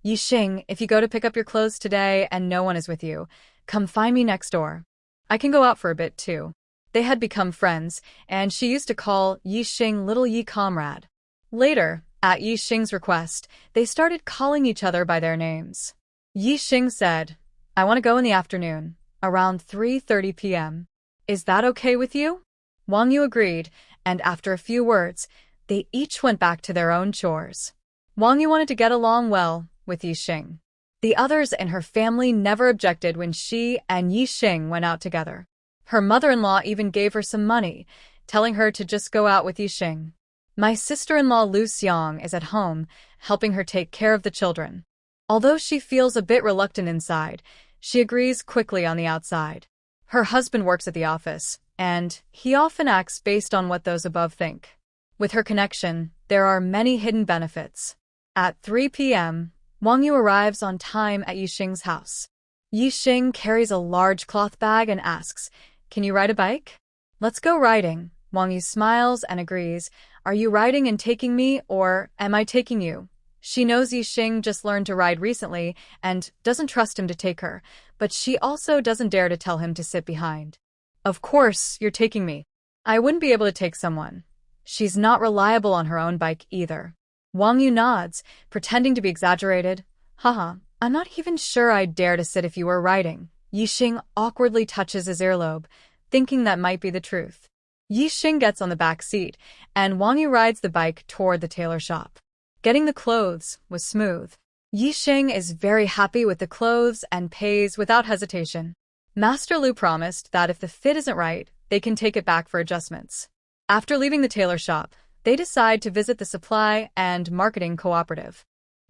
"Yixing, if you go to pick up your clothes today and no one is with you, come find me next door. I can go out for a bit too." They had become friends, and she used to call Yixing Little Yi Comrade. Later, at Yixing's request, they started calling each other by their names. Yixing said, "I want to go in the afternoon, around 3:30 p.m. Is that okay with you?" Wang Yu agreed, and after a few words, they each went back to their own chores. Wang Yu wanted to get along well with Yixing. The others in her family never objected when she and Yixing went out together. Her mother-in-law even gave her some money, telling her to just go out with Yixing. My sister-in-law Lu Xiang is at home, helping her take care of the children. Although she feels a bit reluctant inside, she agrees quickly on the outside. Her husband works at the office, and he often acts based on what those above think. With her connection, there are many hidden benefits. At 3 p.m., Wang Yu arrives on time at Yixing's house. Yixing carries a large cloth bag and asks, "Can you ride a bike?" "Let's go riding." Wang Yu smiles and agrees. "Are you riding and taking me, or am I taking you?" She knows Yixing just learned to ride recently and doesn't trust him to take her, but she also doesn't dare to tell him to sit behind. "Of course, you're taking me. I wouldn't be able to take someone." She's not reliable on her own bike either. Wang Yu nods, pretending to be exaggerated. "Haha, I'm not even sure I'd dare to sit if you were riding." Yixing awkwardly touches his earlobe, thinking that might be the truth. Yixing gets on the back seat, and Wang Yu rides the bike toward the tailor shop. Getting the clothes was smooth. Yixing is very happy with the clothes and pays without hesitation. Master Lu promised that if the fit isn't right, they can take it back for adjustments. After leaving the tailor shop, they decide to visit the supply and marketing cooperative.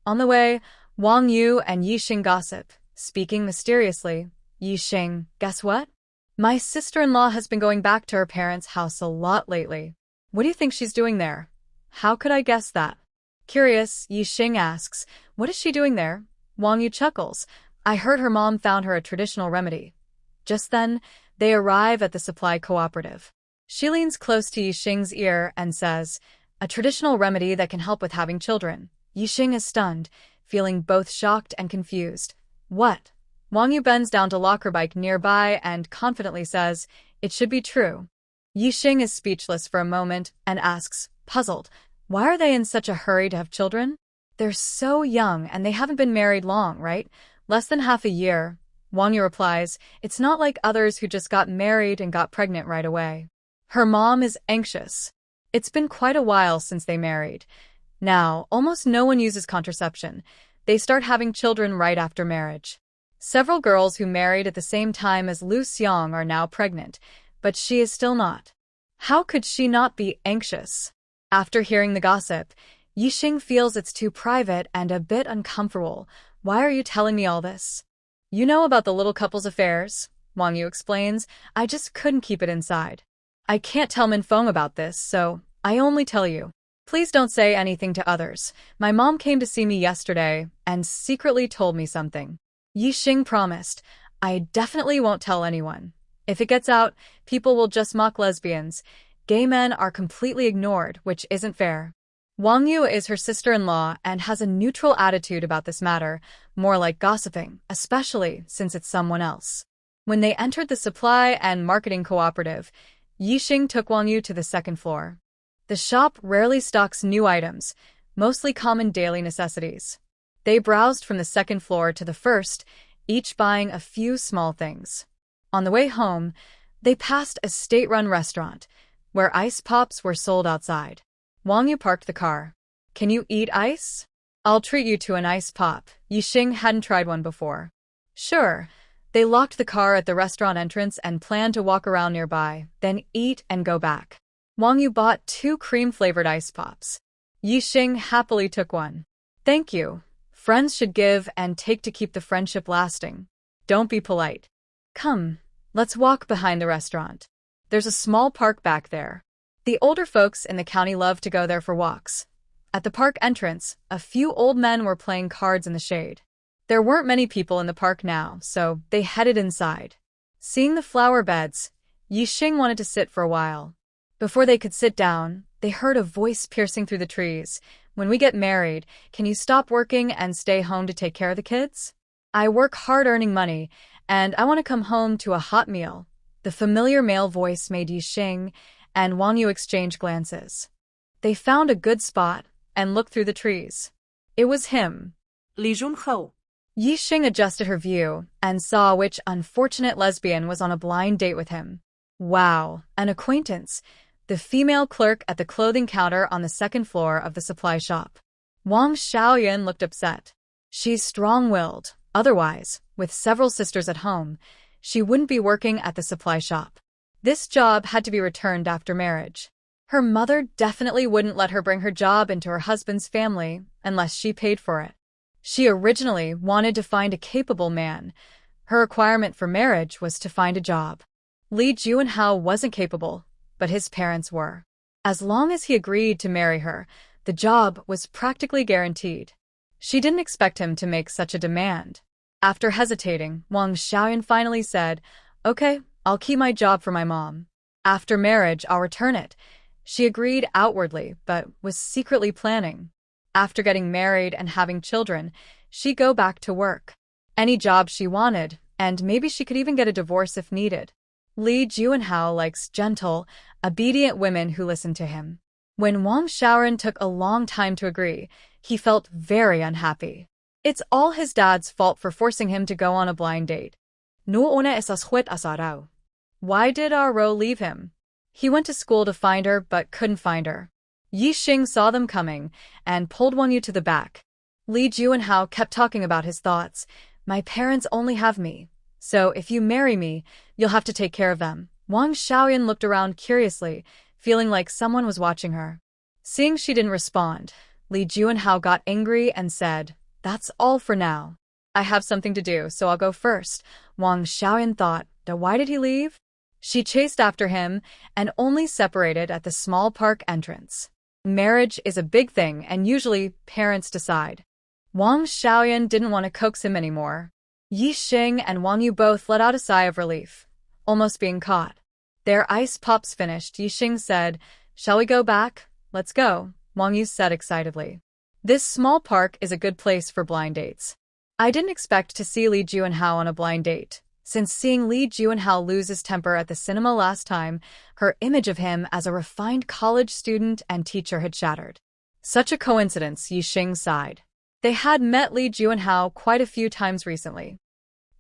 On the way, Wang Yu and Yixing gossip, speaking mysteriously. "Yixing, guess what? My sister-in-law has been going back to her parents' house a lot lately. What do you think she's doing there?" "How could I guess that?" Curious, Yixing asks, "What is she doing there?" Wang Yu chuckles. "I heard her mom found her a traditional remedy." Just then, they arrive at the supply cooperative. She leans close to Yixing's ear and says, "A traditional remedy that can help with having children." Yixing is stunned, feeling both shocked and confused. "What?" Wang Yu bends down to lock her bike nearby and confidently says, "It should be true." Yixing is speechless for a moment and asks, puzzled, "Why are they in such a hurry to have children?" "They're so young and they haven't been married long, right? Less than half a year." Wang Yu replies, "It's not like others who just got married and got pregnant right away." Her mom is anxious. It's been quite a while since they married. Now, almost no one uses contraception. They start having children right after marriage. Several girls who married at the same time as Lu Xiang are now pregnant, but she is still not. How could she not be anxious? After hearing the gossip, Yixing feels it's too private and a bit uncomfortable. "Why are you telling me all this?" "You know about the little couple's affairs," Wang Yu explains. "I just couldn't keep it inside." I can't tell Minfeng about this, so I only tell you. Please don't say anything to others. My mom came to see me yesterday and secretly told me something. Yixing promised, I definitely won't tell anyone. If it gets out, people will just mock lesbians. Gay men are completely ignored, which isn't fair. Wang Yu is her sister-in-law and has a neutral attitude about this matter, more like gossiping, especially since it's someone else. When they entered the supply and marketing cooperative, Yixing took Wang Yu to the second floor. The shop rarely stocks new items, mostly common daily necessities. They browsed from the second floor to the first, each buying a few small things. On the way home, they passed a state-run restaurant, where ice pops were sold outside. Wang Yu parked the car. Can you eat ice? I'll treat you to an ice pop. Yixing hadn't tried one before. Sure. They locked the car at the restaurant entrance and planned to walk around nearby, then eat and go back. Wang Yu bought 2 cream-flavored ice pops. Yixing happily took one. Thank you. Friends should give and take to keep the friendship lasting. Don't be polite. Come, let's walk behind the restaurant. There's a small park back there. The older folks in the county love to go there for walks. At the park entrance, a few old men were playing cards in the shade. There weren't many people in the park now, so they headed inside. Seeing the flower beds, Yixing wanted to sit for a while. Before they could sit down, they heard a voice piercing through the trees. When we get married, can you stop working and stay home to take care of the kids? I work hard earning money, and I want to come home to a hot meal. The familiar male voice made Yixing and Wang Yu exchange glances. They found a good spot and looked through the trees. It was him. Li Junhou. Yixing adjusted her view and saw which unfortunate lesbian was on a blind date with him. Wow, an acquaintance. The female clerk at the clothing counter on the second floor of the supply shop. Wang Xiaoyan looked upset. She's strong-willed. Otherwise, with several sisters at home, she wouldn't be working at the supply shop. This job had to be returned after marriage. Her mother definitely wouldn't let her bring her job into her husband's family unless she paid for it. She originally wanted to find a capable man. Her requirement for marriage was to find a job. Li Juanhao wasn't capable, but his parents were. As long as he agreed to marry her, the job was practically guaranteed. She didn't expect him to make such a demand. After hesitating, Wang Xiaoyan finally said, Okay, I'll keep my job for my mom. After marriage, I'll return it. She agreed outwardly, but was secretly planning. After getting married and having children, she'd go back to work. Any job she wanted, and maybe she could even get a divorce if needed. Li Juanhao likes gentle, obedient women who listen to him. When Wang Xiaoran took a long time to agree, he felt very unhappy. It's all his dad's fault for forcing him to go on a blind date. Noona esas huet asarao. Why did Ro leave him? He went to school to find her but couldn't find her. Yixing saw them coming and pulled Wang Yu to the back. Li Juanhao kept talking about his thoughts. My parents only have me, so if you marry me, you'll have to take care of them. Wang Xiaoyan looked around curiously, feeling like someone was watching her. Seeing she didn't respond, Li Juanhao got angry and said, That's all for now. I have something to do, so I'll go first. Wang Xiaoyan thought, why did he leave? She chased after him and only separated at the small park entrance. Marriage is a big thing and usually parents decide. Wang Xiaoyan didn't want to coax him anymore. Yixing and Wang Yu both let out a sigh of relief, almost being caught. Their ice pops finished, Yixing said, Shall we go back? Let's go, Wang Yu said excitedly. This small park is a good place for blind dates. I didn't expect to see Li Juanhao on a blind date. Since seeing Li Juanhao lose his temper at the cinema last time, her image of him as a refined college student and teacher had shattered. Such a coincidence, Yixing sighed. They had met Li Juanhao quite a few times recently.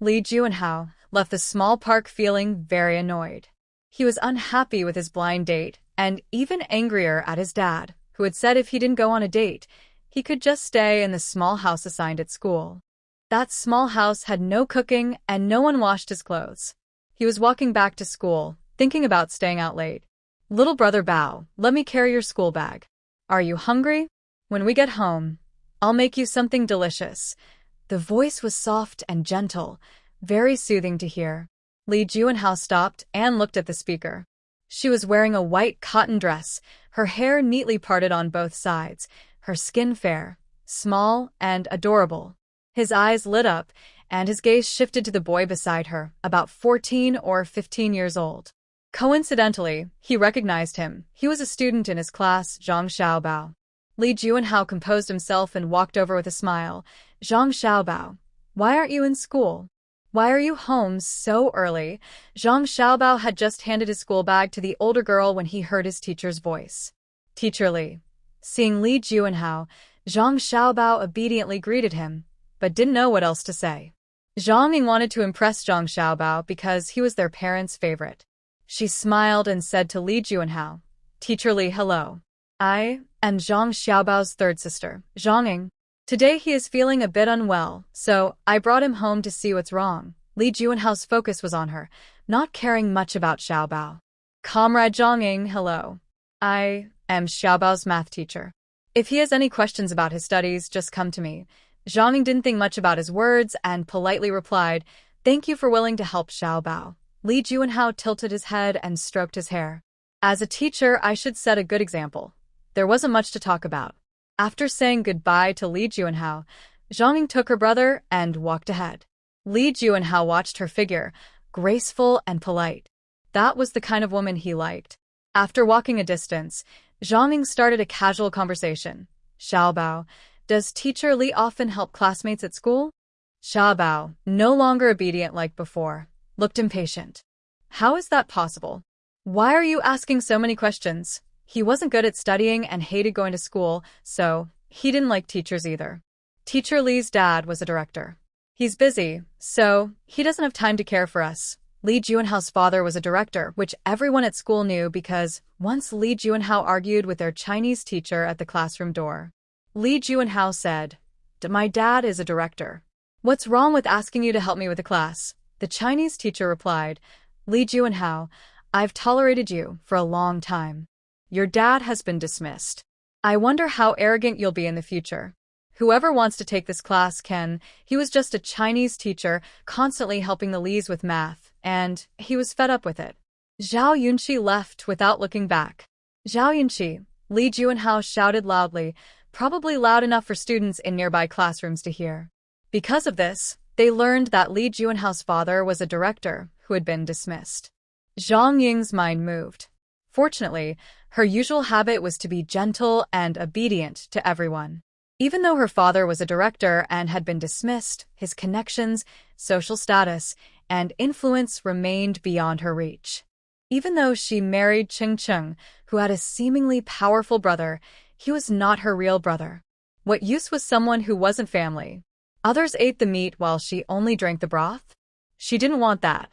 Li Juanhao left the small park feeling very annoyed. He was unhappy with his blind date and even angrier at his dad, who had said if he didn't go on a date, he could just stay in the small house assigned at school. That small house had no cooking and no one washed his clothes. He was walking back to school, thinking about staying out late. Little brother Bao, let me carry your school bag. Are you hungry? When we get home, I'll make you something delicious. The voice was soft and gentle, very soothing to hear. Li Juanhao stopped and looked at the speaker. She was wearing a white cotton dress, her hair neatly parted on both sides, her skin fair, small, and adorable. His eyes lit up, and his gaze shifted to the boy beside her, about 14 or 15 years old. Coincidentally, he recognized him. He was a student in his class, Zhang Xiaobao. Li Juanhao composed himself and walked over with a smile. Zhang Xiaobao, why aren't you in school? Why are you home so early? Zhang Xiaobao had just handed his school bag to the older girl when he heard his teacher's voice. Teacher Li. Seeing Li Juanhao, Zhang Xiaobao obediently greeted him, but didn't know what else to say. Zhang Ying wanted to impress Zhang Xiaobao because he was their parents' favorite. She smiled and said to Li Juanhao, Teacher Li, hello. I am Zhang Xiaobao's third sister, Zhang Ying. Today he is feeling a bit unwell, so I brought him home to see what's wrong. Li Juanhao's focus was on her, not caring much about Xiaobao. Comrade Zhang Ying, hello. I am Xiaobao's math teacher. If he has any questions about his studies, just come to me. Zhang Ying didn't think much about his words and politely replied, Thank you for willing to help Xiaobao. Li Juanhao tilted his head and stroked his hair. As a teacher, I should set a good example. There wasn't much to talk about. After saying goodbye to Li Juanhao, Zhang Ying took her brother and walked ahead. Li Juanhao watched her figure, graceful and polite. That was the kind of woman he liked. After walking a distance, Zhang Ying started a casual conversation. Xiaobao, does Teacher Li often help classmates at school? Xiaobao, no longer obedient like before, looked impatient. How is that possible? Why are you asking so many questions? He wasn't good at studying and hated going to school, so he didn't like teachers either. Teacher Li's dad was a director. He's busy, so he doesn't have time to care for us. Li Juanhao's father was a director, which everyone at school knew because once Li Juanhao argued with their Chinese teacher at the classroom door. Li Juanhao said, My dad is a director. What's wrong with asking you to help me with the class? The Chinese teacher replied, Li Juanhao, I've tolerated you for a long time. Your dad has been dismissed. I wonder how arrogant you'll be in the future. Whoever wants to take this class can. He was just a Chinese teacher, constantly helping the Lis with math, and he was fed up with it. Zhao Yunqi left without looking back. Zhao Yunqi, Li Juanhao shouted loudly, probably loud enough for students in nearby classrooms to hear. Because of this, they learned that Li Juanhao's father was a director who had been dismissed. Zhang Ying's mind moved. Fortunately, her usual habit was to be gentle and obedient to everyone. Even though her father was a director and had been dismissed, his connections, social status, and influence remained beyond her reach. Even though she married Cheng Cheng, who had a seemingly powerful brother, he was not her real brother. What use was someone who wasn't family? Others ate the meat while she only drank the broth? She didn't want that.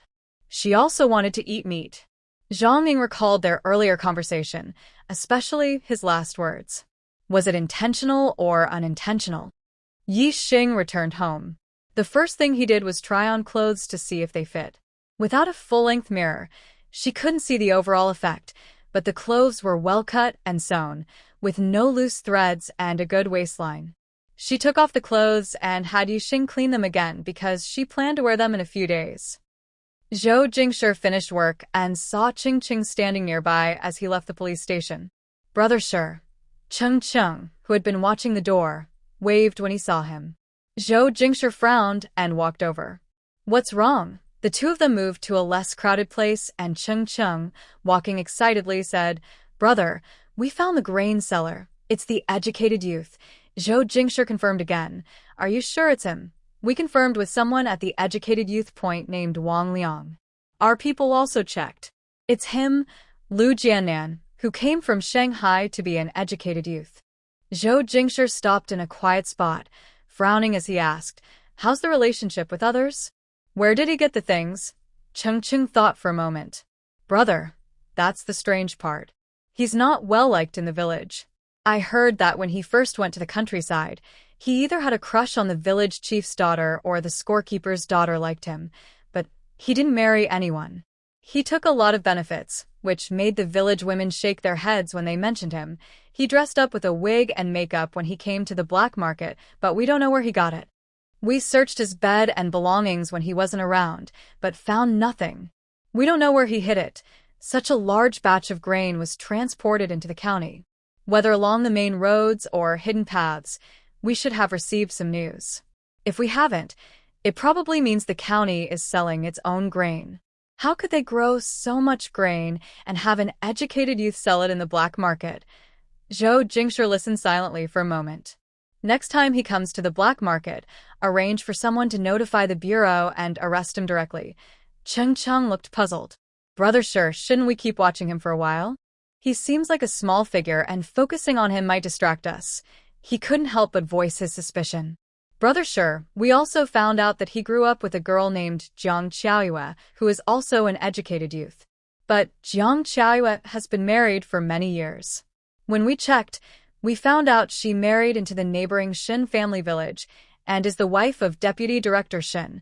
She also wanted to eat meat. Zhang Ying recalled their earlier conversation, especially his last words. Was it intentional or unintentional? Yi Xing returned home. The first thing he did was try on clothes to see if they fit. Without a full-length mirror, she couldn't see the overall effect, but the clothes were well-cut and sewn, with no loose threads and a good waistline. She took off the clothes and had Yi Xing clean them again because she planned to wear them in a few days. Zhou Jingshi finished work and saw Ching Ching standing nearby as he left the police station. Brother Shi, Cheng Cheng, who had been watching the door, waved when he saw him. Zhou Jingshi frowned and walked over. What's wrong? The two of them moved to a less crowded place and Cheng Cheng, walking excitedly, said, Brother, we found the grain cellar. It's the educated youth. Zhou Jingshi confirmed again. Are you sure it's him? We confirmed with someone at the educated youth point named Wang Liang. Our people also checked. It's him, Lu Jiannan, who came from Shanghai to be an educated youth. Zhou Jingshi stopped in a quiet spot, frowning as he asked, How's the relationship with others? Where did he get the things? Cheng Cheng thought for a moment. Brother, that's the strange part. He's not well-liked in the village. I heard that when he first went to the countryside, he either had a crush on the village chief's daughter or the scorekeeper's daughter liked him, but he didn't marry anyone. He took a lot of benefits, which made the village women shake their heads when they mentioned him. He dressed up with a wig and makeup when he came to the black market, but we don't know where he got it. We searched his bed and belongings when he wasn't around, but found nothing. We don't know where he hid it. Such a large batch of grain was transported into the county. Whether along the main roads or hidden paths, we should have received some news. If we haven't, it probably means the county is selling its own grain. How could they grow so much grain and have an educated youth sell it in the black market? Zhou Jingshi listened silently for a moment. Next time he comes to the black market, arrange for someone to notify the bureau and arrest him directly. Cheng Cheng looked puzzled. Brother Shi, shouldn't we keep watching him for a while? He seems like a small figure and focusing on him might distract us. He couldn't help but voice his suspicion. Brother Shi, we also found out that he grew up with a girl named Jiang Qiaoyue, who is also an educated youth. But Jiang Qiaoyue has been married for many years. When we checked, we found out she married into the neighboring Shin family village and is the wife of Deputy Director Shin.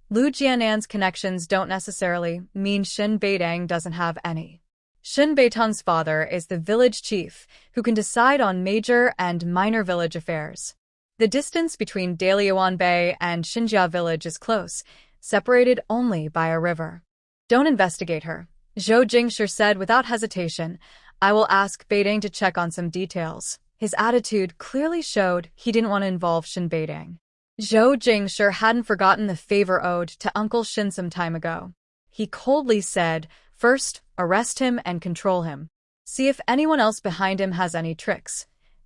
Lu Jianan's connections don't necessarily mean Shin Beidang doesn't have any. Shin Beitong's father is the village chief, who can decide on major and minor village affairs. The distance between Dalian Bay and Xinjia village is close, separated only by a river. Don't investigate her, Zhou Jingshi said without hesitation. I will ask Beidang to check on some details. His attitude clearly showed he didn't want to involve Shin Beidang. Zhou Jingshi hadn't forgotten the favor owed to Uncle Shin some time ago. He coldly said, first, arrest him and control him. See if anyone else behind him has any tricks.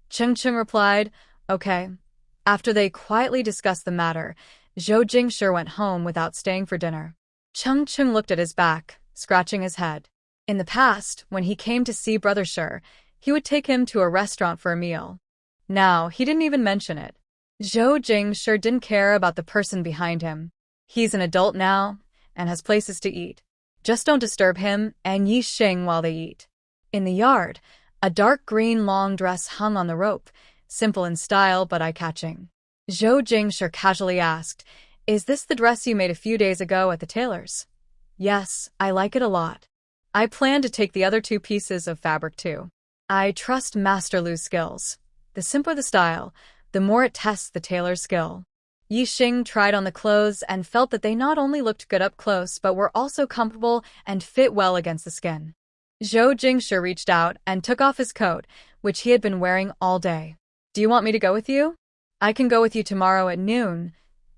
Cheng Cheng replied, okay. After they quietly discussed the matter, Zhou Jingshi went home without staying for dinner. Cheng Cheng looked at his back, scratching his head. In the past, when he came to see Brother Shi, he would take him to a restaurant for a meal. Now, he didn't even mention it. Zhou Jingshi didn't care about the person behind him. He's an adult now, and has places to eat. Just don't disturb him and Yi Xing while they eat. In the yard, a dark green long dress hung on the rope, simple in style but eye-catching. Zhou Jingshi casually asked, is this the dress you made a few days ago at the tailor's? Yes, I like it a lot. I plan to take the other 2 pieces of fabric too. I trust Master Lu's skills. The simpler the style, the more it tests the tailor's skill. Yi Xing tried on the clothes and felt that they not only looked good up close but were also comfortable and fit well against the skin. Zhou Jingshi reached out and took off his coat, which he had been wearing all day. Do you want me to go with you? I can go with you tomorrow at noon.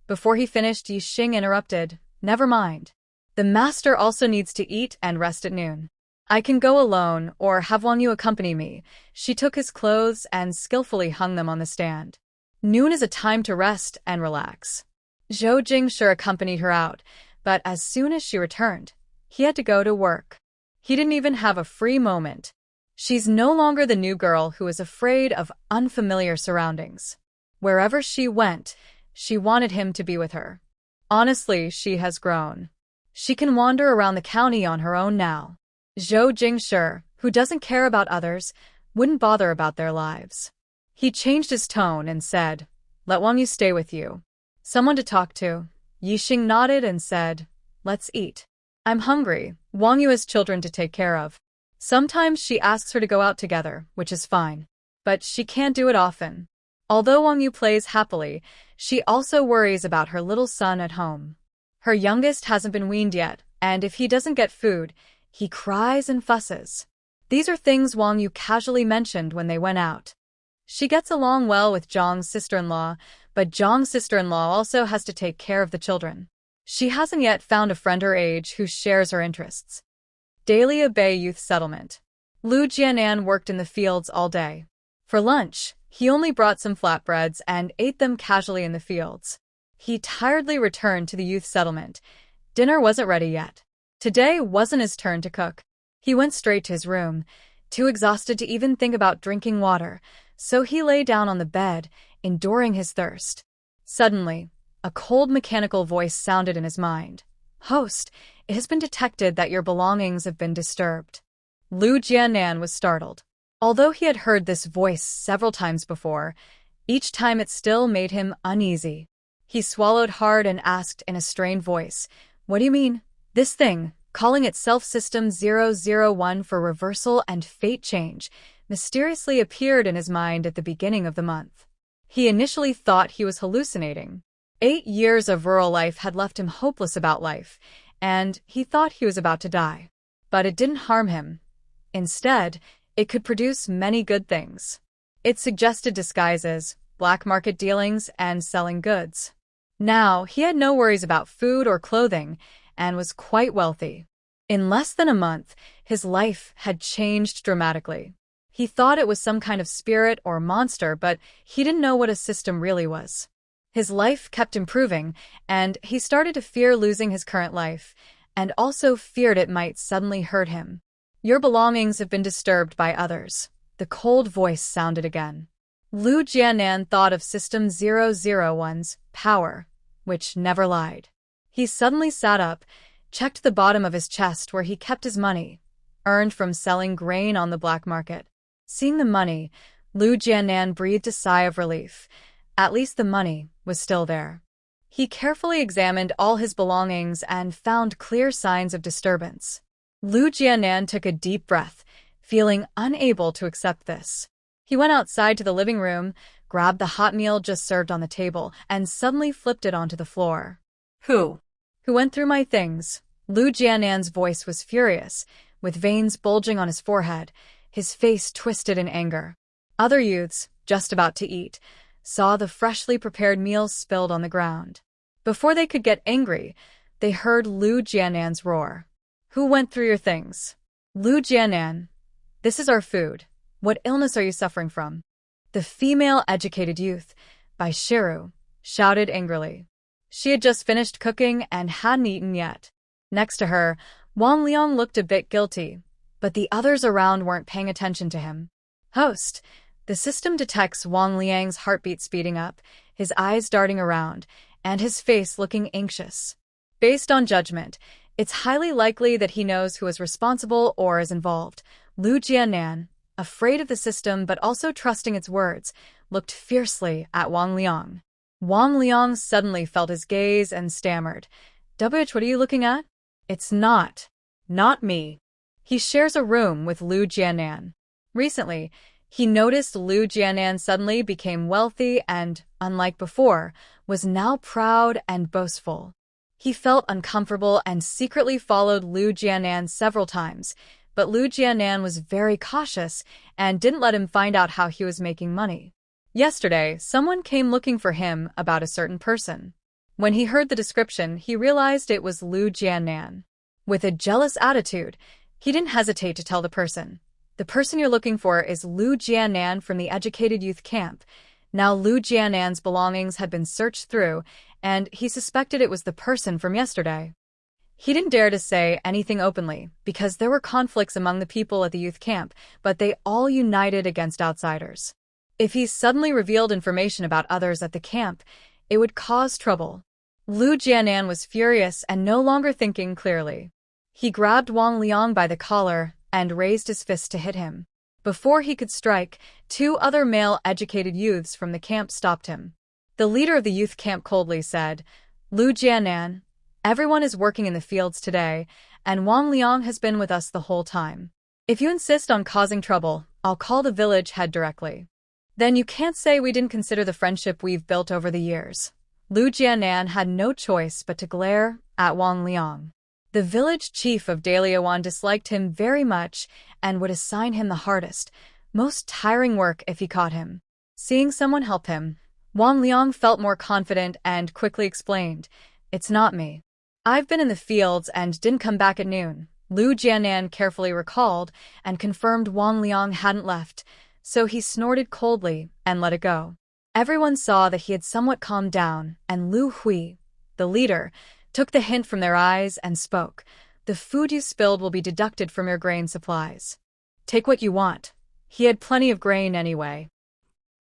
Before he finished, Yi Xing interrupted, never mind. The master also needs to eat and rest at noon. I can go alone or have Wang Yu accompany me. She took his clothes and skillfully hung them on the stand. Noon is a time to rest and relax. Zhou Jingshi accompanied her out, but as soon as she returned, he had to go to work. He didn't even have a free moment. She's no longer the new girl who is afraid of unfamiliar surroundings. Wherever she went, she wanted him to be with her. Honestly, she has grown. She can wander around the county on her own now. Zhou Jingshi, who doesn't care about others, wouldn't bother about their lives. He changed his tone and said, let Wang Yu stay with you. Someone to talk to. Yi Xing nodded and said, let's eat. I'm hungry. Wang Yu has children to take care of. Sometimes she asks her to go out together, which is fine. But she can't do it often. Although Wang Yu plays happily, she also worries about her little son at home. Her youngest hasn't been weaned yet, and if he doesn't get food, he cries and fusses. These are things Wang Yu casually mentioned when they went out. She gets along well with Zhang's sister-in-law, but Zhang's sister-in-law also has to take care of the children. She hasn't yet found a friend her age who shares her interests. Dahlia Bay Youth Settlement. Lu Jianan worked in the fields all day. For lunch, he only brought some flatbreads and ate them casually in the fields. He tiredly returned to the youth settlement. Dinner wasn't ready yet. Today wasn't his turn to cook. He went straight to his room, too exhausted to even think about drinking water, so he lay down on the bed, enduring his thirst. Suddenly, a cold mechanical voice sounded in his mind. Host, it has been detected that your belongings have been disturbed. Lu Jianan was startled. Although he had heard this voice several times before, each time it still made him uneasy. He swallowed hard and asked in a strained voice, what do you mean? This thing, calling itself System 001 for reversal and fate change, mysteriously appeared in his mind at the beginning of the month. He initially thought he was hallucinating. 8 years of rural life had left him hopeless about life, and he thought he was about to die. But it didn't harm him. Instead, it could produce many good things. It suggested disguises, black market dealings, and selling goods. Now, he had no worries about food or clothing and was quite wealthy. In less than a month, his life had changed dramatically. He thought it was some kind of spirit or monster, but he didn't know what a system really was. His life kept improving, and he started to fear losing his current life, and also feared it might suddenly hurt him. Your belongings have been disturbed by others. The cold voice sounded again. Lu Jianan thought of System 001's power, which never lied. He suddenly sat up, checked the bottom of his chest where he kept his money, earned from selling grain on the black market. Seeing the money, Lu Jianan breathed a sigh of relief. At least the money was still there. He carefully examined all his belongings and found clear signs of disturbance. Lu Jianan took a deep breath, feeling unable to accept this. He went outside to the living room, grabbed the hot meal just served on the table, and suddenly flipped it onto the floor. Who went through my things? Lu Jianan's voice was furious, with veins bulging on his forehead, his face twisted in anger. Other youths, just about to eat, saw the freshly prepared meals spilled on the ground. Before they could get angry, they heard Lu Jianan's roar. Who went through your things? Lu Jianan, this is our food. What illness are you suffering from? The female educated youth, by Shiru, shouted angrily. She had just finished cooking and hadn't eaten yet. Next to her, Wang Liang looked a bit guilty, but the others around weren't paying attention to him. Host, the system detects Wang Liang's heartbeat speeding up, his eyes darting around, and his face looking anxious. Based on judgment, it's highly likely that he knows who is responsible or is involved. Lu Jianan, afraid of the system but also trusting its words, looked fiercely at Wang Liang. Wang Liang suddenly felt his gaze and stammered. "What are you looking at?" "It's not me." He shares a room with Lu Jianan. Recently, he noticed Lu Jianan suddenly became wealthy and, unlike before, was now proud and boastful. He felt uncomfortable and secretly followed Lu Jianan several times, but Lu Jianan was very cautious and didn't let him find out how he was making money. Yesterday, someone came looking for him about a certain person. When he heard the description, he realized it was Lu Jianan. With a jealous attitude, he didn't hesitate to tell the person. "The person you're looking for is Lu Jianan from the educated youth camp." Now Lu Jianan's belongings had been searched through, and he suspected it was the person from yesterday. He didn't dare to say anything openly, because there were conflicts among the people at the youth camp, but they all united against outsiders. If he suddenly revealed information about others at the camp, it would cause trouble. Lu Jianan was furious and no longer thinking clearly. He grabbed Wang Liang by the collar and raised his fist to hit him. Before he could strike, two other male-educated youths from the camp stopped him. The leader of the youth camp coldly said, "Lu Jianan, everyone is working in the fields today, and Wang Liang has been with us the whole time. If you insist on causing trouble, I'll call the village head directly. Then you can't say we didn't consider the friendship we've built over the years." Lu Jianan had no choice but to glare at Wang Liang. The village chief of Daliawan disliked him very much and would assign him the hardest, most tiring work if he caught him. Seeing someone help him, Wang Liang felt more confident and quickly explained, "It's not me. I've been in the fields and didn't come back at noon." Lu Jianan carefully recalled and confirmed Wang Liang hadn't left, so he snorted coldly and let it go. Everyone saw that he had somewhat calmed down, and Lu Hui, the leader, took the hint from their eyes and spoke. "The food you spilled will be deducted from your grain supplies. Take what you want." He had plenty of grain anyway.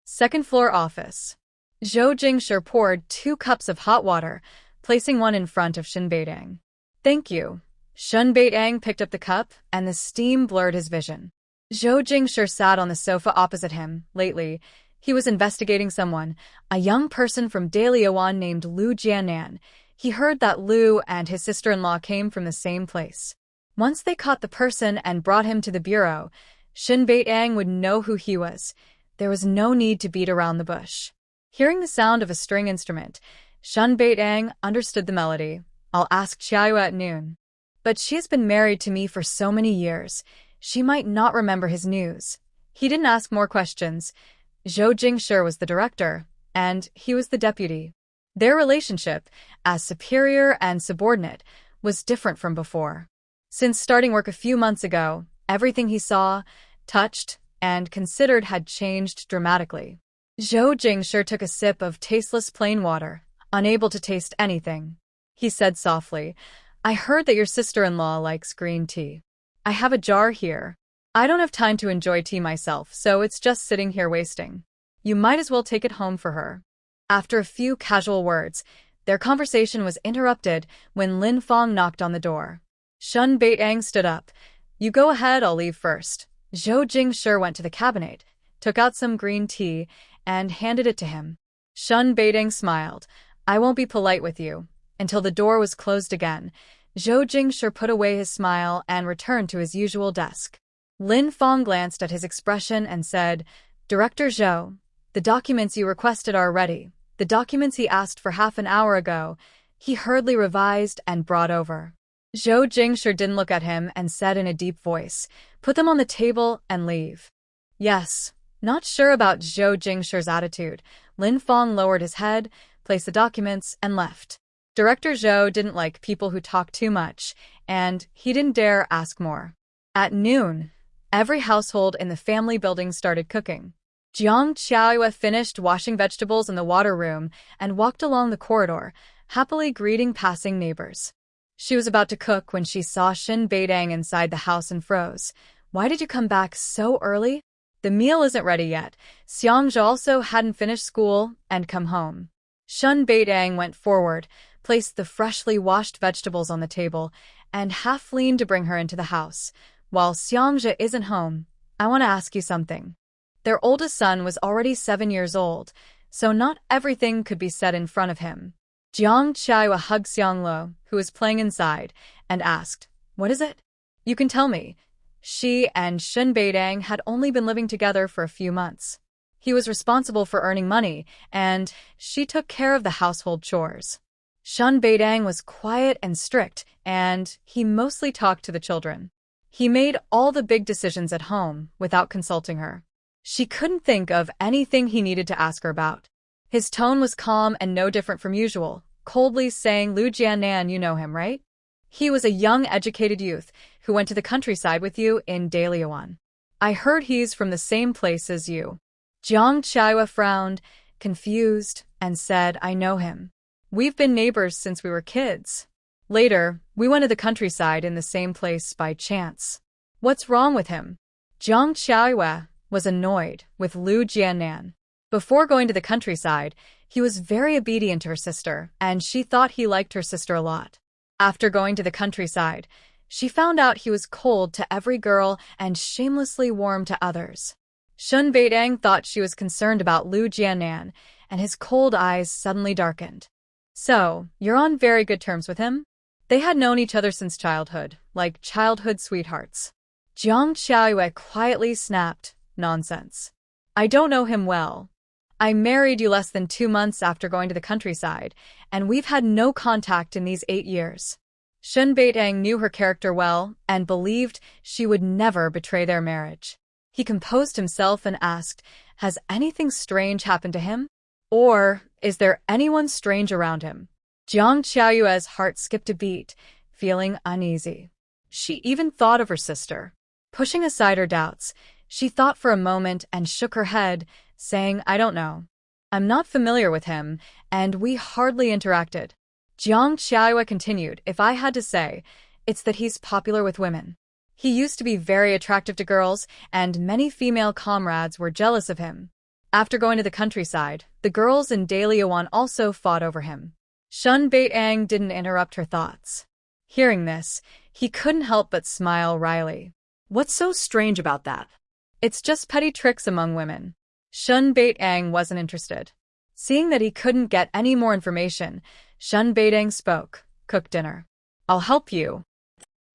Second floor office. Zhou Jingshi poured 2 cups of hot water, placing one in front of Shen Beidang. "Thank you." Shen Beidang picked up the cup, and the steam blurred his vision. Zhou Jingshi sat on the sofa opposite him. Lately, he was investigating someone, a young person from Daliawan named Lu Jianan. He heard that Lu and his sister-in-law came from the same place. Once they caught the person and brought him to the bureau, Shen Beidang would know who he was. There was no need to beat around the bush. Hearing the sound of a string instrument, Shen Beidang understood the melody. "I'll ask Chiayu at noon." But she has been married to me for so many years. She might not remember his news. He didn't ask more questions. Zhou Jingshi was the director, and he was the deputy. Their relationship, as superior and subordinate, was different from before. Since starting work a few months ago, everything he saw, touched, and considered had changed dramatically. Zhou Jingshi took a sip of tasteless plain water, unable to taste anything. He said softly, "I heard that your sister-in-law likes green tea. I have a jar here. I don't have time to enjoy tea myself, so it's just sitting here wasting. You might as well take it home for her." After a few casual words, their conversation was interrupted when Lin Fong knocked on the door. Shun Baitang stood up. "You go ahead, I'll leave first." Zhou Jingshi went to the cabinet, took out some green tea, and handed it to him. Shun Baitang smiled. "I won't be polite with you." Until the door was closed again, Zhou Jingshi put away his smile and returned to his usual desk. Lin Fong glanced at his expression and said, "Director Zhou, the documents you requested are ready." The documents he asked for half an hour ago, he hurriedly revised and brought over. Zhou Jingshi didn't look at him and said in a deep voice, "Put them on the table and leave." Yes. Not sure about Zhou Jingshi's attitude, Lin Fong lowered his head, placed the documents, and left. Director Zhou didn't like people who talk too much, and he didn't dare ask more. At noon, every household in the family building started cooking. Jiang Qiaoyue finished washing vegetables in the water room and walked along the corridor, happily greeting passing neighbors. She was about to cook when she saw Shin Beidang inside the house and froze. "Why did you come back so early?" "The meal isn't ready yet." Xiangzhe also hadn't finished school and come home. Shun Beidang went forward, placed the freshly washed vegetables on the table, and half leaned to bring her into the house. "While Xiangzhe isn't home, I want to ask you something." Their oldest son was already 7 years old, so not everything could be said in front of him. Jiang Qiaoyue hugged Xianglo, who was playing inside, and asked, "What is it?" "You can tell me." She and Shun Beidang had only been living together for a few months. He was responsible for earning money, and she took care of the household chores. Shun Beidang was quiet and strict, and he mostly talked to the children. He made all the big decisions at home without consulting her. She couldn't think of anything he needed to ask her about. His tone was calm and no different from usual, coldly saying, "Lu Jianan, you know him, right? He was a young, educated youth who went to the countryside with you in Dalian. I heard he's from the same place as you." Jiang Qiaoyue frowned, confused, and said, "I know him. We've been neighbors since we were kids. Later, we went to the countryside in the same place by chance. What's wrong with him?" Jiang Qiaoyue was annoyed with Lu Jianan. Before going to the countryside, he was very obedient to her sister, and she thought he liked her sister a lot. After going to the countryside, she found out he was cold to every girl and shamelessly warm to others. Shun Beidang thought she was concerned about Lu Jianan, and his cold eyes suddenly darkened. "So, you're on very good terms with him?" They had known each other since childhood, like childhood sweethearts. Jiang Qiaoyue quietly snapped, "Nonsense. I don't know him well. I married you less than 2 months after going to the countryside, and we've had no contact in these 8 years. Shun Beitang knew her character well and believed she would never betray their marriage. He composed himself and asked, "Has anything strange happened to him? Or is there anyone strange around him?" Jiang Qiaoyue's heart skipped a beat, feeling uneasy. She even thought of her sister. Pushing aside her doubts, she thought for a moment and shook her head, saying, "I don't know. I'm not familiar with him, and we hardly interacted." Jiang Qiaoyue continued, "If I had to say, it's that he's popular with women. He used to be very attractive to girls, and many female comrades were jealous of him. After going to the countryside, the girls in Dalian also fought over him." Shun Beitang didn't interrupt her thoughts. Hearing this, he couldn't help but smile wryly. "What's so strange about that?" "It's just petty tricks among women." Shun Beitang wasn't interested. Seeing that he couldn't get any more information, Shun Beitang spoke, "Cook dinner. I'll help you."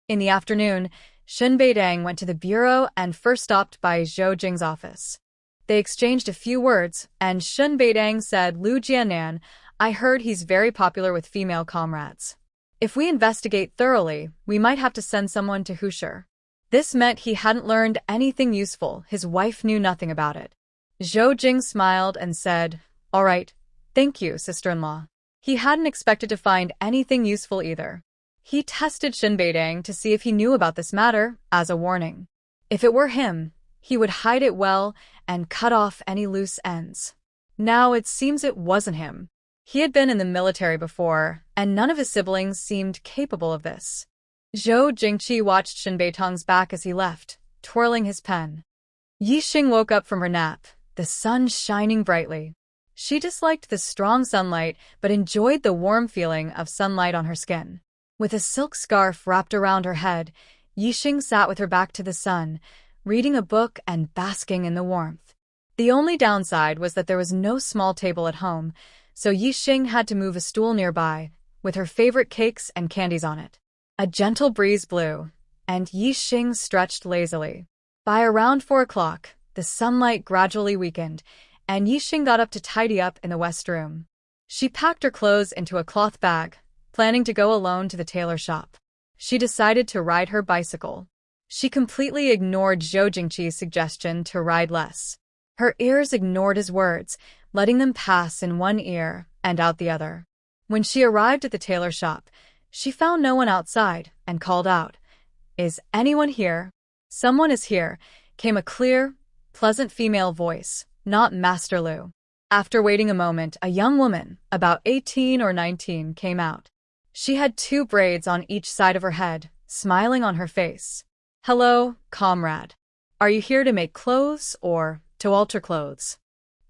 In the afternoon, Shun Beidang went to the bureau and first stopped by Zhou Jing's office. They exchanged a few words, and Shun Beidang said, "Lu Jianan, I heard he's very popular with female comrades." If we investigate thoroughly, we might have to send someone to Hushur. This meant he hadn't learned anything useful. His wife knew nothing about it. Zhou Jing smiled and said, "All right, thank you, sister-in-law." He hadn't expected to find anything useful either. He tested Shin Beidang to see if he knew about this matter, as a warning. If it were him, he would hide it well and cut off any loose ends. Now it seems it wasn't him. He had been in the military before, and none of his siblings seemed capable of this. Zhou Jingqi watched Shin Beitong's back as he left, twirling his pen. Yixing woke up from her nap, the sun shining brightly. She disliked the strong sunlight, but enjoyed the warm feeling of sunlight on her skin. With a silk scarf wrapped around her head, Yixing sat with her back to the sun, reading a book and basking in the warmth. The only downside was that there was no small table at home, so Yixing had to move a stool nearby, with her favorite cakes and candies on it. A gentle breeze blew, and Yixing stretched lazily. By around 4 o'clock, the sunlight gradually weakened, and Yixing got up to tidy up in the west room. She packed her clothes into a cloth bag, planning to go alone to the tailor shop. She decided to ride her bicycle. She completely ignored Zhou Jingqi's suggestion to ride less. Her ears ignored his words, letting them pass in one ear and out the other. When she arrived at the tailor shop, she found no one outside and called out, "Is anyone here?" "Someone is here," came a clear, pleasant female voice, not Master Lu. After waiting a moment, a young woman, about 18 or 19, came out. She had 2 braids on each side of her head, smiling on her face. "Hello, comrade. Are you here to make clothes or to alter clothes?"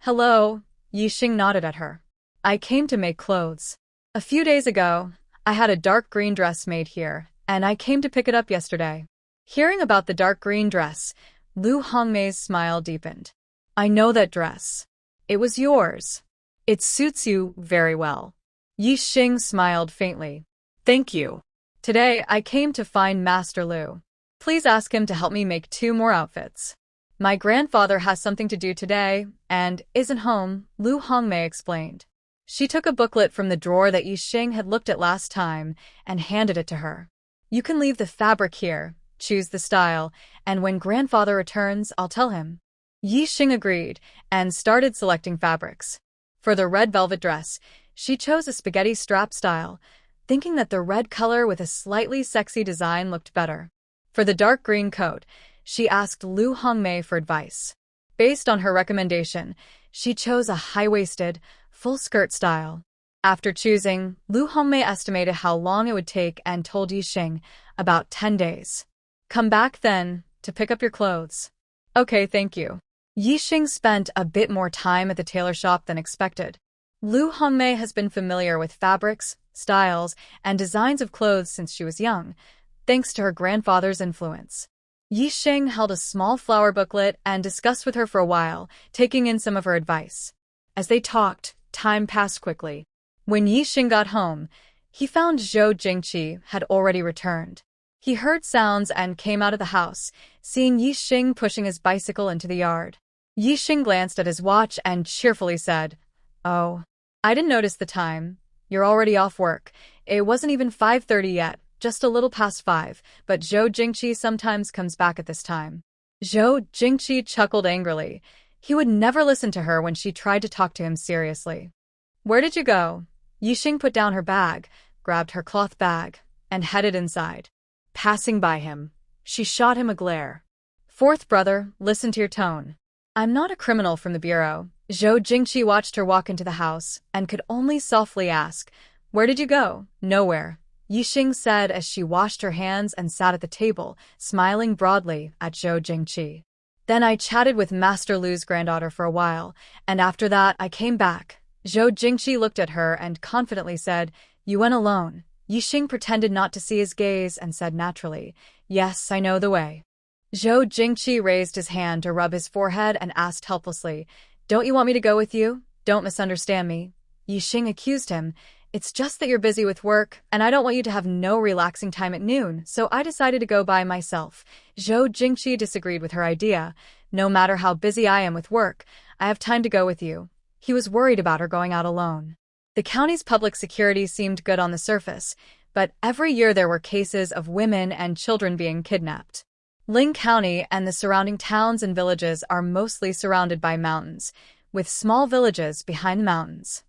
"Hello," Yixing nodded at her. "I came to make clothes. A few days ago, I had a dark green dress made here, and I came to pick it up yesterday." Hearing about the dark green dress, Lu Hongmei's smile deepened. "I know that dress. It was yours. It suits you very well." Yixing smiled faintly. "Thank you. Today I came to find Master Lu. Please ask him to help me make 2 more outfits. My grandfather has something to do today and isn't home," Lu Hongmei explained. She took a booklet from the drawer that Yixing had looked at last time and handed it to her. "You can leave the fabric here, choose the style, and when grandfather returns, I'll tell him." Yixing agreed and started selecting fabrics. For the red velvet dress, she chose a spaghetti strap style, thinking that the red color with a slightly sexy design looked better. For the dark green coat, she asked Lu Hongmei for advice. Based on her recommendation, she chose a high-waisted, full-skirt style. After choosing, Lu Hongmei estimated how long it would take and told Yixing about 10 days. "Come back then to pick up your clothes." "Okay, thank you." Yixing spent a bit more time at the tailor shop than expected. Lu Hongmei has been familiar with fabrics, styles, and designs of clothes since she was young, thanks to her grandfather's influence. Yixing held a small flower booklet and discussed with her for a while, taking in some of her advice. As they talked, time passed quickly. When Yixing got home, he found Zhou Jingqi had already returned. He heard sounds and came out of the house, seeing Yixing pushing his bicycle into the yard. Yixing glanced at his watch and cheerfully said, "Oh, I didn't notice the time. You're already off work. It wasn't even 5:30 yet, just a little past 5, but Zhou Jingqi sometimes comes back at this time." Zhou Jingqi chuckled angrily. He would never listen to her when she tried to talk to him seriously. "Where did you go?" Yixing put down her bag, grabbed her cloth bag, and headed inside. Passing by him, she shot him a glare. "Fourth brother, listen to your tone. I'm not a criminal from the bureau." Zhou Jingqi watched her walk into the house and could only softly ask, "Where did you go?" "Nowhere," Yixing said as she washed her hands and sat at the table, smiling broadly at Zhou Jingqi. "Then I chatted with Master Lu's granddaughter for a while, and after that I came back." Zhou Jingqi looked at her and confidently said, "You went alone." Yixing pretended not to see his gaze and said naturally, "Yes, I know the way." Zhou Jingqi raised his hand to rub his forehead and asked helplessly, "Don't you want me to go with you? Don't misunderstand me." Yixing accused him, "It's just that you're busy with work, and I don't want you to have no relaxing time at noon, so I decided to go by myself." Zhou Jingqi disagreed with her idea. "No matter how busy I am with work, I have time to go with you." He was worried about her going out alone. The county's public security seemed good on the surface, but every year there were cases of women and children being kidnapped. Ling County and the surrounding towns and villages are mostly surrounded by mountains, with small villages behind the mountains.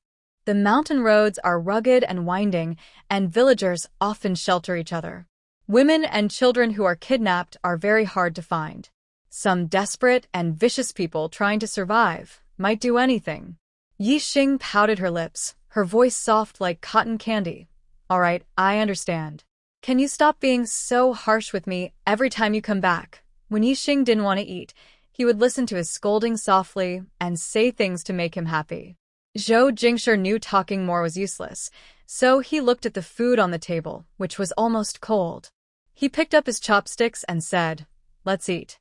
The mountain roads are rugged and winding, and villagers often shelter each other. Women and children who are kidnapped are very hard to find. Some desperate and vicious people trying to survive might do anything. Yi Xing pouted her lips, her voice soft like cotton candy. All right, I understand. Can you stop being so harsh with me every time you come back? When Yi Xing didn't want to eat, he would listen to his scolding softly and say things to make him happy. Zhou Jingshi knew talking more was useless, so he looked at the food on the table, which was almost cold. He picked up his chopsticks and said, "Let's eat."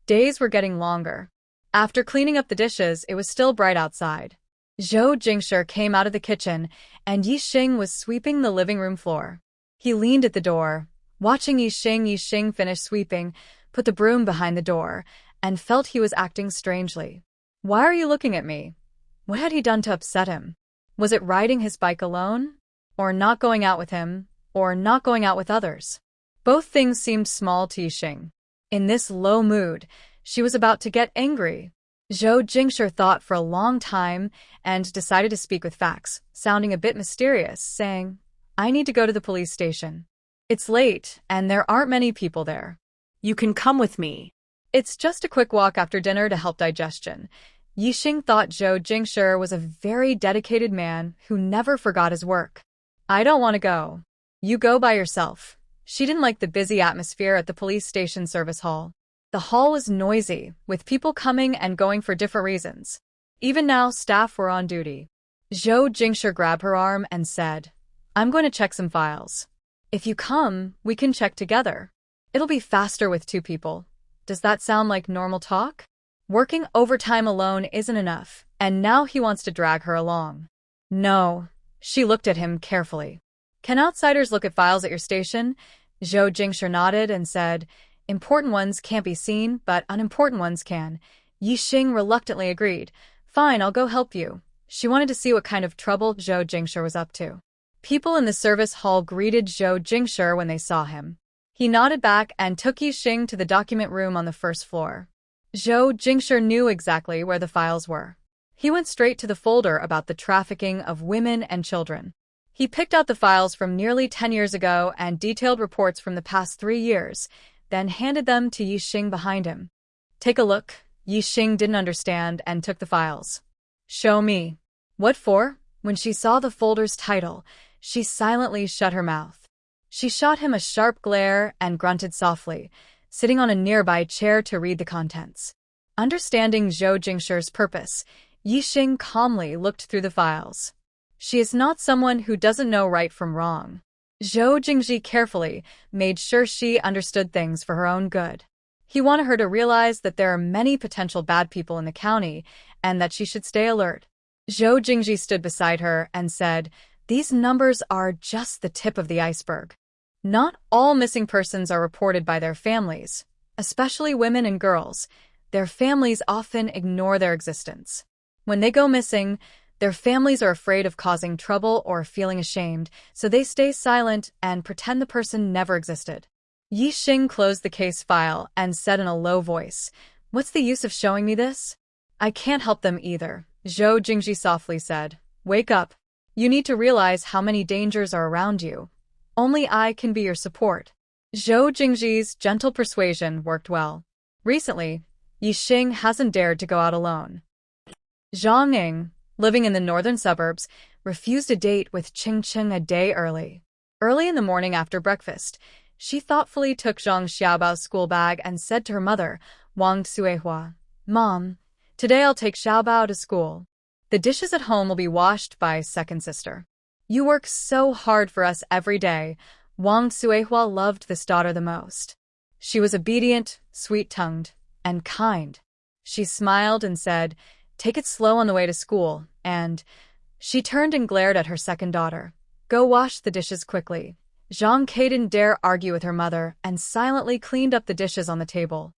Days were getting longer. After cleaning up the dishes, it was still bright outside. Zhou Jingshi came out of the kitchen, and Yi Xing was sweeping the living room floor. He leaned at the door, watching Yi Xing finish sweeping, put the broom behind the door, and felt he was acting strangely. "Why are you looking at me?" What had he done to upset him? Was it riding his bike alone? Or not going out with him? Or not going out with others? Both things seemed small to Yi Xing. In this low mood, she was about to get angry. Zhou Jingshi thought for a long time and decided to speak with facts, sounding a bit mysterious, saying, "I need to go to the police station. It's late, and there aren't many people there." "You can come with me." "It's just a quick walk after dinner to help digestion." Yi Xing thought Zhou Jingshi was a very dedicated man who never forgot his work. "I don't want to go. You go by yourself." She didn't like the busy atmosphere at the police station service hall. The hall was noisy, with people coming and going for different reasons. Even now, staff were on duty. Zhou Jingshi grabbed her arm and said, "I'm going to check some files. If you come, we can check together. It'll be faster with two people." Does that sound like normal talk? Working overtime alone isn't enough, and now he wants to drag her along. "No." She looked at him carefully. "Can outsiders look at files at your station?" Zhou Jingshi nodded and said, "Important ones can't be seen, but unimportant ones can." Yi Xing reluctantly agreed. "Fine, I'll go help you." She wanted to see what kind of trouble Zhou Jingshi was up to. People in the service hall greeted Zhou Jingshi when they saw him. He nodded back and took Yi Xing to the document room on the first floor. Zhou Jingshi knew exactly where the files were. He went straight to the folder about the trafficking of women and children. He picked out the files from nearly 10 years ago and detailed reports from the past 3 years, then handed them to Yi Xing behind him. "Take a look." Yi Xing didn't understand and took the files. "Show me." "What for?" When she saw the folder's title, she silently shut her mouth. She shot him a sharp glare and grunted softly, sitting on a nearby chair to read the contents. Understanding Zhou Jingshi's purpose, Yi Xing calmly looked through the files. She is not someone who doesn't know right from wrong. Zhou Jingshi carefully made sure she understood things for her own good. He wanted her to realize that there are many potential bad people in the county and that she should stay alert. Zhou Jingshi stood beside her and said, "These numbers are just the tip of the iceberg. Not all missing persons are reported by their families, especially women and girls. Their families often ignore their existence. When they go missing, their families are afraid of causing trouble or feeling ashamed, so they stay silent and pretend the person never existed." Yi Xing closed the case file and said in a low voice, "What's the use of showing me this?" "I can't help them either," Zhou Jingshi softly said. "Wake up. You need to realize how many dangers are around you. Only I can be your support." Zhou Jingshi's gentle persuasion worked well. Recently, Yi Xing hasn't dared to go out alone. Zhang Ying, living in the northern suburbs, refused a date with Qing Qing a day early. Early in the morning after breakfast, she thoughtfully took Zhang Xiaobao's school bag and said to her mother, Wang Suihua, "Mom, today I'll take Xiaobao to school. The dishes at home will be washed by second sister. You work so hard for us every day." Wang Suihua loved this daughter the most. She was obedient, sweet-tongued, and kind. She smiled and said, "Take it slow on the way to school," and she turned and glared at her second daughter. "Go wash the dishes quickly." Zhang Ke didn't dare argue with her mother and silently cleaned up the dishes on the table.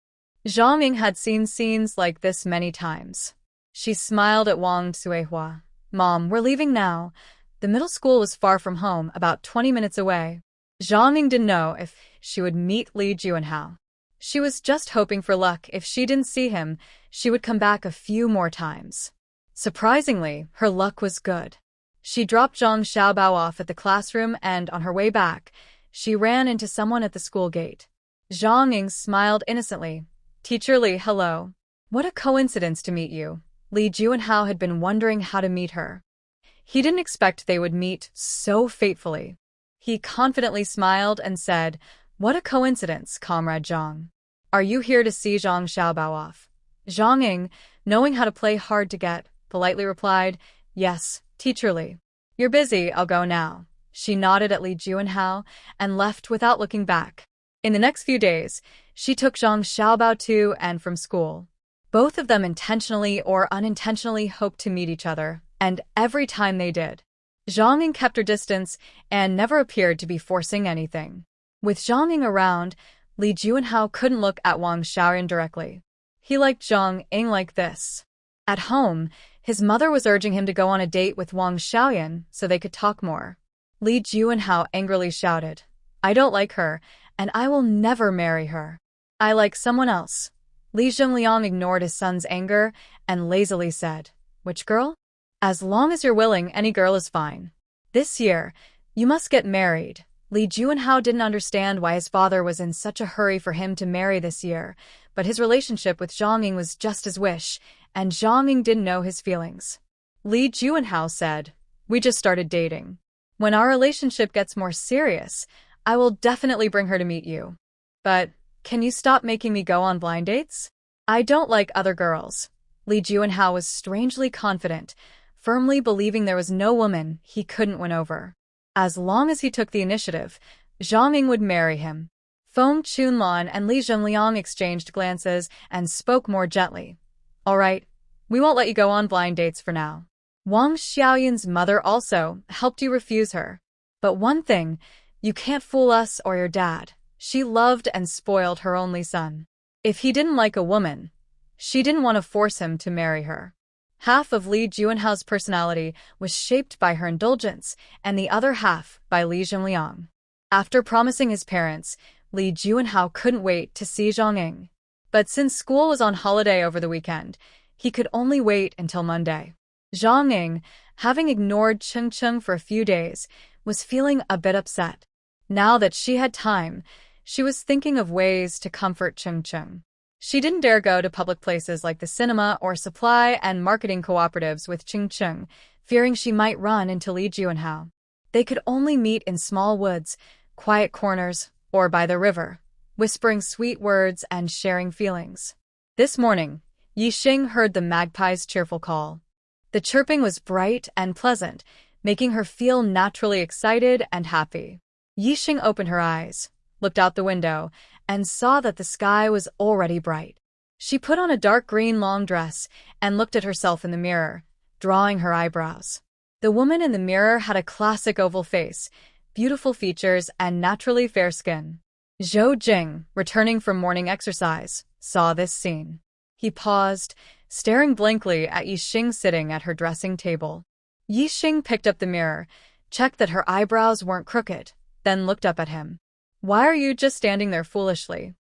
Zhang Ying had seen scenes like this many times. She smiled at Wang Suihua. "Mom, we're leaving now." The middle school was far from home, about 20 minutes away. Zhang Ying didn't know if she would meet Li Juanhao. She was just hoping for luck. If she didn't see him, she would come back a few more times. Surprisingly, her luck was good. She dropped Zhang Xiaobao off at the classroom and, on her way back, she ran into someone at the school gate. Zhang Ying smiled innocently. "Teacher Li, hello. What a coincidence to meet you." Li Juanhao had been wondering how to meet her. He didn't expect they would meet so fatefully. He confidently smiled and said, "What a coincidence, Comrade Zhang. Are you here to see Zhang Xiaobao off?" Zhang Ying, knowing how to play hard to get, politely replied, "Yes, Teacher Li." "You're busy, I'll go now." She nodded at Li Juanhao and left without looking back. In the next few days, she took Zhang Xiaobao to and from school. Both of them intentionally or unintentionally hoped to meet each other, and every time they did, Zhang Ying kept her distance and never appeared to be forcing anything. With Zhang Ying around, Li Juanhao couldn't look at Wang Xiaoyan directly. He liked Zhang Ying like this. At home, his mother was urging him to go on a date with Wang Xiaoyan so they could talk more. Li Juanhao angrily shouted, "I don't like her, and I will never marry her. I like someone else." Li Zhengliang ignored his son's anger and lazily said, "Which girl? As long as you're willing, any girl is fine. This year, you must get married." Li Juanhao didn't understand why his father was in such a hurry for him to marry this year, but his relationship with Zhang Ying was just his wish, and Zhang Ying didn't know his feelings. Li Juanhao said, "We just started dating. When our relationship gets more serious, I will definitely bring her to meet you. But can you stop making me go on blind dates? I don't like other girls." Li Juanhao was strangely confident, firmly believing there was no woman he couldn't win over. As long as he took the initiative, Zhang Ying would marry him. Feng Chunlan and Li Zhengliang exchanged glances and spoke more gently. "All right, we won't let you go on blind dates for now. Wang Xiaoyan's mother also helped you refuse her. But one thing, you can't fool us or your dad. She loved and spoiled her only son. If he didn't like a woman, she didn't want to force him to marry her." Half of Li Juanhao's personality was shaped by her indulgence, and the other half by Li Zhengliang. After promising his parents, Li Juanhao couldn't wait to see Zhang Ying. But since school was on holiday over the weekend, he could only wait until Monday. Zhang Ying, having ignored Cheng Cheng for a few days, was feeling a bit upset. Now that she had time, she was thinking of ways to comfort Cheng Cheng. She didn't dare go to public places like the cinema or supply and marketing cooperatives with Cheng Cheng, fearing she might run into Li Juanhao. They could only meet in small woods, quiet corners, or by the river, whispering sweet words and sharing feelings. This morning, Yixing heard the magpie's cheerful call. The chirping was bright and pleasant, making her feel naturally excited and happy. Yixing opened her eyes, looked out the window, and saw that the sky was already bright. She put on a dark green long dress and looked at herself in the mirror, drawing her eyebrows. The woman in the mirror had a classic oval face, beautiful features, and naturally fair skin. Zhou Jing, returning from morning exercise, saw this scene. He paused, staring blankly at Yixing sitting at her dressing table. Yixing picked up the mirror, checked that her eyebrows weren't crooked, then looked up at him. "Why are you just standing there foolishly?"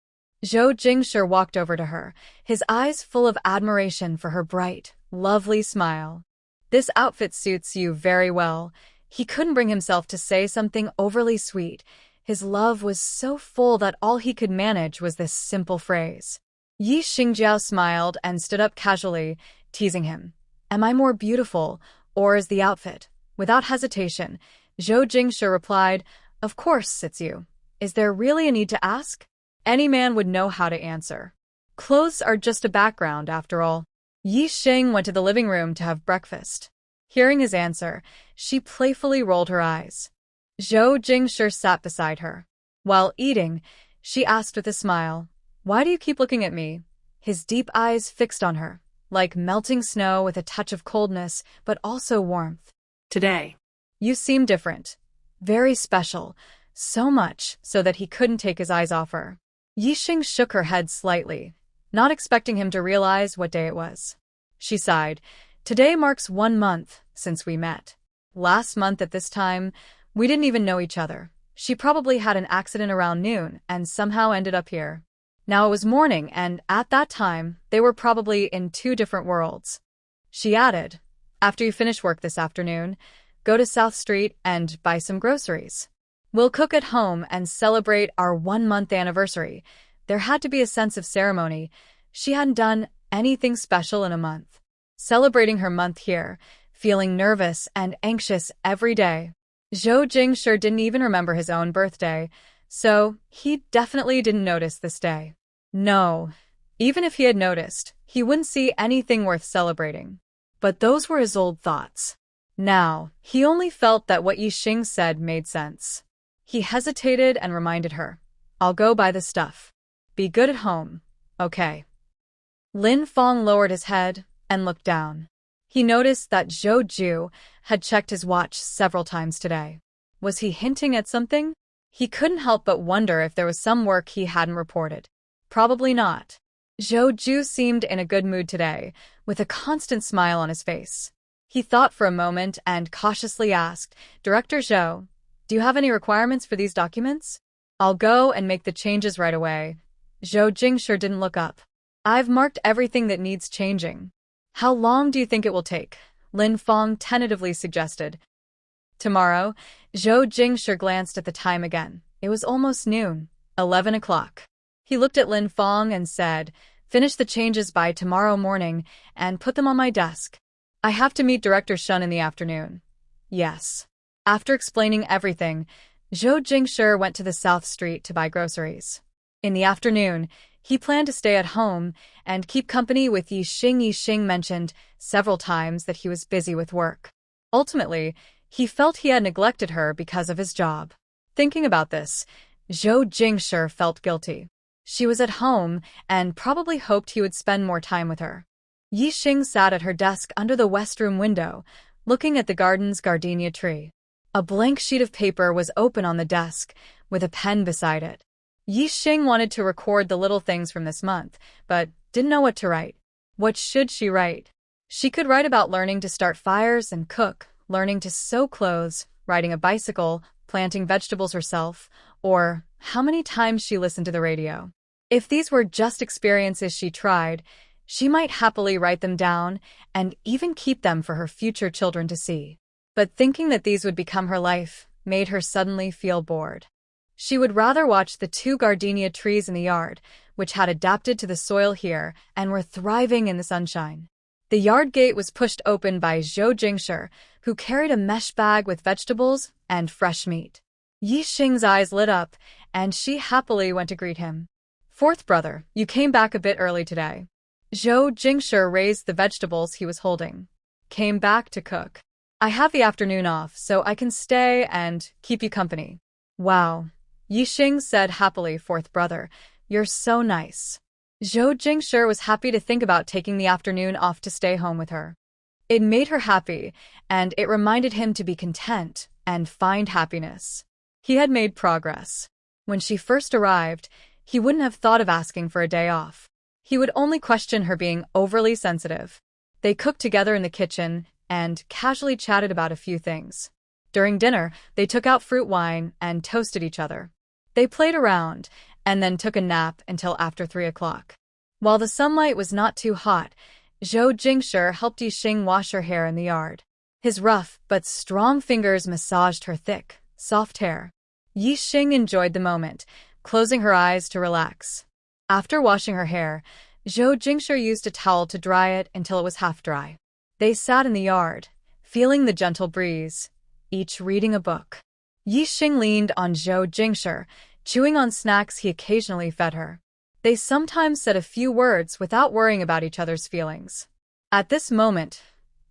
Zhou Jingshi walked over to her, his eyes full of admiration for her bright, lovely smile. "This outfit suits you very well." He couldn't bring himself to say something overly sweet. His love was so full that all he could manage was this simple phrase. Yi Xingjiao smiled and stood up casually, teasing him. "Am I more beautiful, or is the outfit?" Without hesitation, Zhou Jingshi replied, "Of course it's you. Is there really a need to ask?" Any man would know how to answer. Clothes are just a background, after all. Yi Xing went to the living room to have breakfast. Hearing his answer, she playfully rolled her eyes. Zhou Jingshi sat beside her. While eating, she asked with a smile, "Why do you keep looking at me?" His deep eyes fixed on her, like melting snow with a touch of coldness, but also warmth. "Today, you seem different. Very special. So much so that he couldn't take his eyes off her." Yixing shook her head slightly, not expecting him to realize what day it was. She sighed. "Today marks 1 month since we met. Last month at this time, we didn't even know each other. She probably had an accident around noon and somehow ended up here. Now it was morning, and at that time, they were probably in two different worlds. She added, "After you finish work this afternoon, go to South Street and buy some groceries. We'll cook at home and celebrate our 1-month anniversary." There had to be a sense of ceremony. She hadn't done anything special in a month. Celebrating her month here, feeling nervous and anxious every day. Zhou Jing sure didn't even remember his own birthday, so he definitely didn't notice this day. No, even if he had noticed, he wouldn't see anything worth celebrating. But those were his old thoughts. Now, he only felt that what Yixing said made sense. He hesitated and reminded her, "I'll go buy the stuff. Be good at home, okay?" Lin Fong lowered his head and looked down. He noticed that Zhou Ju had checked his watch several times today. Was he hinting at something? He couldn't help but wonder if there was some work he hadn't reported. Probably not. Zhou Ju seemed in a good mood today, with a constant smile on his face. He thought for a moment and cautiously asked, "Director Zhou, do you have any requirements for these documents?" "I'll go and make the changes right away." Zhou Jing sure didn't look up. "I've marked everything that needs changing." "How long do you think it will take?" Lin Fong tentatively suggested. "Tomorrow." Zhou Jingshi glanced at the time again. It was almost noon, 11 o'clock. He looked at Lin Fong and said, "Finish the changes by tomorrow morning and put them on my desk. I have to meet Director Shun in the afternoon." "Yes." After explaining everything, Zhou Jingshi went to the South Street to buy groceries. In the afternoon, he planned to stay at home and keep company with Yixing. Yixing mentioned several times that he was busy with work. Ultimately, he felt he had neglected her because of his job. Thinking about this, Zhou Jingshi felt guilty. She was at home and probably hoped he would spend more time with her. Yixing sat at her desk under the west room window, looking at the garden's gardenia tree. A blank sheet of paper was open on the desk, with a pen beside it. Yixing wanted to record the little things from this month, but didn't know what to write. What should she write? She could write about learning to start fires and cook, learning to sew clothes, riding a bicycle, planting vegetables herself, or how many times she listened to the radio. If these were just experiences she tried, she might happily write them down and even keep them for her future children to see. But thinking that these would become her life made her suddenly feel bored. She would rather watch the 2 gardenia trees in the yard, which had adapted to the soil here and were thriving in the sunshine. The yard gate was pushed open by Zhou Jingshi, who carried a mesh bag with vegetables and fresh meat. Yixing's eyes lit up, and she happily went to greet him. "Fourth brother, you came back a bit early today." Zhou Jingshi raised the vegetables he was holding. "Came back to cook. I have the afternoon off, so I can stay and keep you company." "Wow." Yixing said happily, "Fourth brother, you're so nice." Zhou Jingshi was happy to think about taking the afternoon off to stay home with her. It made her happy, and it reminded him to be content and find happiness. He had made progress. When she first arrived, he wouldn't have thought of asking for a day off. He would only question her being overly sensitive. They cooked together in the kitchen and casually chatted about a few things. During dinner, they took out fruit wine and toasted each other. They played around and then took a nap until after 3 o'clock. While the sunlight was not too hot, Zhou Jingshi helped Yixing wash her hair in the yard. His rough but strong fingers massaged her thick, soft hair. Yixing enjoyed the moment, closing her eyes to relax. After washing her hair, Zhou Jingshi used a towel to dry it until it was half dry. They sat in the yard, feeling the gentle breeze, each reading a book. Yixing leaned on Zhou Jingshi, chewing on snacks he occasionally fed her. They sometimes said a few words without worrying about each other's feelings. At this moment,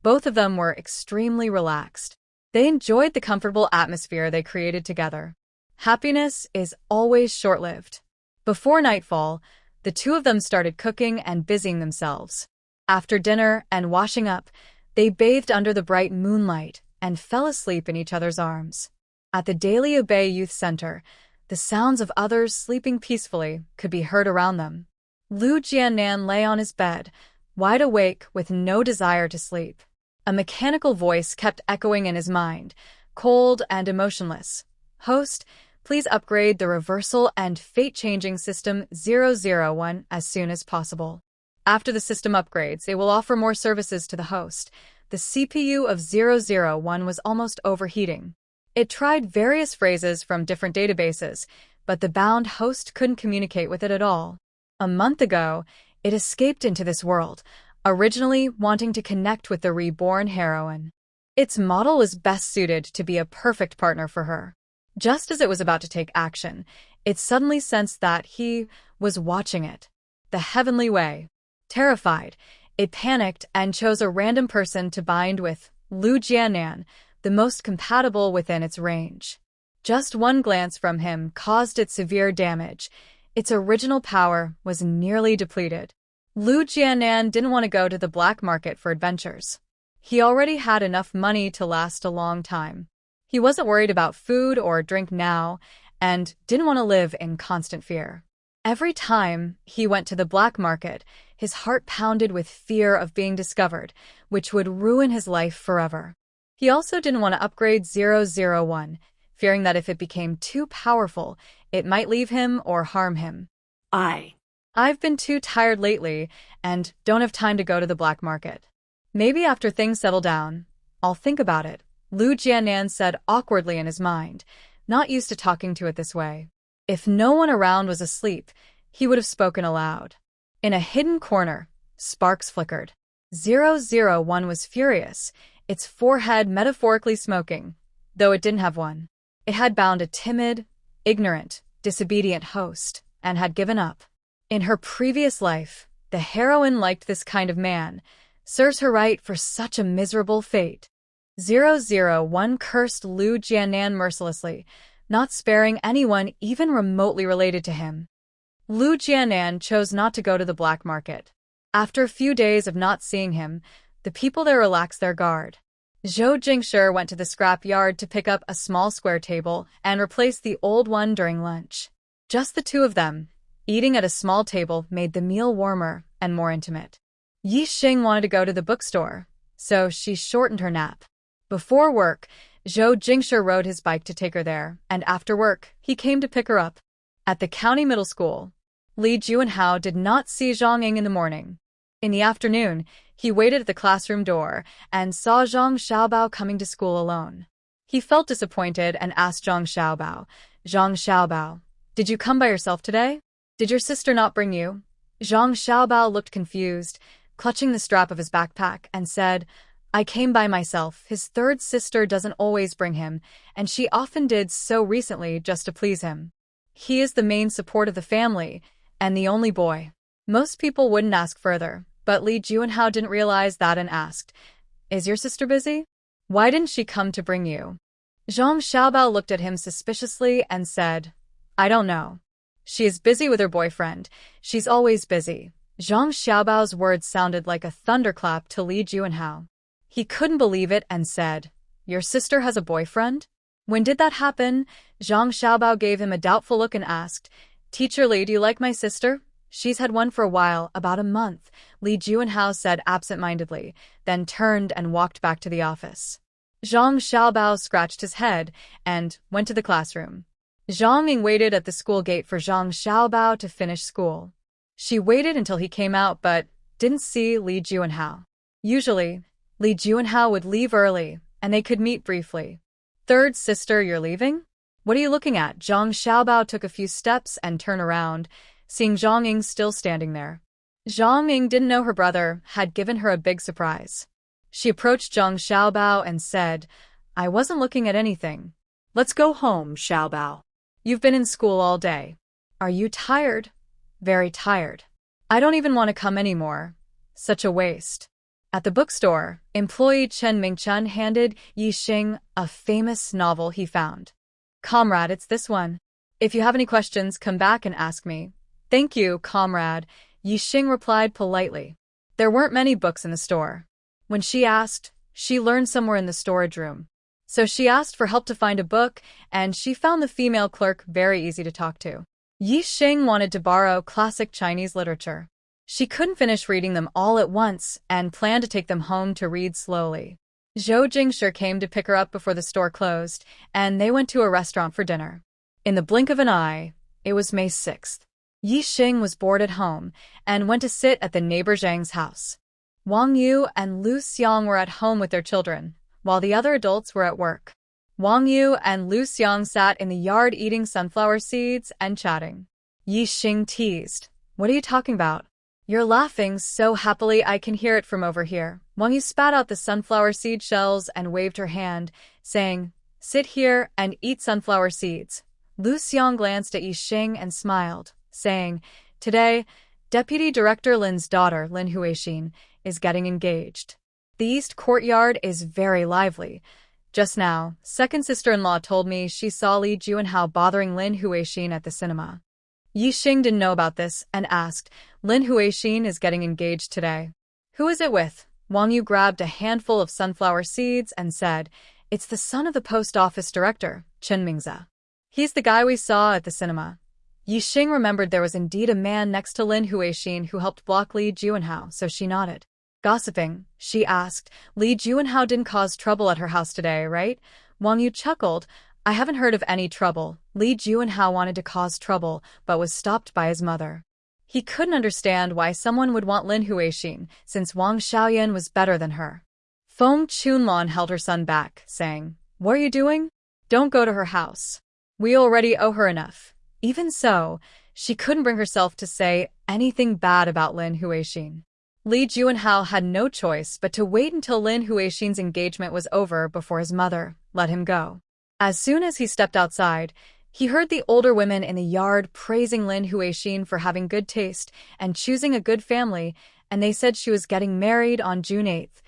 both of them were extremely relaxed. They enjoyed the comfortable atmosphere they created together. Happiness is always short-lived. Before nightfall, the two of them started cooking and busying themselves. After dinner and washing up, they bathed under the bright moonlight and fell asleep in each other's arms. At the Daily Bay Youth Center, the sounds of others sleeping peacefully could be heard around them. Lu Jiannan lay on his bed, wide awake with no desire to sleep. A mechanical voice kept echoing in his mind, cold and emotionless. "Host, Please upgrade the reversal and fate-changing system 001 as soon as possible. After the system upgrades, it will offer more services to the host. The CPU of 001 was almost overheating. It tried various phrases from different databases, but the bound host couldn't communicate with it at all. A month ago, it escaped into this world, originally wanting to connect with the Reborn heroine. Its model was best suited to be a perfect partner for her. Just as it was about to take action, it suddenly sensed that he was watching it the heavenly way. Terrified, it panicked and chose a random person to bind with, Lu Jianan, the most compatible within its range. Just one glance from him caused it severe damage. Its original power was nearly depleted. Lu Jianan didn't want to go to the black market for adventures. He already had enough money to last a long time. He wasn't worried about food or drink now, and didn't want to live in constant fear. Every time he went to the black market, his heart pounded with fear of being discovered, which would ruin his life forever. He also didn't want to upgrade 001, fearing that if it became too powerful, it might leave him or harm him. I've been too tired lately and don't have time to go to the black market. Maybe after things settle down, I'll think about it, Lu Jianan said awkwardly in his mind, not used to talking to it this way. If no one around was asleep, he would have spoken aloud. In a hidden corner, sparks flickered. 001 was furious, its forehead metaphorically smoking, though it didn't have one. It had bound a timid, ignorant, disobedient host, and had given up. In her previous life, the heroine liked this kind of man. Serves her right for such a miserable fate. 001 cursed Lu Jianan mercilessly, not sparing anyone even remotely related to him. Lu Jianan chose not to go to the black market. After a few days of not seeing him, the people there relaxed their guard. Zhou Jingshi went to the scrap yard to pick up a small square table and replace the old one during lunch. Just the two of them, eating at a small table, made the meal warmer and more intimate. Yi Xing wanted to go to the bookstore, so she shortened her nap. Before work, Zhou Jingshi rode his bike to take her there, and after work, he came to pick her up. At the county middle school, Li Juanhao did not see Zhang Ying in the morning. In the afternoon, he waited at the classroom door and saw Zhang Xiaobao coming to school alone. He felt disappointed and asked Zhang Xiaobao, did you come by yourself today? Did your sister not bring you? Zhang Xiaobao looked confused, clutching the strap of his backpack, and said, I came by myself. His third sister doesn't always bring him, and she often did so recently just to please him. He is the main support of the family, and the only boy. Most people wouldn't ask further, but Li Juanhao didn't realize that and asked, is your sister busy? Why didn't she come to bring you? Zhang Xiaobao looked at him suspiciously and said, I don't know. She is busy with her boyfriend. She's always busy. Zhang Xiaobao's words sounded like a thunderclap to Li Juanhao. He couldn't believe it and said, your sister has a boyfriend? When did that happen? Zhang Xiaobao gave him a doubtful look and asked, Teacher Li, do you like my sister? She's had one for a while, about a month, Li Juanhao said absent-mindedly, then turned and walked back to the office. Zhang Xiaobao scratched his head and went to the classroom. Zhang Ying waited at the school gate for Zhang Xiaobao to finish school. She waited until he came out but didn't see Li Juanhao. Usually, Li Juanhao would leave early, and they could meet briefly. Third sister, you're leaving? What are you looking at? Zhang Xiaobao took a few steps and turned around, seeing Zhang Ying still standing there. Zhang Ying didn't know her brother had given her a big surprise. She approached Zhang Xiaobao and said, I wasn't looking at anything. Let's go home, Xiaobao. You've been in school all day. Are you tired? Very tired. I don't even want to come anymore. Such a waste. At the bookstore, employee Chen Mingchen handed Yi Xing a famous novel he found. Comrade, it's this one. If you have any questions, come back and ask me. Thank you, comrade, Yi Xing replied politely. There weren't many books in the store. When she asked, she learned somewhere in the storage room. So she asked for help to find a book, and she found the female clerk very easy to talk to. Yi Xing wanted to borrow classic Chinese literature. She couldn't finish reading them all at once and planned to take them home to read slowly. Zhou Jingshi came to pick her up before the store closed, and they went to a restaurant for dinner. In the blink of an eye, it was May 6th. Yi Xing was bored at home and went to sit at the neighbor Zhang's house. Wang Yu and Lu Xiang were at home with their children, while the other adults were at work. Wang Yu and Lu Xiang sat in the yard eating sunflower seeds and chatting. Yi Xing teased, "What are you talking about? You're laughing so happily I can hear it from over here." Wang Yu spat out the sunflower seed shells and waved her hand, saying, "Sit here and eat sunflower seeds." Lu Xiang glanced at Yi Xing and smiled, saying, "Today, Deputy Director Lin's daughter, Lin Huixin, is getting engaged. The east courtyard is very lively. Just now, second sister-in-law told me she saw Li Juanhao bothering Lin Huixin at the cinema." Yi Xing didn't know about this and asked, "Lin Huixin is getting engaged today. Who is it with?" Wang Yu grabbed a handful of sunflower seeds and said, "It's the son of the post office director, Chen Mingze. He's the guy we saw at the cinema." Yi Xing remembered there was indeed a man next to Lin Huixin who helped block Li Juanhao, so she nodded. Gossiping, she asked, "Li Juanhao didn't cause trouble at her house today, right?" Wang Yu chuckled, "I haven't heard of any trouble. Li Juanhao wanted to cause trouble, but was stopped by his mother." He couldn't understand why someone would want Lin Huixin, since Wang Xiaoyan was better than her. Feng Chunlan held her son back, saying, "What are you doing? Don't go to her house. We already owe her enough." Even so, she couldn't bring herself to say anything bad about Lin Huixin. Li Juanhao had no choice but to wait until Lin Huixin's engagement was over before his mother let him go. As soon as he stepped outside, he heard the older women in the yard praising Lin Huixin for having good taste and choosing a good family, and they said she was getting married on June 8th.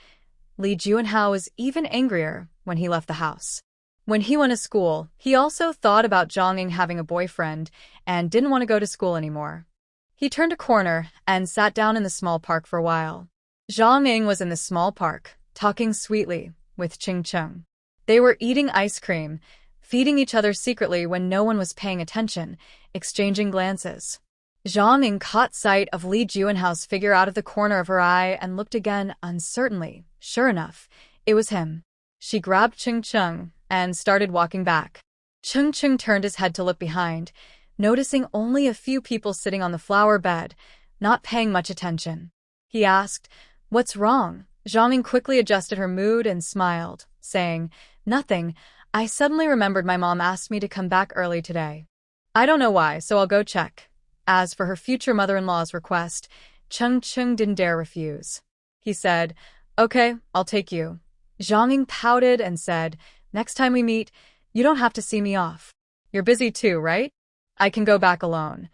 Li Juanhao was even angrier when he left the house. When he went to school, he also thought about Zhang Ying having a boyfriend and didn't want to go to school anymore. He turned a corner and sat down in the small park for a while. Zhang Ying was in the small park, talking sweetly with Ching Cheng. They were eating ice cream, feeding each other secretly when no one was paying attention, exchanging glances. Zhang Ying caught sight of Li Juanhao's figure out of the corner of her eye and looked again uncertainly. Sure enough, it was him. She grabbed Ching Cheng and started walking back. Ching Cheng turned his head to look behind, noticing only a few people sitting on the flower bed, not paying much attention. He asked, "What's wrong?" Zhang Ying quickly adjusted her mood and smiled, saying, "Nothing. I suddenly remembered my mom asked me to come back early today. I don't know why, so I'll go check." As for her future mother-in-law's request, Cheng Cheng didn't dare refuse. He said, "Okay, I'll take you." Zhang Ying pouted and said, "Next time we meet, you don't have to see me off. You're busy too, right? I can go back alone."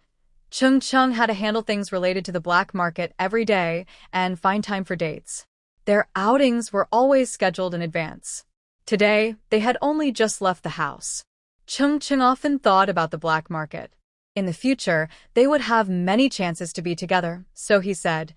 Cheng Cheng had to handle things related to the black market every day and find time for dates. Their outings were always scheduled in advance. Today, they had only just left the house. Cheng Cheng often thought about the black market. In the future, they would have many chances to be together, so he said,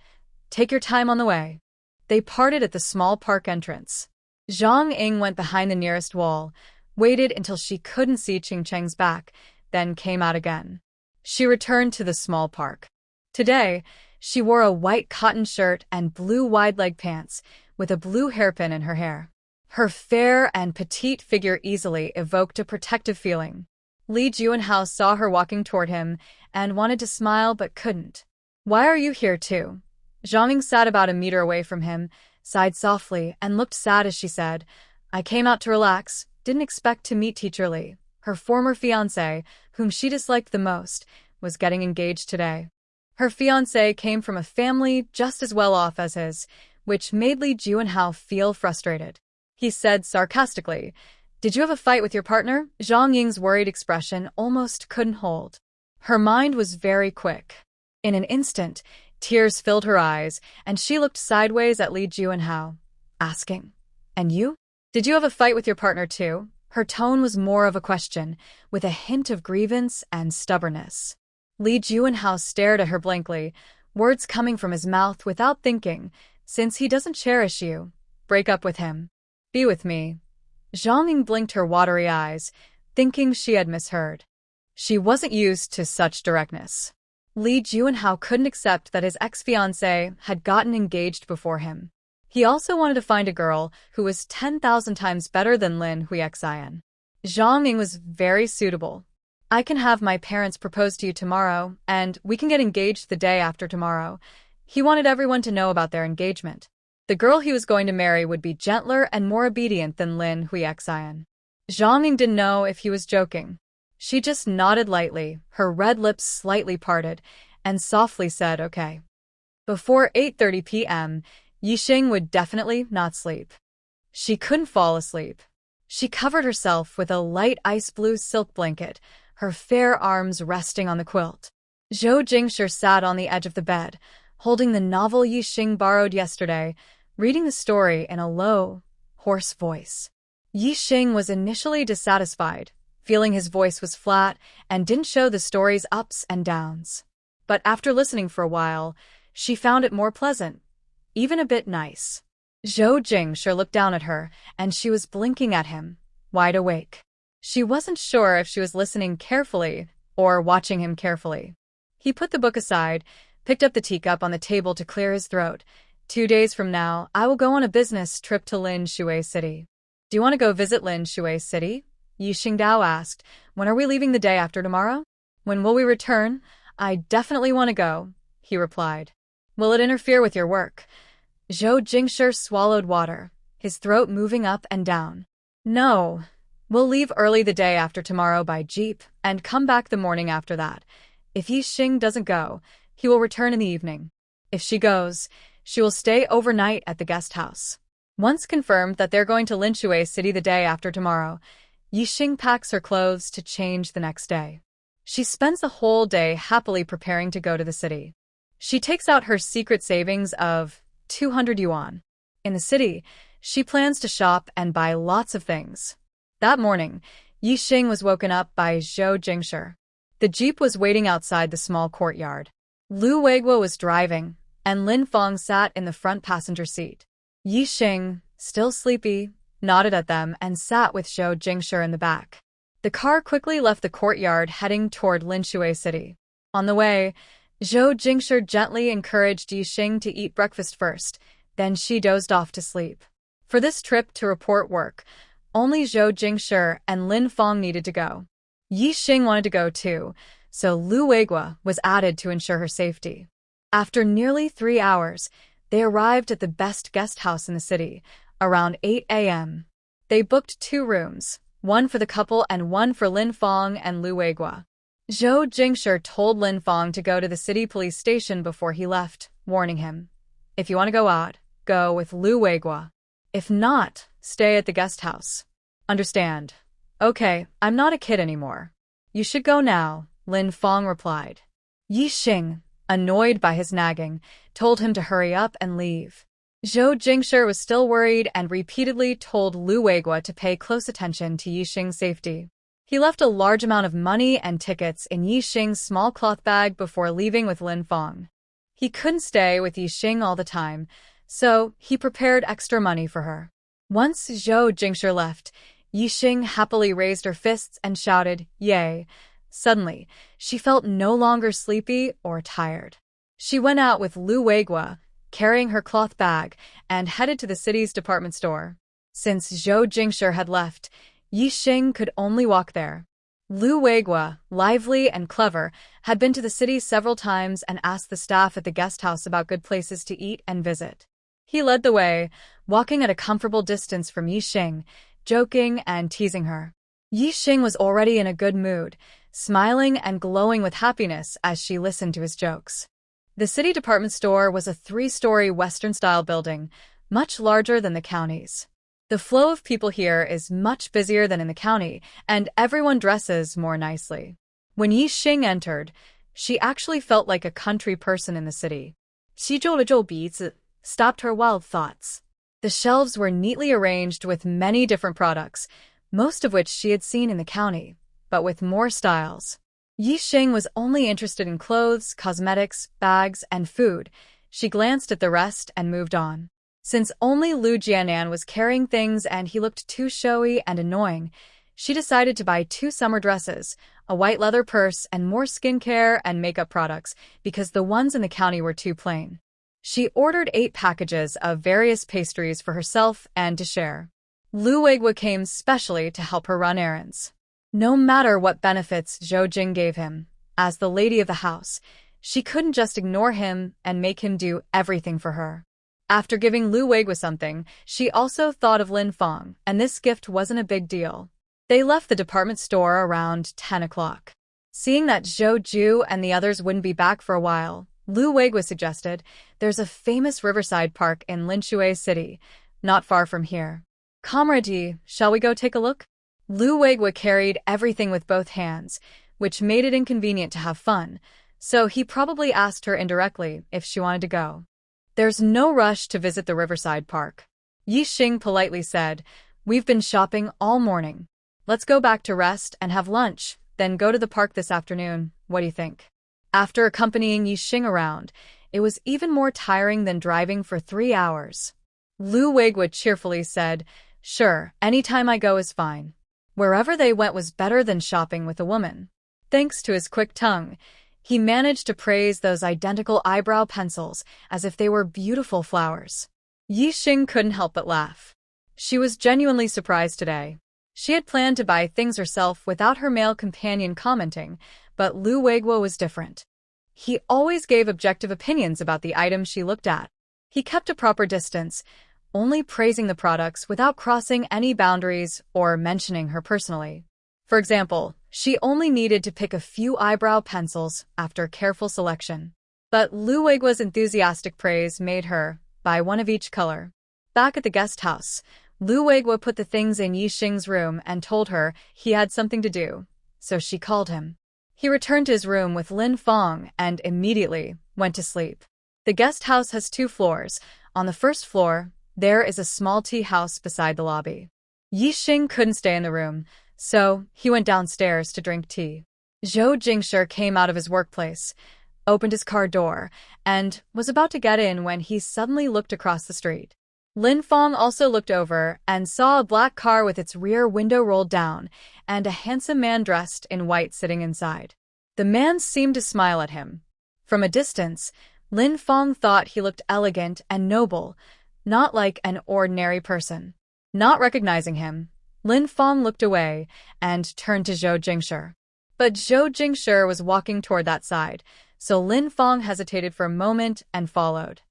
"Take your time on the way." They parted at the small park entrance. Zhang Ying went behind the nearest wall, waited until she couldn't see Ching Cheng's back, then came out again. She returned to the small park. Today, she wore a white cotton shirt and blue wide-leg pants, with a blue hairpin in her hair. Her fair and petite figure easily evoked a protective feeling. Li Juanhao saw her walking toward him and wanted to smile but couldn't. "Why are you here too?" Zhang Ying sat about a meter away from him, sighed softly, and looked sad as she said, "I came out to relax, didn't expect to meet Teacher Li. Her former fiancé, whom she disliked the most, was getting engaged today." Her fiancé came from a family just as well off as his, which made Li Juanhao feel frustrated. He said sarcastically, "Did you have a fight with your partner?" Zhang Ying's worried expression almost couldn't hold. Her mind was very quick. In an instant, tears filled her eyes, and she looked sideways at Li Juanhao, asking, "And you? Did you have a fight with your partner too?" Her tone was more of a question, with a hint of grievance and stubbornness. Li Juanhao stared at her blankly, words coming from his mouth without thinking, "Since he doesn't cherish you, break up with him. Be with me." Zhang Ying blinked her watery eyes, thinking she had misheard. She wasn't used to such directness. Li Juanhao couldn't accept that his ex-fiancée had gotten engaged before him. He also wanted to find a girl who was 10,000 times better than Lin Huixian. Zhang Ying was very suitable. I can have my parents propose to you tomorrow, and we can get engaged the day after tomorrow. He wanted everyone to know about their engagement. The girl he was going to marry would be gentler and more obedient than Lin Huixian. Zhang Ying didn't know if he was joking. She just nodded lightly, her red lips slightly parted, and softly said, okay. Before 8:30 p.m., Yixing would definitely not sleep. She couldn't fall asleep. She covered herself with a light ice blue silk blanket, her fair arms resting on the quilt. Zhou Jingshi sat on the edge of the bed, holding the novel Yixing borrowed yesterday, reading the story in a low, hoarse voice. Yixing was initially dissatisfied, feeling his voice was flat and didn't show the story's ups and downs. But after listening for a while, she found it more pleasant, even a bit nice. Zhou Jingshi looked down at her, and she was blinking at him, wide awake. She wasn't sure if she was listening carefully or watching him carefully. He put the book aside, picked up the teacup on the table to clear his throat. 2 days from now, I will go on a business trip to Lin Shui City. Do you want to go visit Lin Shui City? Yixing Dao asked. When are we leaving the day after tomorrow? When will we return? I definitely want to go, he replied. Will it interfere with your work? Zhou Jingshi swallowed water, his throat moving up and down. No. We'll leave early the day after tomorrow by jeep and come back the morning after that. If Yixing doesn't go, he will return in the evening. If she goes, she will stay overnight at the guest house. Once confirmed that they're going to Lin Shui City the day after tomorrow, Yixing packs her clothes to change the next day. She spends the whole day happily preparing to go to the city. She takes out her secret savings of 200 yuan. In the city, she plans to shop and buy lots of things. That morning, Yixing was woken up by Zhou Jingshi. The jeep was waiting outside the small courtyard. Lu Weiguo was driving, and Lin Feng sat in the front passenger seat. Yixing, still sleepy, nodded at them and sat with Zhou Jingshi in the back. The car quickly left the courtyard heading toward Lin Shui City. On the way, Zhou Jingshi gently encouraged Yixing to eat breakfast first, then she dozed off to sleep. For this trip to report work, only Zhou Jingshi and Lin Feng needed to go. Yixing wanted to go too, so Lu Weiguo was added to ensure her safety. After nearly 3 hours, they arrived at the best guest house in the city, around 8 a.m. They booked 2 rooms, one for the couple and one for Lin Feng and Lu Weiguo. Zhou Jingshi told Lin Feng to go to the city police station before he left, warning him, if you want to go out, go with Lu Weiguo. If not, stay at the guest house. Understand? Okay, I'm not a kid anymore. You should go now, Lin Feng replied. Yixing, annoyed by his nagging, told him to hurry up and leave. Zhou Jingshi was still worried and repeatedly told Lu Weiguo to pay close attention to Yixing's safety. He left a large amount of money and tickets in Yixing's small cloth bag before leaving with Lin Feng. He couldn't stay with Yixing all the time, so he prepared extra money for her. Once Zhou Jingshi left, Yixing happily raised her fists and shouted, "Yay!" Suddenly, she felt no longer sleepy or tired. She went out with Lu Weiguo, carrying her cloth bag, and headed to the city's department store. Since Zhou Jingshi had left, Yixing could only walk there. Lu Weiguo, lively and clever, had been to the city several times and asked the staff at the guest house about good places to eat and visit. He led the way, walking at a comfortable distance from Yixing, joking and teasing her. Yixing was already in a good mood, smiling and glowing with happiness as she listened to his jokes. The city department store was a 3-story Western-style building, much larger than the county's. The flow of people here is much busier than in the county, and everyone dresses more nicely. When Yixing entered, she actually felt like a country person in the city. 吸皱了皱鼻子, stopped her wild thoughts. The shelves were neatly arranged with many different products, most of which she had seen in the county, but with more styles. Yixing was only interested in clothes, cosmetics, bags, and food. She glanced at the rest and moved on. Since only Lu Jianan was carrying things and he looked too showy and annoying, she decided to buy 2 summer dresses, a white leather purse, and more skincare and makeup products because the ones in the county were too plain. She ordered 8 packages of various pastries for herself and to share. Lu Weiguo came specially to help her run errands. No matter what benefits Zhou Jing gave him, as the lady of the house, she couldn't just ignore him and make him do everything for her. After giving Lu Weiguo something, she also thought of Lin Feng, and this gift wasn't a big deal. They left the department store around 10 o'clock. Seeing that Zhou Ju and the others wouldn't be back for a while, Lu Weiguo suggested, there's a famous riverside park in Linshui City, not far from here. Comrade, shall we go take a look? Lu Weiguo carried everything with both hands, which made it inconvenient to have fun, so he probably asked her indirectly if she wanted to go. There's no rush to visit the riverside park. Yi Xing politely said, we've been shopping all morning. Let's go back to rest and have lunch, then go to the park this afternoon. What do you think? After accompanying Yi Xing around, it was even more tiring than driving for 3 hours. Lu Weiguo cheerfully said, sure, any time I go is fine. Wherever they went was better than shopping with a woman. Thanks to his quick tongue, he managed to praise those identical eyebrow pencils as if they were beautiful flowers. Yi Xing couldn't help but laugh. She was genuinely surprised today. She had planned to buy things herself without her male companion commenting, but Lu Weiguo was different. He always gave objective opinions about the items she looked at. He kept a proper distance, only praising the products without crossing any boundaries or mentioning her personally. For example, she only needed to pick a few eyebrow pencils after careful selection. But Lu Weiguo's enthusiastic praise made her buy one of each color. Back at the guest house, Lu Weiguo put the things in Yi Xing's room and told her he had something to do, so she called him. He returned to his room with Lin Feng and immediately went to sleep. The guest house has 2 floors. On the first floor, there is a small tea house beside the lobby. Yi Xing couldn't stay in the room, so he went downstairs to drink tea. Zhou Jingshi came out of his workplace, opened his car door, and was about to get in when he suddenly looked across the street. Lin Feng also looked over and saw a black car with its rear window rolled down and a handsome man dressed in white sitting inside. The man seemed to smile at him. From a distance, Lin Feng thought he looked elegant and noble, not like an ordinary person. Not recognizing him, Lin Feng looked away and turned to Zhou Jingshi. But Zhou Jingshi was walking toward that side, so Lin Feng hesitated for a moment and followed.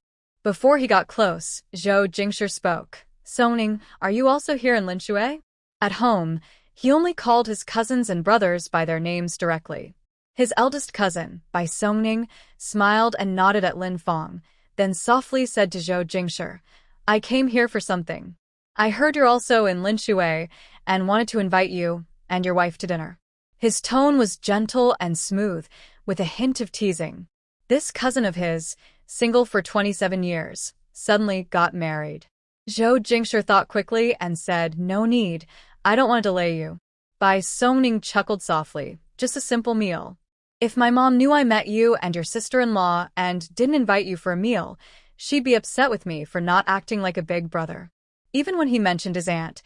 Before he got close, Zhou Jingshi spoke. Songning, are you also here in Linshui? At home, he only called his cousins and brothers by their names directly. His eldest cousin, by Songning, smiled and nodded at Lin Feng, then softly said to Zhou Jingshi, I came here for something. I heard you're also in Linshui and wanted to invite you and your wife to dinner. His tone was gentle and smooth, with a hint of teasing. This cousin of his, single for 27 years, suddenly got married. Zhou Jingshi thought quickly and said, no need, I don't want to delay you. Bai Songning chuckled softly, just a simple meal. If my mom knew I met you and your sister-in-law and didn't invite you for a meal, she'd be upset with me for not acting like a big brother. Even when he mentioned his aunt,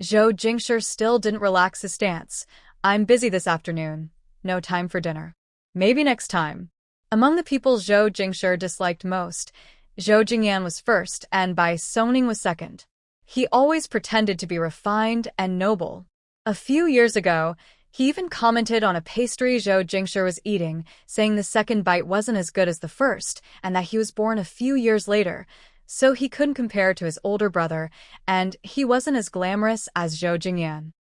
Zhou Jingshi still didn't relax his stance. I'm busy this afternoon. No time for dinner. Maybe next time. Among the people Zhou Jingshi disliked most, Zhou Jingyan was first and Bai Songning was second. He always pretended to be refined and noble. A few years ago, he even commented on a pastry Zhou Jingshi was eating, saying the second bite wasn't as good as the first and that he was born a few years later, so he couldn't compare to his older brother, and he wasn't as glamorous as Zhou Jingyan.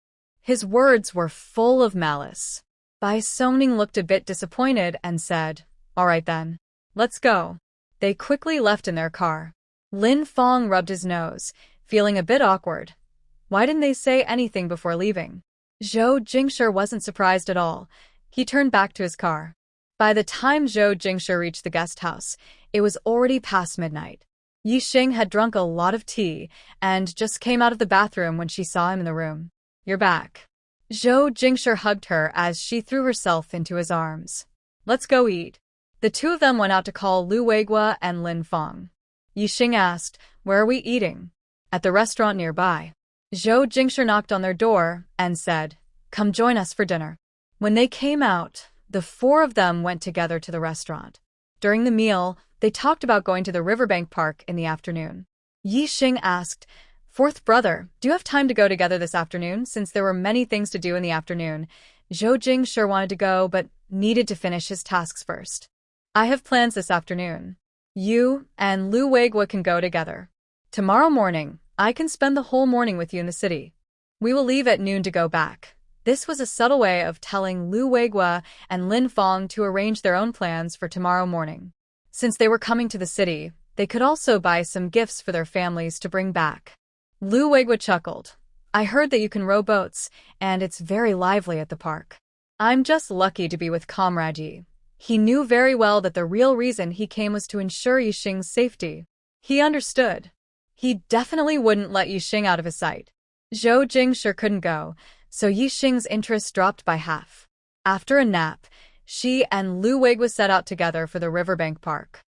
His words were full of malice. Bai Songning looked a bit disappointed and said, all right then. Let's go. They quickly left in their car. Lin Feng rubbed his nose, feeling a bit awkward. Why didn't they say anything before leaving? Zhou Jingshi wasn't surprised at all. He turned back to his car. By the time Zhou Jingshi reached the guest house, it was already past midnight. Yi Xing had drunk a lot of tea and just came out of the bathroom when she saw him in the room. You're back. Zhou Jingshi hugged her as she threw herself into his arms. Let's go eat. The two of them went out to call Lu Weiguo and Lin Feng. Yi Xing asked, where are we eating? At the restaurant nearby. Zhou Jingshi knocked on their door and said, come join us for dinner. When they came out, the 4 of them went together to the restaurant. During the meal, they talked about going to the riverbank park in the afternoon. Yi Xing asked, Fourth brother, do you have time to go together this afternoon, since there were many things to do in the afternoon? Zhou Jing sure wanted to go, but needed to finish his tasks first. I have plans this afternoon. You and Lu Weigua can go together. Tomorrow morning, I can spend the whole morning with you in the city. We will leave at noon to go back. This was a subtle way of telling Lu Weigua and Lin Fong to arrange their own plans for tomorrow morning. Since they were coming to the city, they could also buy some gifts for their families to bring back. Lu Weigua chuckled. I heard that you can row boats, and it's very lively at the park. I'm just lucky to be with Comrade Yi. He knew very well that the real reason he came was to ensure Yixing's safety. He understood. He definitely wouldn't let Yixing out of his sight. Zhou Jing sure couldn't go, so Yixing's interest dropped by half. After a nap, she and Lu Weigua set out together for the riverbank park.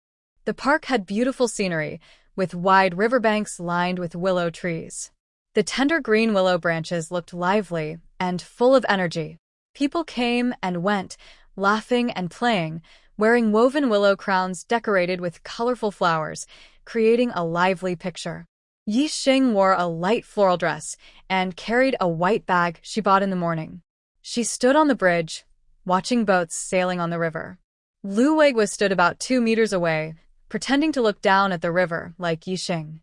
The park had beautiful scenery, with wide riverbanks lined with willow trees. The tender green willow branches looked lively and full of energy. People came and went, laughing and playing, wearing woven willow crowns decorated with colorful flowers, creating a lively picture. Yixing wore a light floral dress and carried a white bag she bought in the morning. She stood on the bridge, watching boats sailing on the river. Lu Weigua stood about 2 meters away, pretending to look down at the river like Yixing.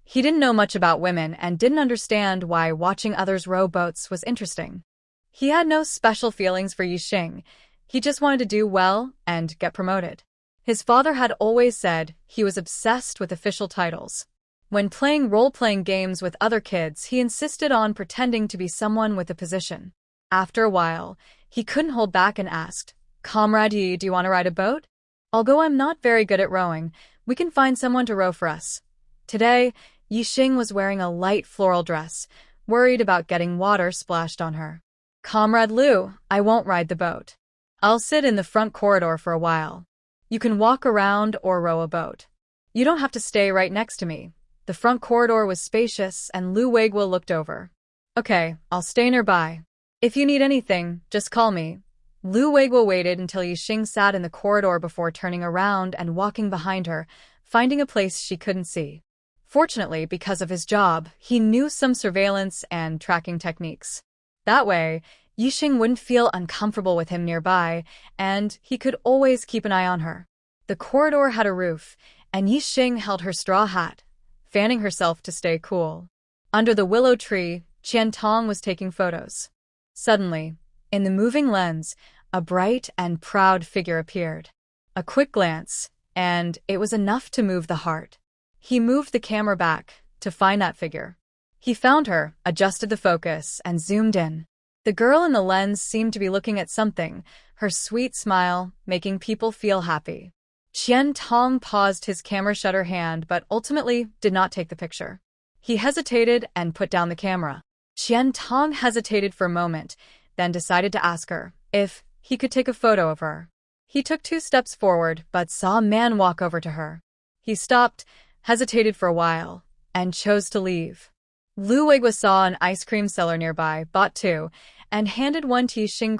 He didn't know much about women and didn't understand why watching others row boats was interesting. He had no special feelings for Yixing. He just wanted to do well and get promoted. His father had always said he was obsessed with official titles. When playing role-playing games with other kids, he insisted on pretending to be someone with a position. After a while, he couldn't hold back and asked, Comrade Yi, do you want to ride a boat? Although I'm not very good at rowing, we can find someone to row for us. Today, Yixing was wearing a light floral dress, worried about getting water splashed on her. Comrade Lu, I won't ride the boat. I'll sit in the front corridor for a while. You can walk around or row a boat. You don't have to stay right next to me. The front corridor was spacious and Lu Weigua looked over. Okay, I'll stay nearby. If you need anything, just call me. Lu Weigua waited until Yixing sat in the corridor before turning around and walking behind her, finding a place she couldn't see. Fortunately, because of his job, he knew some surveillance and tracking techniques. That way, Yixing wouldn't feel uncomfortable with him nearby, and he could always keep an eye on her. The corridor had a roof, and Yixing held her straw hat, fanning herself to stay cool. Under the willow tree, Qian Tong was taking photos. Suddenly, in the moving lens, a bright and proud figure appeared. A quick glance, and it was enough to move the heart. He moved the camera back to find that figure. He found her, adjusted the focus, and zoomed in. The girl in the lens seemed to be looking at something, her sweet smile making people feel happy. Qian Tong paused his camera shutter hand but ultimately did not take the picture. He hesitated and put down the camera. Qian Tong hesitated for a moment, then decided to ask her if he could take a photo of her. He took 2 steps forward but saw a man walk over to her. He stopped, hesitated for a while, and chose to leave. Lu Weigua saw an ice cream seller nearby, bought 2, and handed one to Yixing.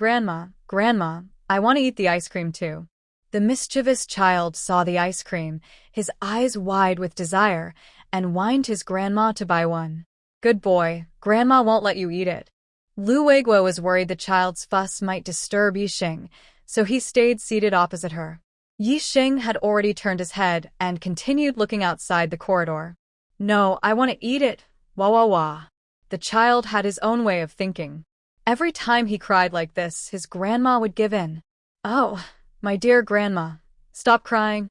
Grandma, I want to eat the ice cream too. The mischievous child saw the ice cream, his eyes wide with desire, and whined his grandma to buy one. Good boy, Grandma won't let you eat it. Lu Weigua was worried the child's fuss might disturb Yixing, so he stayed seated opposite her. Yixing had already turned his head and continued looking outside the corridor. No, I want to eat it. Wah wah wah. The child had his own way of thinking. Every time he cried like this, his grandma would give in. Oh, my dear grandma, stop crying.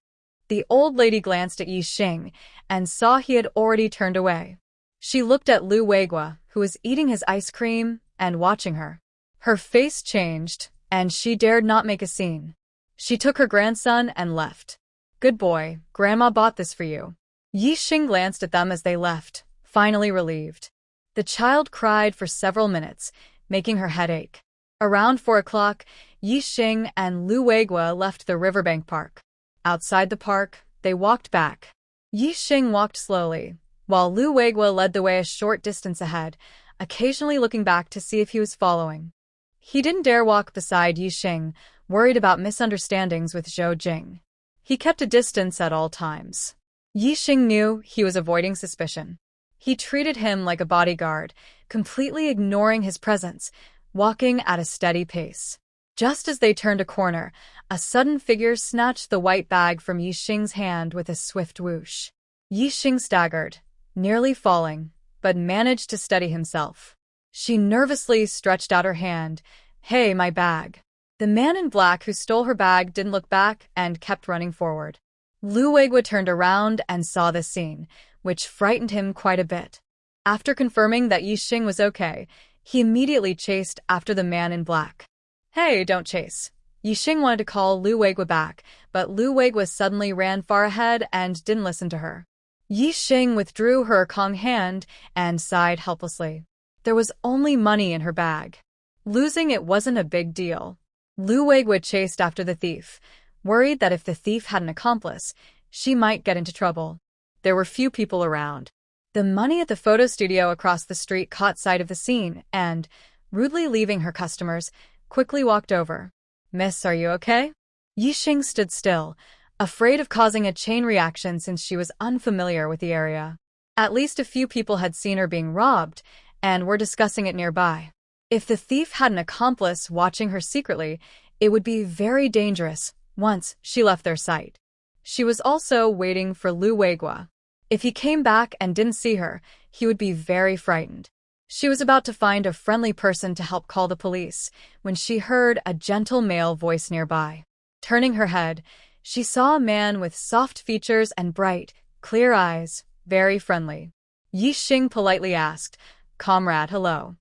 The old lady glanced at Yixing and saw he had already turned away. She looked at Lu Weigua, who was eating his ice cream and watching her. Her face changed, and she dared not make a scene. She took her grandson and left. Good boy, Grandma bought this for you. Yixing glanced at them as they left, finally relieved. The child cried for several minutes, making her head ache. Around 4 o'clock, Yixing and Lu Weigua left the riverbank park. Outside the park, they walked back. Yixing walked slowly, while Lu Weigua led the way a short distance ahead, occasionally looking back to see if he was following. He didn't dare walk beside Yixing, worried about misunderstandings with Zhou Jing. He kept a distance at all times. Yixing knew he was avoiding suspicion. He treated him like a bodyguard, completely ignoring his presence, walking at a steady pace. Just as they turned a corner, a sudden figure snatched the white bag from Yixing's hand with a swift whoosh. Yixing staggered, nearly falling, but managed to steady himself. She nervously stretched out her hand. "Hey, my bag." The man in black who stole her bag didn't look back and kept running forward. Lu Weigua turned around and saw this scene, which frightened him quite a bit. After confirming that Yixing was okay, he immediately chased after the man in black. "Hey, don't chase." Yixing wanted to call Lu Weigua back, but Lu Weigua suddenly ran far ahead and didn't listen to her. Yixing withdrew her Kong hand and sighed helplessly. There was only money in her bag. Losing it wasn't a big deal. Lu Weigua chased after the thief, worried that if the thief had an accomplice, she might get into trouble. There were few people around. The money at the photo studio across the street caught sight of the scene and, rudely leaving her customers, quickly walked over. "Miss, are you okay?" Yixing stood still, afraid of causing a chain reaction since she was unfamiliar with the area. At least a few people had seen her being robbed and were discussing it nearby. If the thief had an accomplice watching her secretly, it would be very dangerous once she left their sight. She was also waiting for Lu Weigua. If he came back and didn't see her, he would be very frightened. She was about to find a friendly person to help call the police when she heard a gentle male voice nearby. Turning her head, she saw a man with soft features and bright, clear eyes, very friendly. Yixing politely asked, "Comrade, hello."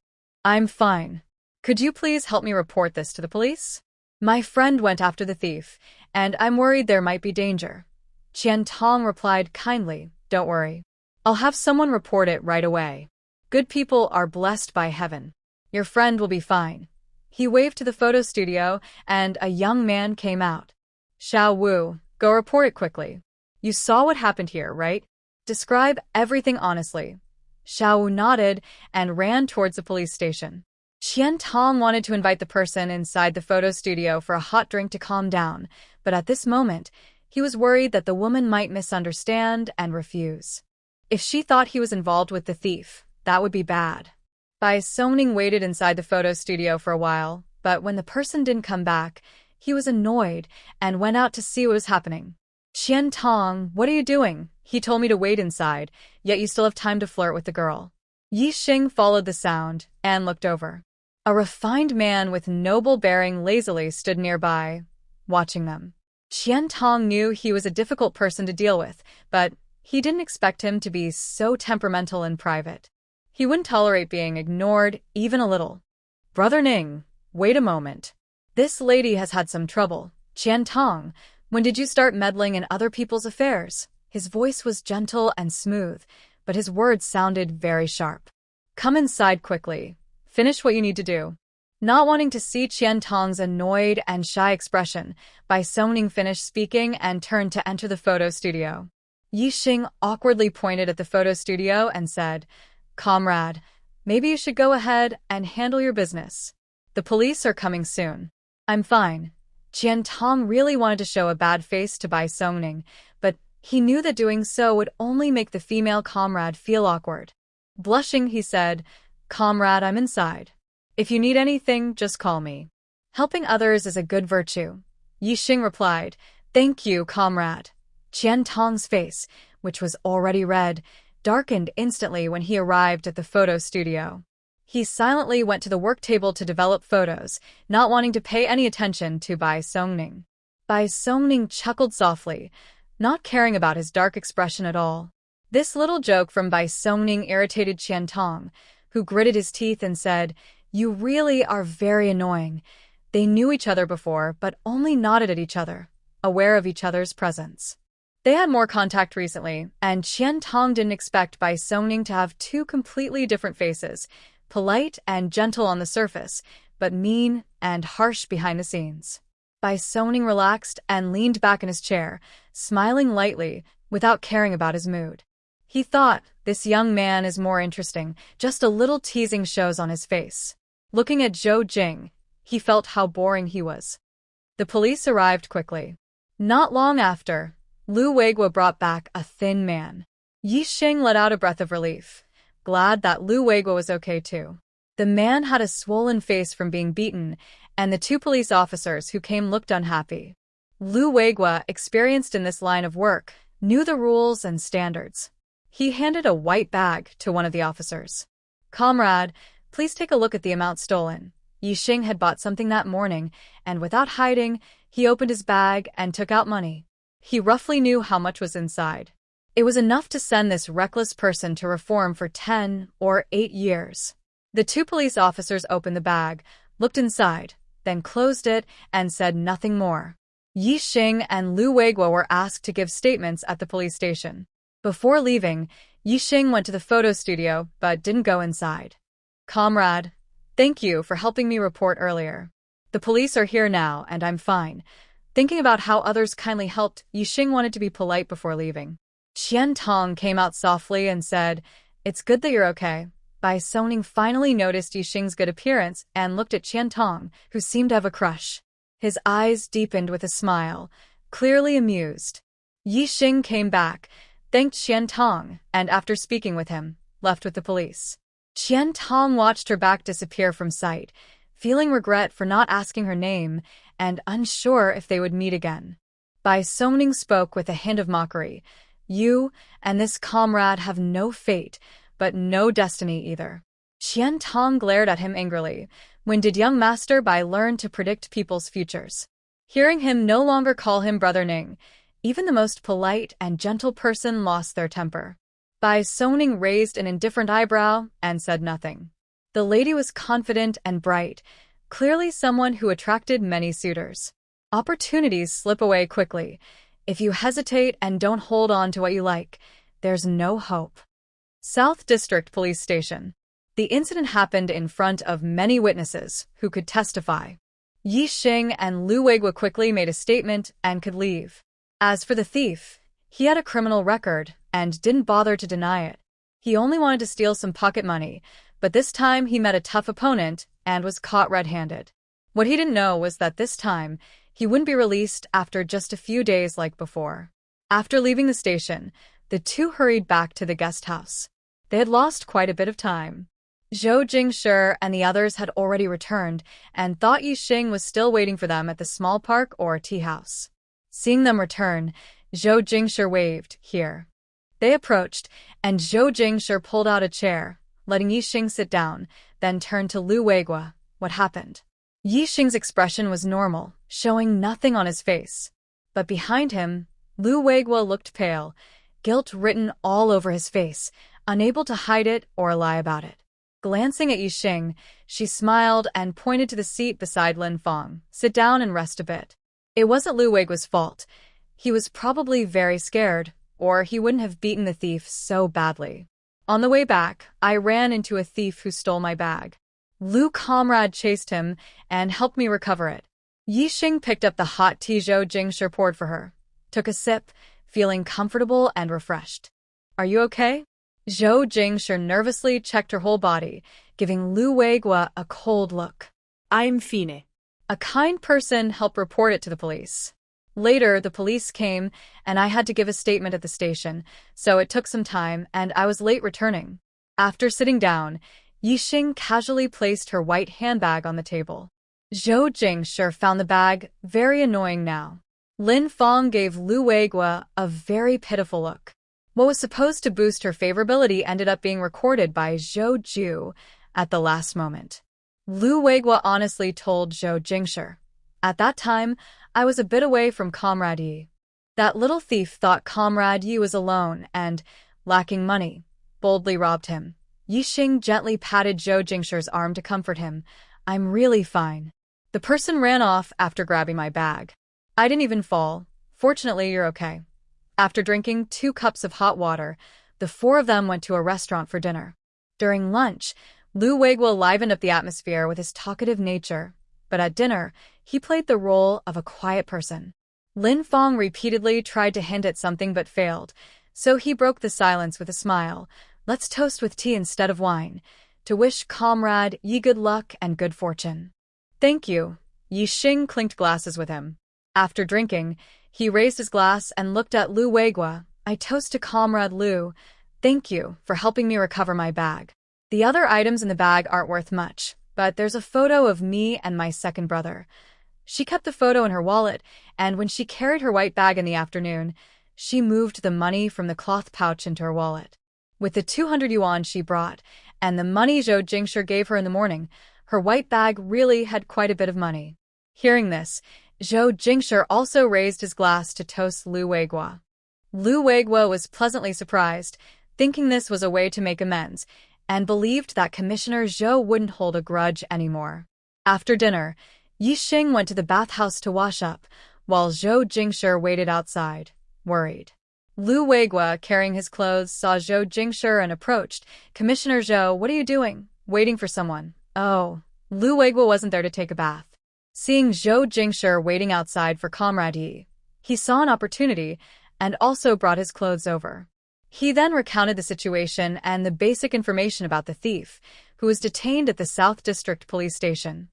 "I'm fine. Could you please help me report this to the police? My friend went after the thief, and I'm worried there might be danger." Qian Tong replied kindly, "Don't worry. I'll have someone report it right away. Good people are blessed by heaven. Your friend will be fine." He waved to the photo studio, and a young man came out. "Xiao Wu, go report it quickly. You saw what happened here, right? Describe everything honestly." Xiao Wu nodded and ran towards the police station. Qian Tong wanted to invite the person inside the photo studio for a hot drink to calm down, but at this moment, he was worried that the woman might misunderstand and refuse. If she thought he was involved with the thief, that would be bad. Bai Songning waited inside the photo studio for a while, but when the person didn't come back, he was annoyed and went out to see what was happening. "Qian Tong, what are you doing? He told me to wait inside, yet you still have time to flirt with the girl." Yixing followed the sound and looked over. A refined man with noble bearing lazily stood nearby, watching them. Qian Tong knew he was a difficult person to deal with, but he didn't expect him to be so temperamental in private. He wouldn't tolerate being ignored even a little. "Brother Ning, wait a moment. This lady has had some trouble. Qian Tong, when did you start meddling in other people's affairs?" His voice was gentle and smooth, but his words sounded very sharp. "Come inside quickly. Finish what you need to do." Not wanting to see Qian Tong's annoyed and shy expression, Bai Songning finished speaking and turned to enter the photo studio. Yixing awkwardly pointed at the photo studio and said, "Comrade, maybe you should go ahead and handle your business. The police are coming soon." "I'm fine." Qian Tong really wanted to show a bad face to Bai Songning, but he knew that doing so would only make the female comrade feel awkward. Blushing, he said, "Comrade, I'm inside. If you need anything, just call me." "Helping others is a good virtue." Yixing replied, "Thank you, comrade." Qian Tong's face, which was already red, darkened instantly when he arrived at the photo studio. He silently went to the work table to develop photos, not wanting to pay any attention to Bai Songning. Bai Songning chuckled softly, not caring about his dark expression at all. This little joke from Bai Songning irritated Qian Tong, who gritted his teeth and said, "You really are very annoying." They knew each other before, but only nodded at each other, aware of each other's presence. They had more contact recently, and Qian Tong didn't expect Bai Songning to have two completely different faces, polite and gentle on the surface, but mean and harsh behind the scenes. Bai Songning relaxed and leaned back in his chair, smiling lightly, without caring about his mood. He thought, this young man is more interesting, just a little teasing shows on his face. Looking at Zhou Jing, he felt how boring he was. The police arrived quickly. Not long after, Lu Weigua brought back a thin man. Yixing let out a breath of relief. glad that Lu Weigua was okay too. The man had a swollen face from being beaten, and the two police officers who came looked unhappy. Lu Weigua, experienced in this line of work, knew the rules and standards. He handed a white bag to one of the officers. "Comrade, please take a look at the amount stolen." Yixing had bought something that morning, and without hiding, he opened his bag and took out money. He roughly knew how much was inside. It was enough to send this reckless person to reform for 10 or 8 years. The two police officers opened the bag, looked inside, then closed it, and said nothing more. Yixing and Lu Weigua were asked to give statements at the police station. Before leaving, Yixing went to the photo studio but didn't go inside. "Comrade, thank you for helping me report earlier. The police are here now and I'm fine." Thinking about how others kindly helped, Yixing wanted to be polite before leaving. Qian Tong came out softly and said, "It's good that you're okay." Bai Soning finally noticed Yixing's good appearance and looked at Qian Tong, who seemed to have a crush. His eyes deepened with a smile, clearly amused. Yixing came back, thanked Qian Tong, and after speaking with him, left with the police. Qian Tong watched her back disappear from sight, feeling regret for not asking her name and unsure if they would meet again. Bai Soning spoke with a hint of mockery. "You and this comrade have no fate, but no destiny either." Qian Tong glared at him angrily. When did young Master Bai learn to predict people's futures? Hearing him no longer call him Brother Ning, even the most polite and gentle person lost their temper. Bai Soning raised an indifferent eyebrow and said nothing. The lady was confident and bright, clearly someone who attracted many suitors. Opportunities slip away quickly. If you hesitate and don't hold on to what you like, there's no hope. South District Police Station. The incident happened in front of many witnesses who could testify. Yixing and Lu Weigua quickly made a statement and could leave. As for the thief, he had a criminal record and didn't bother to deny it. He only wanted to steal some pocket money, but this time he met a tough opponent and was caught red-handed. What he didn't know was that this time, he wouldn't be released after just a few days like before. After leaving the station, the two hurried back to the guest house. They had lost quite a bit of time. Zhou Jingshi and the others had already returned and thought Yixing was still waiting for them at the small park or tea house. Seeing them return, Zhou Jingshi waved, "Here." They approached, and Zhou Jingshi pulled out a chair, letting Yixing sit down, then turned to Lu Weigua. "What happened?" Yixing's expression was normal, showing nothing on his face. But behind him, Lu Weigua looked pale, guilt written all over his face, unable to hide it or lie about it. Glancing at Yixing, she smiled and pointed to the seat beside Lin Fong. "Sit down and rest a bit." It wasn't Lu Weigua's fault. He was probably very scared, or he wouldn't have beaten the thief so badly. "On the way back, I ran into a thief who stole my bag. Lu comrade chased him and helped me recover it." Yixing picked up the hot tea Zhou Jingshi poured for her, took a sip, feeling comfortable and refreshed. "Are you okay?" Zhou Jingshi nervously checked her whole body, giving Lu Weigua a cold look. "I'm fine." A kind person helped report it to the police. Later, the police came, and I had to give a statement at the station, so it took some time, and I was late returning. After sitting down, Yixing casually placed her white handbag on the table. Zhou Jingshi found the bag very annoying now. Lin Fong gave Lu Weigua a very pitiful look. What was supposed to boost her favorability ended up being recorded by Zhou Ju at the last moment. Lu Weigua honestly told Zhou Jingshi, "At that time, I was a bit away from Comrade Yi. That little thief thought Comrade Yi was alone and, lacking money, boldly robbed him." Yixing gently patted Zhou Jingshi's arm to comfort him. "I'm really fine. The person ran off after grabbing my bag. I didn't even fall. Fortunately, you're okay." After drinking 2 cups of hot water, the 4 of them went to a restaurant for dinner. During lunch, Lu Weigua livened up the atmosphere with his talkative nature, but at dinner, he played the role of a quiet person. Lin Fong repeatedly tried to hint at something but failed, so he broke the silence with a smile. "Let's toast with tea instead of wine, to wish Comrade Yi good luck and good fortune." "Thank you." Yixing clinked glasses with him. After drinking, he raised his glass and looked at Lu Weigua. "I toast to Comrade Lu. Thank you for helping me recover my bag. The other items in the bag aren't worth much, but there's a photo of me and my second brother. She kept the photo in her wallet, and when she carried her white bag in the afternoon, she moved the money from the cloth pouch into her wallet. With the 200 yuan she brought, and the money Zhou Jingshi gave her in the morning, her white bag really had quite a bit of money. Hearing this, Zhou Jingshi also raised his glass to toast Lu Weiguo. Lu Weiguo was pleasantly surprised, thinking this was a way to make amends, and believed that Commissioner Zhou wouldn't hold a grudge anymore. After dinner, Yixing went to the bathhouse to wash up, while Zhou Jingshi waited outside, worried. Lu Weiguo, carrying his clothes, saw Zhou Jingshi and approached. Commissioner Zhou, what are you doing? Waiting for someone. Oh. Lu Weiguo wasn't there to take a bath. Seeing Zhou Jingshi waiting outside for Comrade Yi, he saw an opportunity and also brought his clothes over. He then recounted the situation and the basic information about the thief, who was detained at the South District Police Station.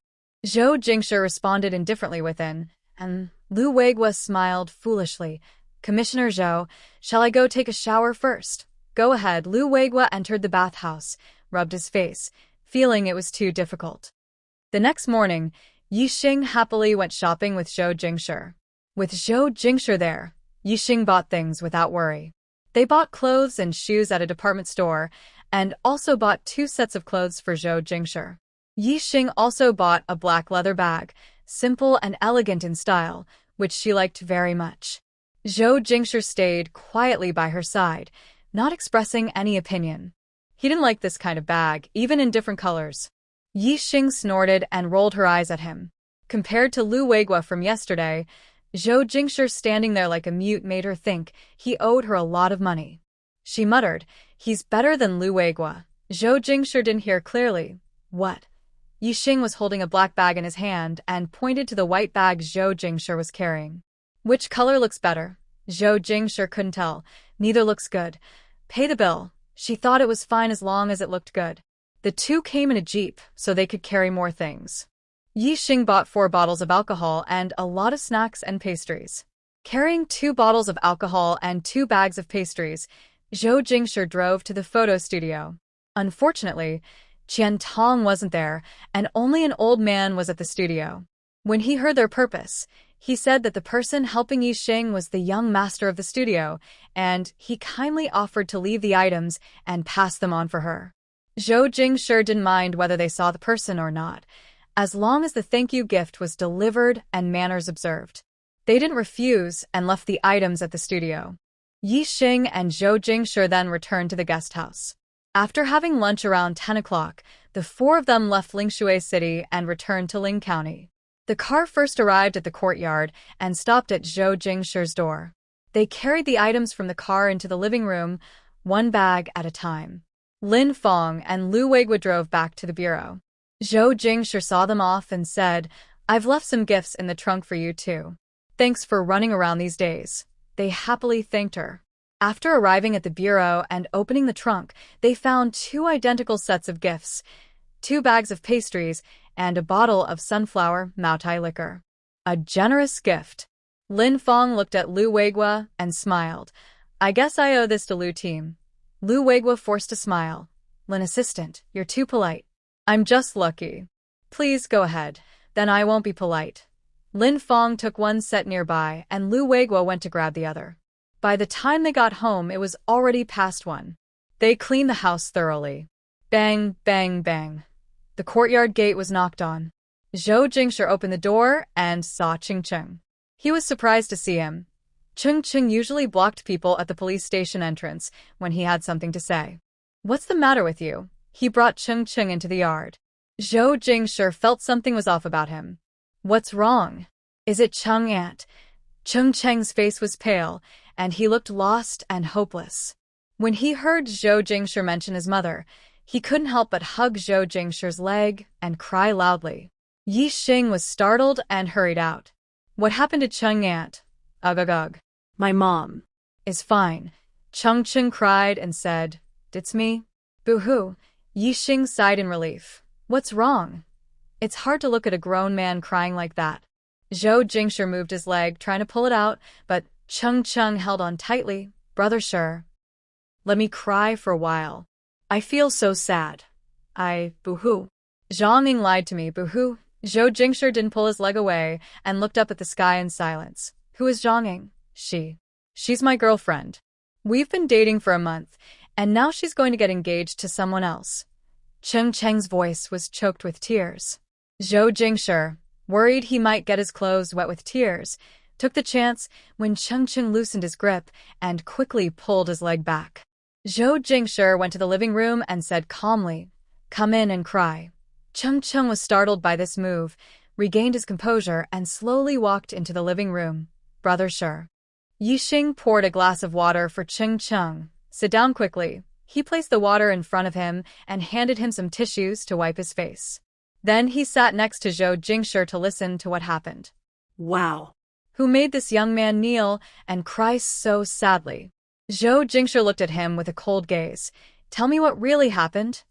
Zhou Jingshi responded indifferently within, and Lu Weiguo smiled foolishly. Commissioner Zhou, shall I go take a shower first? Go ahead. Lu Weiguo entered the bathhouse, rubbed his face, feeling it was too difficult. The next morning, Yixing happily went shopping with Zhou Jingshi. With Zhou Jingshi there, Yixing bought things without worry. They bought clothes and shoes at a department store, and also bought 2 sets of clothes for Zhou Jingshi. Yixing also bought a black leather bag, simple and elegant in style, which she liked very much. Zhou Jingshi stayed quietly by her side, not expressing any opinion. He didn't like this kind of bag, even in different colors. Yixing snorted and rolled her eyes at him. Compared to Lu Weiguo from yesterday, Zhou Jingshi standing there like a mute made her think he owed her a lot of money. She muttered, he's better than Lu Weiguo. Zhou Jingshi didn't hear clearly. What? Yixing was holding a black bag in his hand and pointed to the white bag Zhou Jingshi was carrying. Which color looks better? Zhou Jingshi couldn't tell. Neither looks good. Pay the bill. She thought it was fine as long as it looked good. The two came in a jeep, so they could carry more things. Yixing bought 4 bottles of alcohol and a lot of snacks and pastries. Carrying 2 bottles of alcohol and 2 bags of pastries, Zhou Jingshi drove to the photo studio. Unfortunately, Qian Tong wasn't there, and only an old man was at the studio. When he heard their purpose, he said that the person helping Yixing was the young master of the studio, and he kindly offered to leave the items and pass them on for her. Zhou Jingshi didn't mind whether they saw the person or not, as long as the thank you gift was delivered and manners observed. They didn't refuse and left the items at the studio. Yixing and Zhou Jingshi then returned to the guest house. After having lunch around 10 o'clock, the 4 of them left Lingshui City and returned to Ling County. The car first arrived at the courtyard and stopped at Zhou Jingshi's door. They carried the items from the car into the living room, 1 bag at a time. Lin Fong and Lu Weiguo drove back to the bureau. Zhou Jingshi saw them off and said, I've left some gifts in the trunk for you too. Thanks for running around these days. They happily thanked her. After arriving at the bureau and opening the trunk, they found 2 identical sets of gifts, 2 bags of pastries, and a bottle of sunflower Maotai liquor. A generous gift. Lin Fong looked at Lu Weiguo and smiled. I guess I owe this to Lu team. Lu Weiguo forced a smile. Lin assistant, you're too polite. I'm just lucky. Please go ahead, then I won't be polite. Lin Fong took 1 set nearby and Lu Weiguo went to grab the other. By the time they got home, it was already past 1. They cleaned the house thoroughly. Bang, bang, bang. The courtyard gate was knocked on. Zhou Jingshi opened the door and saw Cheng Cheng. He was surprised to see him. Cheng Cheng usually blocked people at the police station entrance when he had something to say. What's the matter with you? He brought Cheng Cheng into the yard. Zhou Jingshi felt something was off about him. What's wrong? Is it Cheng Aunt? Cheng Cheng's face was pale, and he looked lost and hopeless. When he heard Zhou Jingshi mention his mother, he couldn't help but hug Zhou Jingshi's leg and cry loudly. Yixing was startled and hurried out. What happened to Cheng Aunt? Ugh ugh ugh. My mom is fine. Cheng Cheng cried and said, It's me. Boo-hoo. Yixing sighed in relief. What's wrong? It's hard to look at a grown man crying like that. Zhou Jingshi moved his leg, trying to pull it out, but Cheng Cheng held on tightly. Brother sure. Let me cry for a while. I feel so sad. Boo-hoo. Zhang Ying lied to me, boo-hoo. Zhou Jingshi didn't pull his leg away and looked up at the sky in silence. Who is Zhang Ying? She's my girlfriend. We've been dating for a month, and now she's going to get engaged to someone else. Cheng Cheng's voice was choked with tears. Zhou Jingshi, worried he might get his clothes wet with tears, took the chance when Cheng Cheng loosened his grip and quickly pulled his leg back. Zhou Jingshi went to the living room and said calmly, "Come in and cry." Cheng Cheng was startled by this move, regained his composure, and slowly walked into the living room. "Brother Shi." Yixing poured a glass of water for Cheng Cheng. "Sit down quickly." He placed the water in front of him and handed him some tissues to wipe his face. Then he sat next to Zhou Jingshi to listen to what happened. Wow. Who made this young man kneel and cry so sadly? Zhou Jingshi looked at him with a cold gaze. "Tell me what really happened."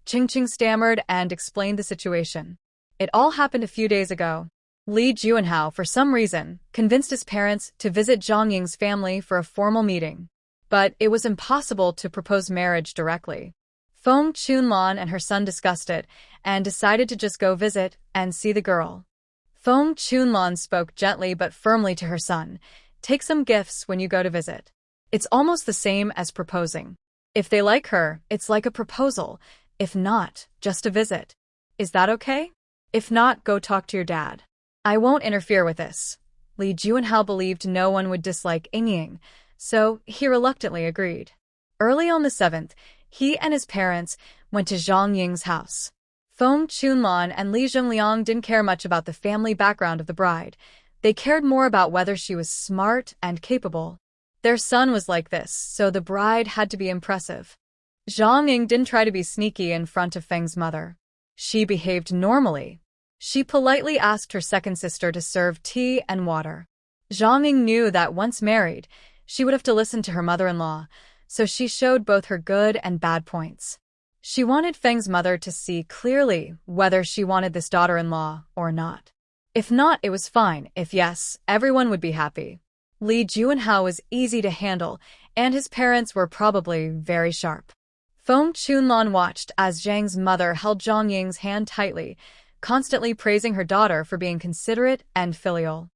Cheng Cheng stammered and explained the situation. It all happened a few days ago. Li Juanhao, for some reason, convinced his parents to visit Zhang Ying's family for a formal meeting. But it was impossible to propose marriage directly. Feng Chunlan and her son discussed it and decided to just go visit and see the girl. Feng Chunlan spoke gently but firmly to her son. "Take some gifts when you go to visit. It's almost the same as proposing. If they like her, it's like a proposal. If not, just a visit. Is that okay? If not, go talk to your dad. I won't interfere with this." Li Juanhao believed no one would dislike Ying, so he reluctantly agreed. Early on the 7th, he and his parents went to Zhang Ying's house. Feng Chunlan and Li Zhengliang didn't care much about the family background of the bride. They cared more about whether she was smart and capable. Their son was like this, so the bride had to be impressive. Zhang Ying didn't try to be sneaky in front of Feng's mother. She behaved normally. She politely asked her second sister to serve tea and water. Zhang Ying knew that once married, she would have to listen to her mother-in-law, so she showed both her good and bad points. She wanted Feng's mother to see clearly whether she wanted this daughter-in-law or not. If not, it was fine. If yes, everyone would be happy. Li Juanhao was easy to handle, and his parents were probably very sharp. Feng Chunlan watched as Zhang's mother held Zhang Ying's hand tightly, constantly praising her daughter for being considerate and filial.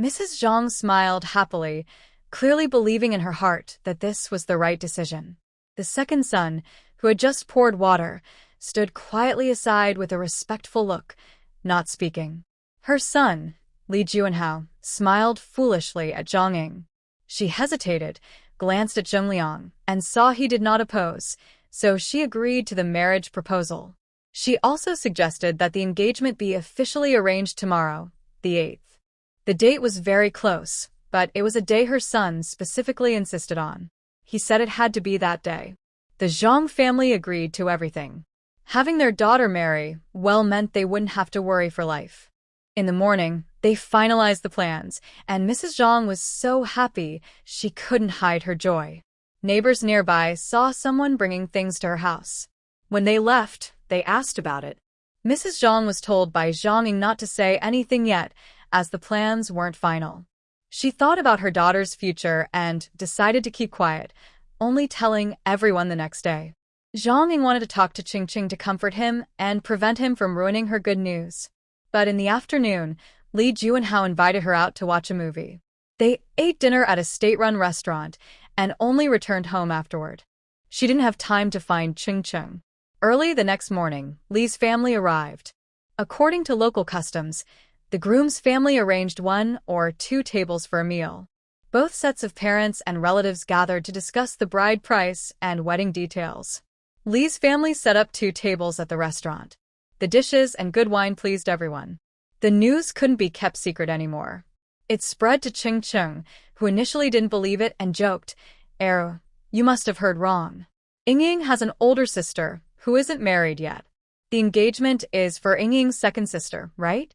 Mrs. Zhang smiled happily, clearly believing in her heart that this was the right decision. The second son, who had just poured water, stood quietly aside with a respectful look, not speaking. Her son, Li Juanhao, smiled foolishly at Zhang Ying. She hesitated, glanced at Zhengliang, and saw he did not oppose, so she agreed to the marriage proposal. She also suggested that the engagement be officially arranged tomorrow, the 8th. The date was very close, but it was a day her son specifically insisted on. He said it had to be that day. The Zhang family agreed to everything. Having their daughter marry meant they wouldn't have to worry for life. In the morning, they finalized the plans, and Mrs. Zhang was so happy she couldn't hide her joy. Neighbors nearby saw someone bringing things to her house. When they left, they asked about it. Mrs. Zhang was told by Zhang Ying not to say anything yet, as the plans weren't final. She thought about her daughter's future and decided to keep quiet, only telling everyone the next day. Zhang Ying wanted to talk to Ching Ching to comfort him and prevent him from ruining her good news. But in the afternoon, Li Juanhao invited her out to watch a movie. They ate dinner at a state-run restaurant and only returned home afterward. She didn't have time to find Ching Ching. Early the next morning, Li's family arrived. According to local customs, the groom's family arranged 1 or 2 tables for a meal. Both sets of parents and relatives gathered to discuss the bride price and wedding details. Li's family set up 2 tables at the restaurant. The dishes and good wine pleased everyone. The news couldn't be kept secret anymore. It spread to Ching Ching, who initially didn't believe it and joked, you must have heard wrong. Ying has an older sister who isn't married yet. The engagement is for Ying's second sister, right?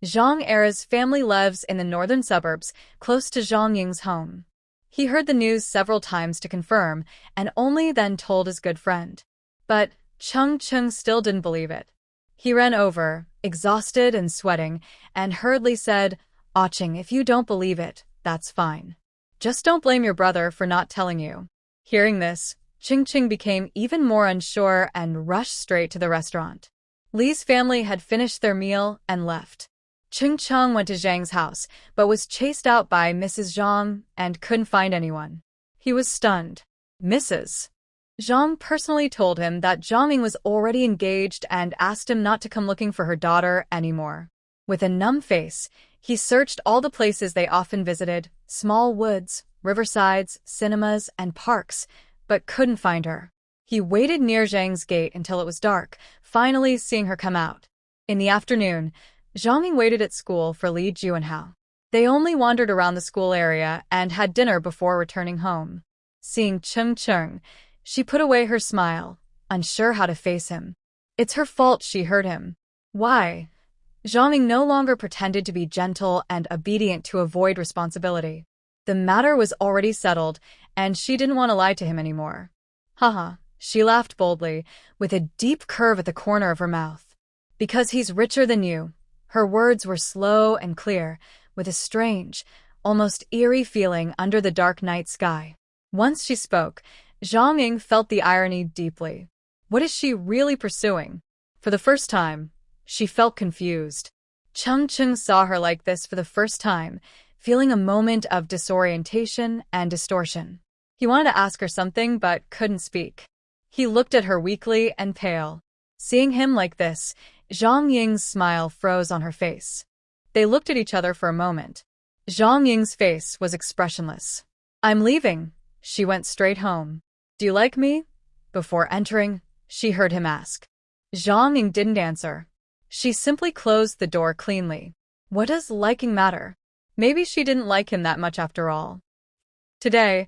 Zhang Era's family lives in the northern suburbs, close to Zhang Ying's home. He heard the news several times to confirm, and only then told his good friend. But Cheng Cheng still didn't believe it. He ran over, exhausted and sweating, and hurriedly said, "Ching, if you don't believe it, that's fine. Just don't blame your brother for not telling you." Hearing this, Ching Ching became even more unsure and rushed straight to the restaurant. Li's family had finished their meal and left. Ching Chong went to Zhang's house, but was chased out by Mrs. Zhang and couldn't find anyone. He was stunned. Mrs. Zhang personally told him that Zhang was already engaged and asked him not to come looking for her daughter anymore. With a numb face, he searched all the places they often visited, small woods, riversides, cinemas, and parks, but couldn't find her. He waited near Zhang's gate until it was dark, finally seeing her come out. In the afternoon, Zhang waited at school for Li Juanhao. They only wandered around the school area and had dinner before returning home. Seeing Cheng Cheng, she put away her smile, unsure how to face him. It's her fault she hurt him. Why? Zhang no longer pretended to be gentle and obedient to avoid responsibility. The matter was already settled, and she didn't want to lie to him anymore. Haha, she laughed boldly, with a deep curve at the corner of her mouth. Because he's richer than you. Her words were slow and clear, with a strange, almost eerie feeling under the dark night sky. Once she spoke, Zhang Ying felt the irony deeply. What is she really pursuing? For the first time, she felt confused. Cheng Cheng saw her like this for the first time, feeling a moment of disorientation and distortion. He wanted to ask her something but couldn't speak. He looked at her weakly and pale. Seeing him like this, Zhang Ying's smile froze on her face. They looked at each other for a moment. Zhang Ying's face was expressionless. I'm leaving. She went straight home. Do you like me? Before entering, she heard him ask. Zhang Ying didn't answer. She simply closed the door cleanly. What does liking matter? Maybe she didn't like him that much after all. Today,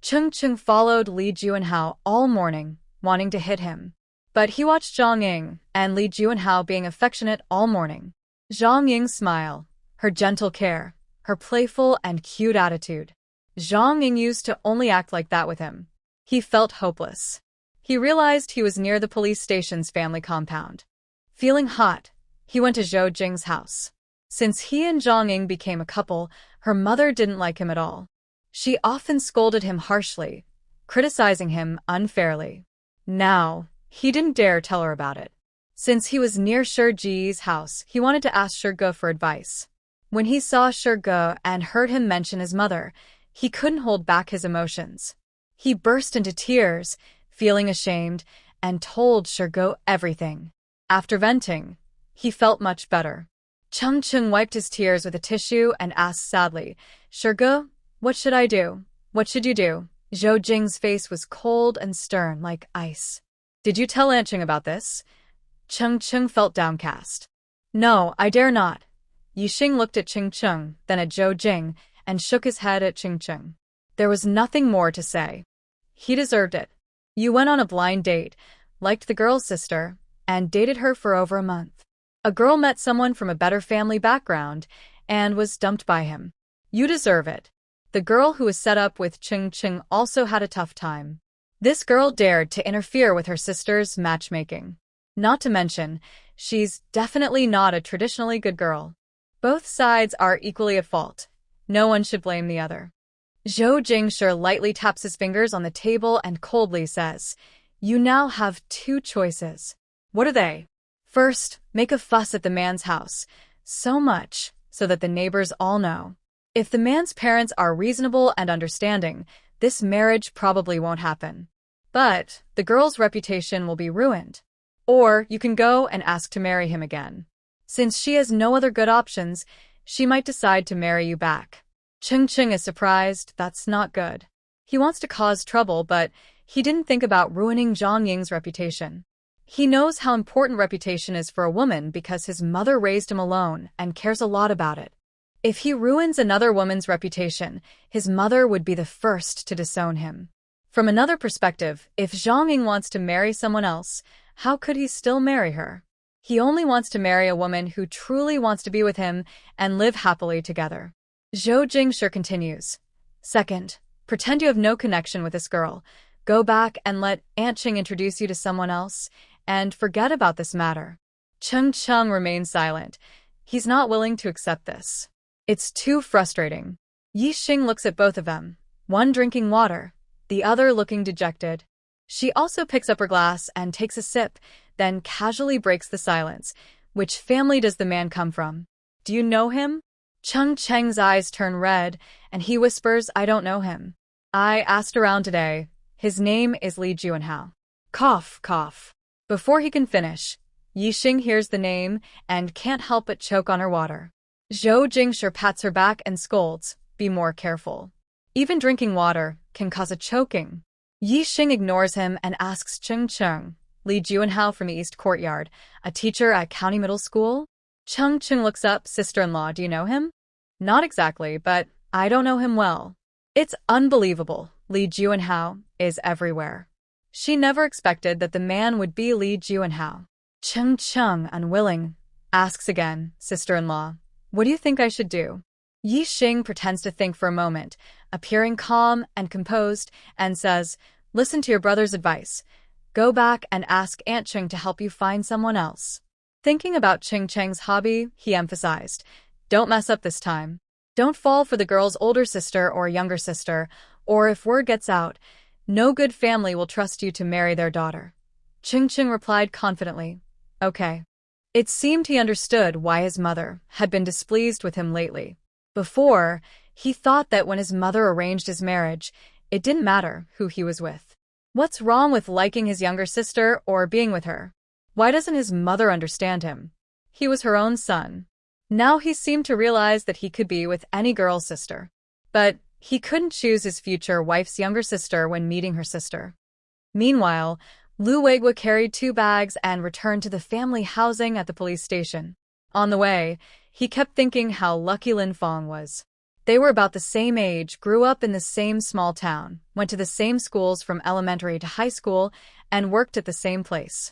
Cheng Cheng followed Li Juanhao all morning, wanting to hit him. But he watched Zhang Ying and Li Juanhao being affectionate all morning. Zhang Ying's smile, her gentle care, her playful and cute attitude. Zhang Ying used to only act like that with him. He felt hopeless. He realized he was near the police station's family compound. Feeling hot, he went to Zhou Jing's house. Since he and Zhang Ying became a couple, her mother didn't like him at all. She often scolded him harshly, criticizing him unfairly. Now, he didn't dare tell her about it. Since he was near Shi Ji's house, he wanted to ask Shi Ge for advice. When he saw Shi Ge and heard him mention his mother, he couldn't hold back his emotions. He burst into tears, feeling ashamed, and told Shi Ge everything. After venting, he felt much better. Cheng Cheng wiped his tears with a tissue and asked sadly, Shi Ge, what should I do? What should you do? Zhou Jing's face was cold and stern like ice. Did you tell Anqing about this? Cheng Cheng felt downcast. No, I dare not. Yixing looked at Cheng Cheng, then at Zhou Jing, and shook his head at Cheng Cheng. There was nothing more to say. He deserved it. You went on a blind date, liked the girl's sister, and dated her for over a month. A girl met someone from a better family background and was dumped by him. You deserve it. The girl who was set up with Cheng Cheng also had a tough time. This girl dared to interfere with her sister's matchmaking. Not to mention, she's definitely not a traditionally good girl. Both sides are equally at fault. No one should blame the other. Zhou Jingshi lightly taps his fingers on the table and coldly says, You now have two choices. What are they? First, make a fuss at the man's house. So much, so that the neighbors all know. If the man's parents are reasonable and understanding, this marriage probably won't happen. But the girl's reputation will be ruined. Or you can go and ask to marry him again. Since she has no other good options, she might decide to marry you back. Cheng Cheng is surprised. That's not good. He wants to cause trouble, but he didn't think about ruining Zhang Ying's reputation. He knows how important reputation is for a woman because his mother raised him alone and cares a lot about it. If he ruins another woman's reputation, his mother would be the first to disown him. From another perspective, if Zhang Ying wants to marry someone else, how could he still marry her? He only wants to marry a woman who truly wants to be with him and live happily together. Zhou Jingshi continues. Second, pretend you have no connection with this girl. Go back and let Anqing introduce you to someone else, and forget about this matter. Cheng Cheng remains silent. He's not willing to accept this. It's too frustrating. Yixing looks at both of them, one drinking water, the other looking dejected. She also picks up her glass and takes a sip, then casually breaks the silence. Which family does the man come from? Do you know him? Chung Cheng's eyes turn red, and he whispers, I don't know him. I asked around today. His name is Li Juanhao. Cough, cough. Before he can finish, Yixing hears the name and can't help but choke on her water. Zhou Jingshi pats her back and scolds, be more careful. Even drinking water can cause a choking. Yixing ignores him and asks Chung Cheng, Li Juanhao from the East Courtyard, a teacher at County Middle School? Chung Cheng looks up, sister-in-law, do you know him? Not exactly, but I don't know him well. It's unbelievable. Li Juanhao is everywhere. She never expected that the man would be Li Juanhao. Chung Cheng, unwilling, asks again, sister-in-law, what do you think I should do? Yixing pretends to think for a moment, appearing calm and composed, and says, listen to your brother's advice. Go back and ask Aunt Cheng to help you find someone else. Thinking about Ching Cheng's hobby, he emphasized, don't mess up this time. Don't fall for the girl's older sister or younger sister, or if word gets out, no good family will trust you to marry their daughter. Ching Cheng replied confidently, okay. It seemed he understood why his mother had been displeased with him lately. Before, he thought that when his mother arranged his marriage, it didn't matter who he was with. What's wrong with liking his younger sister or being with her? Why doesn't his mother understand him? He was her own son. Now he seemed to realize that he could be with any girl's sister. But he couldn't choose his future wife's younger sister when meeting her sister. Meanwhile, Lu Weigua carried 2 bags and returned to the family housing at the police station. On the way, he kept thinking how lucky Lin Fong was. They were about the same age, grew up in the same small town, went to the same schools from elementary to high school, and worked at the same place.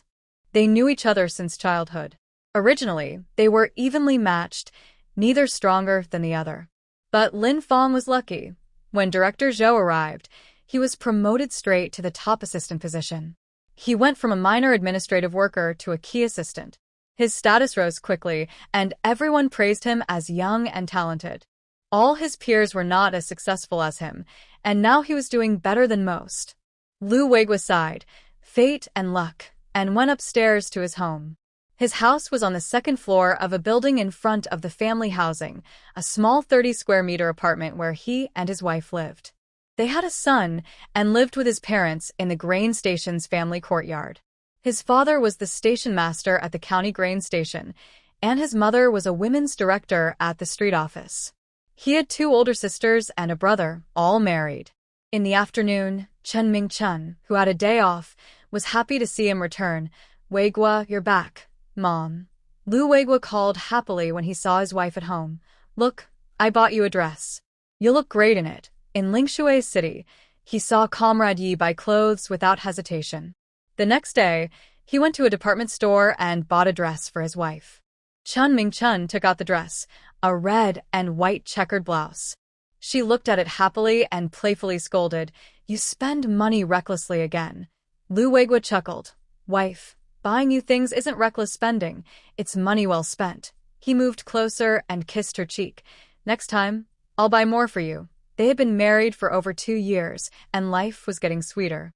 They knew each other since childhood. Originally, they were evenly matched, neither stronger than the other. But Lin Fong was lucky. When Director Zhou arrived, he was promoted straight to the top assistant position. He went from a minor administrative worker to a key assistant. His status rose quickly, and everyone praised him as young and talented. All his peers were not as successful as him, and now he was doing better than most. Lu Weigua sighed, fate and luck, and went upstairs to his home. His house was on the 2nd floor of a building in front of the family housing, a small 30-square-meter apartment where he and his wife lived. They had a son and lived with his parents in the grain station's family courtyard. His father was the station master at the county grain station, and his mother was a women's director at the street office. He had 2 older sisters and a brother, all married. In the afternoon, Chen Mingchen, who had a day off, was happy to see him return. Weigua, you're back, Mom. Lu Weigua called happily when he saw his wife at home. Look, I bought you a dress. You'll look great in it. In Lingshui City, he saw Comrade Yi buy clothes without hesitation. The next day, he went to a department store and bought a dress for his wife. Chen Mingchen took out the dress, a red and white checkered blouse. She looked at it happily and playfully scolded, You spend money recklessly again. Lu Weigua chuckled. Wife, buying you things isn't reckless spending, it's money well spent. He moved closer and kissed her cheek. Next time, I'll buy more for you. They had been married for over 2 years, and life was getting sweeter.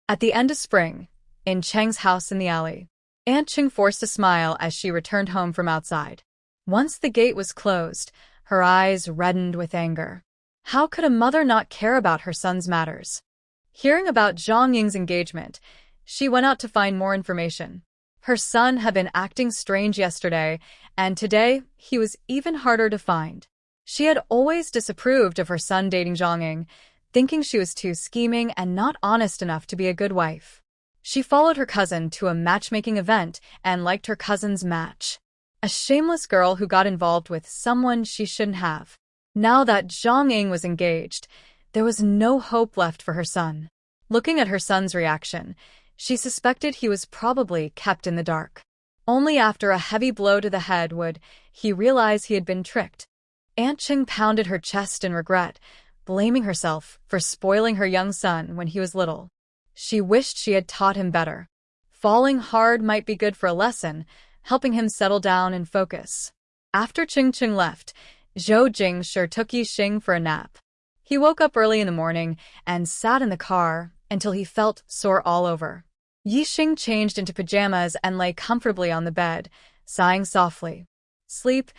At the end of spring, in Cheng's house in the alley, Aunt Cheng forced a smile as she returned home from outside. Once the gate was closed, her eyes reddened with anger. How could a mother not care about her son's matters? Hearing about Zhang Ying's engagement, she went out to find more information. Her son had been acting strange yesterday, and today he was even harder to find. She had always disapproved of her son dating Zhang Ying, thinking she was too scheming and not honest enough to be a good wife. She followed her cousin to a matchmaking event and liked her cousin's match. A shameless girl who got involved with someone she shouldn't have. Now that Zhang Ying was engaged, there was no hope left for her son. Looking at her son's reaction, she suspected he was probably kept in the dark. Only after a heavy blow to the head would he realize he had been tricked. Aunt Cheng pounded her chest in regret, blaming herself for spoiling her young son when he was little. She wished she had taught him better. Falling hard might be good for a lesson, helping him settle down and focus. After Ching Ching left, Zhou Jingshi took Yixing for a nap. He woke up early in the morning and sat in the car, until he felt sore all over. Yixing changed into pajamas and lay comfortably on the bed, sighing softly. Sleep.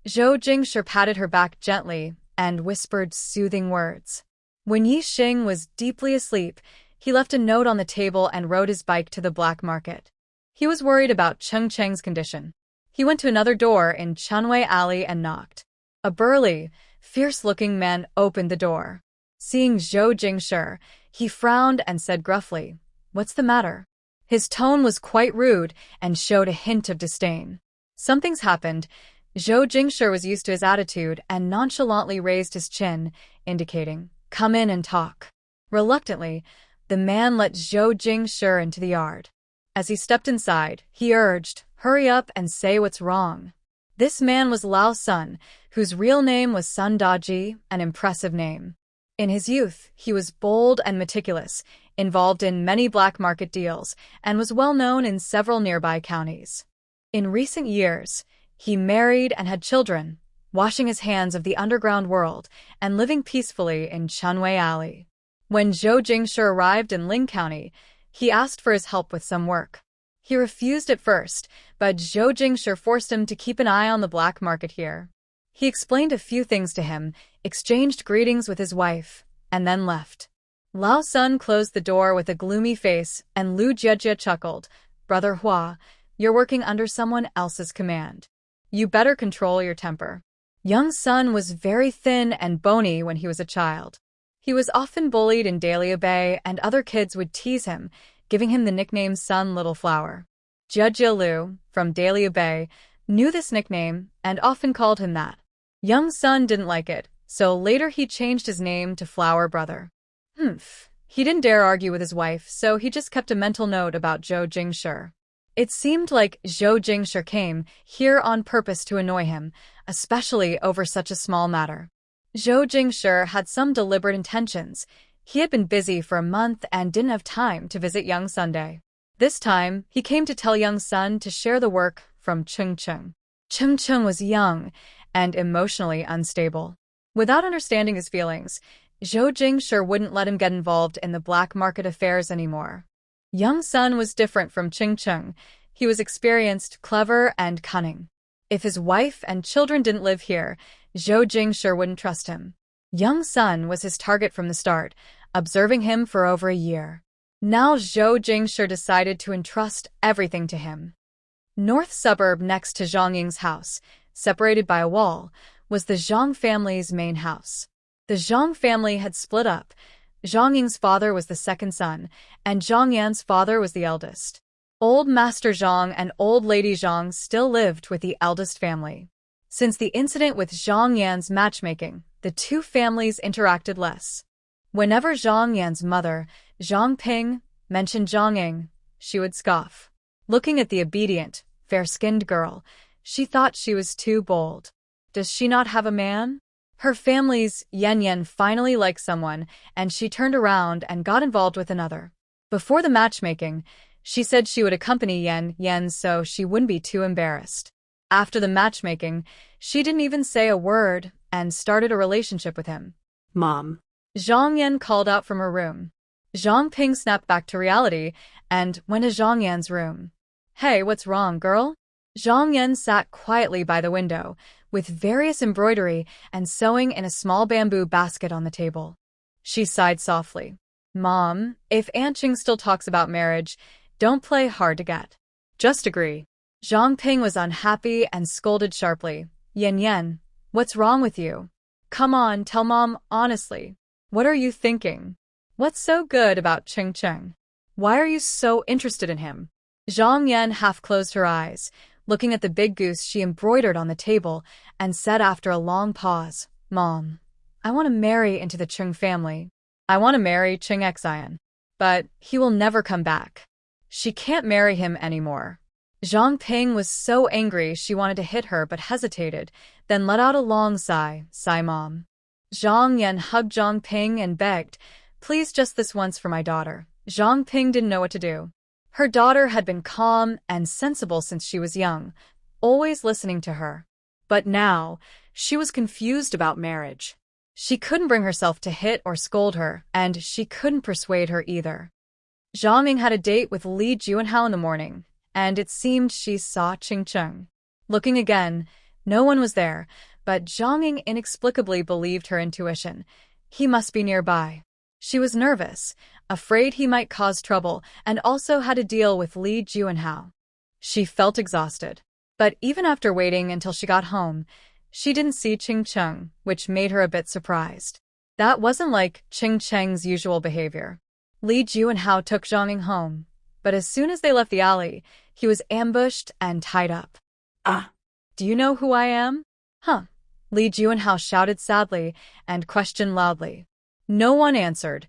Zhou Jingshi patted her back gently and whispered soothing words. When Yixing was deeply asleep, he left a note on the table and rode his bike to the black market. He was worried about Cheng Cheng's condition. He went to another door in Chunwei Alley and knocked. A burly, fierce-looking man opened the door. Seeing Zhou Jingshi, he frowned and said gruffly, "What's the matter?" His tone was quite rude and showed a hint of disdain. "Something's happened." Zhou Jingshi was used to his attitude and nonchalantly raised his chin, indicating, "Come in and talk." Reluctantly, the man let Zhou Jingshi into the yard. As he stepped inside, he urged, "Hurry up and say what's wrong." This man was Lao Sun, whose real name was Sun Daji, an impressive name. In his youth, he was bold and meticulous, involved in many black market deals, and was well known in several nearby counties. In recent years, he married and had children, washing his hands of the underground world and living peacefully in Chunwei Alley. When Zhou Jingshi arrived in Ling County, he asked for his help with some work. He refused at first, but Zhou Jingshi forced him to keep an eye on the black market here. He explained a few things to him, exchanged greetings with his wife, and then left. Lao Sun closed the door with a gloomy face, and Lu Jiejie chuckled, "Brother Hua, you're working under someone else's command. You better control your temper." Young Sun was very thin and bony when he was a child. He was often bullied in Dahlia Bay, and other kids would tease him, giving him the nickname Sun Little Flower. Jiejie Lu, from Dahlia Bay, knew this nickname and often called him that. Young Sun didn't like it, so later he changed his name to Flower Brother. He didn't dare argue with his wife, so he just kept a mental note about Zhou Jingshi. It seemed like Zhou Jingshi came here on purpose to annoy him, especially over such a small matter. Zhou Jingshi had some deliberate intentions. He had been busy for a month and didn't have time to visit young Sunday. This time, he came to tell young Sun to share the work from Cheng Cheng. Cheng Cheng was young and emotionally unstable. Without understanding his feelings, Zhou Jingshi wouldn't let him get involved in the black market affairs anymore. Young Sun was different from Cheng Cheng. He was experienced, clever, and cunning. If his wife and children didn't live here, Zhou Jingshi wouldn't trust him. Young Sun was his target from the start, observing him for over a year. Now Zhou Jingshi decided to entrust everything to him. North suburb next to Zhang Ying's house, separated by a wall, was the Zhang family's main house. The Zhang family had split up. Zhang Ying's father was the second son, and Zhang Yan's father was the eldest. Old Master Zhang and Old Lady Zhang still lived with the eldest family. Since the incident with Zhang Yan's matchmaking, the two families interacted less. Whenever Zhang Yan's mother, Zhang Ping, mentioned Zhang Ying, she would scoff. Looking at the obedient, fair-skinned girl, she thought she was too bold. Does she not have a man? Her family's Yan Yan finally liked someone, and she turned around and got involved with another. Before the matchmaking, she said she would accompany Yan Yan so she wouldn't be too embarrassed. After the matchmaking, she didn't even say a word and started a relationship with him. Mom. Zhang Yan called out from her room. Zhang Ping snapped back to reality and went to Zhang Yan's room. "Hey, what's wrong, girl?" Zhang Yan sat quietly by the window, with various embroidery and sewing in a small bamboo basket on the table. She sighed softly. "Mom, if Aunt Ching still talks about marriage, don't play hard to get. Just agree." Zhang Ping was unhappy and scolded sharply. "Yan Yan, what's wrong with you? Come on, tell Mom honestly. What are you thinking? What's so good about Cheng Cheng? Why are you so interested in him?" Zhang Yan half closed her eyes, looking at the big goose she embroidered on the table, and said after a long pause, "Mom, I want to marry into the Cheng family. I want to marry Cheng Xian. But he will never come back. She can't marry him anymore." Zhang Ping was so angry she wanted to hit her but hesitated, then let out a long sigh. "Sigh, Mom." Zhang Yan hugged Zhang Ping and begged, "Please, just this once for my daughter." Zhang Ping didn't know what to do. Her daughter had been calm and sensible since she was young, always listening to her. But now, she was confused about marriage. She couldn't bring herself to hit or scold her, and she couldn't persuade her either. Zhang Ying had a date with Li Juanhao in the morning, and it seemed she saw Ching Cheng. Looking again, no one was there, but Zhang Ying inexplicably believed her intuition. He must be nearby. She was nervous, afraid he might cause trouble, and also had to deal with Li Juanhao. She felt exhausted. But even after waiting until she got home, she didn't see Ching Cheng, which made her a bit surprised. That wasn't like Ching Cheng's usual behavior. Li Juanhao took Zhang Ying home, but as soon as they left the alley, he was ambushed and tied up. Ah, Do you know who I am? Huh. Li Juanhao shouted sadly and questioned loudly. No one answered,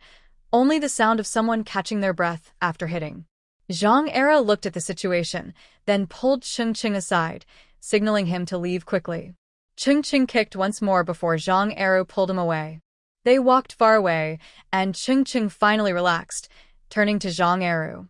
only the sound of someone catching their breath after hitting. Zhang Era looked at the situation, then pulled Ching Cheng aside, signaling him to leave quickly. Ching Cheng kicked once more before Zhang Era pulled him away. They walked far away, and Ching Cheng finally relaxed, turning to Zhang Era.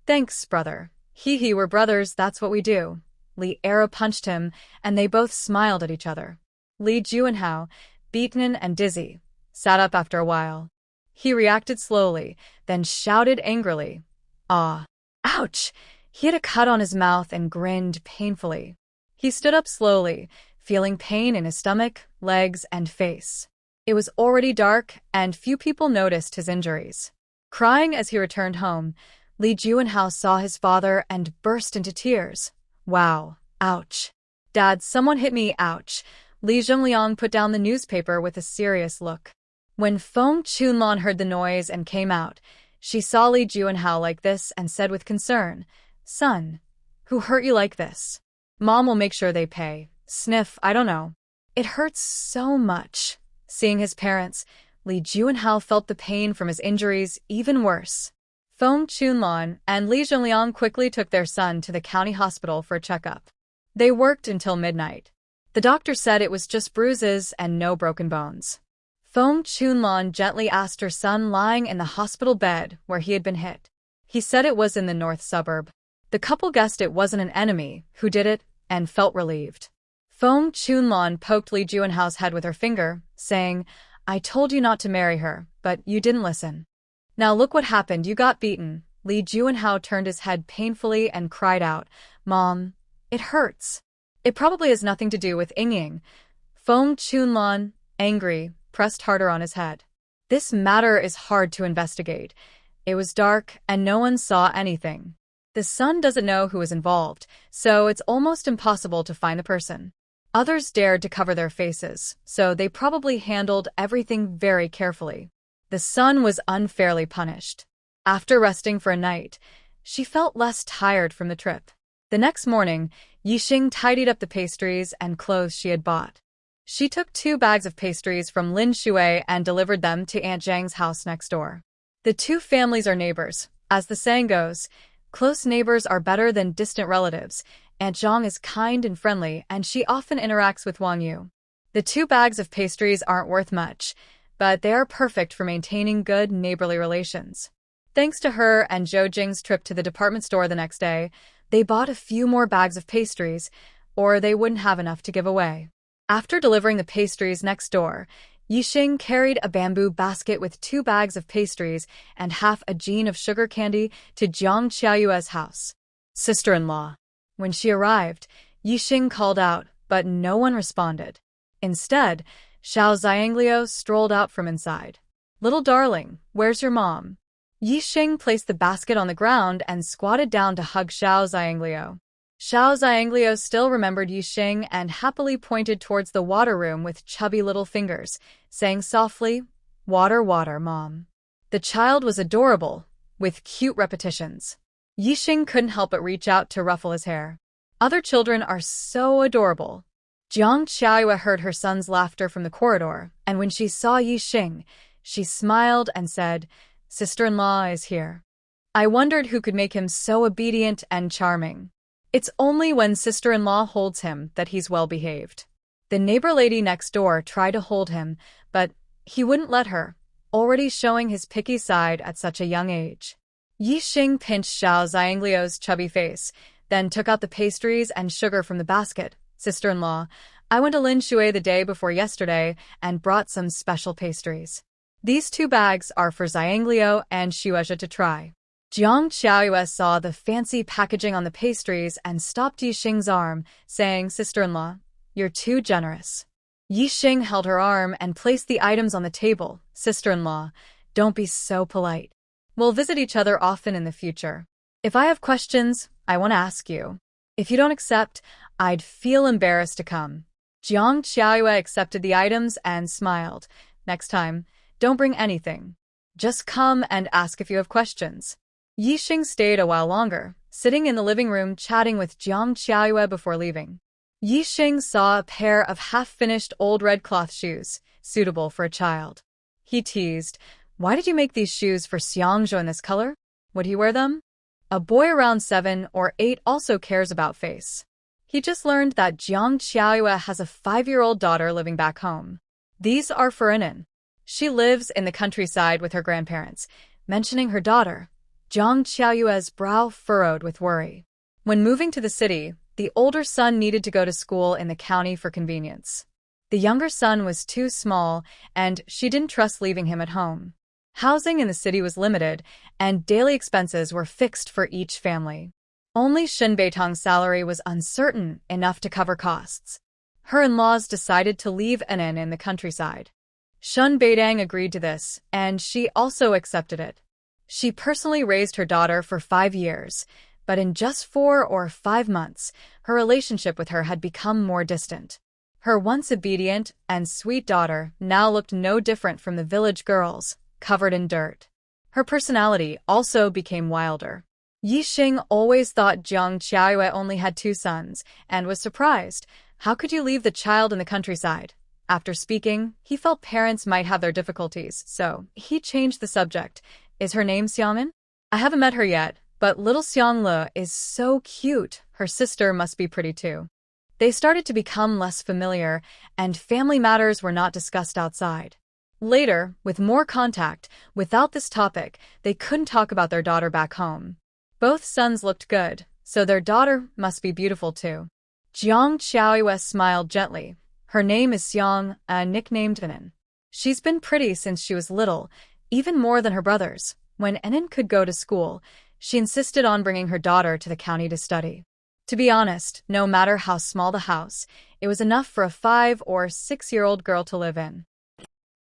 Thanks, brother. We're brothers, that's what we do. Li Era punched him, and they both smiled at each other. Li Juanhao, beaten and dizzy, sat up after a while. He reacted slowly, then shouted angrily. Ah! Ouch! He had a cut on his mouth and grinned painfully. He stood up slowly, feeling pain in his stomach, legs, and face. It was already dark, and few people noticed his injuries. Crying as he returned home, Li Juanhao saw his father and burst into tears. Wow! Ouch! Dad, someone hit me, ouch! Li Zhengliang put down the newspaper with a serious look. When Feng Chunlan heard the noise and came out, she saw Li Juanhao like this and said with concern, Son, who hurt you like this? Mom will make sure they pay. Sniff, I don't know. It hurts so much. Seeing his parents, Li Juanhao felt the pain from his injuries even worse. Feng Chunlan and Li Zhengliang quickly took their son to the county hospital for a checkup. They worked until midnight. The doctor said it was just bruises and no broken bones. Feng Chunlan gently asked her son lying in the hospital bed where he had been hit. He said it was in the north suburb. The couple guessed it wasn't an enemy who did it and felt relieved. Feng Chunlan poked Li Juanhao's head with her finger, saying, I told you not to marry her, but you didn't listen. Now look what happened, you got beaten. Li Juanhao turned his head painfully and cried out, Mom, it hurts. It probably has nothing to do with Ying. Feng Chunlan, angry, pressed harder on his head. This matter is hard to investigate. It was dark and no one saw anything. The son doesn't know who is involved, so it's almost impossible to find the person. Others dared to cover their faces, so they probably handled everything very carefully. The son was unfairly punished. After resting for a night, she felt less tired from the trip. The next morning, Yixing tidied up the pastries and clothes she had bought. She took 2 bags of pastries from Lin Shui and delivered them to Aunt Zhang's house next door. The two families are neighbors. As the saying goes, close neighbors are better than distant relatives. Aunt Zhang is kind and friendly, and she often interacts with Wang Yu. The 2 bags of pastries aren't worth much, but they are perfect for maintaining good neighborly relations. Thanks to her and Zhou Jing's trip to the department store the next day, they bought a few more bags of pastries, or they wouldn't have enough to give away. After delivering the pastries next door, Yixing carried a bamboo basket with 2 bags of pastries and half a jean of sugar candy to Jiang Qiaoyue's house. Sister-in-law. When she arrived, Yixing called out, but no one responded. Instead, Xiao Xiangliu strolled out from inside. Little darling, where's your mom? Yixing placed the basket on the ground and squatted down to hug Xiao Xiangliu. Xiao Xiangliu still remembered Yixing and happily pointed towards the water room with chubby little fingers, saying softly, Water, water, Mom. The child was adorable, with cute repetitions. Yixing couldn't help but reach out to ruffle his hair. Other children are so adorable. Jiang Qiaoyue heard her son's laughter from the corridor, and when she saw Yixing, she smiled and said, Sister-in-law is here. I wondered who could make him so obedient and charming. It's only when sister-in-law holds him that he's well-behaved. The neighbor lady next door tried to hold him, but he wouldn't let her, already showing his picky side at such a young age. Yixing pinched Xiao Xiangliu's chubby face, then took out the pastries and sugar from the basket. Sister-in-law, I went to Lin Shui the day before yesterday and brought some special pastries. These 2 bags are for Xianglio and Xuezha to try. Jiang Xiaoyue saw the fancy packaging on the pastries and stopped Yixing's arm, saying, "Sister-in-law, you're too generous." Yixing held her arm and placed the items on the table. "Sister-in-law, don't be so polite. We'll visit each other often in the future. If I have questions, I want to ask you. If you don't accept, I'd feel embarrassed to come." Jiang Xiaoyue accepted the items and smiled. "Next time, don't bring anything. Just come and ask if you have questions." Yixing stayed a while longer, sitting in the living room chatting with Jiang Xiaoyue before leaving. Yixing saw a pair of half-finished old red cloth shoes, suitable for a child. He teased, "Why did you make these shoes for Xiangzhou in this color? Would he wear them?" A boy around 7 or 8 also cares about face. He just learned that Jiang Xiaoyue has a 5-year-old daughter living back home. These are for Inen. She lives in the countryside with her grandparents. Mentioning her daughter, Jiang Xiaoyue's brow furrowed with worry. When moving to the city, the older son needed to go to school in the county for convenience. The younger son was too small, and she didn't trust leaving him at home. Housing in the city was limited, and daily expenses were fixed for each family. Only Shin Beitong's salary was uncertain enough to cover costs. Her in-laws decided to leave Inen in the countryside. Shun Beidang agreed to this, and she also accepted it. She personally raised her daughter for 5 years, but in just 4 or 5 months, her relationship with her had become more distant. Her once obedient and sweet daughter now looked no different from the village girls, covered in dirt. Her personality also became wilder. Yixing always thought Jiang Xiaoyue only had 2 sons, and was surprised. How could you leave the child in the countryside? After speaking, he felt parents might have their difficulties, so he changed the subject. Is her name Xiangmin? I haven't met her yet, but little Xiangle is so cute. Her sister must be pretty too. They started to become less familiar, and family matters were not discussed outside. Later, with more contact, without this topic, they couldn't talk about their daughter back home. Both sons looked good, so their daughter must be beautiful too. Jiang Xiaoyue smiled gently. Her name is Xiang, nicknamed Inen. She's been pretty since she was little, even more than her brothers. When Inen could go to school, she insisted on bringing her daughter to the county to study. To be honest, no matter how small the house, it was enough for a 5 or 6-year-old girl to live in.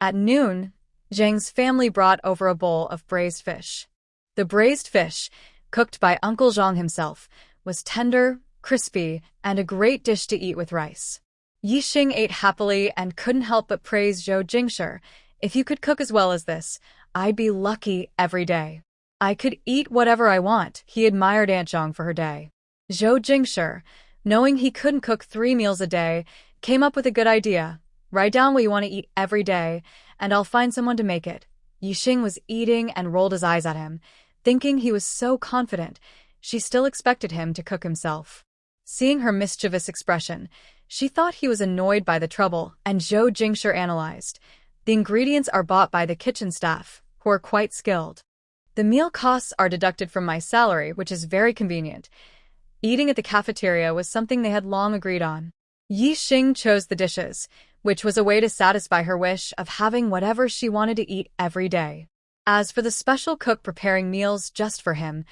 At noon, Zhang's family brought over a bowl of braised fish. The braised fish, cooked by Uncle Zhang himself, was tender, crispy, and a great dish to eat with rice. Yixing ate happily and couldn't help but praise Zhou Jingshi. If you could cook as well as this, I'd be lucky every day. I could eat whatever I want, he admired Aunt Zhang for her day. Zhou Jingshi, knowing he couldn't cook 3 meals a day, came up with a good idea. Write down what you want to eat every day, and I'll find someone to make it. Yixing was eating and rolled his eyes at him. Thinking he was so confident, she still expected him to cook himself. Seeing her mischievous expression, she thought he was annoyed by the trouble, and Zhou Jingshi analyzed. The ingredients are bought by the kitchen staff, who are quite skilled. The meal costs are deducted from my salary, which is very convenient. Eating at the cafeteria was something they had long agreed on. Yixing chose the dishes, which was a way to satisfy her wish of having whatever she wanted to eat every day. As for the special cook preparing meals just for him,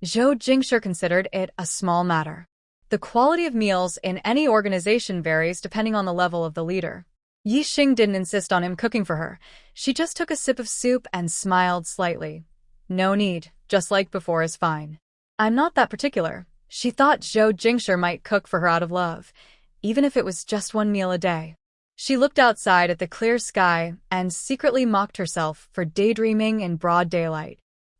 Zhou Jingshi considered it a small matter. The quality of meals in any organization varies depending on the level of the leader. Yixing didn't insist on him cooking for her. She just took a sip of soup and smiled slightly. No need, just like before is fine. I'm not that particular. She thought Zhou Jingshi might cook for her out of love, even if it was just 1 meal a day. She looked outside at the clear sky and secretly mocked herself for daydreaming in broad daylight.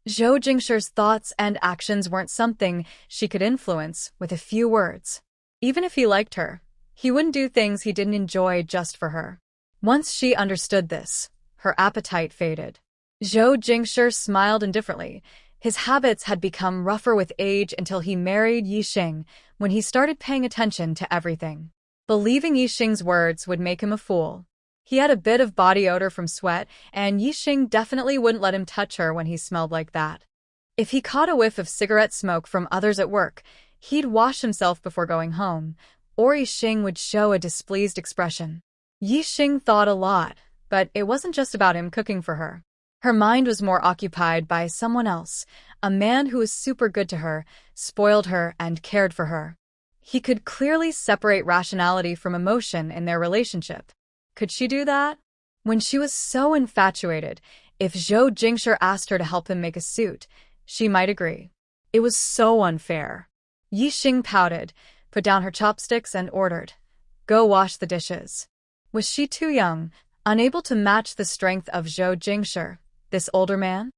Zhou Jingshi's thoughts and actions weren't something she could influence with a few words. Even if he liked her, he wouldn't do things he didn't enjoy just for her. Once she understood this, her appetite faded. Zhou Jingshi smiled indifferently. His habits had become rougher with age until he married Yixing, when he started paying attention to everything. Believing Yixing's words would make him a fool. He had a bit of body odor from sweat, and Yixing definitely wouldn't let him touch her when he smelled like that. If he caught a whiff of cigarette smoke from others at work, he'd wash himself before going home, or Yixing would show a displeased expression. Yixing thought a lot, but it wasn't just about him cooking for her. Her mind was more occupied by someone else, a man who was super good to her, spoiled her, and cared for her. He could clearly separate rationality from emotion in their relationship. Could she do that? When she was so infatuated, if Zhou Jingshi asked her to help him make a suit, she might agree. It was so unfair. Yixing pouted, put down her chopsticks, and ordered, "Go wash the dishes." Was she too young, unable to match the strength of Zhou Jingshi, this older man?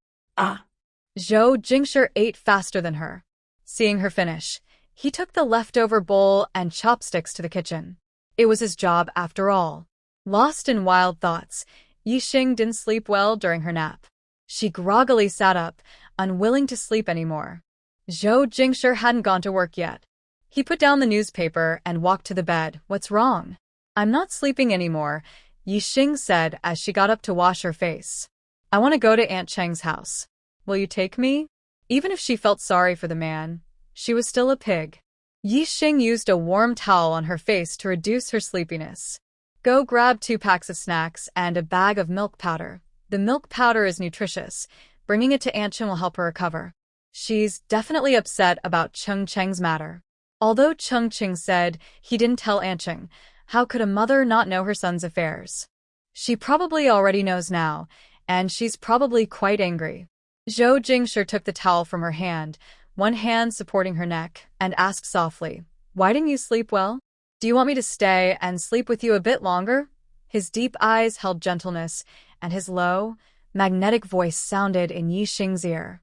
Zhou Jingshi ate faster than her. Seeing her finish, he took the leftover bowl and chopsticks to the kitchen. It was his job after all. Lost in wild thoughts, Yixing didn't sleep well during her nap. She groggily sat up, unwilling to sleep anymore. Zhou Jingshi hadn't gone to work yet. He put down the newspaper and walked to the bed. "What's wrong?" "I'm not sleeping anymore," Yixing said as she got up to wash her face. "I want to go to Aunt Cheng's house. Will you take me?" Even if she felt sorry for the man, she was still a pig. Yixing used a warm towel on her face to reduce her sleepiness. "Go grab 2 packs of snacks and a bag of milk powder. The milk powder is nutritious. Bringing it to Aunt Cheng will help her recover. She's definitely upset about Cheng Cheng's matter." Although Cheng Cheng said he didn't tell Aunt Cheng, how could a mother not know her son's affairs? She probably already knows now, and she's probably quite angry. Zhou Jingshi took the towel from her hand, one hand supporting her neck, and asked softly, "Why didn't you sleep well? Do you want me to stay and sleep with you a bit longer?" His deep eyes held gentleness, and his low, magnetic voice sounded in Yixing's ear.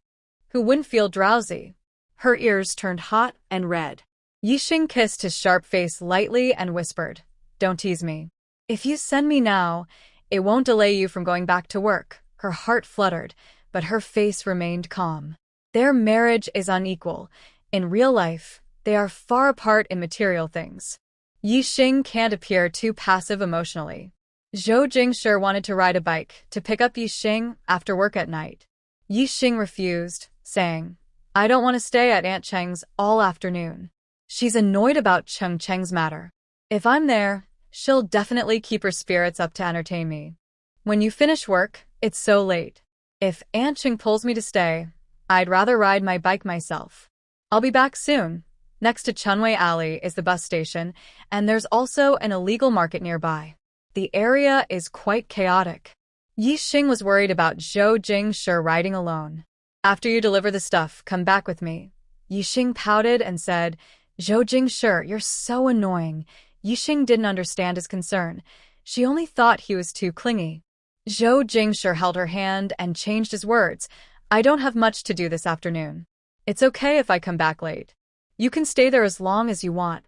Who wouldn't feel drowsy? Her ears turned hot and red. Yixing kissed his sharp face lightly and whispered, "Don't tease me. If you send me now, it won't delay you from going back to work." Her heart fluttered, but her face remained calm. Their marriage is unequal. In real life, they are far apart in material things. Yixing can't appear too passive emotionally. Zhou Jingshi wanted to ride a bike to pick up Yixing after work at night. Yixing refused, saying, "I don't want to stay at Aunt Cheng's all afternoon. She's annoyed about Cheng Cheng's matter. If I'm there, she'll definitely keep her spirits up to entertain me. When you finish work, it's so late. If Aunt Cheng pulls me to stay, I'd rather ride my bike myself. I'll be back soon." Next to Chunwei Alley is the bus station, and there's also an illegal market nearby. The area is quite chaotic. Yixing was worried about Zhou Jingshi riding alone. "After you deliver the stuff, come back with me." Yixing pouted and said, "Zhou Jingshi, you're so annoying." Yixing didn't understand his concern. She only thought he was too clingy. Zhou Jingshi held her hand and changed his words. "I don't have much to do this afternoon. It's okay if I come back late. You can stay there as long as you want."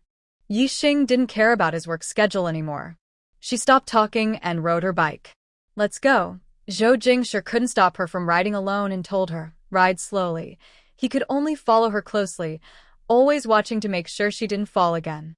Yixing didn't care about his work schedule anymore. She stopped talking and rode her bike. "Let's go." Zhou Jingshi couldn't stop her from riding alone and told her, "Ride slowly." He could only follow her closely, always watching to make sure she didn't fall again.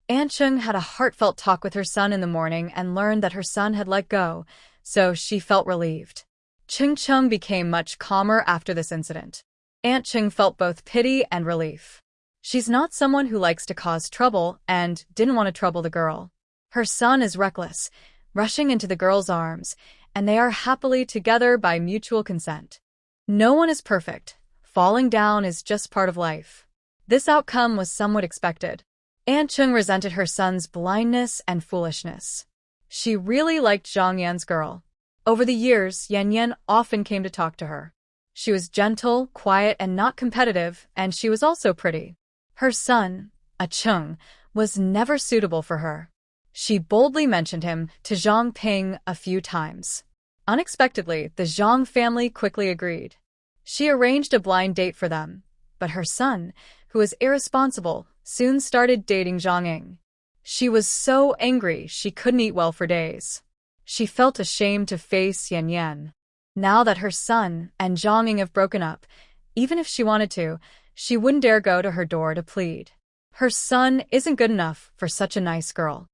Aunt Cheng had a heartfelt talk with her son in the morning and learned that her son had let go, so she felt relieved. Cheng Cheng became much calmer after this incident. Aunt Cheng felt both pity and relief. She's not someone who likes to cause trouble and didn't want to trouble the girl. Her son is reckless, rushing into the girl's arms, and they are happily together by mutual consent. No one is perfect. Falling down is just part of life. This outcome was somewhat expected. Aunt Cheng resented her son's blindness and foolishness. She really liked Zhang Yan's girl. Over the years, Yan Yan often came to talk to her. She was gentle, quiet, and not competitive, and she was also pretty. Her son, a Cheng, was never suitable for her. She boldly mentioned him to Zhang Ping a few times. Unexpectedly, the Zhang family quickly agreed. She arranged a blind date for them, but her son, who was irresponsible, soon started dating Zhang Ying. She was so angry she couldn't eat well for days. She felt ashamed to face Yan Yan. Now that her son and Zhang Ying have broken up, even if she wanted to, she wouldn't dare go to her door to plead. Her son isn't good enough for such a nice girl.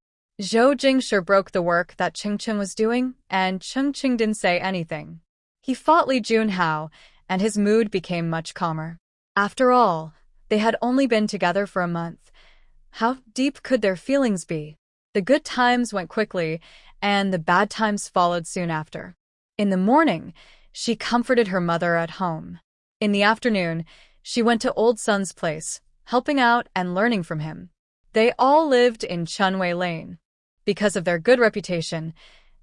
Zhou Jingshi broke the work that Cheng Cheng was doing, and Cheng Cheng didn't say anything. He fought Li Junhao, and his mood became much calmer. After all, they had only been together for a month, How deep could their feelings be? The good times went quickly, and the bad times followed soon after. In the morning, she comforted her mother at home. In the afternoon, she went to old Sun's place, helping out and learning from him. They all lived in Chunwei Lane. Because of their good reputation,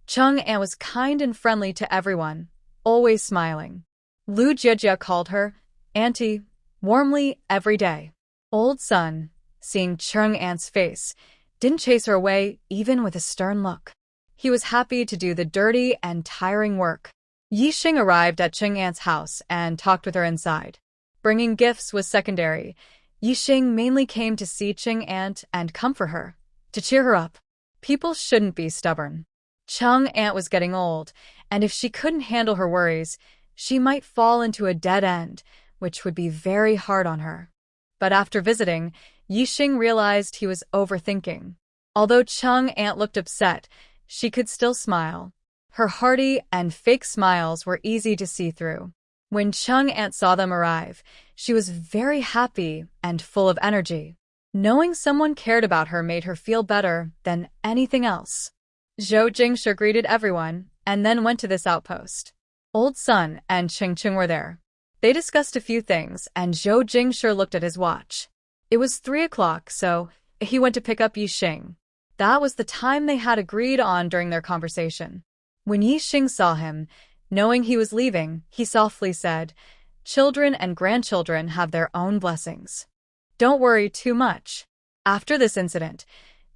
Chung An was kind and friendly to everyone, always smiling. Lu Jiejia called her Auntie warmly every day. Old Sun, seeing Chung An's face, didn't chase her away even with a stern look. He was happy to do the dirty and tiring work. Yixing arrived at Chung An's house and talked with her inside. Bringing gifts was secondary. Yixing mainly came to see Chung An and comfort her, to cheer her up. People shouldn't be stubborn. Chung An was getting old, and if she couldn't handle her worries, she might fall into a dead end, which would be very hard on her. But after visiting, Yixing realized he was overthinking. Although Chung An looked upset, she could still smile. Her hearty and fake smiles were easy to see through. When Chung An saw them arrive, she was very happy and full of energy. Knowing someone cared about her made her feel better than anything else. Zhou Jingshi greeted everyone and then went to this outpost. Old Sun and Ching Ching were there. They discussed a few things, and Zhou Jingshi looked at his watch. It was 3 o'clock, so he went to pick up Yixing. That was the time they had agreed on during their conversation. When Yixing saw him, knowing he was leaving, he softly said, "Children and grandchildren have their own blessings. Don't worry too much." After this incident,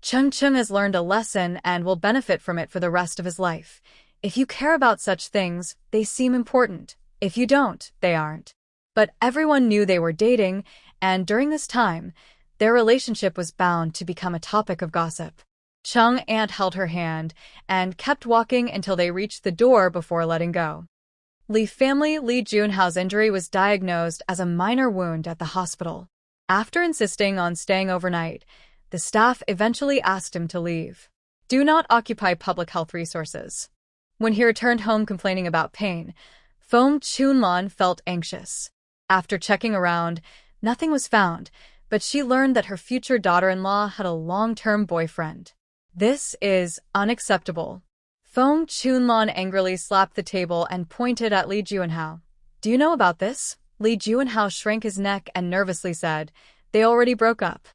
Chung Chung has learned a lesson and will benefit from it for the rest of his life. If you care about such things, they seem important. If you don't, they aren't. But everyone knew they were dating, and during this time, their relationship was bound to become a topic of gossip. Chung An held her hand and kept walking until they reached the door before letting go. Li family Li Junhao's injury was diagnosed as a minor wound at the hospital. After insisting on staying overnight, the staff eventually asked him to leave. Do not occupy public health resources. When he returned home complaining about pain, Feng Chunlan felt anxious. After checking around, nothing was found, but she learned that her future daughter-in-law had a long-term boyfriend. This is unacceptable. Feng Chunlan angrily slapped the table and pointed at Li Junhao. Do you know about this? Li Junhao shrank his neck and nervously said, They already broke up.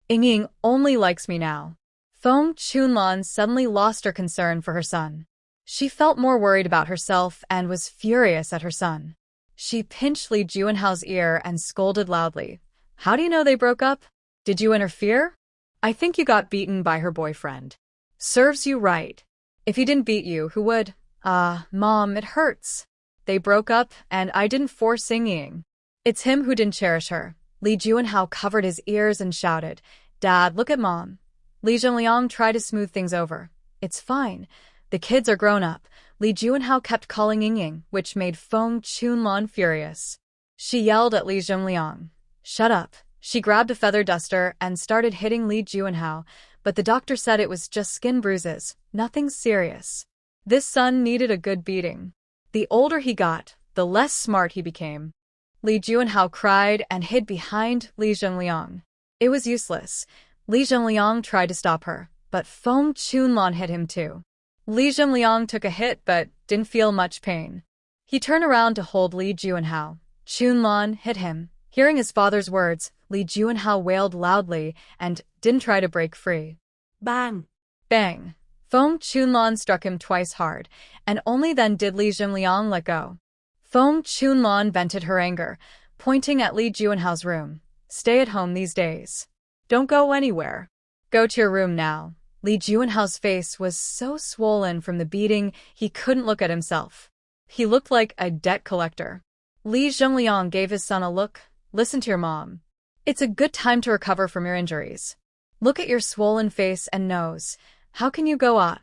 Ying only likes me now. Feng Chunlan suddenly lost her concern for her son. She felt more worried about herself and was furious at her son. She pinched Li Junhao's ear and scolded loudly. How do you know they broke up? Did you interfere? I think you got beaten by her boyfriend. Serves you right. If he didn't beat you, who would? Mom, it hurts. They broke up, and I didn't force singing. It's him who didn't cherish her. Li Junhao covered his ears and shouted, Dad, look at Mom. Li Zhenliang tried to smooth things over. It's fine. The kids are grown up. Li Junhao kept calling Ying, which made Feng Chunlan furious. She yelled at Li Zhenliang. Shut up. She grabbed a feather duster and started hitting Li Junhao, but the doctor said it was just skin bruises, nothing serious. This son needed a good beating. The older he got, the less smart he became. Li Junhao cried and hid behind Li Zhenliang. It was useless. Li Zhenliang tried to stop her, but Feng Chunlan hit him too. Li Zhenliang took a hit but didn't feel much pain. He turned around to hold Li Junhao. Chunlan hit him. Hearing his father's words, Li Junhao wailed loudly and didn't try to break free. Bang! Bang! Feng Chunlan struck him twice hard, and only then did Li Zhenliang let go. Feng Chunlan vented her anger, pointing at Li Junhao's room. Stay at home these days. Don't go anywhere. Go to your room now. Li Junhao's face was so swollen from the beating he couldn't look at himself. He looked like a debt collector. Li Zhenliang gave his son a look. Listen to your mom. It's a good time to recover from your injuries. Look at your swollen face and nose. How can you go out?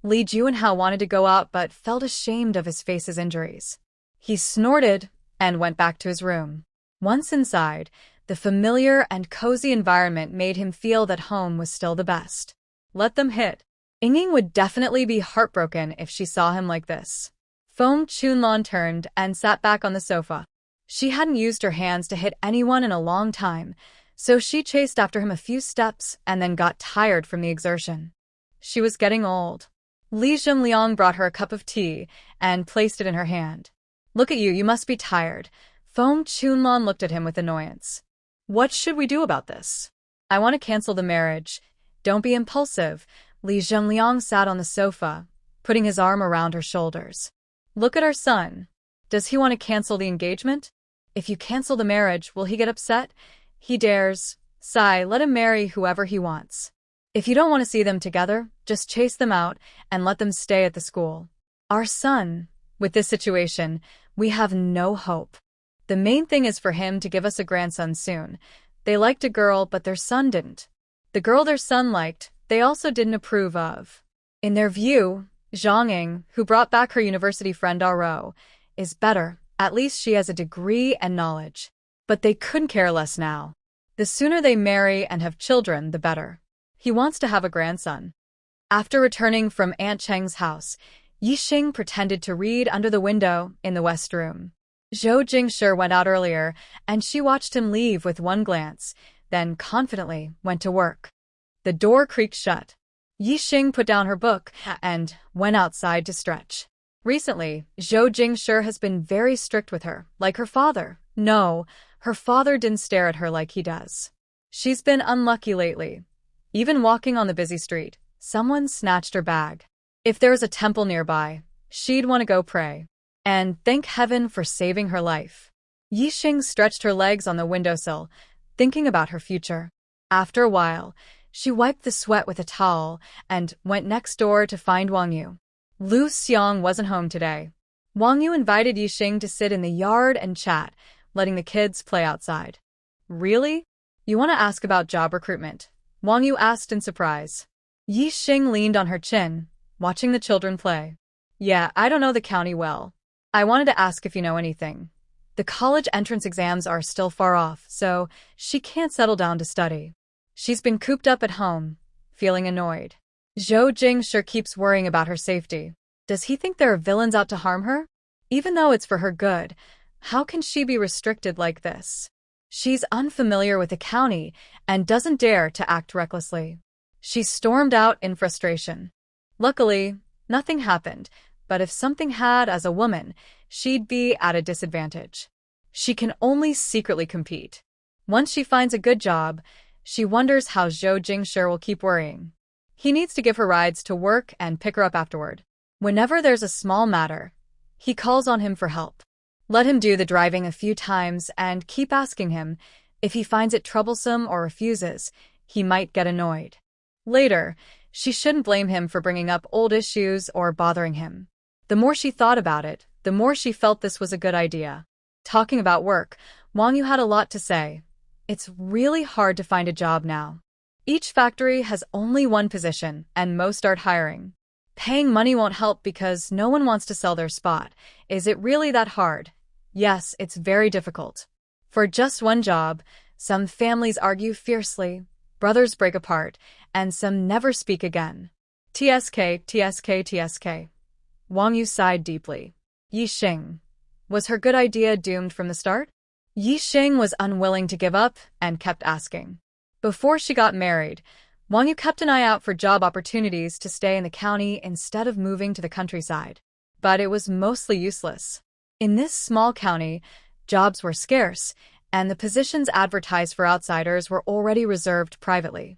Li Junhao wanted to go out but felt ashamed of his face's injuries. He snorted and went back to his room. Once inside, the familiar and cozy environment made him feel that home was still the best. Let them hit. Ying would definitely be heartbroken if she saw him like this. Feng Chunlan turned and sat back on the sofa. She hadn't used her hands to hit anyone in a long time, so she chased after him a few steps and then got tired from the exertion. She was getting old. Li Zhengliang brought her a cup of tea and placed it in her hand. Look at you, you must be tired. Feng Chunlan looked at him with annoyance. What should we do about this? I want to cancel the marriage. Don't be impulsive. Li Zhengliang sat on the sofa, putting his arm around her shoulders. Look at our son. Does he want to cancel the engagement? If you cancel the marriage, will he get upset? He dares. Sigh, let him marry whoever he wants. If you don't want to see them together, just chase them out and let them stay at the school. Our son, with this situation, we have no hope. The main thing is for him to give us a grandson soon. They liked a girl, but their son didn't. The girl their son liked, they also didn't approve of. In their view, Zhang Ying, who brought back her university friend Aro, is better. At least she has a degree and knowledge. But they couldn't care less now. The sooner they marry and have children, the better. He wants to have a grandson. After returning from Aunt Cheng's house, Yixing pretended to read under the window in the west room. Zhou Jingshi went out earlier, and she watched him leave with one glance, then confidently went to work. The door creaked shut. Yixing put down her book and went outside to stretch. Recently, Zhou Jingshi has been very strict with her, like her father. No, her father didn't stare at her like he does. She's been unlucky lately. Even walking on the busy street, someone snatched her bag. If there was a temple nearby, she'd want to go pray. And thank heaven for saving her life. Yixing stretched her legs on the windowsill, thinking about her future. After a while, she wiped the sweat with a towel and went next door to find Wang Yu. Lu Xiang wasn't home today. Wang Yu invited Yixing to sit in the yard and chat, letting the kids play outside. Really? You want to ask about job recruitment? Wang Yu asked in surprise. Yixing leaned on her chin, watching the children play. Yeah, I don't know the county well. I wanted to ask if you know anything. The college entrance exams are still far off, so she can't settle down to study. She's been cooped up at home, feeling annoyed. Zhou Jingshi keeps worrying about her safety. Does he think there are villains out to harm her? Even though it's for her good, how can she be restricted like this? She's unfamiliar with the county and doesn't dare to act recklessly. She stormed out in frustration. Luckily, nothing happened, but if something had as a woman, she'd be at a disadvantage. She can only secretly compete. Once she finds a good job, she wonders how Zhou Jingshi will keep worrying. He needs to give her rides to work and pick her up afterward. Whenever there's a small matter, he calls on him for help. Let him do the driving a few times and keep asking him. If he finds it troublesome or refuses, he might get annoyed. Later, she shouldn't blame him for bringing up old issues or bothering him. The more she thought about it, the more she felt this was a good idea. Talking about work, Wang Yu had a lot to say. It's really hard to find a job now. Each factory has only one position, and most aren't hiring. Paying money won't help because no one wants to sell their spot. Is it really that hard? Yes, it's very difficult. For just one job, some families argue fiercely, brothers break apart, and some never speak again. TSK, TSK, TSK. Wang Yu sighed deeply. Yixing. Was her good idea doomed from the start? Yixing was unwilling to give up and kept asking. Before she got married, Wang Yu kept an eye out for job opportunities to stay in the county instead of moving to the countryside. But it was mostly useless. In this small county, jobs were scarce, and the positions advertised for outsiders were already reserved privately.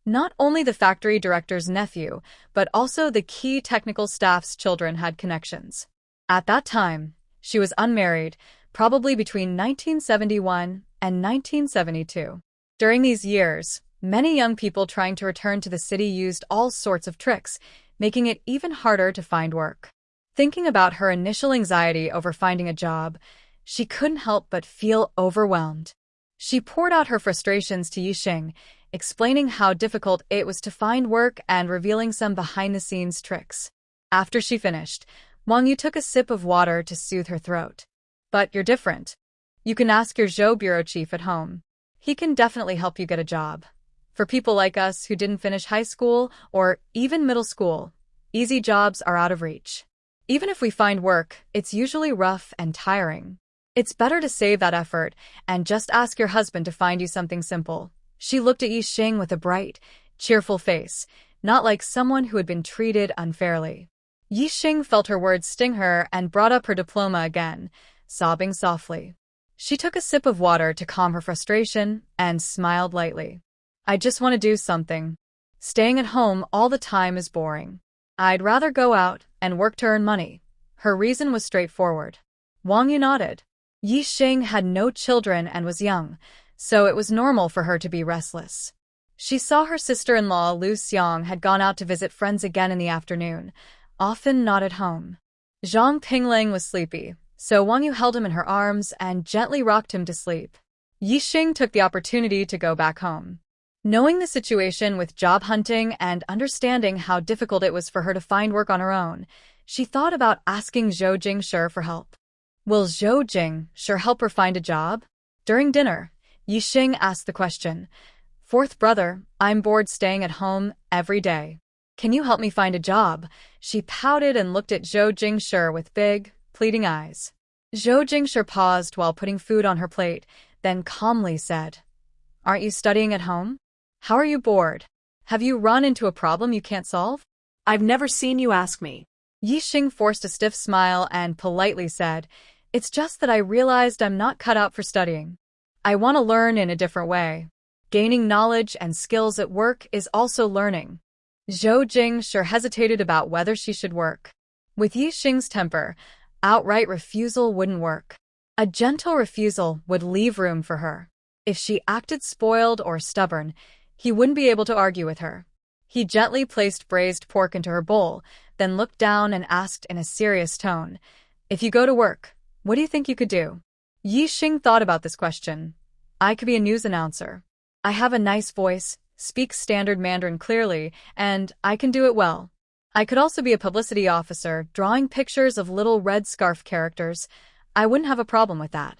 Not only the factory director's nephew, but also the key technical staff's children had connections. At that time, she was unmarried, probably between 1971 and 1972. During these years, many young people trying to return to the city used all sorts of tricks, making it even harder to find work. Thinking about her initial anxiety over finding a job, she couldn't help but feel overwhelmed. She poured out her frustrations to Yixing, explaining how difficult it was to find work and revealing some behind-the-scenes tricks. After she finished, Wang Yu took a sip of water to soothe her throat. But you're different. You can ask your Zhou bureau chief at home. He can definitely help you get a job. For people like us who didn't finish high school or even middle school, easy jobs are out of reach. Even if we find work, it's usually rough and tiring. It's better to save that effort and just ask your husband to find you something simple. She looked at Yixing with a bright, cheerful face, not like someone who had been treated unfairly. Yixing felt her words sting her and brought up her diploma again, sobbing softly. She took a sip of water to calm her frustration and smiled lightly. I just want to do something. Staying at home all the time is boring. I'd rather go out and work to earn money. Her reason was straightforward. Wang Yu nodded. Yixing had no children and was young, so it was normal for her to be restless. She saw her sister-in-law Lu Xiang had gone out to visit friends again in the afternoon, often not at home. Zhang Pingling was sleepy, so Wang Yu held him in her arms and gently rocked him to sleep. Yixing took the opportunity to go back home. Knowing the situation with job hunting and understanding how difficult it was for her to find work on her own, she thought about asking Zhou Jingshi for help. Will Zhou Jingshi help her find a job? During dinner, Yixing asked the question, "Fourth brother, I'm bored staying at home every day. Can you help me find a job?" She pouted and looked at Zhou Jingshi with big, pleading eyes. Zhou Jingshi paused while putting food on her plate, then calmly said, "Aren't you studying at home? How are you bored? Have you run into a problem you can't solve?" I've never seen you ask me. Yixing forced a stiff smile and politely said, "It's just that I realized I'm not cut out for studying. I want to learn in a different way. Gaining knowledge and skills at work is also learning." Zhou Jingshi hesitated about whether she should work. With Yixing's temper, outright refusal wouldn't work. A gentle refusal would leave room for her. If she acted spoiled or stubborn, he wouldn't be able to argue with her. He gently placed braised pork into her bowl, then looked down and asked in a serious tone, "If you go to work, what do you think you could do?" Yixing thought about this question. "I could be a news announcer. I have a nice voice, speak standard Mandarin clearly, and I can do it well. I could also be a publicity officer, drawing pictures of little red scarf characters. I wouldn't have a problem with that."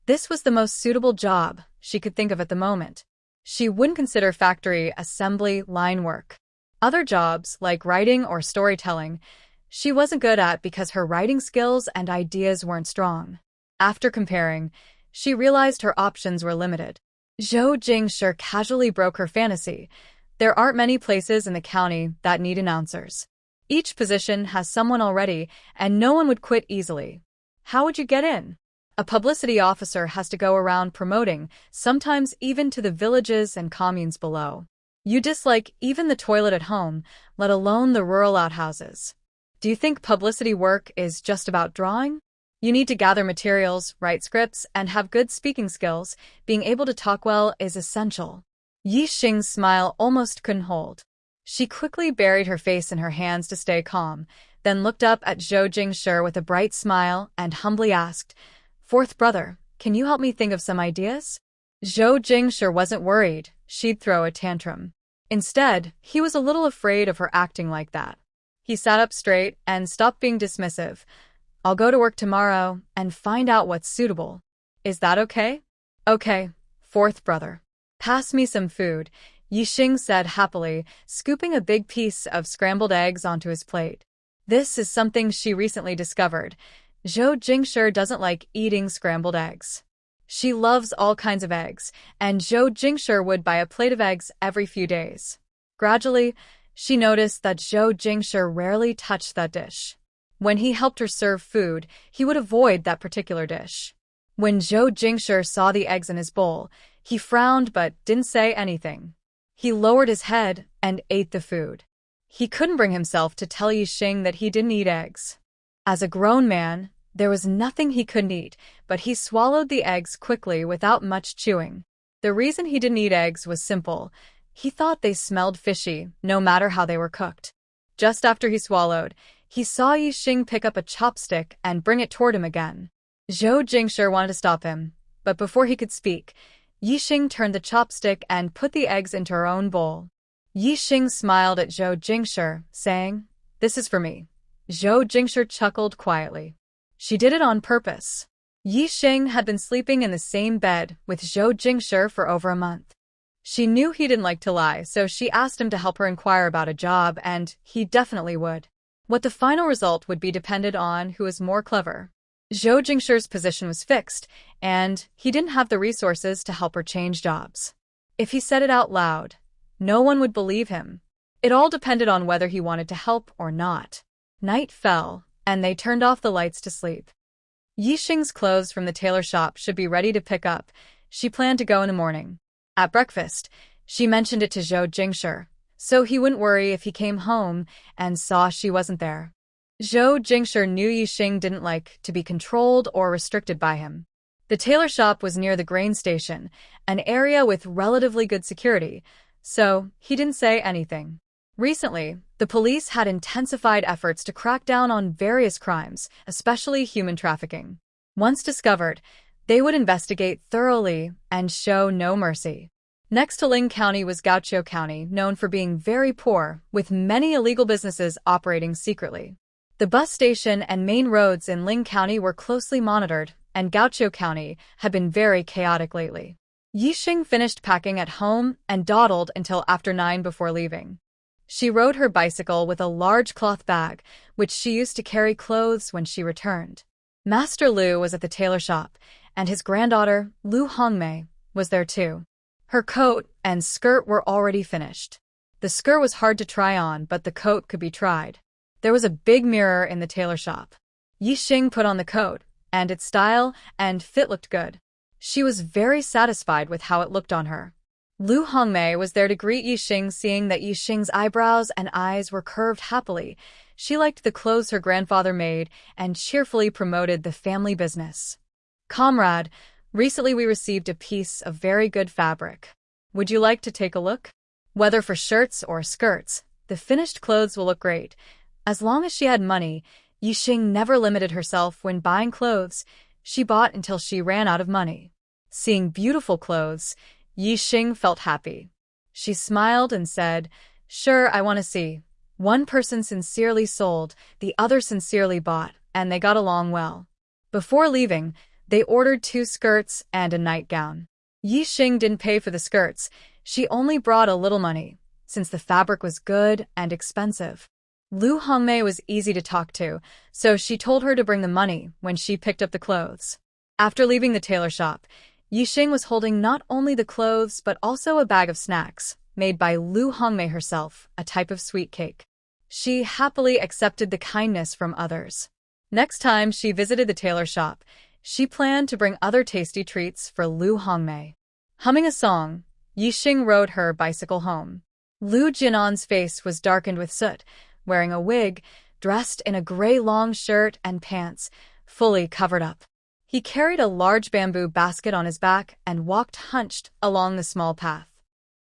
This was the most suitable job she could think of at the moment. She wouldn't consider factory assembly line work. Other jobs, like writing or storytelling, she wasn't good at because her writing skills and ideas weren't strong. After comparing, she realized her options were limited. Zhou Jingshi casually broke her fantasy. There aren't many places in the county that need announcers. Each position has someone already, and no one would quit easily. How would you get in? A publicity officer has to go around promoting, sometimes even to the villages and communes below. You dislike even the toilet at home, let alone the rural outhouses. Do you think publicity work is just about drawing? You need to gather materials, write scripts, and have good speaking skills. Being able to talk well is essential. Yixing's smile almost couldn't hold. She quickly buried her face in her hands to stay calm, then looked up at Zhou Jingshi with a bright smile and humbly asked, "Fourth brother, can you help me think of some ideas?" Zhou Jingshi wasn't worried she'd throw a tantrum. Instead, he was a little afraid of her acting like that. He sat up straight and stopped being dismissive. "I'll go to work tomorrow and find out what's suitable. Is that okay?" "Okay, fourth brother. Pass me some food," Yixing said happily, scooping a big piece of scrambled eggs onto his plate. This is something she recently discovered. Zhou Jingshi doesn't like eating scrambled eggs. She loves all kinds of eggs, and Zhou Jingshi would buy a plate of eggs every few days. Gradually, she noticed that Zhou Jingshi rarely touched that dish. When he helped her serve food, he would avoid that particular dish. When Zhou Jingshi saw the eggs in his bowl, he frowned but didn't say anything. He lowered his head and ate the food. He couldn't bring himself to tell Yixing that he didn't eat eggs. As a grown man, there was nothing he couldn't eat, but he swallowed the eggs quickly without much chewing. The reason he didn't eat eggs was simple. He thought they smelled fishy, no matter how they were cooked. Just after he swallowed, he saw Yixing pick up a chopstick and bring it toward him again. Zhou Jingshi wanted to stop him, but before he could speak, Yixing turned the chopstick and put the eggs into her own bowl. Yixing smiled at Zhou Jingshi, saying, "This is for me." Zhou Jingshi chuckled quietly. She did it on purpose. Yixing had been sleeping in the same bed with Zhou Jingshi for over a month. She knew he didn't like to lie, so she asked him to help her inquire about a job, and he definitely would. What the final result would be depended on who was more clever. Zhou Jingshi's position was fixed, and he didn't have the resources to help her change jobs. If he said it out loud, no one would believe him. It all depended on whether he wanted to help or not. Night fell, and they turned off the lights to sleep. Yixing's clothes from the tailor shop should be ready to pick up. She planned to go in the morning. At breakfast, she mentioned it to Zhou Jingshi, so he wouldn't worry if he came home and saw she wasn't there. Zhou Jingshi knew Yixing didn't like to be controlled or restricted by him. The tailor shop was near the grain station, an area with relatively good security, so he didn't say anything. Recently, the police had intensified efforts to crack down on various crimes, especially human trafficking. Once discovered, they would investigate thoroughly and show no mercy. Next to Ling County was Gaoqiu County, known for being very poor, with many illegal businesses operating secretly. The bus station and main roads in Ling County were closely monitored, and Gaoqiu County had been very chaotic lately. Yixing finished packing at home and dawdled until after 9 before leaving. She rode her bicycle with a large cloth bag, which she used to carry clothes when she returned. Master Liu was at the tailor shop, and his granddaughter, Lu Hongmei, was there too. Her coat and skirt were already finished. The skirt was hard to try on, but the coat could be tried. There was a big mirror in the tailor shop. Yixing put on the coat, and its style and fit looked good. She was very satisfied with how it looked on her. Lu Hongmei was there to greet Yixing, seeing that Yixing's eyebrows and eyes were curved happily. She liked the clothes her grandfather made and cheerfully promoted the family business. Comrade, recently we received a piece of very good fabric. Would you like to take a look? Whether for shirts or skirts, the finished clothes will look great. As long as she had money, Yixing never limited herself when buying clothes. She bought until she ran out of money. Seeing beautiful clothes, Yixing felt happy. She smiled and said, "Sure, I want to see." One person sincerely sold, the other sincerely bought, and they got along well. Before leaving, they ordered 2 skirts and a nightgown. Yixing didn't pay for the skirts. She only brought a little money, since the fabric was good and expensive. Lu Hongmei was easy to talk to, so she told her to bring the money when she picked up the clothes. After leaving the tailor shop, Yixing was holding not only the clothes but also a bag of snacks, made by Lu Hongmei herself, a type of sweet cake. She happily accepted the kindness from others. Next time she visited the tailor shop, she planned to bring other tasty treats for Lu Hongmei. Humming a song, Yixing rode her bicycle home. Lu Jianan's face was darkened with soot, wearing a wig, dressed in a gray long shirt and pants, fully covered up. He carried a large bamboo basket on his back and walked hunched along the small path.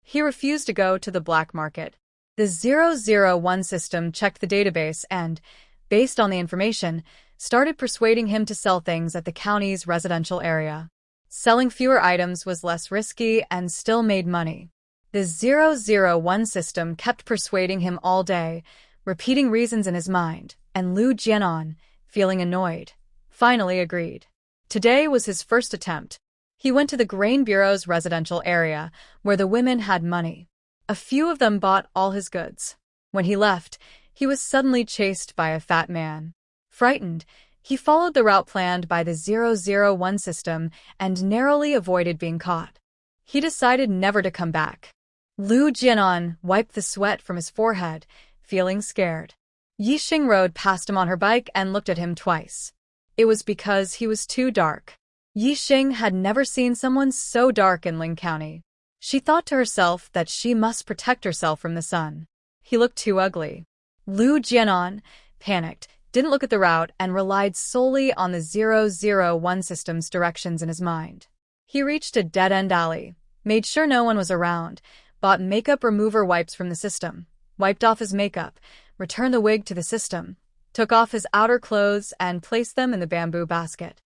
He refused to go to the black market. The 001 system checked the database and, based on the information, started persuading him to sell things at the county's residential area. Selling fewer items was less risky and still made money. The 001 system kept persuading him all day, repeating reasons in his mind, and Lu Jianan, feeling annoyed, finally agreed. Today was his first attempt. He went to the grain bureau's residential area, where the women had money. A few of them bought all his goods. When he left, he was suddenly chased by a fat man. Frightened, he followed the route planned by the 001 system and narrowly avoided being caught. He decided never to come back. Lu Jianan wiped the sweat from his forehead, feeling scared. Yixing rode past him on her bike and looked at him twice. It was because he was too dark. Yixing had never seen someone so dark in Ling County. She thought to herself that she must protect herself from the sun. He looked too ugly. Lu Jianan, panicked, didn't look at the route and relied solely on the 001 system's directions in his mind. He reached a dead-end alley, made sure no one was around, bought makeup remover wipes from the system, wiped off his makeup, returned the wig to the system, took off his outer clothes and placed them in the bamboo basket.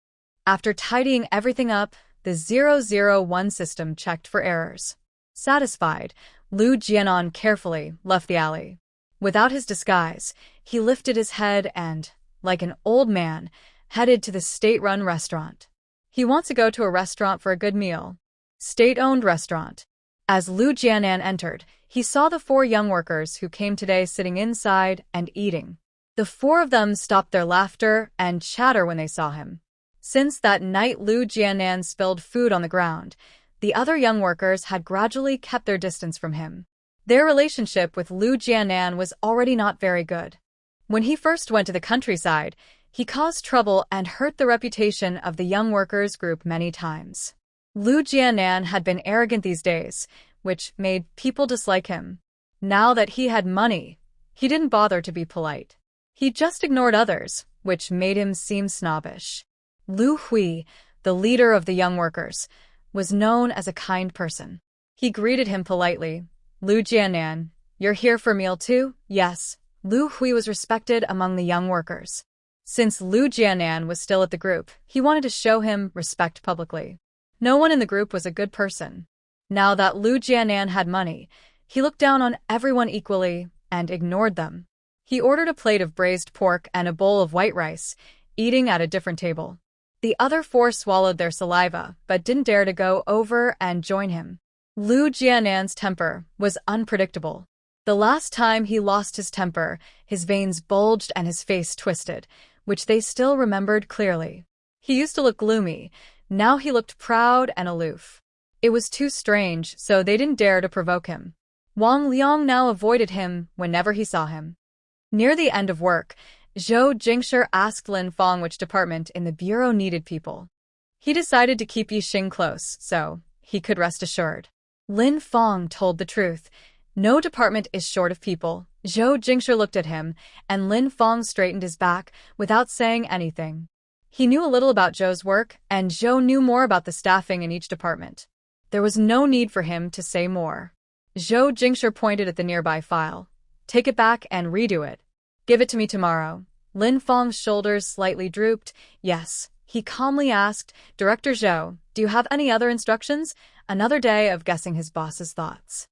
After tidying everything up, the 001 system checked for errors. Satisfied, Lu Jianan carefully left the alley. Without his disguise, he lifted his head and, like an old man, headed to the state-run restaurant. He wants to go to a restaurant for a good meal. State-owned restaurant. As Lu Jianan entered, he saw the 4 young workers who came today sitting inside and eating. The four of them stopped their laughter and chatter when they saw him. Since that night Lu Jianan spilled food on the ground, the other young workers had gradually kept their distance from him. Their relationship with Lu Jianan was already not very good. When he first went to the countryside, he caused trouble and hurt the reputation of the young workers group many times. Lu Jianan had been arrogant these days, which made people dislike him. Now that he had money, he didn't bother to be polite. He just ignored others, which made him seem snobbish. Lu Hui, the leader of the young workers, was known as a kind person. He greeted him politely. Lu Jianan, you're here for meal too? Yes. Lu Hui was respected among the young workers. Since Lu Jianan was still at the group, he wanted to show him respect publicly. No one in the group was a good person. Now that Lu Jianan had money, he looked down on everyone equally and ignored them. He ordered a plate of braised pork and a bowl of white rice, eating at a different table. The other four swallowed their saliva, but didn't dare to go over and join him. Lu Jianan's temper was unpredictable. The last time he lost his temper, his veins bulged and his face twisted, which they still remembered clearly. He used to look gloomy. Now he looked proud and aloof. It was too strange, so they didn't dare to provoke him. Wang Liang now avoided him whenever he saw him. Near the end of work, Zhou Jingshi asked Lin Fong which department in the bureau needed people. He decided to keep Yixing close, so he could rest assured. Lin Fong told the truth. No department is short of people. Zhou Jingshi looked at him, and Lin Fong straightened his back without saying anything. He knew a little about Zhou's work, and Zhou knew more about the staffing in each department. There was no need for him to say more. Zhou Jingshi pointed at the nearby file. Take it back and redo it. Give it to me tomorrow. Lin Fong's shoulders slightly drooped. Yes. He calmly asked, Director Zhou, do you have any other instructions? Another day of guessing his boss's thoughts.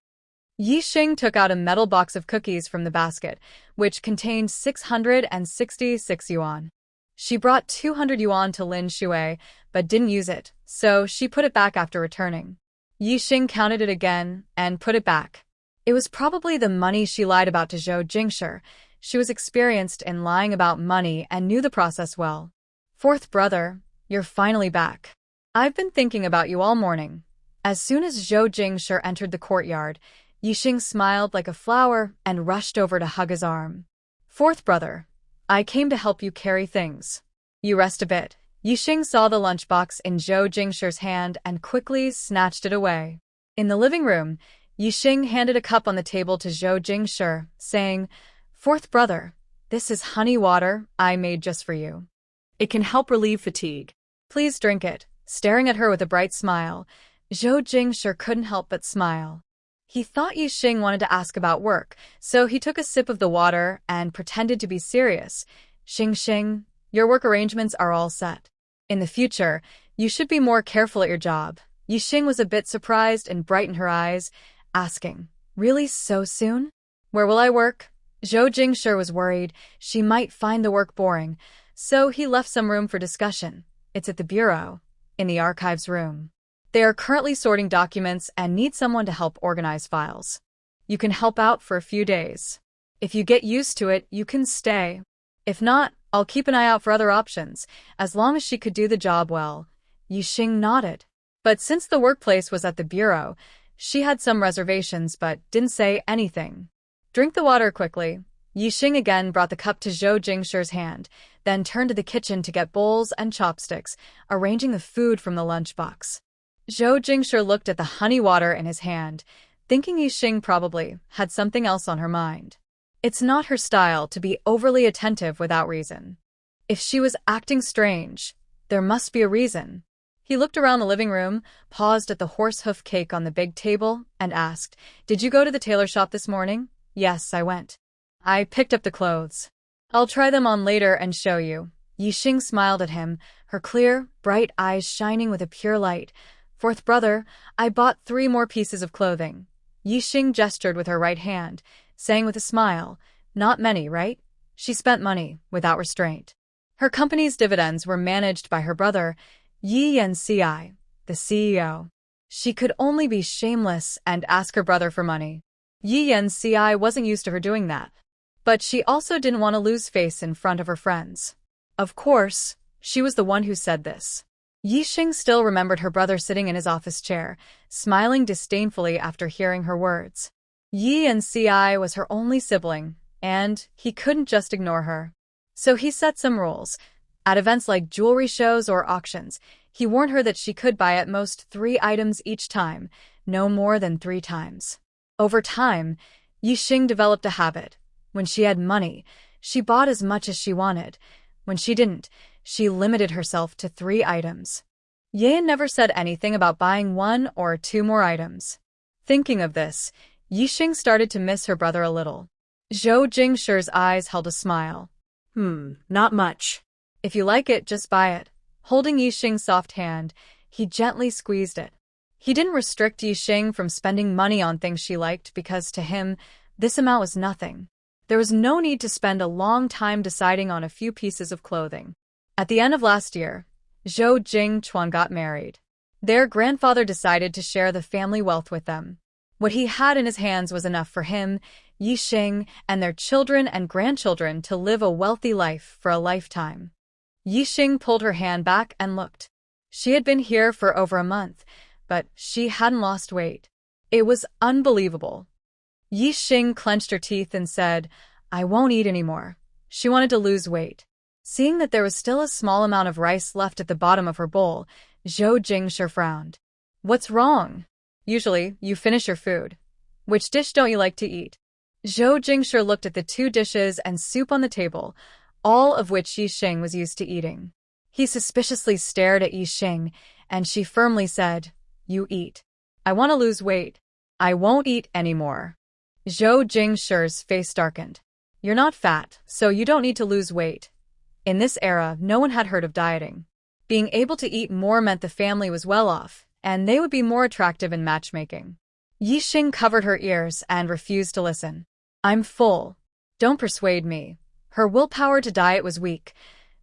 Yixing took out a metal box of cookies from the basket, which contained 666 yuan. She brought 200 yuan to Lin Shui, but didn't use it, so she put it back after returning. Yixing counted it again and put it back. It was probably the money she lied about to Zhou Jingshi. She was experienced in lying about money and knew the process well. Fourth brother, you're finally back. I've been thinking about you all morning. As soon as Zhou Jingshi entered the courtyard, Yixing smiled like a flower and rushed over to hug his arm. Fourth brother, I came to help you carry things. You rest a bit. Yixing saw the lunchbox in Zhou Jingshi's hand and quickly snatched it away. In the living room, Yixing handed a cup on the table to Zhou Jingshi, saying, Fourth brother, this is honey water I made just for you. It can help relieve fatigue. Please drink it. Staring at her with a bright smile, Zhou Jingshi couldn't help but smile. He thought Yixing wanted to ask about work, so he took a sip of the water and pretended to be serious. Xing, your work arrangements are all set. In the future, you should be more careful at your job. Yixing was a bit surprised and brightened her eyes, asking, Really so soon? Where will I work? Zhou Jingshi was worried she might find the work boring, so he left some room for discussion. It's at the bureau, in the archives room. They are currently sorting documents and need someone to help organize files. You can help out for a few days. If you get used to it, you can stay. If not, I'll keep an eye out for other options, as long as she could do the job well. Yixing nodded. But since the workplace was at the bureau, she had some reservations but didn't say anything. Drink the water quickly. Yixing again brought the cup to Zhou Jingshi's hand, then turned to the kitchen to get bowls and chopsticks, arranging the food from the lunchbox. Zhou Jingshi looked at the honey water in his hand, thinking Yixing probably had something else on her mind. It's not her style to be overly attentive without reason. If she was acting strange, there must be a reason. He looked around the living room, paused at the horsehoof cake on the big table, and asked, Did you go to the tailor shop this morning? Yes, I went. I picked up the clothes. I'll try them on later and show you. Yixing smiled at him, her clear, bright eyes shining with a pure light. Fourth brother, I bought 3 more pieces of clothing. Yixing gestured with her right hand, saying with a smile, Not many, right? She spent money, without restraint. Her company's dividends were managed by her brother, Yi Yanci, the CEO. She could only be shameless and ask her brother for money. Yi Yanci wasn't used to her doing that. But she also didn't want to lose face in front of her friends. Of course, she was the one who said this. Yixing still remembered her brother sitting in his office chair, smiling disdainfully after hearing her words. Yi and Ci was her only sibling, and he couldn't just ignore her. So he set some rules. At events like jewelry shows or auctions, he warned her that she could buy at most 3 items each time, no more than 3 times. Over time, Yixing developed a habit. When she had money, she bought as much as she wanted. When she didn't, she limited herself to 3 items. Yan never said anything about buying 1 or 2 more items. Thinking of this, Yixing started to miss her brother a little. Zhou Jingshi's eyes held a smile. Not much. If you like it, just buy it. Holding Yixing's soft hand, he gently squeezed it. He didn't restrict Yixing from spending money on things she liked because, to him, this amount was nothing. There was no need to spend a long time deciding on a few pieces of clothing. At the end of last year, Zhou Jingchuan got married. Their grandfather decided to share the family wealth with them. What he had in his hands was enough for him, Yixing, and their children and grandchildren to live a wealthy life for a lifetime. Yixing pulled her hand back and looked. She had been here for over a month, but she hadn't lost weight. It was unbelievable. Yixing clenched her teeth and said, "I won't eat anymore." She wanted to lose weight. Seeing that there was still a small amount of rice left at the bottom of her bowl, Zhou Jingshi frowned. "What's wrong? Usually, you finish your food. Which dish don't you like to eat?" Zhou Jingshi looked at the 2 dishes and soup on the table, all of which Yixing was used to eating. He suspiciously stared at Yixing, and she firmly said, "You eat. I want to lose weight. I won't eat anymore." Zhou Jingshi's face darkened. "You're not fat, so you don't need to lose weight." In this era, no one had heard of dieting. Being able to eat more meant the family was well off, and they would be more attractive in matchmaking. Yixing covered her ears and refused to listen. "I'm full. Don't persuade me." Her willpower to diet was weak.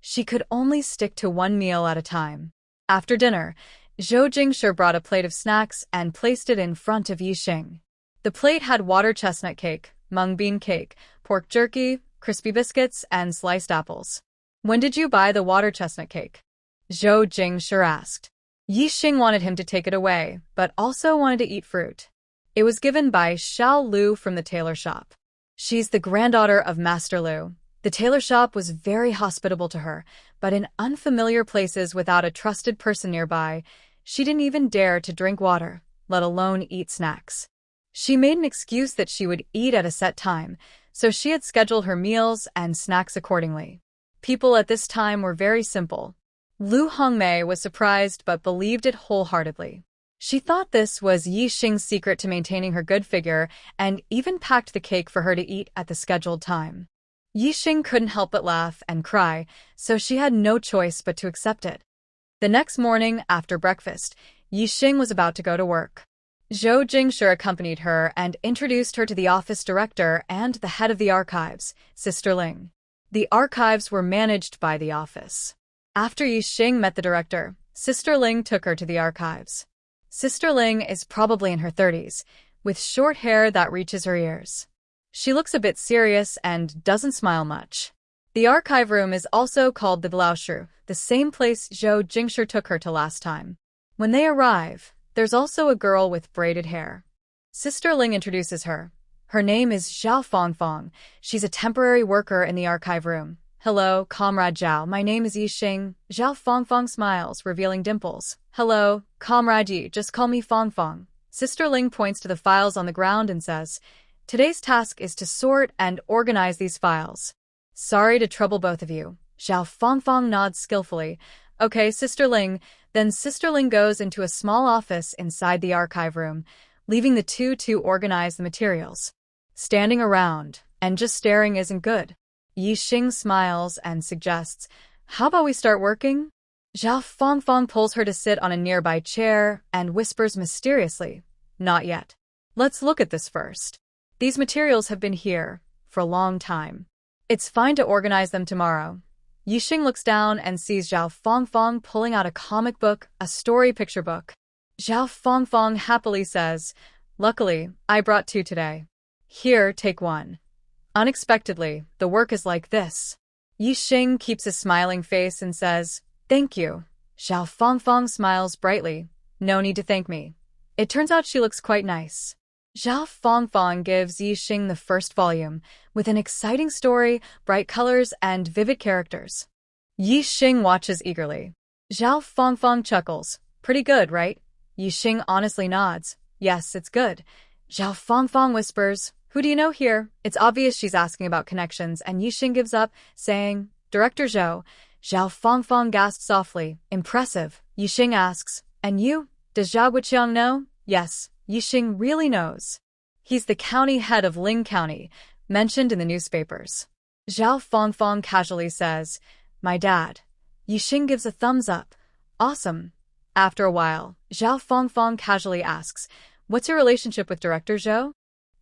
She could only stick to 1 meal at a time. After dinner, Zhou Jingshi brought a plate of snacks and placed it in front of Yixing. The plate had water chestnut cake, mung bean cake, pork jerky, crispy biscuits, and sliced apples. "When did you buy the water chestnut cake?" Zhou Jingshi asked. Yixing wanted him to take it away, but also wanted to eat fruit. It was given by Xiao Lu from the tailor shop. She's the granddaughter of Master Lu. The tailor shop was very hospitable to her, but in unfamiliar places without a trusted person nearby, she didn't even dare to drink water, let alone eat snacks. She made an excuse that she would eat at a set time, so she had scheduled her meals and snacks accordingly. People at this time were very simple. Lu Hongmei was surprised but believed it wholeheartedly. She thought this was Yixing's secret to maintaining her good figure and even packed the cake for her to eat at the scheduled time. Yixing couldn't help but laugh and cry, so she had no choice but to accept it. The next morning, after breakfast, Yixing was about to go to work. Zhou Jingshi accompanied her and introduced her to the office director and the head of the archives, Sister Ling. The archives were managed by the office. After Yixing met the director, Sister Ling took her to the archives. Sister Ling is probably in her 30s, with short hair that reaches her ears. She looks a bit serious and doesn't smile much. The archive room is also called the Blaushu, the same place Zhou Jingshi took her to last time. When they arrive, there's also a girl with braided hair. Sister Ling introduces her. Her name is Zhao Fongfong. She's a temporary worker in the archive room. "Hello, Comrade Zhao. My name is Yixing." Zhao Fongfong smiles, revealing dimples. "Hello, Comrade Yi. Just call me Fongfong." Sister Ling points to the files on the ground and says, "Today's task is to sort and organize these files." "Sorry to trouble both of you." Zhao Fongfong nods skillfully. "Okay, Sister Ling." Then Sister Ling goes into a small office inside the archive room, leaving the two to organize the materials. Standing around and just staring isn't good. Yixing smiles and suggests, "How about we start working?" Zhao Fongfong pulls her to sit on a nearby chair and whispers mysteriously, "Not yet. Let's look at this first. These materials have been here for a long time. It's fine to organize them tomorrow." Yixing looks down and sees Zhao Fongfong pulling out a comic book, a story picture book. Zhao Fongfong happily says, "Luckily, I brought 2 today. Here, take 1. Unexpectedly, the work is like this. Yixing keeps a smiling face and says, "Thank you." Zhao Fangfang smiles brightly. "No need to thank me." It turns out she looks quite nice. Zhao Fangfang gives Yixing the first volume, with an exciting story, bright colors, and vivid characters. Yixing watches eagerly. Zhao Fangfang chuckles. "Pretty good, right?" Yixing honestly nods. "Yes, it's good." Zhao Fangfang whispers, "Who do you know here?" It's obvious she's asking about connections, and Yixing gives up, saying, "Director Zhou." Zhao Fangfang gasps softly. "Impressive." Yixing asks, "And you? Does Zhao Guqiang know?" "Yes." Yixing really knows. "He's the county head of Ling County, mentioned in the newspapers." Zhao Fangfang casually says, "My dad." Yixing gives a thumbs up. "Awesome." After a while, Zhao Fangfang casually asks, "What's your relationship with Director Zhou?"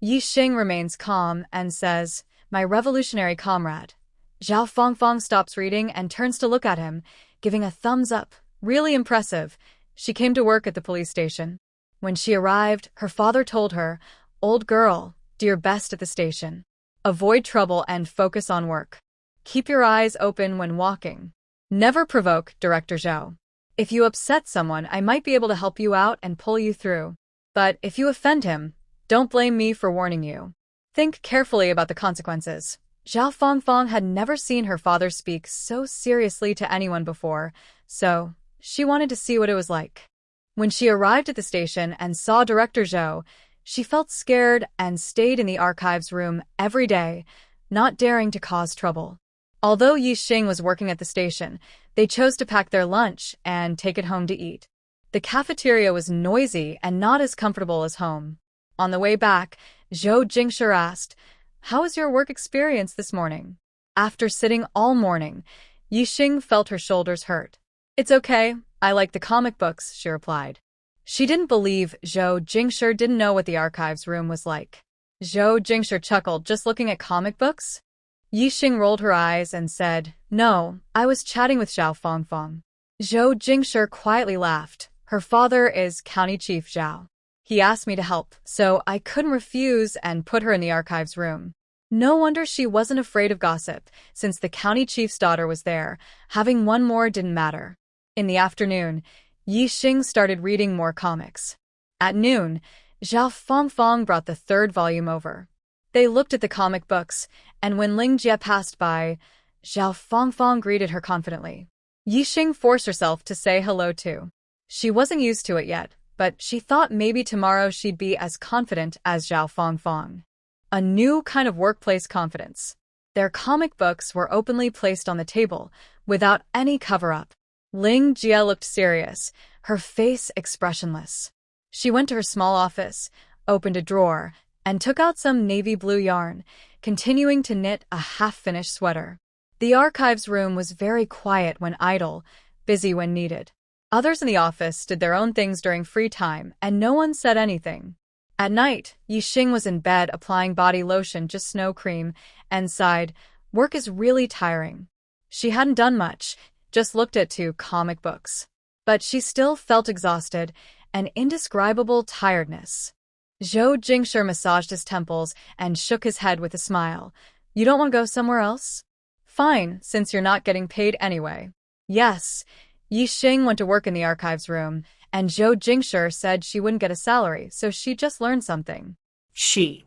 Yixing remains calm and says, "My revolutionary comrade." Zhao Fangfang stops reading and turns to look at him, giving a thumbs up. "Really impressive." She came to work at the police station. When she arrived, her father told her, "Old girl, do your best at the station. Avoid trouble and focus on work. Keep your eyes open when walking. Never provoke Director Zhou. If you upset someone, I might be able to help you out and pull you through. But if you offend him, don't blame me for warning you. Think carefully about the consequences." Zhao Fangfang had never seen her father speak so seriously to anyone before, so she wanted to see what it was like. When she arrived at the station and saw Director Zhou, she felt scared and stayed in the archives room every day, not daring to cause trouble. Although Yixing was working at the station, they chose to pack their lunch and take it home to eat. The cafeteria was noisy and not as comfortable as home. On the way back, Zhou Jingshi asked, "How was your work experience this morning?" After sitting all morning, Yixing felt her shoulders hurt. "It's okay, I like the comic books," she replied. She didn't believe Zhou Jingshi didn't know what the archives room was like. Zhou Jingshi chuckled, "Just looking at comic books?" Yixing rolled her eyes and said, "No, I was chatting with Zhao Fangfang." Zhou Jingshi quietly laughed. "Her father is County Chief Zhao. He asked me to help, so I couldn't refuse and put her in the archives room." No wonder she wasn't afraid of gossip, since the county chief's daughter was there. Having one more didn't matter. In the afternoon, Yixing started reading more comics. At noon, Zhao Fangfang brought the third volume over. They looked at the comic books, and when Ling Jie passed by, Zhao Fangfang greeted her confidently. Yixing forced herself to say hello too. She wasn't used to it yet, but she thought maybe tomorrow she'd be as confident as Zhao Fangfang. A new kind of workplace confidence. Their comic books were openly placed on the table, without any cover-up. Ling Jie looked serious, her face expressionless. She went to her small office, opened a drawer, and took out some navy blue yarn, continuing to knit a half-finished sweater. The archives room was very quiet when idle, busy when needed. Others in the office did their own things during free time, and no one said anything. At night, Yixing was in bed applying body lotion, just snow cream, and sighed, "Work is really tiring." She hadn't done much, just looked at 2 comic books. But she still felt exhausted, an indescribable tiredness. Zhou Jingshi massaged his temples and shook his head with a smile. "You don't want to go somewhere else?" "Fine, since you're not getting paid anyway." "Yes." Yixing went to work in the archives room, and Zhou Jingshi said she wouldn't get a salary, so she just learned something. She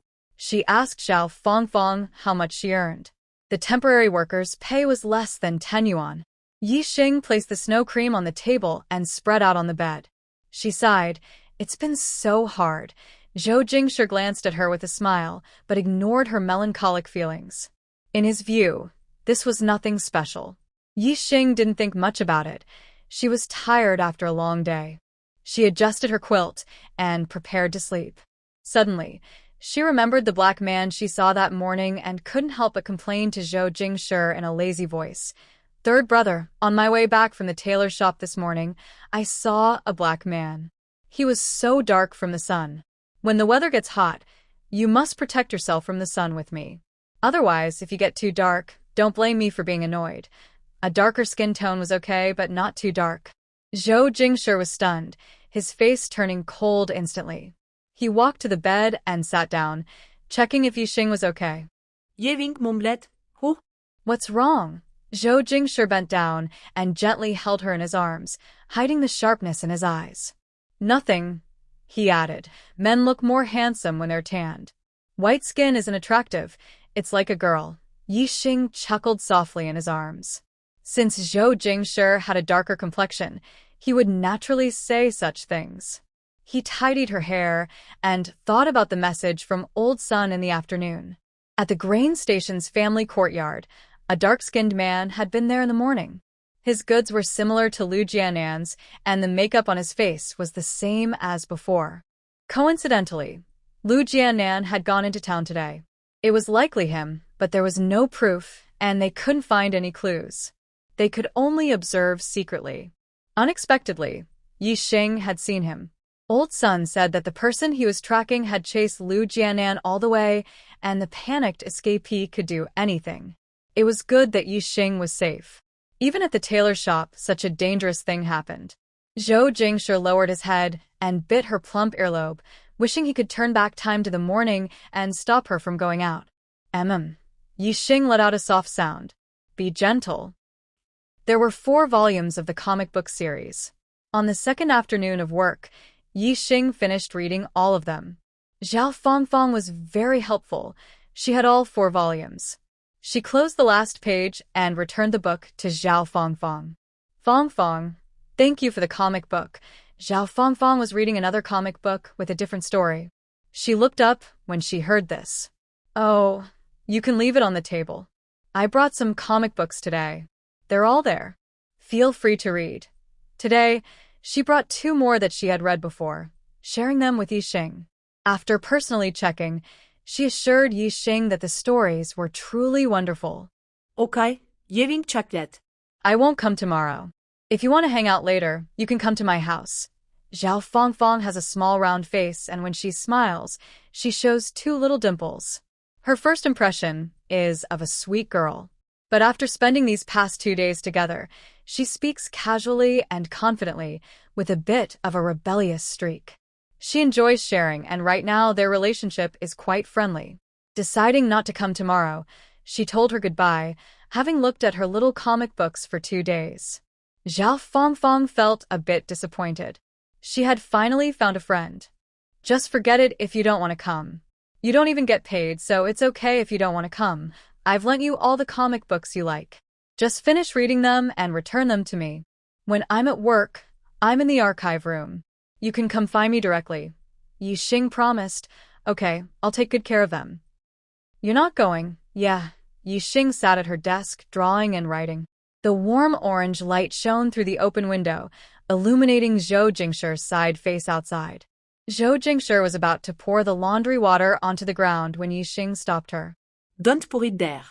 asked Zhao Fangfang how much she earned. The temporary worker's pay was less than 10 yuan. Yixing placed the snow cream on the table and spread out on the bed. She sighed. "It's been so hard." Zhou Jingshi glanced at her with a smile, but ignored her melancholic feelings. In his view, this was nothing special. Yixing didn't think much about it. She was tired after a long day. She adjusted her quilt and prepared to sleep. Suddenly, she remembered the black man she saw that morning and couldn't help but complain to Zhou Jingshi in a lazy voice. "Third brother, on my way back from the tailor shop this morning, I saw a black man. He was so dark from the sun. When the weather gets hot, you must protect yourself from the sun with me. Otherwise, if you get too dark, don't blame me for being annoyed." A darker skin tone was okay, but not too dark. Zhou Jingshi was stunned, his face turning cold instantly. He walked to the bed and sat down, checking if Yixing was okay. Yeving mumbled. Who? What's wrong? Zhou Jingshi bent down and gently held her in his arms, hiding the sharpness in his eyes. Nothing, he added. Men look more handsome when they're tanned. White skin isn't attractive. It's like a girl. Yixing chuckled softly in his arms. Since Zhou Jingshi had a darker complexion, he would naturally say such things. He tidied her hair and thought about the message from Old Sun in the afternoon. At the grain station's family courtyard, a dark-skinned man had been there in the morning. His goods were similar to Lu Jianan's, and the makeup on his face was the same as before. Coincidentally, Lu Jianan had gone into town today. It was likely him, but there was no proof, and they couldn't find any clues. They could only observe secretly. Unexpectedly, Yixing had seen him. Old Sun said that the person he was tracking had chased Lu Jianan all the way, and the panicked escapee could do anything. It was good that Yixing was safe. Even at the tailor shop, such a dangerous thing happened. Zhou Jingshi lowered his head and bit her plump earlobe, wishing he could turn back time to the morning and stop her from going out. Yixing let out a soft sound. Be gentle. There were 4 volumes of the comic book series. On the second afternoon of work, Yixing finished reading all of them. Zhao Fangfang was very helpful. She had all 4 volumes. She closed the last page and returned the book to Zhao Fangfang. Fangfang, thank you for the comic book. Zhao Fangfang was reading another comic book with a different story. She looked up when she heard this. Oh, you can leave it on the table. I brought some comic books today. They're all there. Feel free to read. Today, she brought 2 more that she had read before, sharing them with Yixing. After personally checking, she assured Yixing that the stories were truly wonderful. Okay, Yeving chocolate. I won't come tomorrow. If you want to hang out later, you can come to my house. Zhao Fangfang has a small round face, and when she smiles, she shows 2 little dimples. Her first impression is of a sweet girl. But after spending these past 2 days together, she speaks casually and confidently, with a bit of a rebellious streak. She enjoys sharing, and right now their relationship is quite friendly. Deciding not to come tomorrow, she told her goodbye, having looked at her little comic books for 2 days. Zhao Fangfang felt a bit disappointed. She had finally found a friend. Just forget it if you don't want to come. You don't even get paid, so it's okay if you don't want to come. I've lent you all the comic books you like. Just finish reading them and return them to me. When I'm at work, I'm in the archive room. You can come find me directly. Yixing promised. Okay, I'll take good care of them. You're not going? Yeah. Yixing sat at her desk, drawing and writing. The warm orange light shone through the open window, illuminating Zhou Jingshi's side face outside. Zhou Jingshi was about to pour the laundry water onto the ground when Yixing stopped her. Don't pour it there.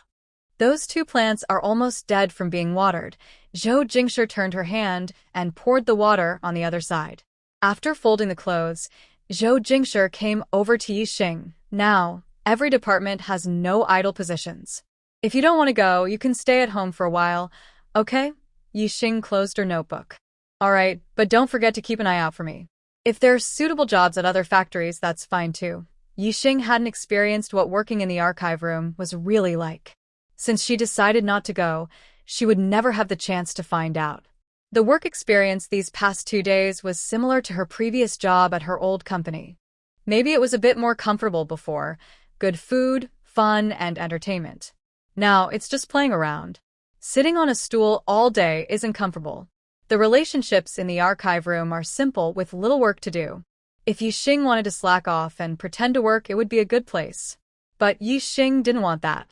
Those 2 plants are almost dead from being watered. Zhou Jingshi turned her hand and poured the water on the other side. After folding the clothes, Zhou Jingshi came over to Yixing. Now, every department has no idle positions. If you don't want to go, you can stay at home for a while. Okay? Yixing closed her notebook. All right, but don't forget to keep an eye out for me. If there are suitable jobs at other factories, that's fine too. Yixing hadn't experienced what working in the archive room was really like. Since she decided not to go, she would never have the chance to find out. The work experience these past 2 days was similar to her previous job at her old company. Maybe it was a bit more comfortable before. Good food, fun, and entertainment. Now, it's just playing around. Sitting on a stool all day isn't comfortable. The relationships in the archive room are simple with little work to do. If Yixing wanted to slack off and pretend to work, it would be a good place. But Yixing didn't want that.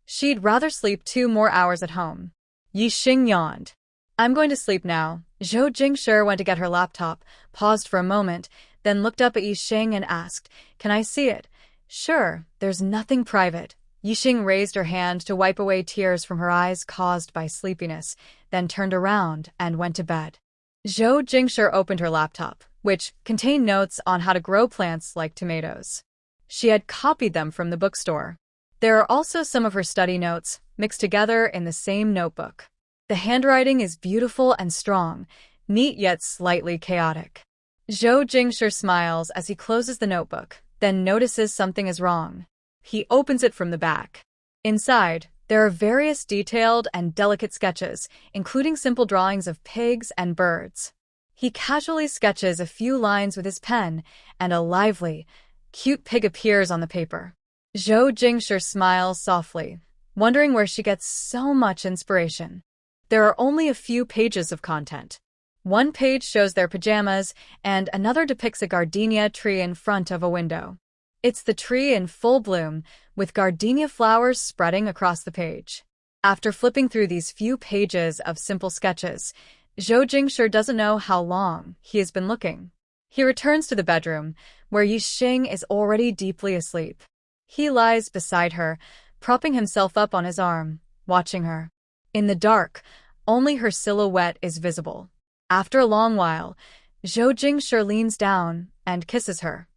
She'd rather sleep 2 more hours at home. Yixing yawned. I'm going to sleep now. Zhou Jingshi went to get her laptop, paused for a moment, then looked up at Yixing and asked, Can I see it? Sure, there's nothing private. Yixing raised her hand to wipe away tears from her eyes caused by sleepiness, then turned around and went to bed. Zhou Jingshi opened her laptop, which contained notes on how to grow plants like tomatoes. She had copied them from the bookstore. There are also some of her study notes, mixed together in the same notebook. The handwriting is beautiful and strong, neat yet slightly chaotic. Zhou Jingshi smiles as he closes the notebook, then notices something is wrong. He opens it from the back. Inside, there are various detailed and delicate sketches, including simple drawings of pigs and birds. He casually sketches a few lines with his pen, and a lively, cute pig appears on the paper. Zhou Jingshi smiles softly, wondering where she gets so much inspiration. There are only a few pages of content. One page shows their pajamas, and another depicts a gardenia tree in front of a window. It's the tree in full bloom, with gardenia flowers spreading across the page. After flipping through these few pages of simple sketches, Zhou Jingshi doesn't know how long he has been looking. He returns to the bedroom, where Yixing is already deeply asleep. He lies beside her, propping himself up on his arm, watching her. In the dark, only her silhouette is visible. After a long while, Zhou Jingshi leans down and kisses her.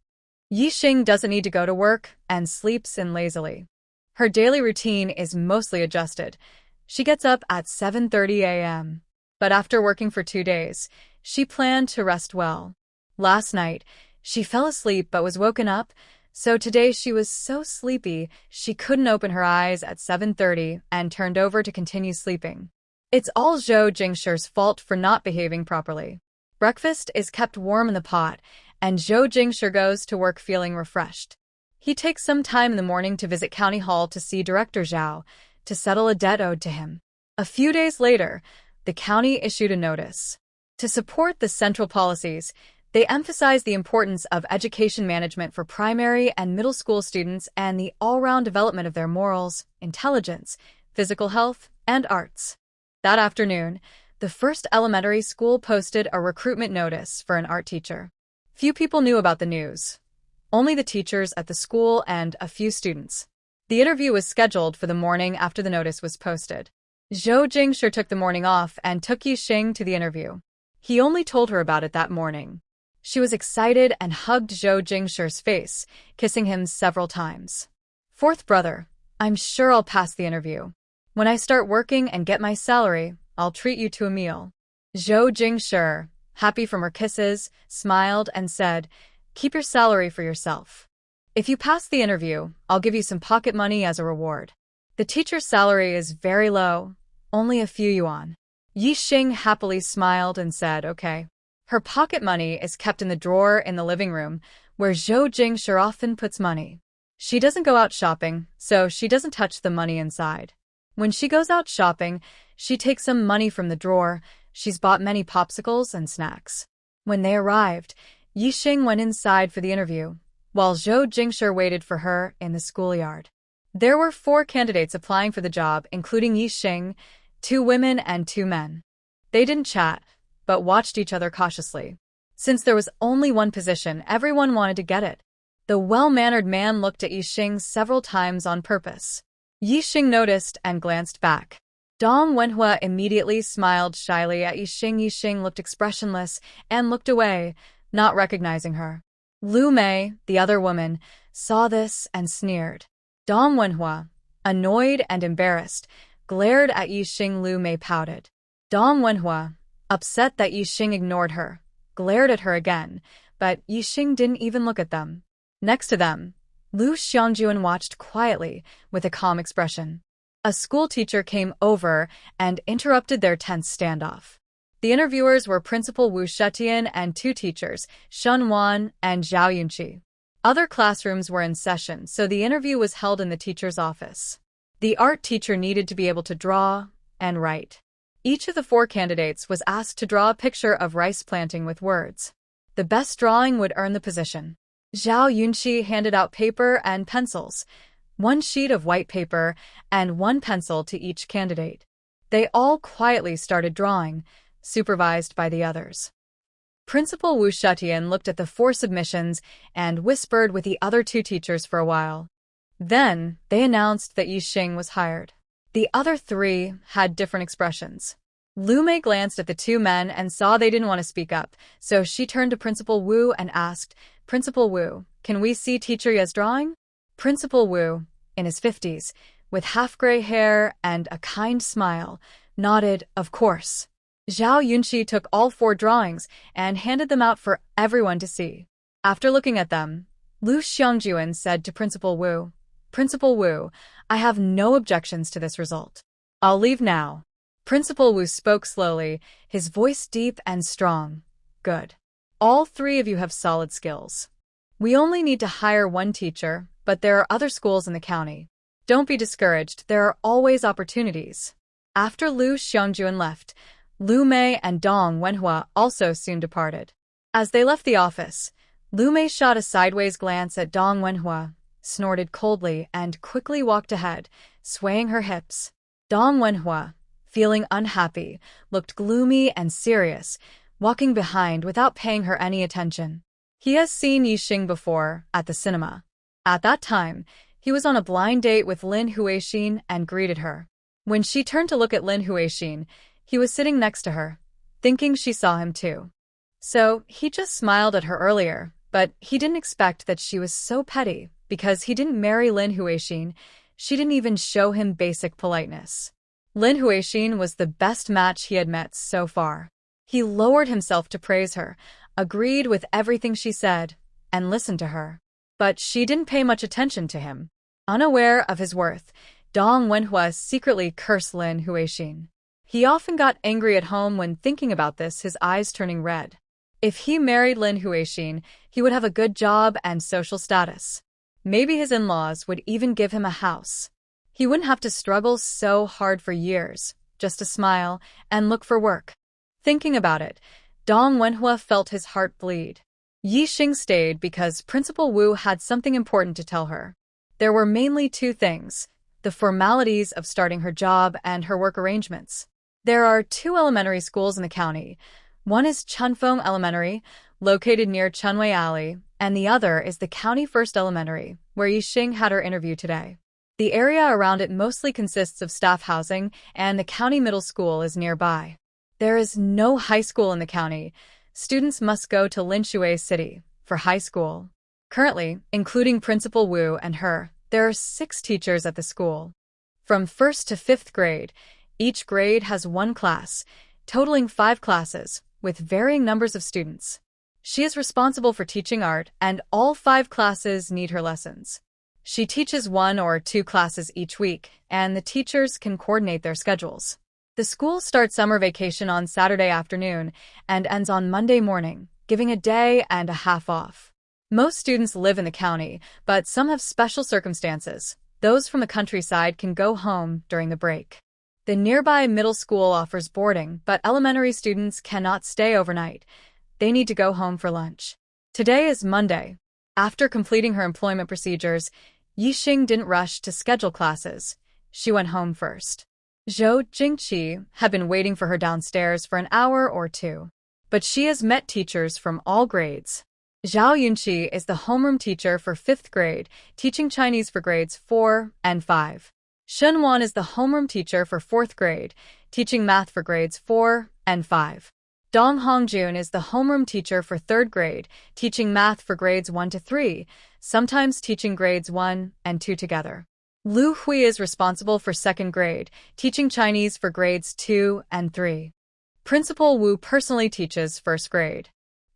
Yixing doesn't need to go to work and sleeps in lazily. Her daily routine is mostly adjusted. She gets up at 7:30 a.m. But after working for 2 days, she planned to rest well. Last night, she fell asleep but was woken up, so today she was so sleepy she couldn't open her eyes at 7:30 and turned over to continue sleeping. It's all Zhou Jingshi's fault for not behaving properly. Breakfast is kept warm in the pot, and Zhou Jingshi goes to work feeling refreshed. He takes some time in the morning to visit County Hall to see Director Zhao to settle a debt owed to him. A few days later, the county issued a notice. To support the central policies, they emphasize the importance of education management for primary and middle school students and the all-round development of their morals, intelligence, physical health, and arts. That afternoon, the first elementary school posted a recruitment notice for an art teacher. Few people knew about the news. Only the teachers at the school and a few students. The interview was scheduled for the morning after the notice was posted. Zhou Jingshi took the morning off and took Yixing to the interview. He only told her about it that morning. She was excited and hugged Zhou Jingshi's face, kissing him several times. "Fourth brother, I'm sure I'll pass the interview. When I start working and get my salary, I'll treat you to a meal." Zhou Jingshi, happy from her kisses, smiled and said, "Keep your salary for yourself. If you pass the interview, I'll give you some pocket money as a reward." The teacher's salary is very low, only a few yuan. Yixing happily smiled and said, "Okay." Her pocket money is kept in the drawer in the living room, where Zhou Jingshi often puts money. She doesn't go out shopping, so she doesn't touch the money inside. When she goes out shopping, she takes some money from the drawer. She's bought many popsicles and snacks. When they arrived, Yixing went inside for the interview, while Zhou Jingshi waited for her in the schoolyard. There were 4 candidates applying for the job, including Yixing, 2 women and 2 men. They didn't chat, but watched each other cautiously. Since there was only one position, everyone wanted to get it. The well-mannered man looked at Yixing several times on purpose. Yixing noticed and glanced back. Dong Wenhua immediately smiled shyly at Yixing. Yixing looked expressionless and looked away, not recognizing her. Lu Mei, the other woman, saw this and sneered. Dong Wenhua, annoyed and embarrassed, glared at Yixing. Lu Mei pouted. Dong Wenhua, upset that Yixing ignored her, glared at her again, but Yixing didn't even look at them. Next to them, Lu Xiangjuan watched quietly, with a calm expression. A school teacher came over and interrupted their tense standoff. The interviewers were Principal Wu Shetian and 2 teachers, Shun Wan and Zhao Yunqi. Other classrooms were in session, so the interview was held in the teacher's office. The art teacher needed to be able to draw and write. Each of the 4 candidates was asked to draw a picture of rice planting with words. The best drawing would earn the position. Zhao Yunqi handed out paper and pencils, 1 sheet of white paper and 1 pencil to each candidate. They all quietly started drawing, supervised by the others. Principal Wu Shetian looked at the 4 submissions and whispered with the other 2 teachers for a while. Then, they announced that Yixing was hired. The other 3 had different expressions. Lu Mei glanced at the 2 men and saw they didn't want to speak up, so she turned to Principal Wu and asked, "Principal Wu, can we see Teacher Ye's drawing?" Principal Wu, in his 50s, with half-gray hair and a kind smile, nodded, "Of course." Zhao Yunqi took all 4 drawings and handed them out for everyone to see. After looking at them, Lu Xiangjuan said to Principal Wu, Principal Wu, I have no objections to this result. I'll leave now. Principal Wu spoke slowly, his voice deep and strong. Good. All three of you have solid skills. We only need to hire one teacher, but there are other schools in the county. Don't be discouraged, there are always opportunities. After Lu Xiangjun left, Lu Mei and Dong Wenhua also soon departed. As they left the office, Lu Mei shot a sideways glance at Dong Wenhua, snorted coldly, and quickly walked ahead, swaying her hips. Dong Wenhua, feeling unhappy, looked gloomy and serious, walking behind without paying her any attention. He has seen Yixing before, at the cinema. At that time, he was on a blind date with Lin Huixin and greeted her. When she turned to look at Lin Huixin, he was sitting next to her, thinking she saw him too. So, he just smiled at her earlier, but he didn't expect that she was so petty, because he didn't marry Lin Huixin. She didn't even show him basic politeness. Lin Huixin was the best match he had met so far. He lowered himself to praise her, agreed with everything she said, and listened to her. But she didn't pay much attention to him. Unaware of his worth, Dong Wenhua secretly cursed Lin Huixin. He often got angry at home when thinking about this, his eyes turning red. If he married Lin Huixin, he would have a good job and social status. Maybe his in-laws would even give him a house. He wouldn't have to struggle so hard for years, just to smile and look for work. Thinking about it, Dong Wenhua felt his heart bleed. Yixing stayed because Principal Wu had something important to tell her. There were mainly two things: the formalities of starting her job and her work arrangements. There are two elementary schools in the county. One is Chunfeng Elementary, located near Chunwei Alley, and the other is the County First Elementary, where Yixing had her interview today. The area around it mostly consists of staff housing, and the county middle school is nearby. There is no high school in the county. Students must go to Linshui City for high school. Currently, including Principal Wu and her, there are 6 teachers at the school. From 1st to 5th grade, each grade has one class, totaling 5 classes, with varying numbers of students. She is responsible for teaching art, and all 5 classes need her lessons. She teaches 1 or 2 classes each week, and the teachers can coordinate their schedules. The school starts summer vacation on Saturday afternoon and ends on Monday morning, giving a day and a half off. Most students live in the county, but some have special circumstances. Those from the countryside can go home during the break. The nearby middle school offers boarding, but elementary students cannot stay overnight. They need to go home for lunch. Today is Monday. After completing her employment procedures, Yixing didn't rush to schedule classes. She went home first. Zhou Jingqi had been waiting for her downstairs for an hour or two. But she has met teachers from all grades. Zhao Yunqi is the homeroom teacher for 5th grade, teaching Chinese for grades 4 and 5. Shen Wan is the homeroom teacher for 4th grade, teaching math for grades 4 and 5. Dong Hongjun is the homeroom teacher for 3rd grade, teaching math for grades 1 to 3, sometimes teaching grades 1 and 2 together. Lu Hui is responsible for 2nd grade, teaching Chinese for grades 2 and 3. Principal Wu personally teaches 1st grade.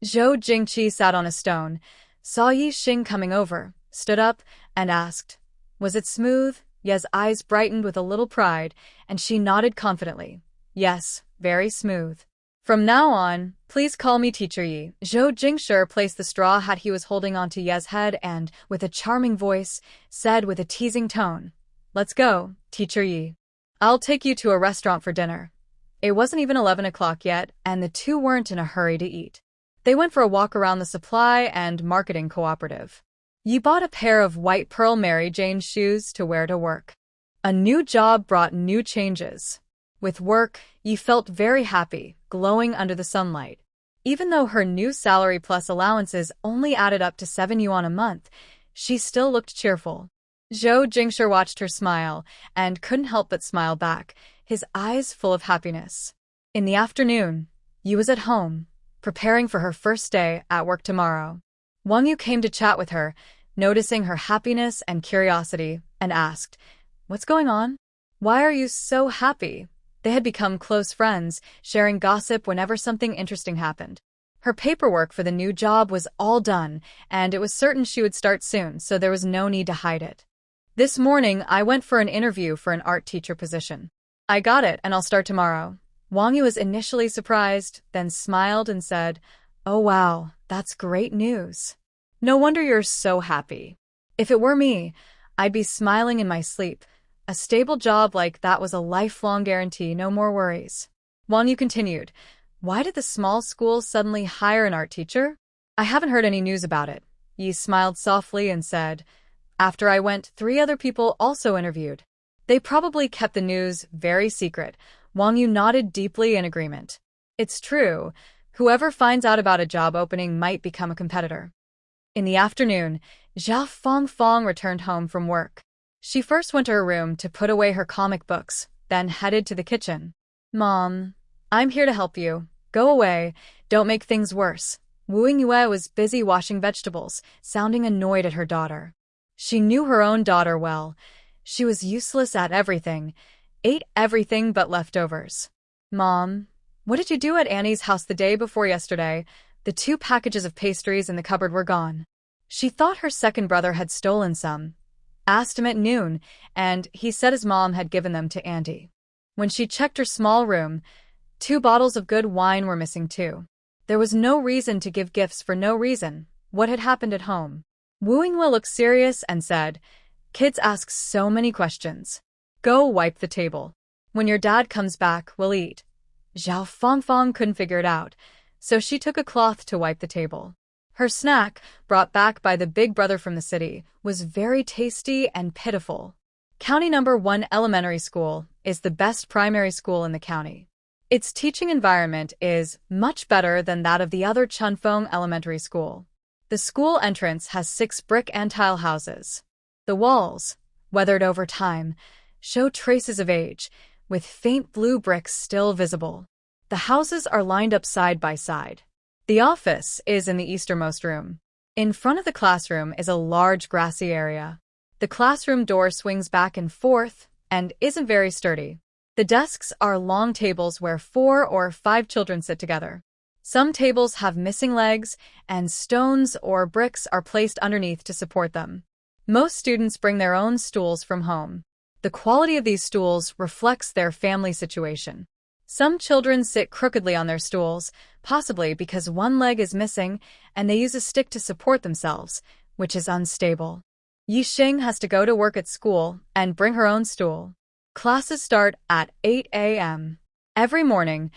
Zhou Jingqi sat on a stone, saw Yixing coming over, stood up, and asked, "Was it smooth?" Ye's eyes brightened with a little pride, and she nodded confidently. "Yes, very smooth. From now on, please call me Teacher Yi." Zhou Jingshi placed the straw hat he was holding onto Ye's head and, with a charming voice, said with a teasing tone, "Let's go, Teacher Yi. I'll take you to a restaurant for dinner." It wasn't even 11 o'clock yet, and the two weren't in a hurry to eat. They went for a walk around the supply and marketing cooperative. Yi bought a pair of white pearl Mary Jane shoes to wear to work. A new job brought new changes. With work, Yi felt very happy, glowing under the sunlight. Even though her new salary plus allowances only added up to 7 yuan a month, she still looked cheerful. Zhou Jingshi watched her smile and couldn't help but smile back, his eyes full of happiness. In the afternoon, Yi was at home, preparing for her first day at work tomorrow. Wang Yu came to chat with her, noticing her happiness and curiosity, and asked, "What's going on? Why are you so happy?" They had become close friends, sharing gossip whenever something interesting happened. Her paperwork for the new job was all done, and it was certain she would start soon, so there was no need to hide it. This morning, I went for an interview for an art teacher position. I got it, and I'll start tomorrow. Wang Yu was initially surprised, then smiled and said, "Oh wow, that's great news. No wonder you're so happy. If it were me, I'd be smiling in my sleep. A stable job like that was a lifelong guarantee, no more worries." Wang Yu continued, "Why did the small school suddenly hire an art teacher?" "I haven't heard any news about it." Yi smiled softly and said, "After I went, 3 other people also interviewed. They probably kept the news very secret." Wang Yu nodded deeply in agreement. "It's true. Whoever finds out about a job opening might become a competitor." In the afternoon, Zhao Fangfang returned home from work. She first went to her room to put away her comic books, then headed to the kitchen. "Mom, I'm here to help you. Go away. Don't make things worse." Wu Yue was busy washing vegetables, sounding annoyed at her daughter. She knew her own daughter well. She was useless at everything, ate everything but leftovers. "Mom, what did you do at Annie's house the day before yesterday?" The 2 packages of pastries in the cupboard were gone. She thought her second brother had stolen some. Asked him at noon, and he said his mom had given them to Andy. When she checked her small room, 2 bottles of good wine were missing too. There was no reason to give gifts for no reason. What had happened at home? Wu Yingwe looked serious and said, "Kids ask so many questions. Go wipe the table. When your dad comes back, we'll eat." Zhao Fangfang couldn't figure it out, so she took a cloth to wipe the table. Her snack, brought back by the big brother from the city, was very tasty and pitiful. County Number 1 Elementary School is the best primary school in the county. Its teaching environment is much better than that of the other Chunfeng Elementary School. The school entrance has 6 brick and tile houses. The walls, weathered over time, show traces of age, with faint blue bricks still visible. The houses are lined up side by side. The office is in the easternmost room. In front of the classroom is a large grassy area. The classroom door swings back and forth and isn't very sturdy. The desks are long tables where 4 or 5 children sit together. Some tables have missing legs, and stones or bricks are placed underneath to support them. Most students bring their own stools from home. The quality of these stools reflects their family situation. Some children sit crookedly on their stools, possibly because one leg is missing, and they use a stick to support themselves, which is unstable. Yixing has to go to work at school and bring her own stool. Classes start at 8 a.m. Every morning,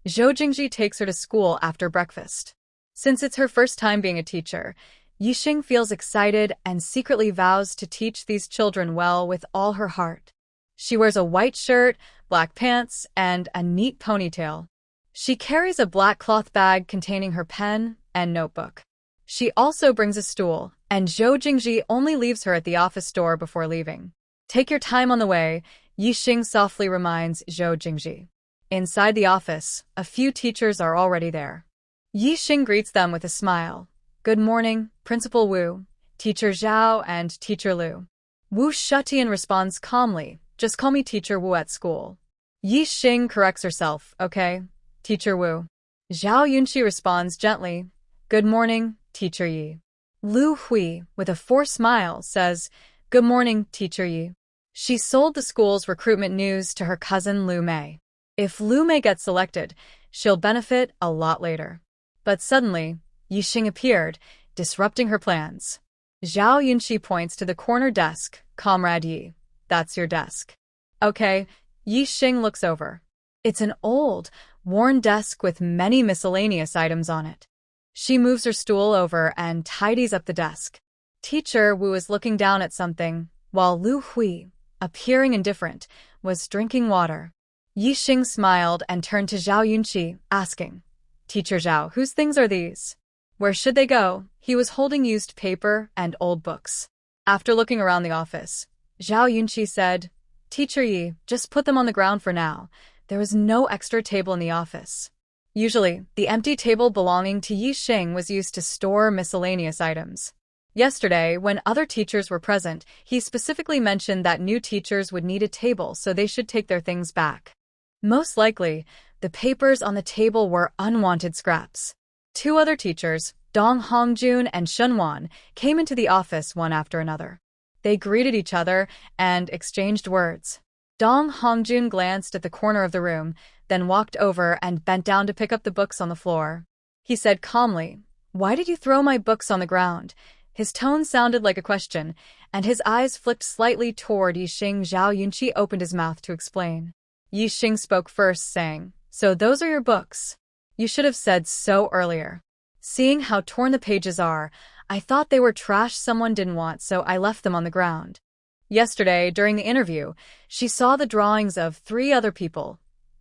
Zhou Jingji takes her to school after breakfast. Since it's her first time being a teacher, Yixing feels excited and secretly vows to teach these children well with all her heart. She wears a white shirt, black pants, and a neat ponytail. She carries a black cloth bag containing her pen and notebook. She also brings a stool, and Zhou Jingji only leaves her at the office door before leaving. "Take your time on the way," Yixing softly reminds Zhou Jingji. Inside the office, a few teachers are already there. Yixing greets them with a smile. "Good morning, Principal Wu, Teacher Zhao, and Teacher Liu." Wu Shutian responds calmly, "Just call me Teacher Wu at school." Yixing corrects herself, "Okay, Teacher Wu." Zhao Yunqi responds gently, "Good morning, Teacher Yi." Lu Hui, with a forced smile, says, "Good morning, Teacher Yi." She sold the school's recruitment news to her cousin Lu Mei. If Lu Mei gets selected, she'll benefit a lot later. But suddenly, Yixing appeared, disrupting her plans. Zhao Yunqi points to the corner desk. "Comrade Yi, that's your desk." "Okay." Yixing looks over. It's an old, worn desk with many miscellaneous items on it. She moves her stool over and tidies up the desk. Teacher Wu is looking down at something, while Lu Hui, appearing indifferent, was drinking water. Yixing smiled and turned to Zhao Yunqi, asking, "Teacher Zhao, whose things are these?" "Where should they go?" He was holding used paper and old books. After looking around the office, Zhao Yunqi said, "Teacher Yi, just put them on the ground for now. There was no extra table in the office." Usually, the empty table belonging to Yixing was used to store miscellaneous items. Yesterday, when other teachers were present, he specifically mentioned that new teachers would need a table so they should take their things back. Most likely, the papers on the table were unwanted scraps. 2 other teachers, Dong Hongjun and Shunwan, came into the office one after another. They greeted each other and exchanged words. Dong Hongjun glanced at the corner of the room, then walked over and bent down to pick up the books on the floor. He said calmly, "Why did you throw my books on the ground?" His tone sounded like a question, and his eyes flicked slightly toward Yixing. Zhao Yunqi opened his mouth to explain. Yixing spoke first, saying, "So those are your books? You should have said so earlier. Seeing how torn the pages are, I thought they were trash someone didn't want, so I left them on the ground." Yesterday, during the interview, she saw the drawings of 3 other people,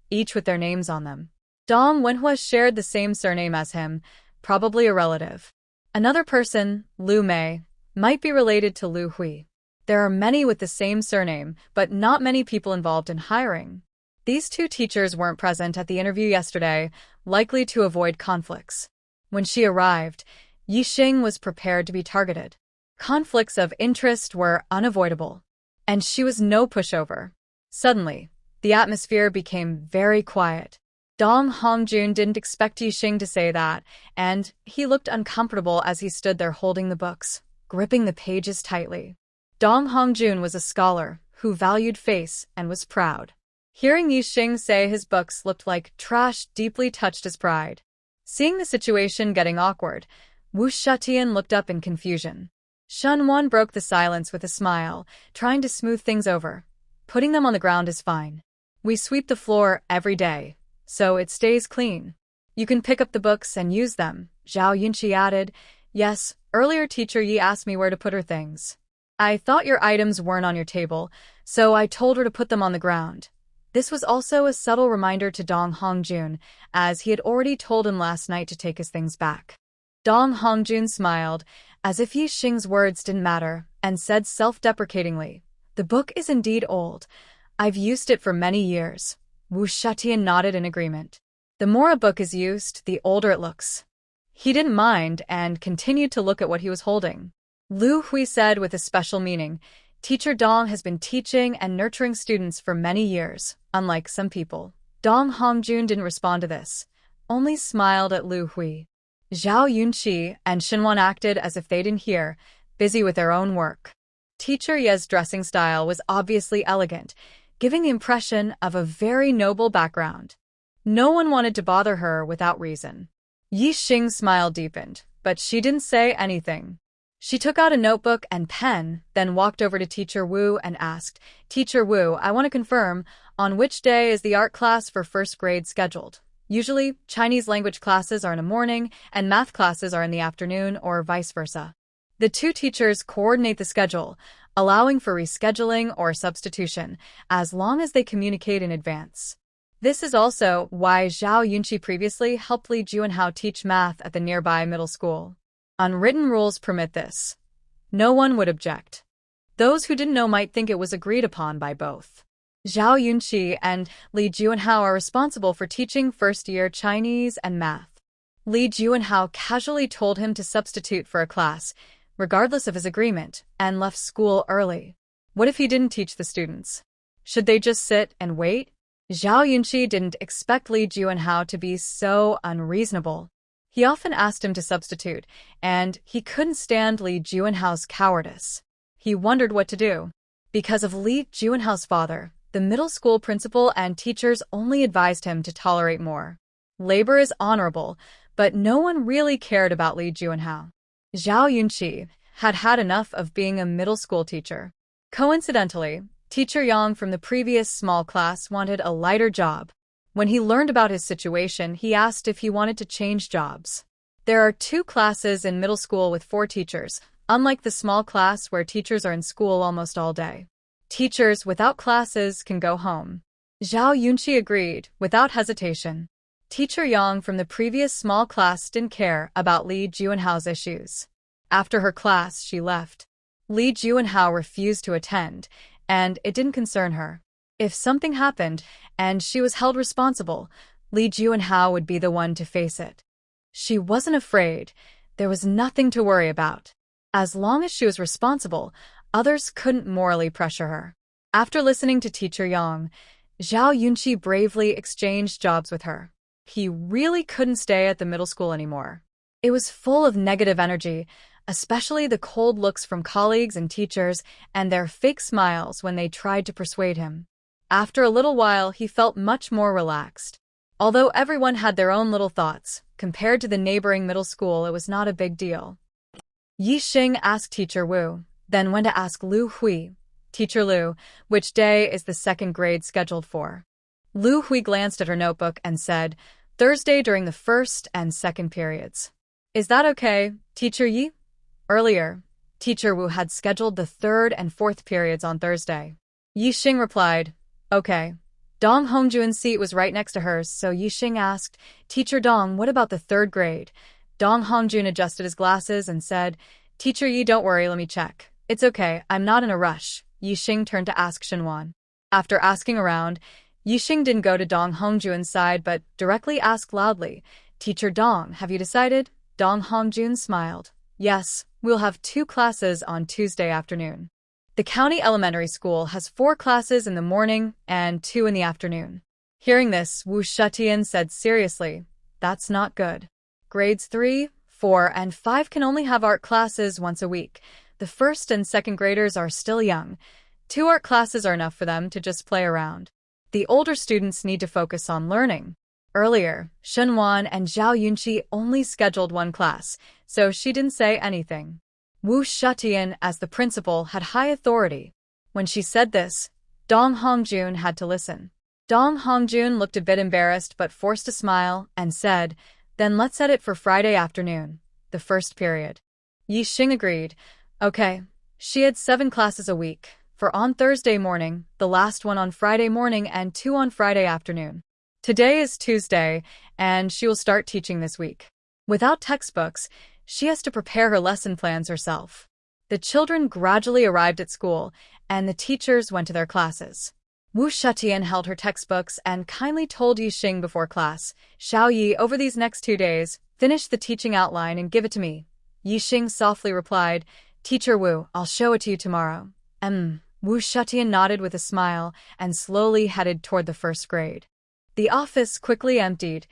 each with their names on them. Dong Wenhua shared the same surname as him, probably a relative. Another person, Lu Mei, might be related to Lu Hui. There are many with the same surname, but not many people involved in hiring. These 2 teachers weren't present at the interview yesterday, likely to avoid conflicts. When she arrived, Yixing was prepared to be targeted. Conflicts of interest were unavoidable, and she was no pushover. Suddenly, the atmosphere became very quiet. Dong Hongjun didn't expect Yixing to say that, and he looked uncomfortable as he stood there holding the books, gripping the pages tightly. Dong Hongjun was a scholar who valued face and was proud. Hearing Yixing say his books looked like trash deeply touched his pride. Seeing the situation getting awkward, Wu Shutian looked up in confusion. Shunwan broke the silence with a smile, trying to smooth things over. "Putting them on the ground is fine. We sweep the floor every day, so it stays clean. You can pick up the books and use them," Zhao Yunqi added. "Yes, earlier teacher Yi asked me where to put her things. I thought your items weren't on your table, so I told her to put them on the ground." This was also a subtle reminder to Dong Hongjun, as he had already told him last night to take his things back. Dong Hongjun smiled, as if Yixing's words didn't matter, and said self-deprecatingly, "The book is indeed old. I've used it for many years." Wu Shutian nodded in agreement. The more a book is used, the older it looks. He didn't mind and continued to look at what he was holding. Lu Hui said with a special meaning, "Teacher Dong has been teaching and nurturing students for many years, unlike some people." Dong Hongjun didn't respond to this, only smiled at Lu Hui. Zhao Yunqi and Xinwan acted as if they didn't hear, busy with their own work. Teacher Ye's dressing style was obviously elegant, giving the impression of a very noble background. No one wanted to bother her without reason. Yixing's smile deepened, but she didn't say anything. She took out a notebook and pen, then walked over to Teacher Wu and asked, "Teacher Wu, I want to confirm, on which day is the art class for first grade scheduled? Usually, Chinese language classes are in the morning and math classes are in the afternoon or vice versa." The 2 teachers coordinate the schedule, allowing for rescheduling or substitution, as long as they communicate in advance. This is also why Zhao Yunqi previously helped Li Juanhao teach math at the nearby middle school. Unwritten rules permit this. No one would object. Those who didn't know might think it was agreed upon by both. Zhao Yunqi and Li Juanhao are responsible for teaching first-year Chinese and math. Li Juanhao casually told him to substitute for a class, regardless of his agreement, and left school early. What if he didn't teach the students? Should they just sit and wait? Zhao Yunqi didn't expect Li Juanhao to be so unreasonable. He often asked him to substitute, and he couldn't stand Li Juanhao's cowardice. He wondered what to do. Because of Li Juanhao's father, the middle school principal and teachers only advised him to tolerate more. Labor is honorable, but no one really cared about Li Juanhao. Zhao Yunqi had had enough of being a middle school teacher. Coincidentally, Teacher Yang from the previous small class wanted a lighter job. When he learned about his situation, he asked if he wanted to change jobs. There are 2 classes in middle school with 4 teachers, unlike the small class where teachers are in school almost all day. Teachers without classes can go home. Zhao Yunqi agreed, without hesitation. Teacher Yang from the previous small class didn't care about Li Juanhao's issues. After her class, she left. Li Juanhao refused to attend, and it didn't concern her. If something happened, and she was held responsible, Li Juanhao would be the one to face it. She wasn't afraid. There was nothing to worry about. As long as she was responsible, others couldn't morally pressure her. After listening to Teacher Yang, Zhao Yunqi bravely exchanged jobs with her. He really couldn't stay at the middle school anymore. It was full of negative energy, especially the cold looks from colleagues and teachers and their fake smiles when they tried to persuade him. After a little while, he felt much more relaxed. Although everyone had their own little thoughts, compared to the neighboring middle school, it was not a big deal. Yixing asked Teacher Wu, then went to ask Lu Hui, Teacher Lu, which day is the second grade scheduled for. Lu Hui glanced at her notebook and said, Thursday during the first and second periods. Is that okay, Teacher Yi? Earlier, Teacher Wu had scheduled the third and fourth periods on Thursday. Yixing replied, Okay. Dong Hongjuan's seat was right next to hers, so Yixing asked, Teacher Dong, what about the third grade? Dong Hongjun adjusted his glasses and said, Teacher Yi, don't worry, let me check. It's okay, I'm not in a rush. Yixing turned to ask Shenwan. After asking around, Yixing didn't go to Dong Hongjuan's side but directly asked loudly, Teacher Dong, have you decided? Dong Hongjun smiled. Yes, we'll have 2 classes on Tuesday afternoon. The county elementary school has 4 classes in the morning and 2 in the afternoon. Hearing this, Wu Shutian said seriously, That's not good. Grades 3, 4, and 5 can only have art classes once a week. The first and second graders are still young. 2 art classes are enough for them to just play around. The older students need to focus on learning. Earlier, Shenwan and Zhao Yunqi only scheduled 1 class, so she didn't say anything. Wu Shutian, as the principal, had high authority. When she said this, Dong Hongjun had to listen. Dong Hongjun looked a bit embarrassed but forced a smile and said, Then let's set it for Friday afternoon, the first period. Yixing agreed. Okay. She had 7 classes a week, for on Thursday morning, the last one on Friday morning, and 2 on Friday afternoon. Today is Tuesday, and she will start teaching this week. Without textbooks, she has to prepare her lesson plans herself. The children gradually arrived at school, and the teachers went to their classes. Wu Shutian held her textbooks and kindly told Yixing before class, Xiao Yi, over these next 2 days, finish the teaching outline and give it to me. Yixing softly replied, Teacher Wu, I'll show it to you tomorrow. Wu Shutian nodded with a smile and slowly headed toward the first grade. The office quickly emptied.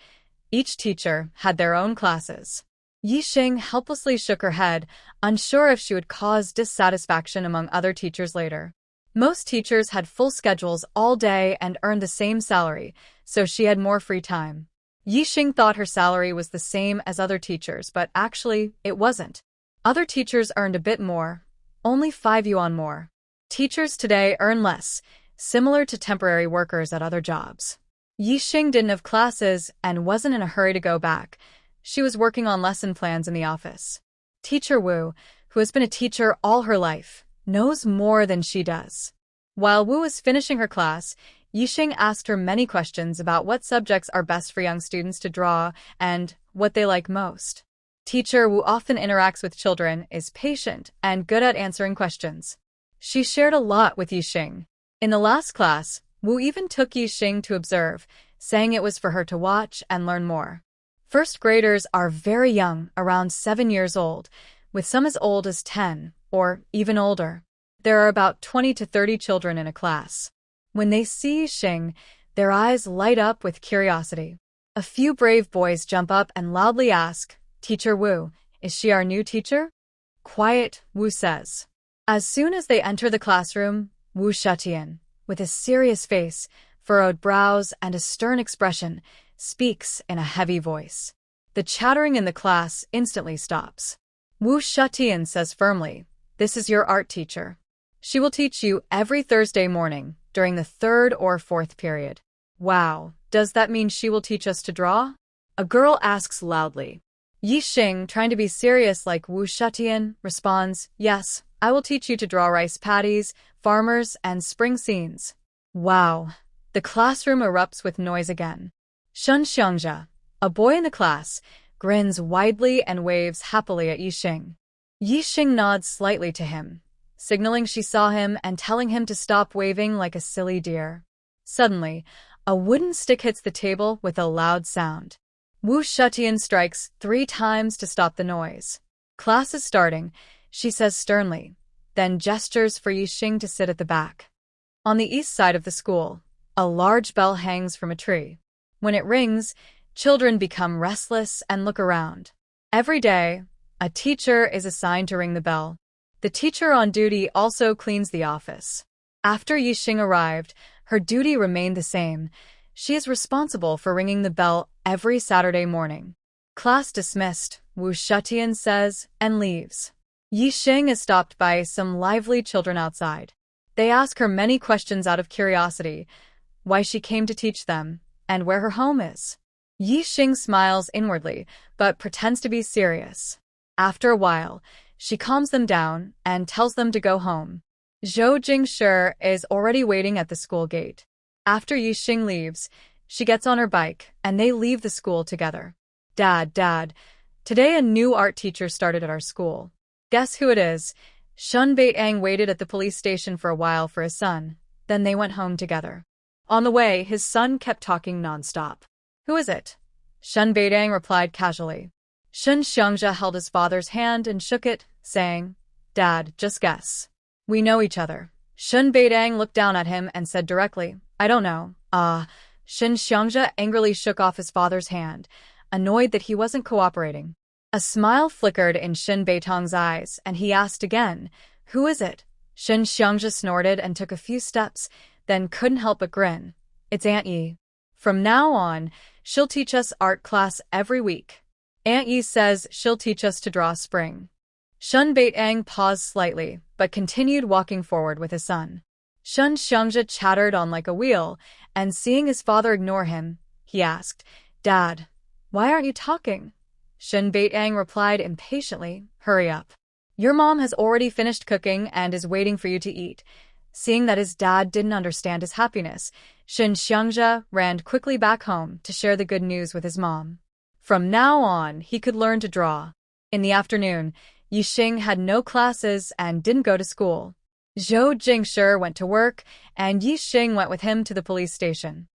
Each teacher had their own classes. Yixing helplessly shook her head, unsure if she would cause dissatisfaction among other teachers later. Most teachers had full schedules all day and earned the same salary, so she had more free time. Yixing thought her salary was the same as other teachers, but actually, it wasn't. Other teachers earned a bit more, only 5 yuan more. Teachers today earn less, similar to temporary workers at other jobs. Yixing didn't have classes and wasn't in a hurry to go back. She was working on lesson plans in the office. Teacher Wu, who has been a teacher all her life, knows more than she does. While Wu was finishing her class, Yixing asked her many questions about what subjects are best for young students to draw and what they like most. Teacher Wu often interacts with children, is patient, and good at answering questions. She shared a lot with Yixing. In the last class, Wu even took Yixing to observe, saying it was for her to watch and learn more. First graders are very young, around 7 years old, with some as old as 10, or even older. There are about 20 to 30 children in a class. When they see Yixing, their eyes light up with curiosity. A few brave boys jump up and loudly ask, Teacher Wu, is she our new teacher? Quiet, Wu says. As soon as they enter the classroom, Wu Shutian, with a serious face, furrowed brows, and a stern expression, speaks in a heavy voice. The chattering in the class instantly stops. Wu Shutian says firmly, This is your art teacher. She will teach you every Thursday morning during the 3rd or 4th period. Wow, does that mean she will teach us to draw? A girl asks loudly. Yixing, trying to be serious like Wu Shutian, responds, Yes, I will teach you to draw rice paddies, farmers, and spring scenes. Wow. The classroom erupts with noise again. Shun Xiangzhe, a boy in the class, grins widely and waves happily at Yixing. Yixing nods slightly to him, signaling she saw him and telling him to stop waving like a silly deer. Suddenly, a wooden stick hits the table with a loud sound. Wu Shutian strikes 3 times to stop the noise. Class is starting, she says sternly, then gestures for Yixing to sit at the back. On the east side of the school, a large bell hangs from a tree. When it rings, children become restless and look around. Every day, a teacher is assigned to ring the bell. The teacher on duty also cleans the office. After Yixing arrived, her duty remained the same. She is responsible for ringing the bell every Saturday morning. Class dismissed, Wu Shutian says, and leaves. Yixing is stopped by some lively children outside. They ask her many questions out of curiosity, why she came to teach them, and where her home is. Yixing smiles inwardly, but pretends to be serious. After a while, she calms them down and tells them to go home. Zhou Jingshi is already waiting at the school gate. After Yixing leaves, she gets on her bike and they leave the school together. Dad, today a new art teacher started at our school. Guess who it is? Shun Baiting waited at the police station for a while for his son, then they went home together. On the way, his son kept talking nonstop. Who is it? Shun Baiting replied casually. Shun Xiangzhe held his father's hand and shook it, saying, Dad, just guess. We know each other. Shun Baiting looked down at him and said directly, I don't know. Shun Xiangzhe angrily shook off his father's hand, annoyed that he wasn't cooperating. A smile flickered in Shun Baiting's eyes, and he asked again, Who is it? Shun Xiangzhe snorted and took a few steps, then couldn't help but grin. It's Aunt Yi. From now on, she'll teach us art class every week. Aunt Yi says she'll teach us to draw spring. Shun Baiting paused slightly, but continued walking forward with his son. Shun Xiangzhe chattered on like a wheel, and seeing his father ignore him, he asked, Dad, why aren't you talking? Shun Baiting replied impatiently, Hurry up. Your mom has already finished cooking and is waiting for you to eat. Seeing that his dad didn't understand his happiness, Shun Xiangzhe ran quickly back home to share the good news with his mom. From now on, he could learn to draw. In the afternoon, Yixing had no classes and didn't go to school. Zhou Jingshi went to work, and Yixing went with him to the police station.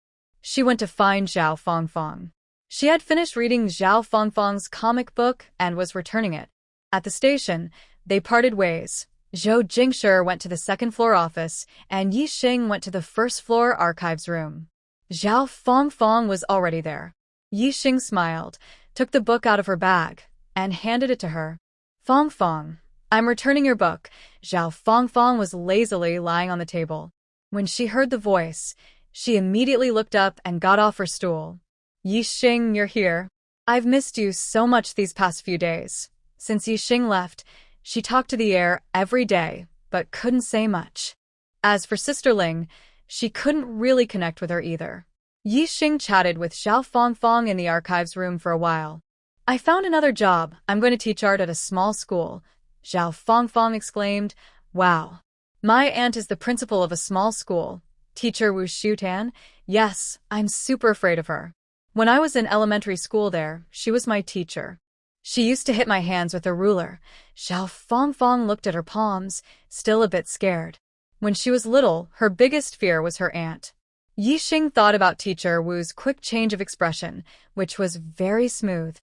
She went to find Zhao Fangfang. She had finished reading Zhao Fangfang's comic book and was returning it. At the station, they parted ways. Zhou Jingshi went to the second-floor office, and Yixing went to the first-floor archives room. Zhao Fangfang was already there. Yixing smiled, took the book out of her bag, and handed it to her. Fangfang, I'm returning your book. Zhao Fangfang was lazily lying on the table. When she heard the voice, she immediately looked up and got off her stool. Yixing, you're here. I've missed you so much these past few days. Since Yixing left, she talked to the air every day, but couldn't say much. As for Sister Ling, she couldn't really connect with her either. Yixing chatted with Zhao Fangfang in the archives room for a while. I found another job. I'm going to teach art at a small school. Zhao Fangfang exclaimed, Wow. My aunt is the principal of a small school. Teacher Wu Shutan? Yes, I'm super afraid of her. When I was in elementary school there, she was my teacher. She used to hit my hands with a ruler. Zhao Fangfang looked at her palms, still a bit scared. When she was little, her biggest fear was her aunt. Yixing thought about Teacher Wu's quick change of expression, which was very smooth.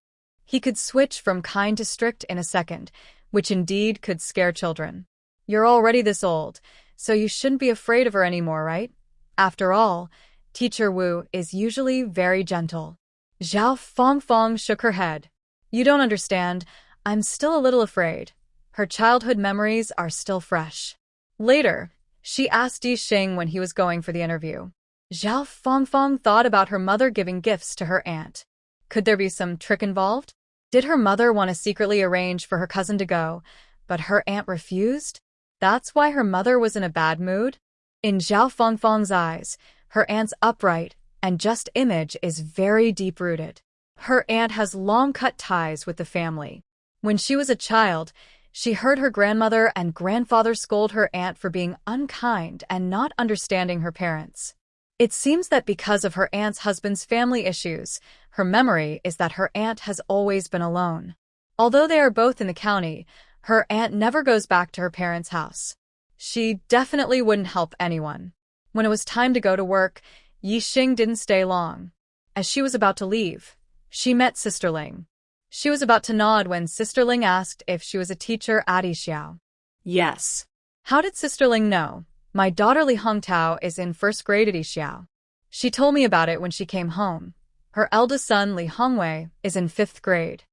He could switch from kind to strict in a second, which indeed could scare children. You're already this old, so you shouldn't be afraid of her anymore, right? After all, Teacher Wu is usually very gentle. Zhao Fangfang shook her head. You don't understand. I'm still a little afraid. Her childhood memories are still fresh. Later, she asked Yixing when he was going for the interview. Zhao Fangfang thought about her mother giving gifts to her aunt. Could there be some trick involved? Did her mother want to secretly arrange for her cousin to go, but her aunt refused? That's why her mother was in a bad mood? In Zhao Fangfang's eyes, her aunt's upright and just image is very deep-rooted. Her aunt has long-cut ties with the family. When she was a child, she heard her grandmother and grandfather scold her aunt for being unkind and not understanding her parents. It seems that because of her aunt's husband's family issues, her memory is that her aunt has always been alone. Although they are both in the county, her aunt never goes back to her parents' house. She definitely wouldn't help anyone. When it was time to go to work, Yixing didn't stay long. As she was about to leave, she met Sister Ling. She was about to nod when Sister Ling asked if she was a teacher at Yixiao. Yes. How did Sister Ling know? My daughter Li Hongtao is in first grade at Yixiao. She told me about it when she came home. Her eldest son Li Hongwei is in 5th grade.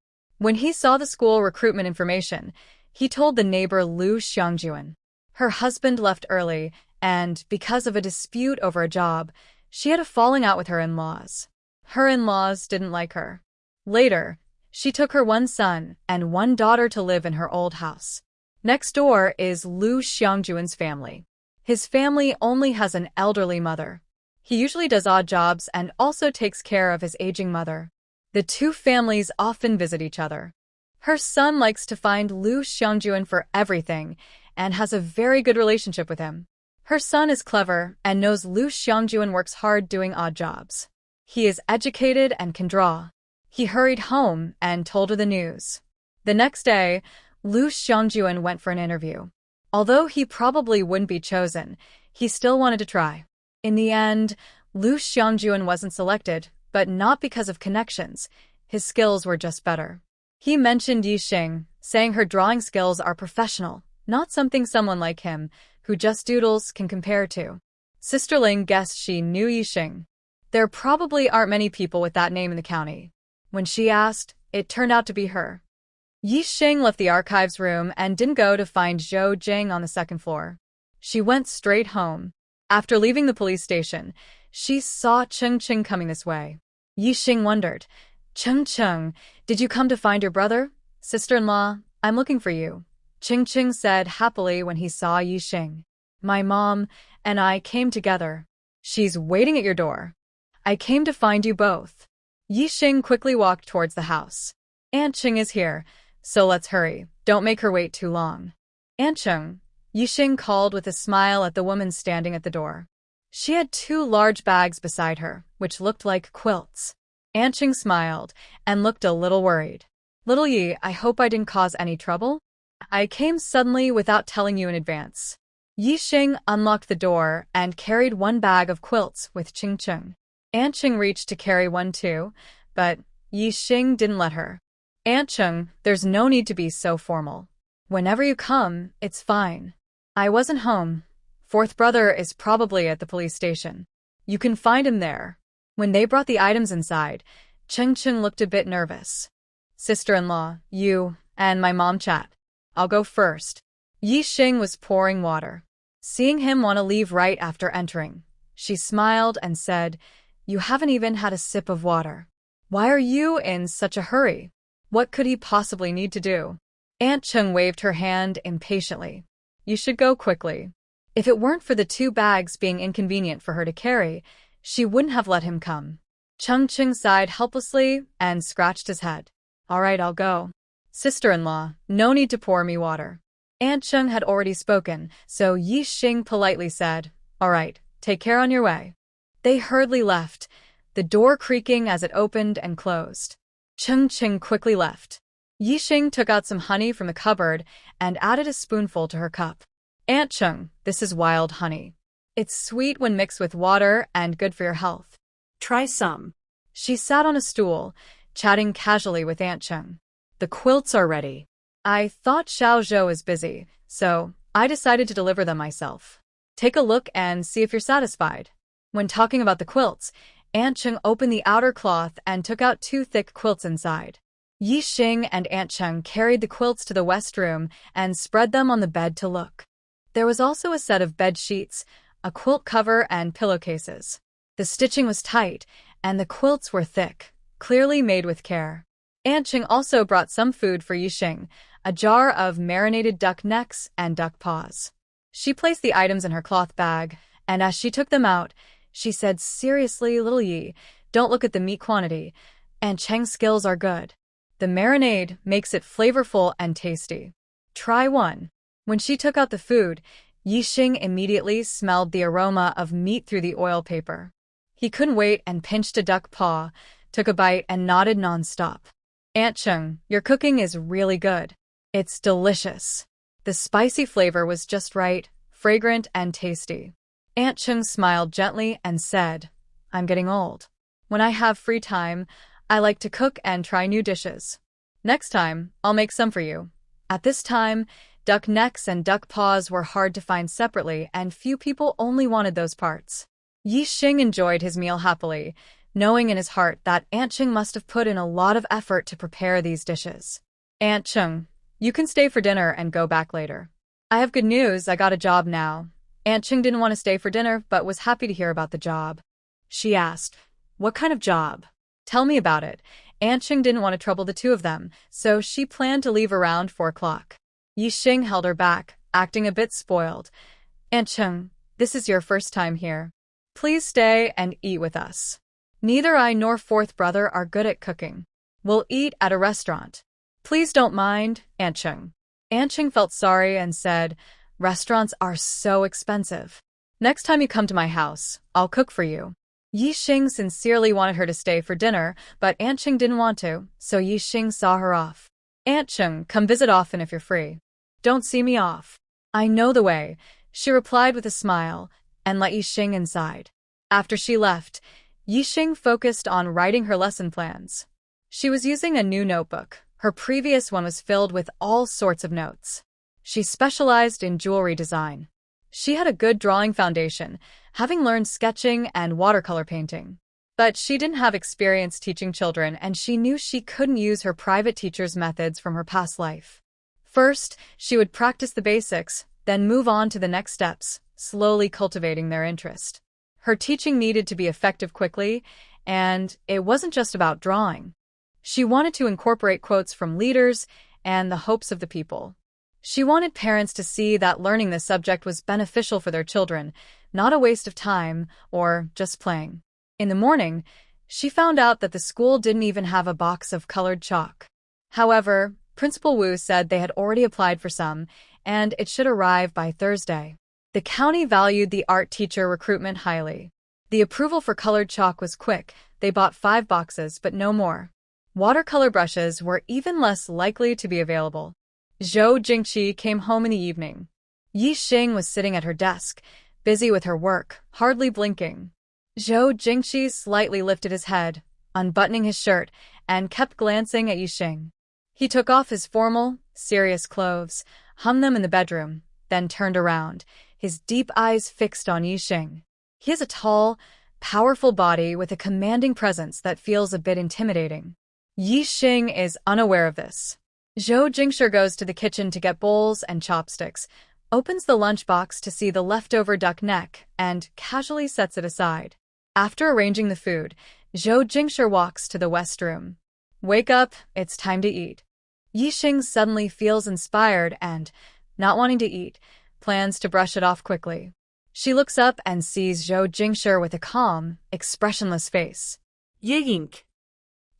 When he saw the school recruitment information, he told the neighbor Lu Xiangjuan. Her husband left early, and because of a dispute over a job, she had a falling out with her in-laws. Her in-laws didn't like her. Later, she took her one son and one daughter to live in her old house. Next door is Lu Xiangjuan's family. His family only has an elderly mother. He usually does odd jobs and also takes care of his aging mother. The two families often visit each other. Her son likes to find Lu Xiangjuan for everything and has a very good relationship with him. Her son is clever and knows Lu Xiangjuan works hard doing odd jobs. He is educated and can draw. He hurried home and told her the news. The next day, Lu Xiangjuan went for an interview. Although he probably wouldn't be chosen, he still wanted to try. In the end, Lu Xiangjuan wasn't selected, but not because of connections. His skills were just better. He mentioned Yixing, saying her drawing skills are professional, not something someone like him, who just doodles, can compare to. Sister Ling guessed she knew Yixing. There probably aren't many people with that name in the county. When she asked, it turned out to be her. Yixing left the archives room and didn't go to find Zhou Jing on the second floor. She went straight home. After leaving the police station, she saw Cheng Cheng coming this way. Yixing wondered, Cheng Cheng, did you come to find your brother? Sister-in-law, I'm looking for you. Cheng Cheng said happily when he saw Yixing. My mom and I came together. She's waiting at your door. I came to find you both. Yixing quickly walked towards the house. Aunt Cheng is here, so let's hurry. Don't make her wait too long. Aunt Cheng, Yixing called with a smile at the woman standing at the door. She had two large bags beside her, which looked like quilts. Aunt Cheng smiled and looked a little worried. Little Yi, I hope I didn't cause any trouble? I came suddenly without telling you in advance. Yixing unlocked the door and carried one bag of quilts with Cheng Cheng. Aunt Cheng reached to carry one too, but Yixing didn't let her. Aunt Cheng, there's no need to be so formal. Whenever you come, it's fine. I wasn't home. Fourth brother is probably at the police station. You can find him there. When they brought the items inside, Cheng Cheng looked a bit nervous. Sister-in-law, you and my mom chat. I'll go first. Yixing was pouring water. Seeing him want to leave right after entering, she smiled and said, You haven't even had a sip of water. Why are you in such a hurry? What could he possibly need to do? Aunt Cheng waved her hand impatiently. You should go quickly. If it weren't for the two bags being inconvenient for her to carry, she wouldn't have let him come. Cheng Cheng sighed helplessly and scratched his head. All right, I'll go. Sister-in-law, no need to pour me water. Aunt Cheng had already spoken, so Yixing politely said, All right, take care on your way. They hurriedly left, the door creaking as it opened and closed. Cheng Cheng quickly left. Yixing took out some honey from the cupboard and added a spoonful to her cup. Aunt Cheng, this is wild honey. It's sweet when mixed with water and good for your health. Try some. She sat on a stool, chatting casually with Aunt Cheng. The quilts are ready. I thought Xiao Zhou is busy, so I decided to deliver them myself. Take a look and see if you're satisfied. When talking about the quilts, Aunt Cheng opened the outer cloth and took out two thick quilts inside. Yixing and Aunt Cheng carried the quilts to the west room and spread them on the bed to look. There was also a set of bed sheets, a quilt cover, and pillowcases. The stitching was tight, and the quilts were thick, clearly made with care. Aunt Cheng also brought some food for Yixing, a jar of marinated duck necks and duck paws. She placed the items in her cloth bag, and as she took them out, she said seriously, Little Yi, don't look at the meat quantity. Aunt Cheng's skills are good. The marinade makes it flavorful and tasty. Try one. When she took out the food, Yixing immediately smelled the aroma of meat through the oil paper. He couldn't wait and pinched a duck paw, took a bite, and nodded nonstop. Aunt Cheng, your cooking is really good. It's delicious. The spicy flavor was just right, fragrant and tasty. Aunt Cheng smiled gently and said, I'm getting old. When I have free time, I like to cook and try new dishes. Next time, I'll make some for you. At this time, duck necks and duck paws were hard to find separately, and few people only wanted those parts. Yixing enjoyed his meal happily, knowing in his heart that Aunt Cheng must have put in a lot of effort to prepare these dishes. Aunt Cheng, you can stay for dinner and go back later. I have good news, I got a job now. Aunt Cheng didn't want to stay for dinner but was happy to hear about the job. She asked, what kind of job? Tell me about it. Aunt Cheng didn't want to trouble the two of them, so she planned to leave around 4 o'clock. Yixing held her back, acting a bit spoiled. Aunt Cheng, this is your first time here. Please stay and eat with us. Neither I nor fourth brother are good at cooking. We'll eat at a restaurant. Please don't mind, Aunt Cheng. Aunt Cheng felt sorry and said, restaurants are so expensive. Next time you come to my house, I'll cook for you. Yixing sincerely wanted her to stay for dinner, but Aunt Cheng didn't want to, so Yixing saw her off. Aunt Cheng, come visit often if you're free. Don't see me off. I know the way, she replied with a smile, and let Yixing inside. After she left, Yixing focused on writing her lesson plans. She was using a new notebook. Her previous one was filled with all sorts of notes. She specialized in jewelry design. She had a good drawing foundation, having learned sketching and watercolor painting. But she didn't have experience teaching children, and she knew she couldn't use her private teacher's methods from her past life. First, she would practice the basics, then move on to the next steps, slowly cultivating their interest. Her teaching needed to be effective quickly, and it wasn't just about drawing. She wanted to incorporate quotes from leaders and the hopes of the people. She wanted parents to see that learning this subject was beneficial for their children, not a waste of time or just playing. In the morning, she found out that the school didn't even have a box of colored chalk. However, Principal Wu said they had already applied for some, and it should arrive by Thursday. The county valued the art teacher recruitment highly. The approval for colored chalk was quick. They bought 5 boxes, but no more. Watercolor brushes were even less likely to be available. Zhou Jingqi came home in the evening. Yixing was sitting at her desk, busy with her work, hardly blinking. Zhou Jingqi slightly lifted his head, unbuttoning his shirt, and kept glancing at Yixing. He took off his formal, serious clothes, hung them in the bedroom, then turned around, his deep eyes fixed on Yixing. He has a tall, powerful body with a commanding presence that feels a bit intimidating. Yixing is unaware of this. Zhou Jingshi goes to the kitchen to get bowls and chopsticks, opens the lunchbox to see the leftover duck neck, and casually sets it aside. After arranging the food, Zhou Jingshi walks to the west room. Wake up, it's time to eat. Yixing suddenly feels inspired and, not wanting to eat, plans to brush it off quickly. She looks up and sees Zhou Jingshi with a calm, expressionless face. Ying.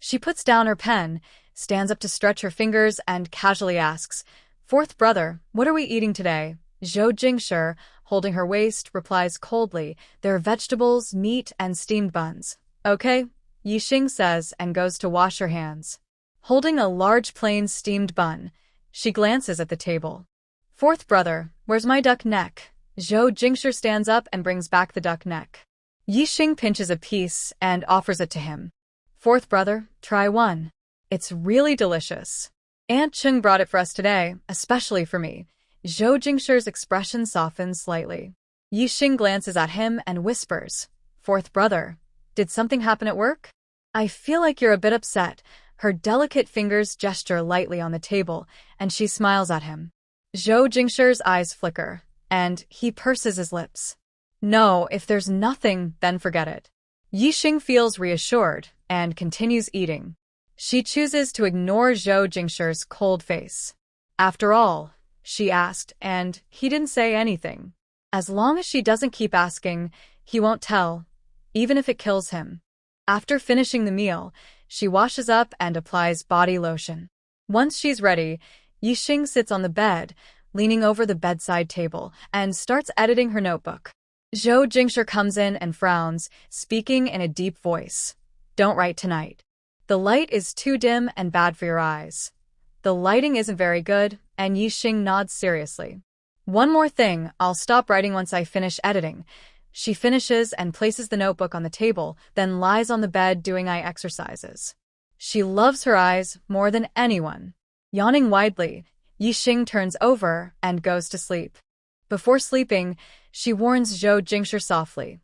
She puts down her pen, stands up to stretch her fingers, and casually asks, Fourth brother, what are we eating today? Zhou Jingshi, holding her waist, replies coldly, there are vegetables, meat, and steamed buns. Okay, Yixing says and goes to wash her hands. Holding a large plain steamed bun, she glances at the table. Fourth brother, where's my duck neck? Zhou Jingshi stands up and brings back the duck neck. Yixing pinches a piece and offers it to him. Fourth brother, try one. It's really delicious. Aunt Cheng brought it for us today, especially for me. Zhou Jingshi's expression softens slightly. Yixing glances at him and whispers, Fourth brother, did something happen at work? I feel like you're a bit upset. Her delicate fingers gesture lightly on the table, and she smiles at him. Zhou Jingshi's eyes flicker, and he purses his lips. No, if there's nothing, then forget it. Yixing feels reassured and continues eating. She chooses to ignore Zhou Jingshi's cold face. After all, she asked, and he didn't say anything. As long as she doesn't keep asking, he won't tell, even if it kills him. After finishing the meal, she washes up and applies body lotion. Once she's ready, Yixing sits on the bed, leaning over the bedside table, and starts editing her notebook. Zhou Jingshi comes in and frowns, speaking in a deep voice. Don't write tonight. The light is too dim and bad for your eyes. The lighting isn't very good, and Yixing nods seriously. One more thing, I'll stop writing once I finish editing. She finishes and places the notebook on the table, then lies on the bed doing eye exercises. She loves her eyes more than anyone. Yawning widely, Yixing turns over and goes to sleep. Before sleeping, she warns Zhou Jingshi softly.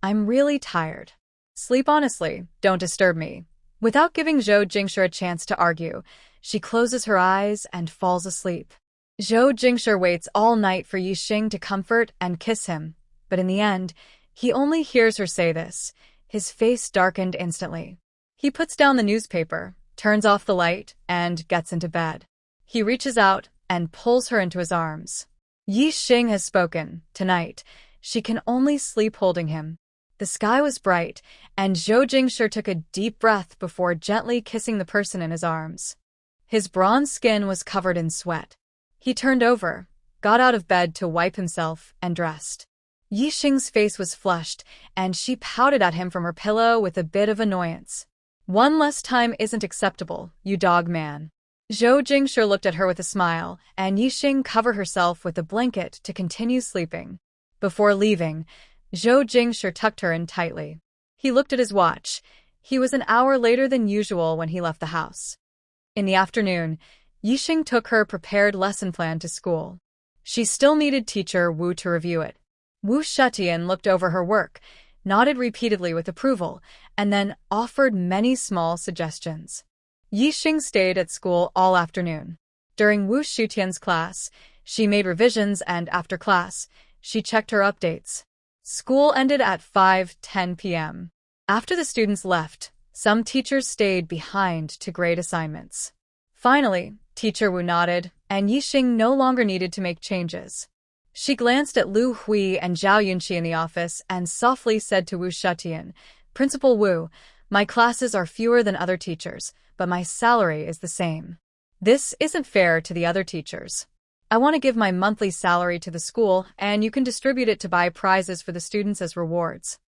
I'm really tired. Sleep honestly, don't disturb me. Without giving Zhou Jingshi a chance to argue, she closes her eyes and falls asleep. Zhou Jingshi waits all night for Yixing to comfort and kiss him, but in the end, he only hears her say this. His face darkened instantly. He puts down the newspaper, turns off the light, and gets into bed. He reaches out and pulls her into his arms. Yixing has spoken. Tonight, she can only sleep holding him. The sky was bright, and Zhou Jingshi took a deep breath before gently kissing the person in his arms. His bronze skin was covered in sweat. He turned over, got out of bed to wipe himself, and dressed. Yixing's face was flushed, and she pouted at him from her pillow with a bit of annoyance. One less time isn't acceptable, you dog man. Zhou Jingshi looked at her with a smile, and Yixing covered herself with a blanket to continue sleeping. Before leaving, Zhou Jingshi tucked her in tightly. He looked at his watch. He was an hour later than usual when he left the house. In the afternoon, Yixing took her prepared lesson plan to school. She still needed teacher Wu to review it. Wu Shetian looked over her work, nodded repeatedly with approval, and then offered many small suggestions. Yixing stayed at school all afternoon. During Wu Shutian's class, she made revisions, and after class, she checked her updates. School ended at 5:10 p.m. After the students left, some teachers stayed behind to grade assignments. Finally, Teacher Wu nodded, and Yixing no longer needed to make changes. She glanced at Lu Hui and Zhao Yunqi in the office and softly said to Wu Shetian, "Principal Wu, my classes are fewer than other teachers, but my salary is the same. This isn't fair to the other teachers. I want to give my monthly salary to the school, and you can distribute it to buy prizes for the students as rewards."